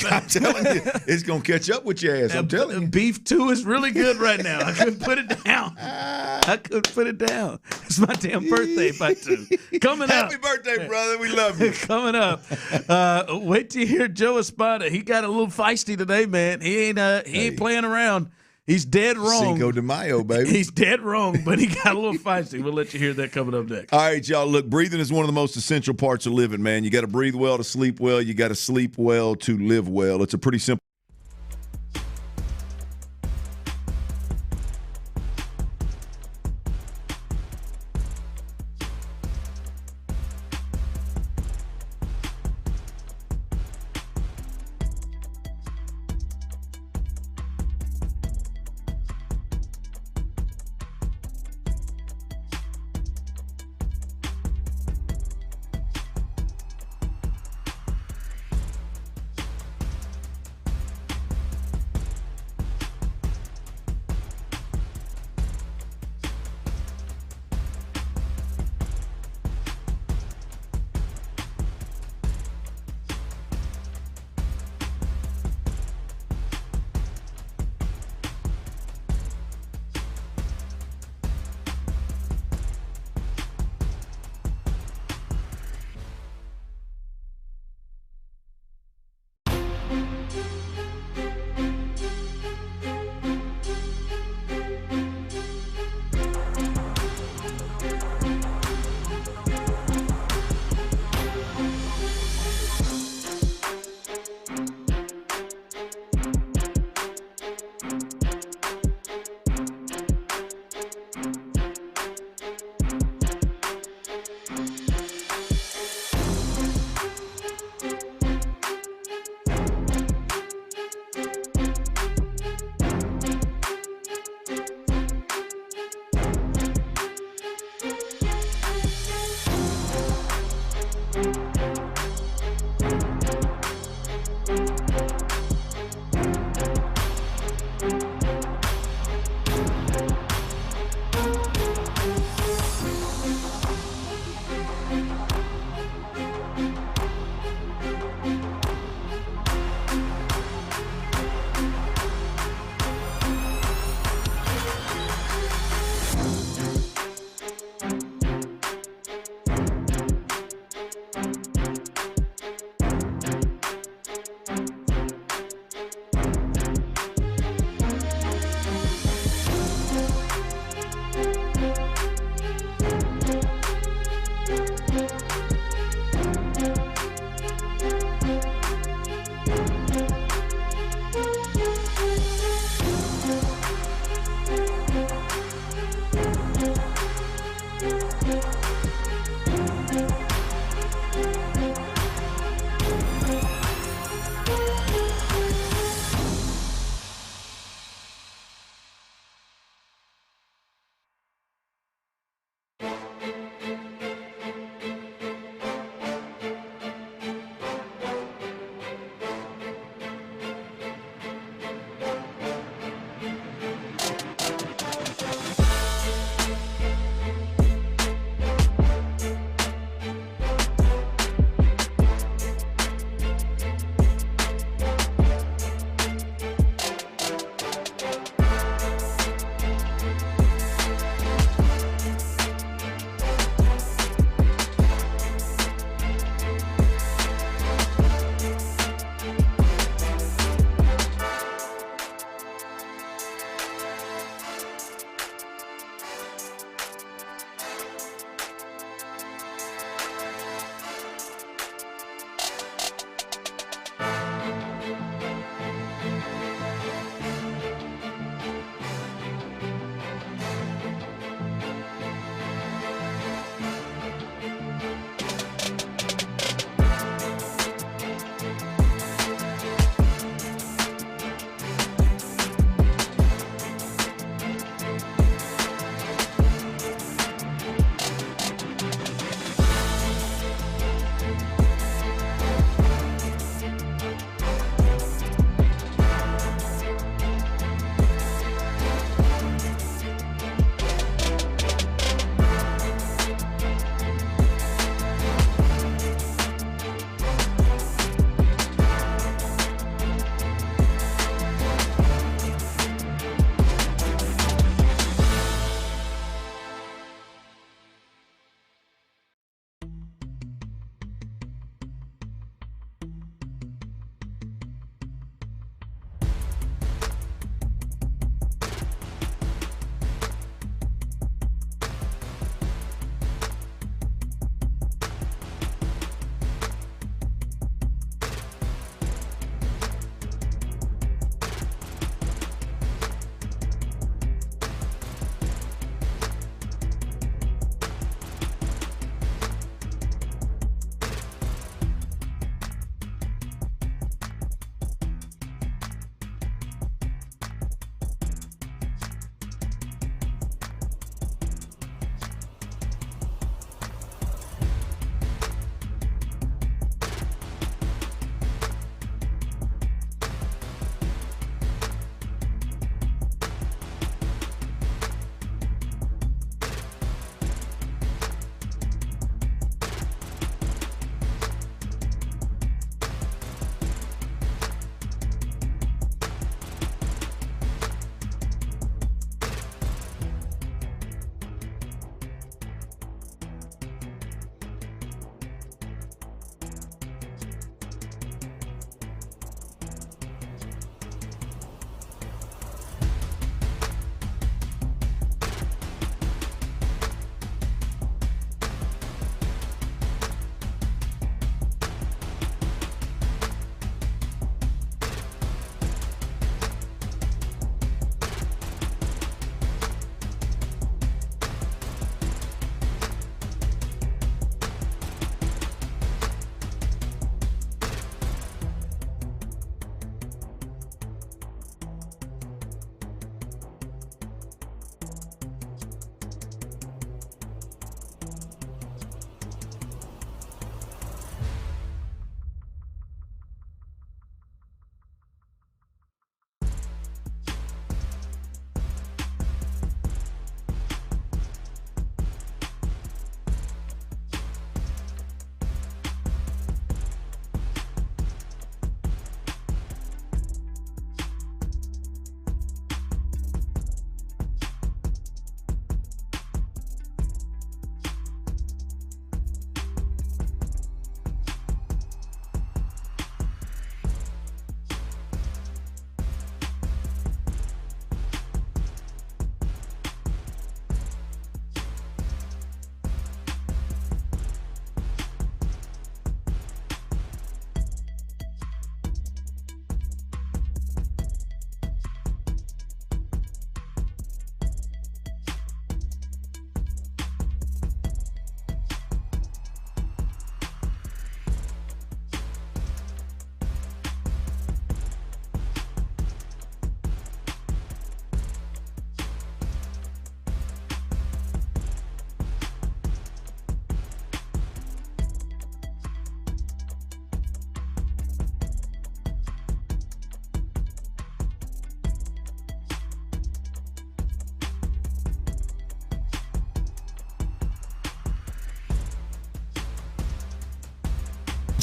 I'm telling you, it's going to catch up with your ass. I'm telling you. Beef 2 is really good right now. I couldn't put it down. It's my damn birthday by 2. Coming up. Happy birthday, brother. We love you. Coming up. Wait till you hear Joe Espada. He got a little feisty today, man. He ain't playing around. He's dead wrong. Cinco de Mayo, baby. He's dead wrong, but he got a little feisty. We'll let you hear that coming up next. All right, y'all. Look, breathing is one of the most essential parts of living, man. You got to breathe well to sleep well. You got to sleep well to live well. It's a pretty simple.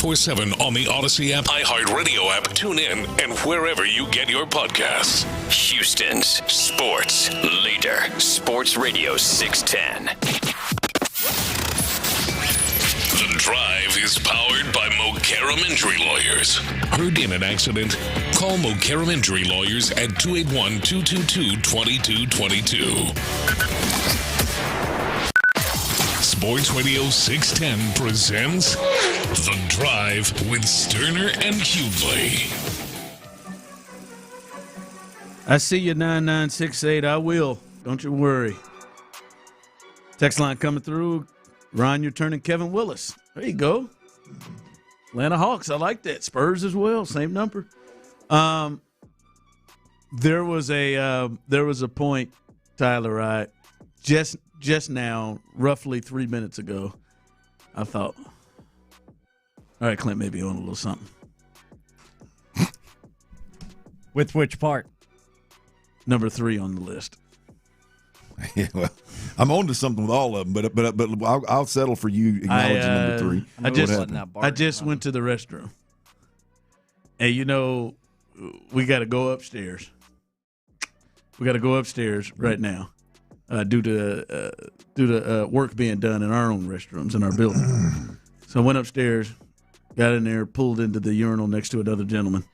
24/7 on the Odyssey app, iHeartRadio app, tune in, and wherever you get your podcasts. Houston's sports leader, Sports Radio 610. The Drive is powered by Mokaram Injury Lawyers. Heard in an accident? Call Mokaram Injury Lawyers at 281-222-2222. Sports Radio 610 presents The Drive with Stoerner and Hughley. I see you, 9968. I will. Don't you worry. Text line coming through. Ron, you're turning Kevin Willis. There you go. Atlanta Hawks. I like that. Spurs as well. Same number. There was a point, Tyler, right? Just now, roughly 3 minutes ago, I thought, all right, Clint may be on a little something. With which part? Number 3 on the list. Yeah, well, I'm on to something with all of them, but I'll settle for you acknowledging number 3. I just went to the restroom, and we got to go upstairs. We got to go upstairs right now, due to work being done in our own restrooms in our building. So I went upstairs, got in there, pulled into the urinal next to another gentleman.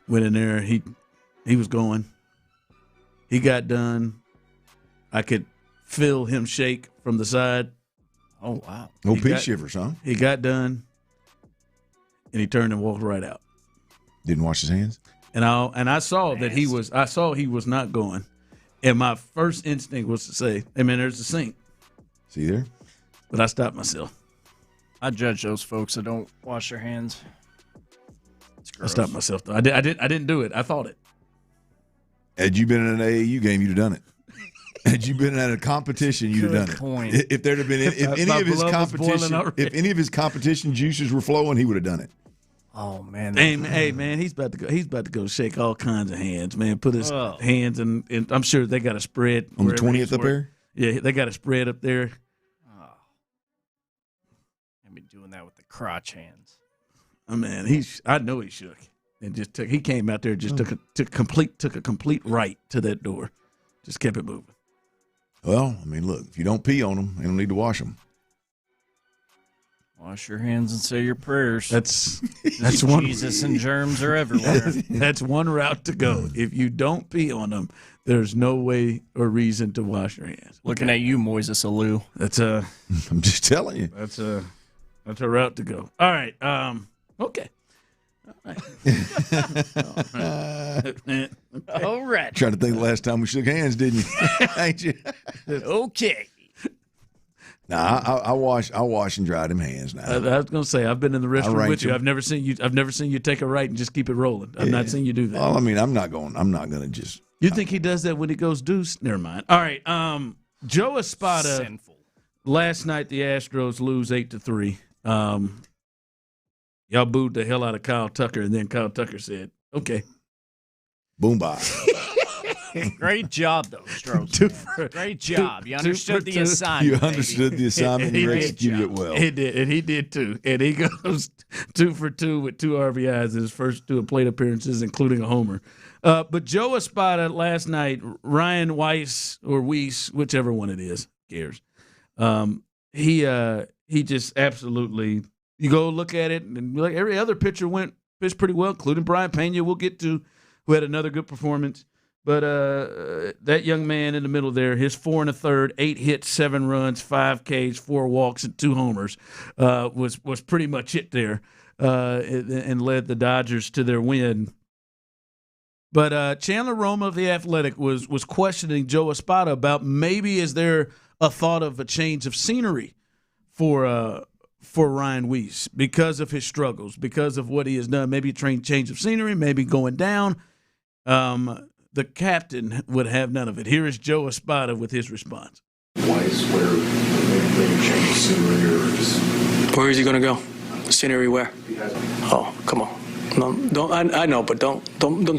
Went in there. He was going. He got done. I could feel him shake from the side. Oh, wow. No peace shivers, huh? He got done, and he turned and walked right out. Didn't wash his hands? And I saw that he was not going. And my first instinct was to say, hey, man, there's the sink. See there? But I stopped myself. I judge those folks that don't wash their hands. I stopped myself, though. I didn't do it. I thought it. Had you been in an AAU game, you'd have done it. Had you been at a competition, you'd have done it. If there'd have been, if any of his competition juices were flowing, he would have done it. Oh man! Hey man, he's about to go. He's about to go shake all kinds of hands, man. Put his hands in. I'm sure they got a spread on the 20th up there. Yeah, they got a spread up there. Oh, I've been doing that with the crotch hands. Oh man, I know he shook and just took. He came out there, just took a complete right to that door, just kept it moving. Well, I mean, look, if you don't pee on them, you don't need to wash them. Wash your hands and say your prayers. That's one. Jesus and germs are everywhere. That's one route to go. If you don't pee on them, there's no way or reason to wash your hands. Looking at you, Moises Alou. I'm just telling you. That's a route to go. All right. Okay. All right. Trying to think the last time we shook hands, didn't you? Ain't you? Okay. Nah, I wash and dry them hands now. I was gonna say I've been in the restroom with you. I've never seen you take a right and just keep it rolling. I've not seen you do that. Well, I mean, I'm not gonna just. You think he does that when he goes deuce? Never mind. All right. Joe Espada. Sinful. Last night the Astros lose 8-3. Y'all booed the hell out of Kyle Tucker, and then Kyle Tucker said, "Okay." Boom bye. Great job, though, Stros. Great job. You understood the assignment. You understood the assignment. You executed it well. He did, and he did too. And he goes 2 for 2 with 2 RBIs in his first 2 plate appearances, including a homer. But Joe Espada last night, Ryan Weiss or Weiss, whichever one it is, cares. He just absolutely. You go look at it, and like every other pitcher pitched pretty well, including Brian Pena. We'll get to, who had another good performance. But that young man in the middle there, his 4 1/3, 8 hits, 7 runs, 5 Ks, 4 walks, and 2 homers was pretty much it there, and led the Dodgers to their win. But Chandler Roma of The Athletic was questioning Joe Espada about maybe is there a thought of a change of scenery for Ryan Weiss because of his struggles, because of what he has done. Maybe a change of scenery, maybe going down. The captain would have none of it. Here is Joe Espada with his response. Weiss, where maybe change of scenery or just... Where is he going to go? Scenery where? Oh, come on. No, don't. I know, but don't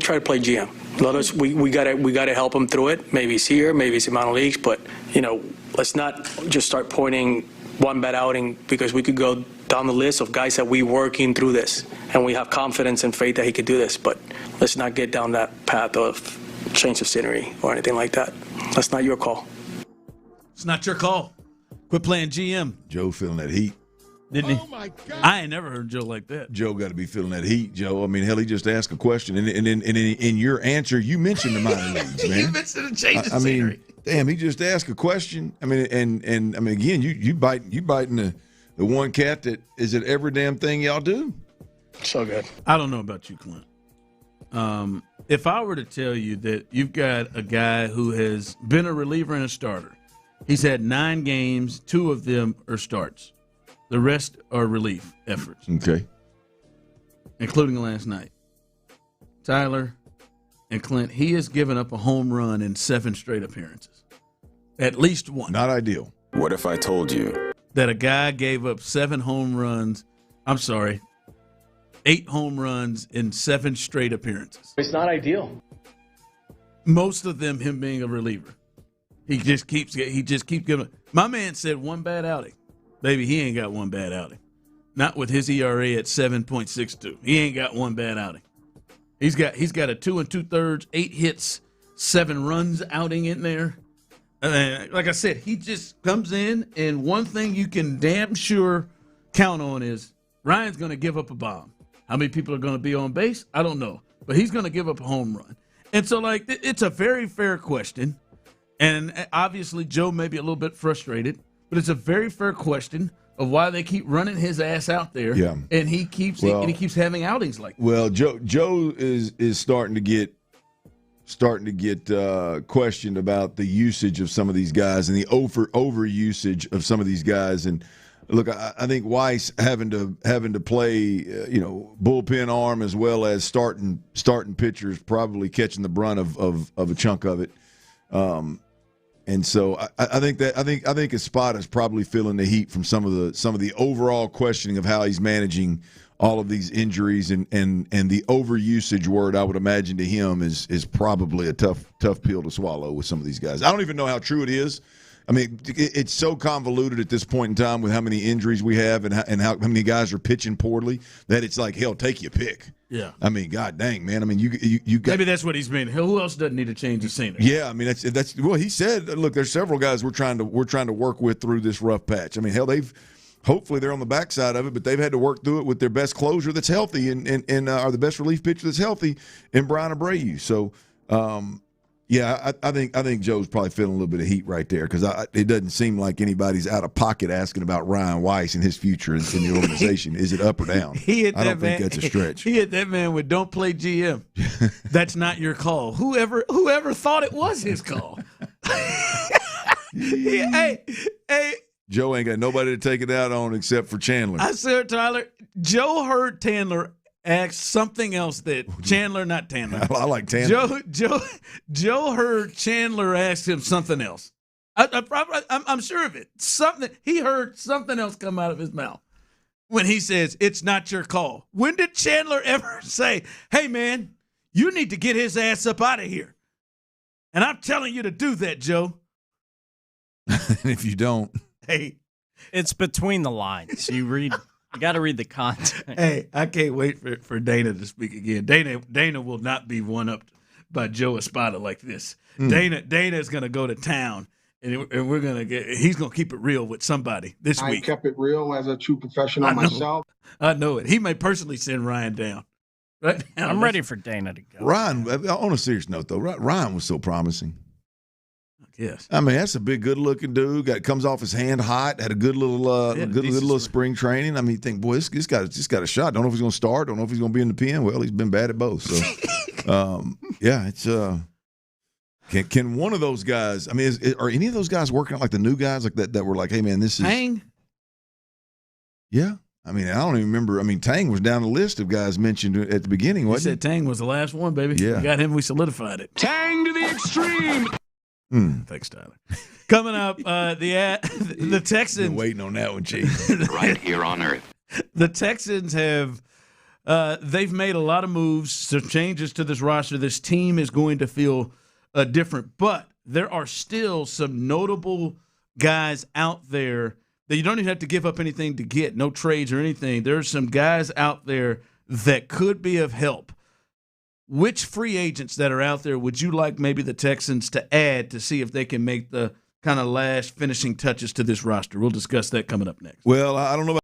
try to play GM. Let us. We gotta help him through it. Maybe it's here, maybe it's in minor leagues, but let's not just start pointing one bad outing because we could go down the list of guys that we working through this, and we have confidence and faith that he could do this. But let's not get down that path of change of scenery or anything like that. That's not your call. It's not your call. Quit playing GM. Joe feeling that heat. Didn't he? Oh, my God. I ain't never heard Joe like that. Joe got to be feeling that heat, Joe. I mean, hell, he just asked a question, and in your answer, you mentioned the minor leagues, man. You mentioned the change of scenery. Damn, he just asked a question. I mean, and I mean, again, you biting the one cat that is at every damn thing y'all do. So good. I don't know about you, Clint. If I were to tell you that you've got a guy who has been a reliever and a starter, he's had 9 games, 2 of them are starts. The rest are relief efforts. Okay. Including last night. Tyler and Clint, he has given up a home run in 7 straight appearances. At least one. Not ideal. What if I told you that a guy gave up 7 home runs? I'm sorry, 8 home runs in 7 straight appearances. It's not ideal. Most of them him being a reliever. He just keeps giving. My man said one bad outing. Baby, he ain't got one bad outing. Not with his ERA at 7.62. He ain't got one bad outing. He's got a 2 2/3, 8 hits, 7 runs outing in there. Like I said, he just comes in, and one thing you can damn sure count on is Ryan's going to give up a bomb. How many people are going to be on base? I don't know. But he's going to give up a home run. And so, like, it's a very fair question. And obviously, Joe may be a little bit frustrated, but it's a very fair question of why they keep running his ass out there. Yeah. And he keeps having outings like that. Well, Joe is starting to get questioned about the usage of some of these guys and the over usage of some of these guys. And look, I think Weiss having to play bullpen arm as well as starting pitchers, probably catching the brunt of a chunk of it. And so I think Espada is probably feeling the heat from some of the overall questioning of how he's managing all of these injuries and the overusage word, I would imagine, to him is probably a tough pill to swallow with some of these guys. I don't even know how true it is. I mean, it's so convoluted at this point in time with how many injuries we have and how many guys are pitching poorly that it's like, hell, take your pick. Yeah. I mean, god dang, man. I mean, you got, maybe that's what he's meaning. Who else doesn't need to change the scenery? Yeah, I mean that's well, he said, look, there's several guys we're trying to work with through this rough patch. I mean, hell, hopefully they're on the backside of it, but they've had to work through it with their best closer that's healthy and or the best relief pitcher that's healthy in Brian Abreu. So, yeah, I think Joe's probably feeling a little bit of heat right there because it doesn't seem like anybody's out of pocket asking about Ryan Weiss and his future in the organization. Is it up or down? I don't think that's a stretch. He hit that man with "Don't play GM." That's not your call. Whoever thought it was his call. Hey. Joe ain't got nobody to take it out on except for Chandler. I said, Tyler, Joe heard Chandler ask something else that Chandler, not Chandler. I like Chandler. Joe heard Chandler ask him something else. I'm sure of it. He heard something else come out of his mouth when he says, it's not your call. When did Chandler ever say, hey, man, you need to get his ass up out of here? And I'm telling you to do that, Joe. And if you don't. Hey, it's between the lines. You got to read the content. Hey, I can't wait for Dana to speak again. Dana will not be one up by Joe Espada like this. Dana is going to go to town, and we're going to he's going to keep it real with somebody this week. I kept it real as a true professional myself. I know it. He may personally send Ryan down. Right now, I'm ready for Dana to go. Ryan, on a serious note, though, Ryan was so promising. Yes. I mean, that's a big, good-looking dude. Comes off his hand hot. Had a good little spring training. I mean, you think, boy, this guy's got a shot. Don't know if he's going to start. Don't know if he's going to be in the pen. Well, he's been bad at both. So, yeah, it's can one of those guys? I mean, are any of those guys working out like the new guys like that were like, hey, man, this is Tang? Yeah. I mean, I don't even remember. I mean, Tang was down the list of guys mentioned at the beginning, wasn't he? Said Tang was the last one, baby. Yeah. We got him. We solidified it. Tang to the extreme. Thanks, Tyler. Coming up, the Texans. Been waiting on that one, Chief. right here on Earth. The Texans have they've made a lot of moves, some changes to this roster. This team is going to feel different, but there are still some notable guys out there that you don't even have to give up anything to get, no trades or anything. There's some guys out there that could be of help. Which free agents that are out there would you like maybe the Texans to add to see if they can make the kind of last finishing touches to this roster? We'll discuss that coming up next. Well, I don't know about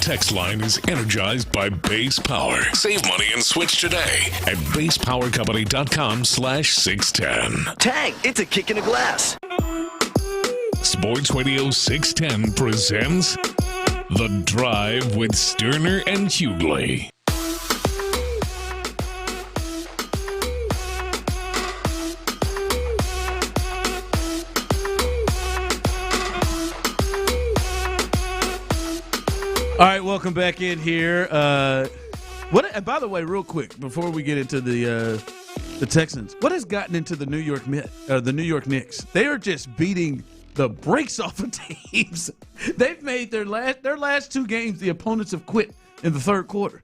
text line is energized by Base Power. Save money and switch today at basepowercompany.com/610. Tang, it's a kick in the glass. Sports Radio 610 presents The Drive with Stoerner and Hughley. welcome back in here. By the way, real quick, before we get into the Texans, what has gotten into the New York Knicks? They are just beating the brakes off of teams. They've made their last two games, the opponents have quit in the third quarter.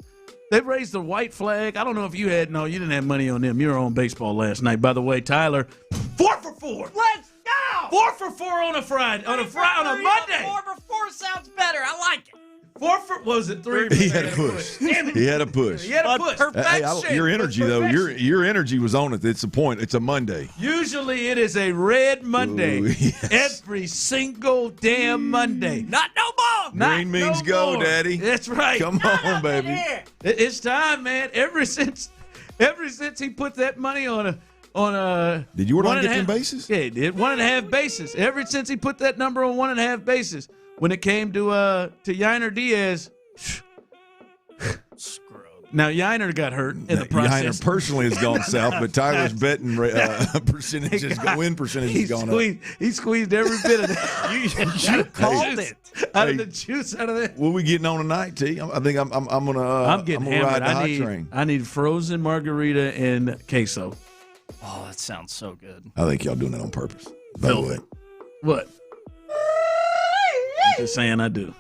They've raised the white flag. I don't know if you didn't have money on them. You were on baseball last night. By the way, Tyler, 4 for 4. Let's go! 4 for 4 on a Monday. 4 for 4 sounds better. I like it. 4 for, was it 3? He had a push. He had a push. He had a push. Hey, your energy, though, your energy was on it. It's a point. It's a Monday. Usually it is a red Monday. Ooh, yes. Every single damn Monday. Not no more. Green means go, Daddy. That's right. Come on, baby. It's time, man. Ever since he put that money on a Did you order on get them bases? Yeah, he did. 1.5 bases. Ever since he put that number on 1.5 bases. When it came to Yainer Diaz, now Yainer got hurt in the process. Yainer personally has gone south, but Tyler's betting win percentage has gone up. He squeezed every bit of that. You called it. Out of the juice out of that. What are we getting on tonight, T? I think I'm gonna I'm getting ride hammered. the hot train. I need frozen margarita and queso. Oh, that sounds so good. I think y'all doing it on purpose. By the way, what? I'm just saying I do.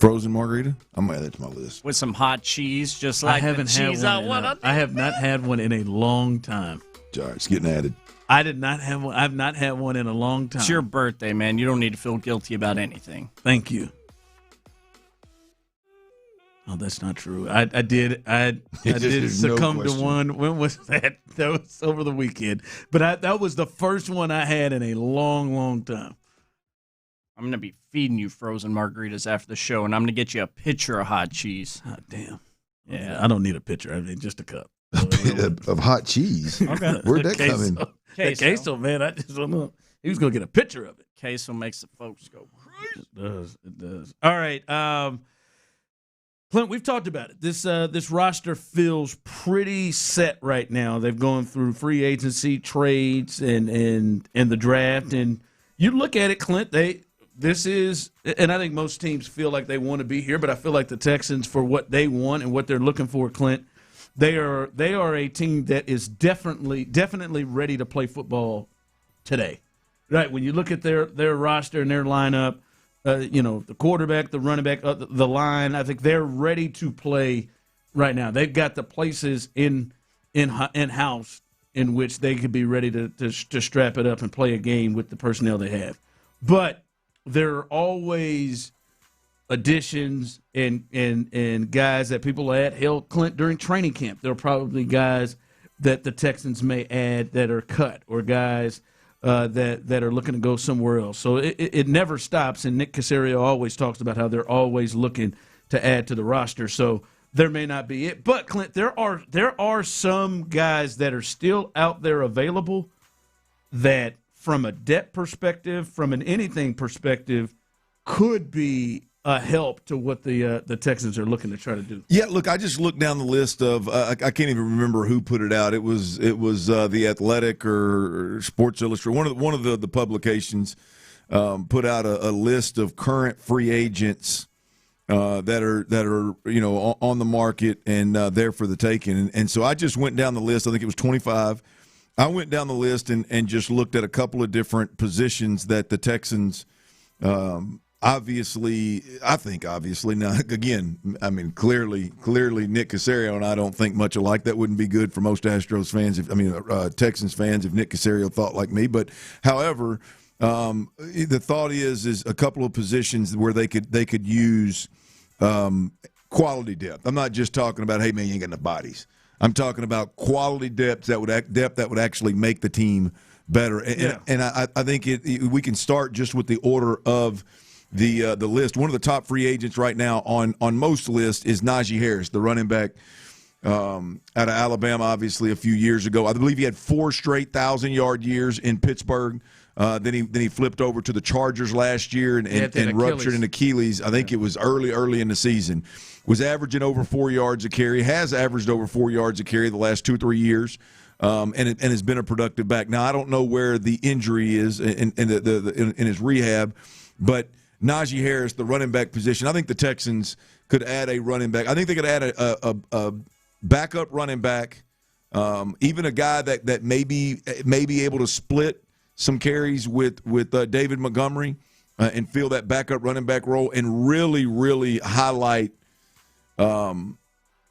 Frozen margarita? I'm going to add that to my list. With some hot cheese, just like the cheese I want. I have not had one in a long time. All right, it's getting added. I did not have one. I've not had one in a long time. It's your birthday, man. You don't need to feel guilty about anything. Thank you. Oh, that's not true. I did succumb to one. When was that? That was over the weekend. But that was the first one I had in a long, long time. I'm going to be feeding you frozen margaritas after the show, and I'm going to get you a pitcher of hot cheese. Oh, damn. Yeah. I don't need a pitcher. I mean, just a cup. Of hot cheese? Okay. Where'd that come in? Queso, man. I just don't know. He was going to get a picture of it. Queso makes the folks go crazy. It does. All right. Clint, we've talked about it. This roster feels pretty set right now. They've gone through free agency, trades, and the draft. And you look at it, Clint, this is, and I think most teams feel like they want to be here, but I feel like the Texans, for what they want and what they're looking for, Clint, they are a team that is definitely ready to play football today. Right? When you look at their roster and their lineup, the quarterback, the running back, the line, I think they're ready to play right now. They've got the places in-house in which they could be ready to strap it up and play a game with the personnel they have. But there are always additions and guys that people add. Hell, Clint, during training camp, there are probably guys that the Texans may add that are cut, or guys that are looking to go somewhere else. So it never stops, and Nick Caserio always talks about how they're always looking to add to the roster. So there may not be it. But, Clint, there are some guys that are still out there available that, from a depth perspective, from an anything perspective, could be a help to what the Texans are looking to try to do. Yeah, look, I just looked down the list of I can't even remember who put it out. It was The Athletic or Sports Illustrated. One of the publications put out a list of current free agents that are on the market and there for the taking. And so I just went down the list. I think it was 25. I went down the list and just looked at a couple of different positions that the Texans obviously now, again, I mean, clearly Nick Caserio and I don't think much alike. That wouldn't be good for most Astros fans, Texans fans, if Nick Caserio thought like me. But however, the thought is a couple of positions where they could use quality depth. I'm not just talking about, hey man, you ain't got enough bodies. I'm talking about quality depth that would actually make the team better. And I think we can start just with the order of the list. One of the top free agents right now on most lists is Najee Harris, the running back out of Alabama, obviously a few years ago. I believe he had 4 straight 1,000-yard years in Pittsburgh. Then he flipped over to the Chargers last year and ruptured an Achilles. I think it was early in the season. Was averaging over 4 yards a carry. Has averaged over 4 yards a carry the last 2-3 years, and has been a productive back. Now I don't know where the injury is in his rehab, but Najee Harris, the running back position. I think the Texans could add a running back. I think they could add a backup running back, even a guy that may be able to split some carries with David Montgomery and fill that backup running back role and really, really highlight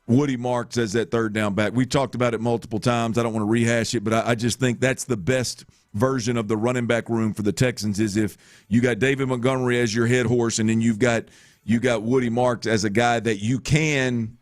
Woody Marks as that third down back. We've talked about it multiple times. I don't want to rehash it, but I just think that's the best version of the running back room for the Texans is if you got David Montgomery as your head horse and then you've got Woody Marks as a guy that you can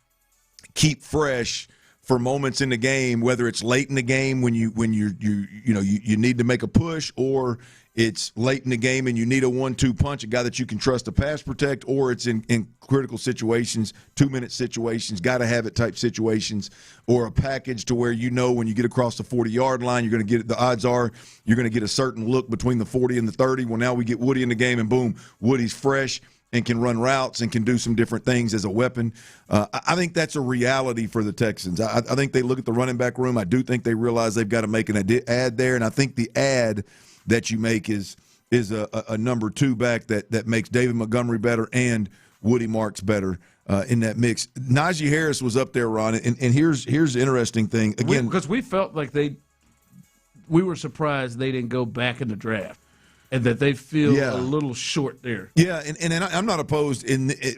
keep fresh for moments in the game, whether it's late in the game when you need to make a push, or it's late in the game and you need a 1-2 punch, a guy that you can trust to pass protect, or it's in critical situations, 2-minute situations, got to have it type situations, or a package to where when you get across the 40-yard line, you're going to get the odds are you're going to get a certain look between the 40 and the 30. Well, now we get Woody in the game, and boom, Woody's fresh and can run routes and can do some different things as a weapon. I think that's a reality for the Texans. I think they look at the running back room. I do think they realize they've got to make an ad there, and I think the ad that you make is a number 2 back that makes David Montgomery better and Woody Marks better in that mix. Najee Harris was up there, Ron, and here's the interesting thing. Again, because we felt like we were surprised they didn't go back in the draft. And that they feel a little short there. Yeah, and I'm not opposed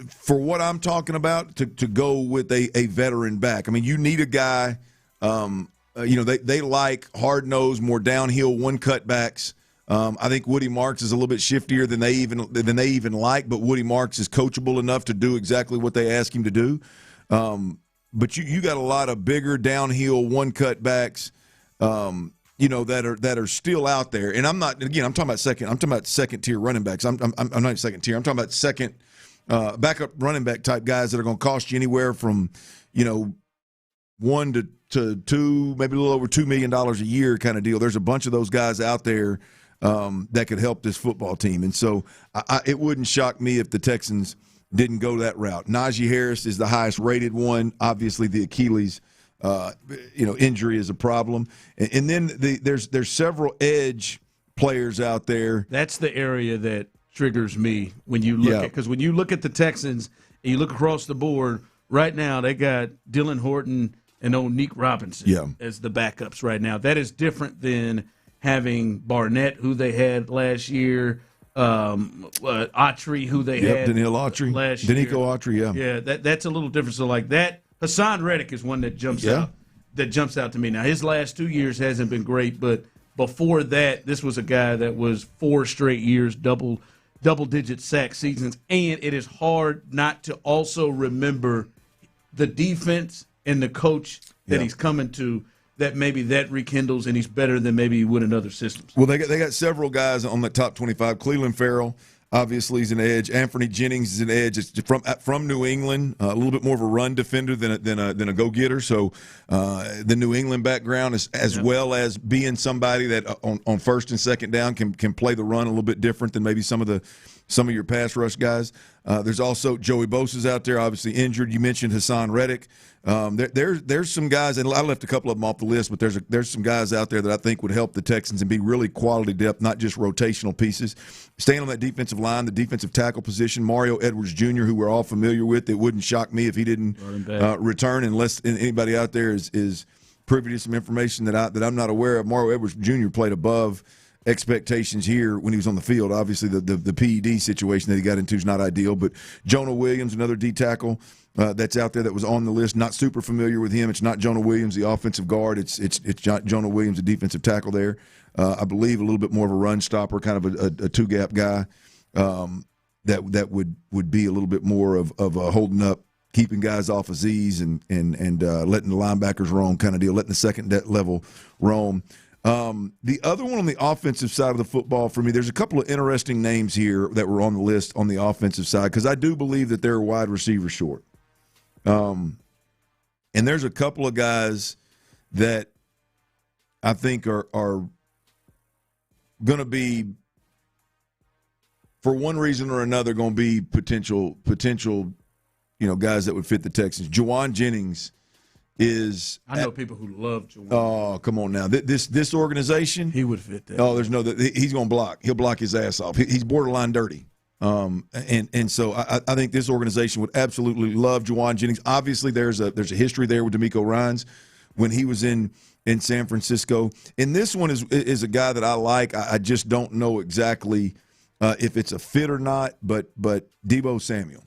for what I'm talking about to go with a veteran back. I mean, you need a guy. They like hard-nosed, more downhill one-cut backs. I think Woody Marks is a little bit shiftier than they even like, but Woody Marks is coachable enough to do exactly what they ask him to do. But you got a lot of bigger downhill one-cut backs. That are still out there, and I'm talking about second tier running backs. I'm not second tier. I'm talking about second backup running back type guys that are going to cost you anywhere from $1 to $2, maybe a little over $2 million a year kind of deal. There's a bunch of those guys out there that could help this football team, and so it wouldn't shock me if the Texans didn't go that route. Najee Harris is the highest rated one. Obviously, the Achilles injury is a problem. And then there's several edge players out there. That's the area that triggers me when you look at, because when you look at the Texans and you look across the board, right now they got Dylan Horton and Nick Robinson as the backups right now. That is different than having Barnett, who they had last year, Autry, who they had Daniil Autry last year. Danico Autry, Yeah, that's a little different. So like that, Hassan Reddick is one that jumps out. That jumps out to me. Now, his last 2 years hasn't been great, but before that, this was a guy that was 4 straight years, double-digit sack seasons, and it is hard not to also remember the defense and the coach that he's coming to, that maybe that rekindles and he's better than maybe he would in other systems. Well, they got several guys on the top 25. Cleveland Farrell, obviously, is an edge. Anthony Jennings is an edge. It's from New England, a little bit more of a run defender than a go-getter. So the New England background is as well as being somebody that on first and second down can play the run a little bit different than maybe some of your pass rush guys. There's also Joey Bosa's out there, obviously injured. You mentioned Hassan Reddick. There's some guys, and I left a couple of them off the list, but there's some guys out there that I think would help the Texans and be really quality depth, not just rotational pieces. Staying on that defensive line, the defensive tackle position, Mario Edwards Jr., who we're all familiar with. It wouldn't shock me if he didn't return, unless anybody out there is privy to some information that I'm not aware of. Mario Edwards Jr. played above expectations here when he was on the field. Obviously, the PED situation that he got into is not ideal, but Jonah Williams, another D tackle that's out there that was on the list. Not super familiar with him. It's not Jonah Williams, the offensive guard. It's Jonah Williams, the defensive tackle there. I believe a little bit more of a run stopper, kind of a two-gap guy that would be a little bit more of holding up, keeping guys off of Z's and letting the linebackers roam kind of deal, letting the second level roam. The other one on the offensive side of the football for me, there's a couple of interesting names here that were on the list on the offensive side because I do believe that they're wide receiver short. And there's a couple of guys that I think are going to be, for one reason or another, going to be potential, guys that would fit the Texans. Juwan Jennings is. I know people who love Juwan. Oh, come on now. This organization, he would fit that. Oh, he's going to block. He'll block his ass off. He's borderline dirty. And so I think this organization would absolutely love Juwan Jennings. Obviously, there's a history there with D'Amico Ryans when he was in San Francisco. And this one is a guy that I like. I just don't know exactly if it's a fit or not, but Deebo Samuel.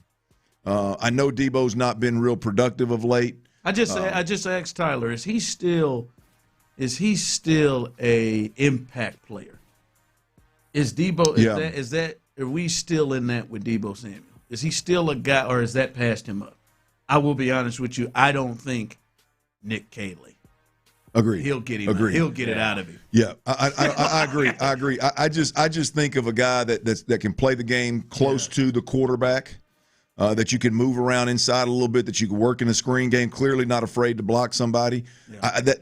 I know Deebo's not been real productive of late. I just asked Tyler, is he still a impact player? Is Deebo are we still in that with Deebo Samuel? Is he still a guy, or has that passed him up? I will be honest with you, I don't think Nick Caley. Agreed. He'll get him. Agreed. He'll get it out of him. Yeah, I agree. I agree. I just think of a guy that can play the game close to the quarterback, that you can move around inside a little bit, that you can work in a screen game. Clearly, not afraid to block somebody. Yeah.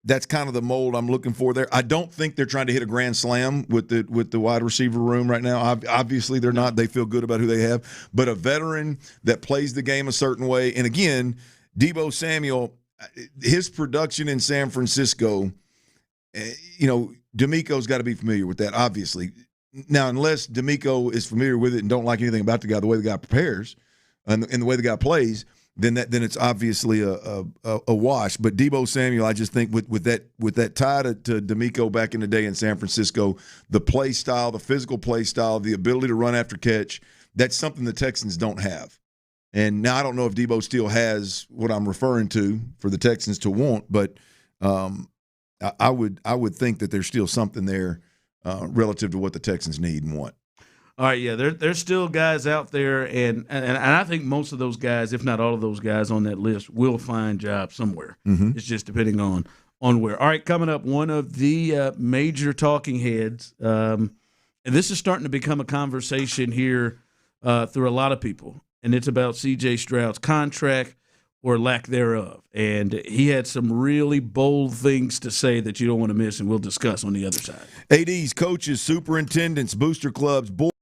That's kind of the mold I'm looking for there. I don't think they're trying to hit a grand slam with the wide receiver room right now. Obviously, they're not. They feel good about who they have. But a veteran that plays the game a certain way, and again, Deebo Samuel, his production in San Francisco, D'Amico's got to be familiar with that, obviously. Now, unless D'Amico is familiar with it and don't like anything about the guy, the way the guy prepares and the way the guy plays, then it's obviously a wash. But Deebo Samuel, I just think with that tie to D'Amico back in the day in San Francisco, the play style, the physical play style, the ability to run after catch, that's something the Texans don't have. And now I don't know if Deebo still has what I'm referring to for the Texans to want, but I would think that there's still something there relative to what the Texans need and want. All right, yeah, there's still guys out there, and I think most of those guys, if not all of those guys on that list, will find jobs somewhere. Mm-hmm. It's just depending on where. All right, coming up, one of the major talking heads, and this is starting to become a conversation here through a lot of people, and it's about C.J. Stroud's contract or lack thereof. And he had some really bold things to say that you don't want to miss, and we'll discuss on the other side. ADs, coaches, superintendents, booster clubs, board.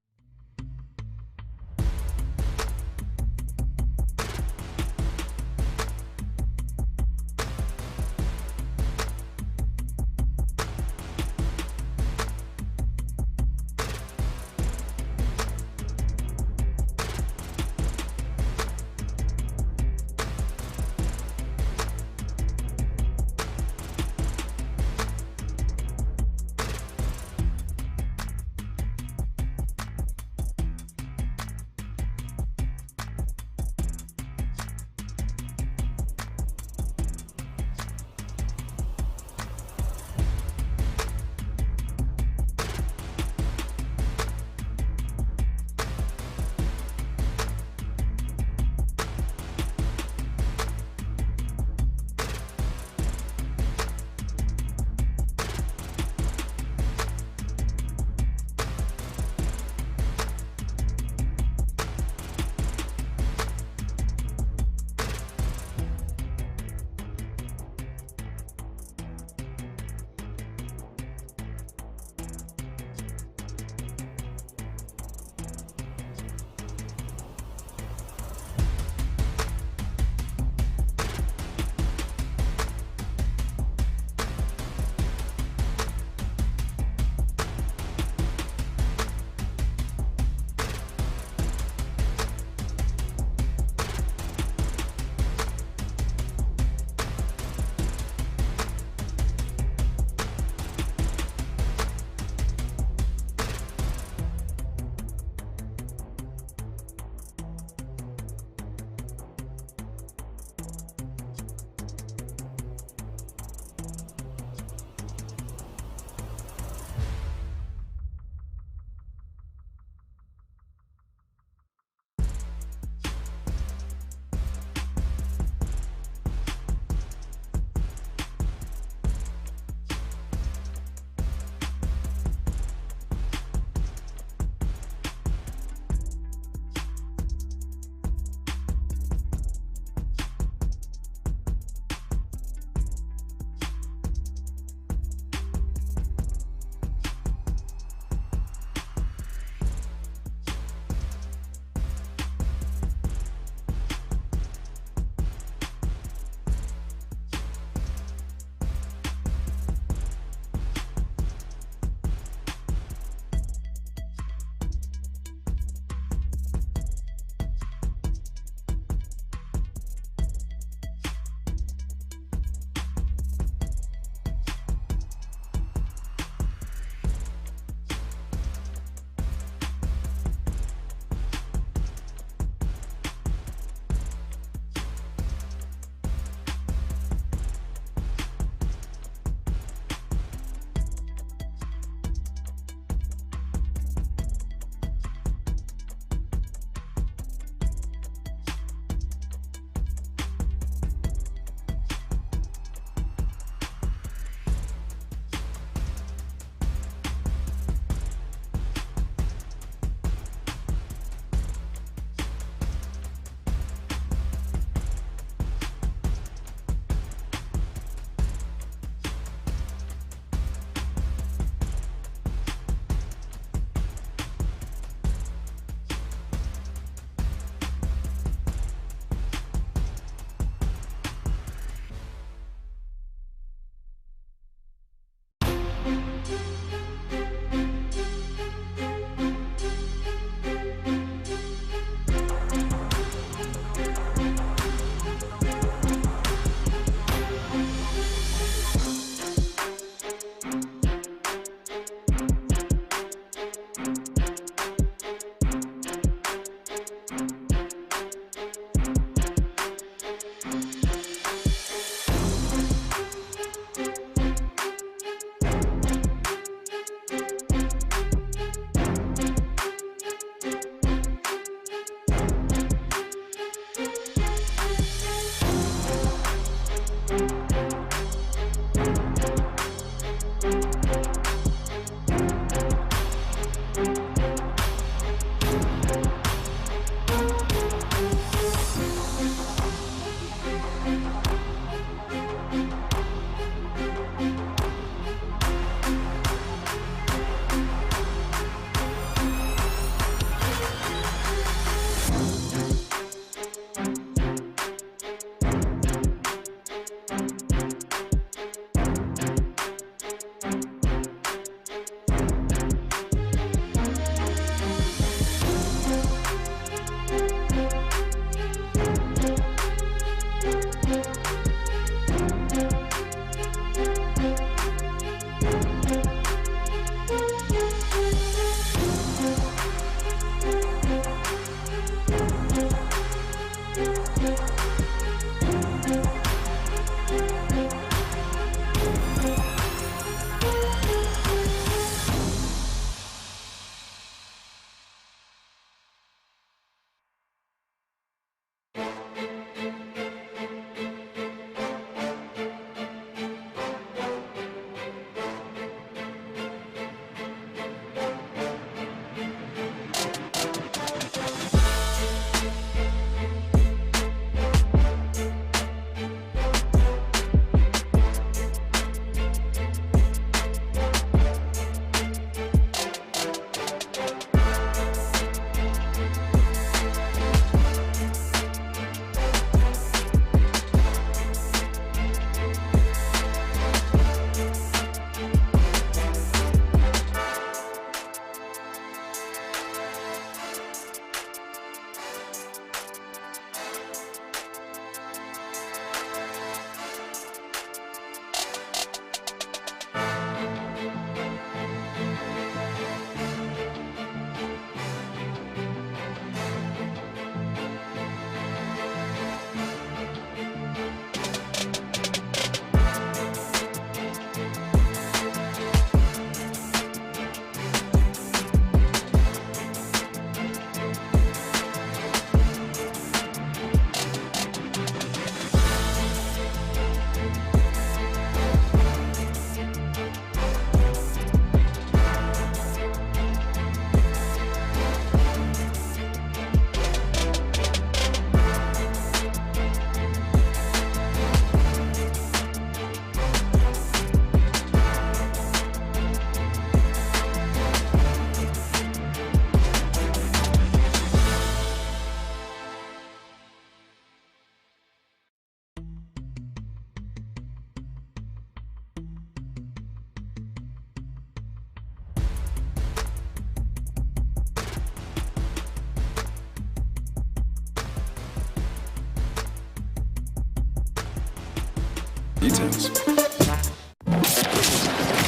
details.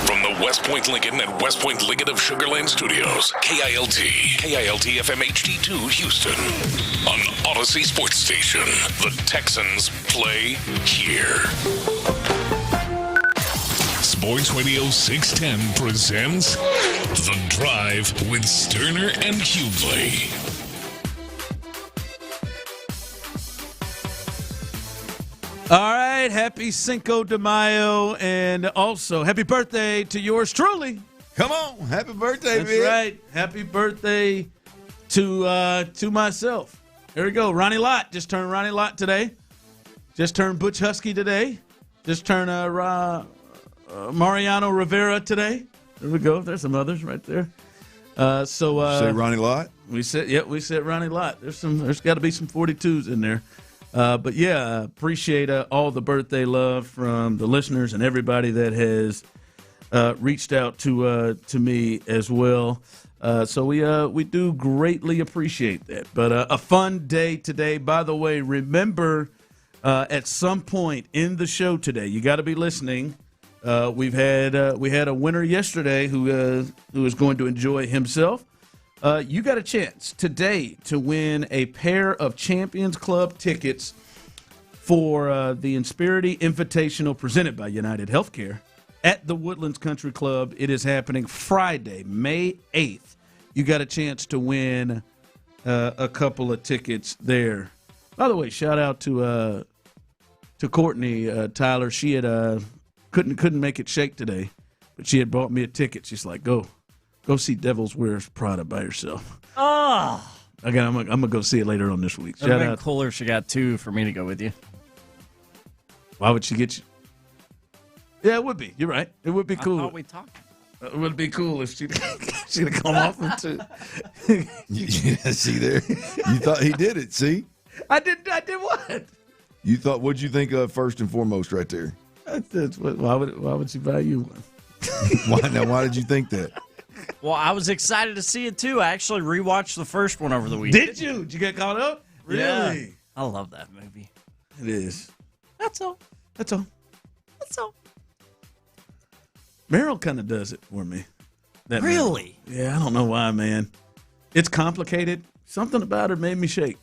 From the West Point Lincoln and West Point Lincoln of Sugarland Studios, KILT FM HD2 Houston. On Odyssey Sports Station, the Texans play here. Sports Radio 610 presents The Drive with Stoerner and Hughley. All right, happy Cinco de Mayo, and also happy birthday to yours truly. Come on, happy birthday, That's man. right. Happy birthday to myself. There we go. Ronnie Lott just turned Ronnie Lott today. Just turned Butch Husky today. Just turned Mariano Rivera today. There we go. There's some others right there. Say Ronnie Lott? We said Ronnie Lott. There's got to be some 42s in there. But yeah, appreciate all the birthday love from the listeners and everybody that has reached out to me as well. So we do greatly appreciate that. But a fun day today. By the way, remember at some point in the show today, you got to be listening. We had a winner yesterday who is going to enjoy himself. You got a chance today to win a pair of Champions Club tickets for the Insperity Invitational presented by United Healthcare at the Woodlands Country Club. It is happening Friday, May 8th. You got a chance to win a couple of tickets there. By the way, shout out to Courtney Tyler. She had couldn't make it shake today, but she had bought me a ticket. She's like, go see Devil's Wears Prada by yourself. Oh. Again, I'm gonna go see it later on this week. It would have been cooler if she got two for me to go with you. Why would she get you? Yeah, it would be. You're right. It would be cool. I thought we talked. It would be cool if she'd have come off with two. Yeah, see there? You thought he did it, see? I did what? You thought, what'd you think of first and foremost right there? Why would she buy you one? Why did you think that? Well, I was excited to see it, too. I actually rewatched the first one over the weekend. Did you? Did you get caught up? Really? Yeah. I love that movie. It is. That's all. Meryl kind of does it for me. Really? Meryl. Yeah, I don't know why, man. It's complicated. Something about her made me shake.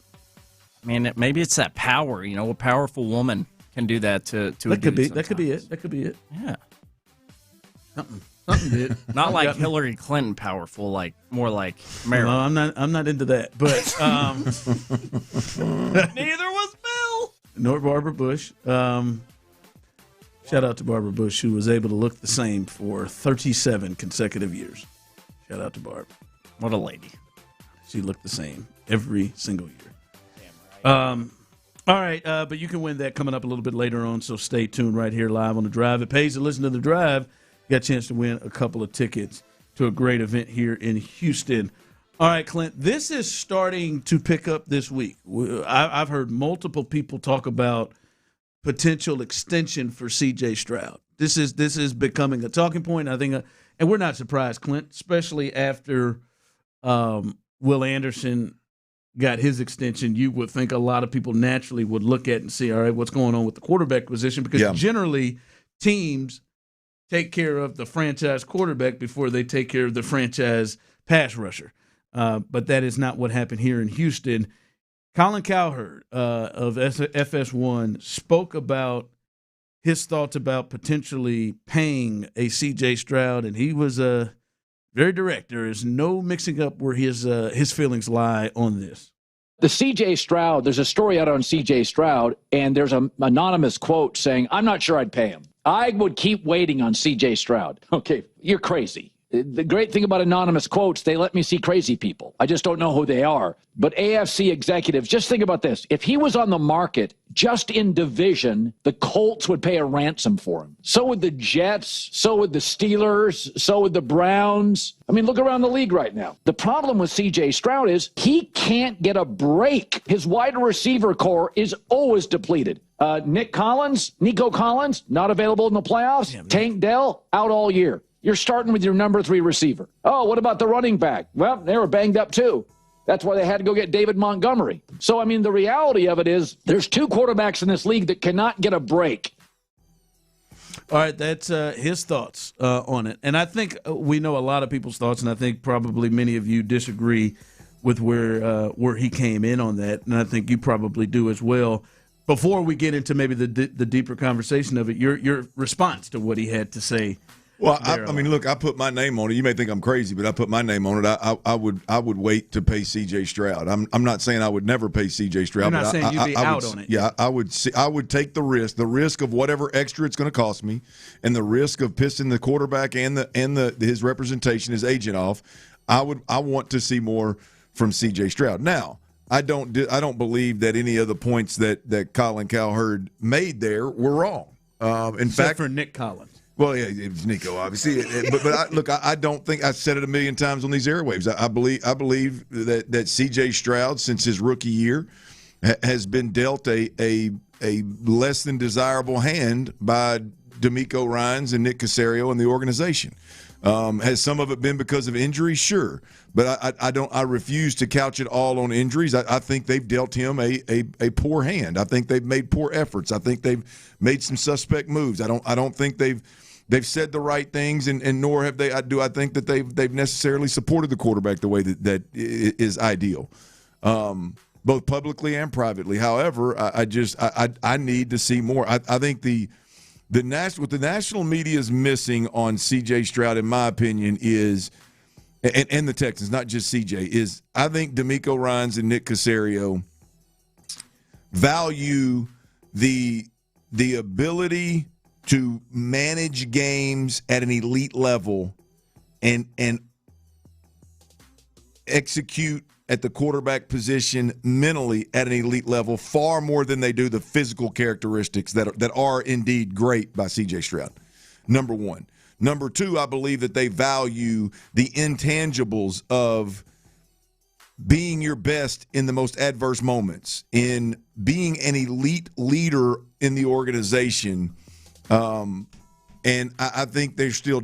I mean, maybe it's that power. You know, a powerful woman can do that to that could be. That could be it. That could be it. Yeah. Something did. Not like Hillary Clinton powerful, like more like Meryl. No, I'm not into that. But neither was Bill. Nor Barbara Bush. Shout out to Barbara Bush, who was able to look the same for 37 consecutive years. Shout out to Barb. What a lady. She looked the same every single year. Damn right. All right, but you can win that coming up a little bit later on, so stay tuned right here live on The Drive. It pays to listen to The Drive. You got a chance to win a couple of tickets to a great event here in Houston. All right, Clint, this is starting to pick up this week. I've heard multiple people talk about potential extension for C.J. Stroud. This is becoming a talking point. I think, and we're not surprised, Clint, especially after Will Anderson got his extension. You would think a lot of people naturally would look at and see, all right, what's going on with the quarterback position? Because generally teams take care of the franchise quarterback before they take care of the franchise pass rusher. But that is not what happened here in Houston. Colin Cowherd of FS1 spoke about his thoughts about potentially paying a C.J. Stroud, and he was very direct. There is no mixing up where his feelings lie on this. The C.J. Stroud, there's a story out on C.J. Stroud, and there's an anonymous quote saying, "I'm not sure I'd pay him. I would keep waiting on C.J. Stroud." Okay, you're crazy. The great thing about anonymous quotes, they let me see crazy people. I just don't know who they are. But AFC executives, just think about this. If he was on the market just in division, the Colts would pay a ransom for him. So would the Jets, so would the Steelers, so would the Browns. I mean, look around the league right now. The problem with C.J. Stroud is he can't get a break. His wide receiver core is always depleted. Nico Collins, not available in the playoffs. Damn, Tank Dell, out all year. You're starting with your number 3 receiver. Oh, what about the running back? Well, they were banged up too. That's why they had to go get David Montgomery. So, I mean, the reality of it is there's 2 quarterbacks in this league that cannot get a break. All right, that's his thoughts on it. And I think we know a lot of people's thoughts, and I think probably many of you disagree with where he came in on that, and I think you probably do as well. Before we get into maybe the deeper conversation of it, your response to what he had to say. Well, I mean, look, I put my name on it. You may think I'm crazy, but I put my name on it. I would wait to pay C.J. Stroud. I'm not saying I would never pay C.J. Stroud. You're not saying you'd be out on it. Yeah, I would take the risk of whatever extra it's going to cost me, and the risk of pissing the quarterback and his representation, his agent off. I want to see more from C.J. Stroud. Now, I don't believe that any of the points that Colin Cowherd made there were wrong. In fact, for Nick Collins. Well, yeah, it was Nico, obviously. But I don't think I've said it a million times on these airwaves. I believe that C.J. Stroud, since his rookie year, has been dealt a less than desirable hand by D'Amico Ryans and Nick Caserio and the organization. Has some of it been because of injuries? Sure, but I refuse to couch it all on injuries. I think they've dealt him a poor hand. I think they've made poor efforts. I think they've made some suspect moves. I don't think they've said the right things, and nor have they. I think that they've necessarily supported the quarterback the way that is ideal, both publicly and privately. However, I need to see more. I think what the national media is missing on C.J. Stroud, in my opinion, is and the Texans, not just C.J. is I think D'Amico Ryans and Nick Caserio value the ability to manage games at an elite level and execute at the quarterback position mentally at an elite level far more than they do the physical characteristics that are indeed great by C.J. Stroud, number one. Number two, I believe that they value the intangibles of being your best in the most adverse moments, in being an elite leader in the organization. And I think they still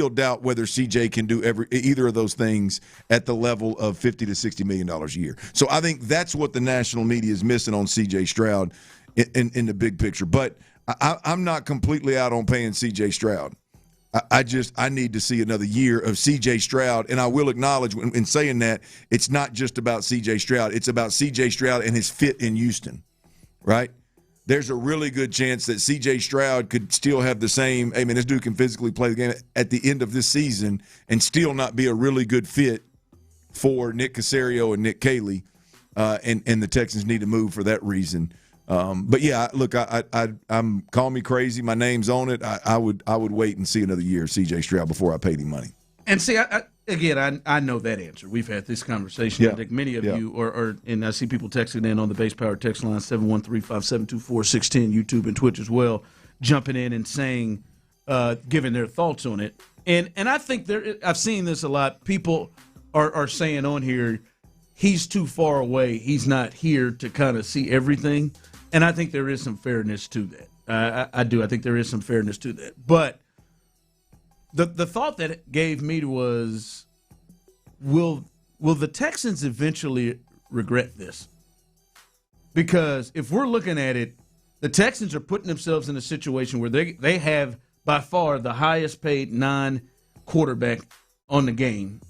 doubt whether CJ can do either of those things at the level of $50 to $60 million a year. So I think that's what the national media is missing on CJ Stroud in the big picture. But I'm not completely out on paying CJ Stroud. I need to see another year of C.J. Stroud, and I will acknowledge in saying that it's not just about C.J. Stroud. It's about C.J. Stroud and his fit in Houston, right? There's a really good chance that C.J. Stroud could still have the same – I mean, this dude can physically play the game at the end of this season and still not be a really good fit for Nick Caserio and Nick Caley, and the Texans need to move for that reason. But yeah, look, I'm call me crazy. My name's on it. I would wait and see another year of C.J. Stroud before I paid him money. And see, I know that answer. We've had this conversation. Yeah. I think many of you are, and I see people texting in on the Base Power text line 713-572-4610, YouTube and Twitch as well, jumping in and saying, giving their thoughts on it. And I think I've seen this a lot. People are saying on here, he's too far away. He's not here to kind of see everything. And I think there is some fairness to that. I do. I think there is some fairness to that. But the thought that it gave me was, will the Texans eventually regret this? Because if we're looking at it, the Texans are putting themselves in a situation where they have by far the highest paid non-quarterback on the game,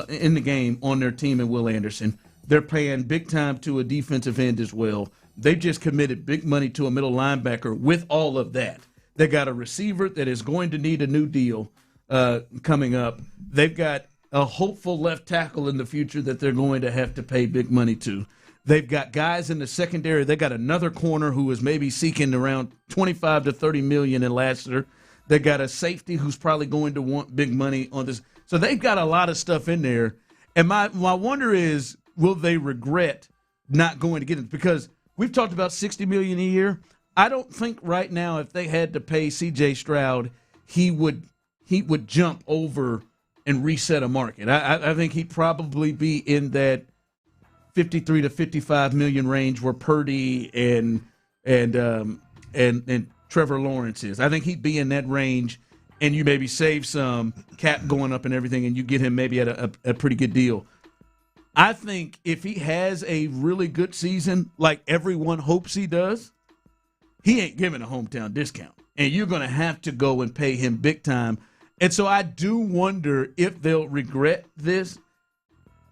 in the game on their team in Will Anderson. They're paying big time to a defensive end as well. They've just committed big money to a middle linebacker with all of that. They got a receiver that is going to need a new deal coming up. They've got a hopeful left tackle in the future that they're going to have to pay big money to. They've got guys in the secondary. They got another corner who is maybe seeking around $25 to $30 million in Lassiter. They got a safety who's probably going to want big money on this. So they've got a lot of stuff in there. And my wonder is, will they regret not going to get it? Because we've talked about $60 million a year. I don't think right now if they had to pay C.J. Stroud, he would jump over and reset a market. I think he'd probably be in that 53 to 55 million range where Purdy and Trevor Lawrence is. I think he'd be in that range, and you maybe save some cap going up and everything, and you get him maybe at a pretty good deal. I think if he has a really good season, like everyone hopes he does, he ain't giving a hometown discount. and you're going to have to go and pay him big time. And so I do wonder if they'll regret this.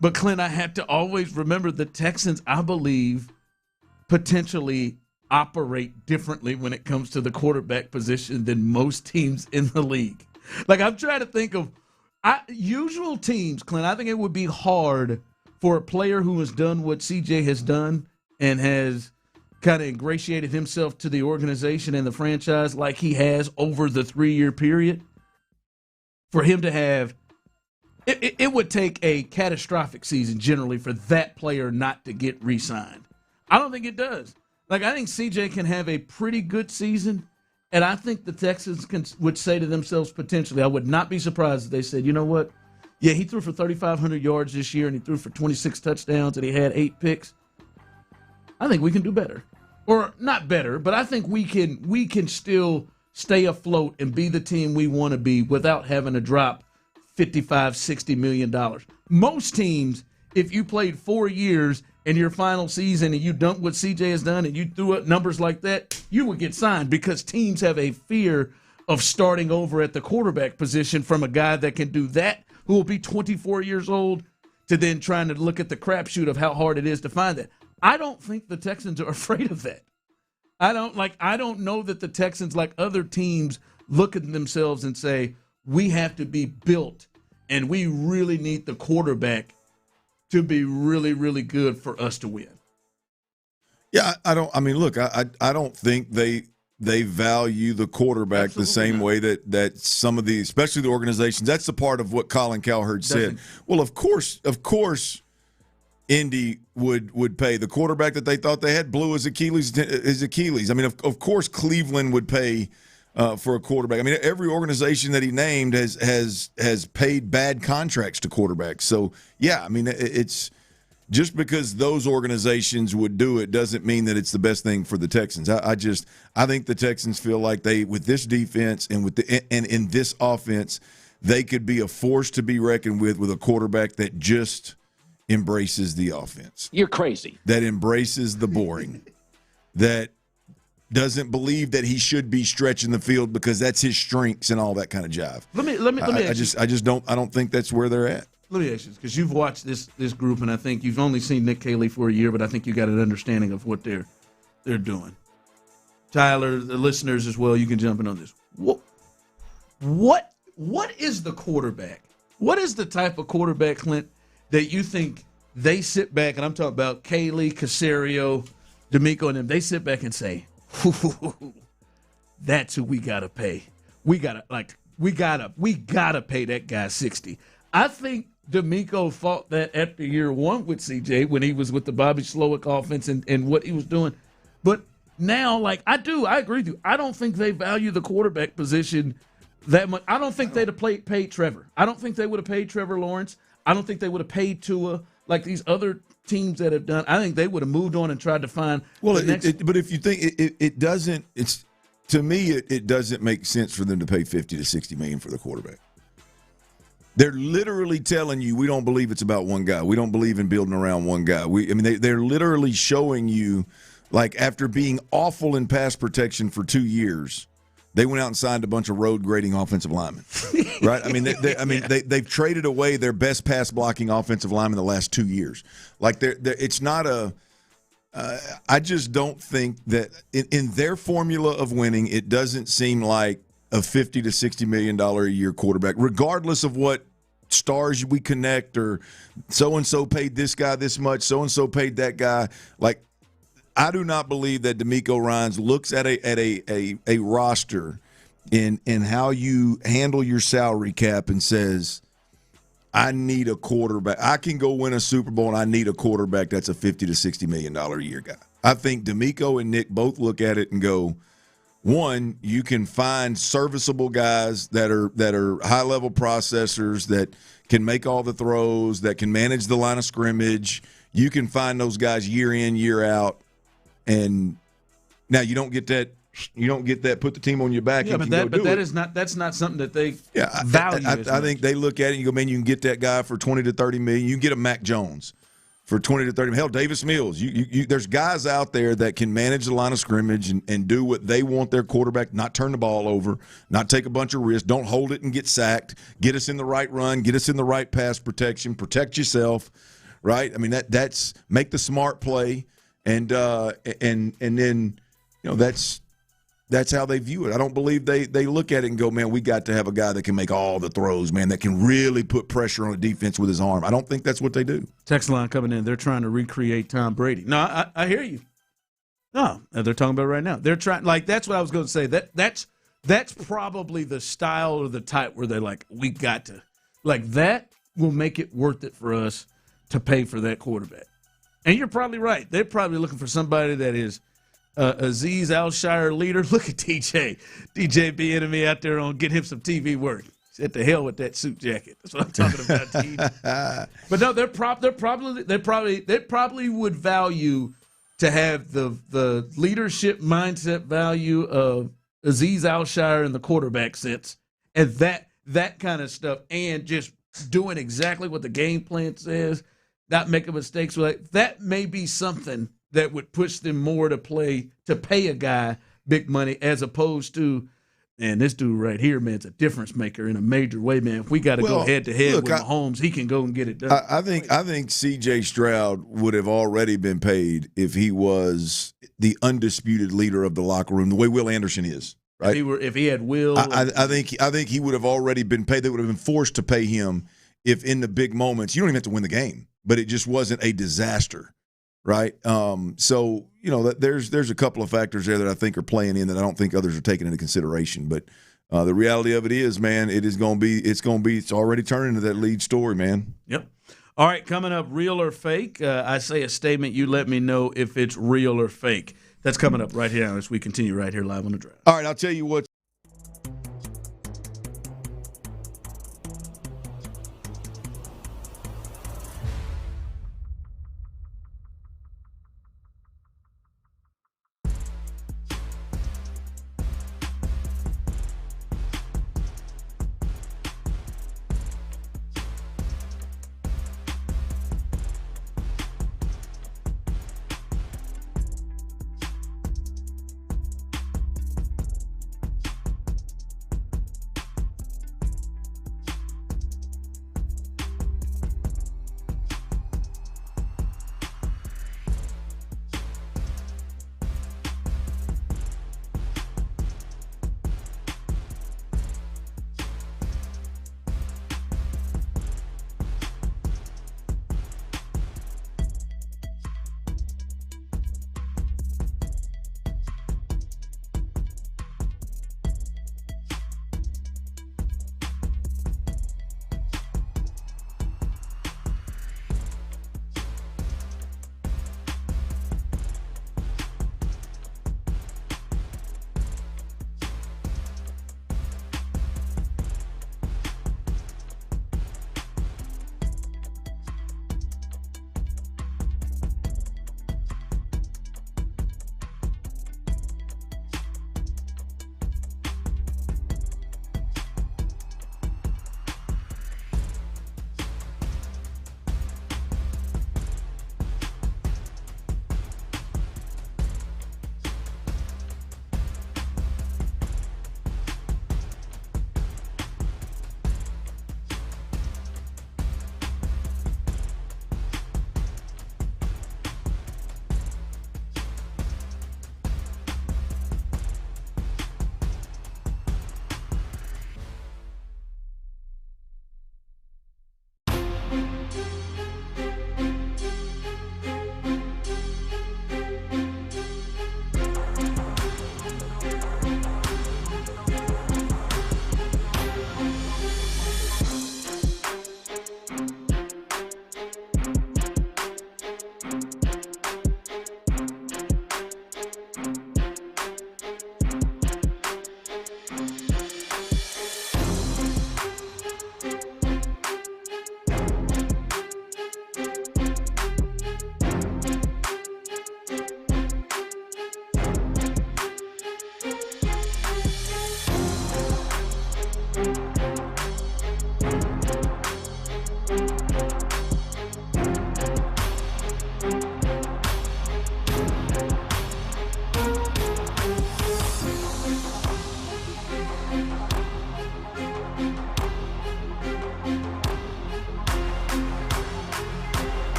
But, Clint, I have to always remember the Texans, I believe, potentially operate differently when it comes to the quarterback position than most teams in the league. Like, I'm trying to think of usual teams, Clint. I think it would be hard for a player who has done what CJ has done and has kind of ingratiated himself to the organization and the franchise like he has over the 3-year period, for him to have it would take a catastrophic season generally for that player not to get re-signed. I don't think it does. Like, I think CJ can have a pretty good season, and I think the Texans would say to themselves potentially, I would not be surprised if they said, you know what? Yeah, he threw for 3,500 yards this year, and he threw for 26 touchdowns, and he had 8 picks. I think we can do better. Or not better, but I think we can still stay afloat and be the team we want to be without having to drop $55, $60 million. Most teams, if you played 4 years in your final season and you done what CJ has done and you threw up numbers like that, you would get signed because teams have a fear of starting over at the quarterback position from a guy that can do that, who will be 24 years old, to then trying to look at the crapshoot of how hard it is to find that. I don't think the Texans are afraid of that. I don't know that the Texans, like other teams, look at themselves and say, we have to be built and we really need the quarterback to be really, really good for us to win. Yeah, I don't think they value the quarterback Absolutely the same not. Way that some of the, especially the organizations, that's the part of what Colin Cowherd said. Well, of course, Indy would pay. The quarterback that they thought they had blew his Achilles. I mean, of course Cleveland would pay for a quarterback. I mean, every organization that he named has paid bad contracts to quarterbacks. So, yeah, I mean, it's just because those organizations would do it doesn't mean that it's the best thing for the Texans. I think the Texans feel like they, with this defense and in this offense, they could be a force to be reckoned with a quarterback that just embraces the offense. You're crazy. That embraces the boring. That doesn't believe that he should be stretching the field because that's his strengths and all that kind of jive. Let me I don't think that's where they're at. Let me ask you this, because you've watched this group, and I think you've only seen Nick Caley for a year, but I think you got an understanding of what they're doing. Tyler, the listeners as well, you can jump in on this. What is the quarterback? What is the type of quarterback, Clint, that you think they sit back, and I'm talking about Caley, Caserio, D'Amico, and them, they sit back and say, that's who we gotta pay. We gotta pay that guy 60. I think D'Amico fought that after year one with CJ when he was with the Bobby Slowick offense and what he was doing. But now, I agree with you. I don't think they value the quarterback position that much. I don't think they'd have paid Trevor. I don't think they would have paid Trevor Lawrence. I don't think they would have paid Tua like these other teams that have done. I think they would have moved on and tried to find but if you think it doesn't, it's, to me, it doesn't make sense for them to pay $50 to $60 million for the quarterback. They're literally telling you, we don't believe it's about one guy. We don't believe in building around one guy. They're literally showing you, like, after being awful in pass protection for 2 years, they went out and signed a bunch of road grading offensive linemen, right? They've traded away their best pass blocking offensive lineman the last 2 years. Like, it's not a. I just don't think that in their formula of winning, it doesn't seem like a $50 to $60 million a year quarterback, regardless of what stars we connect, or so-and-so paid this guy this much, so-and-so paid that guy. Like, I do not believe that D'Amico Ryans looks at a roster in how you handle your salary cap and says, I need a quarterback. I can go win a Super Bowl, and I need a quarterback that's a $50 to $60 million a year guy. I think D'Amico and Nick both look at it and go, one, you can find serviceable guys that are high-level processors that can make all the throws, that can manage the line of scrimmage. You can find those guys year in, year out. And now you don't get that. You don't get that. Put the team on your back. Yeah, and that's not something that they value. I think they look at it and you go, man, you can get that guy for $20 to $30 million. You can get a Mac Jones for 20 to 30. Hell, Davis Mills. There's guys out there that can manage the line of scrimmage and do what they want their quarterback, not turn the ball over, not take a bunch of risks, don't hold it and get sacked, get us in the right run, get us in the right pass protection, protect yourself, right? I mean, that's make the smart play, and then, that's how they view it. I don't believe they look at it and go, man, we got to have a guy that can make all the throws, man, that can really put pressure on the defense with his arm. I don't think that's what they do. Text line coming in. They're trying to recreate Tom Brady. No, I hear you. No, they're talking about it right now. They're trying, like, that's what I was going to say. That's probably the style or the type where they're like, we got to. Like, that will make it worth it for us to pay for that quarterback. And you're probably right. They're probably looking for somebody that is Azeez Al-Shire leader. Look at DJ. DJ Bieniemy out there on get him some TV work. At the hell with that suit jacket. That's what I'm talking about. But no, they probably would value to have the leadership mindset value of Azeez Al-Shire in the quarterback sense, and that kind of stuff, and just doing exactly what the game plan says, not making mistakes. That may be something that would push them more to pay a guy big money, as opposed to, man, this dude right here, man, it's a difference maker in a major way, man. If we got to go head to head with Mahomes, he can go and get it done. I think C.J. Stroud would have already been paid if he was the undisputed leader of the locker room, the way Will Anderson is. Right? If he had Will, I think he would have already been paid. They would have been forced to pay him if in the big moments you don't even have to win the game, but it just wasn't a disaster. Right. So, there's a couple of factors there that I think are playing in that I don't think others are taking into consideration. But the reality of it is, man, it's already turning into that lead story, man. Yep. All right. Coming up, real or fake? I say a statement. You let me know if it's real or fake. That's coming up right here as we continue right here live on The Drive. All right. I'll tell you what.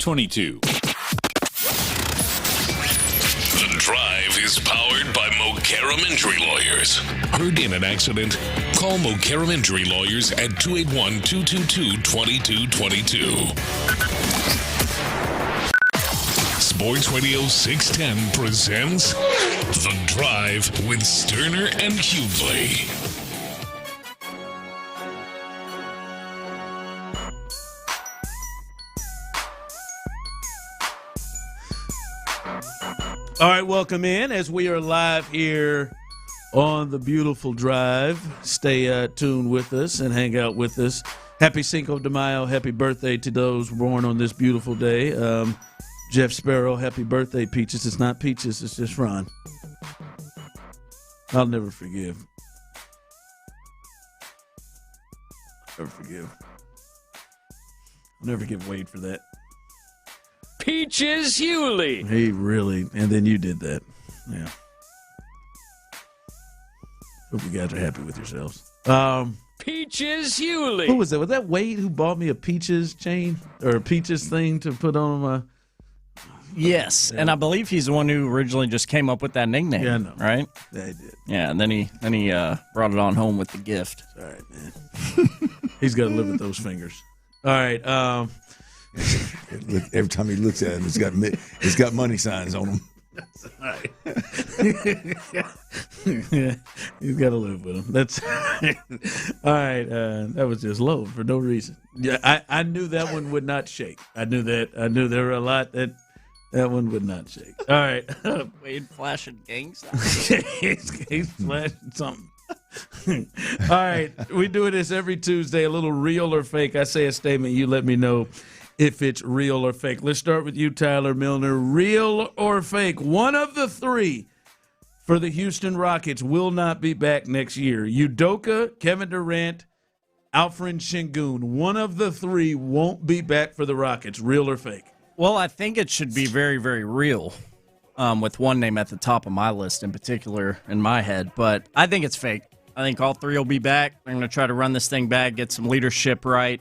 22. The Drive is powered by Mokaram Injury Lawyers. Heard in an accident? Call Mokaram Injury Lawyers at 281-222-2222. Sports Radio 610 presents The Drive with Stoerner and Hughley. All right, welcome in as we are live here on the beautiful Drive. Stay tuned with us and hang out with us. Happy Cinco de Mayo. Happy birthday to those born on this beautiful day. Jeff Sparrow, happy birthday, Peaches. It's not Peaches, it's just Ron. I'll never forgive. I'll never give Wade for that. Peaches Hughley. He really, and then you did that. Yeah. Hope you guys are happy with yourselves. Peaches Hughley. Who was that? Was that Wade who bought me a Peaches chain or a Peaches thing to put on my... Yes, and I believe he's the one who originally just came up with that nickname. Yeah, I know. Right? Yeah, he did. Yeah, and then he brought it on home with the gift. All right, man. He's got to live with those fingers. All right. Every time he looks at him, it's got money signs on him. That's all right. Yeah, he's got to live with him. That's all right. That was just low for no reason. Yeah, I knew that one would not shake. I knew there were a lot that one would not shake. All right. Wade flashing gang sign. he's flashing something. All right, we do this every Tuesday. A little real or fake. I say a statement. You let me know if it's real or fake. Let's start with you, Tyler Milner. Real or fake? One of the three for the Houston Rockets will not be back next year. Udoka, Kevin Durant, Alfred Şengün. One of the three won't be back for the Rockets. Real or fake? Well, I think it should be very, very real, with one name at the top of my list in particular in my head. But I think it's fake. I think all three will be back. They're going to try to run this thing back, get some leadership right,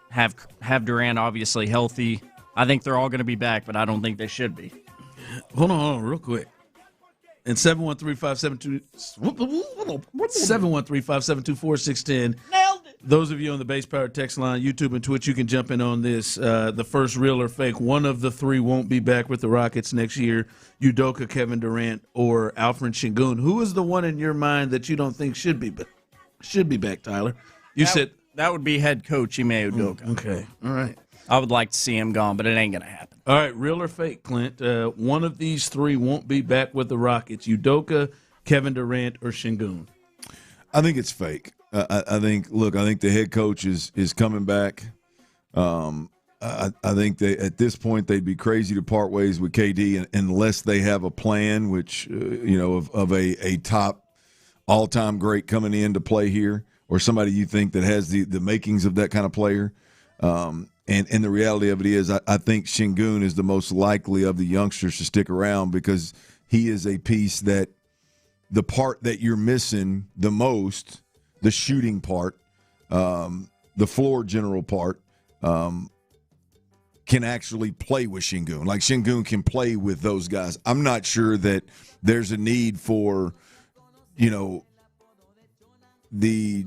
have Durant obviously healthy. I think they're all going to be back, but I don't think they should be. Hold on real quick. And 713-572-4-610. Nailed it. Those of you on the Base Power text line, YouTube and Twitch, you can jump in on this. The first real or fake. One of the three won't be back with the Rockets next year. Udoka, Kevin Durant, or Alfred Şengün. Who is the one in your mind that you don't think should be back, Tyler? You said that would be head coach Ime Udoka. Okay. All right. I would like to see him gone, but it ain't going to happen. All right, real or fake, Clint? One of these three won't be back with the Rockets. Udoka, Kevin Durant, or Şengün. I think it's fake. I think the head coach is coming back. I think at this point they'd be crazy to part ways with KD unless they have a plan, which of a top all-time great coming in to play here, or somebody you think that has the makings of that kind of player. And the reality of it is, I think Şengün is the most likely of the youngsters to stick around because he is a piece that the part that you're missing the most, the shooting part, the floor general part, can actually play with Şengün. Like Şengün can play with those guys. I'm not sure that there's a need for, the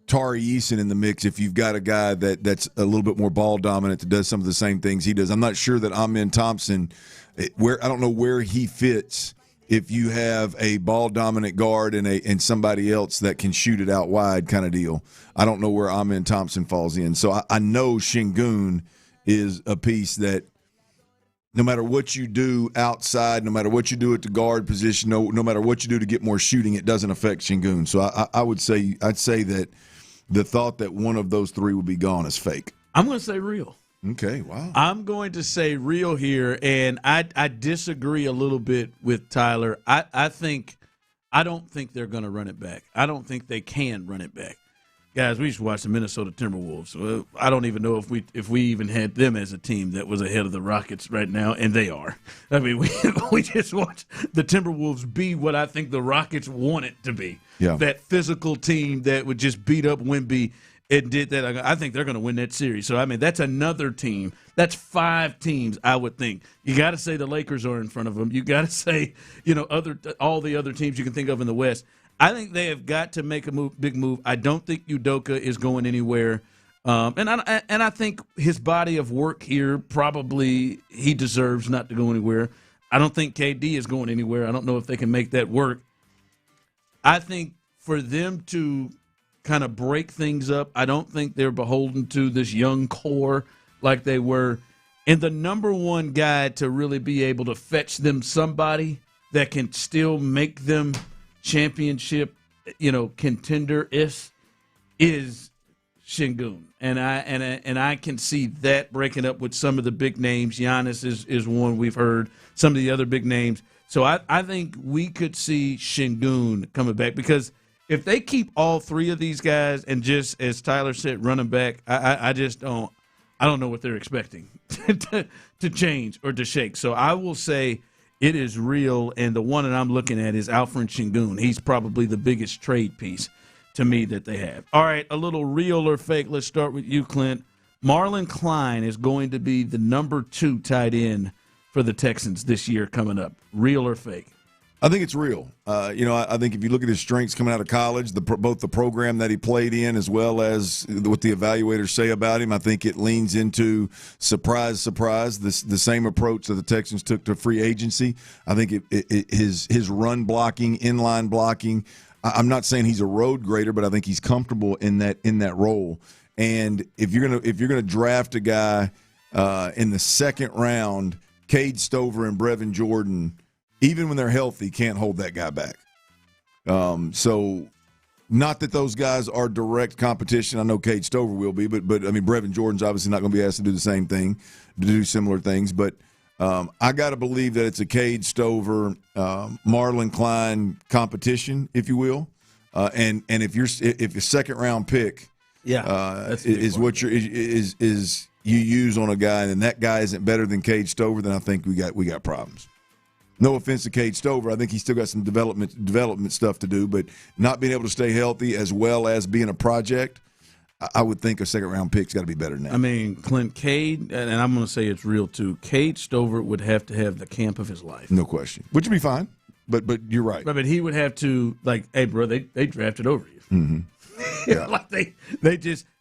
Tari Eason in the mix if you've got a guy that's a little bit more ball dominant that does some of the same things he does. I'm not sure that Amen Thompson, I don't know where he fits if you have a ball dominant guard and somebody else that can shoot it out wide kind of deal. I don't know where Amen Thompson falls in. So I know Şengün is a piece that no matter what you do outside, no matter what you do at the guard position, no matter what you do to get more shooting, it doesn't affect Şengün. So I'd say that the thought that one of those three will be gone is fake. I'm going to say real. Okay, wow. I'm going to say real here, and I disagree a little bit with Tyler. I don't think they're going to run it back. I don't think they can run it back. Guys, we used to watch the Minnesota Timberwolves. Well, I don't even know if we even had them as a team that was ahead of the Rockets right now, and they are. I mean, we just watched the Timberwolves be what I think the Rockets want it to be. Yeah. That physical team that would just beat up Wemby and did that, I think they're going to win that series. So, I mean, that's another team. That's 5 teams, I would think. You got to say the Lakers are in front of them. You got to say, all the other teams you can think of in the West. I think they have got to make a big move. I don't think Udoka is going anywhere. And I think his body of work here probably he deserves not to go anywhere. I don't think KD is going anywhere. I don't know if they can make that work. I think for them to kind of break things up, I don't think they're beholden to this young core like they were. And the number one guy to really be able to fetch them somebody that can still make them championship, contender is Şengün. And I can see that breaking up with some of the big names. Giannis is one we've heard, some of the other big names. So I think we could see Şengün coming back, because if they keep all 3 of these guys and just, as Tyler said, running back, I don't know what they're expecting to change or to shake. So I will say it is real, and the one that I'm looking at is Alfred Şengün. He's probably the biggest trade piece to me that they have. All right, a little real or fake. Let's start with you, Clint. Marlon Klein is going to be the number 2 tight end for the Texans this year coming up. Real or fake? I think it's real. I think if you look at his strengths coming out of college, both the program that he played in as well as what the evaluators say about him, I think it leans into surprise, the same approach that the Texans took to free agency. I think his run blocking, inline blocking, I'm not saying he's a road grader, but I think he's comfortable in that role. And if you're gonna draft a guy in the second round, Cade Stover and Brevin Jordan, even when they're healthy, can't hold that guy back. So not that those guys are direct competition. I know Cade Stover will be, but I mean, Brevin Jordan's obviously not going to be asked to do the same thing, to do similar things. But I got to believe that it's a Cade Stover, Marlon Klein competition, if you will. And if your second round pick, is what you use on a guy, and that guy isn't better than Cade Stover, then I think we got problems. No offense to Cade Stover, I think he's still got some development stuff to do, but not being able to stay healthy as well as being a project, I would think a second-round pick's got to be better than that. I mean, Clint, Cade, and I'm going to say it's real too, Cade Stover would have to have the camp of his life. No question. Which would be fine, but you're right. But he would have to, like, hey, bro, they drafted over you. Mm-hmm. Yeah. Like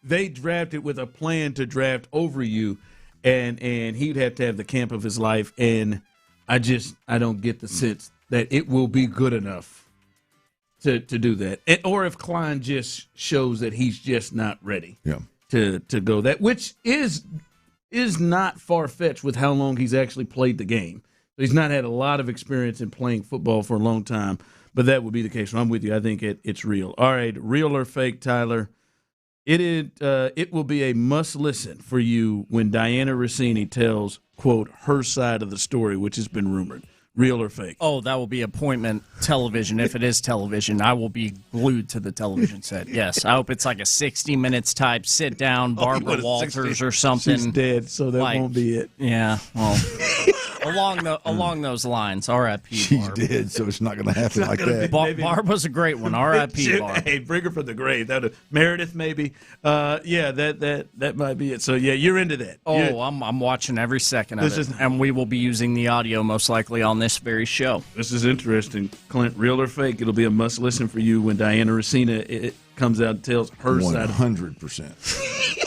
they drafted with a plan to draft over you, and he'd have to have the camp of his life, and I don't get the sense that it will be good enough to do that. Or if Klein just shows that he's just not ready to go that, which is not far-fetched with how long he's actually played the game. He's not had a lot of experience in playing football for a long time, but that would be the case. So I'm with you. I think it's real. All right, real or fake, Tyler? It will be a must-listen for you when Diana Rossini tells, quote, her side of the story, which has been rumored. Real or fake? Oh, that will be appointment television. If it is television, I will be glued to the television set. Yes, I hope it's like a 60 Minutes type sit down, Barbara Walters or something. She's dead, so that won't be it. Yeah, well, along those lines. R.I.P. She's Barb. dead, so it's not going to happen like that. Barb was a great one. R.I.P. Barb. Hey, bring her from the grave. Meredith, maybe. That might be it. So yeah, you're into that. Oh, I'm watching every second of it, and we will be using the audio most likely on this very show. This is interesting, Clint. Real or fake? It'll be a must listen for you when Diana Rossini comes out and tells her side. 100%.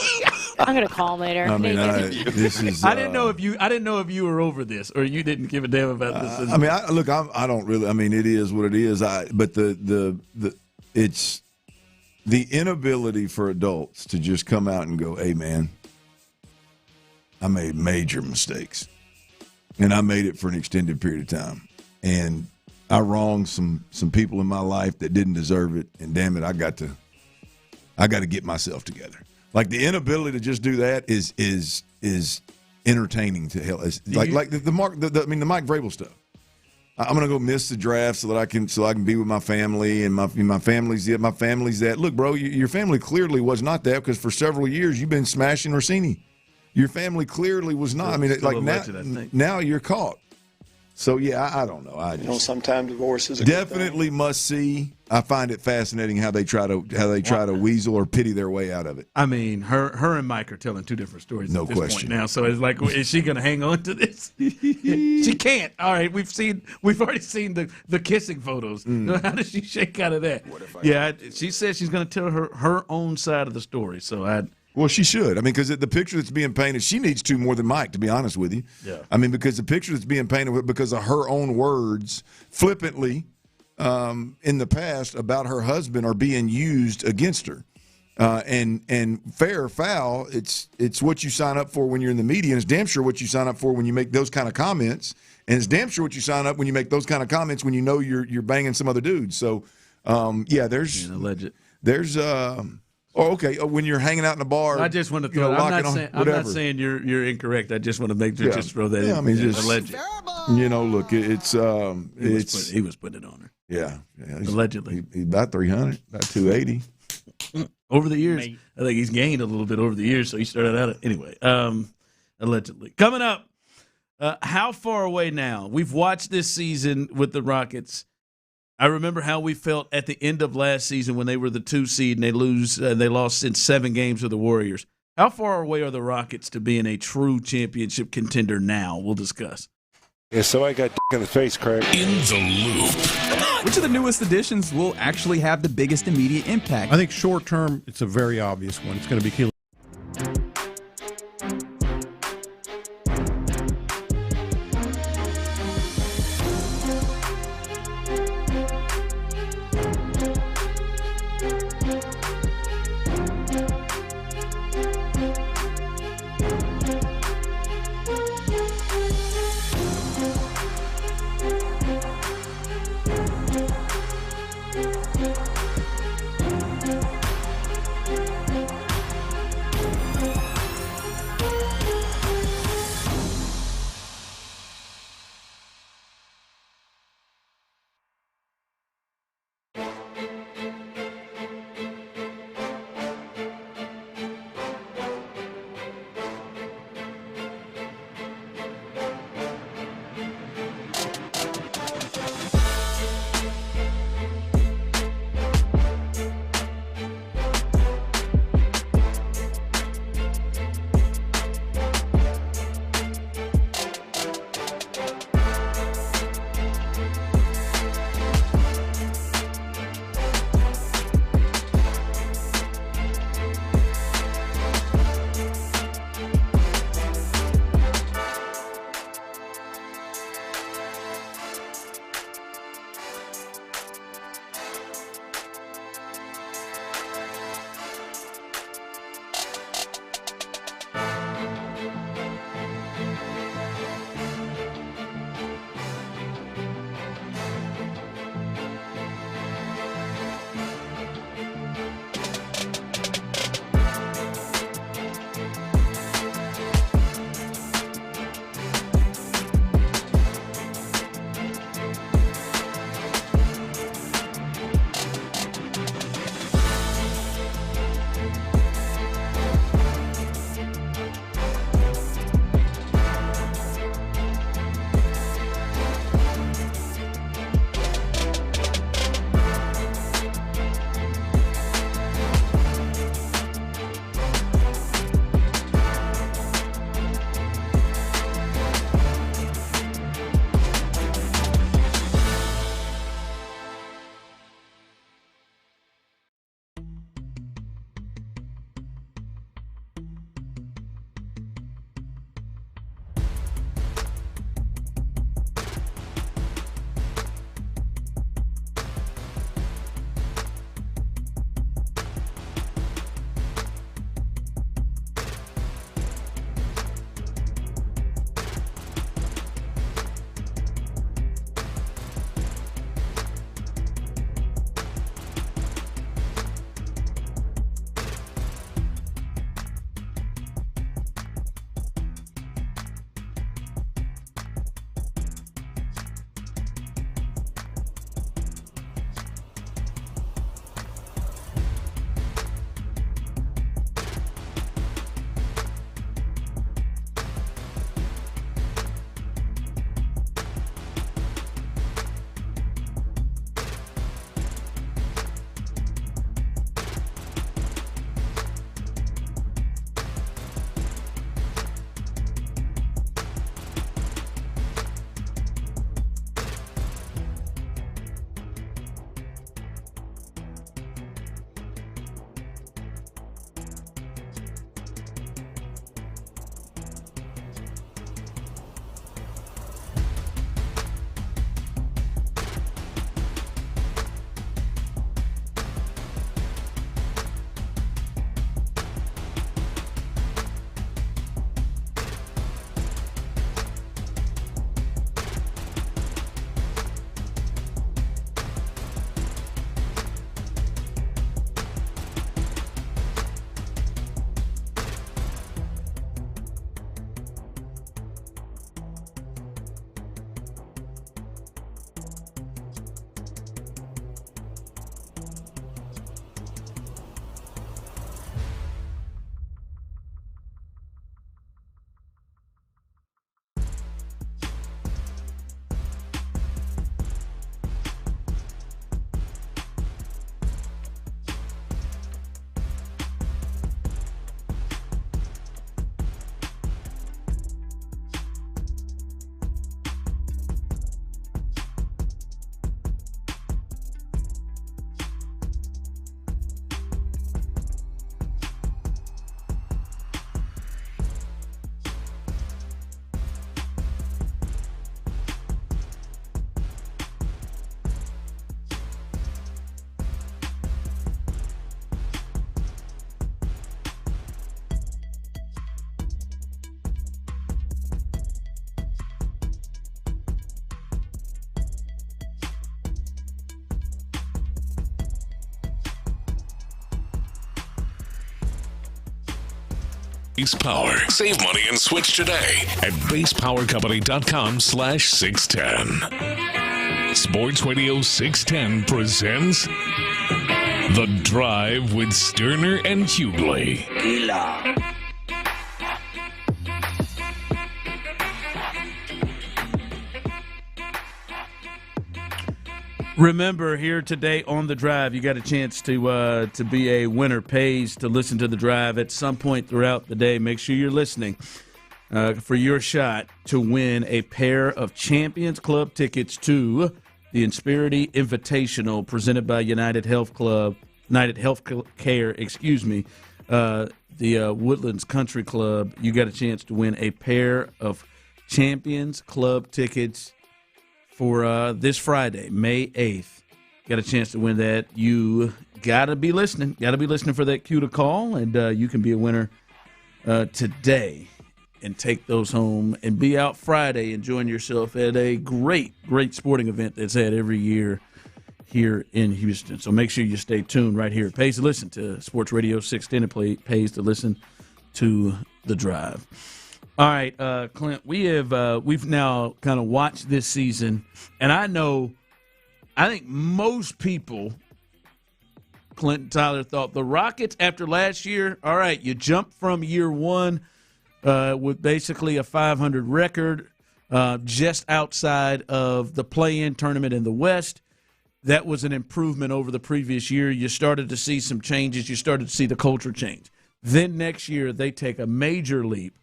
I'm gonna call later. I mean, this is. I didn't know if you were over this, or you didn't give a damn about this. I mean, I don't really. I mean, it is what it is. But it's the inability for adults to just come out and go, "Hey, man, I made major mistakes, and I made it for an extended period of time, and I wronged some people in my life that didn't deserve it, and damn it, I got to get myself together." Like the inability to just do that is entertaining to hell. It's like the Mike Vrabel stuff. I'm gonna go miss the draft so I can be with my family, and my family's that. Look, bro, your family clearly was not that, because for several years you've been smashing Rossini. Your family clearly was not. I mean, now you're caught. So yeah, I don't know. I just, sometimes divorce is a definitely must see. I find it fascinating how they try to weasel or pity their way out of it. I mean, her and Mike are telling two different stories. No at this question. point now, so it's like, is she going to hang on to this? She can't. All right, we've already seen the kissing photos. How does she shake out of that? She said she's going to tell her own side of the story. So Well, she should. I mean, because the picture that's being painted, she needs to more than Mike, to be honest with you. Yeah. I mean, because the picture that's being painted because of her own words, flippantly, in the past about her husband are being used against her. And fair or foul, it's what you sign up for when you're in the media, and it's damn sure what you sign up for when you make those kind of comments, and it's damn sure what you sign up when you make those kind of comments when you know you're banging some other dudes. So, there's alleged. There's when you're hanging out in a bar. I just want to throw. I'm not saying you're incorrect. I just want to make sure just throw that in. I mean, just alleged. Look, He was putting it on her. Yeah, allegedly. He's about 300, about 280. Over the years, I think he's gained a little bit over the years. So he started out anyway. Allegedly. Coming up, how far away now? We've watched this season with the Rockets. I remember how we felt at the end of last season when they were the 2 seed and they lost in 7 games to the Warriors. How far away are the Rockets to being a true championship contender now? We'll discuss. Yeah, so I got in the face, Craig. In the Loop. Which of the newest additions will actually have the biggest immediate impact? I think short term, it's a very obvious one. It's going to be Keelan. Base Power. Save money and switch today at basepowercompany.com/610. Sports Radio 610 presents The Drive with Stoerner and Hughley. Remember, here today on The Drive, you got a chance to be a winner. Pays to listen to The Drive at some point throughout the day. Make sure you're listening for your shot to win a pair of Champions Club tickets to the Insperity Invitational presented by United Health Care, the Woodlands Country Club. You got a chance to win a pair of Champions Club tickets for this Friday, May 8th. Got a chance to win that. You got to be listening. Got to be listening for that cue to call, and you can be a winner today and take those home and be out Friday enjoying yourself at a great, great sporting event that's had every year here in Houston. So make sure you stay tuned right here. It pays to listen to Sports Radio 610. It pays to listen to The Drive. All right, Clint, we've now kind of watched this season, and I think most people, Clint and Tyler, thought the Rockets after last year, all right, you jumped from year one with basically a 500 record, just outside of the play-in tournament in the West. That was an improvement over the previous year. You started to see some changes. You started to see the culture change. Then next year, they take a major leap,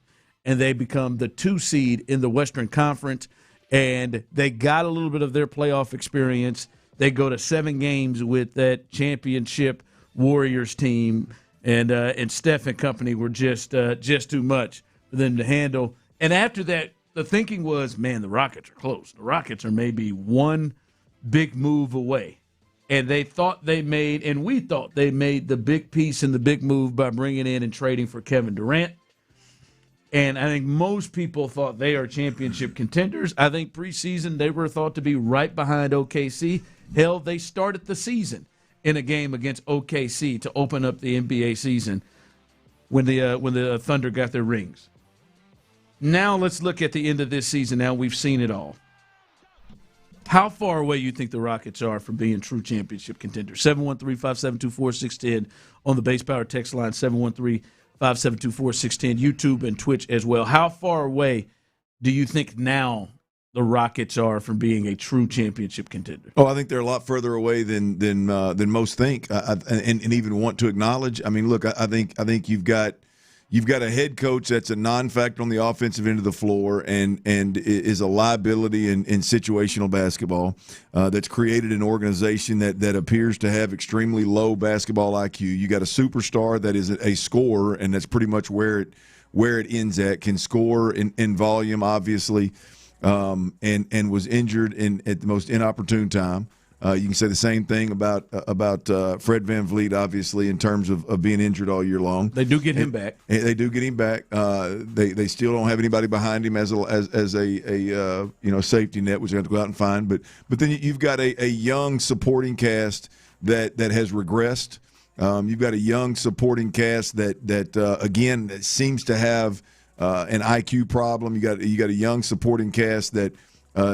and they become the 2 seed in the Western Conference, and they got a little bit of their playoff experience. They go to 7 games with that championship Warriors team, and Steph and company were just too much for them to handle. And after that, the thinking was, man, the Rockets are close. The Rockets are maybe one big move away. And they thought they made, and we thought they made the big piece and the big move by bringing in and trading for Kevin Durant. And I think most people thought they are championship contenders. I think preseason they were thought to be right behind OKC. Hell, they started the season in a game against OKC to open up the NBA season when the Thunder got their rings. Now let's look at the end of this season. Now we've seen it all. How far away you think the Rockets are from being true championship contenders? 713-572-4610 on the Base Power text line, 713-572-4610, YouTube and Twitch as well. How far away do you think now the Rockets are from being a true championship contender? Oh, I think they're a lot further away than most think, and even want to acknowledge. I mean, look, I think you've got a head coach that's a non-factor on the offensive end of the floor and is a liability in situational basketball. That's created an organization that appears to have extremely low basketball IQ. You got a superstar that is a scorer, and that's pretty much where it ends at. Can score in volume, obviously, and was injured at the most inopportune time. You can say the same thing about Fred VanVleet, obviously, in terms of being injured all year long. They do get him back. They do get him back. They still don't have anybody behind him as a safety net, which they have to go out and find. But then you've got a young supporting cast that has regressed. You've got a young supporting cast that again seems to have an IQ problem. You got a young supporting cast that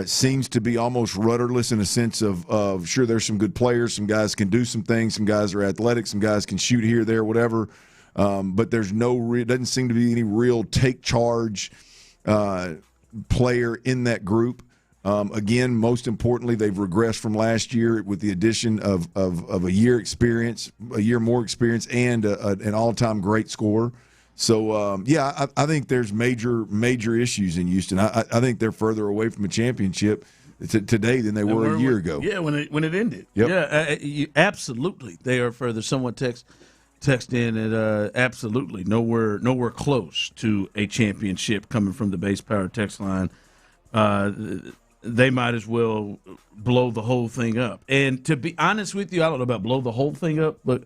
seems to be almost rudderless in a sense of sure, there's some good players, some guys can do some things, some guys are athletic, some guys can shoot here, there, whatever. But there's doesn't seem to be any real take charge player in that group. Again, most importantly, they've regressed from last year with the addition of a year more experience, and an all-time great scorer. So, I think there's major issues in Houston. I think they're further away from a championship today than they were a year ago. Yeah, when it ended. Yep. Yeah, absolutely. They are further. Someone text in and absolutely nowhere close to a championship coming from the Base Power text line. They might as well blow the whole thing up. And to be honest with you, I don't know about blow the whole thing up, but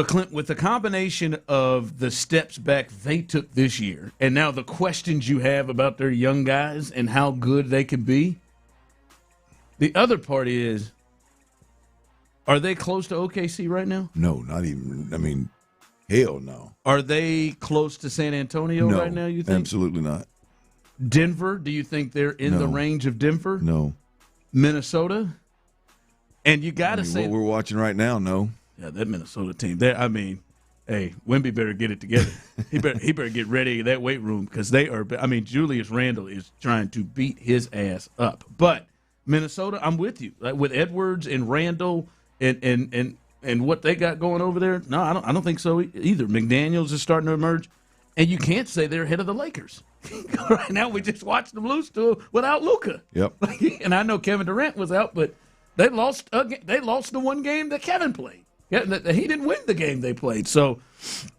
Clint, with the combination of the steps back they took this year and now the questions you have about their young guys and how good they can be, the other part is, are they close to OKC right now? No, not even. I mean, Hell no. Are they close to San Antonio right now, you think? Absolutely not. Denver, do you think they're in the range of Denver? No. Minnesota? And you got to say what we're watching right now, no. Yeah, that Minnesota team. Hey, Wemby better get it together. he better get ready in that weight room because they are. I mean, Julius Randle is trying to beat his ass up. But Minnesota, I'm with you. Like with Edwards and Randle and what they got going over there. No, I don't think so either. McDaniels is starting to emerge, and you can't say they're ahead of the Lakers. Right now, we just watched them lose to without Luka. Yep. And I know Kevin Durant was out, but they lost the one game that Kevin played. Yeah, he didn't win the game they played. So,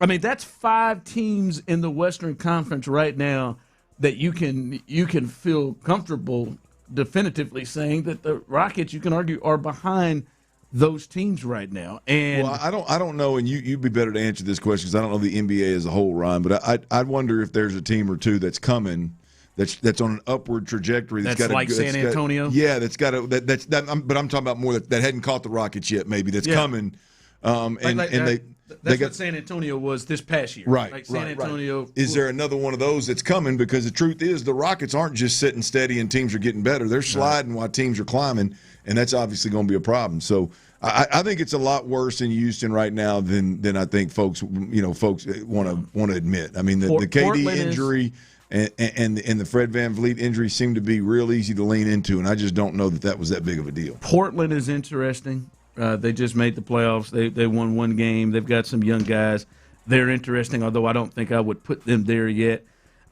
I mean, that's 5 teams in the Western Conference right now that you can feel comfortable definitively saying that the Rockets, you can argue, are behind those teams right now. And well, I don't know, and you'd be better to answer this question because I don't know the NBA as a whole, Ron. But I wonder if there's a team or two that's coming that's on an upward trajectory. That's got like San Antonio. But I'm talking about more that hadn't caught the Rockets yet. Maybe that's coming. That's what San Antonio was this past year. Right. Like San Antonio. Right. Is there another one of those that's coming? Because the truth is the Rockets aren't just sitting steady and teams are getting better. They're sliding while teams are climbing, and that's obviously going to be a problem. So I think it's a lot worse in Houston right now than I think folks want to admit. I mean, the KD injury and the Fred VanVleet injury seemed to be real easy to lean into, and I just don't know that was that big of a deal. Portland is interesting. They just made the playoffs. They won one game. They've got some young guys. They're interesting, although I don't think I would put them there yet.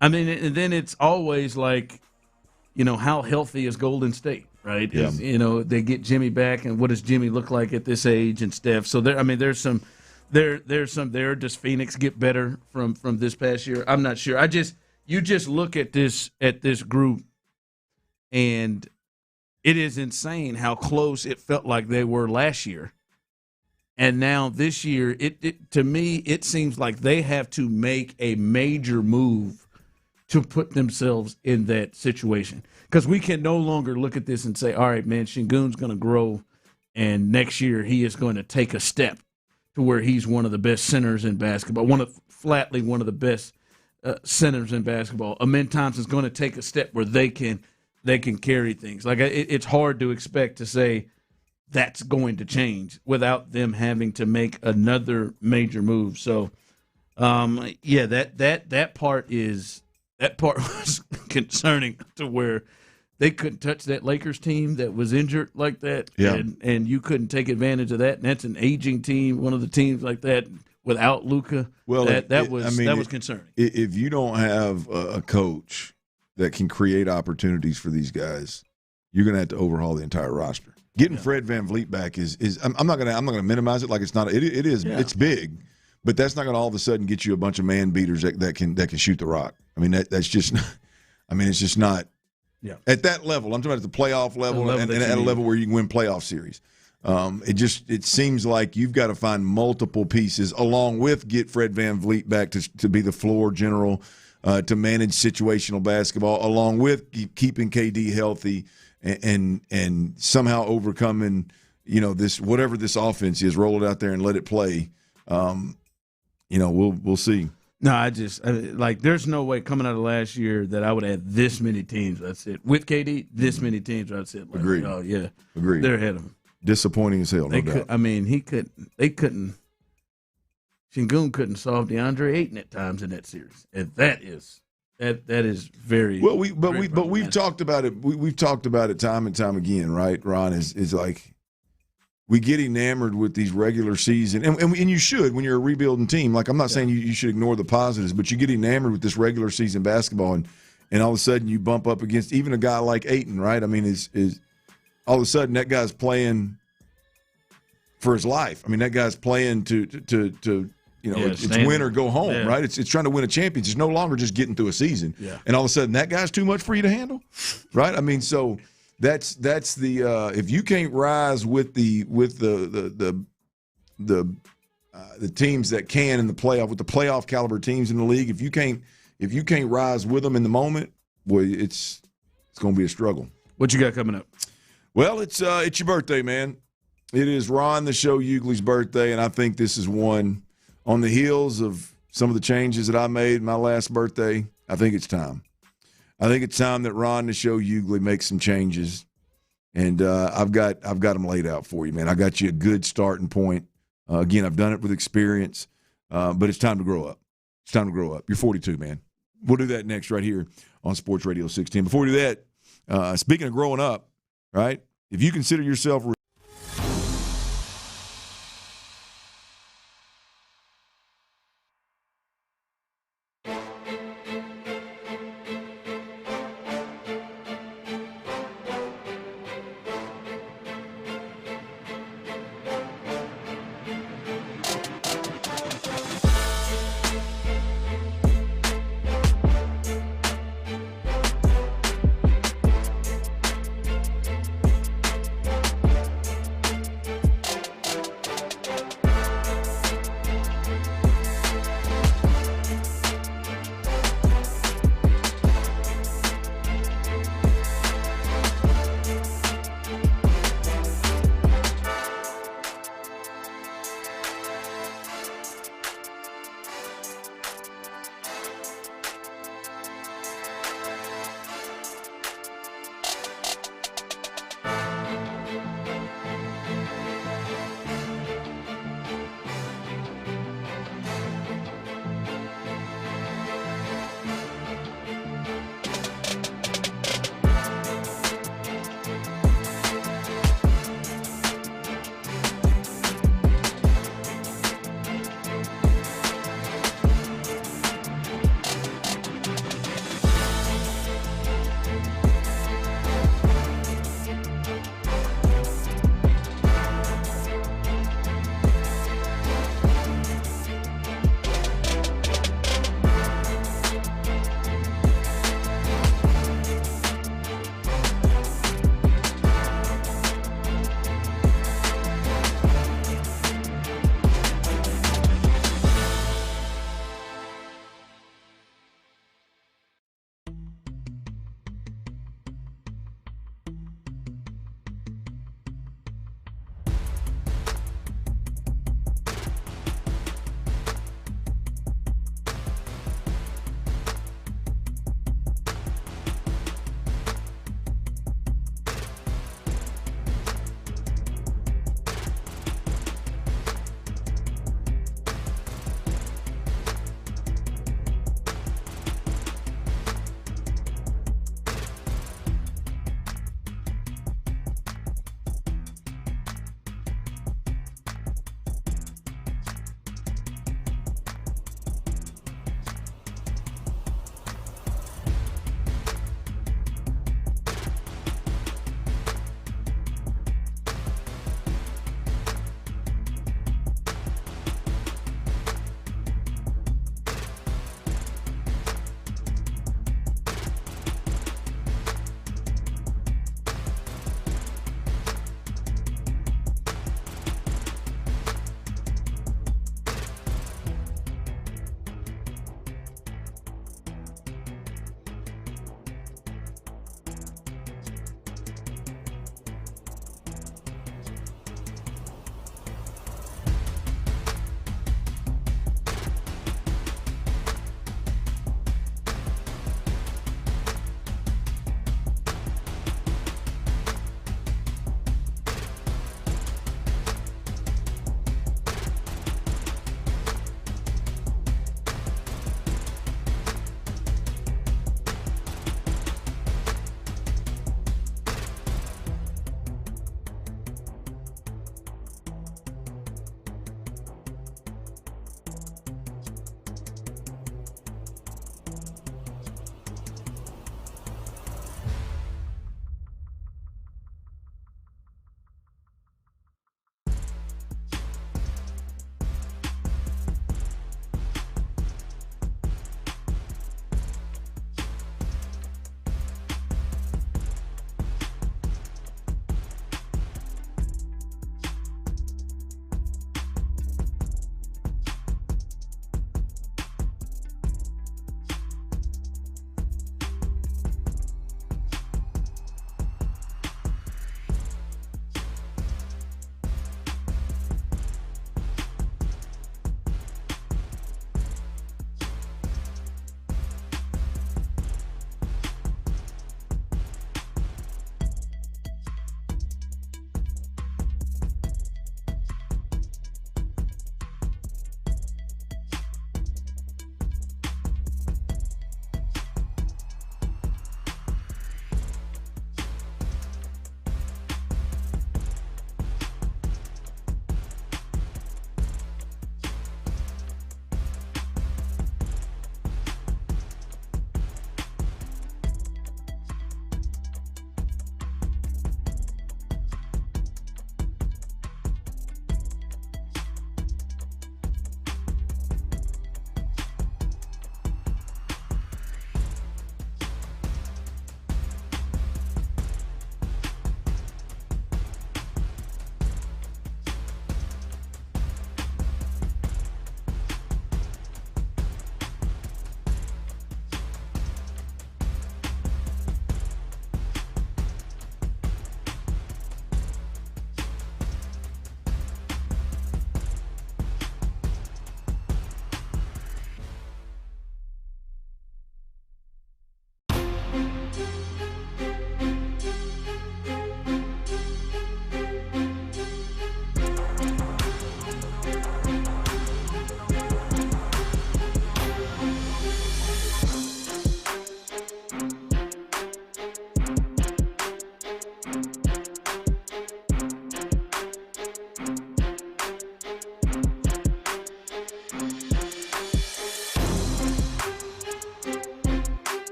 I mean, and then it's always like, how healthy is Golden State, right? Yeah. They get Jimmy back, and what does Jimmy look like at this age and Steph? So there's some there. Does Phoenix get better from this past year? I'm not sure. You just look at this group, and it is insane how close it felt like they were last year. And now this year, to me, it seems like they have to make a major move to put themselves in that situation. Because we can no longer look at this and say, all right, man, Şengün's going to grow, and next year he is going to take a step to where he's one of the best centers in basketball, flatly one of the best centers in basketball. Amen Thompson's going to take a step where they can carry things. Like it's hard to expect to say that's going to change without them having to make another major move. So, that part was concerning to where they couldn't touch that Lakers team that was injured like that, and you couldn't take advantage of that. And that's an aging team, one of the teams like that without Luka. Well, that was concerning. If you don't have a coach that can create opportunities for these guys, you're going to have to overhaul the entire roster. Getting Fred VanVleet back is I'm not going to minimize it like it's not. It is it's big, but that's not going to all of a sudden get you a bunch of man beaters that can shoot the rock. I mean that's just not, it's just not at that level. I'm talking about at the playoff level and at a level where you can win playoff series. It seems like you've got to find multiple pieces along with get Fred VanVleet back to be the floor general. To manage situational basketball, along with keeping KD healthy and somehow overcoming, this whatever this offense is, roll it out there and let it play. We'll see. No, there's no way coming out of last year that I would add this many teams. That's it. With KD, this many teams. That's it. Agreed. Oh yeah, agreed. They're ahead of him. Disappointing as hell. No doubt. They couldn't. Şengün couldn't solve DeAndre Ayton at times in that series, and that is very well. We've talked about it. We've talked about it time and time again, right? Ron is like we get enamored with these regular season, and you should when you're a rebuilding team. Like I'm not saying you should ignore the positives, but you get enamored with this regular season basketball, and all of a sudden you bump up against even a guy like Ayton, right? I mean, is all of a sudden that guy's playing for his life. I mean, that guy's playing to. It's win or go home, right? It's trying to win a championship. It's no longer just getting through a season. Yeah. And all of a sudden, that guy's too much for you to handle, right? I mean, so that's the if you can't rise with the teams that can in the playoff with the playoff caliber teams in the league, if you can't rise with them in the moment, boy, it's going to be a struggle. What you got coming up? Well, it's your birthday, man. It is Ron the Show Hughley's birthday, and I think this is one. on the heels of some of the changes that I made my last birthday, I think it's time. I think it's time that Ron, the show Hughley, makes some changes. And I've got them laid out for you, man. I got you a good starting point. Again, I've done it with experience, but it's time to grow up. It's time to grow up. You're 42, man. We'll do that next right here on Sports Radio 610. Before we do that, speaking of growing up, right, if you consider yourself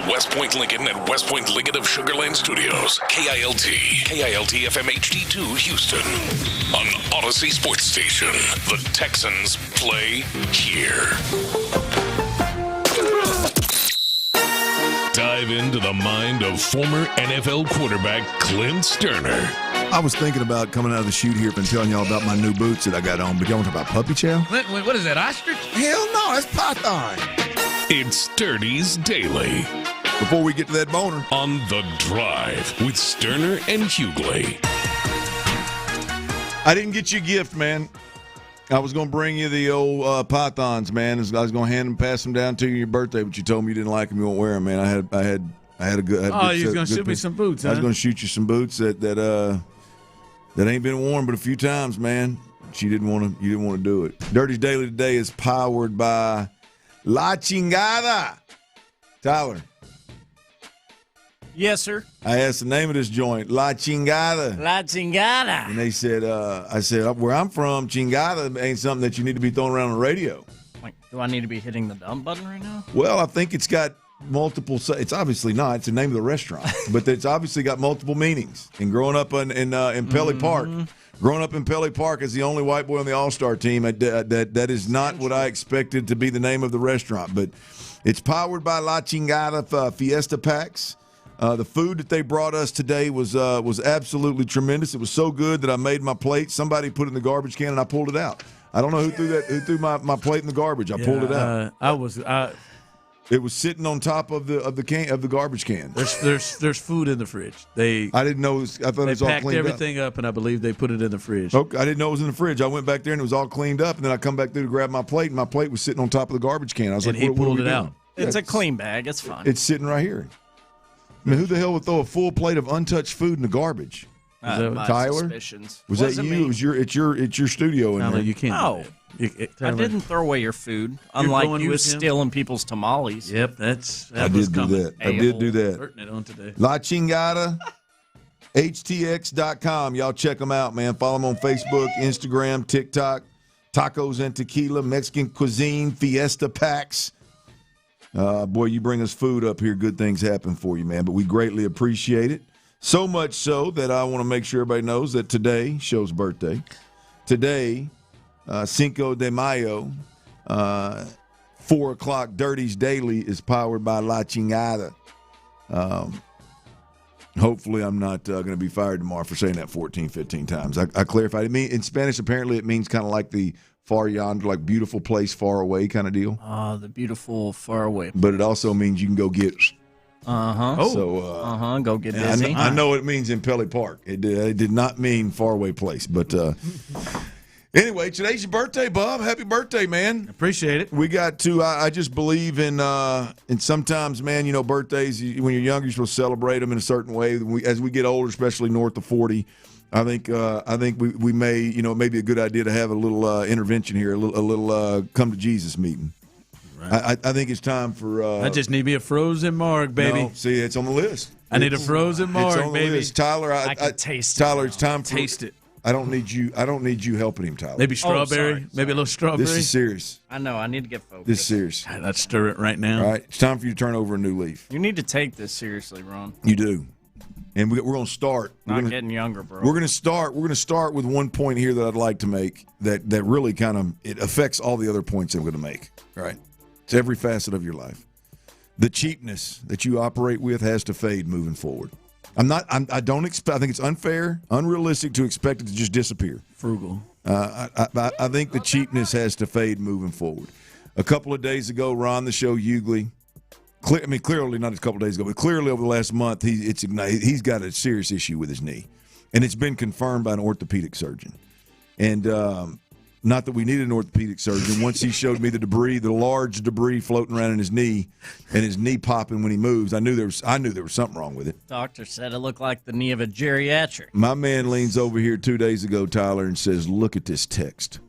West Point Lincoln and West Point Lincoln of Sugarland Studios. KILT FM HD2 Houston. On Odyssey Sports Station. The Texans play here. Dive into the mind of former NFL quarterback Clint Stoerner. I was thinking about coming out of the chute here and telling y'all about my new boots that I got on, but y'all want to talk about puppy chow? What is that, ostrich? Hell no, that's python. It's Sturdy's Daily. Before we get to that boner. On The Drive with Stoerner and Hughley. I didn't get you a gift, man. I was going to bring you the old pythons, man. I was going to pass them down to you on your birthday, but you told me you didn't like them. You won't wear them, man. I had a good. You was going to shoot me some boots, huh? I was going to shoot you some boots that ain't been worn but a few times, man. You didn't want to do it. Dirty's Daily today is powered by La Chingada. Tyler. Yes, sir. I asked the name of this joint, La Chingada. La Chingada. And they said, I said, where I'm from, Chingada ain't something that you need to be throwing around on the radio. Like, do I need to be hitting the dump button right now? Well, I think it's got multiple, it's obviously not, it's the name of the restaurant, but it's obviously got multiple meanings. And growing up in Pelly Park, growing up in Pelly Park as the only white boy on the All-Star team, that is not what I expected to be the name of the restaurant. But it's powered by La Chingada Fiesta Packs. The food that they brought us today was absolutely tremendous. It was so good that I made my plate. Somebody put it in the garbage can and I pulled it out. I don't know who threw my plate in the garbage. I pulled it out. It was sitting on top of the garbage can. There's food in the fridge. I didn't know. I thought it was all cleaned up. They packed everything up, and I believe they put it in the fridge. Okay, I didn't know it was in the fridge. I went back there and it was all cleaned up, and then I come back through to grab my plate, and my plate was sitting on top of the garbage can. I was like, he pulled it out. It's a clean bag. It's fine. It's sitting right here. I mean, who the hell would throw a full plate of untouched food in the garbage? Tyler? Suspicions. Was that you? It was it's your studio in there. You can't. No. I didn't throw away your food, unlike you stealing people's tamales. Yep, I did do that. I did do that. Hurting it on today. La Chingada, HTX.com. Y'all check them out, man. Follow them on Facebook, Instagram, TikTok. Tacos and tequila, Mexican cuisine, Fiesta Packs. Boy, you bring us food up here, good things happen for you, man. But we greatly appreciate it. So much so that I want to make sure everybody knows that today, show's birthday. Today, Cinco de Mayo, 4 o'clock, Dirty's Daily is powered by La Chingada. Hopefully I'm not going to be fired tomorrow for saying that 14, 15 times. I clarified. In Spanish, apparently it means kind of like the far yonder, like beautiful place far away kind of deal. The beautiful far away. But it also means you can go get. So go get busy. I know what it means in Pelly Park. It did not mean far away place. But anyway, today's your birthday, Bob. Happy birthday, man. Appreciate it. We got to. I just believe in sometimes, man. You know, birthdays when you're younger, you're supposed to celebrate them in a certain way. As we get older, especially north of 40. I think we may, you know, it may be a good idea to have a little intervention here, a little come to Jesus meeting. Right. I think it's time for. I just need me a frozen marg, baby. No, see, it's on the list. I need a frozen marg, it's on baby. The list. Tyler, I can taste Tyler, it. it's time for taste it. I don't need you helping him, Tyler. Maybe strawberry. Maybe a little strawberry. This is serious. I know. I need to get focused. This is serious. Let's stir it right now. All right, it's time for you to turn over a new leaf. You need to take this seriously, Ron. You do. And we're going to start. Getting younger, bro. We're going to start with one point here that I'd like to make that really kind of it affects all the other points I'm going to make. All right, it's every facet of your life. The cheapness that you operate with has to fade moving forward. I don't expect. I think it's unfair, unrealistic to expect it to just disappear. Frugal. I think the cheapness has to fade moving forward. A couple of days ago, Ron, the show Hughley. Clearly not a couple of days ago, but clearly over the last month, he's got a serious issue with his knee. And it's been confirmed by an orthopedic surgeon. And Not that we need an orthopedic surgeon. Once he showed me the large debris floating around in his knee, and his knee popping when he moves, I knew there was something wrong with it. Doctor said it looked like the knee of a geriatric. My man leans over here 2 days ago, Tyler, and says, "Look at this text.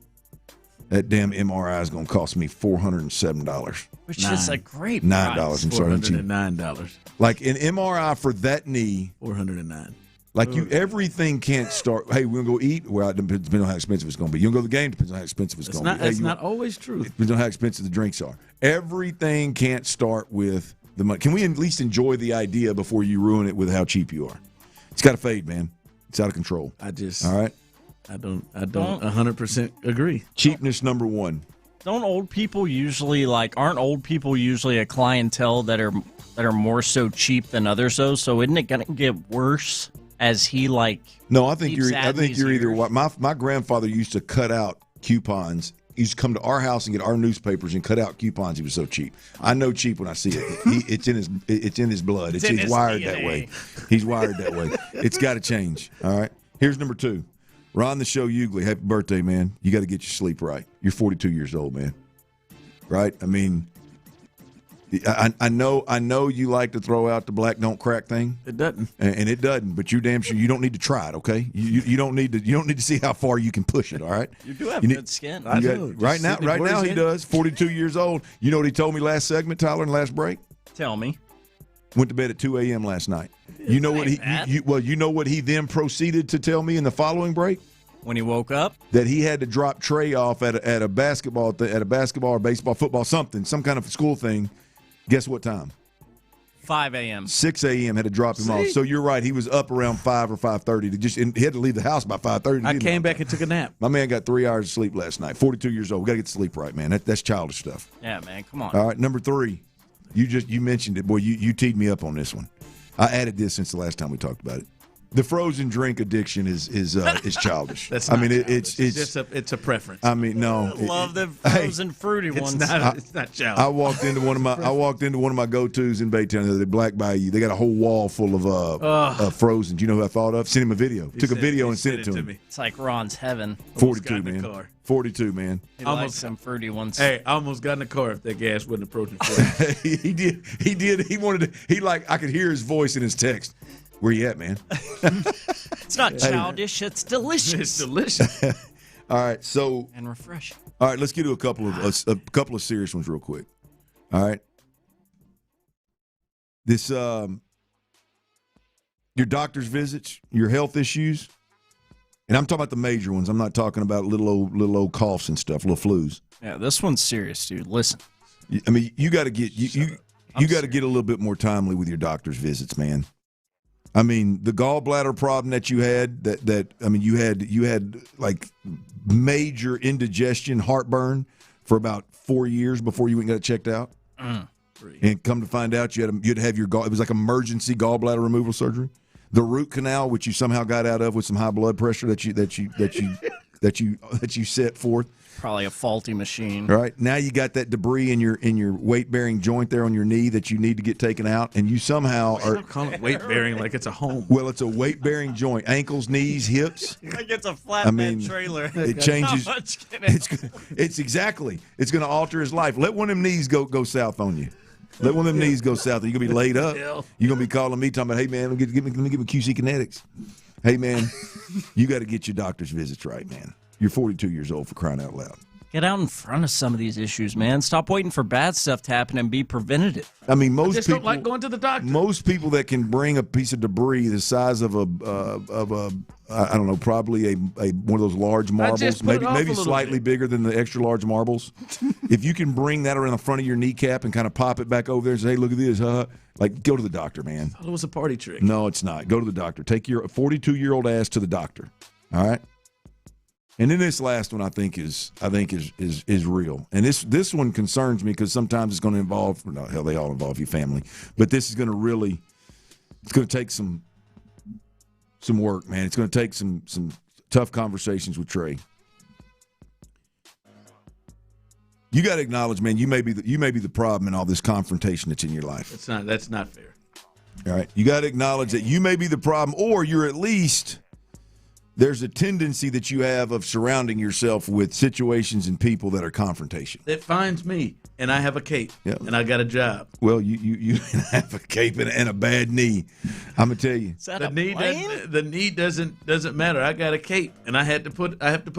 That damn MRI is going to cost me $407." Which is a great $9. I'm sorry, $409. Like an MRI for that knee, $409. Like everything can't start. Hey, we're gonna go eat. Well, it depends on how expensive it's gonna be. You gonna go to the game? Depends on how expensive it's gonna be. That's not always true. Depends on how expensive the drinks are. Everything can't start with the money. Can we at least enjoy the idea before you ruin it with how cheap you are? It's got to fade, man. It's out of control. All right. I don't 100% agree. Cheapness number one. Aren't old people usually a clientele that are more so cheap than others though? So isn't it gonna get worse as he No, I think you're either what my grandfather used to cut out coupons. He used to come to our house and get our newspapers and cut out coupons. He was so cheap. I know cheap when I see it. It's in his blood. He's wired that way. He's wired that way. It's got to change. All right. Here's number two. Ron the Show Hughley, happy birthday, man. You got to get your sleep right. You're 42 years old, man. Right? I mean, I know you like to throw out the black don't crack thing. It doesn't. And it doesn't, but you damn sure you don't need to try it, okay? You don't need to see how far you can push it, all right? You do have good skin. I do. Right now he does. 42 years old. You know what he told me last segment, Tyler, in the last break? Tell me. Went to bed at 2 a.m. last night. You know what you know what he then proceeded to tell me in the following break? When he woke up? That he had to drop Trey off at a basketball or baseball, football, some kind of school thing. Guess what time? 5 a.m. 6 a.m. had to drop him off. So you're right. He was up around 5 or 5:30. He had to leave the house by 5:30. I came back and took a nap. My man got 3 hours of sleep last night. 42 years old. We got to get sleep right, man. That's childish stuff. Yeah, man. Come on. All right, number three. You mentioned it. Boy, you teed me up on this one. I added this since the last time we talked about it. The frozen drink addiction is childish. That's I mean, it's a preference. I mean, no. I love the frozen fruity ones. It's not childish. I walked into one of my go-tos in Baytown, the Black Bayou. They got a whole wall full of frozen. Do you know who I thought of? Sent him a video. Took a video and sent it to him. It's like Ron's heaven. 42, man. 42, man. He likes some fruity ones. Hey, I almost got in the car if that gas wasn't approaching 40. He did. He wanted to. I could hear his voice in his text. Where you at, man? It's not childish. It's delicious. It's delicious. All right, so and refreshing. All right, let's get to a couple of serious ones real quick. All right, this your doctor's visits, your health issues, and I'm talking about the major ones. I'm not talking about little old coughs and stuff, little flus. Yeah, this one's serious, dude. Listen, I mean, you got to get you got to get a little bit more timely with your doctor's visits, man. I mean, the gallbladder problem that you had, you had like major indigestion, heartburn for about 4 years before you went and got it checked out. And come to find out, you'd have your it was like emergency gallbladder removal surgery. The root canal, which you somehow got out of with some high blood pressure that you set forth. Probably a faulty machine. Right. Now you got that debris in your weight-bearing joint there on your knee that you need to get taken out, and you somehow are calling it weight-bearing like it's a home. Well, it's a weight-bearing joint. Ankles, knees, hips. Like it's a flatbed trailer. It changes. It's exactly. It's going to alter his life. Let one of them knees go south on you. Let one of them knees go south. You're going to be laid up. You're going to be calling me talking about, hey, man, let me give me QC Kinetics. Hey, man, you got to get your doctor's visits right, man. You're 42 years old, for crying out loud. Get out in front of some of these issues, man. Stop waiting for bad stuff to happen and be preventative. I mean, most people don't like going to the doctor. Most people that can bring a piece of debris the size of a I don't know, probably one of those large marbles, maybe slightly bigger than the extra large marbles. If you can bring that around the front of your kneecap and kind of pop it back over there and say, hey, look at this, like, go to the doctor, man. It was a party trick. No, it's not. Go to the doctor. Take your 42-year-old ass to the doctor. All right. And then this last one I think is real. And this one concerns me because sometimes it's going to involve, they all involve your family. But this is going to it's going to take some work, man. It's going to take some tough conversations with Trey. You got to acknowledge, man, you may be the problem in all this confrontation that's in your life. That's not fair. All right. You got to acknowledge that you may be the problem, or you're at least there's a tendency that you have of surrounding yourself with situations and people that are confrontational. It finds me, and I have a cape, and I got a job. Well, you have a cape and a bad knee. I'm gonna tell you, the knee doesn't matter. I got a cape, and I have to put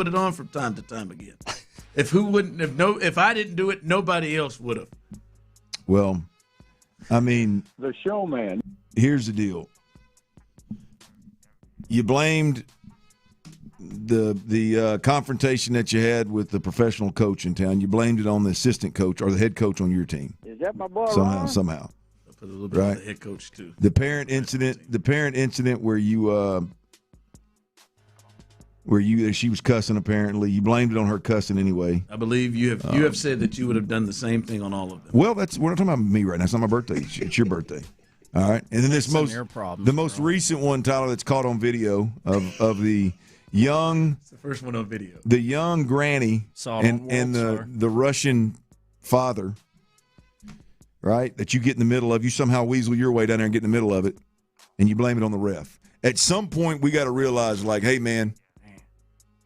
it on from time to time again. If I didn't do it, nobody else would have. Well, I mean, the showman. Here's the deal. You blamed the confrontation that you had with the professional coach in town. You blamed it on the assistant coach or the head coach on your team. Is that my boy? Somehow. I'll put a little bit on the head coach too. The parent incident where she was cussing. Apparently, you blamed it on her cussing anyway. I believe you have said that you would have done the same thing on all of them. Well, we're not talking about me right now. It's not my birthday. It's your birthday. All right, and then the most recent one, Tyler, that's caught on video of the young. It's the first one on video. The young granny and the Russian father, right? That you get in the middle of. You somehow weasel your way down there and get in the middle of it, and you blame it on the ref. At some point, we got to realize, like, hey, man,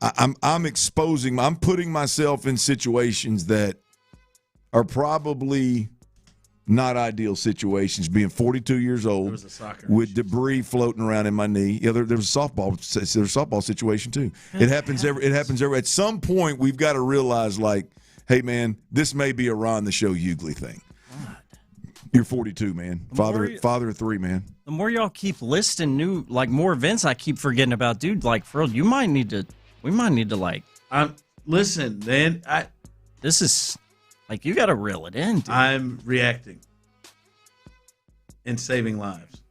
I'm putting myself in situations that are probably not ideal situations, being 42 years old with debris floating around in my knee. Yeah, there's a softball situation too. It happens every. At some point, we've got to realize, like, hey, man, this may be a Ron the Show Hughley thing. God. You're 42, man. Father of three, man. The more y'all keep listing more events, I keep forgetting about, dude. Like, for real, we might need to like. Listen, man. This is. Like, you got to reel it in, dude. I'm reacting and saving lives.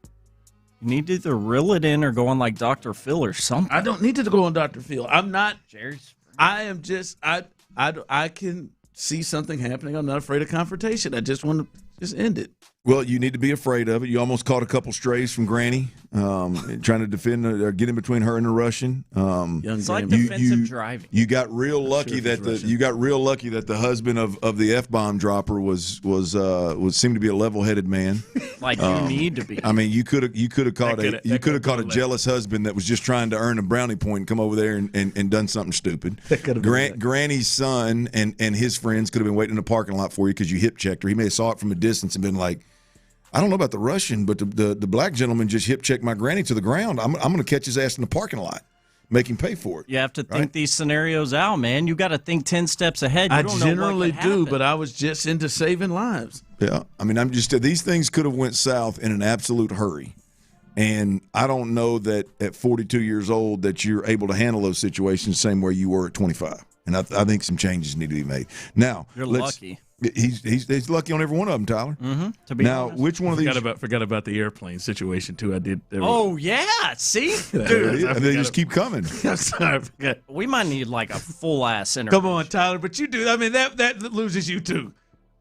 You need to either reel it in or go on, like, Dr. Phil or something. I don't need to go on Dr. Phil. I'm not. I am just – I can see something happening. I'm not afraid of confrontation. I just want to just end it. Well, you need to be afraid of it. You almost caught a couple strays from Granny, trying to defend or get in between her and the Russian. It's like defensive driving. You got real lucky that the husband of the F-bomb dropper was seemed to be a level-headed man. Like you need to be. I mean, you could have caught a jealous husband that was just trying to earn a brownie point and come over there and done something stupid. Granny's son and his friends could have been waiting in the parking lot for you because you hip checked her. He may have saw it from a distance and been like, I don't know about the Russian, but the black gentleman just hip checked my granny to the ground. I'm going to catch his ass in the parking lot, make him pay for it. You have to think these scenarios out, man. You got to think 10 steps ahead. I generally do, but I was just into saving lives. Yeah, I mean, these things could have went south in an absolute hurry, and I don't know that at 42 years old that you're able to handle those situations the same way you were at 25. And I think some changes need to be made. Now, you're lucky. He's lucky on every one of them, Tyler. Mm-hmm, to be honest. Which one of these? Forgot about the airplane situation too. I did. Oh yeah, see, dude, they just keep coming. I'm sorry, we might need like a full ass interview. Come on, Tyler, but you do. I mean, that loses you too.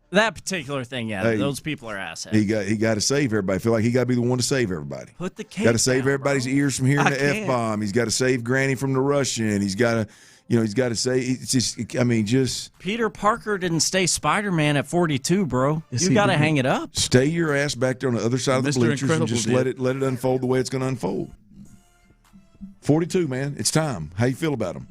That particular thing, yeah. Hey, those people are assheads. He got to save everybody. I feel like he got to be the one to save everybody. Put the cake. Got to save everybody's ears from hearing the F-bomb. He's got to save Granny from the Russian. He's got to. He's got to say, it's just, I mean, just. Peter Parker didn't stay Spider-Man at 42, bro. Yes, you got to hang it up. Stay your ass back there on the other side of the bleachers and just let it unfold the way it's going to unfold. 42, man. It's time. How you feel about him?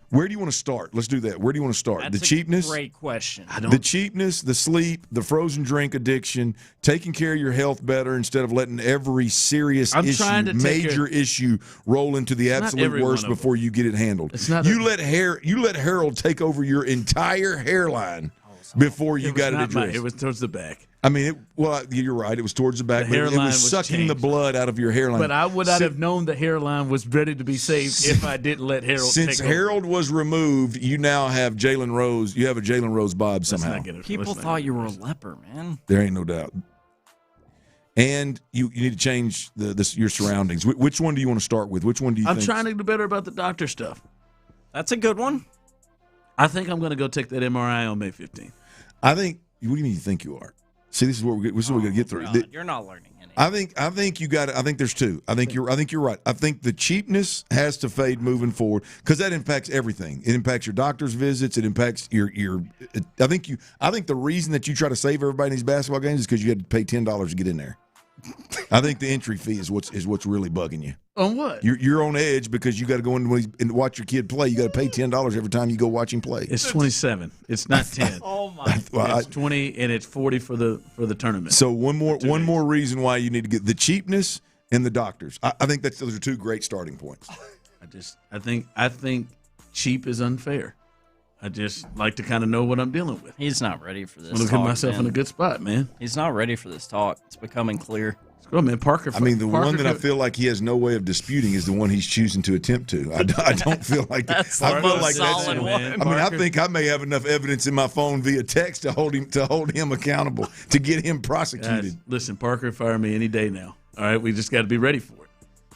Where do you want to start? Let's do that. Where do you want to start? That's the cheapness? Great question. The cheapness, the sleep, the frozen drink addiction, taking care of your health better instead of letting every serious major issue roll into the absolute worst before you get it handled. You let Harold take over your entire hairline before you got it addressed. It was towards the back. I mean, you're right. It was towards the back. It was sucking the blood out of your hairline. But I would not have known the hairline was ready to be saved if I didn't let Harold take over. Since Harold was removed, you now have Jalen Rose. You have a Jalen Rose bob somehow. People thought you were a leper, man. There ain't no doubt. And you need to change your surroundings. Which one do you want to start with? Which one do you think? I'm trying to do better about the doctor stuff. That's a good one. I think I'm going to go take that MRI on May 15th. I think. What do you mean you think you are? See, this is what we're going to get through. God, you're not learning anything. I think you got it. I think there's two. I think you're right. I think the cheapness has to fade moving forward because that impacts everything. It impacts your doctor's visits. It impacts your. I think the reason that you try to save everybody in these basketball games is because you had to pay $10 to get in there. I think the entry fee is what's really bugging you. On what? You're on edge because you got to go in and watch your kid play. You got to pay $10 every time you go watch him play. It's 27. It's not 10. Oh my! It's 20 and it's 40 for the tournament. So one more reason why you need to get the cheapness and the doctors. I think those are two great starting points. I think cheap is unfair. I just like to kind of know what I'm dealing with. He's not ready for this. I'm gonna get myself in a good spot, man. He's not ready for this talk. It's becoming clear. Go, man, Parker. The one that I feel like he has no way of disputing is the one he's choosing to attempt to. I don't feel like that's I feel like solid one. I think I may have enough evidence in my phone via text to hold him accountable, to get him prosecuted. Guys, listen, Parker, fire me any day now. All right, we just got to be ready for it.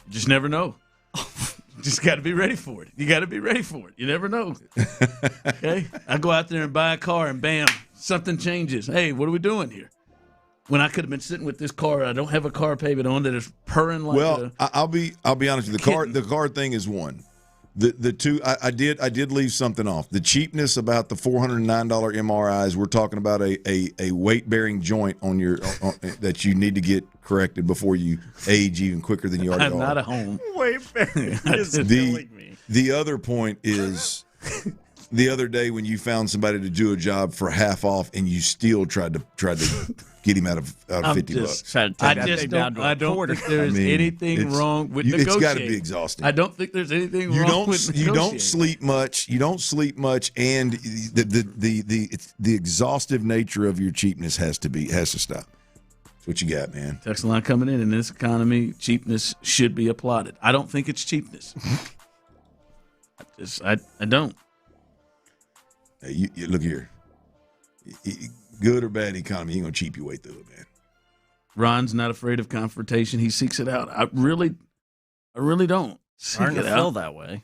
You just never know. Just got to be ready for it. You got to be ready for it. You never know. Okay, I go out there and buy a car, and bam, something changes. Hey, what are we doing here? When I could have been sitting with this car, I don't have a car payment on that is purring like. Well, I'll be honest with you. The car thing is one. The two, I did leave something off. The cheapness about the $409 MRIs. We're talking about a weight bearing joint on your that you need to get corrected before you age even quicker than you already are. I'm not at home. Weight bearing is killing me. The other point is. The other day when you found somebody to do a job for half off and you still tried to get him out of $50. I don't think there's anything wrong with negotiating. It's got to be exhausting. I don't think there's anything wrong with negotiating. You don't sleep much. You don't sleep much, and the exhaustive nature of your cheapness has to stop. That's what you got, man. Text line coming in this economy, cheapness should be applauded. I don't think it's cheapness. I don't. Hey, you look here. Good or bad economy, you're going to cheap your way through it, man. Ron's not afraid of confrontation. He seeks it out. I really don't. Starting to feel that way.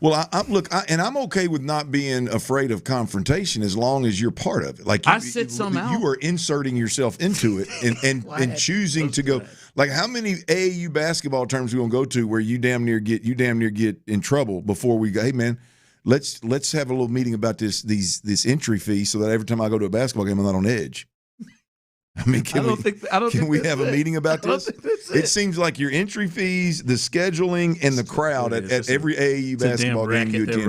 Well, I'm okay with not being afraid of confrontation as long as you're part of it. Like you are inserting yourself into it and choosing to go. Like how many AAU basketball terms we gonna go to where you damn near get in trouble before we go? Hey man, let's have a little meeting about this entry fee so that every time I go to a basketball game, I'm not on edge. I mean, can we have a meeting about this? It seems like your entry fees, the scheduling, and the crowd at every AAU basketball game you attend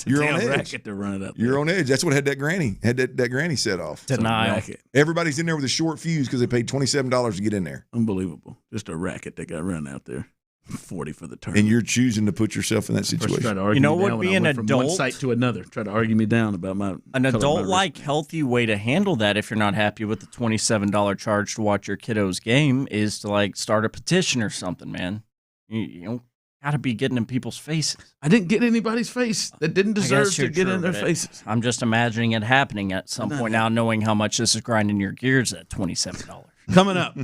you're on edge. Racket they're running out there. You're on edge. That's what had that granny set off. Denial. Everybody's in there with a short fuse because they paid $27 to get in there. Unbelievable. Just a racket that got run out there. 40 for the turn. And you're choosing to put yourself in that situation. You know what would be an adult? From one site to another. Try to argue me down about an adult-like healthy way to handle that if you're not happy with the $27 charge to watch your kiddo's game is to start a petition or something, man. You got to be getting in people's faces. I didn't get anybody's face that didn't deserve to get in their faces. I'm just imagining it happening at some point now, knowing how much this is grinding your gears at $27. Coming up.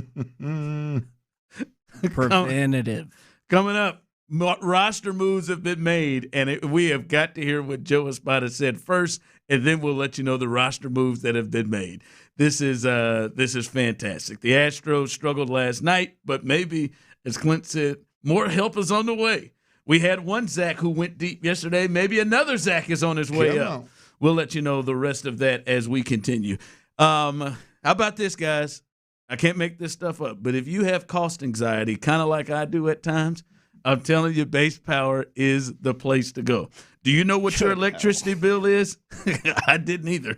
Preventative. Coming up, roster moves have been made, and we have got to hear what Joe Espada said first, and then we'll let you know the roster moves that have been made. This is fantastic. The Astros struggled last night, but maybe, as Clint said, more help is on the way. We had one Zach who went deep yesterday. Maybe another Zach is on his way up. We'll let you know the rest of that as we continue. How about this, guys? I can't make this stuff up, but if you have cost anxiety, kind of like I do at times, I'm telling you, Base Power is the place to go. Do you know what your electricity bill is? I didn't either.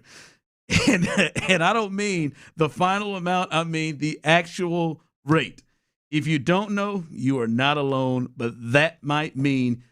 And I don't mean the final amount. I mean the actual rate. If you don't know, you are not alone, but that might mean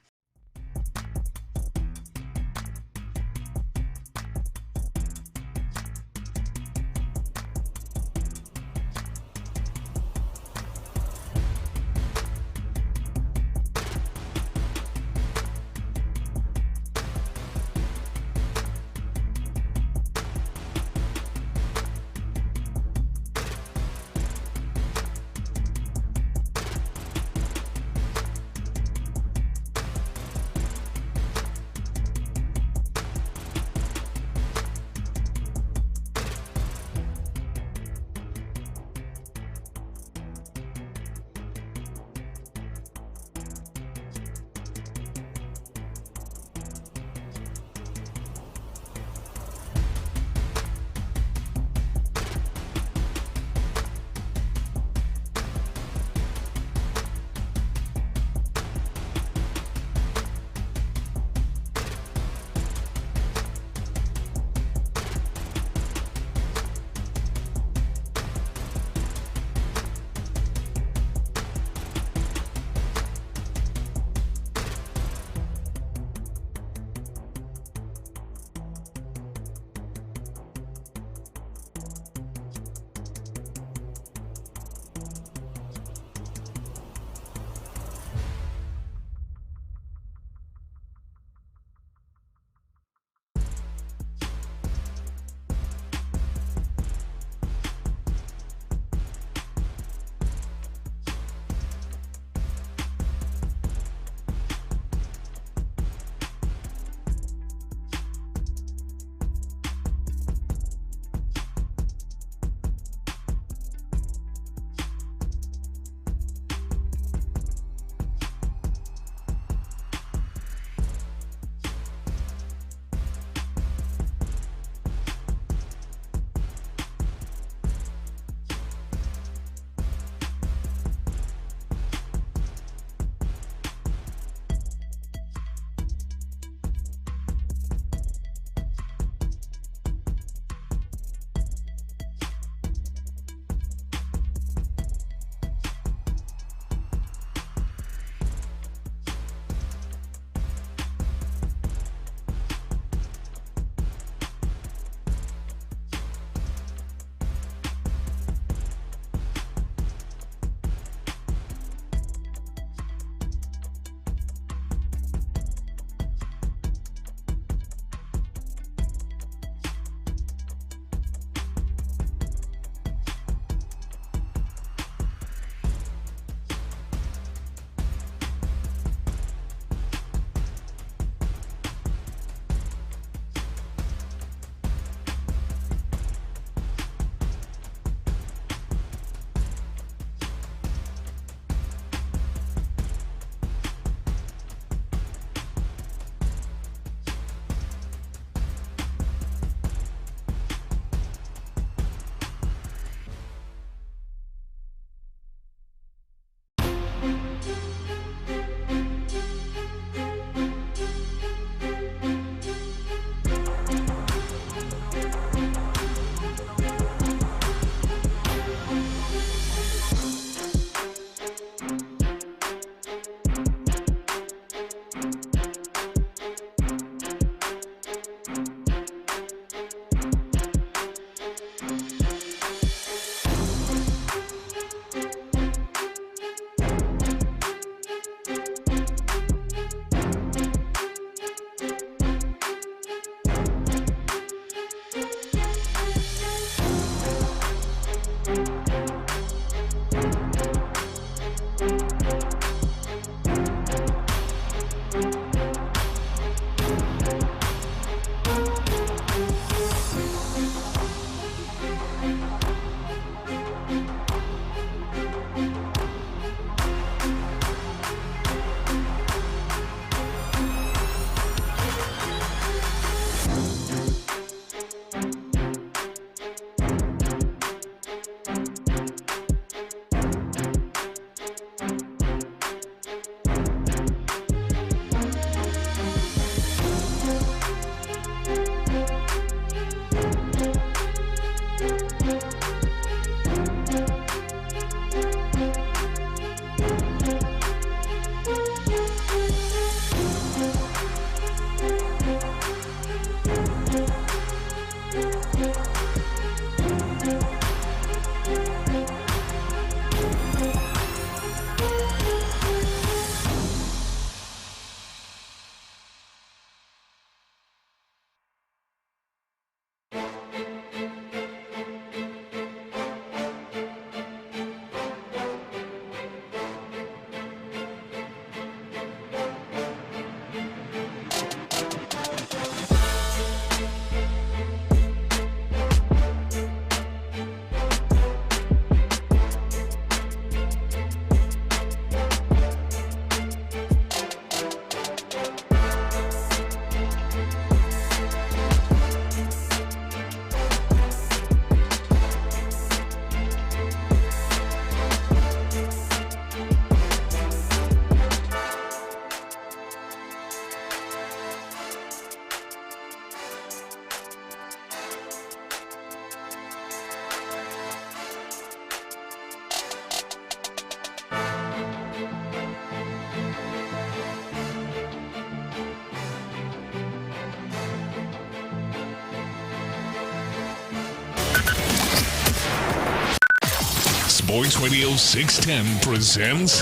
Sports Radio 610 presents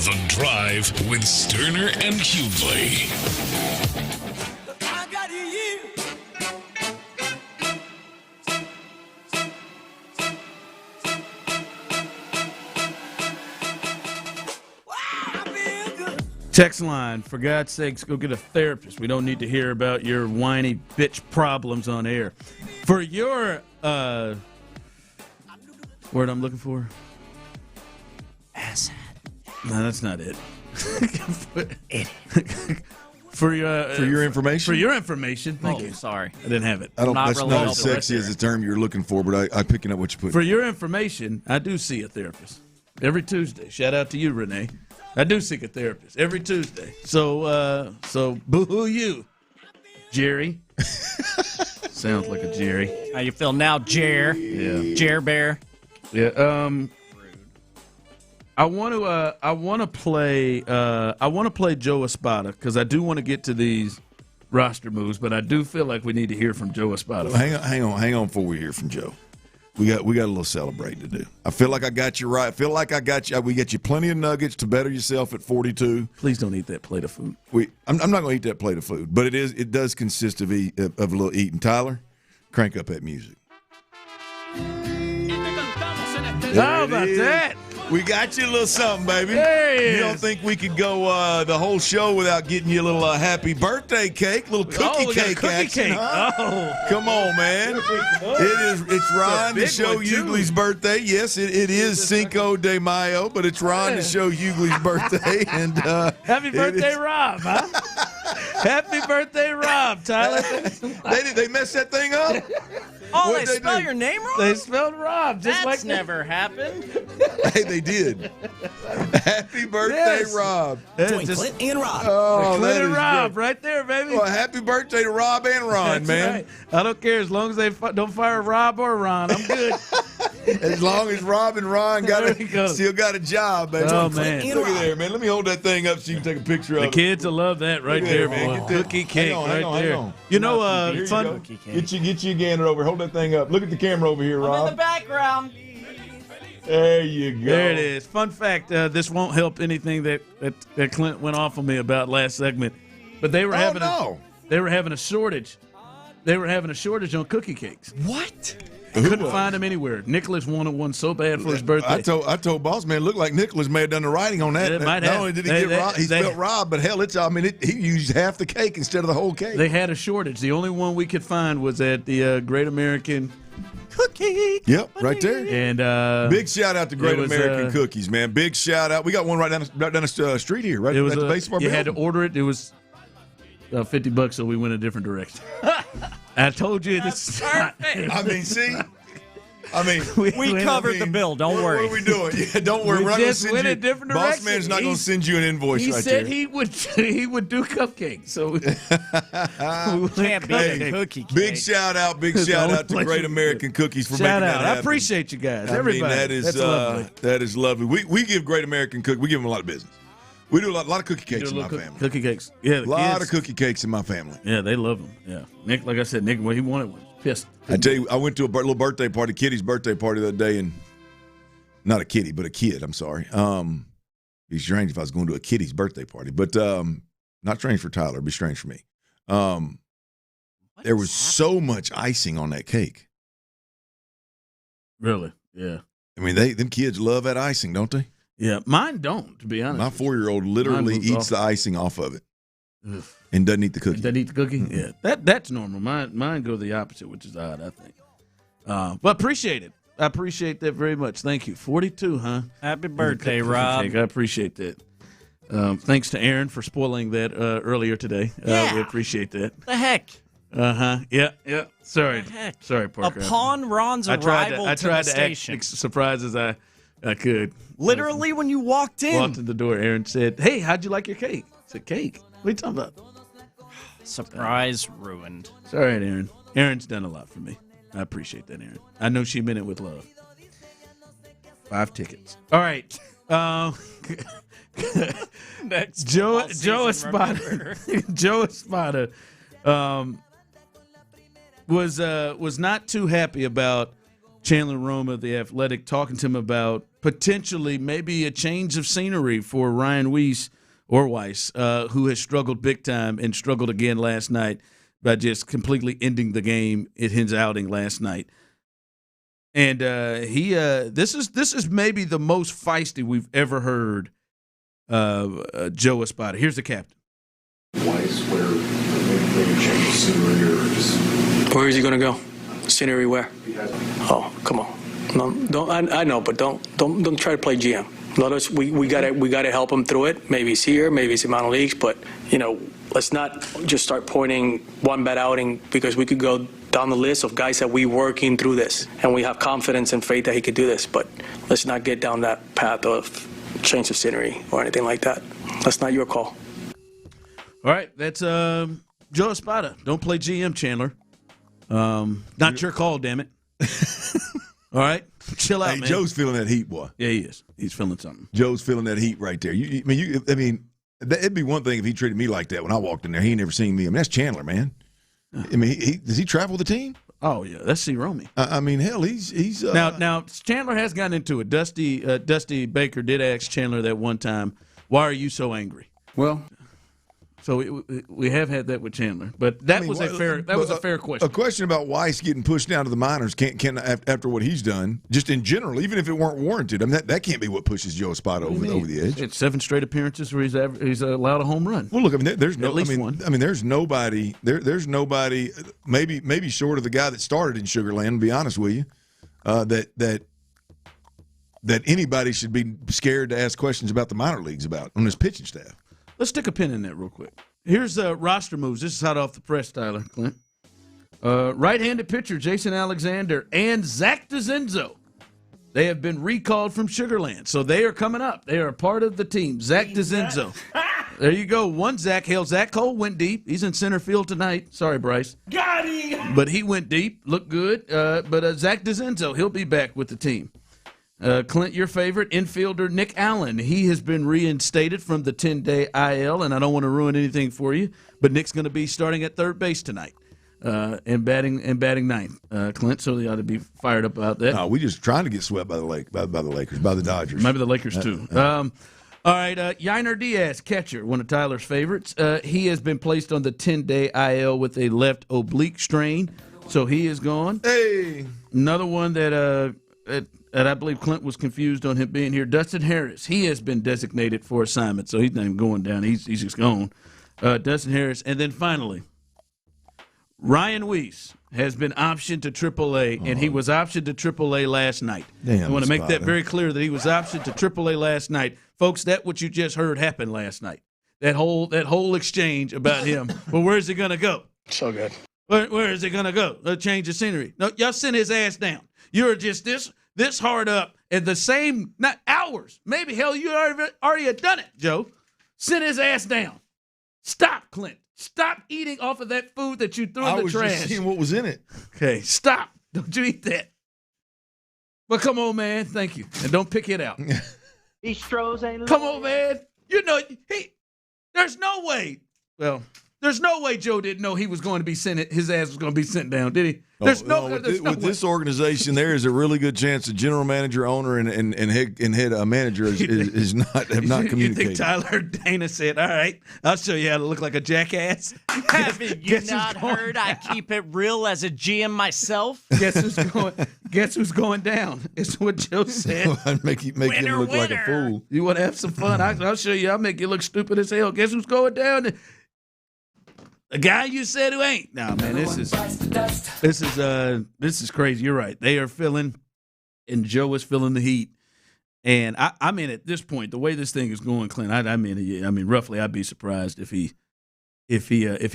The Drive with Stoerner and Hughley. Text line, for God's sakes, go get a therapist. We don't need to hear about your whiny bitch problems on air. For your word I'm looking for? Asshat. No, that's not it. For your information? For your information. Thank you. Sorry. I didn't have it. That's really not as sexy as the term you're looking for, but I'm picking up what you put. For your information, I do see a therapist every Tuesday. Shout out to you, Renee. I do seek a therapist every Tuesday. So boo-hoo you, Jerry. Sounds like a Jerry. How you feel now, Jer? Yeah. Jer Bear. Yeah. I want to play Joe Espada because I do want to get to these roster moves, but I do feel like we need to hear from Joe Espada. Well, hang on before we hear from Joe. We got a little celebrating to do. I feel like I got you right. I feel like I got you. We get you plenty of nuggets to better yourself at 42. Please don't eat that plate of food. I'm not going to eat that plate of food, but it does consist of a little eating. Tyler, crank up that music. How about that? We got you a little something, baby. Hey, you don't think we could go the whole show without getting you a little happy birthday cake, little cookie cake action? Huh? Oh, come on, man! It's Ron to show Hughley's birthday. Yes, it is Cinco de Mayo, but it's Ron to show Hughley's birthday. And happy birthday, Rob! Huh? Happy birthday, Rob! Tyler, they messed that thing up. Oh, they spell your name wrong? They spelled Rob. That's like never happened. Hey, they did. Happy birthday, Yes. Rob. Join Clint and Rob. Oh, Clint that and is Rob, great. right there, baby. Well, happy birthday to Rob and Ron, That's man. right. I don't care as long as they don't fire Rob or Ron. I'm good. As long as Rob and Ron still got a job, man. Oh, man. Look at there, man. Let me hold that thing up so you can take a picture of The it. kids will love that right Look there, man. boy. Get that- Cookie cake hang on, right hang there. on. You know, Here you fun. go. Get you a gander over. Hold that thing up. Look at the camera over here, Rob. I'm in the background. There you go. There it is. Fun fact: this won't help anything that Clint went off on me about last segment, but they were having a shortage. They were having a shortage on cookie cakes. What? Couldn't find them anywhere. Nicholas wanted one so bad for his birthday. I told Boss Man, looked like Nicholas may have done the writing on that. It might Not have. only did he get Rob, he spelled Rob, but hell, he used half the cake instead of the whole cake. They had a shortage. The only one we could find was at the Great American Cookie. Yep, right there. And big shout out to Great was, American Cookies, man. Big shout out. We got one right down the street here, right? It was at the base of our you had to building. order it. It was $50, so we went a different direction. I told you this. Perfect. I mean, see. We covered the bill. Don't worry. What are we doing? Yeah, don't worry. We We're not going to just send went you. a different Boss direction. Man's not going to send you an invoice He right said there. he would do cupcakes. So we Can't be a cookie cake. Big shout out to Great American Cookies for Shout making out. that happen. I appreciate you guys. I Everybody. mean, that is That's lovely. that is lovely. We give Great American Cookies. We give them a lot of business. We do a lot of cookie cakes in my family. Cookie cakes. Yeah, A lot of cookie cakes in my family. Yeah, they love them. Yeah, Nick. Like I said, Nick, well, he wanted one. pissed. I tell you, I went to a little birthday party, Kitty's birthday party the other day, and not a kitty, but a kid. I'm sorry. It'd be strange if I was going to a Kitty's birthday party, but not strange for Tyler. It'd be strange for me. There was so much icing on that cake. Really? Yeah. I mean, them kids love that icing, don't they? Yeah, mine don't, to be honest. My 4-year-old literally eats the icing off of it. Ugh. And doesn't eat the cookie. Doesn't eat the cookie? Mm-hmm. Yeah, that's normal. Mine go the opposite, which is odd, I think. But appreciate it. I appreciate that very much. Thank you. 42, huh? Happy birthday, Rob. I appreciate that. Thanks to Aaron for spoiling that earlier today. We appreciate that. The heck? Yeah. Sorry, Parker. Upon Ron's arrival I tried to the station, act surprised as I could. Literally, when you walked in the door, Aaron said, "Hey, how'd you like your cake?" I said, "Cake? What are you talking about?" Surprise ruined. It's all right, Aaron. Aaron's done a lot for me. I appreciate that, Aaron. I know she meant it with love. 5 tickets. All right. Next Joe Espada. Joe Espada was not too happy about Chandler Roma, the Athletic, talking to him about potentially maybe a change of scenery for Ryan Weiss, who has struggled big time and struggled again last night by just completely ending the game in his outing last night. And this is maybe the most feisty we've ever heard Joe Espada. Here's the captain. Weiss, where maybe change the scenery or just... Where is he going to go? Scenery where? Oh, come on. No, don't. I know, but don't try to play GM. Let us. We gotta help him through it. Maybe it's here, maybe it's in minor leagues, but let's not just start pointing one bad outing, because we could go down the list of guys that we working through this, and we have confidence and faith that he could do this. But let's not get down that path of change of scenery or anything like that. That's not your call. All right, that's Joe Espada. Don't play GM, Chandler. Not your call, damn it. All right, chill out, man. Joe's feeling that heat, boy. Yeah, he is. He's feeling something. Joe's feeling that heat right there. I mean, it'd be one thing if he treated me like that when I walked in there. He ain't never seen me. I mean, that's Chandler, man. I mean, does he travel the team? Oh yeah, that's C. Romy. I mean, hell, he's now Chandler has gotten into it. Dusty Baker did ask Chandler that one time, "Why are you so angry?" Well. So we have had that with Chandler, but that was a fair question. A question about Weiss getting pushed down to the minors can after what he's done, just in general, even if it weren't warranted. I mean, that can't be what pushes Joe Espada over the edge. It's 7 straight appearances where he's allowed a home run. Well, look, I mean, there's no. At least one. I mean, there's nobody. There's nobody. Maybe short of the guy that started in Sugar Land. To be honest with you, that anybody should be scared to ask questions about the minor leagues about on his pitching staff. Let's stick a pin in that real quick. Here's roster moves. This is hot off the press, Tyler, Clint. Right-handed pitcher Jason Alexander and Zach DeZenzo. They have been recalled from Sugar Land, so they are coming up. They are a part of the team. Zach DeZenzo. There you go. One Zach. Hell, Zach Cole went deep. He's in center field tonight. Sorry, Bryce. Got him! But he went deep. Looked good. But Zach DeZenzo, he'll be back with the team. Clint, your favorite infielder, Nick Allen. He has been reinstated from the 10-day IL, and I don't want to ruin anything for you, but Nick's going to be starting at third base tonight and batting ninth. Clint, so they ought to be fired up about that. No, we just trying to get swept by the Lakers, by the Dodgers. Maybe the Lakers too. All right, Yainer Diaz, catcher, one of Tyler's favorites. He has been placed on the 10-day IL with a left oblique strain, so he is gone. Hey, another one that and I believe Clint was confused on him being here. Dustin Harris, he has been designated for assignment, so he's not even going down. He's just gone. Dustin Harris. And then finally, Ryan Weiss has been optioned to AAA, and he was optioned to AAA last night. Damn, I want to make that very clear that he was optioned to AAA last night. Folks, that's what you just heard happened last night. That whole exchange about him. Well, where's he going to go? So good. Where is he going to go? A change of scenery. No, y'all send his ass down. You're just this hard up in the same not hours. Maybe, hell, you already have done it, Joe. Send his ass down. Stop, Clint. Stop eating off of that food that you threw in the trash. I was just seeing what was in it. Okay, stop. Don't you eat that. But come on, man. Thank you. And don't pick it out. Astros ain't come on, man. You know, there's no way. Well, There's no way Joe didn't know he was going to be sent. His ass was going to be sent down, did he? There's no with this organization, there is a really good chance the general manager, owner, and head manager is not have not communicated. You think Tyler Dana said, "All right, I'll show you how to look like a jackass"? Haven't you not heard? I keep it real as a GM myself. Guess who's going down? It's what Joe said. make him look like a fool. You want to have some fun? I'll show you. I'll make you look stupid as hell. Guess who's going down? The guy you said who ain't. Nah, man, this is crazy. You're right. They are feeling, and Joe is feeling the heat. And I mean, at this point, the way this thing is going, Clint, I mean, roughly, I'd be surprised if he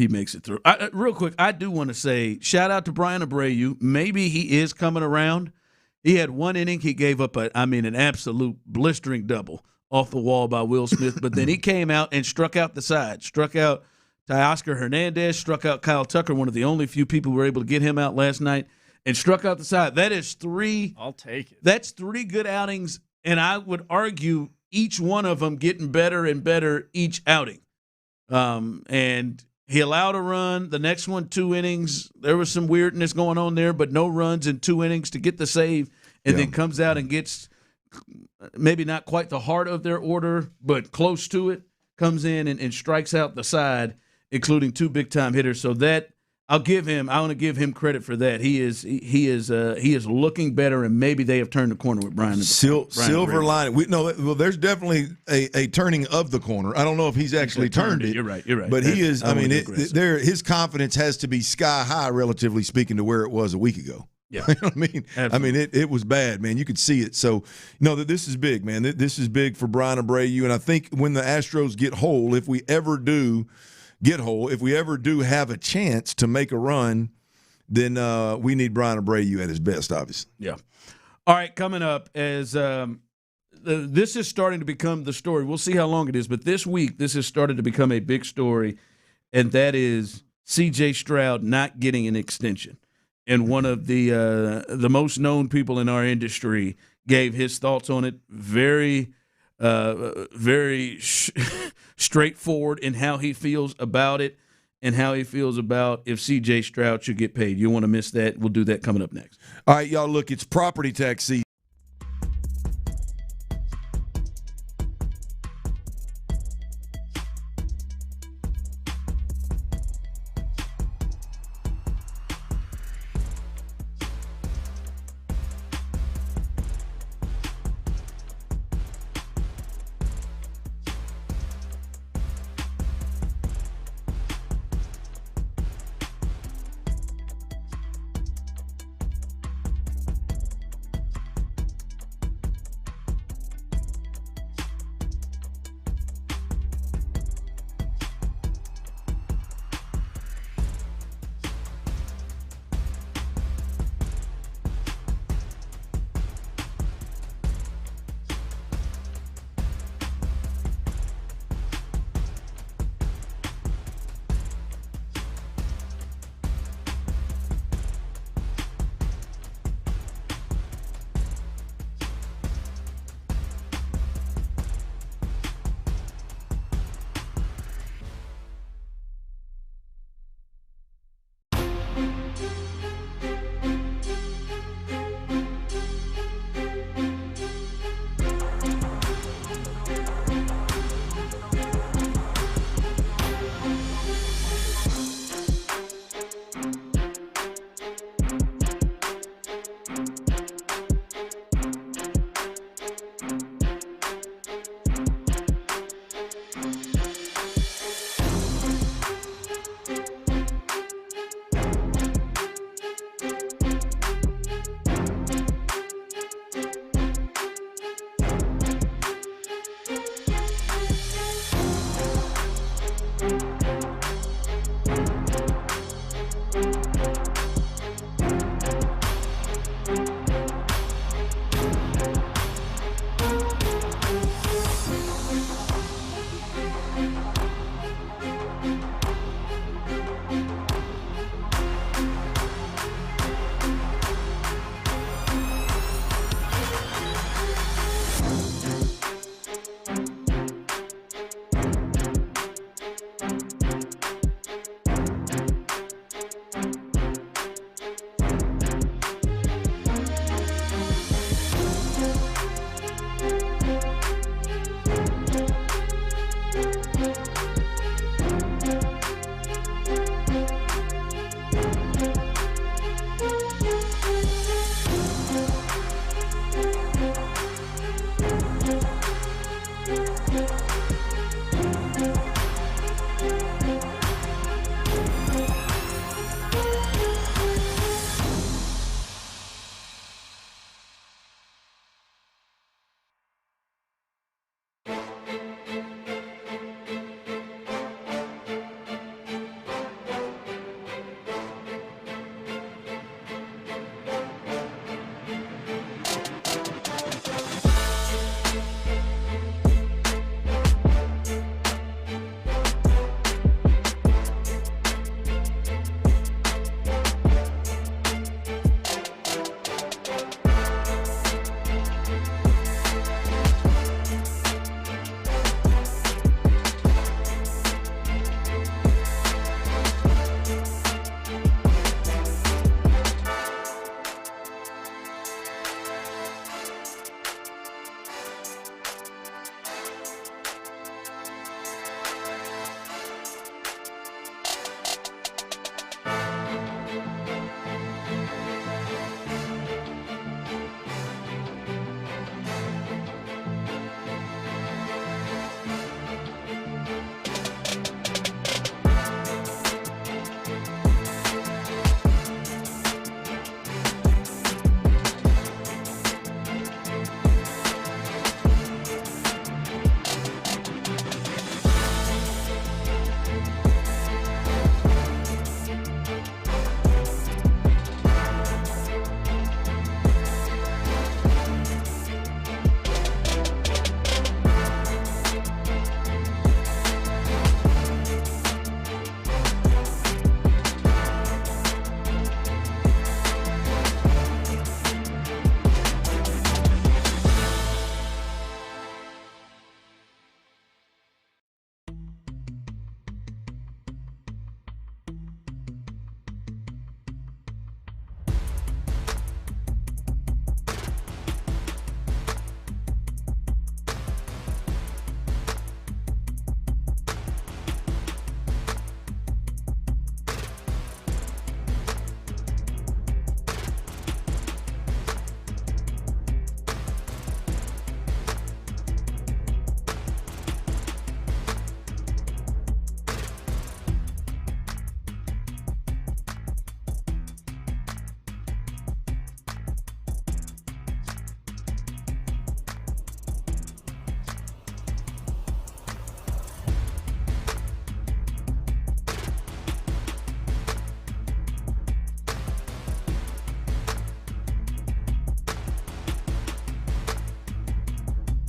makes it through. Real quick, I do want to say shout out to Brian Abreu. Maybe he is coming around. He had one inning. He gave up an absolute blistering double off the wall by Will Smith. But then he came out and struck out the side, struck out Teoscar Hernandez, struck out Kyle Tucker, one of the only few people who were able to get him out last night, and struck out the side. That is 3. I'll take it. That's 3 good outings, and I would argue each one of them getting better and better each outing. And he allowed a run. The next one, 2 innings. There was some weirdness going on there, but no runs in 2 innings to get the save, and then comes out and gets maybe not quite the heart of their order, but close to it, comes in and strikes out the side, including 2 big-time hitters. So that I want to give him credit for that. He is looking better, and maybe they have turned the corner with Brian. Silver lining. There's definitely a turning of the corner. I don't know if he's actually turned it. You're right. But he is. His confidence has to be sky high, relatively speaking, to where it was a week ago. Yeah, you know what I mean. Absolutely. it was bad, man. You could see it. So, this is big, man. This is big for Brian Abreu, and I think when the Astros get whole, if we ever do have a chance to make a run, then we need Brian Abreu at his best, obviously. Yeah. All right, coming up, as this is starting to become the story. We'll see how long it is, but this week this has started to become a big story, and that is C.J. Stroud not getting an extension. And one of the most known people in our industry gave his thoughts on it, very straightforward in how he feels about it and how he feels about if C.J. Stroud should get paid. You want to miss that? We'll do that coming up next. All right, y'all, look, it's property tax season.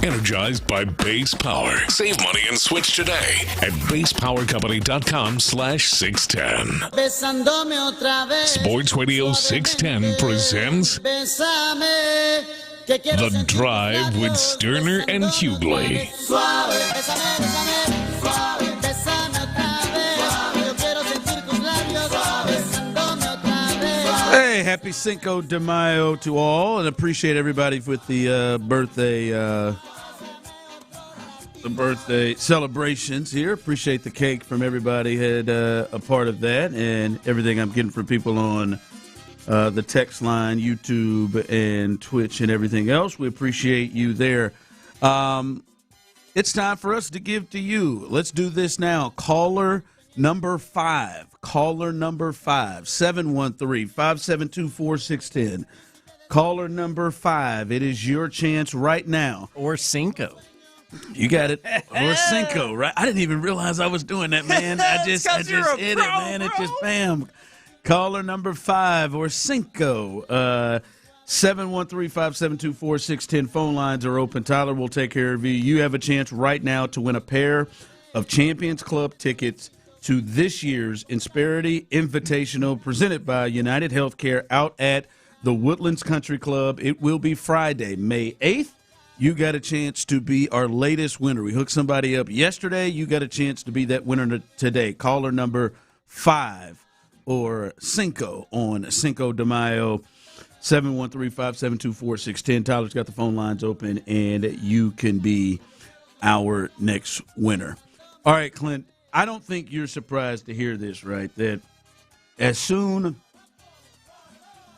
Energized by Base Power. Save money and switch today at basepowercompany.com/610. Sports Radio 610 presents The Drive with Stoerner and Hughley. Hey, happy Cinco de Mayo to all, and appreciate everybody with the birthday celebrations here. Appreciate the cake from everybody had a part of that, and everything I'm getting from people on the text line, YouTube, and Twitch, and everything else. We appreciate you there. It's time for us to give to you. Let's do this now. Caller number 5. 713-572-4610. Caller number 5. It is your chance right now. Or Cinco. You got it. Or Cinco, right? I didn't even realize I was doing that, man. I just hit it, man. It just bam. Caller number 5 or Cinco. 713-572-4610. Phone lines are open. Tyler will take care of you. You have a chance right now to win a pair of Champions Club tickets to this year's Insperity Invitational presented by United Healthcare out at the Woodlands Country Club. It will be Friday, May 8th. You got a chance to be our latest winner. We hooked somebody up yesterday. You got a chance to be that winner today. Caller number 5 or Cinco on Cinco de Mayo, 713-572-4610. Tyler's got the phone lines open, and you can be our next winner. All right, Clint. I don't think you're surprised to hear this, right? That as soon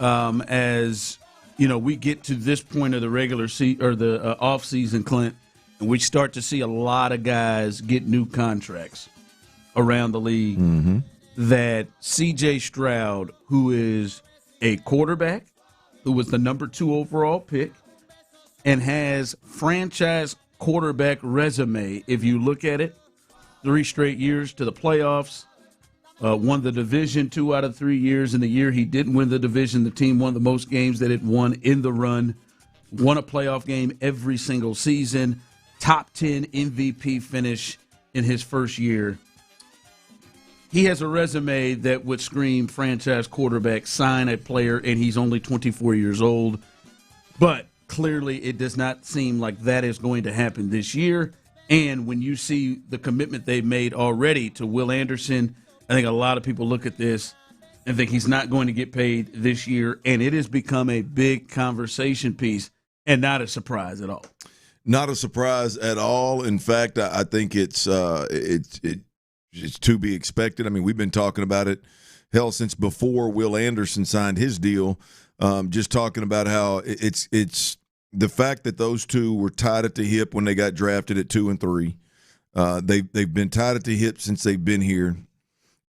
as we get to this point of the regular season or the off season, Clint, and we start to see a lot of guys get new contracts around the league. That C.J. Stroud, who is a quarterback, who was the number 2 overall pick, and has franchise quarterback resume, if you look at it. 3 straight years to the playoffs, won the division 2 out of 3 years. In the year he didn't win the division, the team won the most games that it won in the run, won a playoff game every single season, top 10 MVP finish in his first year. He has a resume that would scream franchise quarterback, sign a player, and he's only 24 years old. But clearly it does not seem like that is going to happen this year. And when you see the commitment they've made already to Will Anderson, I think a lot of people look at this and think he's not going to get paid this year. And it has become a big conversation piece and not a surprise at all. Not a surprise at all. In fact, I think it's to be expected. I mean, we've been talking about it, hell, since before Will Anderson signed his deal, just talking about how it's the fact that those two were tied at the hip when they got drafted at 2 and 3. They've been tied at the hip since they've been here,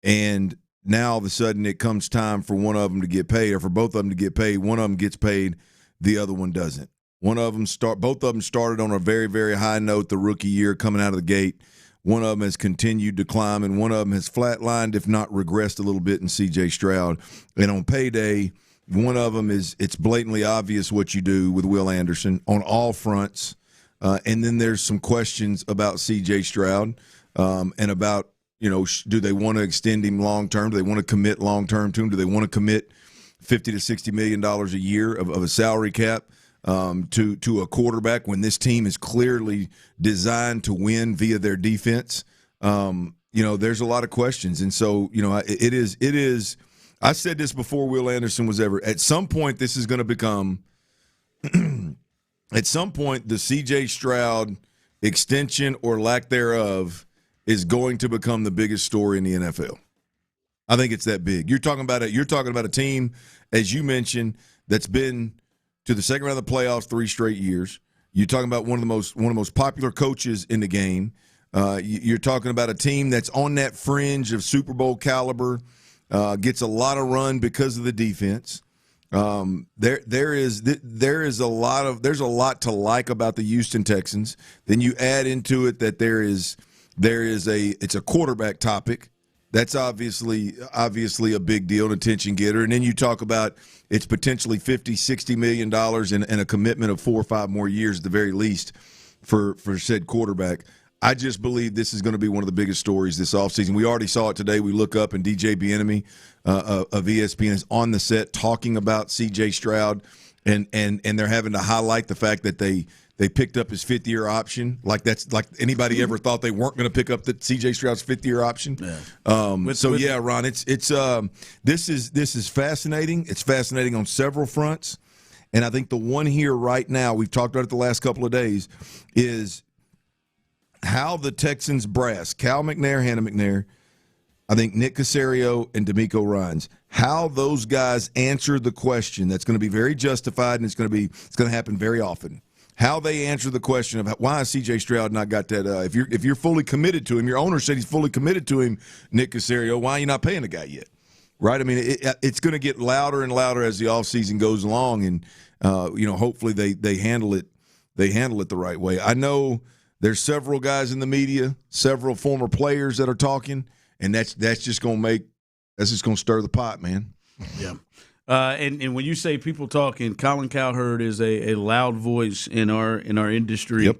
and now all of a sudden it comes time for one of them to get paid, or for both of them to get paid. One of them gets paid, the other one doesn't. Both of them started on a very, very high note the rookie year coming out of the gate. One of them has continued to climb, and one of them has flatlined, if not regressed a little bit in C.J. Stroud. And on payday, one of them it's blatantly obvious what you do with Will Anderson on all fronts. And then there's some questions about C.J. Stroud and about, do they want to extend him long-term? Do they want to commit long-term to him? Do they want to commit $50 to $60 million a year of a salary cap to a quarterback when this team is clearly designed to win via their defense? There's a lot of questions. And so, it is – I said this before Will Anderson was ever – at some point this is going to become – at some point the C.J. Stroud extension or lack thereof is going to become the biggest story in the NFL. I think it's that big. You're talking about a team, as you mentioned, that's been to the second round of the playoffs 3 straight years. You're talking about one of the most popular coaches in the game. You're talking about a team that's on that fringe of Super Bowl caliber. Gets a lot of run because of the defense. There's a lot to like about the Houston Texans. Then you add into it that it's a quarterback topic. That's obviously a big deal, an attention getter. And then you talk about it's potentially $50, $60 million and a commitment of 4 or 5 more years at the very least. for said quarterback. I just believe this is going to be one of the biggest stories this offseason. We already saw it today. We look up and DJ Bieniemy of ESPN is on the set talking about C.J. Stroud, and they're having to highlight the fact that they picked up his fifth-year option. Like anybody ever thought they weren't going to pick up the C.J. Stroud's fifth-year option. Yeah. Ron, it's this is fascinating. It's fascinating on several fronts, and I think the one here right now we've talked about it the last couple of days is how the Texans brass, Cal McNair, Hannah McNair, I think Nick Caserio and D'Amico Ryans, how those guys answer the question that's going to be very justified, and it's going to happen very often. How they answer the question of why has C.J. Stroud not got that? If you're fully committed to him, your owner said he's fully committed to him, Nick Caserio. Why are you not paying the guy yet? Right? I mean, it's going to get louder and louder as the offseason goes along, and hopefully they handle it. They handle it the right way. I know there's several guys in the media, several former players that are talking, and that's just going to stir the pot, man. Yeah. And when you say people talking, Colin Cowherd is a loud voice in our industry. Yep.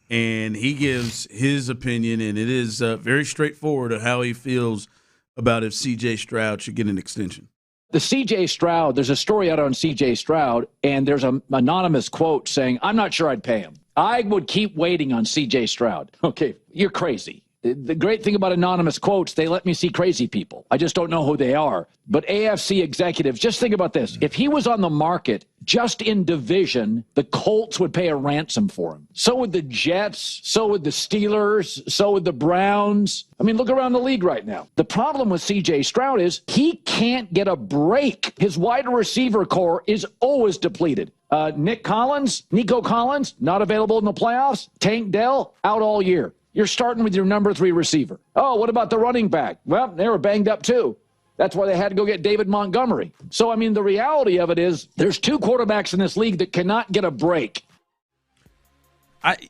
And he gives his opinion, and it is very straightforward of how he feels about if C.J. Stroud should get an extension. The C.J. Stroud, there's a story out on C.J. Stroud, and there's an anonymous quote saying, "I'm not sure I'd pay him. I would keep waiting on C.J. Stroud." Okay, you're crazy. The great thing about anonymous quotes, they let me see crazy people. I just don't know who they are. But AFC executives, just think about this. If he was on the market just in division, the Colts would pay a ransom for him. So would the Jets. So would the Steelers. So would the Browns. I mean, look around the league right now. The problem with C.J. Stroud is he can't get a break. His wide receiver core is always depleted. Nico Collins, not available in the playoffs. Tank Dell, out all year. You're starting with your number 3 receiver. Oh, what about the running back? Well, they were banged up too. That's why they had to go get David Montgomery. So, I mean, the reality of it is there's 2 quarterbacks in this league that cannot get a break.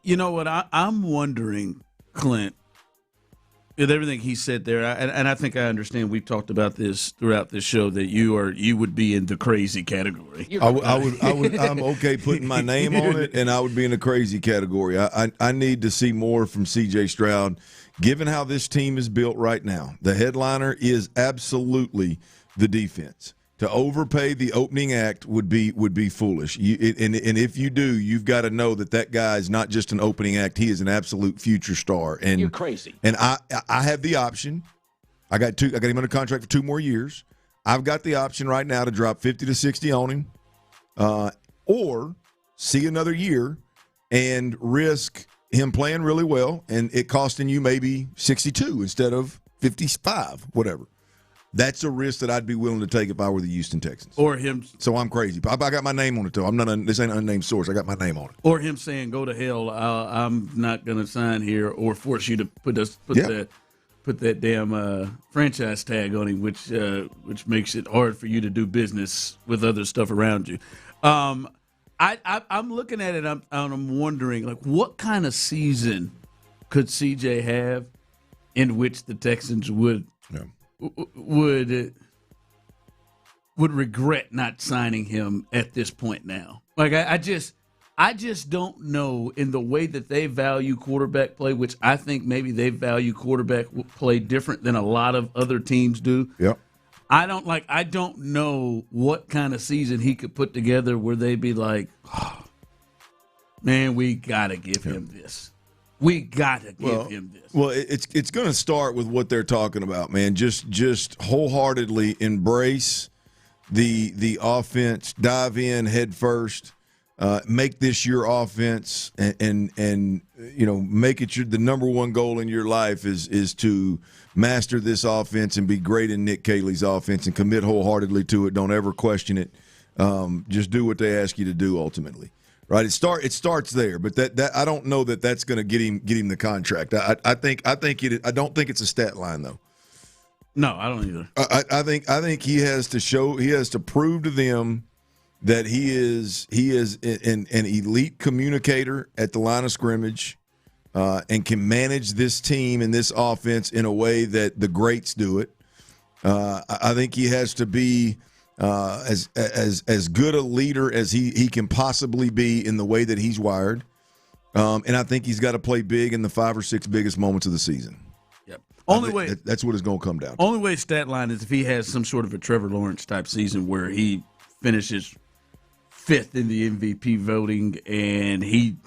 You know what? I'm wondering, Clint, with everything he said there, and I think I understand. We've talked about this throughout this show that you would be in the crazy category. I would. I'm okay putting my name on it, and I would be in the crazy category. I need to see more from C.J. Stroud, given how this team is built right now. The headliner is absolutely the defense. To overpay the opening act would be foolish. And if you do, you've got to know that guy is not just an opening act; he is an absolute future star. And you're crazy. And I have the option. I got him under contract for 2 more years. I've got the option right now to drop 50 to 60 on him, or see another year and risk him playing really well and it costing you maybe 62 instead of 55, whatever. That's a risk that I'd be willing to take if I were the Houston Texans. Or him. So I'm crazy. I got my name on it, though. This ain't an unnamed source. I got my name on it. Or him saying, "Go to hell. I'm not going to sign here," or force you to put that damn franchise tag on him, which makes it hard for you to do business with other stuff around you. I'm looking at it. I'm wondering, like, what kind of season could CJ have in which the Texans would regret not signing him at this point now. Like I just don't know, in the way that they value quarterback play, which I think maybe they value quarterback play different than a lot of other teams do. Yep. I don't know what kind of season he could put together where they'd be like, oh, man, we got to give him this. We got to give him this. Well, it's going to start with what they're talking about, man. Just wholeheartedly embrace the offense, dive in head first, make this your offense, and make it the number one goal in your life is to master this offense and be great in Nick Caley's offense and commit wholeheartedly to it. Don't ever question it. Just do what they ask you to do ultimately. Right, it starts there, but that I don't know that's going to get him the contract. I don't think it's a stat line though. No, I don't either. I think he has to prove to them that he is an elite communicator at the line of scrimmage, and can manage this team and this offense in a way that the greats do it. I think he has to be as good a leader as he can possibly be in the way that he's wired. And I think he's got to play big in the 5 or 6 biggest moments of the season. Yep. That's what it's going to come down to. Only way stat line is if he has some sort of a Trevor Lawrence type season where he finishes 5th in the MVP voting and he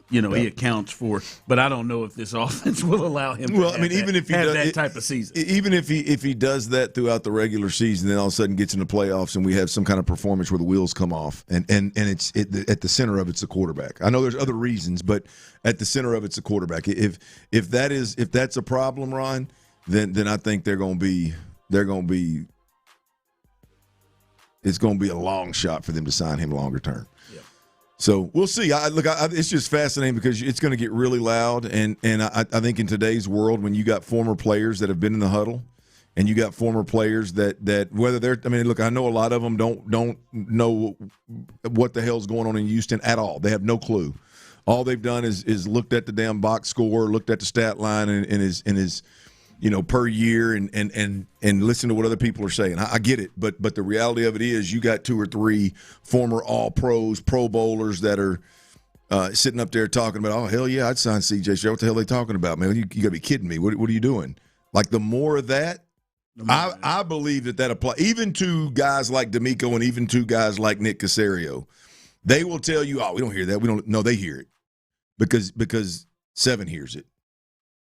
accounts for. But I don't know if this offense will allow him. Even if he have does that type of season, even if he does that throughout the regular season, then all of a sudden gets in the playoffs and we have some kind of performance where the wheels come off, and it's at the center of it's the quarterback. I know there's other reasons, but at the center of it's the quarterback. If that's a problem, Ron, then I think it's going to be a long shot for them to sign him longer term. Yeah. So we'll see. It's just fascinating because it's going to get really loud, and I think in today's world, when you got former players that have been in the huddle, and you got former players that whether they're, I know a lot of them don't know what the hell's going on in Houston at all. They have no clue. All they've done is looked at the damn box score, looked at the stat line, and his per year and listen to what other people are saying. I get it, but the reality of it is you got 2 or 3 former All-Pros, Pro Bowlers that are sitting up there talking about, oh, hell yeah, I'd sign C.J. Stroud. What the hell are they talking about, man? You got to be kidding me. What are you doing? Like, the more of that, I believe that applies. Even to guys like D'Amico and even to guys like Nick Caserio, they will tell you, oh, we don't hear that. We don't. No, they hear it because Seven hears it,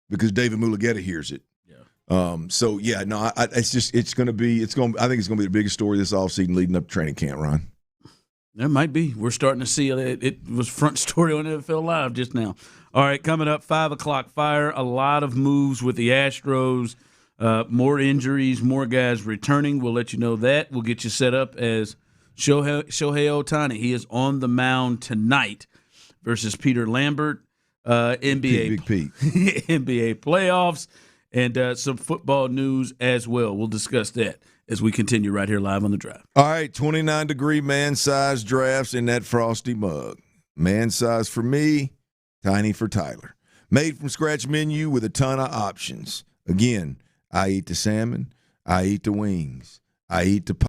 because David Mulugeta hears it. I think it's going to be the biggest story this offseason leading up to training camp, Ron. There might be. We're starting to see it. It was front story on NFL Live just now. All right, coming up, 5 o'clock fire. A lot of moves with the Astros. More injuries, more guys returning. We'll let you know that. We'll get you set up as Shohei Ohtani. He is on the mound tonight versus Peter Lambert. NBA playoffs. And some football news as well. We'll discuss that as we continue right here live on The Drive. All right, 29-degree man-sized drafts in that frosty mug. Man-size for me, tiny for Tyler. Made from scratch menu with a ton of options. Again, I eat the salmon, I eat the wings, I eat the pie.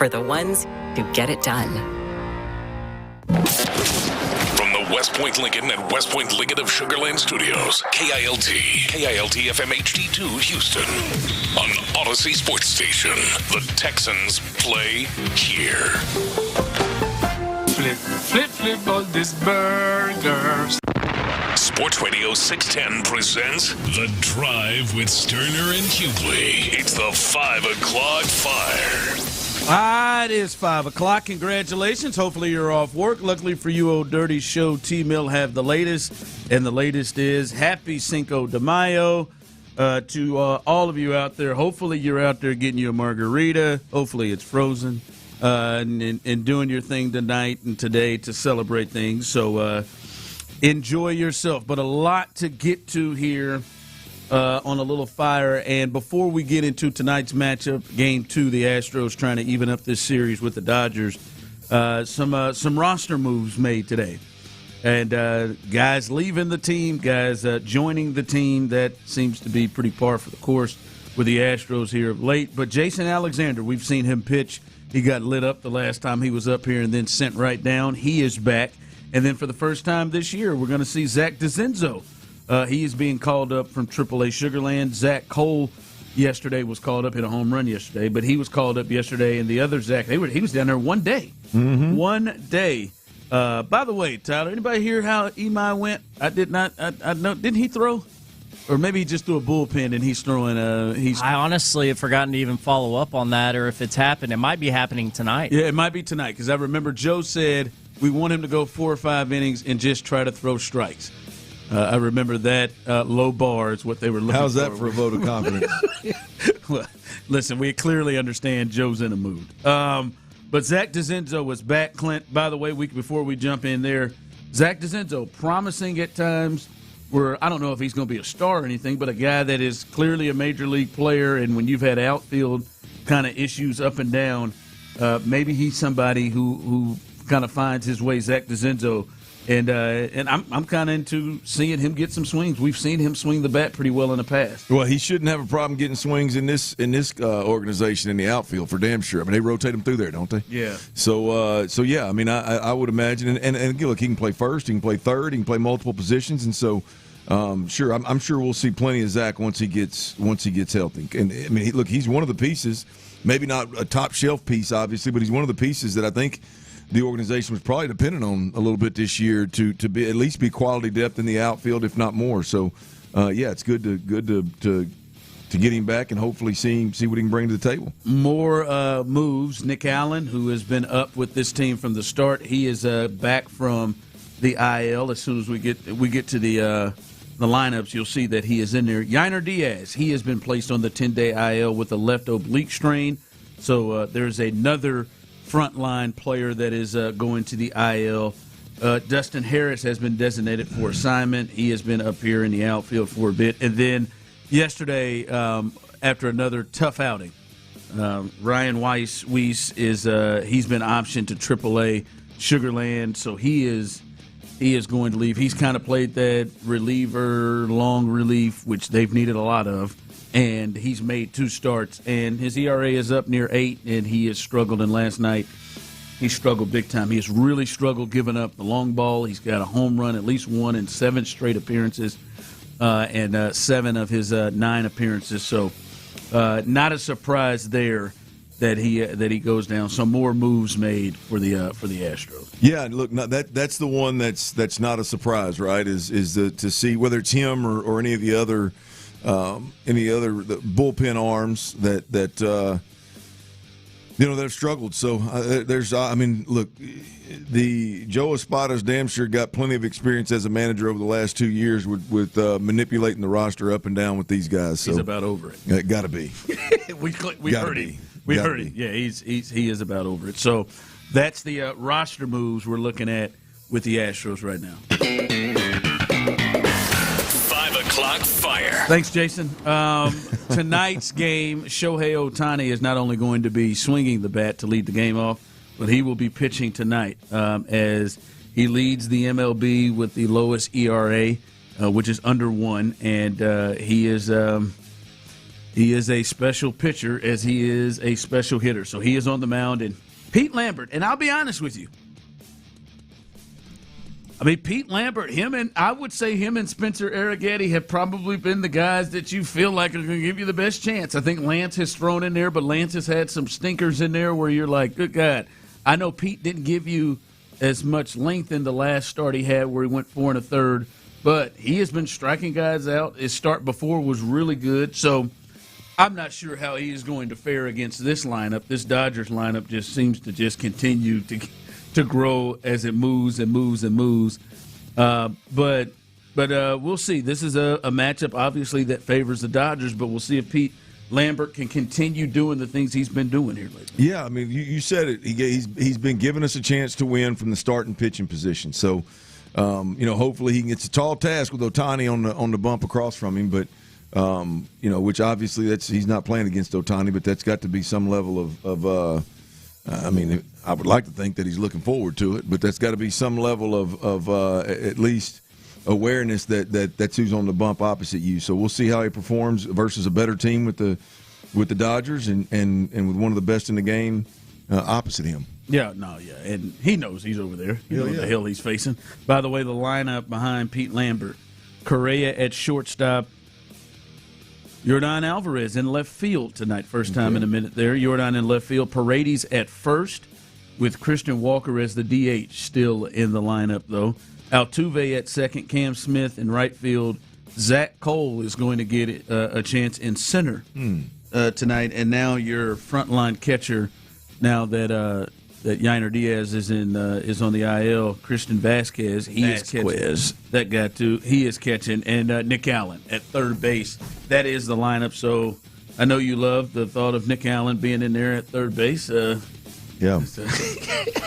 for the ones who get it done. From the West Point Lincoln and West Point Lincoln of Sugar Land Studios, KILT FM HD2 Houston. On Odyssey Sports Station, the Texans play here. Flip, flip, flip all these burgers. Sports Radio 610 presents The Drive with Stoerner and Hughley. It's the 5 o'clock fire. It is 5 o'clock. Congratulations. Hopefully you're off work. Luckily for you, Old Dirty Show T-Mill have the latest. And the latest is Happy Cinco de Mayo to all of you out there. Hopefully you're out there getting you a margarita. Hopefully it's frozen. And doing your thing tonight and today to celebrate things. So enjoy yourself. But a lot to get to here on a little fire. And before we get into tonight's matchup, Game 2, the Astros trying to even up this series with the Dodgers, some roster moves made today. And guys leaving the team, guys joining the team. That seems to be pretty par for the course with the Astros here of late. But Jason Alexander, we've seen him pitch. He got lit up the last time he was up here and then sent right down. He is back. And then for the first time this year, we're going to see Zach DeCenzo. He is being called up from AAA Sugar Land. Zach Cole yesterday was called up, hit a home run yesterday, but he was called up yesterday. And the other Zach, he was down there one day. Mm-hmm. 1 day. By the way, Tyler, anybody hear how Imai went? I did not. I know. Didn't he throw? Or maybe he just threw a bullpen and he's throwing I honestly have forgotten to even follow up on that, or if it's happened. It might be happening tonight. Yeah, it might be tonight, because I remember Joe said we want him to go 4 or 5 innings and just try to throw strikes. I remember that low bar is what they were looking for. How's that for a vote of confidence? Well, listen, we clearly understand Joe's in a mood. But Zach DeCenzo was back, Clint. By the way, week before we jump in there, Zach DeCenzo promising at times. I don't know if he's going to be a star or anything, but a guy that is clearly a major league player, and when you've had outfield kind of issues up and down, maybe he's somebody who kind of finds his way, Zach DeCenzo. And I'm kind of into seeing him get some swings. We've seen him swing the bat pretty well in the past. Well, he shouldn't have a problem getting swings in this organization in the outfield for damn sure. I mean, they rotate him through there, don't they? Yeah. So yeah. I mean, I would imagine, and look, he can play first, he can play third, he can play multiple positions, and so sure, I'm sure we'll see plenty of Zach once he gets healthy. And I mean, look, he's one of the pieces, maybe not a top shelf piece, obviously, but he's one of the pieces that I think the organization was probably dependent on a little bit this year to be at least be quality depth in the outfield, if not more. So, yeah, it's good to get him back and hopefully see what he can bring to the table. More moves. Nick Allen, who has been up with this team from the start, he is back from the IL. As soon as we get to the lineups, you'll see that he is in there. Yainer Diaz, he has been placed on the 10-day IL with a left oblique strain. So there's another frontline player that is going to the IL. Dustin Harris has been designated for assignment. He has been up here in the outfield for a bit. And then yesterday, after another tough outing, Ryan Weiss is he's been optioned to AAA Sugar Land, so he is going to leave. He's kind of played that reliever, long relief, which they've needed a lot of. And he's made 2 starts, and his ERA is up near 8, and he has struggled. And last night, he struggled big time. He has really struggled giving up the long ball. He's got a home run, at least 1 in 7 straight appearances, and 7 of his 9 appearances. So, not a surprise there that he goes down. Some more moves made for the Astros. Yeah, look, that's the one that's not a surprise, right? Is to see whether it's him or any of the other. The bullpen arms that that have struggled. So look, the Joe Espada's damn sure got plenty of experience as a manager over the last 2 years with manipulating the roster up and down with these guys. So he's about over it. Got to be. we heard it. We heard it. Yeah, he is about over it. So that's the roster moves we're looking at with the Astros right now. 5 o'clock fire. Thanks, Jason. Tonight's game, Shohei Ohtani is not only going to be swinging the bat to lead the game off, but he will be pitching tonight as he leads the MLB with the lowest ERA, which is under 1, and he is He is a special pitcher as he is a special hitter. So he is on the mound. And Pete Lambert, and I'll be honest with you, I mean, Pete Lambert, I would say him and Spencer Arrighetti have probably been the guys that you feel like are going to give you the best chance. I think Lance has thrown in there, but Lance has had some stinkers in there where you're like, good God. I know Pete didn't give you as much length in the last start he had where he went 4 1/3, but he has been striking guys out. His start before was really good, so I'm not sure how he is going to fare against this lineup. This Dodgers lineup just seems to just continue to grow as it moves and moves and moves. But we'll see. This is a matchup, obviously, that favors the Dodgers, but we'll see if Pete Lambert can continue doing the things he's been doing here lately. Yeah, I mean, you said it. He's been giving us a chance to win from the starting pitching position. So, hopefully he gets a tall task with Ohtani on the bump across from him. But, which obviously he's not playing against Ohtani, but that's got to be some level of I would like to think that he's looking forward to it, but that's got to be some level of at least awareness that's who's on the bump opposite you. So we'll see how he performs versus a better team with the Dodgers and with one of the best in the game opposite him. Yeah, and he knows he's over there. You know what the hell he's facing. By the way, the lineup behind Pete Lambert: Correa at shortstop, Yordan Alvarez in left field tonight. First time in a minute there. Yordan in left field. Paredes at first, with Christian Walker as the DH still in the lineup, though. Altuve at second. Cam Smith in right field. Zach Cole is going to get a chance in center tonight. And now your frontline catcher, now that Yainer Diaz is on the IL, Christian Vasquez. Is catching. That guy, too. He is catching. And Nick Allen at third base. That is the lineup. So I know you love the thought of Nick Allen being in there at third base. Yeah.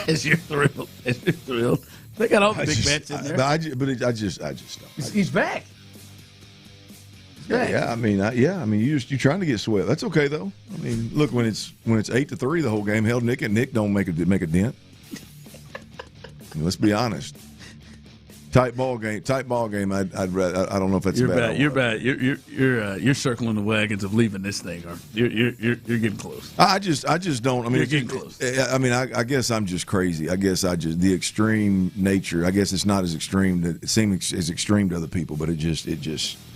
As you're thrilled. They got all the big bats in there. I just don't. He's back. Yeah, I mean, you're trying to get swept. That's okay though. I mean, look, when it's 8-3 the whole game, hell, Nick don't make a dent. I mean, let's be honest. Tight ball game. I'd rather. I don't know if that's bad. You're bad. You're circling the wagons of leaving this thing. Or you're getting close. I just don't. I mean, you're getting close. I mean, I guess I'm just crazy. I guess the extreme nature. I guess it's not as extreme. That it seems as extreme to other people, but it just.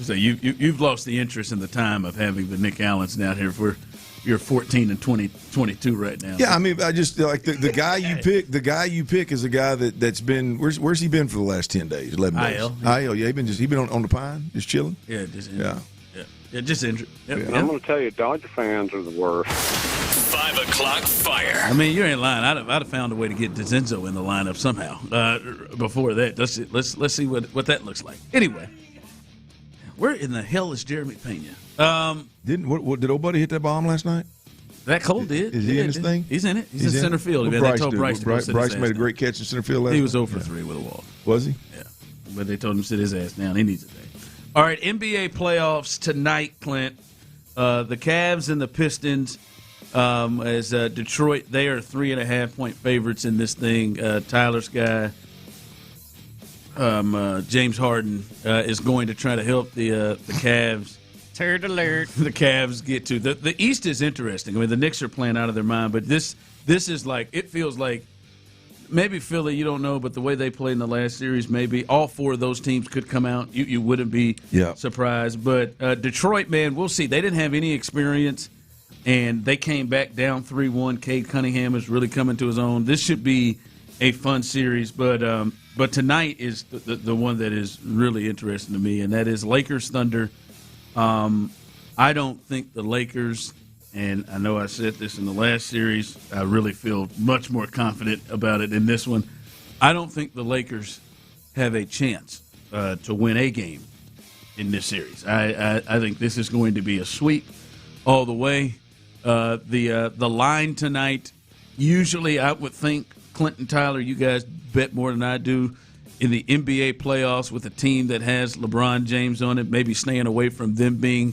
So you've lost the interest in the time of having the Nick Allens down here for. You're 14 and 22 right now. Yeah, I mean, I just like the guy you pick. The guy you pick is a guy that's been. Where's he been for the last 10 days, 11 days? IL. Yeah, he been on the pine, just chilling. Yeah, just injured. Yeah, just injured. Yep, I'm going to tell you, Dodger fans are the worst. 5 o'clock fire. I mean, you ain't lying. I'd have found a way to get DeZenzo in the lineup somehow. Before that, let's see what that looks like. Anyway, where in the hell is Jeremy Pena? Did old buddy hit that bomb last night? That Cole did. Is he in this thing? He's in it. He's in center field. Well, they told Bryce made a great catch in center field last night. He was 0 for 3 with a walk. Was he? Yeah. But they told him to sit his ass down. He needs a day. All right, NBA playoffs tonight, Clint. The Cavs and the Pistons, as Detroit, they are 3.5-point favorites in this thing. Tyler's guy, James Harden, is going to try to help the Cavs. Turd alert. The Cavs get to the East is interesting. I mean, the Knicks are playing out of their mind, but this is like, it feels like maybe Philly, you don't know, but the way they played in the last series, maybe all 4 of those teams could come out. You wouldn't be surprised. But Detroit, man, we'll see. They didn't have any experience, and they came back down 3-1. Cade Cunningham is really coming to his own. This should be a fun series, but tonight is the one that is really interesting to me, and that is Lakers Thunder. I don't think the Lakers, and I know I said this in the last series, I really feel much more confident about it in this one. I don't think the Lakers have a chance to win a game in this series. I think this is going to be a sweep all the way. The line tonight, usually I would think, Clinton, Tyler, you guys bet more than I do, in the NBA playoffs with a team that has LeBron James on it, maybe staying away from them being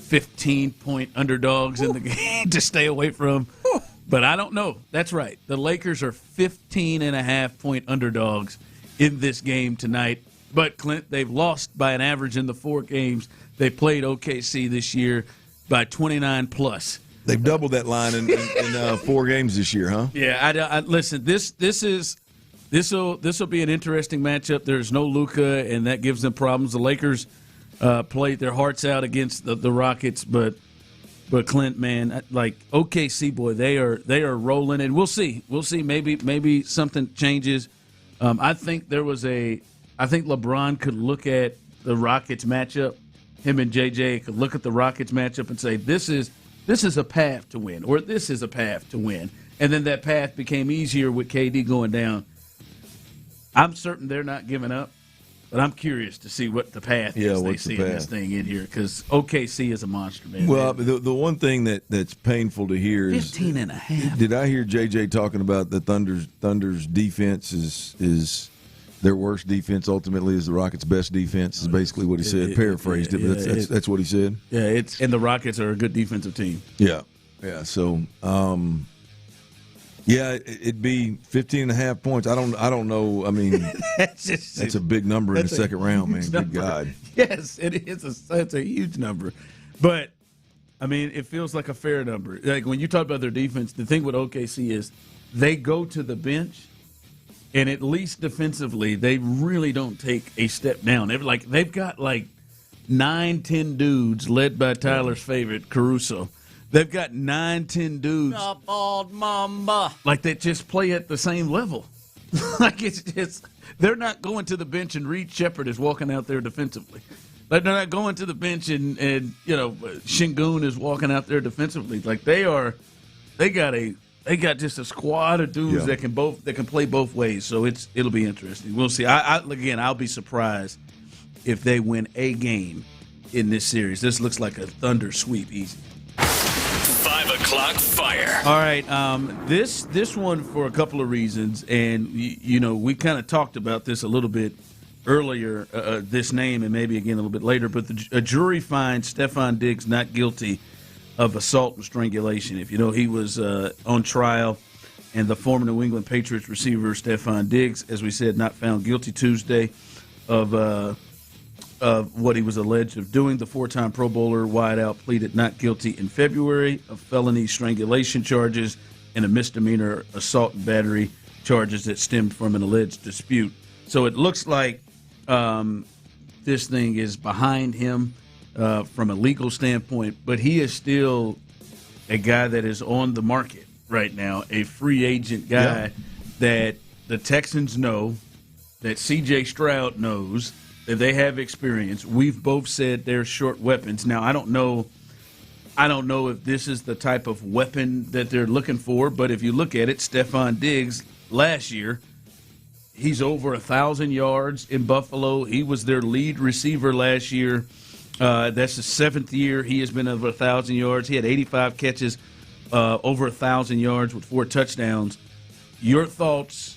15-point underdogs in the game to stay away from. But I don't know. That's right. The Lakers are 15.5-point underdogs in this game tonight. But, Clint, they've lost by an average in the 4 games. They played OKC this year. by 29 plus. They've doubled that line in 4 games this year, huh? Yeah, listen. This will be an interesting matchup. There's no Luka, and that gives them problems. The Lakers played their hearts out against the Rockets, but Clint, man, like OKC, boy, they are rolling, and we'll see. Maybe something changes. I think LeBron could look at the Rockets matchup. Him and JJ could look at the Rockets matchup and say, this is a path to win, or this is a path to win. And then that path became easier with KD going down. I'm certain they're not giving up, but I'm curious to see what the path is they see in this thing in here, because OKC is a monster, man. Well, the one thing that's painful to hear is 15.5. Did I hear JJ talking about the Thunder's defense is their worst defense ultimately is the Rockets' best defense is basically what he said. Paraphrased it, but that's what he said. Yeah, and the Rockets are a good defensive team. Yeah. So, it'd be 15.5 points. I don't know. I mean, that's a big number in the second round, man. Good God. Yes, it is. That's a huge number, but I mean, it feels like a fair number. Like when you talk about their defense, the thing with OKC is they go to the bench. And at least defensively, they really don't take a step down. They've got 9-10 dudes led by Tyler's favorite, Caruso. They've got 9-10 dudes. The bald mamba. Like they just play at the same level. They're not going to the bench and Reed Shepherd is walking out there defensively. They're not going to the bench and Şengün is walking out there defensively. Like they got just a squad of dudes that can play both ways. So it'll be interesting. We'll see. I'll be surprised if they win a game in this series. This looks like a Thunder sweep easy. 5 o'clock fire. All right, this one for a couple of reasons, and we kind of talked about this a little bit earlier. This name, and maybe again a little bit later, but a jury finds Stefon Diggs not guilty of assault and strangulation. If you know, he was on trial, and the former New England Patriots receiver Stefon Diggs, as we said, not found guilty Tuesday of what he was alleged of doing. The 4-time Pro Bowler wideout pleaded not guilty in February of felony strangulation charges and a misdemeanor assault and battery charges that stemmed from an alleged dispute. So it looks like this thing is behind him from a legal standpoint, but he is still a guy that is on the market right now, a free agent guy that the Texans know, that C.J. Stroud knows, that they have experience. We've both said they're short weapons. Now, I don't know if this is the type of weapon that they're looking for, but if you look at it, Stefon Diggs last year, he's over 1,000 yards in Buffalo. He was their lead receiver last year. That's the 7th year he has been over 1,000 yards. He had 85 catches, over 1,000 yards with 4 touchdowns. Your thoughts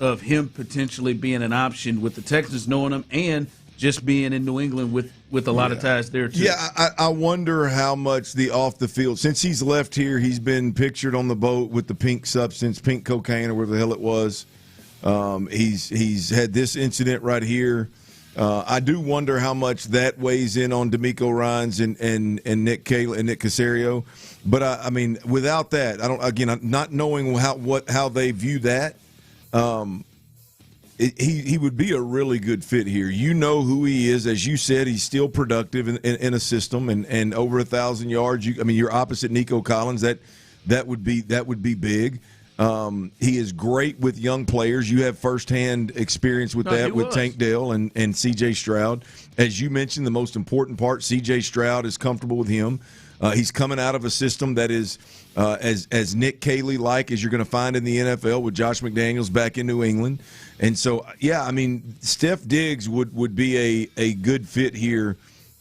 of him potentially being an option with the Texans knowing him and just being in New England with a lot of ties there too? Yeah, I wonder how much the off the field, since he's left here, he's been pictured on the boat with the pink substance, pink cocaine or whatever the hell it was. He's had this incident right here. I do wonder how much that weighs in on D'Amico Ryans and Nick Cayley and Nick Caserio. But I mean, without that, not knowing how they view that, he would be a really good fit here. You know who he is, as you said. He's still productive in a system and over 1,000 yards. You're opposite Nico Collins. That would be big. He is great with young players. You have firsthand experience with that with Tank Dell and C.J. Stroud. As you mentioned, the most important part, C.J. Stroud is comfortable with him. He's coming out of a system that is as Nick Cayley-like as you're going to find in the NFL with Josh McDaniels back in New England. And so, Steph Diggs would be a good fit here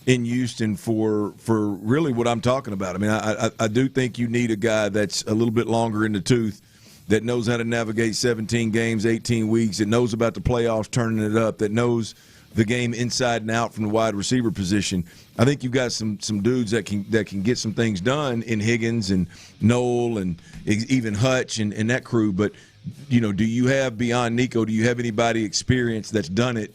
in Houston for really what I'm talking about. I mean, I do think you need a guy that's a little bit longer in the tooth, that knows how to navigate 17 games, 18 weeks, that knows about the playoffs, turning it up, that knows the game inside and out from the wide receiver position. I think you've got some dudes that can get some things done in Higgins and Noel and even Hutch and that crew. But, do you have, beyond Nico, do you have anybody experienced that's done it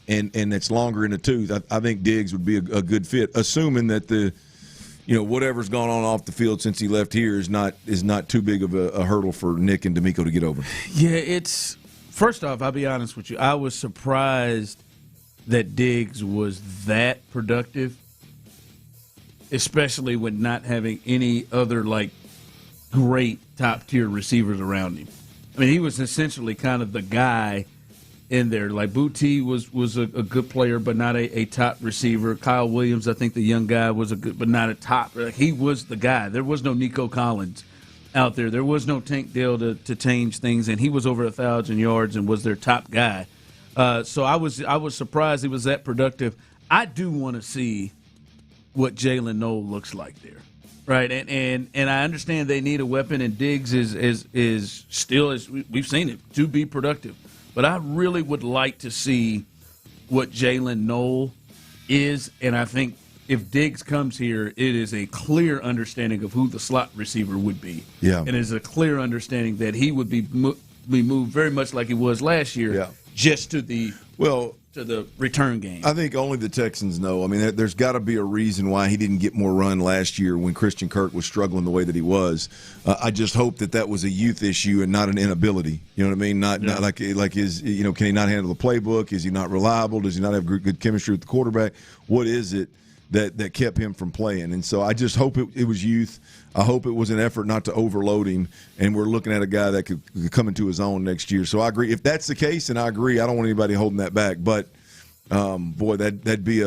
and that's longer in the tooth? I think Diggs would be a good fit, assuming that the whatever's gone on off the field since he left here is not too big of a hurdle for Nick and D'Amico to get over. Yeah, first off, I'll be honest with you. I was surprised that Diggs was that productive, especially with not having any other great top-tier receivers around him. I mean, he was essentially kind of the guy in there. Like Boutte was a good player, but not a top receiver. Kyle Williams, I think the young guy, was a good, but not a top. He was the guy. There was no Nico Collins out there. There was no Tank Dell to change things, and he was over 1,000 yards and was their top guy. So I was surprised he was that productive. I do want to see what Jalen Noel looks like there. Right, and I understand they need a weapon, and Diggs is still, as we've seen it, to be productive. But I really would like to see what Jalen Noel is, and I think if Diggs comes here, it is a clear understanding of who the slot receiver would be. Yeah, and it is a clear understanding that he would be moved very much like he was last year, just to the return game. I think only the Texans know. I mean, there's got to be a reason why he didn't get more run last year when Christian Kirk was struggling the way that he was. I just hope that was a youth issue and not an inability. You know what I mean? Not like his, can he not handle the playbook? Is he not reliable? Does he not have good chemistry with the quarterback? What is it that kept him from playing? And so I just hope it was youth. I hope it was an effort not to overload him, and we're looking at a guy that could come into his own next year. So I agree. If that's the case, and I agree, I don't want anybody holding that back. But, boy, that'd be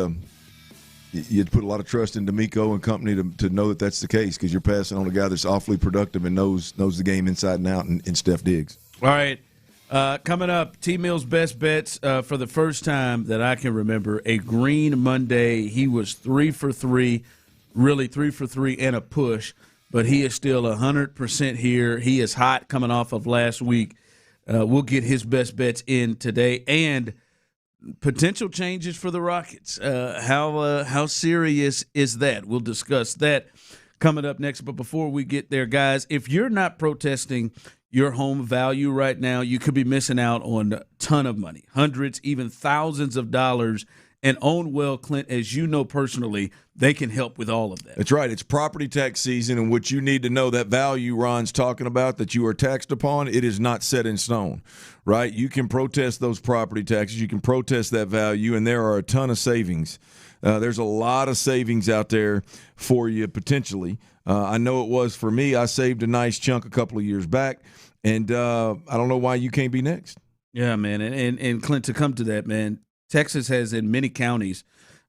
you'd put a lot of trust in D'Amico and company to know that that's the case, because you're passing on a guy that's awfully productive and knows the game inside and out in Steph Diggs. All right. Coming up, T-Mill's best bets for the first time that I can remember, a Green Monday. He was 3 for 3, really 3 for 3 and a push. But he is still 100% here. He is hot coming off of last week. We'll get his best bets in today, and potential changes for the Rockets. How serious is that? We'll discuss that coming up next. But before we get there, guys, if you're not protesting your home value right now, you could be missing out on a ton of money, hundreds, even thousands of dollars. And Own Well, Clint, as you know personally, they can help with all of that. That's right. It's property tax season, and what you need to know, that value Ron's talking about that you are taxed upon, it is not set in stone, right? You can protest those property taxes. You can protest that value, and there are a ton of savings. There's a lot of savings out there for you potentially. I know it was for me. I saved a nice chunk a couple of years back, and I don't know why you can't be next. Yeah, man. And Clint, to come to that, man, Texas has, in many counties,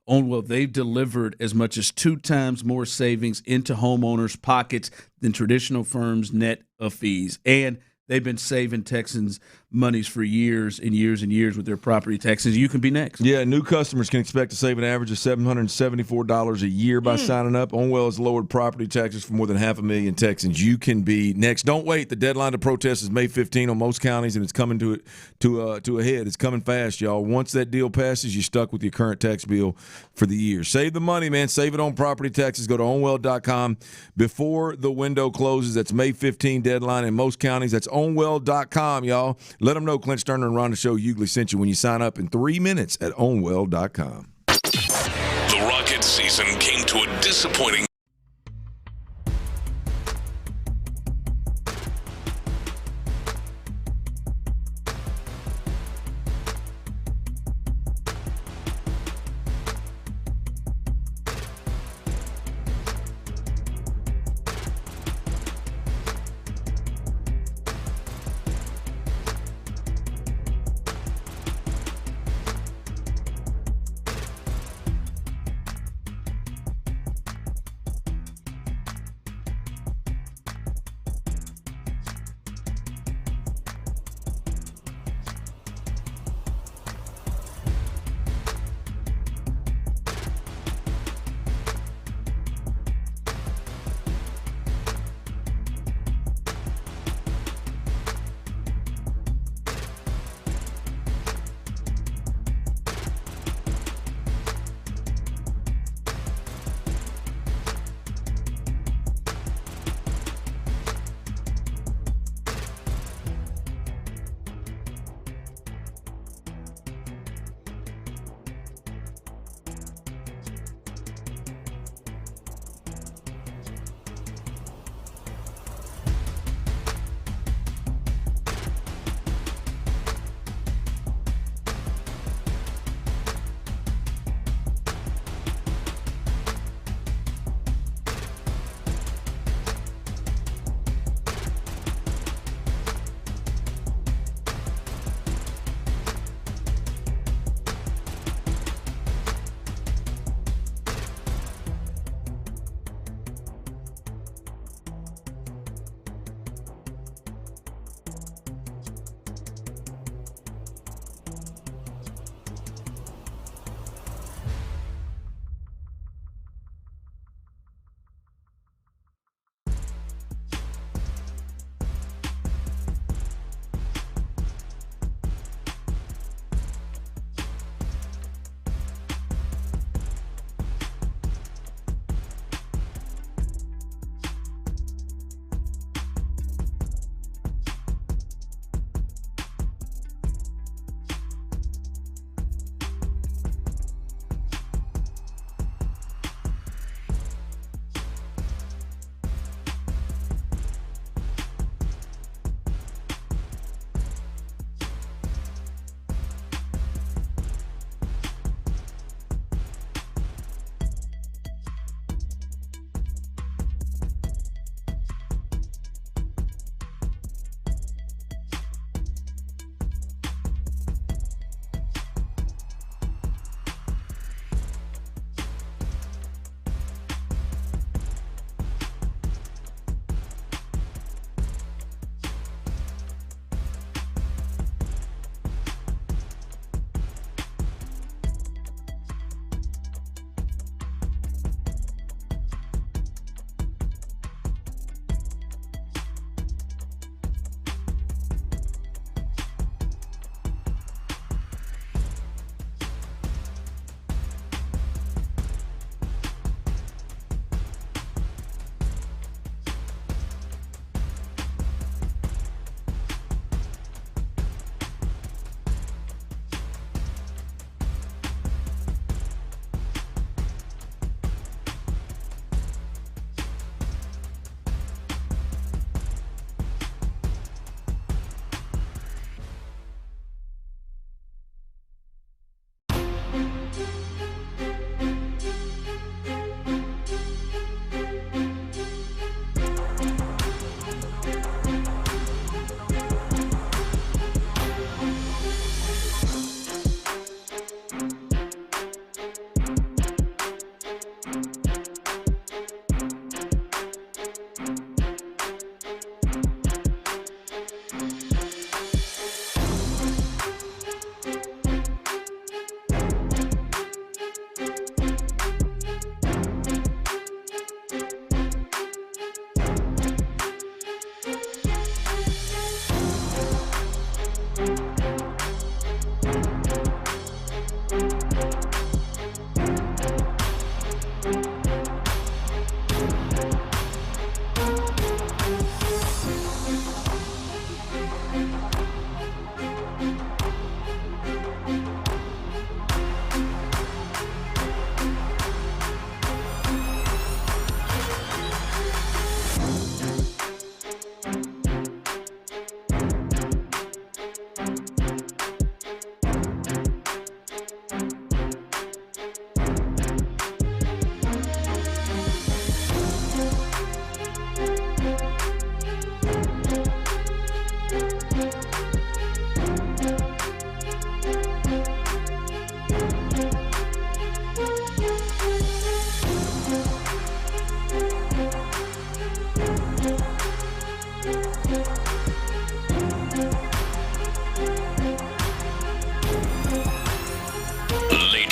they've delivered as much as 2 times more savings into homeowners' pockets than traditional firms' net of fees. And they've been saving Texans monies for years and years and years with their property taxes. You can be next. Yeah, new customers can expect to save an average of $774 a year by signing up. Onwell has lowered property taxes for more than 500,000 Texans. You can be next. Don't wait. The deadline to protest is May 15 on most counties, and it's coming to a head. It's coming fast, y'all. Once that deal passes, you're stuck with your current tax bill for the year. Save the money, man. Save it on property taxes. Go to onwell.com before the window closes. That's May 15 deadline in most counties. That's onwell.com, y'all. Let them know Clint Stoerner and Ron Hughley sent you when you sign up in 3 minutes at onwell.com. The Rockets season came to a disappointing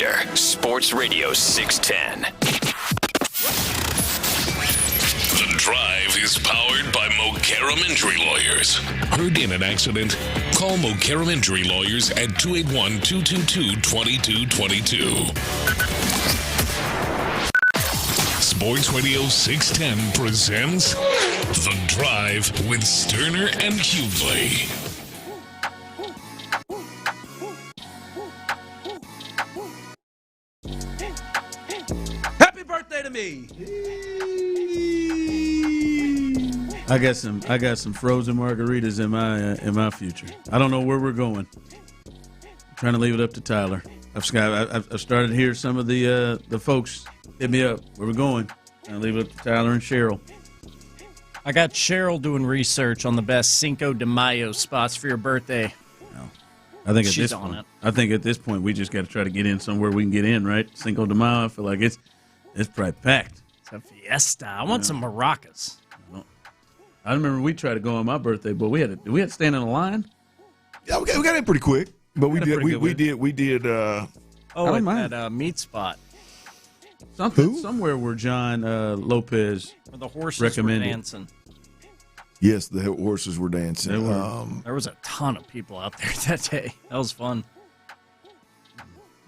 Banter, Sports Radio 610. The Drive is powered by Mokaram Injury Lawyers. Heard in an accident? Call Mokaram Injury Lawyers at 281-222-2222. Sports Radio 610 presents The Drive with Stoerner and Hughley. Happy birthday to me! I got some frozen margaritas in my future. I don't know where we're going. I'm trying to leave it up to Tyler. I've started to hear some of the folks hit me up. Where we're going? I'll leave it up to Tyler and Cheryl. I got Cheryl doing research on the best Cinco de Mayo spots for your birthday. I think She's on it. I think at this point we just got to try to get in somewhere we can get in, right? Cinco de Mayo. I feel like it's probably packed. It's a fiesta. I want some maracas. I remember we tried to go on my birthday, but we had to stand in a line. Yeah, we got in pretty quick, but we did. At that meat spot. Somewhere where John Lopez where the horses recommended. were dancing. Yes, the horses were dancing. There was a ton of people out there that day. That was fun.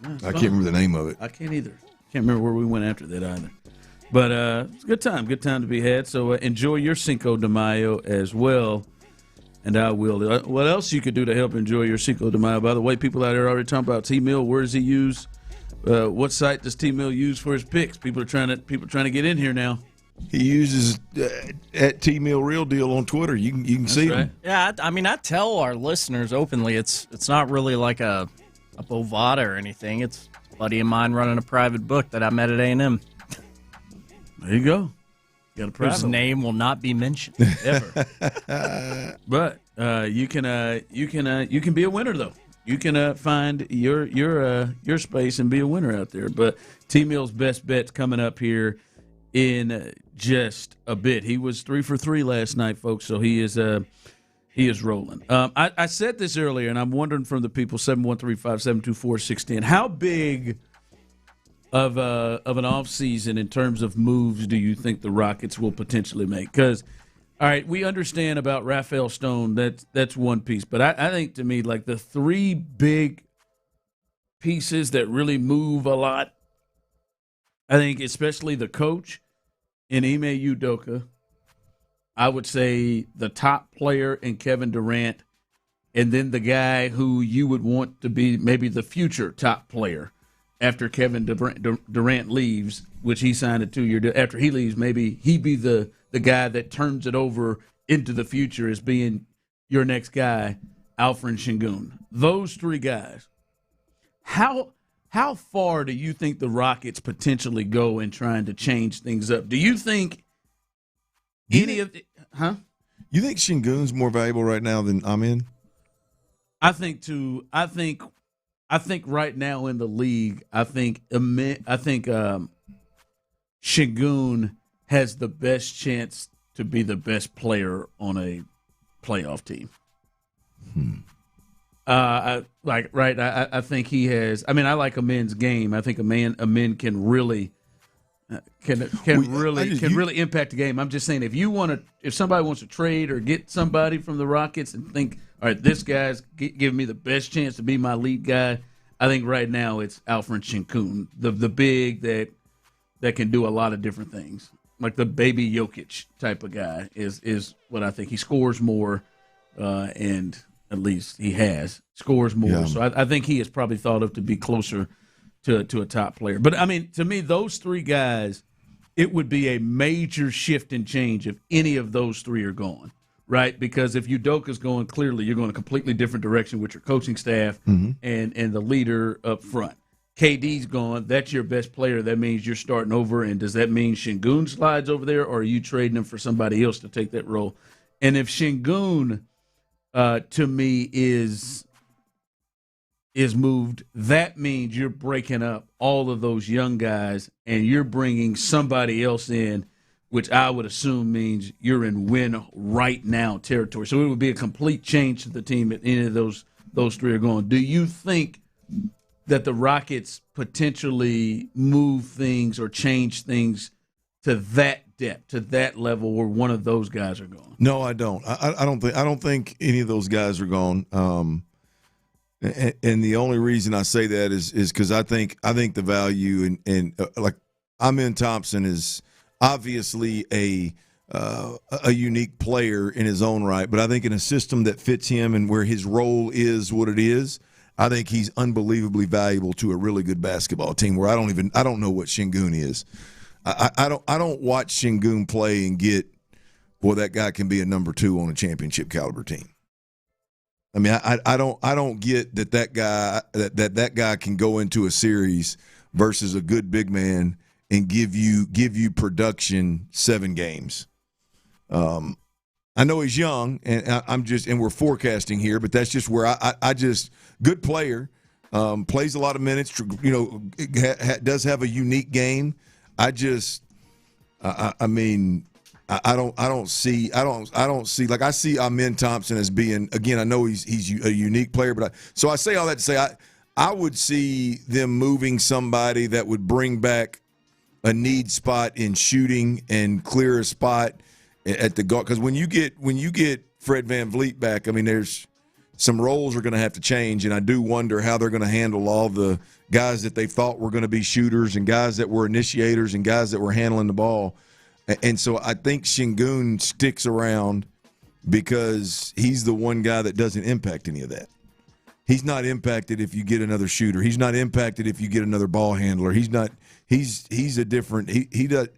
I can't remember the name of it. I can't either. Can't remember where we went after that either. But it's a good time to be had. So enjoy your Cinco de Mayo as well. And I will. What else you could do to help enjoy your Cinco de Mayo? By the way, people out there are already talking about T-Mill. Where does he use? What site does T-Mill use for his picks? People are trying to get in here now. He uses at T-Mill Real Deal on Twitter. You can see right. them. Yeah, I tell our listeners openly, it's not really like a Bovada or anything. It's a buddy of mine running a private book that I met at A&M. There you go. Got a private. Whose name will not be mentioned ever. But you can be a winner though. You can find your space and be a winner out there. But T-Mill's best bet's coming up here in just a bit. He was 3 for 3 last night, folks. So he is rolling. I said this earlier, and I'm wondering from the people 713-572-4610, how big of an offseason in terms of moves do you think the Rockets will potentially make? Because, all right, we understand about Rafael Stone. That's one piece. But I think, to me, like the three big pieces that really move a lot, I think especially the coach in Ime Udoka. I would say the top player in Kevin Durant, and then the guy who you would want to be maybe the future top player after Kevin Durant leaves, which he signed a 2-year deal. After he leaves, maybe he be the guy that turns it over into the future as being your next guy, Alfred Şengün. Those three guys. How far do you think the Rockets potentially go in trying to change things up? Do you think You think Şengün's more valuable right now than Amin? I think right now in the league, I think Şengün has the best chance to be the best player on a playoff team. I think he has. I mean, I like Amin's game. I think Amin can really really impact the game. I'm just saying, if somebody wants to trade or get somebody from the Rockets and think, all right, this guy's giving me the best chance to be my lead guy, I think right now it's Alfred Şengün, the big that can do a lot of different things, like the baby Jokic type of guy is what I think. He scores more, and at least he scores more. Yeah. So I think he is probably thought of to be closer to a top player. But, I mean, to me, those three guys, it would be a major shift and change if any of those three are gone, right? Because if Udoka's going, clearly you're going a completely different direction with your coaching staff and the leader up front. KD's gone. That's your best player. That means you're starting over. And does that mean Şengün slides over there, or are you trading him for somebody else to take that role? And if Şengün, to me, is moved, that means you're breaking up all of those young guys and you're bringing somebody else in, which I would assume means you're in win right now territory. So it would be a complete change to the team if any of those three are going. Do you think that the Rockets potentially move things or change things to that depth, to that level where one of those guys are gone? No, I don't. I don't think any of those guys are gone. And the only reason I say that is because I think the value and like Amen Thompson is obviously a unique player in his own right, but I think in a system that fits him and where his role is what it is, I think he's unbelievably valuable to a really good basketball team. Where I don't know what Şengün is. I don't watch Şengün play and get, boy, that guy can be a number 2 on a championship caliber team. I mean, I don't get that guy can go into a series versus a good big man and give you production 7 games. I know he's young, and we're forecasting here, but that's just where I just good player, plays a lot of minutes. Does have a unique game. I just, I mean. I don't see like I see Amen Thompson as being, again, I know he's a unique player, but I say all that to say I would see them moving somebody that would bring back a need spot in shooting and clear a spot at the guard, because when you get Fred VanVleet back, I mean, there's some roles are going to have to change, and I do wonder how they're going to handle all the guys that they thought were going to be shooters and guys that were initiators and guys that were handling the ball. And so I think Şengün sticks around because he's the one guy that doesn't impact any of that. He's not impacted if you get another shooter. He's not impacted if you get another ball handler. He's a different he does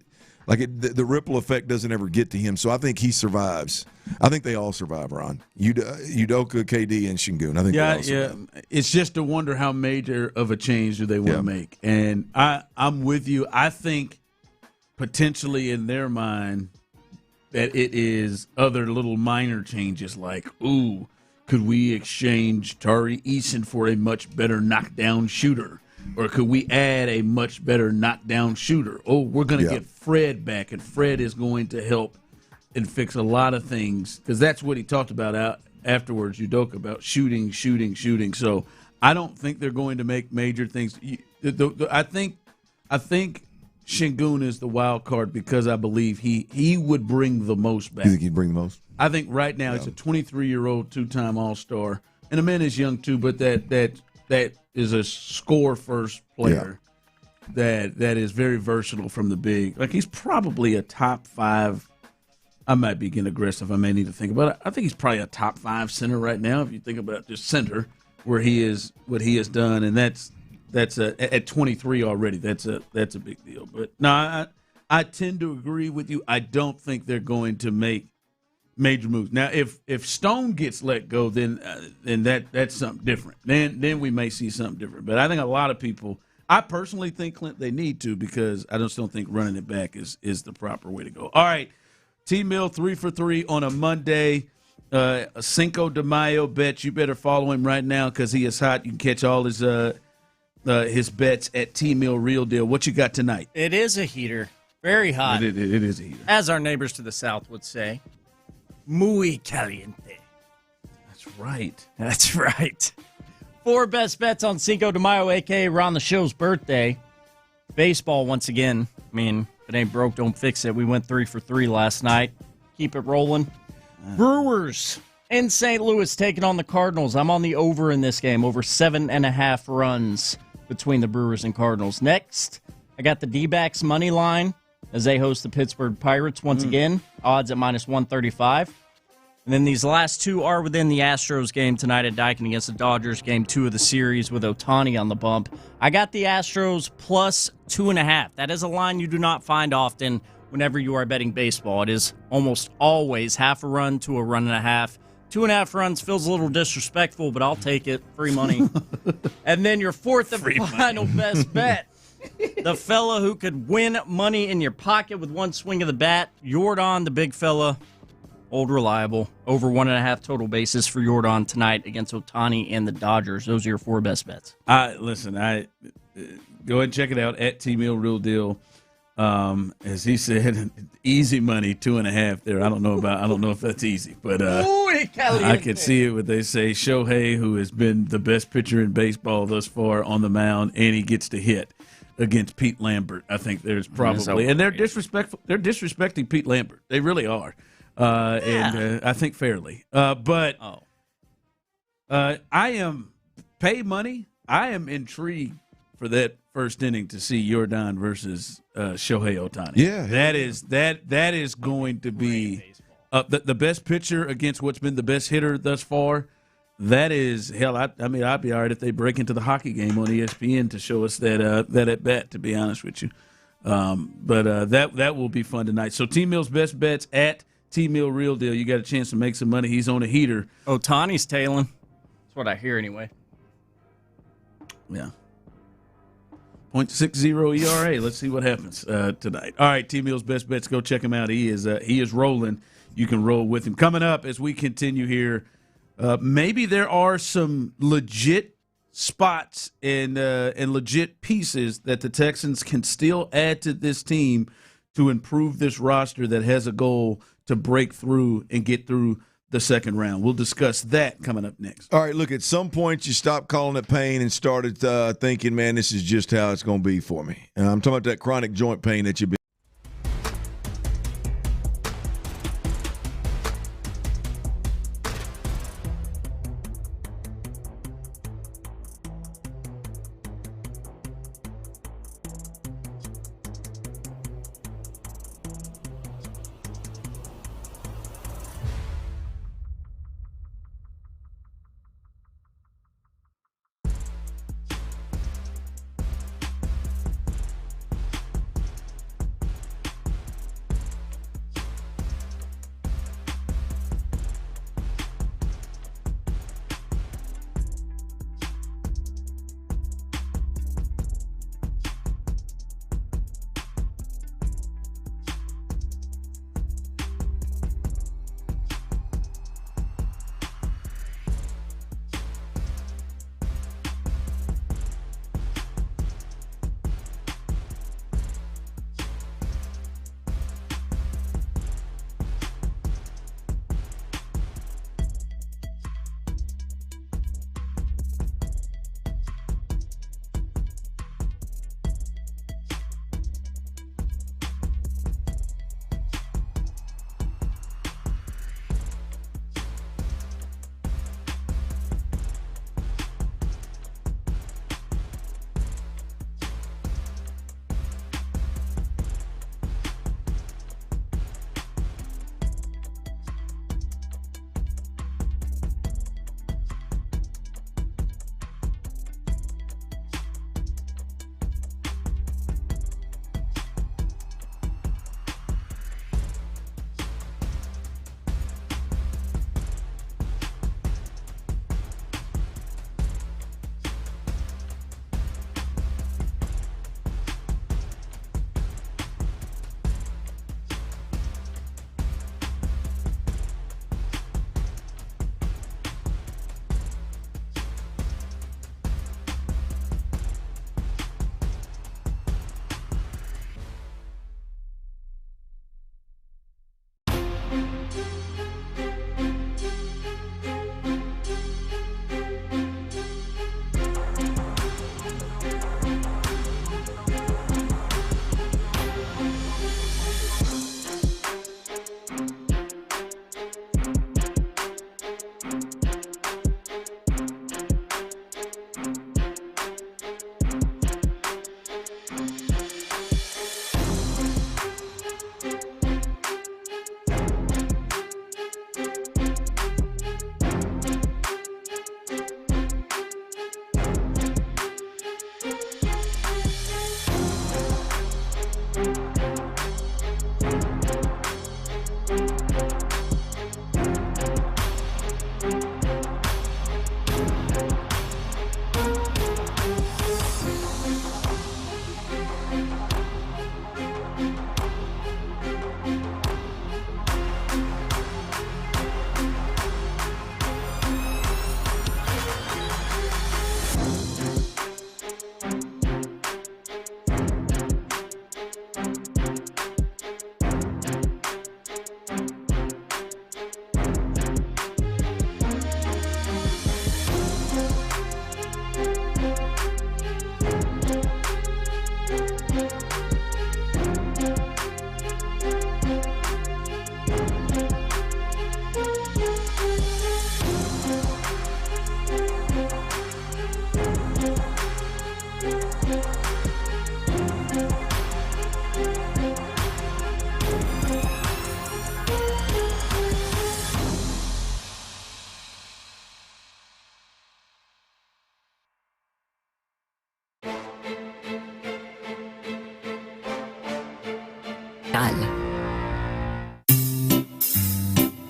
like the ripple effect doesn't ever get to him. So I think he survives. I think they all survive, Ron. Udoka, KD, and Şengün. I think they all survive. It's just to wonder how major of a change do they want to make. And I'm with you. I think potentially in their mind that it is other little minor changes like, ooh, could we exchange Tari Eason for a much better knockdown shooter? Or could we add a much better knockdown shooter? Oh, we're going to get Fred back, and Fred is going to help and fix a lot of things, because that's what he talked about afterwards, Udoka, about shooting. So I don't think they're going to make major things. I think Şengün is the wild card because I believe he would bring the most back. You think he'd bring the most? I think right now he's a 23-year-old two-time All-Star, and the man is young too, but that is a score-first player that is very versatile from the big. Like, he's probably a top 5. I might be getting aggressive. I may need to think about it. I think he's probably a top 5 center right now if you think about just center, where he is, what he has done, and that's at 23 already. That's a big deal. But no, I tend to agree with you. I don't think they're going to make major moves. Now, if Stone gets let go, then that's something different. Then we may see something different. But I think a lot of people, I personally think, Clint, they need to, because I just don't think running it back is the proper way to go. All right, T-Mill 3 for 3 on a Monday. Cinco de Mayo bet. You better follow him right now because he is hot. You can catch all his bets at T-Mill Real Deal. What you got tonight? It is a heater. Very hot. It is a heater. As our neighbors to the south would say, muy caliente. That's right. 4 best bets on Cinco de Mayo, a.k.a. around the show's birthday. Baseball, once again. I mean, if it ain't broke, don't fix it. We went 3 for 3 last night. Keep it rolling. Brewers in St. Louis taking on the Cardinals. I'm on the over in this game, over 7.5 runs between the Brewers and Cardinals. Next, I got the D-backs money line as they host the Pittsburgh Pirates once again. Odds at -135. And then these last 2 are within the Astros game tonight at Daikin against the Dodgers, game 2 of the series with Ohtani on the bump. I got the Astros plus 2.5. That is a line you do not find often whenever you are betting baseball. It is almost always half a run to a run and a half. 2.5 runs feels a little disrespectful, but I'll take it. Free money. And then your fourth and final best bet. The fella who could win money in your pocket with one swing of the bat, Yordan, the big fella. Old reliable. Over 1.5 total bases for Yordan tonight against Ohtani and the Dodgers. Those are your 4 best bets. Listen, go ahead and check it out at T-Mill Real Deal. As he said, easy money, 2.5 there. I don't know if that's easy, but I could see it when they say Shohei, who has been the best pitcher in baseball thus far on the mound, and he gets to hit against Pete Lambert. I think there's probably, and they're disrespectful. They're disrespecting Pete Lambert. They really are, and I think fairly. But I am pay money. I am intrigued for that first inning to see Yordan versus Shohei Ohtani. Yeah, that is going to be the best pitcher against what's been the best hitter thus far. That is hell. I mean, I'd be all right if they break into the hockey game on ESPN to show us that at bat. To be honest with you, but that will be fun tonight. So T Mill's best bets at T Mill Real Deal. You got a chance to make some money. He's on a heater. Ohtani's tailing. That's what I hear anyway. Yeah. 0.60 ERA. Let's see what happens tonight. All right, T Mill's best bets. Go check him out. He is rolling. You can roll with him. Coming up as we continue here. Maybe there are some legit spots and legit pieces that the Texans can still add to this team to improve this roster that has a goal to break through and get through the second round. We'll discuss that coming up next. All right, look, at some point you stopped calling it pain and started thinking, man, this is just how it's going to be for me. And I'm talking about that chronic joint pain that you've been. done.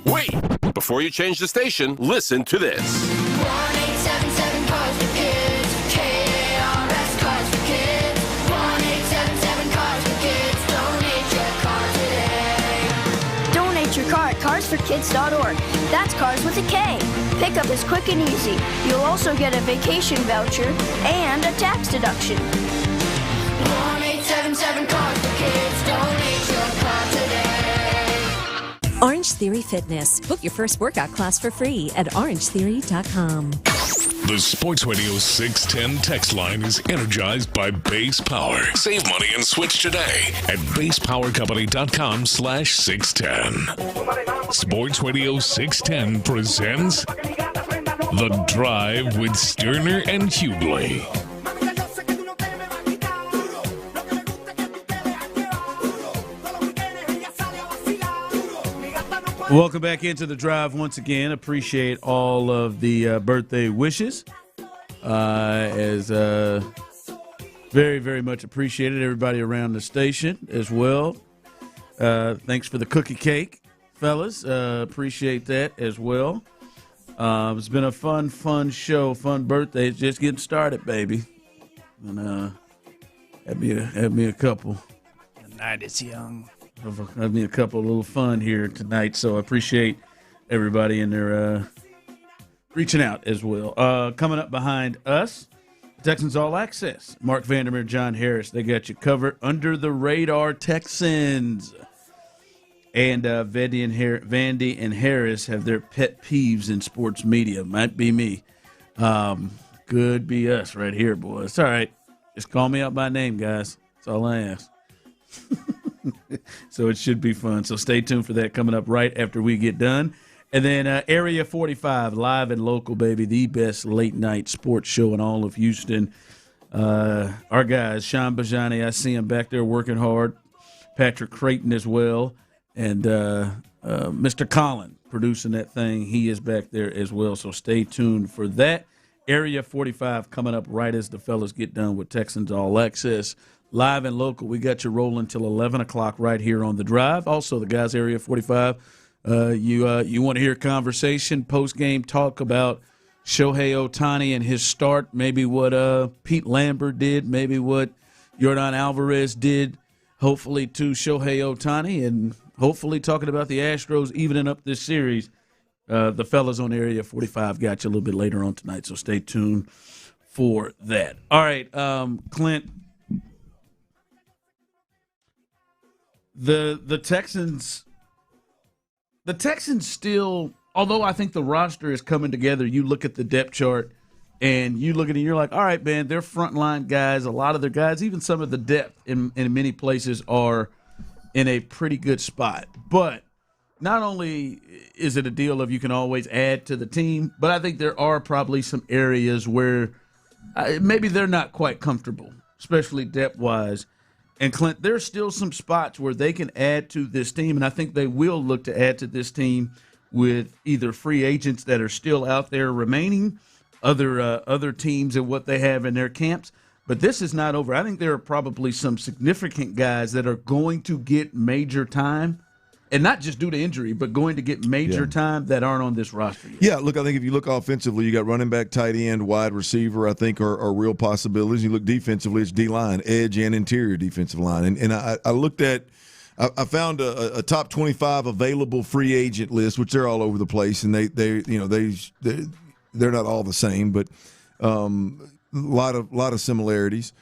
Wait! Before you change the station, listen to this. 1-877 Cars for Kids. KRS Cars for Kids. 1-877 Cars for Kids. Donate your car today. Donate your car at carsforkids.org. That's cars with a K. Pickup is quick and easy. You'll also get a vacation voucher and a tax deduction. 1-877 Cars for Kids. Donate your car today. Orange Theory Fitness. Book your first workout class for free at orangetheory.com. The Sports Radio 610 text line is energized by Base Power. Save money and switch today at basepowercompany.com/610. Sports Radio 610 presents The Drive with Stoerner and Hughley. Welcome back into the drive once again. Appreciate all of the birthday wishes. Very, very much appreciated. Everybody around the station as well. Thanks for the cookie cake, fellas. Appreciate that as well. It's been a fun show, fun birthday. It's just getting started, baby. And had me a couple. The night is young. Have me a couple of little fun here tonight, so I appreciate everybody in there reaching out as well. Coming up behind us, Texans All Access. Mark Vandermeer, John Harris, they got you covered. Under the Radar Texans. And Vandy and Harris have their pet peeves in sports media. Might be me. Could be us right here, boys. It's all right. Just call me out by name, guys. That's all I ask. So it should be fun. So stay tuned for that coming up right after we get done. And then Area 45, live and local, baby, the best late-night sports show in all of Houston. Our guys, Sean Bijani, I see him back there working hard. Patrick Creighton as well. And Mr. Colin producing that thing. He is back there as well. So stay tuned for that. Area 45 coming up right as the fellas get done with Texans All Access. Live and local, we got you rolling till 11 o'clock right here on the drive. Also, the guys, Area 45, you want to hear conversation, post-game talk about Shohei Ohtani and his start, maybe what Pete Lambert did, maybe what Yordan Alvarez did, hopefully to Shohei Ohtani, and hopefully talking about the Astros evening up this series. The fellas on Area 45 got you a little bit later on tonight, so stay tuned for that. All right, Clint. The Texans still, although I think the roster is coming together, you look at the depth chart and you look at it and you're like, all right, man, they're frontline guys. A lot of their guys, even some of the depth in many places are in a pretty good spot. But not only is it a deal of you can always add to the team, but I think there are probably some areas where maybe they're not quite comfortable, especially depth-wise. And, Clint, there's still some spots where they can add to this team, and I think they will look to add to this team with either free agents that are still out there remaining, other teams and what they have in their camps. But this is not over. I think there are probably some significant guys that are going to get major time, and not just due to injury, but going to get major time that aren't on this roster yet. Yeah, look, I think if you look offensively, you got running back, tight end, wide receiver, I think are real possibilities. You look defensively, it's D-line, edge and interior defensive line. And I looked at – I found a top 25 available free agent list, which they're all over the place, and they're not all the same, but a lot of similarities.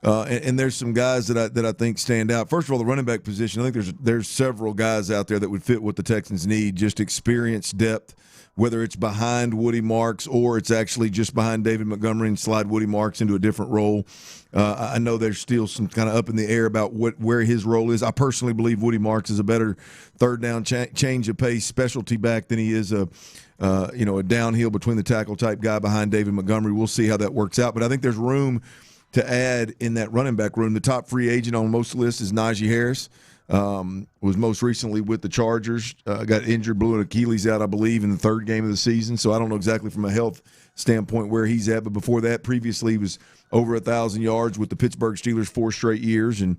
And there's some guys that I think stand out. First of all, the running back position, I think there's several guys out there that would fit what the Texans need, just experience, depth, whether it's behind Woody Marks or it's actually just behind David Montgomery and slide Woody Marks into a different role. I know there's still some kind of up in the air about where his role is. I personally believe Woody Marks is a better third down change of pace specialty back than he is a downhill between the tackle type guy behind David Montgomery. We'll see how that works out. But I think there's room to add in that running back room. The top free agent on most lists is Najee Harris. Was most recently with the Chargers. Got injured, blew an Achilles out, I believe, in the third game of the season. So I don't know exactly from a health standpoint where he's at. But before that, previously, he was over 1,000 yards with the Pittsburgh Steelers 4 straight years. And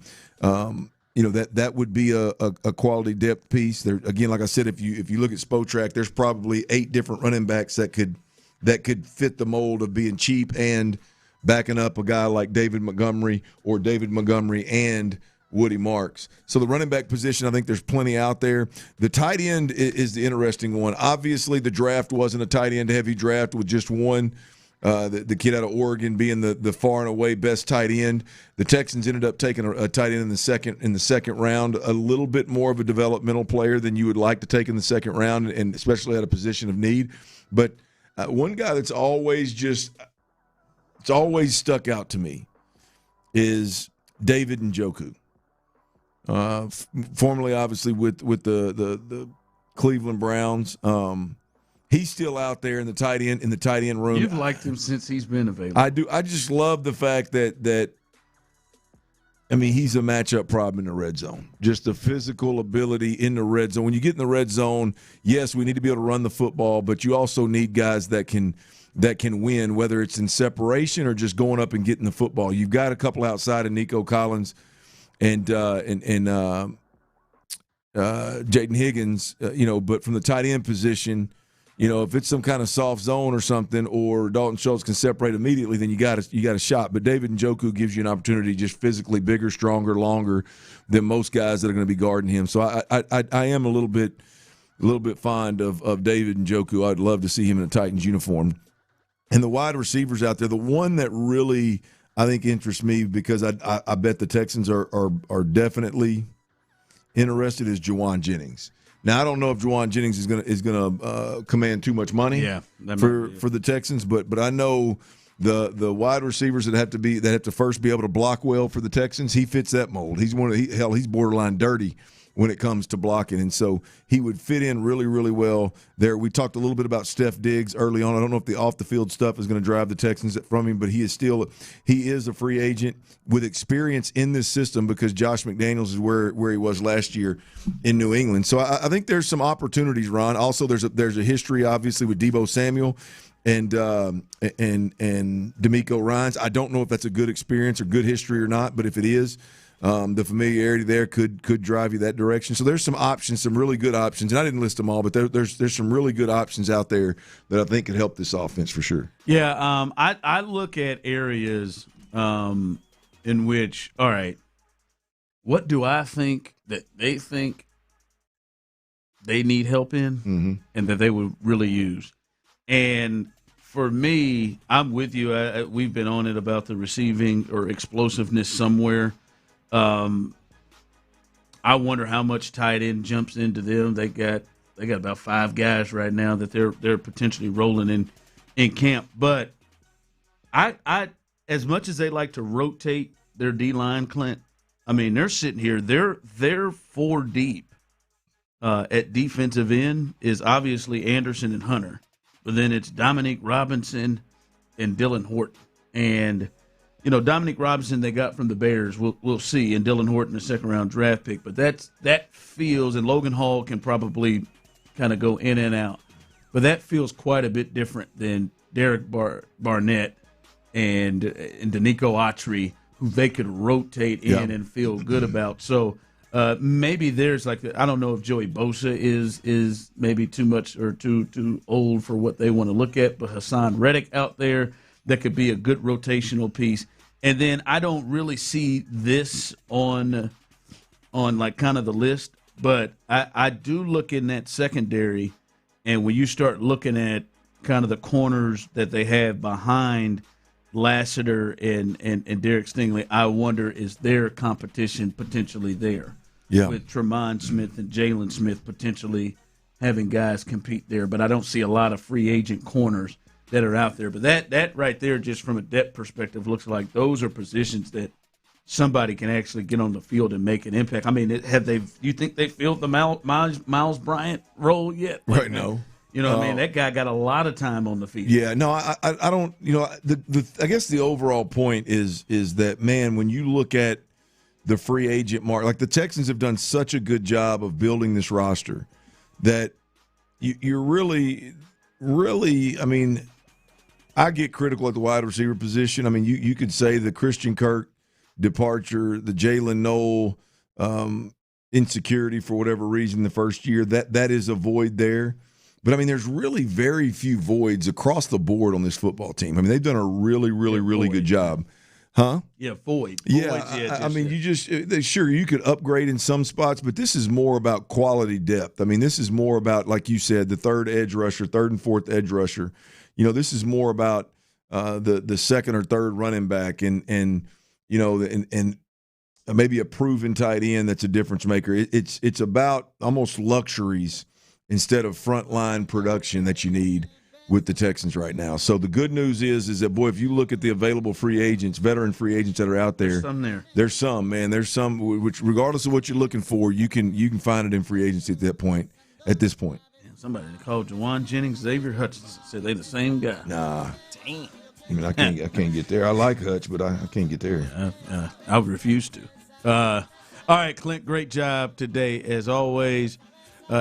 that would be a quality depth piece. There again, like I said, if you look at Spotrac, there's probably 8 different running backs that could fit the mold of being cheap and backing up a guy like David Montgomery and Woody Marks. So the running back position, I think there's plenty out there. The tight end is the interesting one. Obviously, the draft wasn't a tight end heavy draft with just one. The kid out of Oregon being the far and away best tight end. The Texans ended up taking a tight end in the second round, a little bit more of a developmental player than you would like to take in the second round, and especially at a position of need. But one guy that's always stuck out to me is David Njoku. Formerly, obviously, with the Cleveland Browns. He's still out there in the tight end room. You've liked him since he's been available. I do. I just love the fact that he's a matchup problem in the red zone. Just the physical ability in the red zone. When you get in the red zone, yes, we need to be able to run the football, but you also need guys that can win, whether it's in separation or just going up and getting the football. You've got a couple outside of Nico Collins and Jaden Higgins, but from the tight end position, if it's some kind of soft zone or something, or Dalton Schultz can separate immediately, then you got a shot. But David Njoku gives you an opportunity, just physically bigger, stronger, longer than most guys that are going to be guarding him. So I am a little bit fond of David Njoku. I'd love to see him in a Titans uniform. And the wide receivers out there, the one that really I think interests me, because I bet the Texans are definitely interested, is Juwan Jennings. Now, I don't know if Juwan Jennings is gonna command too much money for the Texans, but I know the wide receivers that have to first be able to block well for the Texans. He fits that mold. He's he's borderline dirty when it comes to blocking, and so he would fit in really, really well there. We talked a little bit about Steph Diggs early on. I don't know if the off the field stuff is going to drive the Texans from him, but he is a free agent with experience in this system, because Josh McDaniels is where he was last year in New England. So I think there's some opportunities, Ron. Also, there's a history obviously with Deebo Samuel and DeMeco Ryans. I don't know if that's a good experience or good history or not, but if it is, the familiarity there could drive you that direction. So there's some options, some really good options, and I didn't list them all, but there's some really good options out there that I think could help this offense for sure. Yeah, I look at areas in which, all right, what do I think that they think they need help in and that they would really use? And for me, I'm with you. We've been on it about the receiving or explosiveness somewhere. I wonder how much tight end jumps into them. They got about 5 guys right now that they're potentially rolling in camp. But I as much as they like to rotate their D-line, Clint, I mean, they're sitting here. They're 4 deep at defensive end is obviously Anderson and Hunter, but then it's Dominique Robinson and Dylan Horton. And Dominique Robinson they got from the Bears, we'll see, and Dylan Horton, a second-round draft pick. But that feels, and Logan Hall can probably kind of go in and out, but that feels quite a bit different than Derek Barnett and Danico Autry, who they could rotate in and feel good about. So maybe there's I don't know if Joey Bosa is maybe too much or too old for what they want to look at, but Hassan Reddick out there, that could be a good rotational piece. And then I don't really see this on kind of the list, but I do look in that secondary, and when you start looking at kind of the corners that they have behind Lassiter and Derek Stingley, I wonder, is there competition potentially there? Yeah. With Tremont Smith and Jalen Smith potentially having guys compete there, but I don't see a lot of free agent corners that are out there. But that right there, just from a depth perspective, looks like those are positions that somebody can actually get on the field and make an impact. I mean, you think they filled the Miles Bryant role yet? Right, no. What I mean? That guy got a lot of time on the field. Yeah, no, I don't. I guess the overall point is that, man, when you look at the free agent market, like the Texans have done such a good job of building this roster that you're really, I mean, I get critical at the wide receiver position. I mean, you could say the Christian Kirk departure, the Jalen Noel insecurity for whatever reason the first year. That is a void there. But, I mean, there's really very few voids across the board on this football team. I mean, they've done a really, really, really good job. Huh? Yeah, void. Yeah, I mean, sure, you could upgrade in some spots, but this is more about quality depth. I mean, this is more about, like you said, the third and fourth edge rusher. You know, this is more about the second or third running back and maybe a proven tight end that's a difference maker. It's about almost luxuries instead of frontline production that you need with the Texans right now. So the good news is that, boy, if you look at the available free agents, veteran free agents that are out there, there's some there. There's some, man. There's some which, regardless of what you're looking for, you can find it in free agency at this point. Man, somebody called Juwan Jennings, Xavier Hutchinson, said they the same guy. Nah. Damn. I mean, I can't get there. I like Hutch, but I can't get there. I would refuse to. All right, Clint, great job today as always.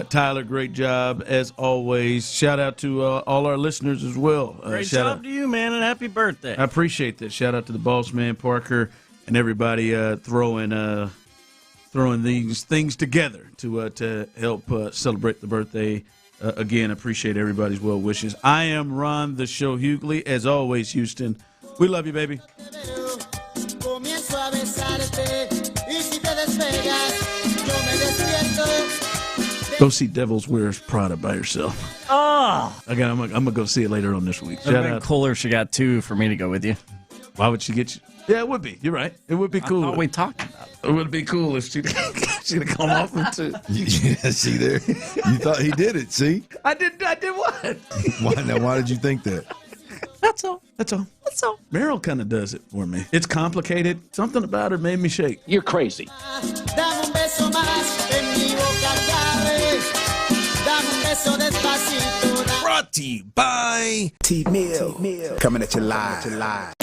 Tyler, great job as always. Shout out to all our listeners as well. Great job to you, man, and happy birthday. I appreciate that. Shout out to the boss man, Parker, and everybody throwing these things together to help celebrate the birthday. Again, appreciate everybody's well wishes. I am Ron the Show Hughley. As always, Houston, we love you, baby. Go see Devils Wears Prada by yourself. Oh, Again, I'm gonna go see it later on this week. It would have been cooler if she got 2 for me to go with you. Why would she get you? Yeah, it would be. You're right. It would be cool. What are we talking about? It would be cool if she'd have come off with 2. Yeah, see there? You thought he did it, see? I did what? Why did you think that? That's all. Meryl kind of does it for me. It's complicated. Something about her made me shake. You're crazy. Brought to you by T-Mill. Coming at you live.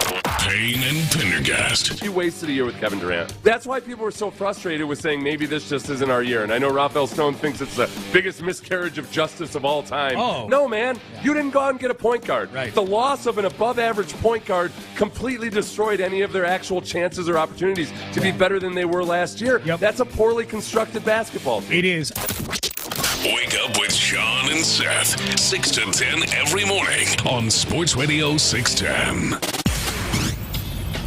Payne and Pendergast. You wasted a year with Kevin Durant. That's why people were so frustrated with saying maybe this just isn't our year. And I know Raphael Stone thinks it's the biggest miscarriage of justice of all time. Oh. No, man. Yeah. You didn't go out and get a point guard. Right. The loss of an above-average point guard completely destroyed any of their actual chances or opportunities to be better than they were last year. Yep. That's a poorly constructed basketball team. It is. Wake up with Sean and Seth, 6 to 10 every morning on Sports Radio 610.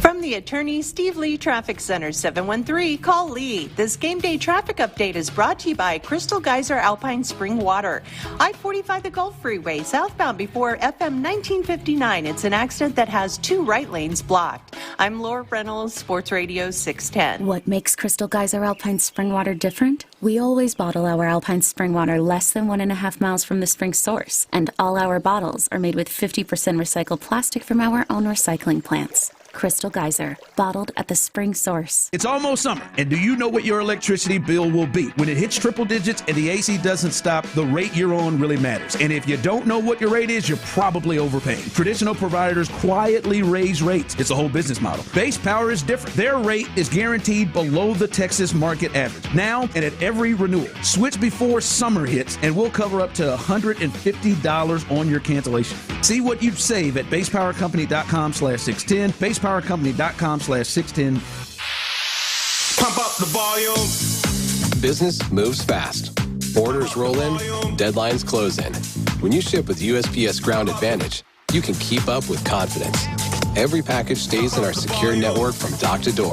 From the attorney Steve Lee Traffic Center, 713, call Lee. This game day traffic update is brought to you by Crystal Geyser Alpine Spring Water. I-45 the Gulf Freeway, southbound before FM 1959. It's an accident that has 2 right lanes blocked. I'm Laura Reynolds, Sports Radio 610. What makes Crystal Geyser Alpine Spring Water different? We always bottle our Alpine Spring Water less than 1.5 miles from the spring source, and all our bottles are made with 50% recycled plastic from our own recycling plants. Crystal Geyser, bottled at the spring source. It's almost summer, and do you know what your electricity bill will be? When it hits triple digits and the AC doesn't stop, the rate you're on really matters. And if you don't know what your rate is, you're probably overpaying. Traditional providers quietly raise rates. It's a whole business model. Base Power is different. Their rate is guaranteed below the Texas market average. Now and at every renewal. Switch before summer hits, and we'll cover up to $150 on your cancellation. See what you'd save at basepowercompany.com/610. basepowercompany.com/610. Pump up the volume. Business moves fast. Orders roll in, deadlines close in. When you ship with USPS Ground Advantage, you can keep up with confidence. Every package stays in our secure network from dock to door,